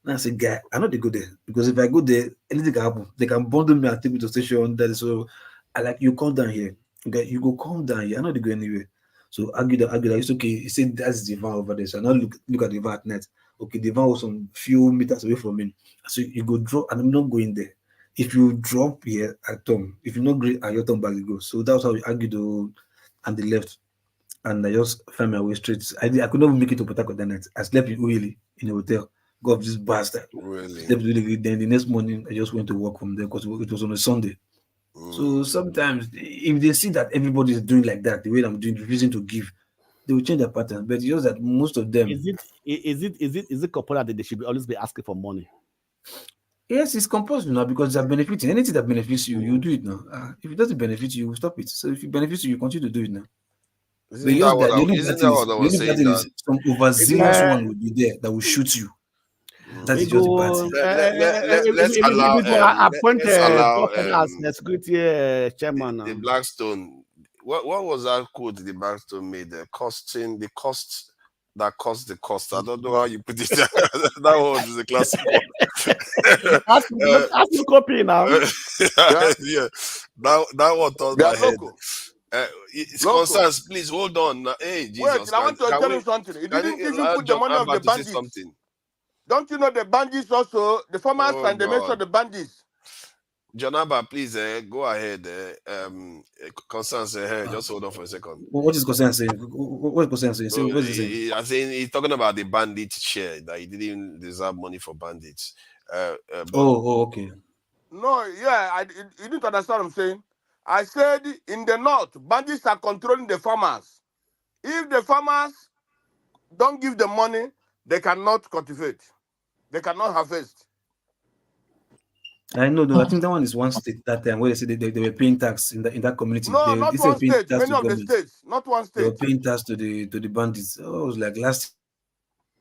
D: Now I say guy, I know they go there because if I go there, anything can happen. They can bundle me and take me to station. That is so. I like you come down here. Okay, you go come down here. I know they go anywhere. So argue that it's okay. He said that's the van over there. So I now look at the van at net. Okay, the van was some few meters away from me. So you go drop, and I'm not going there. If you drop here at Tom, if you not great at your Tom back you go. So that's how we argued on the left. And I just found my way straight. I could not even make it to Port Harcourt that night. I slept in Ueli in a hotel. Got this bastard. Really? Slept really. Then the next morning, I just went to work from there because it was on a Sunday. So sometimes, if they see that everybody is doing like that, the way I'm doing, refusing to give, they will change their pattern. But it's just that most of them.
I: Is it compulsory that they should always be asking for money?
D: Yes, it's compulsory now because they're benefiting. Anything that benefits you, you do it now. If it doesn't benefit you, stop it. So if it benefits you, you continue to do it now.
M: Isn't that what I was saying?
D: That is some overzealous one will be there that will shoot you. That is just the bad thing.
M: Let's allow
I: security chairman.
M: The Blackstone. What was that quote the Blackstone made? The cost that cost the cost. I don't know how you put it. That one is a classic one.
I: Ask me copy now.
M: Yeah, that one turned my head. It's concerns. Please hold on. Hey, Jesus.
B: Wait, I want to tell you something. It didn't even put the money of the bandits. Don't you know the bandits also? The farmers and the mention the bandits.
M: John Abba, please go ahead. Concerns, just hold on for a second.
D: What is Concern saying? What is Concern saying? What is he saying?
M: I think he's talking about the bandit share, that he didn't deserve money for bandits.
D: Okay.
B: No, yeah, you didn't understand what I'm saying. I said in the north, bandits are controlling the farmers. If the farmers don't give them money, they cannot cultivate. They cannot harvest.
D: I know, though. I think that one is one state that time where they said they were paying tax in that community.
B: No, not one state. Many of the states, not one state.
D: They were paying tax to the bandits. Oh, it was like last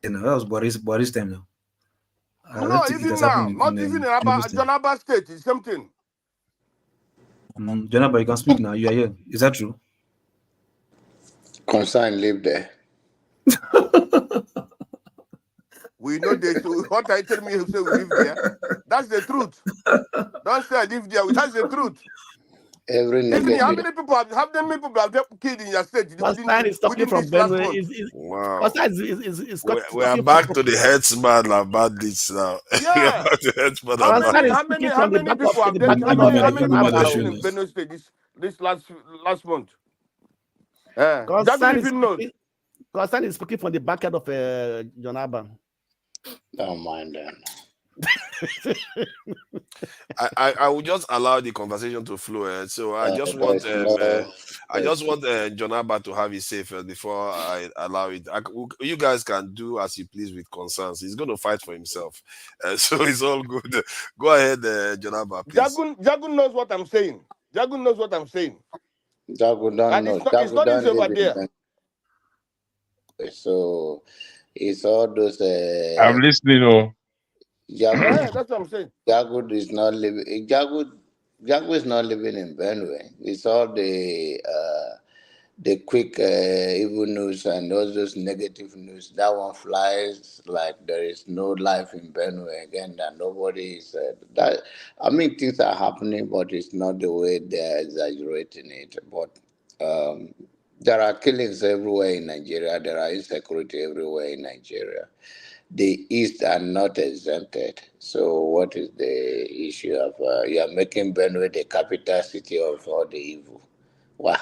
D: year. That was Buhari's time now.
B: No, even now, not even in John Abba state. It's same thing.
D: John Abba, you can speak now. You are here. Is that true?
L: Concern live there.
B: We know this. What I tell me, you say we live there. That's the truth. Don't say I live there. That's the truth. How many people have killed in your state?
I: Concern is talking from Benue.
M: Wow. We are back to the headsman about this now.
B: Yeah. How many people have died in Benue state this last month?
I: Concern is speaking from the back end of John Abba.
L: Don't mind them.
M: I will just allow the conversation to flow. So I just want John Abba to have his say first before I allow it. You guys can do as you please with concerns. He's going to fight for himself, so it's all good. Go ahead, John Abba, please.
B: Jagun knows what I'm saying. Jagun knows what I'm saying.
L: Jagun don't know.
B: It's not easy over there.
L: So it's all those.
U: I'm listening.
B: That's what I'm saying.
L: Jagu is not living. Jagu is not living in Benue. It's all the quick evil news and all those negative news. That one flies like there is no life in Benue again. That nobody is. I mean, things are happening, but it's not the way they're exaggerating it. But there are killings everywhere in Nigeria. There are insecurity everywhere in Nigeria. The East are not exempted. So what is the issue of you are making Benue the capital city of all the evil? Wow.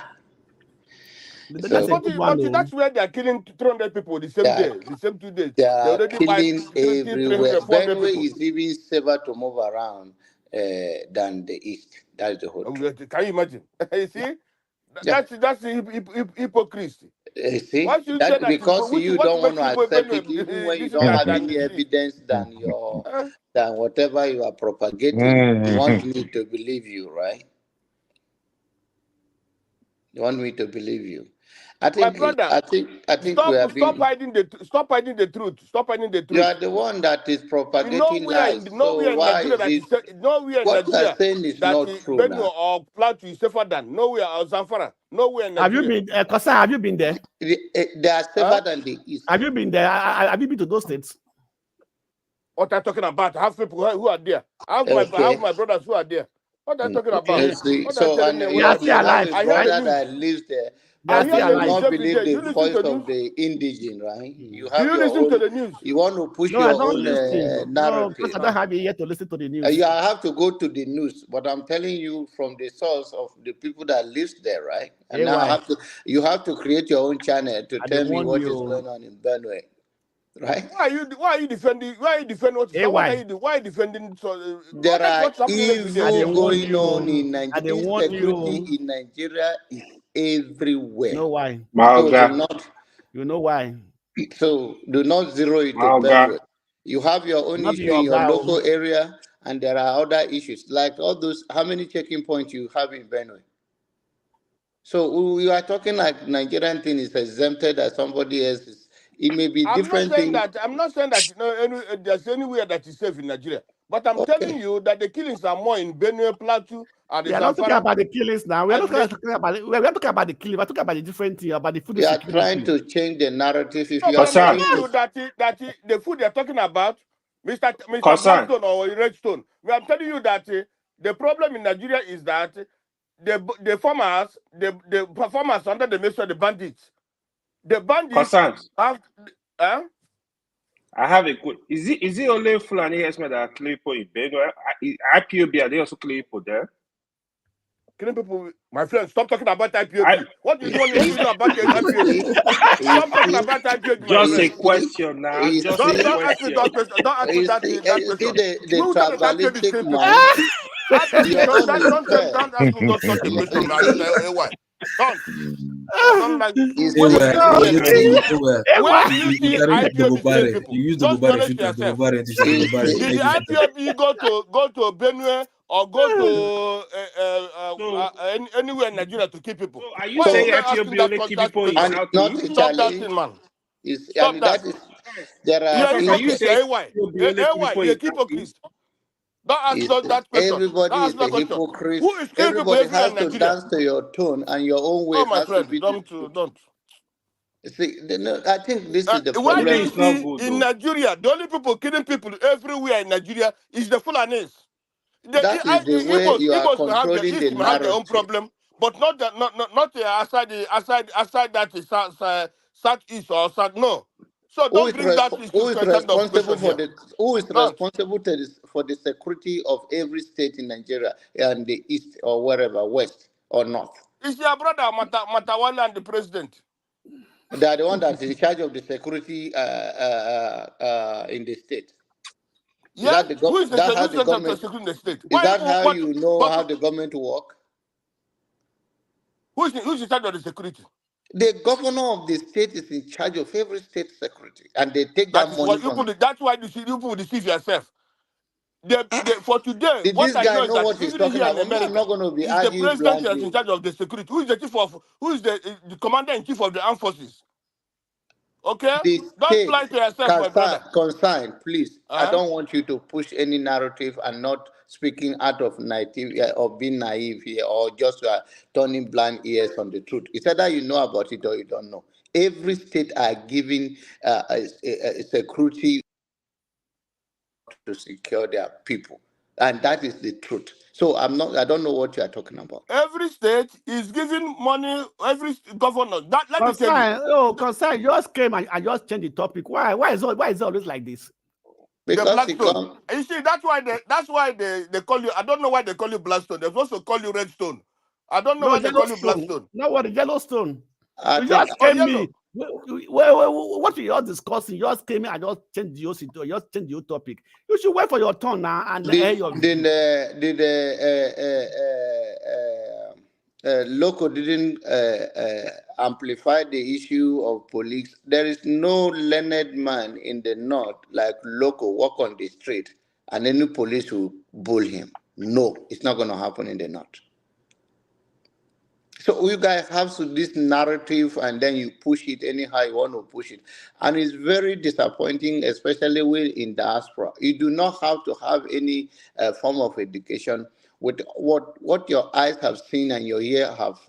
B: That's where they are killing 300 people the same day, the same 2 days.
L: They are killing everywhere. Benue is even safer to move around than the East. That's the whole truth.
B: Can you imagine? You see? That's hypocrisy.
L: See, that because you don't want to accept it, even when you don't have any evidence than whatever you are propagating. You want me to believe you, right? You want me to believe you. I think we have been.
B: Stop hiding the truth. Stop hiding the truth.
L: You are the one that is propagating lies.
B: Nowhere in Nigeria
L: saying is not true.
B: Benue or Plateau is safer than nowhere or Zamfara. Nowhere in Nigeria.
I: Have you been there?
L: They are safer than the East.
I: Have you been there? Have you been to those states?
B: What I'm talking about? I have people who are there. I have my brothers who are there. What are you talking about?
L: So, you have a brother that lives there. But you do not believe the voice of the indigene, right? You have
B: listen to the news?
L: You want to push your own narrative.
I: No, I don't have yet to listen to the news.
L: You have to go to the news, but I'm telling you from the source of the people that live there, right? And now you have to create your own channel to tell me what is going on in Benue. Right?
B: Why are you defending? Why are you defending what? Why are you defending?
L: There are evil going on in Nigeria. Insecurity in Nigeria is everywhere.
I: No, why? You know why?
L: So do not zero it to Benue. You have your own
I: Not
L: issue in your
I: guy.
L: local area, and there are other issues like all those. How many checking points you have in Benue? So we are talking like Nigerian thing is exempted as somebody else's. It may be
B: I'm not
L: different
B: saying
L: things.
B: that. I'm not saying that there's anywhere that is safe in Nigeria. But I'm telling you that the killings are more in Benue Plateau and
I: We are not talking about the killings now. We are not talking about it. We are talking about the killing. We're talking about the different thing, about the food
L: You are
I: insecurity.
L: trying to change the narrative. If
B: No,
L: you
B: but
L: are
B: I'm telling
L: saying
B: you that the food they're talking about, Mr.
E: Concern.
B: Blackstone or Redstone, I'm telling you that the problem in Nigeria is that the farmers, the performers under the measure the bandits
E: Concerns.
B: have.
E: I have a good. Is it only Fulani herdsmen that are killing people in Benue? IPOB, are they also killing people there?
B: Killing people, my friend. Stop talking about IPOB. What do you know about the IPOB? Stop talking about IPOB, my
E: Just
B: friend.
E: a question now. Just
B: Don't
E: a
B: ask me
E: question.
B: that question. Don't ask me that question.
L: the
B: Who said that IPOB is
L: tribalistic
B: killing people?
L: mind. Your
B: Don't
L: own is fair.
B: ask me those such a question. Why? Don't. I don't like. Where do you see IPOB killing people? Just be honest to yourself. Did the IPOB go to Benue or go to anywhere in Nigeria to kill people?
E: Are you
B: Why
E: saying
B: you asking
E: IPOB
B: that
E: only kill
B: question?
E: people in
L: Not
E: Southeast?
B: Stop that
L: Charlie.
B: thing, man.
L: Is
B: Stop
L: and
B: that.
L: that is there
B: You
L: are
B: are hypocrite. AY.
E: people
B: You're
E: in
B: hypocrite. Don't ask that question.
L: everybody
B: Don't
L: is
B: ask that
L: a
B: question.
L: hypocrite.
B: Who is killing people
L: Everybody
B: everywhere
L: has
B: in
L: to
B: Nigeria?
L: dance to your tone, and your own way
B: Oh, my
L: has to
B: friend,
L: be
B: don't.
L: See, I think this is the
B: Why do
L: problem.
B: you see in Nigeria, the only people killing people everywhere in Nigeria is the Fulanis?
L: That is the way you are
B: Igbos may have their
L: controlling the
B: East may have their own
L: narrative.
B: problem, but not outside that is southeast or south. No. So
L: Who
B: don't
L: is,
B: bring that
L: who is
B: kind of
L: responsible
B: question
L: for
B: here.
L: the who is
B: Don't.
L: responsible for the security of every state in Nigeria and the east or wherever, west or north?
B: It's your brother Matawala and the president.
L: They are the one that is in charge of the security in the state. Is
B: Yes,
L: that the
B: who is the
L: that how the government?
B: security in the state?
L: Is that how
B: What?
L: you know
B: But
L: how the government work?
B: who's in charge of the security?
L: The governor of the state is in charge of every state security, and they take that money from.
B: That's why you people deceive yourself. For today,
L: Did
B: what
L: this
B: I
L: guy
B: know is
L: know
B: that
L: what he's
B: even
L: talking
B: here in
L: about? Me, I'm
B: America,
L: not going to be
B: it's the
L: arguing
B: president that's
L: blindly.
B: in charge of the security. Who is the commander in chief of the armed forces? Okay,
L: The
B: don't
L: state
B: lie to yourself, my brother.
L: concern, please. I don't want you to push any narrative and not speaking out of native or being naive here or just turning blind ears on the truth. It's either you know about it or you don't know. Every state are giving a security to secure their people, and that is the truth. So I don't know what you are talking about.
B: Every state is giving money. Every governor. Let me tell you.
I: Concern, you just came and just changed the topic. Why is it always like this?
B: The Blackstone. You see, that's why they call you. I don't know why they call you Blackstone. They're supposed to call you Redstone. I don't know why they call you Blackstone.
I: No, what the Yellowstone?
L: You
I: just came me. What you all discussing? You just came in and just changed the topic. You should wait for your turn now and air your view.
L: Loco didn't amplify the issue of police. There is no learned man in the north like Loco walk on the street and any police will bull him. No, it's not going to happen in the north. So you guys have this narrative and then you push it anyhow you want to push it. And it's very disappointing, especially in diaspora. You do not have to have any form of education. With what your eyes have seen and your ear have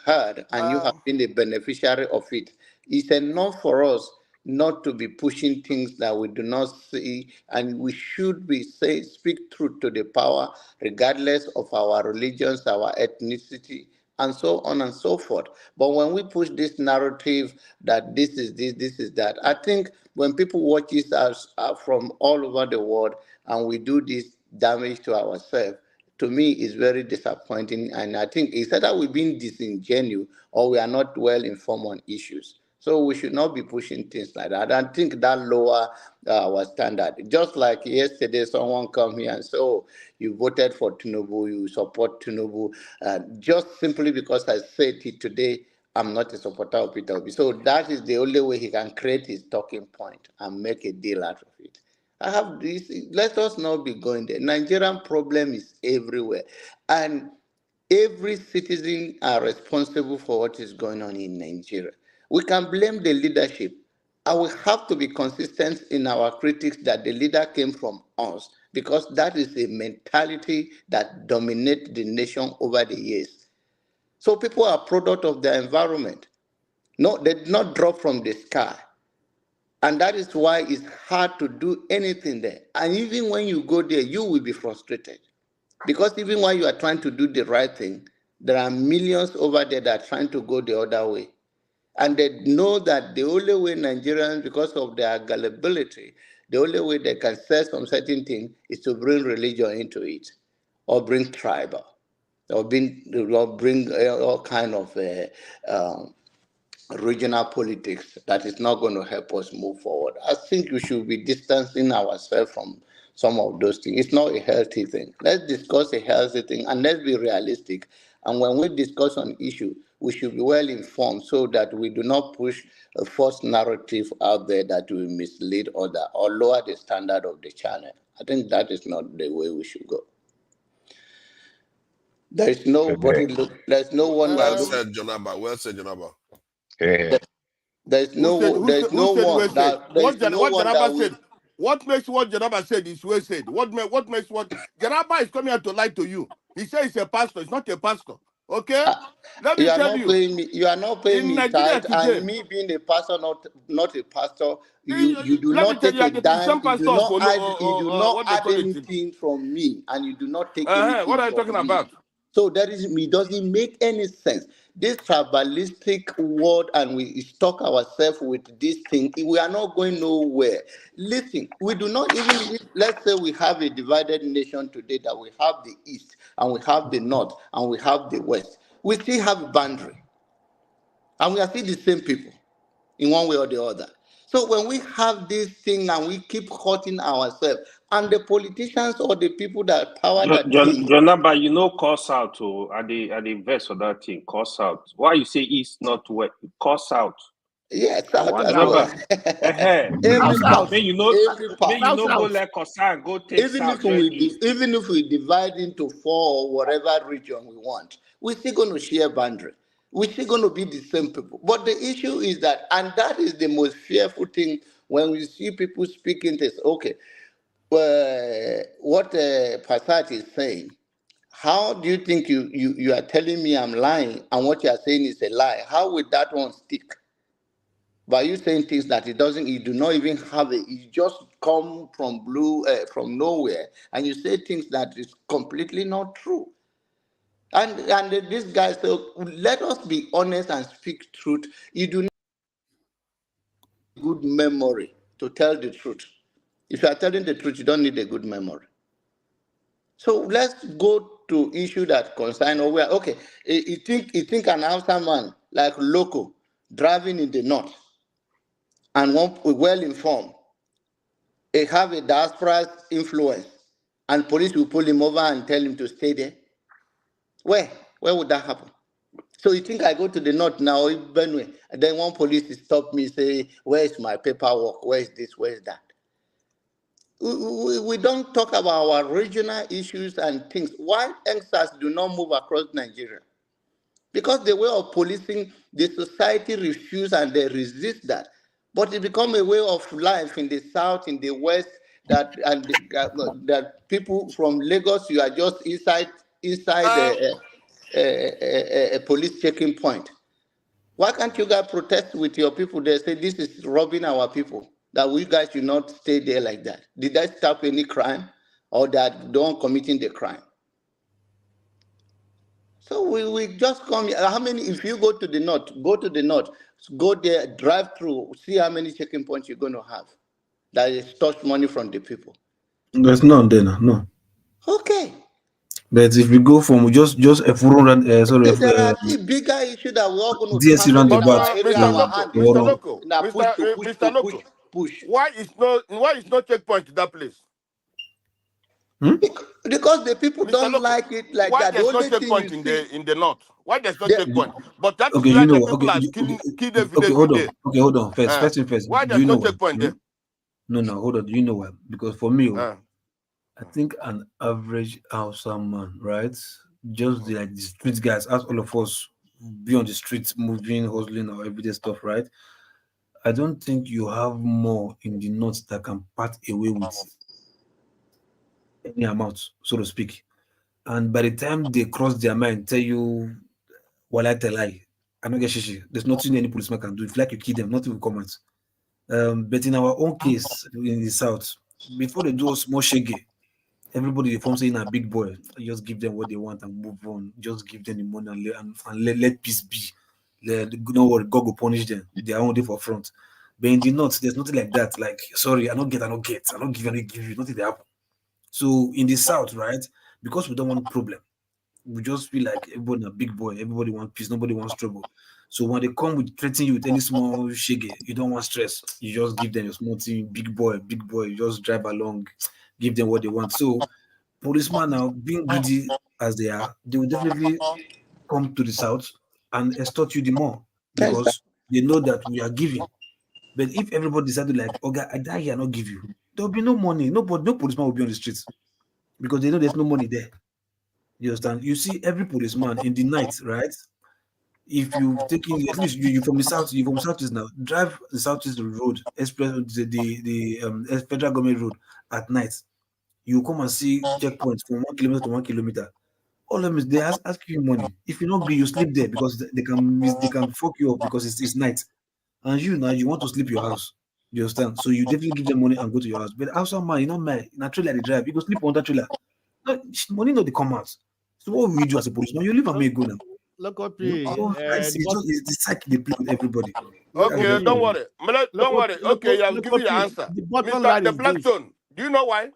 L: heard, and you have been the beneficiary of it, it's enough for us not to be pushing things that we do not see, and we should be speak truth to the power, regardless of our religions, our ethnicity, and so on and so forth. But when we push this narrative that this is this, this is that, I think when people watch this from all over the world and we do this damage to ourselves, to me, is very disappointing. And I think it's either we've been disingenuous or we are not well informed on issues. So we should not be pushing things like that. I think that lower our standard. Just like yesterday, someone come here and say, "Oh, you voted for Tinubu, you support Tinubu," just simply because I said it today. I'm not a supporter of Peter Obi. So that is the only way he can create his talking point and make a deal out of it. I have this. Let us not be going there. Nigerian problem is everywhere, and every citizen are responsible for what is going on in Nigeria. We can blame the leadership. I will have to be consistent in our critics that the leader came from us, because that is a mentality that dominates the nation over the years. So people are product of their environment. No, they did not drop from the sky. And that is why it's hard to do anything there. And even when you go there, you will be frustrated. Because even while you are trying to do the right thing, there are millions over there that are trying to go the other way. And they know that the only way Nigerians, because of their gullibility, the only way they can say some certain thing is to bring religion into it, or bring tribal, or bring all kind of regional politics that is not going to help us move forward. I think we should be distancing ourselves from some of those things. It's not a healthy thing. Let's discuss a healthy thing, and let's be realistic. And when we discuss an issue, we should be well informed so that we do not push a false narrative out there that will mislead others or lower the standard of the channel. I think that is not the way we should go. There is nobody there's no one
H: Well
L: that
H: said, Jonaba. Well said, Jonaba.
L: There's no one that
B: what Janaba said. What makes what Janaba said is well said. What makes what Janaba is coming out to lie to you. He says he's a pastor. He's not a pastor. Okay? Let me tell you.
L: You are not paying me tithe, and me being a pastor, not a pastor. You do not take a dime. You do not add anything from me, and you do not take anything.
B: What are you talking about?
L: So it doesn't make any sense. This tribalistic word, and we stock ourselves with this thing. We are not going nowhere. Listen, we do not even, let's say we have a divided nation today, that we have the East, and we have the North, and we have the West. We still have a boundary. And we are still the same people in one way or the other. So when we have this thing and we keep hurting ourselves, and the politicians or the people that power that thing.
E: Jonaba, you know, curse out at the verse for that thing, curse out. Why you say east, not west? Curse out.
L: Yes,
E: every part. May you know go like Kosa, go take
L: even if we divide into 4 or whatever region we want, we're still going to share boundary. We're still going to be the same people. But the issue is that, and that is the most fearful thing when we see people speaking this, okay, what Pasat is saying, how do you think you are telling me I'm lying and what you are saying is a lie? How would that one stick? By you saying things that you do not even have it, you just come from from nowhere, and you say things that is completely not true. And this guy said, let us be honest and speak truth. You do not have good memory to tell the truth. If you are telling the truth, you don't need a good memory. So let's go to issue that concern over. Okay, you think an Hausa man like Loco driving in the north and well informed, they have a diaspora influence, and police will pull him over and tell him to stay there? Where would that happen? So you think I go to the north now, Benue, and then one police stop me, say, where is my paperwork? Where is this? Where is that? We don't talk about our regional issues and things. Why NSAS do not move across Nigeria? Because the way of policing, the society refuse and they resist that. But it becomes a way of life in the south, in the west, that people from Lagos, you are just inside a police checking point. Why can't you guys protest with your people? They say this is robbing our people, that we guys should not stay there like that. Did that stop any crime, or that don't committing the crime? So we just come here. How many, if you go to the north, go there, drive through, see how many checking points you're going to have that is touch money from the people.
D: There's none there now, no.
L: Okay.
D: But if we go from just a full run,
L: there are bigger issues that we're all going to
D: DSC roundabout.
B: Mr. Loco, push. Why is no checkpoint to that place?
L: Because the people don't like it like
B: why
L: that. The
B: there's no
L: only thing
B: checkpoint
L: you see,
B: in the north? Why there's no checkpoint? But that is
D: Okay,
B: where
D: you know
B: the
D: what?
B: people
D: Okay,
B: are killing every
D: okay,
B: day
D: hold
B: every
D: on.
B: day.
D: Okay, hold on. First thing first.
B: Why
D: Do
B: there's
D: you know
B: no
D: why?
B: checkpoint there?
D: No, hold on. Do you know why? Because for me,
B: Uh,
D: I think an average Hausa man, right? Just like the street guys, as all of us be on the streets, moving, hustling, or everyday stuff, right? I don't think you have more in the north that can part away with any amount, so to speak. And by the time they cross their mind, tell you, well, I tell lie, I don't get shishi. There's nothing any policeman can do. If like you kill them, nothing will come out. But in our own case, in the south, before they do a small shege, everybody they form saying a big boy. Just give them what they want and move on. Just give them the money and let peace be. Don't worry, God will punish them. They are only for front. But in the north, there's nothing like that. Like, sorry, I don't get, I don't give, I don't give you. Nothing they happen. So in the south, right? Because we don't want problem, we just feel like everybody a big boy, everybody wants peace, nobody wants trouble. So when they come with threatening you with any small shege, you don't want stress. You just give them your small thing, big boy, you just drive along, give them what they want. So policemen now being greedy as they are, they will definitely come to the south and extort you the more because they know that we are giving. But if everybody decided like, okay, I die here, I not give you, there will be no money. No policeman will be on the streets because they know there's no money there. You understand? You see every policeman in the night, right? If you taking at least you from the south, you from southeast now, drive the southeast road, express the federal government road at night. You come and see checkpoints from 1 kilometer to 1 kilometer. All of them is they ask you money. If you not agree, you sleep there because they can fuck you up because it's night. And you now you want to sleep your house. You understand? So you definitely give them money and go to your house. But also man, you know man, in a trailer they drive, you go sleep on that trailer. No, money not they come out. So what will you do as a policeman? You leave and make go now.
I: Look up
D: It's the psyche they play with everybody.
B: okay, don't worry. Don't worry. Okay, you have given your answer.
I: The bottom
B: Mr.
I: line
B: The
I: is
B: Black
I: this.
B: Stone, do you know why?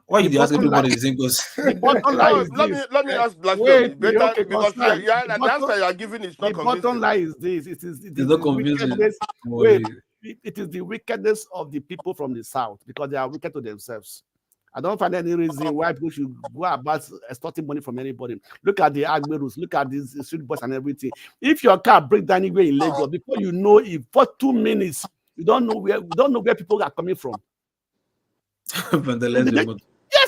D: Why you ask everybody the same question?
I: The bottom line is
B: let
I: this.
B: me ask Blackstone.
I: Wait,
B: Better
I: okay,
B: because
I: concern.
B: the answer you are giving is not
I: The bottom
B: convincing.
I: line is this. It is
D: not
I: the
D: convincing.
I: wickedness. Wait, it is the wickedness of the people from the south because they are wicked to themselves. I don't find any reason why people should go about extorting money from anybody. Look at the Agberus, look at these street boys and everything. If your car breaks down anywhere in Lagos, before you know it, for 2 minutes, you don't know where people are coming from. Yes,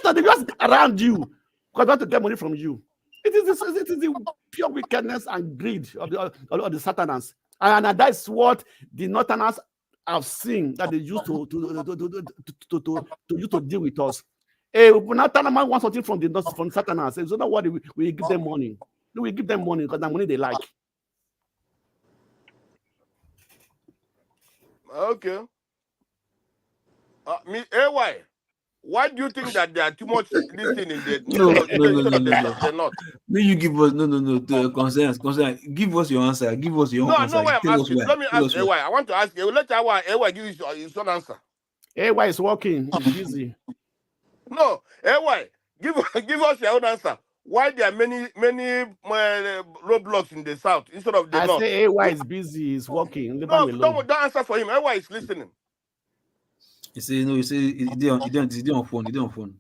I: no, they just around you because they want to get money from you. It is the pure wickedness and greed of the Satanans, and that's what the Northerners have seen that they used to use to deal with us. Northern man wants something from the Satanans. So not what we give them money. We give them money because the money they like.
B: Okay. AY, why do you think that there are too much this thing in the the north?
D: No, you give us no concerns. Give us your answer. Give us your own answer.
B: No, why I'm asking. Let me ask AY.
D: Why.
B: I want to ask you. Let AY give his own answer.
I: AY is working. He's busy.
B: No, AY, give us your own answer. Why there are many roadblocks in the south instead of the north?
I: I say AY is busy. He's working.
B: No, don't answer for him. AY is listening.
D: You say no. You say it's on phone. It's on phone.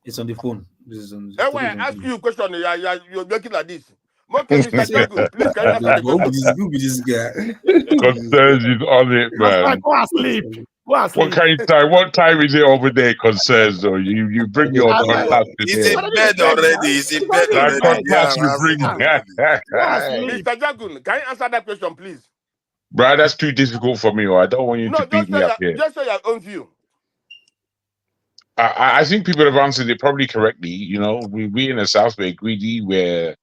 D: It's on the phone. This is on.
B: AY, I ask you a question. You're making like this. Okay, Mr. Jagun, please can you answer the question?
D: Who be this guy?
U: Concerns is on it, man.
I: Go and sleep.
U: What kind of time? What time is it over there? Concerns, or you bring your contact in
M: He's
U: there.
M: in bed already. He's in bed already.
U: Contact you bring.
B: Mr. Jagun, can you answer that question, please?
U: Bro, that's too difficult for me. Or I don't want you to beat me up here.
B: Just say your own view.
U: I think people have answered it probably correctly. You know, we in the South, we're greedy. We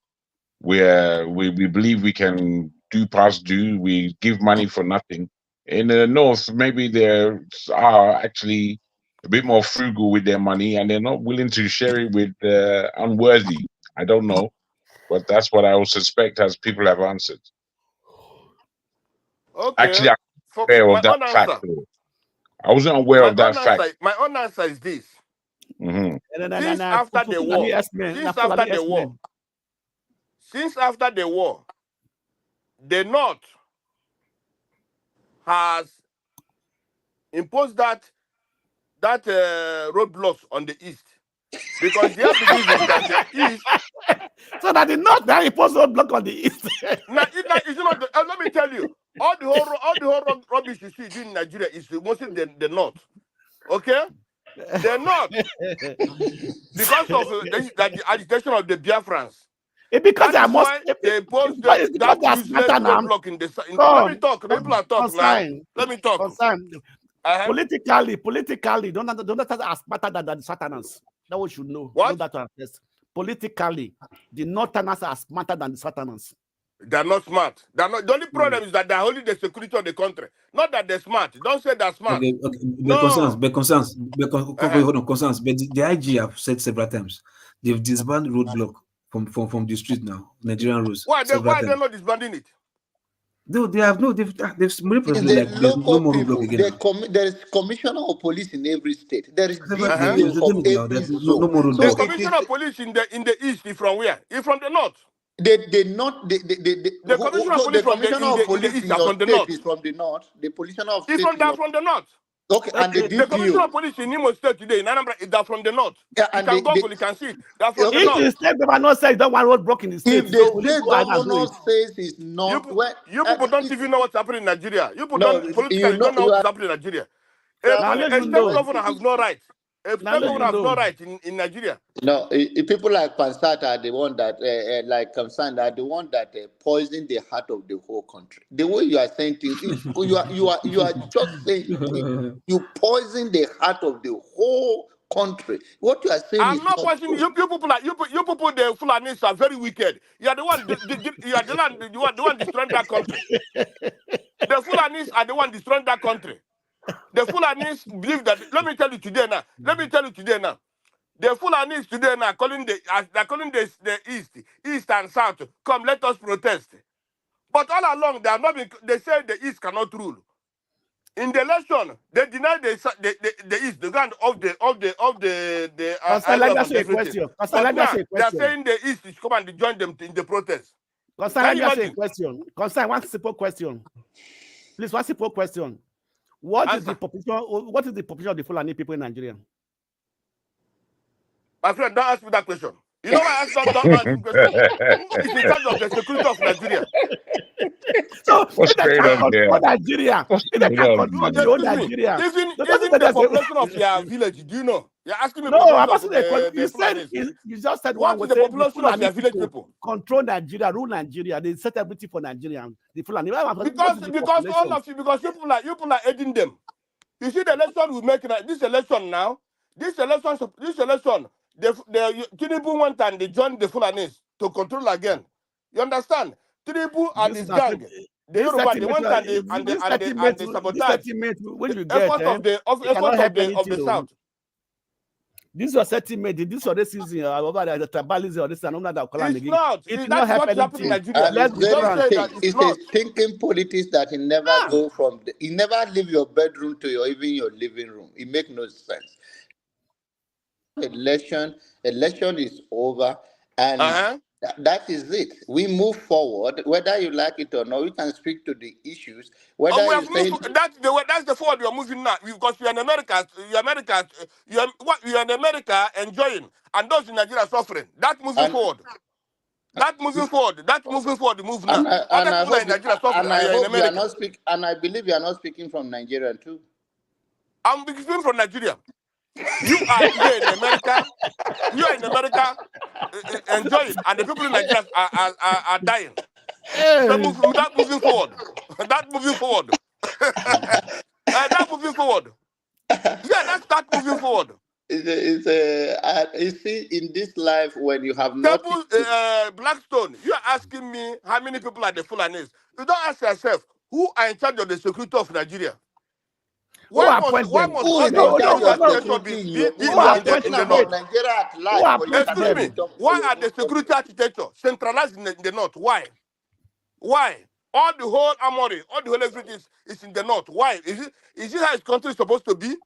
U: believe we can do past due. We give money for nothing. In the North, maybe they are actually a bit more frugal with their money, and they're not willing to share it with unworthy. I don't know, but that's what I would suspect as people have answered.
B: Okay.
U: Actually, I'm aware of that fact. I wasn't aware of that fact.
B: My own answer is this.
U: Mm-hmm.
B: Since after the war, the North has imposed that roadblocks on the east, because their belief is that the east.
I: So that the north now impose roadblock on the east.
B: Now, it's not. Let me tell you, all the whole rubbish you see in Nigeria is mostly the north. Okay, the north, because of the agitation of the Biafrans.
I: Because
B: that is why they post that useless roadblock in the. Let me talk. People are talking now. Let me talk.
I: Politically, don't as smarter than the Southerners. That we should know.
B: What?
I: Know that first. Politically, the Northerners are smarter than the Southerners.
B: They're not smart. They're not. The only problem is that they're holding the security of the country. Not that they're smart. Don't say they're smart.
D: Okay.
B: No.
D: Concerns. Hold on, concerns. But the IG have said several times they've disbanded roadblock from the street now, Nigerian roads.
B: Why are they not disbanding it?
D: No, they have no. They've made
L: The
D: like there's no more
L: people,
D: roadblock again.
L: there is commissioner of police in every state. There is
D: No more roadblock.
B: The commissioner of police in the east is from where? He's from the north.
L: The
B: commissioner of police in the east is from the north.
L: Is from the north. The commissioner of
B: state from the north.
L: Okay, and
B: the commissioner of police in Imo State today in Anambra is from the north.
L: Yeah,
B: you can Google, you can see they're from the north.
I: If the state governor says don't want roadblock in the state,
L: if the state governor says it's not,
B: you people don't even know what's happening in Nigeria. You people don't know what's happening in Nigeria. A state governor has no right. A state governor has no right in Nigeria.
L: No, people like Pansat are the one that, like Kamsan, are the one that poison the heart of the whole country. The way you are saying things, you are just saying you poison the heart of the whole country. What you are saying
B: I'm
L: is
B: not poisoning you people. You people, the Fulanis are very wicked. You are the one. You are the one destroying that country. The Fulanis are the one destroying that country. The Fulanis believe that. Let me tell you today now. The Fulanis today now calling the east and south. Come, let us protest. But all along they have not been. They say the east cannot rule. In the election, they denied the east, the ground of the
I: they are
B: saying the east is come and join them in the protest.
I: Concern, one simple question. Please, one simple question. What is the population of the Fulani people in Nigeria?
B: My friend, don't ask me that question. You know why I don't ask me question? Who is in charge of the security of Nigeria?
I: So if they can control Nigeria, if they can control the whole Nigeria,
B: even the population of your village, do you know? You're asking me.
I: No, I'm asking you just said
B: what is the population of your village people?
I: Control Nigeria, rule Nigeria. They set everything for Nigeria. The Fulani.
B: Because all of you, because you people are aiding them. You see the election we make now. This election, the Tinubu went and they joined the Fulanis to control again. You understand? Tinubu and his gang, they went and they sabotaged the effort of the South.
I: This was settlement. This was this season over the tribalism or this and that.
B: It's not. It's not happening in Nigeria.
L: It's a thinking politics that he never go from. You never leave your bedroom to even your living room. It makes no sense. Election is over, and that is it. We move forward, whether you like it or not. We can speak to the issues. Whether
B: that's the forward you're moving now, because you're in America. You're in America enjoying, and those in Nigeria are suffering. That moving forward. That moving forward. The move now.
L: And I hope you are not speaking. And I believe you are not speaking from Nigeria too.
B: I'm speaking from Nigeria. You are here in America. You are in America enjoying, and the people in Nigeria are dying. That moving forward. That moving forward. Yeah, that's that moving forward.
L: You see, in this life, when you have nothing.
B: Blackstone, you are asking me how many people are the Fulanis. You don't ask yourself who are in charge of the security of Nigeria. Why must
L: Nigeria at large?
B: Excuse me. Why are the security architecture centralized in the north? Why? All the whole armory, all the whole everything is in the north. Why? Is it how this country is supposed to be?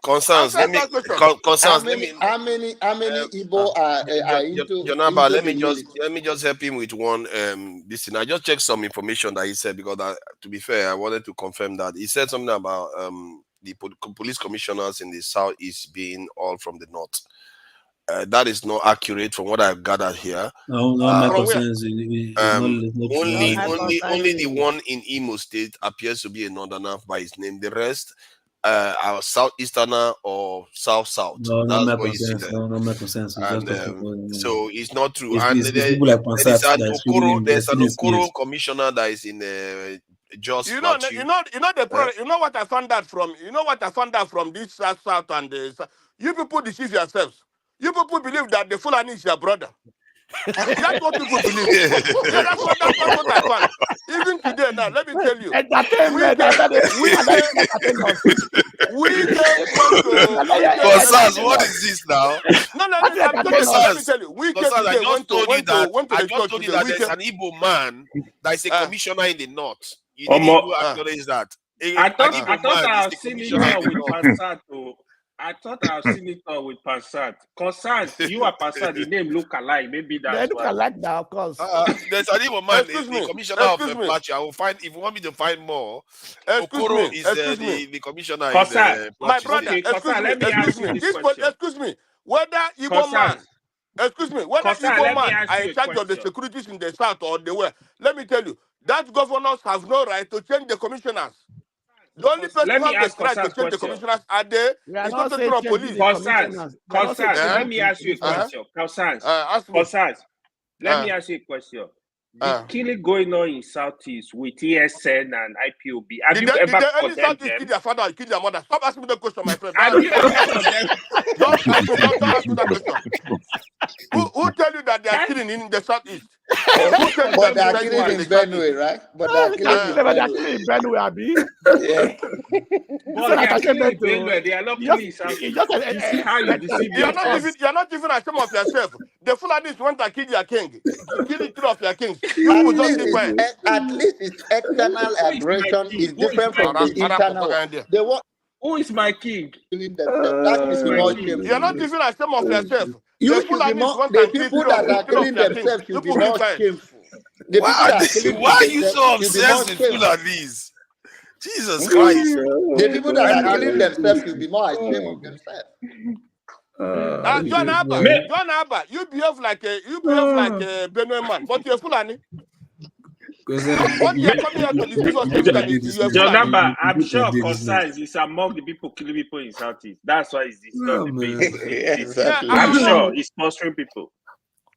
M: Concerns.
L: How many Igbo are into?
M: Jonaba, let me just help him with one. This thing. I just checked some information that he said because to be fair, I wanted to confirm that he said something about the police commissioners in the southeast being all from the north. That is not accurate from what I've gathered here.
D: No, my concerns only
M: the one in Imo State appears to be a northerner by his name. The rest are southeasterner or south.
D: No,
M: That's
D: my
M: what you see
D: concerns.
M: there.
D: No, my concerns.
M: And so it's not true.
D: It's
M: And
D: people like
M: there's an Okoro commissioner that is in Jos Plateau.
B: You know what I found out from this south and the you people deceive yourselves. You people believe that the Fulani is your brother. That's what people believe. Yeah, that's what I found. Even today, now let me tell you,
M: what is this now?
B: No, let me tell you.
M: I just told you that there's an Igbo man that is a commissioner in the north. You didn't even acknowledge that.
E: I thought I've seen it with Passat. I thought I've seen it with Passat. Constant, you are Passat. The name look alike. Maybe that's
I: they look alike now, of course.
M: There's an Igbo man, the commissioner of the Plateau. I will find. If you want me to find more, Okoro is the commissioner.
B: My brother, excuse me. Whether Igbo man. Excuse me, whether Igbo man are in charge of the securities in the south or the west, let me tell you, that governors have no right to change the commissioners. The only person who has the right to change the commissioners are the Inspector of Police.
E: Let me ask you a question. Let me ask you a question. The killing going on in Southeast with ESN and IPOB. Have you ever
B: any Southeast kill their father or kill their mother? Stop asking me the question, my friend.
E: Have you ever condemned?
B: Don't ask me that question. Who tell you that they are killing in the Southeast?
L: But they are killing in Benue, right? But they are killing in
I: Benue, Abi.
L: Yeah.
E: But they are killing in Benue. They are not killing in Southeast. You see how you deceive yourself.
B: You're not even ashamed of yourself. The Fulanis want to kill your king. Kill the three of your kings. You just keep quiet.
L: At least its external aggression is different from the internal.
E: Who is my king?
L: That is more shameful.
B: You're not even ashamed of yourself.
L: You should be more, the people that are killing themselves should be more shameful.
M: Why are you so obsessed with Fulanis? Jesus Christ.
L: The people that are killing themselves should be more ashamed of themselves.
B: John Abba, you behave like a Benue man, but you're Fulani. What you're coming out to deceive us is
E: John Abba, I'm sure Concise is among the people killing people in Southeast. That's why it's I'm sure he's sponsoring people.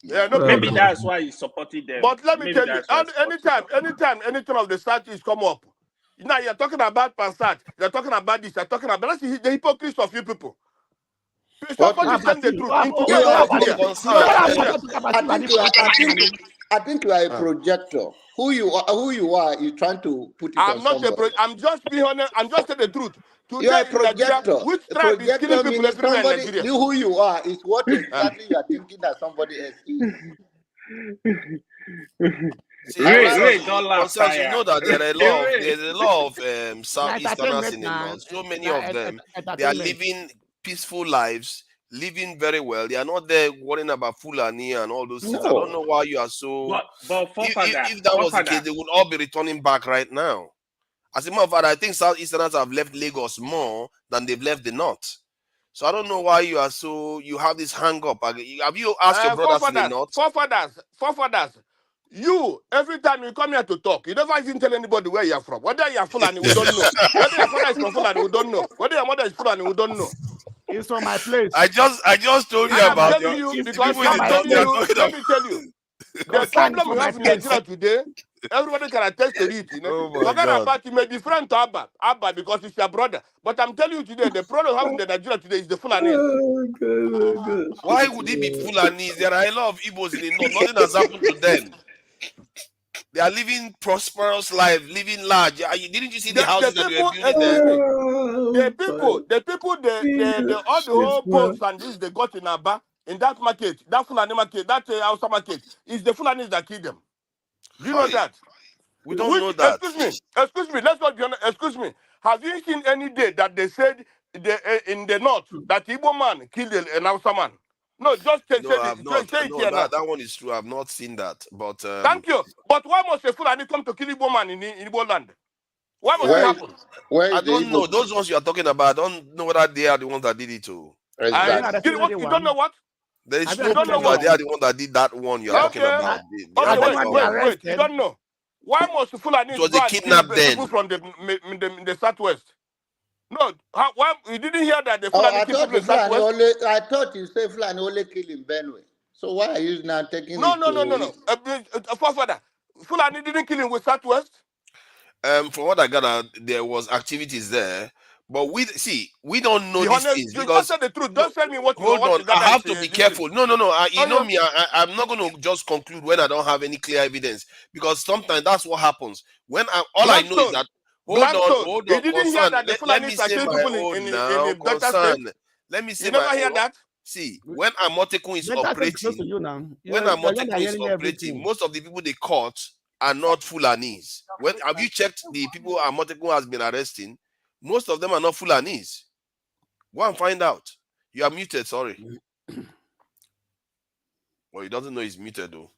B: Yeah, no,
E: maybe that's why he's supporting them.
B: But let me tell you, anytime anything of the Southeast come up, now you're talking about Passat, you're talking about this, you're talking about that's the hypocrisy of you people. Somebody tell the truth.
L: I think you are a projector. Who you are, you're trying to put it
B: I'm
L: on
B: not
L: somebody.
B: a projector. I'm just being honest. I'm just telling the truth.
L: You are a projector.
B: Which tribe is killing people everywhere in Nigeria?
L: Who you are is what exactly you are thinking that somebody else is.
E: Don't laugh.
M: You know that there's a lot of Southeasterners in the north. So many of them, they are living peaceful lives, living very well. They are not there worrying about Fulani and all those things. I don't know why you are so.
E: But
M: if that was the case, they would all be returning back right now. As a matter of fact, I think Southeasterners have left Lagos more than they've left the north. So I don't know why you are so. You have this hang up. Have you asked your brothers in the north?
B: Forefathers. You, every time you come here to talk, you never even tell anybody where you're from. Whether you're Fulani, we don't know. Whether your father is from Fulani, we don't know. Whether your mother is Fulani, we don't know.
I: It's from my place.
M: I just told you about your
B: because let me tell you. The problem we have in Nigeria today, everybody can attest to it. You know? Forget about it may be friend to Abba because it's your brother. But I'm telling you today, the problem we have in Nigeria today is the Fulani.
M: Why would it be Fulani? There are a lot of Igbos in the north. Nothing has happened to them. They are living prosperous life, living large. Didn't you see the houses that they were building there?
B: The people, all the whole boats and this they got in Abba, in that market, that Fulani market, that Hausa market, is the Fulanis that kill them. Do you know that?
M: We don't know that.
B: Excuse me, let's not be honest. Excuse me. Have you seen any day that they said in the north that Igbo man killed an Hausa man? No, just say it here now.
M: That one is true. I've not seen that. But
B: thank you. But why must a Fulani come to kill Igbo man in Igbo land? Why must it happen?
M: I don't know. Those ones you are talking about, I don't know whether they are the ones that did it too.
B: Exactly. You don't know what?
M: There is no proof that they are the one that did that one you are talking about.
B: Wait. You don't know. Why must Fulani
M: was
B: go
M: a
B: and
M: kidnap
B: kill
M: then.
B: people from the southwest? No, why you didn't hear that the Fulani kill people in the southwest?
L: I thought you said Fulani only kill in Benue. So why are you now taking
B: No. Father, Fulani didn't kill him with southwest.
M: From what I gather, there was activities there, but we don't know these things because
B: the truth. Don't tell me what.
M: Hold on, I have to be careful. No. You know me. I'm not going to just conclude when I don't have any clear evidence because sometimes that's what happens. When I know is that hold on.
B: You didn't hear that the Fulani are killing people in the Delta State.
M: Let me say
B: you never hear that.
M: See, when Amotekun is operating, most of the people they caught are not Fulanis. Have you checked the people Amotekun has been arresting? Most of them are not Fulanis. Go and find out. You are muted, sorry. Well, he doesn't know he's muted though.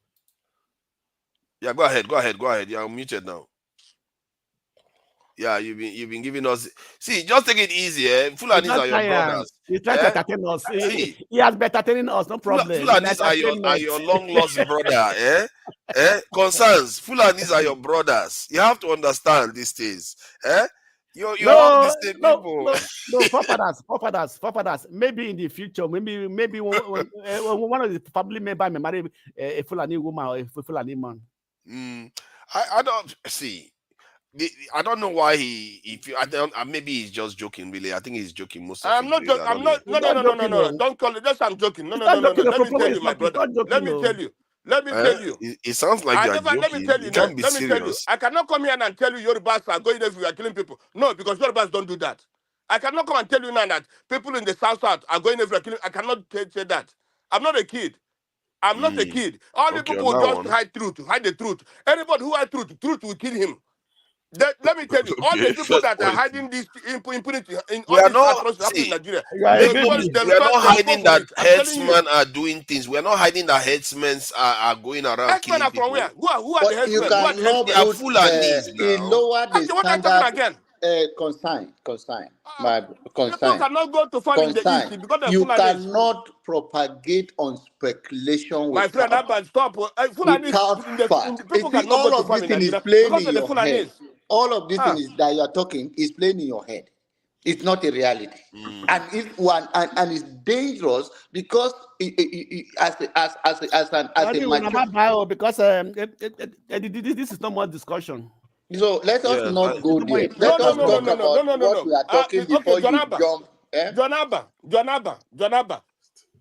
M: Yeah, go ahead. You are muted now. Yeah, you've been giving us. See, just take it easy. Fulanis are your brothers.
I: He's trying to entertain us. He has been entertaining us, no problem.
M: Fulanis are your long lost brother. Concerns. Fulanis are your brothers. You have to understand these things. You're all the same people.
I: No, forefathers. Maybe in the future, maybe one of the family members may marry a Fulani woman or a Fulani man.
M: I don't see. I don't know why maybe he's just joking. Really, I think he's joking most of
B: I'm not joking. No. Don't call it. Just I'm joking. No. Let me tell you, my brother. Let me tell you.
M: It sounds like you're joking.
B: Let me tell you.
M: Can't be serious.
B: I cannot come here and tell you Yorubas are going everywhere killing people. No, because Yorubas don't do that. I cannot come and tell you now that people in the south are going everywhere killing. I cannot say that. I'm not a kid. I'm not a kid. All the people just hide the truth. Anybody who hides truth will kill him. Let me tell you, all the people that are hiding this impunity in all these atrocities happening in Nigeria.
M: We are not hiding that headsmen are doing things. We are not hiding that headsmen are going around killing people.
B: From where? Who are the headsmen?
M: They are Fulanis now.
L: Lower the standard. Consign.
B: People cannot go to find in the east because
L: you cannot propagate on speculation.
B: My friend, stop.
L: Without fact. All of this thing is playing in your head. All of this thing that you are talking is playing in your head. It's not a reality, and it's dangerous because as a mature.
I: Because this is no more discussion.
L: So let us not go there. Let us talk about what we are talking before you jump.
B: Jonaba.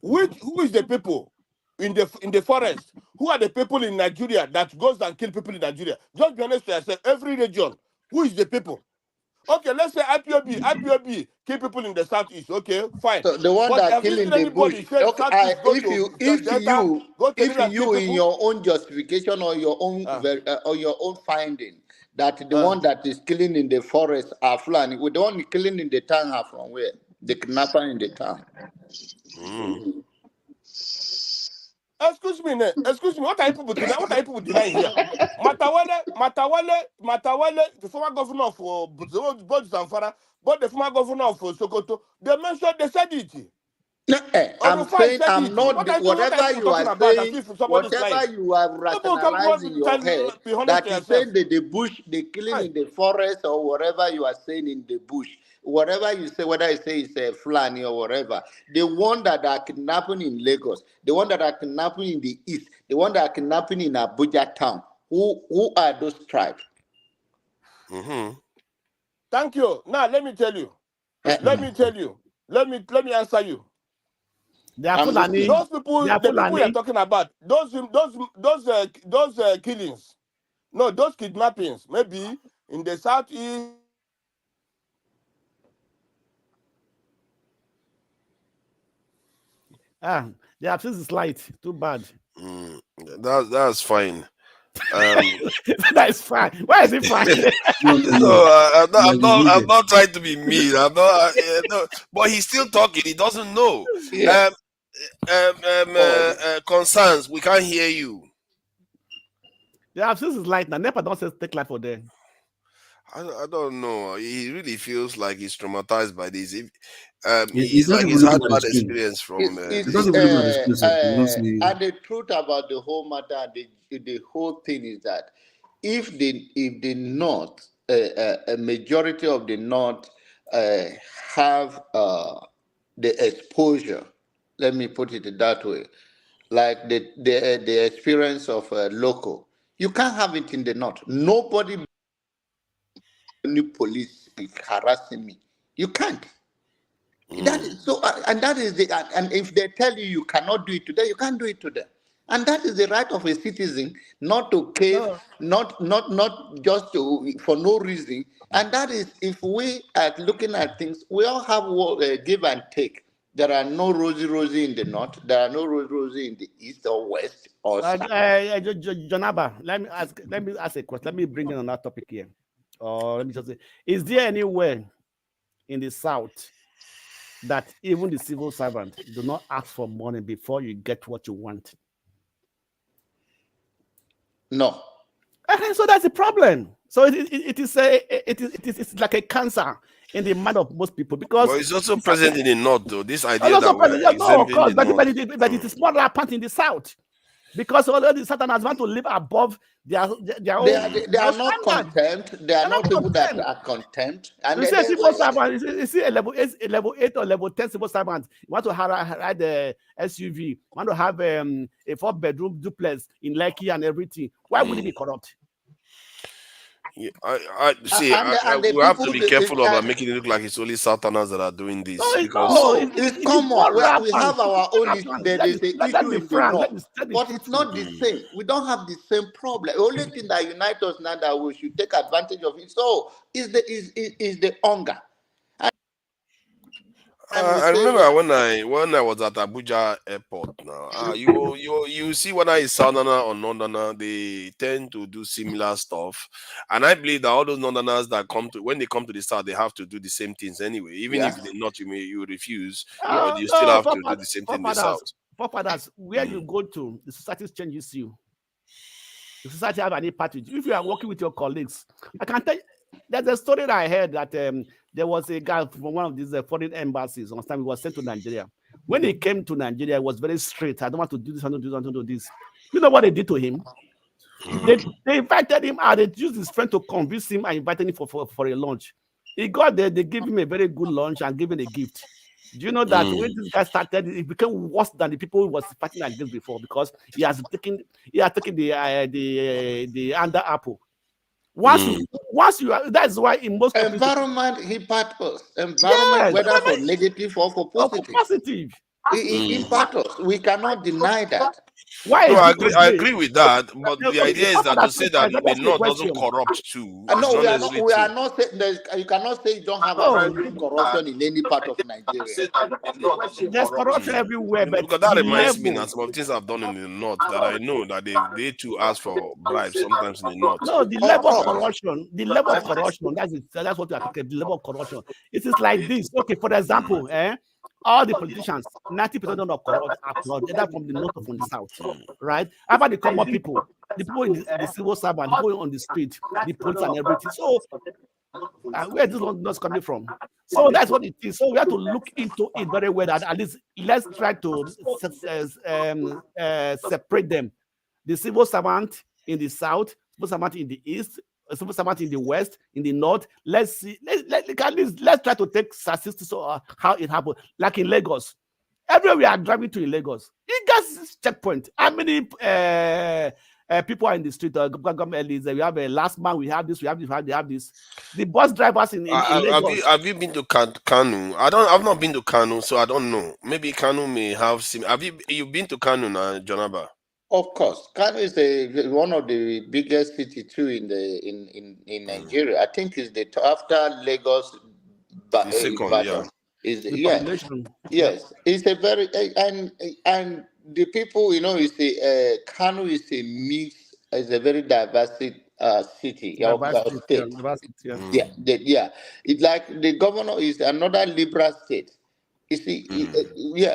B: Who is the people in the forest? Who are the people in Nigeria that goes and kill people in Nigeria? Just be honest to yourself. Every region. Who is the people? Okay, let's say IPOB kill people in the southeast. Okay, fine.
L: So the one that kill in the bush. Okay, if you in your own justification or your own finding that the one that is killing in the forest are Fulani, with the one killing in the town are from where? The kidnapper in the town.
B: Excuse me. What are people denying here? Matawale, the former governor of both Zamfara, but the former governor of Sokoto, they said it.
L: No, I'm saying I'm not whatever you are saying, whatever you are rationalizing in your head, that is saying that the bush, the killing in the forest or whatever you are saying in the bush, whatever you say, whether you say it's a Fulani or whatever, the one that are kidnapping in Lagos, the one that are kidnapping in the east, the one that are kidnapping in Abuja town, who are those tribes?
B: Thank you. Now let me tell you. Let me answer you. Those people you're talking about, those killings, no, those kidnappings, maybe in the southeast.
I: The absence is light. Too bad.
M: That's fine.
I: That's fine. Why is it fine?
M: No, I'm not trying to be mean. I'm not. No, but he's still talking. He doesn't know.
L: Yeah.
M: Concerns. We can't hear you.
I: The absence is light now. Never don't say take life for them.
M: I don't know. He really feels like he's traumatized by this.
D: He's not
M: Like
D: even
M: he's
D: looking
M: had
D: at the
M: bad
D: screen.
M: experience from
D: He's
M: this
D: not even
M: thing.
D: looking at the screen, sir. He wants me.
L: And the truth about the whole matter, the whole thing is that if the North, a majority of the North have the exposure, let me put it that way, like the experience of local, you can't have it in the North. Nobody, any police is harassing me. You can't. That is so, and that is the, and if they tell you cannot do it today, you can't do it today, and that is the right of a citizen not to cave, not just to for no reason, and that is if we are looking at things, we all have give and take. There are no rosy in the north. There are no rosy in the east or west or south.
I: Jonaba, let me ask a question. Let me bring in another topic here. Or let me just say, is there anywhere in the south that even the civil servant do not ask for money before you get what you want?
L: No.
I: So that's the problem. So it's like a cancer in the mind of most people, because
M: But it's also present in the north, though. This idea
I: also
M: that we're
I: present, no, of
M: exempting
I: course,
M: the north.
I: but it is more rampant in the south, because all the Southerners want to live above their own.
L: They are not contempt. They are not people that are contempt. And
I: you see, civil servant, you see a level 8 or level 10 civil servant, you want to ride the SUV, want to have a 4-bedroom duplex in Lekki and everything. Why would it be corrupt?
M: Yeah, we have to be careful about making it look like it's only Southerners that are doing this.
L: It's common. We have our own. There is an issue in the north, but it's not the same. We don't have the same problem. The only thing that unites us now that we should take advantage of it is the hunger.
M: I remember when I was at Abuja airport. Now, you see whether it's Southerner or Northerner, they tend to do similar stuff, and I believe that all those Northerners that when they come to the South, they have to do the same things anyway. Even if they not, you refuse, you still have to do the same thing in the South.
I: Forefathers, where you go to, the society changes you. The society have any part with you. If you are working with your colleagues, I can tell you, there's a story that I heard that there was a guy from one of these foreign embassies. On time he was sent to Nigeria. When he came to Nigeria, he was very straight. I don't want to do this. I don't want to do this. You know what they did to him? They invited him out. They used his friend to convince him and invited him for a lunch. He got there. They gave him a very good lunch and gave him a gift. Do you know that when this guy started, it became worse than the people who was fighting against before, because he has taken the under apple. Once you are, that's why in most
L: environment he impacts us. Environment, whether for negative or for positive. It impacts us. We cannot deny that.
I: Why?
M: No, I agree with that, but the idea is that to say that the North doesn't corrupt too.
L: No, we are not saying you cannot say you don't have corruption in any part of Nigeria.
I: There's corruption everywhere, but
M: because that reminds me that some of the things I've done in the North that I know that they too ask for bribes sometimes in the North.
I: No, the level of corruption, that's what we are talking. The level of corruption. It is like this. Okay, for example, all the politicians, 90% of corrupt are corrupt, either from the north or from the south, right? How about the common people, the people in the civil servant, the people on the street, the police and everything? So, where this one is coming from? So that's what it is. So we have to look into it very well. At least let's try to separate them: the civil servant in the south, civil servant in the east, civil servant in the west, in the north. Let's see. Let's try to take statistics of how it happened. Like in Lagos, everywhere we are driving to in Lagos, it gets checkpoint. How many people are in the street? We have a last man. We have this. We have this. They have this. The bus drivers in Lagos.
M: Have you been to Kanu? I've not been to Kanu, so I don't know. Maybe Kanu may have. Have you been to Kanu now, Jonaba?
L: Of course, Kano is one of the biggest city too in Nigeria. I think it's after Lagos,
M: the second,
L: yes. It's a very and the people, you say Kano is a mix, is a very diverse city. State. It's like the governor is another liberal state. You see,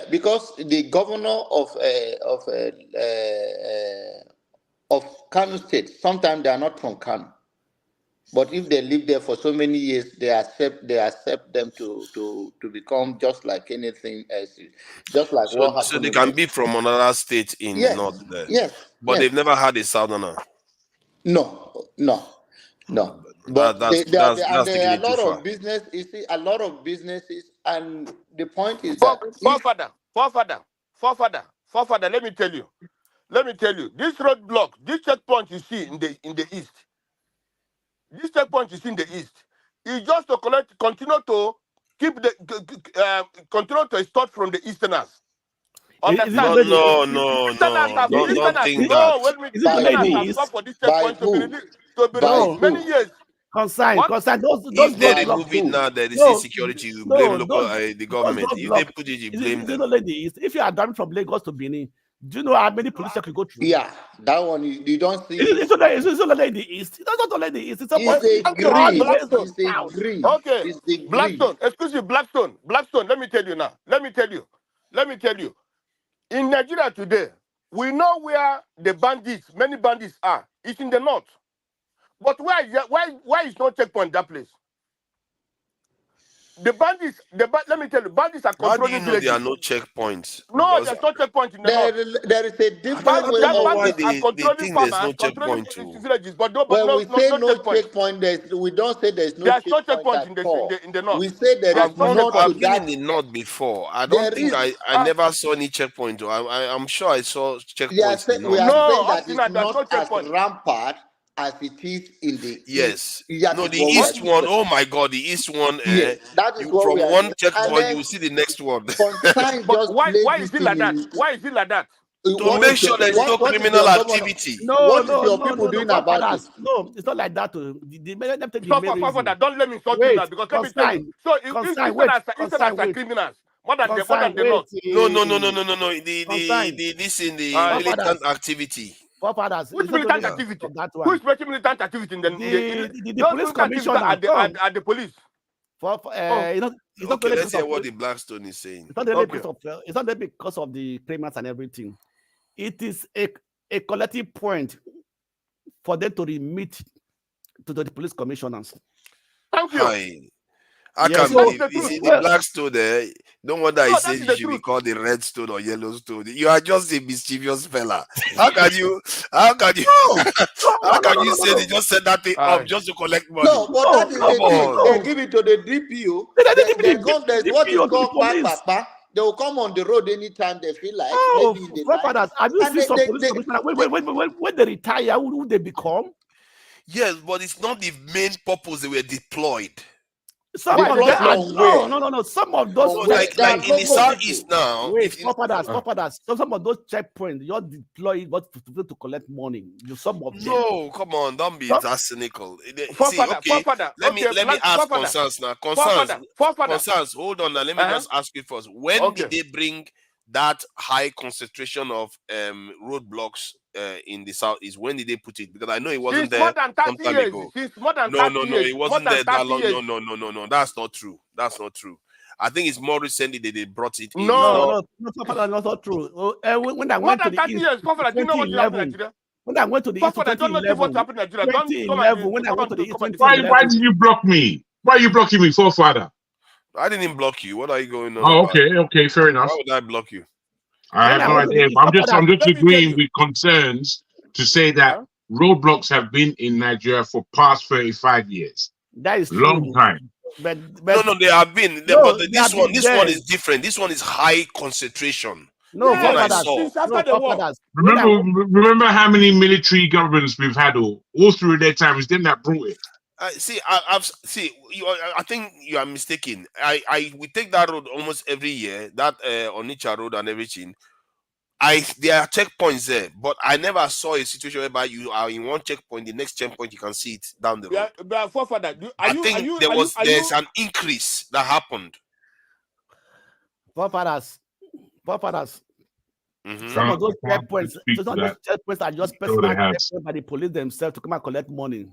L: because the governor of Kano State, sometimes they are not from Kano. But if they live there for so many years, they accept them to become just like anything else, just like what
M: So
L: happened
M: they
L: in
M: can be from another state in the
L: Yes,
M: north there,
L: yes,
M: but
L: yes.
M: they've never had a southerner.
L: No. But
M: That's
L: there
M: taking
L: are a
M: it too
L: lot
M: far.
L: of business. You see, a lot of businesses, and the point is that
B: Forefather, let me tell you. This roadblock, this checkpoint you see in the east, is just to continue to continue to extort from the easterners. Understand?
M: No. Don't
B: Easterners,
M: think that.
B: Easterners have come for this checkpoint to be released many years.
I: Consign. Those
M: If they
I: roadblocks.
M: remove it now, there is
I: No,
M: insecurity. You blame
I: no,
M: local
I: those
M: the government. If they
I: roadblocks.
M: put it, you
I: Is
M: blame
I: it
M: them.
I: not lady? If you are done from Lagos to Benin, do you know how many police check you go through?
L: Yeah, that one you don't see.
I: It's not only the east. It's not only the east. It's
L: It's a
I: all the
L: green.
I: way
L: It's a
I: south.
L: green.
B: Okay,
L: It's the green.
B: Blackstone. Excuse me, Blackstone. Let me tell you now. Let me tell you. In Nigeria today, we know where the many bandits are. It's in the north. But why is no checkpoint that place? The bandits, let me tell you, bandits are
M: How do
B: controlling
M: you know there are
B: villages.
M: no checkpoints?
B: No,
M: Because
B: there's no checkpoint in the north.
L: There is a different way
M: don't know
L: of.
M: why
B: Bandits are
M: they
B: controlling
M: think there's
B: farmers,
M: no
B: controlling
M: checkpoint too.
B: villages, but no
L: When we say no
B: checkpoint.
L: checkpoint, we don't say there's no
B: There's no
L: checkpoint
B: checkpoint
L: at all.
B: in the north.
L: We say there is not to
M: I've been in
L: that.
M: the north before. I
L: There
M: don't think
L: is.
M: I never saw any checkpoint. Though. I'm sure I saw checkpoints in the
L: We
M: north.
L: are
B: No,
L: saying that
B: up to
L: it's
B: now, there's no
L: not as
B: checkpoint.
L: rampant as it is in the
M: Yes.
L: east. That
M: No,
L: is
M: the
L: what we are
M: east
L: saying.
M: one. Oh my God, the east one.
L: Yes, that is
M: You
L: what
M: from
L: we are
M: one
L: saying. And
M: checkpoint, you
L: then
M: will see the next one.
L: Consign
B: But
L: just
B: why
L: played
B: is
L: this
B: it
L: thing
B: like that?
L: in.
B: Why is it like that?
M: To make sure there's no
L: What is
M: criminal
L: your governor?
M: activity.
L: What is your people doing about it?
I: No, it's not like that. The main
B: Father, don't let me insult you
I: wait,
B: now because let me tell you.
I: consign.
B: So if Easterners are
I: Wait.
B: criminals, more than
I: Consign,
B: the north.
M: No.
I: Consign.
M: This in the militant activity.
I: Forefathers.
B: Which
I: It's not
B: militant
I: only
B: activity?
I: that
B: Who
I: one.
B: is making militant activity in
I: The
B: those
I: police
B: militant activities
I: commissioner.
B: are the police?
I: It's not
M: Okay,
I: only
M: let's
I: because
M: hear
I: of
M: what the Blackstone is saying.
I: it's not only because of the claimants and everything. It is a collective point for them to remit to the police commissioners.
B: Thank you.
M: Hi. I
I: Yes,
M: can believe you see the black stone there. No wonder he says you should be called the red stone or yellow stone. You are just a mischievous fella. How can you how can you say they just set that thing up just to collect money?
L: No, but that is
M: Come
L: the thing.
M: on.
L: They give it to the DPO. There's what is called papa. They will come on the road anytime they feel like. Maybe in the night.
I: Have you seen some police commissioners when they retire, who they become?
M: Yes, but it's not the main purpose they were deployed.
I: Some of them no. Some of those
M: like in the southeast now.
I: Some of those checkpoints you're deployed to collect money. Some of them.
M: No, come on, don't be that cynical. Let me ask concerns now. Concerns. Hold on now. Let me just ask you first. When did they bring that high concentration of roadblocks in the southeast? When did they put it? Because I know it wasn't there
B: more than 30
M: some time
B: years.
M: ago.
B: Since more than 30
M: No,
B: years.
M: it wasn't there that long.
B: Years.
M: No. That's not true. That's not true. I think it's more recently that they brought it in.
I: No, not true. When I went to the east,
B: years, do you know what happened in Nigeria?
I: When I went to the east in 2011, when I went to the east
U: 2011. Why did you block me? Why are you blocking me, forefather?
M: I didn't block you. What are you going on?
U: Oh, okay, fair enough.
M: Why would I block you?
U: I have no idea. I'm just agreeing with concerns to say that roadblocks have been in Nigeria for past 35 years.
I: That is
U: long time.
I: But
M: no, they have been. But this one is different. This one is high concentration.
I: No,
U: remember how many military governments we've had all through their time. It's them that brought it.
M: I think you are mistaken. We take that road almost every year. That Onitsha road and everything. There are checkpoints there, but I never saw a situation whereby you are in one checkpoint, the next checkpoint you can see it down the road. There's an increase that happened.
I: Forefathers.
M: Mm-hmm.
I: Some of those checkpoints are just personal checkpoints by the police themselves to come and collect money.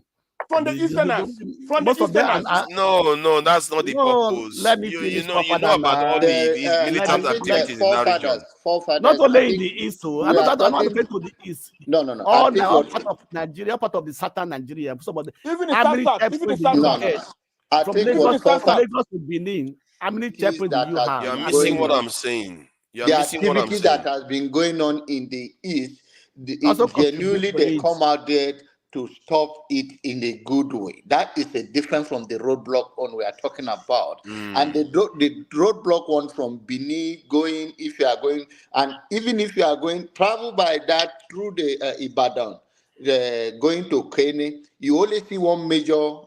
B: from the Easterners. From the
I: most of them
B: Easterners.
M: No, that's not the purpose.
I: let me
M: You
I: finish,
M: know about all the militant activities in that region.
L: Forefathers,
I: not only
L: I
I: in
L: think
I: the east, so
L: we
I: I'm
L: are
I: not
L: talking.
I: referring to the east.
L: No. I
I: All
L: think
I: now
L: what
I: part of Nigeria, part of the southern Nigeria.
B: Even the
I: how many
B: South, even the
I: checkpoints do you
B: South.
I: have?
L: I
I: From
L: think
I: Lagos,
L: what
I: from Lagos to Benin, how many checkpoints do you
L: has
I: have?
M: You are
L: been
M: missing
L: going
M: what
L: on.
M: I'm saying. You are
L: The
M: missing what I'm
L: activity
M: saying.
L: that has been going on in the east,
I: Also
L: genuinely
I: contribute to
L: they
I: it.
L: come out there to stop it in a good way. That is a difference from the roadblock one we are talking about. And the roadblock one from Benin going, if you are going, and even if you are going, travel by that through the Ibadan, going to Kenya, you only see one major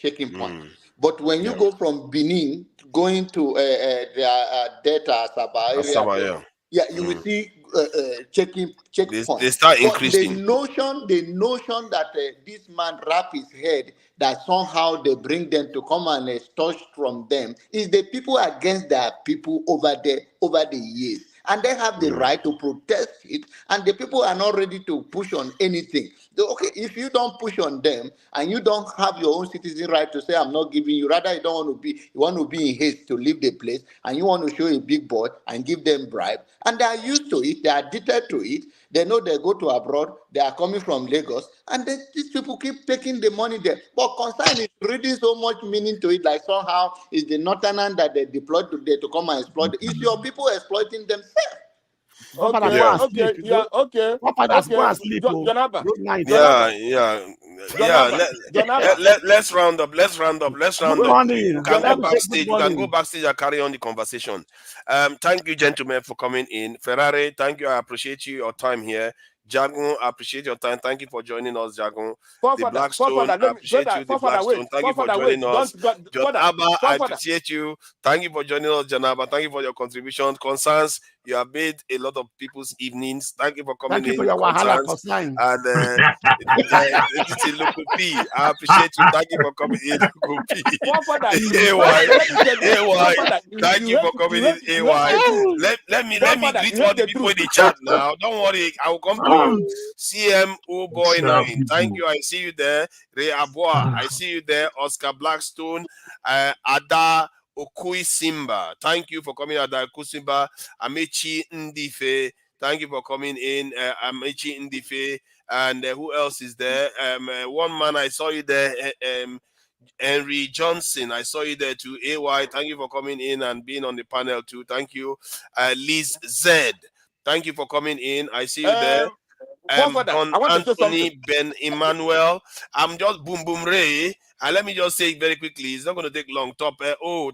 L: checking point. But when you go from Benin going to the Delta Asaba area,
M: Asaba,
L: there,
M: yeah.
L: you will see
M: They
L: checkpoints.
M: start
L: But the
M: increasing.
L: notion that this man wrap his head that somehow they bring them to come and touch from them is the people against their people over there over the years. And they have the right to protest it, and the people are not ready to push on anything. Okay, if you don't push on them and you don't have your own citizen right to say, I'm not giving you, rather you don't want to be, you want to be in haste to leave the place, and you want to show a big boy and give them bribe, and they are used to it, they are addicted to it, they know they go to abroad, they are coming from Lagos, and then these people keep taking the money there. But concern is reading so much meaning to it, like somehow it's the northerners that they deployed today to come and exploit. It's your people exploiting themselves.
B: Okay,
I: Go and
B: okay,
I: sleep.
B: yeah, okay,
I: Go and sleep.
B: Jonaba,
M: Let's round up.
I: Good morning.
M: You can go
I: Let me say
M: backstage.
I: good
M: You can go
I: morning.
M: backstage and carry on the conversation. Thank you, gentlemen, for coming in. Ferrari, thank you. I appreciate your time here. Jagun, I appreciate your time. Thank you for joining us, Jagun. The Blackstone, I appreciate you. The Blackstone, thank you for joining us. John Abba, I appreciate you. Thank you for joining us, John Abba. Thank you for your contribution. Concerns, you have made a lot of people's evenings. Thank you for coming
I: Thank you for
M: in.
I: your wahala
M: Concerns.
I: concern.
M: And this is Local P. I appreciate you. Thank you for coming in, Local P. AY, thank you for coming in, AY. Let me greet all the people in the chat now. Don't worry, I will come to you. CM Boy 9, thank you. I see you there. Ray Aboa, I see you there. Oscar Blackstone, Ada Okui Simba, thank you for coming. Ada Okui Simba, Amechi Ndife, thank you for coming in. Amechi Ndife, and who else is there? One man, I saw you there. Henry Johnson, I saw you there too. AY, thank you for coming in and being on the panel too. Thank you. Liz Z, thank you for coming in. I see you there. Don Anthony Ben Emmanuel. I'm just boom boom Ray. And let me just say it very quickly. It's not going to take long. Top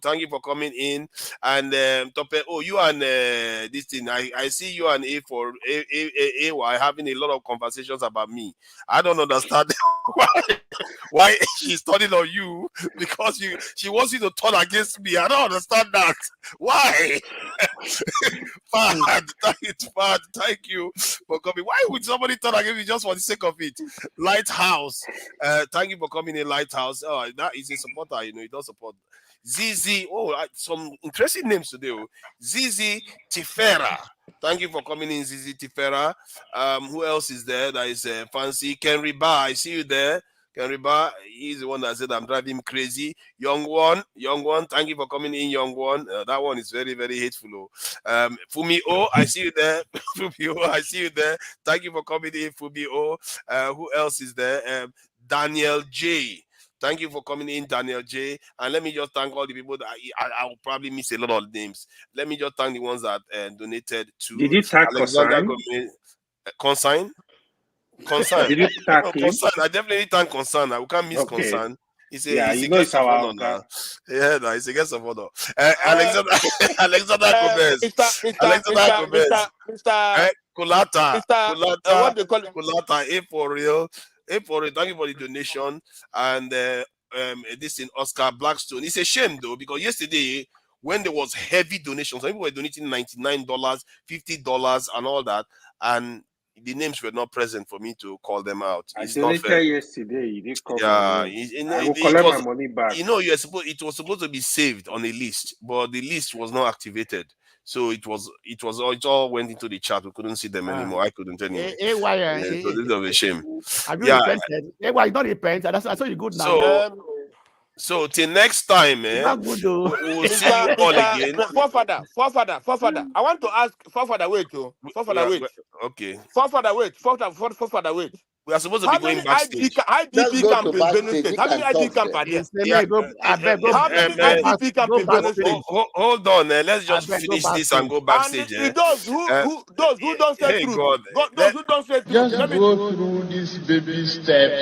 M: thank you for coming in. And Top you and this thing. I see you and AY having a lot of conversations about me. I don't understand why she's turning on you because she wants you to turn against me. I don't understand that. Why? Fad, thank you for coming. Why would somebody turn against me just for the sake of it? Lighthouse, thank you for coming in. Lighthouse, that is a supporter, he does support. Zizi, some interesting names today. Zizi Tifera, thank you for coming in. Zizi Tifera. Who else is there? That is fancy. Kenry Ba, I see you there. Kenriba, he's the one that said I'm driving him crazy. Young one, thank you for coming in, young one. That one is very, very hateful. Fumi O, I see you there. Fumi O, I see you there. Thank you for coming in, Fumi O. Who else is there? Daniel J. Thank you for coming in, Daniel J. And let me just thank all the people that I will probably miss a lot of names. Let me just thank the ones that donated to
E: Did you tag
M: Alexander
E: Consign?
M: Gomez. Consign? Concern.
E: Did you tag him?
M: Concern. I definitely thank Concern. We can't miss Concern. It's a guest of honor now. Yeah, no, it's a guest of honor. Alexander Gomez. Alexander Gomez. Kulata.
B: what they call it?
M: Kulata. A for real. Thank you for the donation. And this in Oscar Blackstone. It's a shame though, because yesterday when there was heavy donations, some people were donating $99, $50, and all that, and the names were not present for me to call them out.
E: I
M: It's not fair.
E: donated yesterday. You did call
M: Yeah,
E: my name. I will collect my money back.
M: You know, it was supposed to be saved on a list, but the list was not activated. So it all went into the chat. We couldn't see them anymore. I couldn't anymore. So this is a shame.
I: Have you repented? AY, don't repent. That's why you good now.
M: So till next time, we'll see you all again.
B: Forefather. I want to ask Forefather, wait.
M: Okay.
B: Forefather, wait.
M: We are supposed to be going backstage.
B: IDP camp in Benue State. How many IDP camp are there? How many IDP camp in Benue State?
M: Hold on, let's just finish this and go backstage.
B: And those who don't say truth, those who don't say truth.
K: Just go through this baby steps.